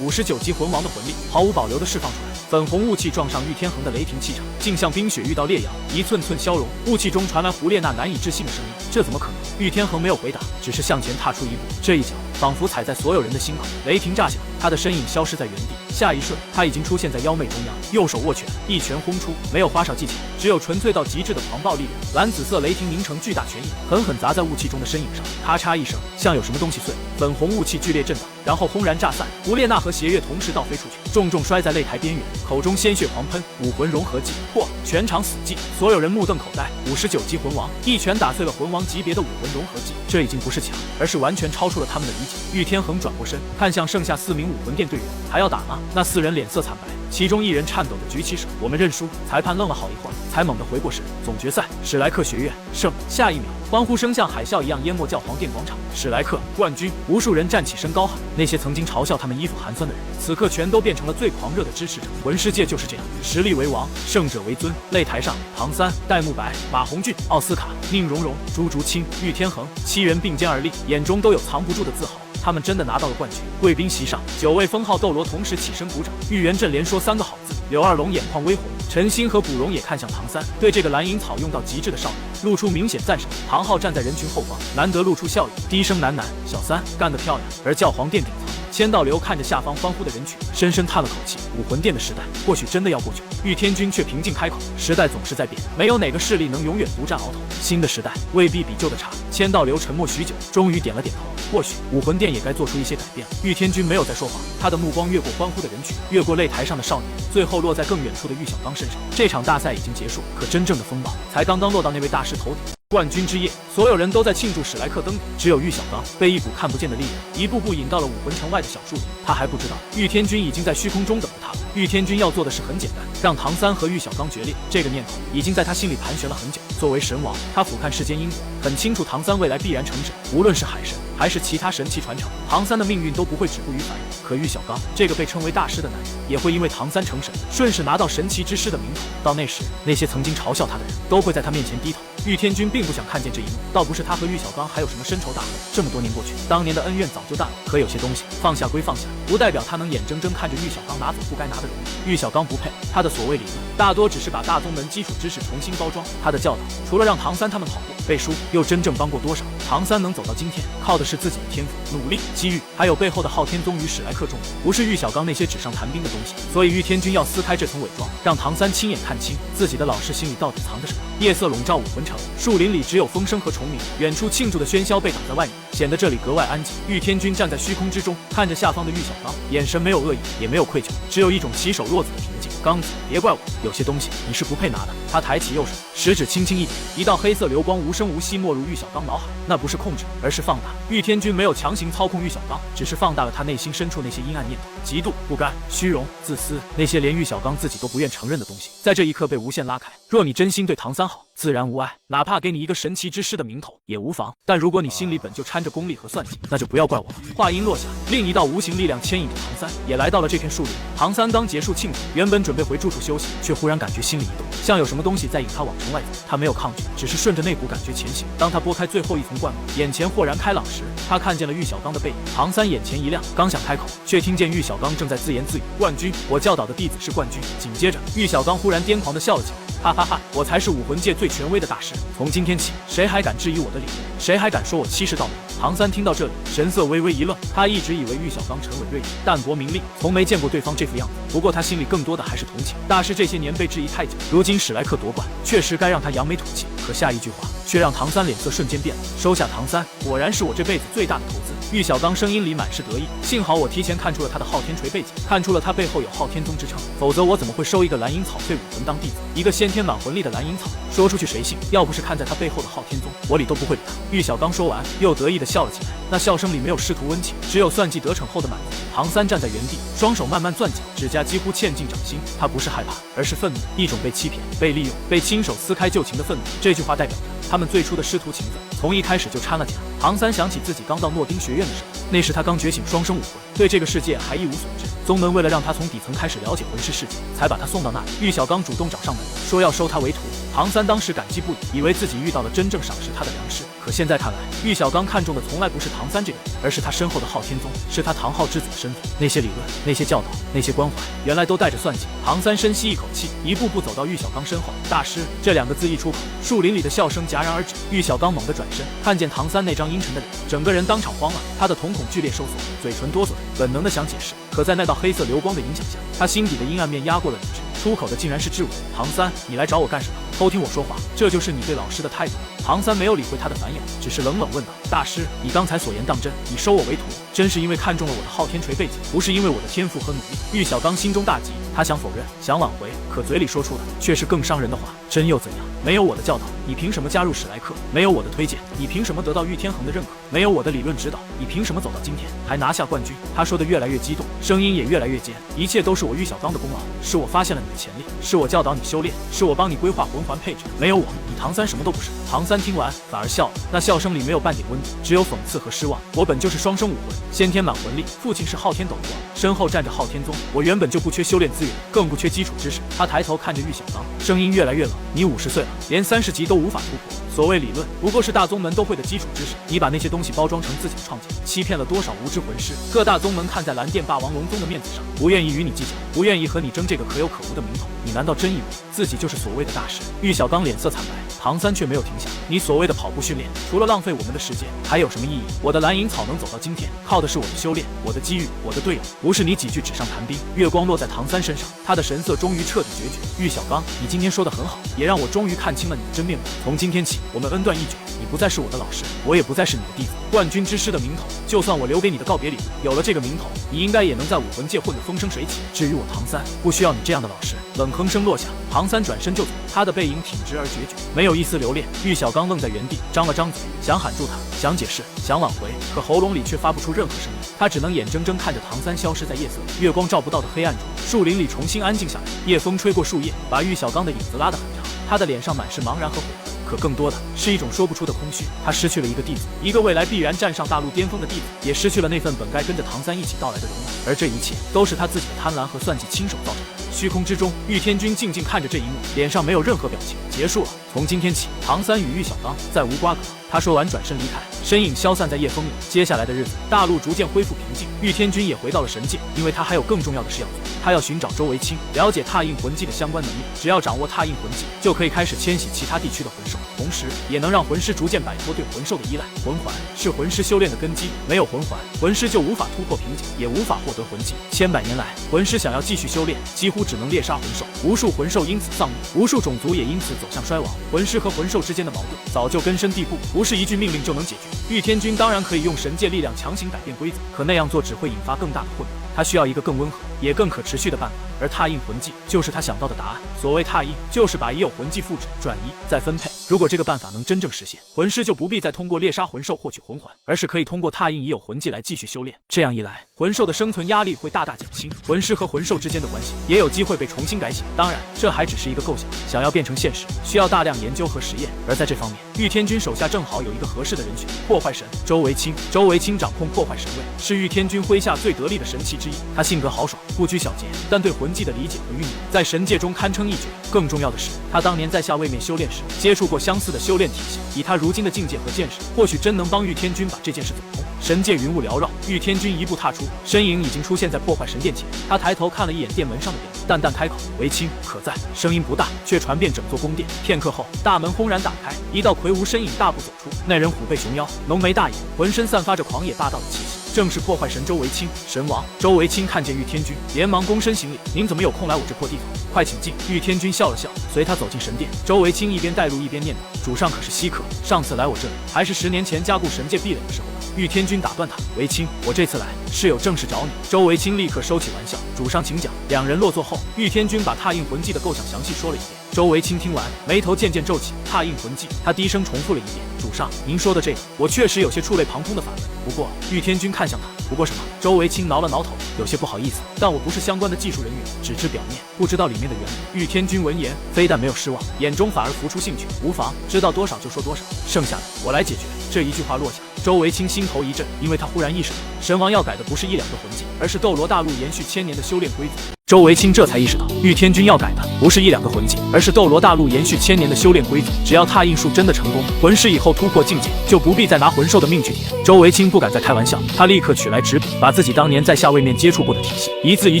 紫色，59级魂王的魂力毫无保留地释放出来。粉红雾气撞上玉天恒的雷霆气场，竟像冰雪遇到烈阳，一寸寸消融。雾气中传来胡列娜难以置信的声音：“这怎么可能？”玉天恒没有回答，只是向前踏出一步，这一脚仿佛踩在所有人的心口。雷霆炸响，他的身影消失在原地。下一瞬，他已经出现在妖媚中央，右手握拳，一拳轰出，没有花哨技巧，只有纯粹到极致的狂暴力量。蓝紫色雷霆凝成巨大拳影，狠狠砸在雾气中的身影上，咔嚓一声，像有什么东西碎。粉红雾气剧烈震荡，然后轰然炸散。胡列娜和邪月同时倒飞出去，重重摔在擂台边缘，口中鲜血狂喷。武魂融合技，嚯！全场死寂，所有人目瞪口呆。59级魂王一拳打碎了魂王级别的武魂融合技，这已经不是强，而是完全超出了他们的理解。玉天恒转过身，看向剩下4名武魂殿队员，还要打吗？那4人脸色惨白，其中1人颤抖着举起手：“我们认输。”裁判愣了好一会儿，才猛地回过神。总决赛，史莱克学院胜！下一秒，欢呼声像海啸一样淹没教皇殿广场。史莱克冠军！无数人站起身高喊。那些曾经嘲笑他们衣服寒酸的人，此刻全都变成了最狂热的支持者。魂世界就是这样，实力为王，胜者为尊。擂台上，唐三、戴沐白、马红俊、奥斯卡、宁荣荣、朱竹清、玉天恒7人并肩而立，眼中都有藏不住的自豪。他们真的拿到了冠军！贵宾席上，9位封号斗罗同时起身鼓掌。玉元镇连说3个好字，柳二龙眼眶微红，陈星和卜荣也看向唐三，对这个蓝银草用到极致的少年露出明显赞赏。唐昊站在人群后方，难得露出笑意，低声喃喃：“小三干得漂亮。”而教皇殿顶层，千道流看着下方欢呼的人群，深深叹了口气。武魂殿的时代或许真的要过去。玉天君却平静开口：“时代总是在变，没有哪个势力能永远独占鳌头。新的时代未必比旧的差。”千道流沉默许久，终于点了点头。或许武魂殿也该做出一些改变了。玉天君没有再说话，他的目光越过欢呼的人群，越过擂台上的少年，最后落在更远处的玉小刚身上。这场大赛已经结束，可真正的风暴才刚刚落到那位大师头顶。冠军之夜，所有人都在庆祝史莱克登顶，只有玉小刚被一股看不见的力量一步步引到了武魂城外的小树林。他还不知道，玉天君已经在虚空中等着他了。玉天君要做的事很简单，让唐三和玉小刚决裂。这个念头已经在他心里盘旋了很久。作为神王，他俯瞰世间因果，很清楚唐三未来必然成神。无论是海神还是其他神器传承，唐三的命运都不会止步于凡人。可玉小刚这个被称为大师的男人，也会因为唐三成神，顺势拿到神奇之师的名头。到那时，那些曾经嘲笑他的人都会在他面前低头。玉天君并不想看见这一幕，倒不是他和玉小刚还有什么深仇大恨，这么多年过去，当年的恩怨早就淡了。可有些东西放下归放下，不代表他能眼睁睁看着玉小刚拿走不该拿的荣誉。玉小刚不配，他的所谓理论大多只是把大宗门基础知识重新包装。他的教导除了让唐三他们跑步背书，又真正帮过多少？唐三能走到今天，靠的是自己的天赋、努力、机遇，还有背后的昊天宗与史莱克众人，不是玉小刚那些纸上谈兵的东西。所以玉天君要撕开这层伪装，让唐三亲眼看清自己的老师心里到底藏着什么。夜色笼罩武魂城，树林里只有风声和虫鸣，远处庆祝的喧嚣被挡在外面，显得这里格外安静。玉天君站在虚空之中，看着下方的玉小刚，眼神没有恶意，也没有愧疚，只有一种起手落子的平静。刚子，别怪我，有些东西你是不配拿的。他抬起右手，食指轻轻一点，一道黑色流光无声无息没入玉小刚脑海。那不是控制，而是放大。玉天君没有强行操控玉小刚，只是放大了他内心深处那些阴暗念头：嫉妒、不甘、虚荣、自私，那些连玉小刚自己都不愿承认的东西，在这一刻被无限拉开。若你真心对唐三好，自然无碍，哪怕给你一个神奇之师的名头也无妨。但如果你心里本就掺着功利和算计，那就不要怪我了。话音落下，另一道无形力量牵引着唐三也来到了这片树林。唐三刚结束庆祝，原本准备回住处休息，却忽然感觉心里一动，像有什么东西在引他往城外走。他没有抗拒，只是顺着那股感觉前行。当他拨开最后一层灌木，眼前豁然开朗时，他看见了玉小刚的背影。唐三眼前一亮，刚想开口，却听见玉小刚正在自言自语：“冠军，我教导的弟子是冠军。”紧接着，玉小刚忽然癫狂地笑了起来。哈哈哈！我才是武魂界最权威的大师，从今天起，谁还敢质疑我的理论？谁还敢说我欺世盗名？唐三听到这里，神色微微一愣。他一直以为玉小刚沉稳睿智、淡泊名利，从没见过对方这副样子。不过他心里更多的还是同情。大师这些年被质疑太久，如今史莱克夺冠，确实该让他扬眉吐气。可下一句话却让唐三脸色瞬间变了。收下唐三，果然是我这辈子最大的投资。玉小刚声音里满是得意。幸好我提前看出了他的昊天锤背景，看出了他背后有昊天宗之称，否则我怎么会收一个蓝银草废武魂当弟子？一个先天满魂力的蓝银草，说出去谁信？要不是看在他背后的昊天宗，我理都不会理他。玉小刚说完，又得意地笑了起来，那笑声里没有试图温情，只有算计得逞后的满足。唐三站在原地，双手慢慢攥紧，指甲几乎嵌进掌心。他不是害怕，而是愤怒，一种被欺骗、被利用、被亲手撕开旧情的愤怒。这句话代表着他们最初的师徒情分从一开始就掺了假。唐三想起自己刚到诺丁学院的时候，那时他刚觉醒双生武魂，对这个世界还一无所知。宗门为了让他从底层开始了解魂师世界，才把他送到那里。玉小刚主动找上门，说要收他为徒。唐三当时感激不已，以为自己遇到了真正赏识他的良师。可现在看来，玉小刚看中的从来不是唐三这个人，而是他身后的昊天宗，是他唐昊之子的身份。那些理论，那些教导，那些关怀，原来都带着算计。唐三深吸一口气，一步步走到玉小刚身后。大师这2个字一出口，树林里的笑声戛然而止。玉小刚猛地转身，看见唐三那张阴沉的脸，整个人当场慌了。他的瞳孔剧烈收缩，嘴唇哆嗦着，本能的想解释，可在那道黑色流光的影响下，他心底的阴暗面压过了理智，出口的竟然是质问：唐三，你来找我干什么？偷听我说话，这就是你对老师的态度吗？唐三没有理会他的反咬，只是冷冷问道：大师，你刚才所言当真？你收我为徒，真是因为看中了我的昊天锤背景，不是因为我的天赋和努力？玉小刚心中大急，他想否认，想挽回，可嘴里说出的却是更伤人的话。真又怎样？没有我的教导，你凭什么加入史莱克？没有我的推荐，你凭什么得到玉天恒的认可？没有我的理论指导，你凭什么走到今天，还拿下冠军？他说的越来越激动，声音也越来越尖。一切都是我玉小刚的功劳，是我发现了你的潜力，是我教导你修炼，是我帮你规划魂环配置。没有我，你唐三什么都不是。唐三听完反而笑了，那笑声里没有半点温度，只有讽刺和失望。我本就是双生武魂，先天满魂力，父亲是昊天斗罗，身后站着昊天宗，我原本就不缺修炼资源，更不缺基础知识。他抬头看着玉小刚，声音越来越冷：你50岁了，连30级都无法突破。所谓理论，不过是大宗门都会的基础知识。你把那些东西包装成自己的创建，欺骗了多少无知魂师？各大宗门看在蓝电霸王龙宗的面子上，不愿意与你计较，不愿意和你争这个可有可无的名头。你难道真以为自己就是所谓的大师？玉小刚脸色惨白，唐三却没有停下。你所谓的跑步训练，除了浪费我们的时间，还有什么意义？我的蓝银草能走到今天，靠的是我的修炼，我的机遇，我的队友，不是你几句纸上谈兵。月光落在唐三身上，他的神色终于彻底决绝。玉小刚，你今天说的很好，也让我终于看清了你的真面目。从今天起，我们恩断义绝，你不再是我的老师，我也不再是你的弟子。冠军之师的名头，就算我留给你的告别礼物，有了这个名头，你应该也能在武魂界混得风生水起。至于我唐三，不需要你这样的老师。冷哼声落下，唐三转身就走，他的背影挺直而决绝，没有一丝留恋。玉小刚愣在原地，张了张嘴，想喊住他，想解释，想挽回，可喉咙里却发不出任何声音。他只能眼睁睁看着唐三消失在夜色月光照不到的黑暗中。树林里重新安静下来，夜风吹过树叶，把玉小刚的影子拉得很长。他的脸上满是茫然和悔恨，可更多的是一种说不出的空虚。他失去了一个弟子，一个未来必然站上大陆巅峰的弟子，也失去了那份本该跟着唐三一起到来的荣耀。而这一切都是他自己的贪婪和算计亲手造成的。虚空之中，玉天君静静看着这一幕，脸上没有任何表情。结束了，从今天起，唐三与玉小刚再无瓜葛。他说完转身离开，身影消散在夜风里。接下来的日子，大陆逐渐恢复平静，玉天君也回到了神界，因为他还有更重要的事要做。他要寻找周维清，了解拓印魂技的相关能力。只要掌握拓印魂技，就可以开始迁徙其他地区的魂兽，同时也能让魂师逐渐摆脱对魂兽的依赖。魂环是魂师修炼的根基，没有魂环，魂师就无法突破瓶颈，也无法获得魂技。千百年来，魂师想要继续修炼，几乎只能猎杀魂兽，无数魂兽因此丧命，无数种族也因此走向衰亡。魂师和魂兽之间的矛盾早就根深蒂固，不是一句命令就能解决。玉天君当然可以用神界力量强行改变规则，可那样做只会引发更大的混乱。他需要一个更温和也更可持续的办法，而拓印魂技就是他想到的答案。所谓拓印，就是把已有魂技复制、转移、再分配。如果这个办法能真正实现，魂师就不必再通过猎杀魂兽获取魂环，而是可以通过拓印已有魂技来继续修炼。这样一来，魂兽的生存压力会大大减轻，魂师和魂兽之间的关系也有机会被重新改写。当然，这还只是一个构想，想要变成现实，需要大量研究和实验。而在这方面，玉天君手下正好有一个合适的人选——破坏神周维清。周维清掌控破坏神位，是玉天君麾下最得力的神器之一。他性格豪爽，不拘小节，但对魂技的理解和运用，在神界中堪称一绝。更重要的是，他当年在下位面修炼时，接触过相似的修炼体系，以他如今的境界和见识，或许真能帮玉天君把这件事走通。神界云雾缭绕，玉天君一步踏出，身影已经出现在破坏神殿前。他抬头看了一眼殿门上的匾，淡淡开口：“维清，可在？”声音不大，却传遍整座宫殿。片刻后，大门轰然打开，一道魁梧身影大步走出。那人虎背熊腰，浓眉大眼，浑身散发着狂野霸道的气息，正是破坏神周维清。神王周维清看见玉天君，连忙躬身行礼：“您怎么有空来我这破地方？快请进。”玉天君笑了笑，随他走进神殿。周维清一边带路一边念叨：“主上可是稀客，上次来我这里还是10年前加固神界壁垒的时候呢。”玉天君打断他：“维清，我这次来是有正事找你。”周维清立刻收起玩笑：“主上请讲。”两人落座后，玉天君把拓印魂技的构想详细说了一遍。周维清听完，眉头渐渐皱起。拓印魂技，他低声重复了一遍：“主上，您说的这个，我确实有些触类旁通的法门。不过……”玉天君看向他：“不过什么？”周维清挠了挠头，有些不好意思，但我不是相关的技术人员，只知表面，不知道里面的原理。玉天君闻言，非但没有失望，眼中反而浮出兴趣：“无妨，知道多少就说多少，剩下的我来解决。”这一句话落下，周维清心头一震，因为他忽然意识到，神王要改的不是1、2个魂技，而是斗罗大陆延续1000年的修炼规则。周维清这才意识到，玉天君要改的不是1、2个魂技，而是斗罗大陆延续1000年的修炼规则。只要踏印术真的成功，魂师以后突破境界就不必再拿魂兽的命去填。周维清不敢再开玩笑，他立刻取来纸笔，把自己当年在下位面接触过的体系一字一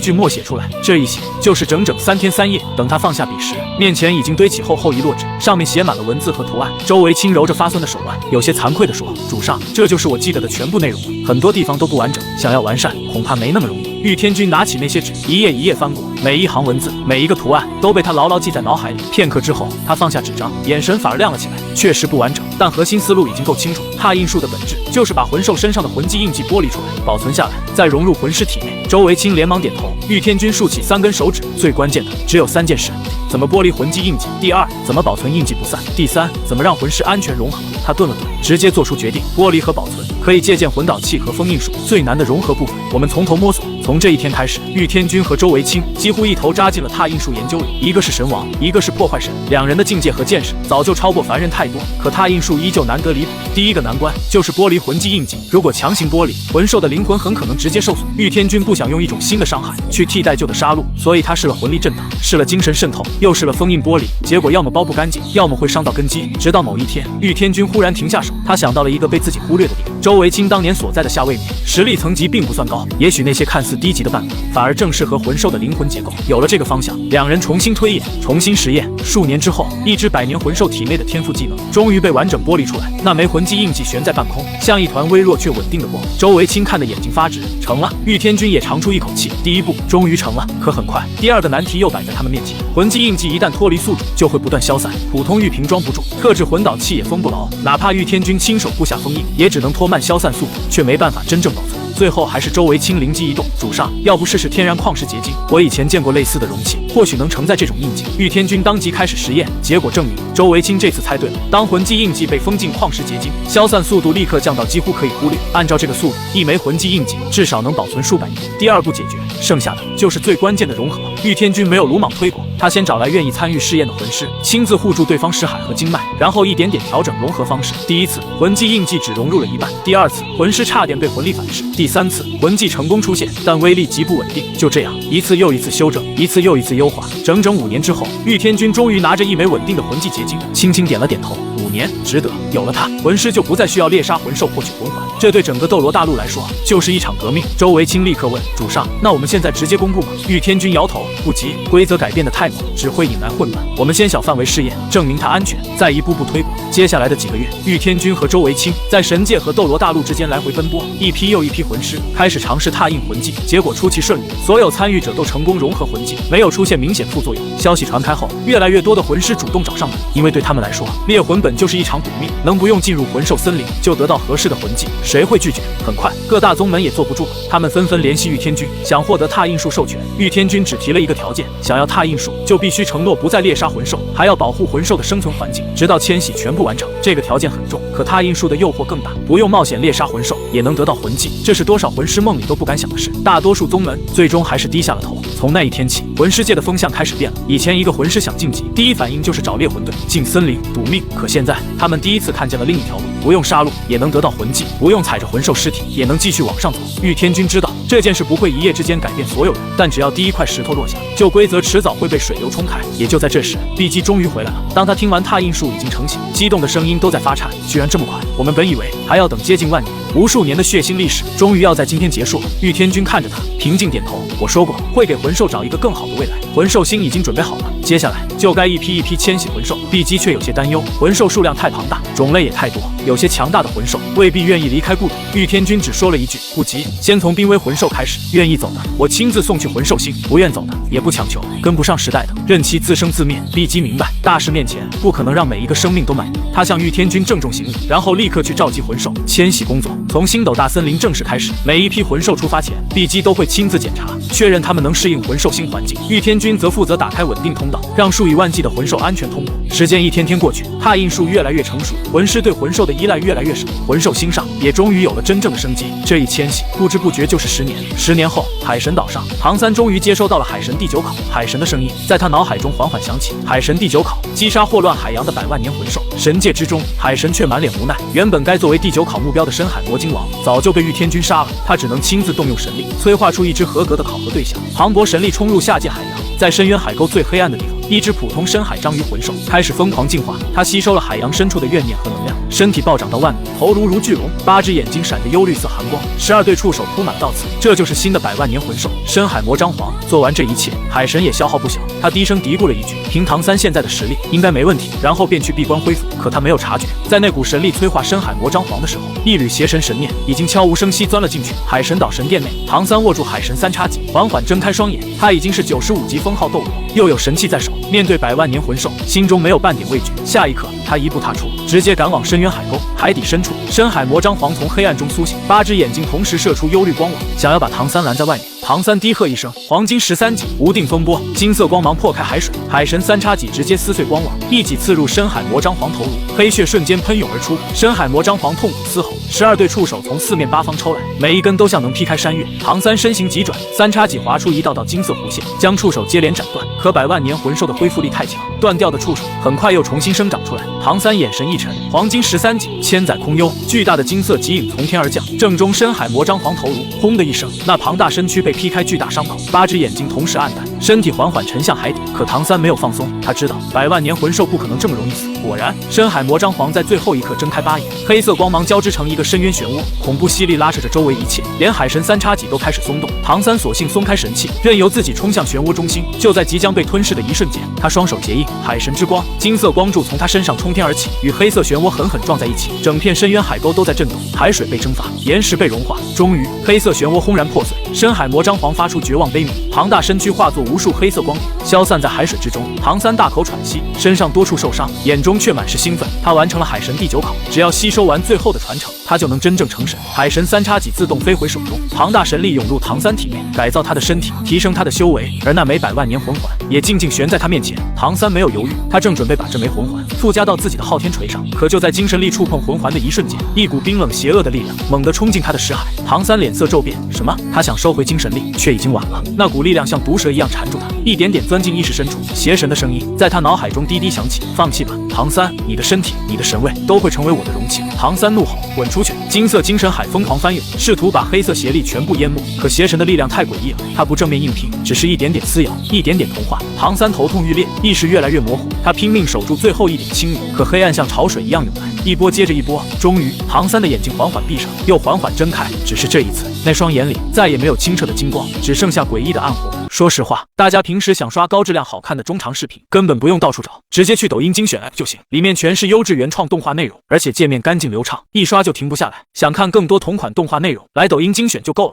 句默写出来。这一写就是整整3天3夜。等他放下笔时，面前已经堆起厚厚一摞纸，上面写满了文字和图案。周维清揉着发酸的手腕，有些惭愧地说：“主上，这就是我记得的全部内容了，很多地方都不完整，想要完善恐怕没那么容易。”玉天君拿起那些纸，一页一页翻过，每一行文字，每一个图案都被他牢牢记在脑海里。片刻之后，他放下纸张，眼神反而亮了起来。确实不完整，但核心思路已经够清楚。踏印术的本质就是把魂兽身上的魂技印记剥离出来，保存下来，再融入魂师体内。周维清连忙点头。玉天君竖起3根手指，最关键的只有3件事：怎么剥离魂技印记？第2，怎么保存印记不散？第3，怎么让魂师安全融合？他顿了顿，直接做出决定：剥离和保存可以借鉴魂导器和封印术，最难的融合部分，我们从头摸索。从这一天开始，玉天君和周维清几乎一头扎进了踏印术研究里。一个是神王，一个是破坏神，两人的境界和见识早就超过凡人太多。可踏印术依旧难得离谱。第一个难关就是剥离魂技印记，如果强行剥离，魂兽的灵魂很可能直接受损。玉天君不想用一种新的伤害去替代旧的杀戮，所以他试了魂力震荡，试了精神渗透，又试了封印剥离，结果要么包不干净，要么会伤到根基。直到某一天，玉天君忽然停下手，他想到了一个被自己忽略的点：周维清当年所在的下位面实力层级并不算高，也许那些看似低级的办法，反而正适合魂兽的灵魂结构。有了这个方向，两人重新推演，重新实验。数年之后，一只100年魂兽体内的天赋技能终于被完整剥离出来，那枚魂技印记悬在半空，像一团微弱却稳定的光。周维清看得眼睛发直，成了。玉天君也长出一口气，第一步终于成了。可很快，第2个难题又摆在他们面前。魂技印记一旦脱离宿主，就会不断消散，普通玉瓶装不住，特制魂导器也封不牢，哪怕玉天君亲手布下封印，也只能拖慢消散速度，却没办法真正保存。最后还是周维清灵机一动，主上，要不试试天然矿石结晶？我以前见过类似的容器，或许能承载这种印记。玉天君当即开始实验，结果证明周维清这次猜对了。当魂技印记被封进矿石结晶，消散速度立刻降到几乎可以忽略。按照这个速度，一枚魂技印记至少能保存数百年。第2步解决，剩下的就是最关键的融合。玉天君没有鲁莽推广，他先找来愿意参与试验的魂师，亲自护住对方识海和经脉，然后一点点调整融合方式。第1次，魂技印记只融入了一半；第2次，魂师差点被魂力反噬；第3次，魂技成功出现，但威力极不稳定。就这样，一次又一次修正，一次又一次优化。整整5年之后，玉天君终于拿着一枚稳定的魂技结晶，轻轻点了点头。5年，值得。有了它，魂师就不再需要猎杀魂兽获取魂环，这对整个斗罗大陆来说就是一场革命。周维清立刻问主上：“那我们现在直接公布吗？”玉天君摇头：“不急，规则改变得太猛，只会引来混乱。我们先小范围试验，证明它安全，再一步步推广。”接下来的几个月，玉天君和周维清在神界和斗罗大陆之间来回奔波，一批又一批魂师开始尝试踏印魂技，结果出奇顺利，所有参与者都成功融合魂技，没有出现明显副作用。消息传开后，越来越多的魂师主动找上门，因为对他们来说，猎魂本就是一场赌命，能不用进入魂兽森林就得到合适的魂技，谁会拒绝？很快，各大宗门也坐不住了，他们纷纷联系玉天君，想获得踏印术授权。玉天君只提了一个条件，想要踏印术就必须承诺不再猎杀魂兽，还要保护魂兽的生存环境，直到迁徙全部完成。这个条件很重，可踏印术的诱惑更大，不用冒险猎杀魂兽也能得到魂技，这是多少魂师梦里都不敢想的事。大多数宗门最终还是低下了头。从那一天起，魂师界的风向开始变了。以前一个魂师想晋级，第一反应就是找猎魂队进森林赌命，可现在他们第一次看见了另一条路，不用杀戮也能得到魂技，不用踩着魂兽尸体也能继续往上走。玉天君知道这件事不会一夜之间改变所有人，但只要第一块石头落下，旧规则迟早会被水流冲开。也就在这时，碧姬终于回来了。当他听完踏印术已经成型，激动的声音都在发颤，居然这么快！我们本以为还要等接近万年，无数年的血腥历史终于要在今天结束了。玉天君看着他，平静点头。我说过会给魂兽找一个更好的未来，魂兽星已经准备好了，接下来就该一批一批迁徙魂兽。碧姬却有些担忧，魂兽数量太庞大，种类也太多，有些强大的魂兽未必愿意离开故土。玉天君只说了一句：不急，先从濒危魂兽开始，愿意走的我亲自送去魂兽星，不愿走的也不强求，跟不上时代的任其自生自灭。碧姬明白，大事面前不可能让每一个生命都满意。他向玉天君郑重行礼，然后立刻去召集魂兽。迁徙工作从星斗大森林正式开始，每一批魂兽出发前，碧姬都会亲自检查，确认他们能适应魂兽星环境。玉天君则负责打开稳定通道，让数以万计的魂兽安全通过。时间一天天过去，踏印术越来越成熟，魂师对魂兽的依赖越来越少，魂兽星上也终于有了真正的生机。这一迁徙不知不觉就是10年。10年后，海神岛上，唐三终于接收到了海神第9考，海神的声音在他脑海中缓缓响起。海神第9考，击杀祸乱海洋的100万年魂兽。神界之中，海神却满脸无奈。原本该作为第9考目标的深海魔金王早就被玉天君杀了，他只能亲自动用神力，催化出一只合格的考核对象。磅礴神力冲入下界海洋，在深渊海沟最黑暗的地方，一只普通深海章鱼魂兽开始疯狂进化。它吸收了海洋深处的怨念和能量，身体暴涨到万米，头颅如巨龙，8只眼睛闪着幽绿色寒光，12对触手铺满倒刺。这就是新的100万年魂兽深海魔章皇。做完这一切，海神也消耗不小。他低声嘀咕了一句：“凭唐三现在的实力，应该没问题。”然后便去闭关恢复。可他没有察觉，在那股神力催化深海魔章皇的时候，一缕邪神神念已经悄无声息钻了进去。海神岛神殿内，唐三握住海神3叉戟，缓缓睁开双眼。他已经是95级封号斗罗，又有神器在手，面对100万年魂兽，心中没有半点畏惧。下一刻，他一步踏出，直接赶往深渊海沟。海底深处，深海魔章皇从黑暗中苏醒，8只眼睛同时射出幽绿光网，想要把唐三拦在外面。唐三低喝一声：“黄金13级，无定风波！”金色光芒破开海水，海神3叉戟直接撕碎光网，一戟刺入深海魔章皇头颅，黑血瞬间喷涌而出。深海魔章皇痛苦嘶吼，12对触手从四面八方抽来，每一根都像能劈开山岳。唐三身形急转，3叉戟划出一道道金色弧线，将触手接连斩断。可100万年魂兽的恢复力太强，断掉的触手很快又重新生长出来。唐三眼神一沉，黄金13级，千载空幽，巨大的金色极影从天而降，正中深海魔章皇头颅。轰的一声，那庞大身躯被劈开巨大伤口，8只眼睛同时暗淡，身体缓缓沉向海底。可唐三没有放松，他知道100万年魂兽不可能这么容易死。果然，深海魔章皇在最后一刻睁开8眼，黑色光芒交织成一个深渊漩涡，恐怖吸力拉扯着周围一切，连海神3叉戟都开始松动。唐三索性松开神器，任由自己冲向漩涡中心。就在即将被吞噬的一瞬间，他双手结印海神之光，金色光柱从他身上冲天而起，与黑色漩涡狠狠撞在一起，整片深渊海沟都在震动，海水被蒸发，岩石被融化。终于，黑色漩涡轰然破碎，深海魔章皇发出绝望悲鸣，庞大身躯化作无数黑色光点，消散在海水之中。唐三大口喘息，身上多处受伤，眼中却满是兴奋。他完成了海神第9考，只要吸收完最后的传承，他就能真正成神。海神3叉戟自动飞回手中，庞大神力涌入唐三体内，改造他的身体，提升他的修为。而那枚100万年魂环也静静悬在他面前。唐三没有犹豫，他正准备把这枚魂环附加到自己的昊天锤上，可就在精神力触碰魂环的一瞬间，一股冰冷邪恶的力量猛地冲进他的识海。唐三脸色骤变，什么？他想收回精神力，却已经晚了。那股力量像毒蛇一样缠住他，一点点钻进意识深处。邪神的声音在他脑海中低低响起：“放弃吧，唐三，你的身体，你的神位都会成为我的容器。”唐三怒吼：“滚出去！”金色精神海疯狂翻涌，试图把黑色邪力全部淹没。可邪神的力量太诡异了，他不正面硬拼，只是一点点撕咬，一点点同化。唐三头痛欲裂，意识越来越模糊。他拼命守住最后一点清明，可黑暗像潮水一样涌来，一波接着一波。终于，唐三的眼睛缓缓闭上，又缓缓睁开。只是这一次，那双眼里再也没有清澈的金光，只剩下诡异的暗红。说实话，大家平时想刷高质量好看的中长视频，根本不用到处找，直接去抖音精选 app 就行，里面全是优质原创动画内容，而且界面干净流畅，一刷就停不下来。想看更多同款动画内容，来抖音精选就够了。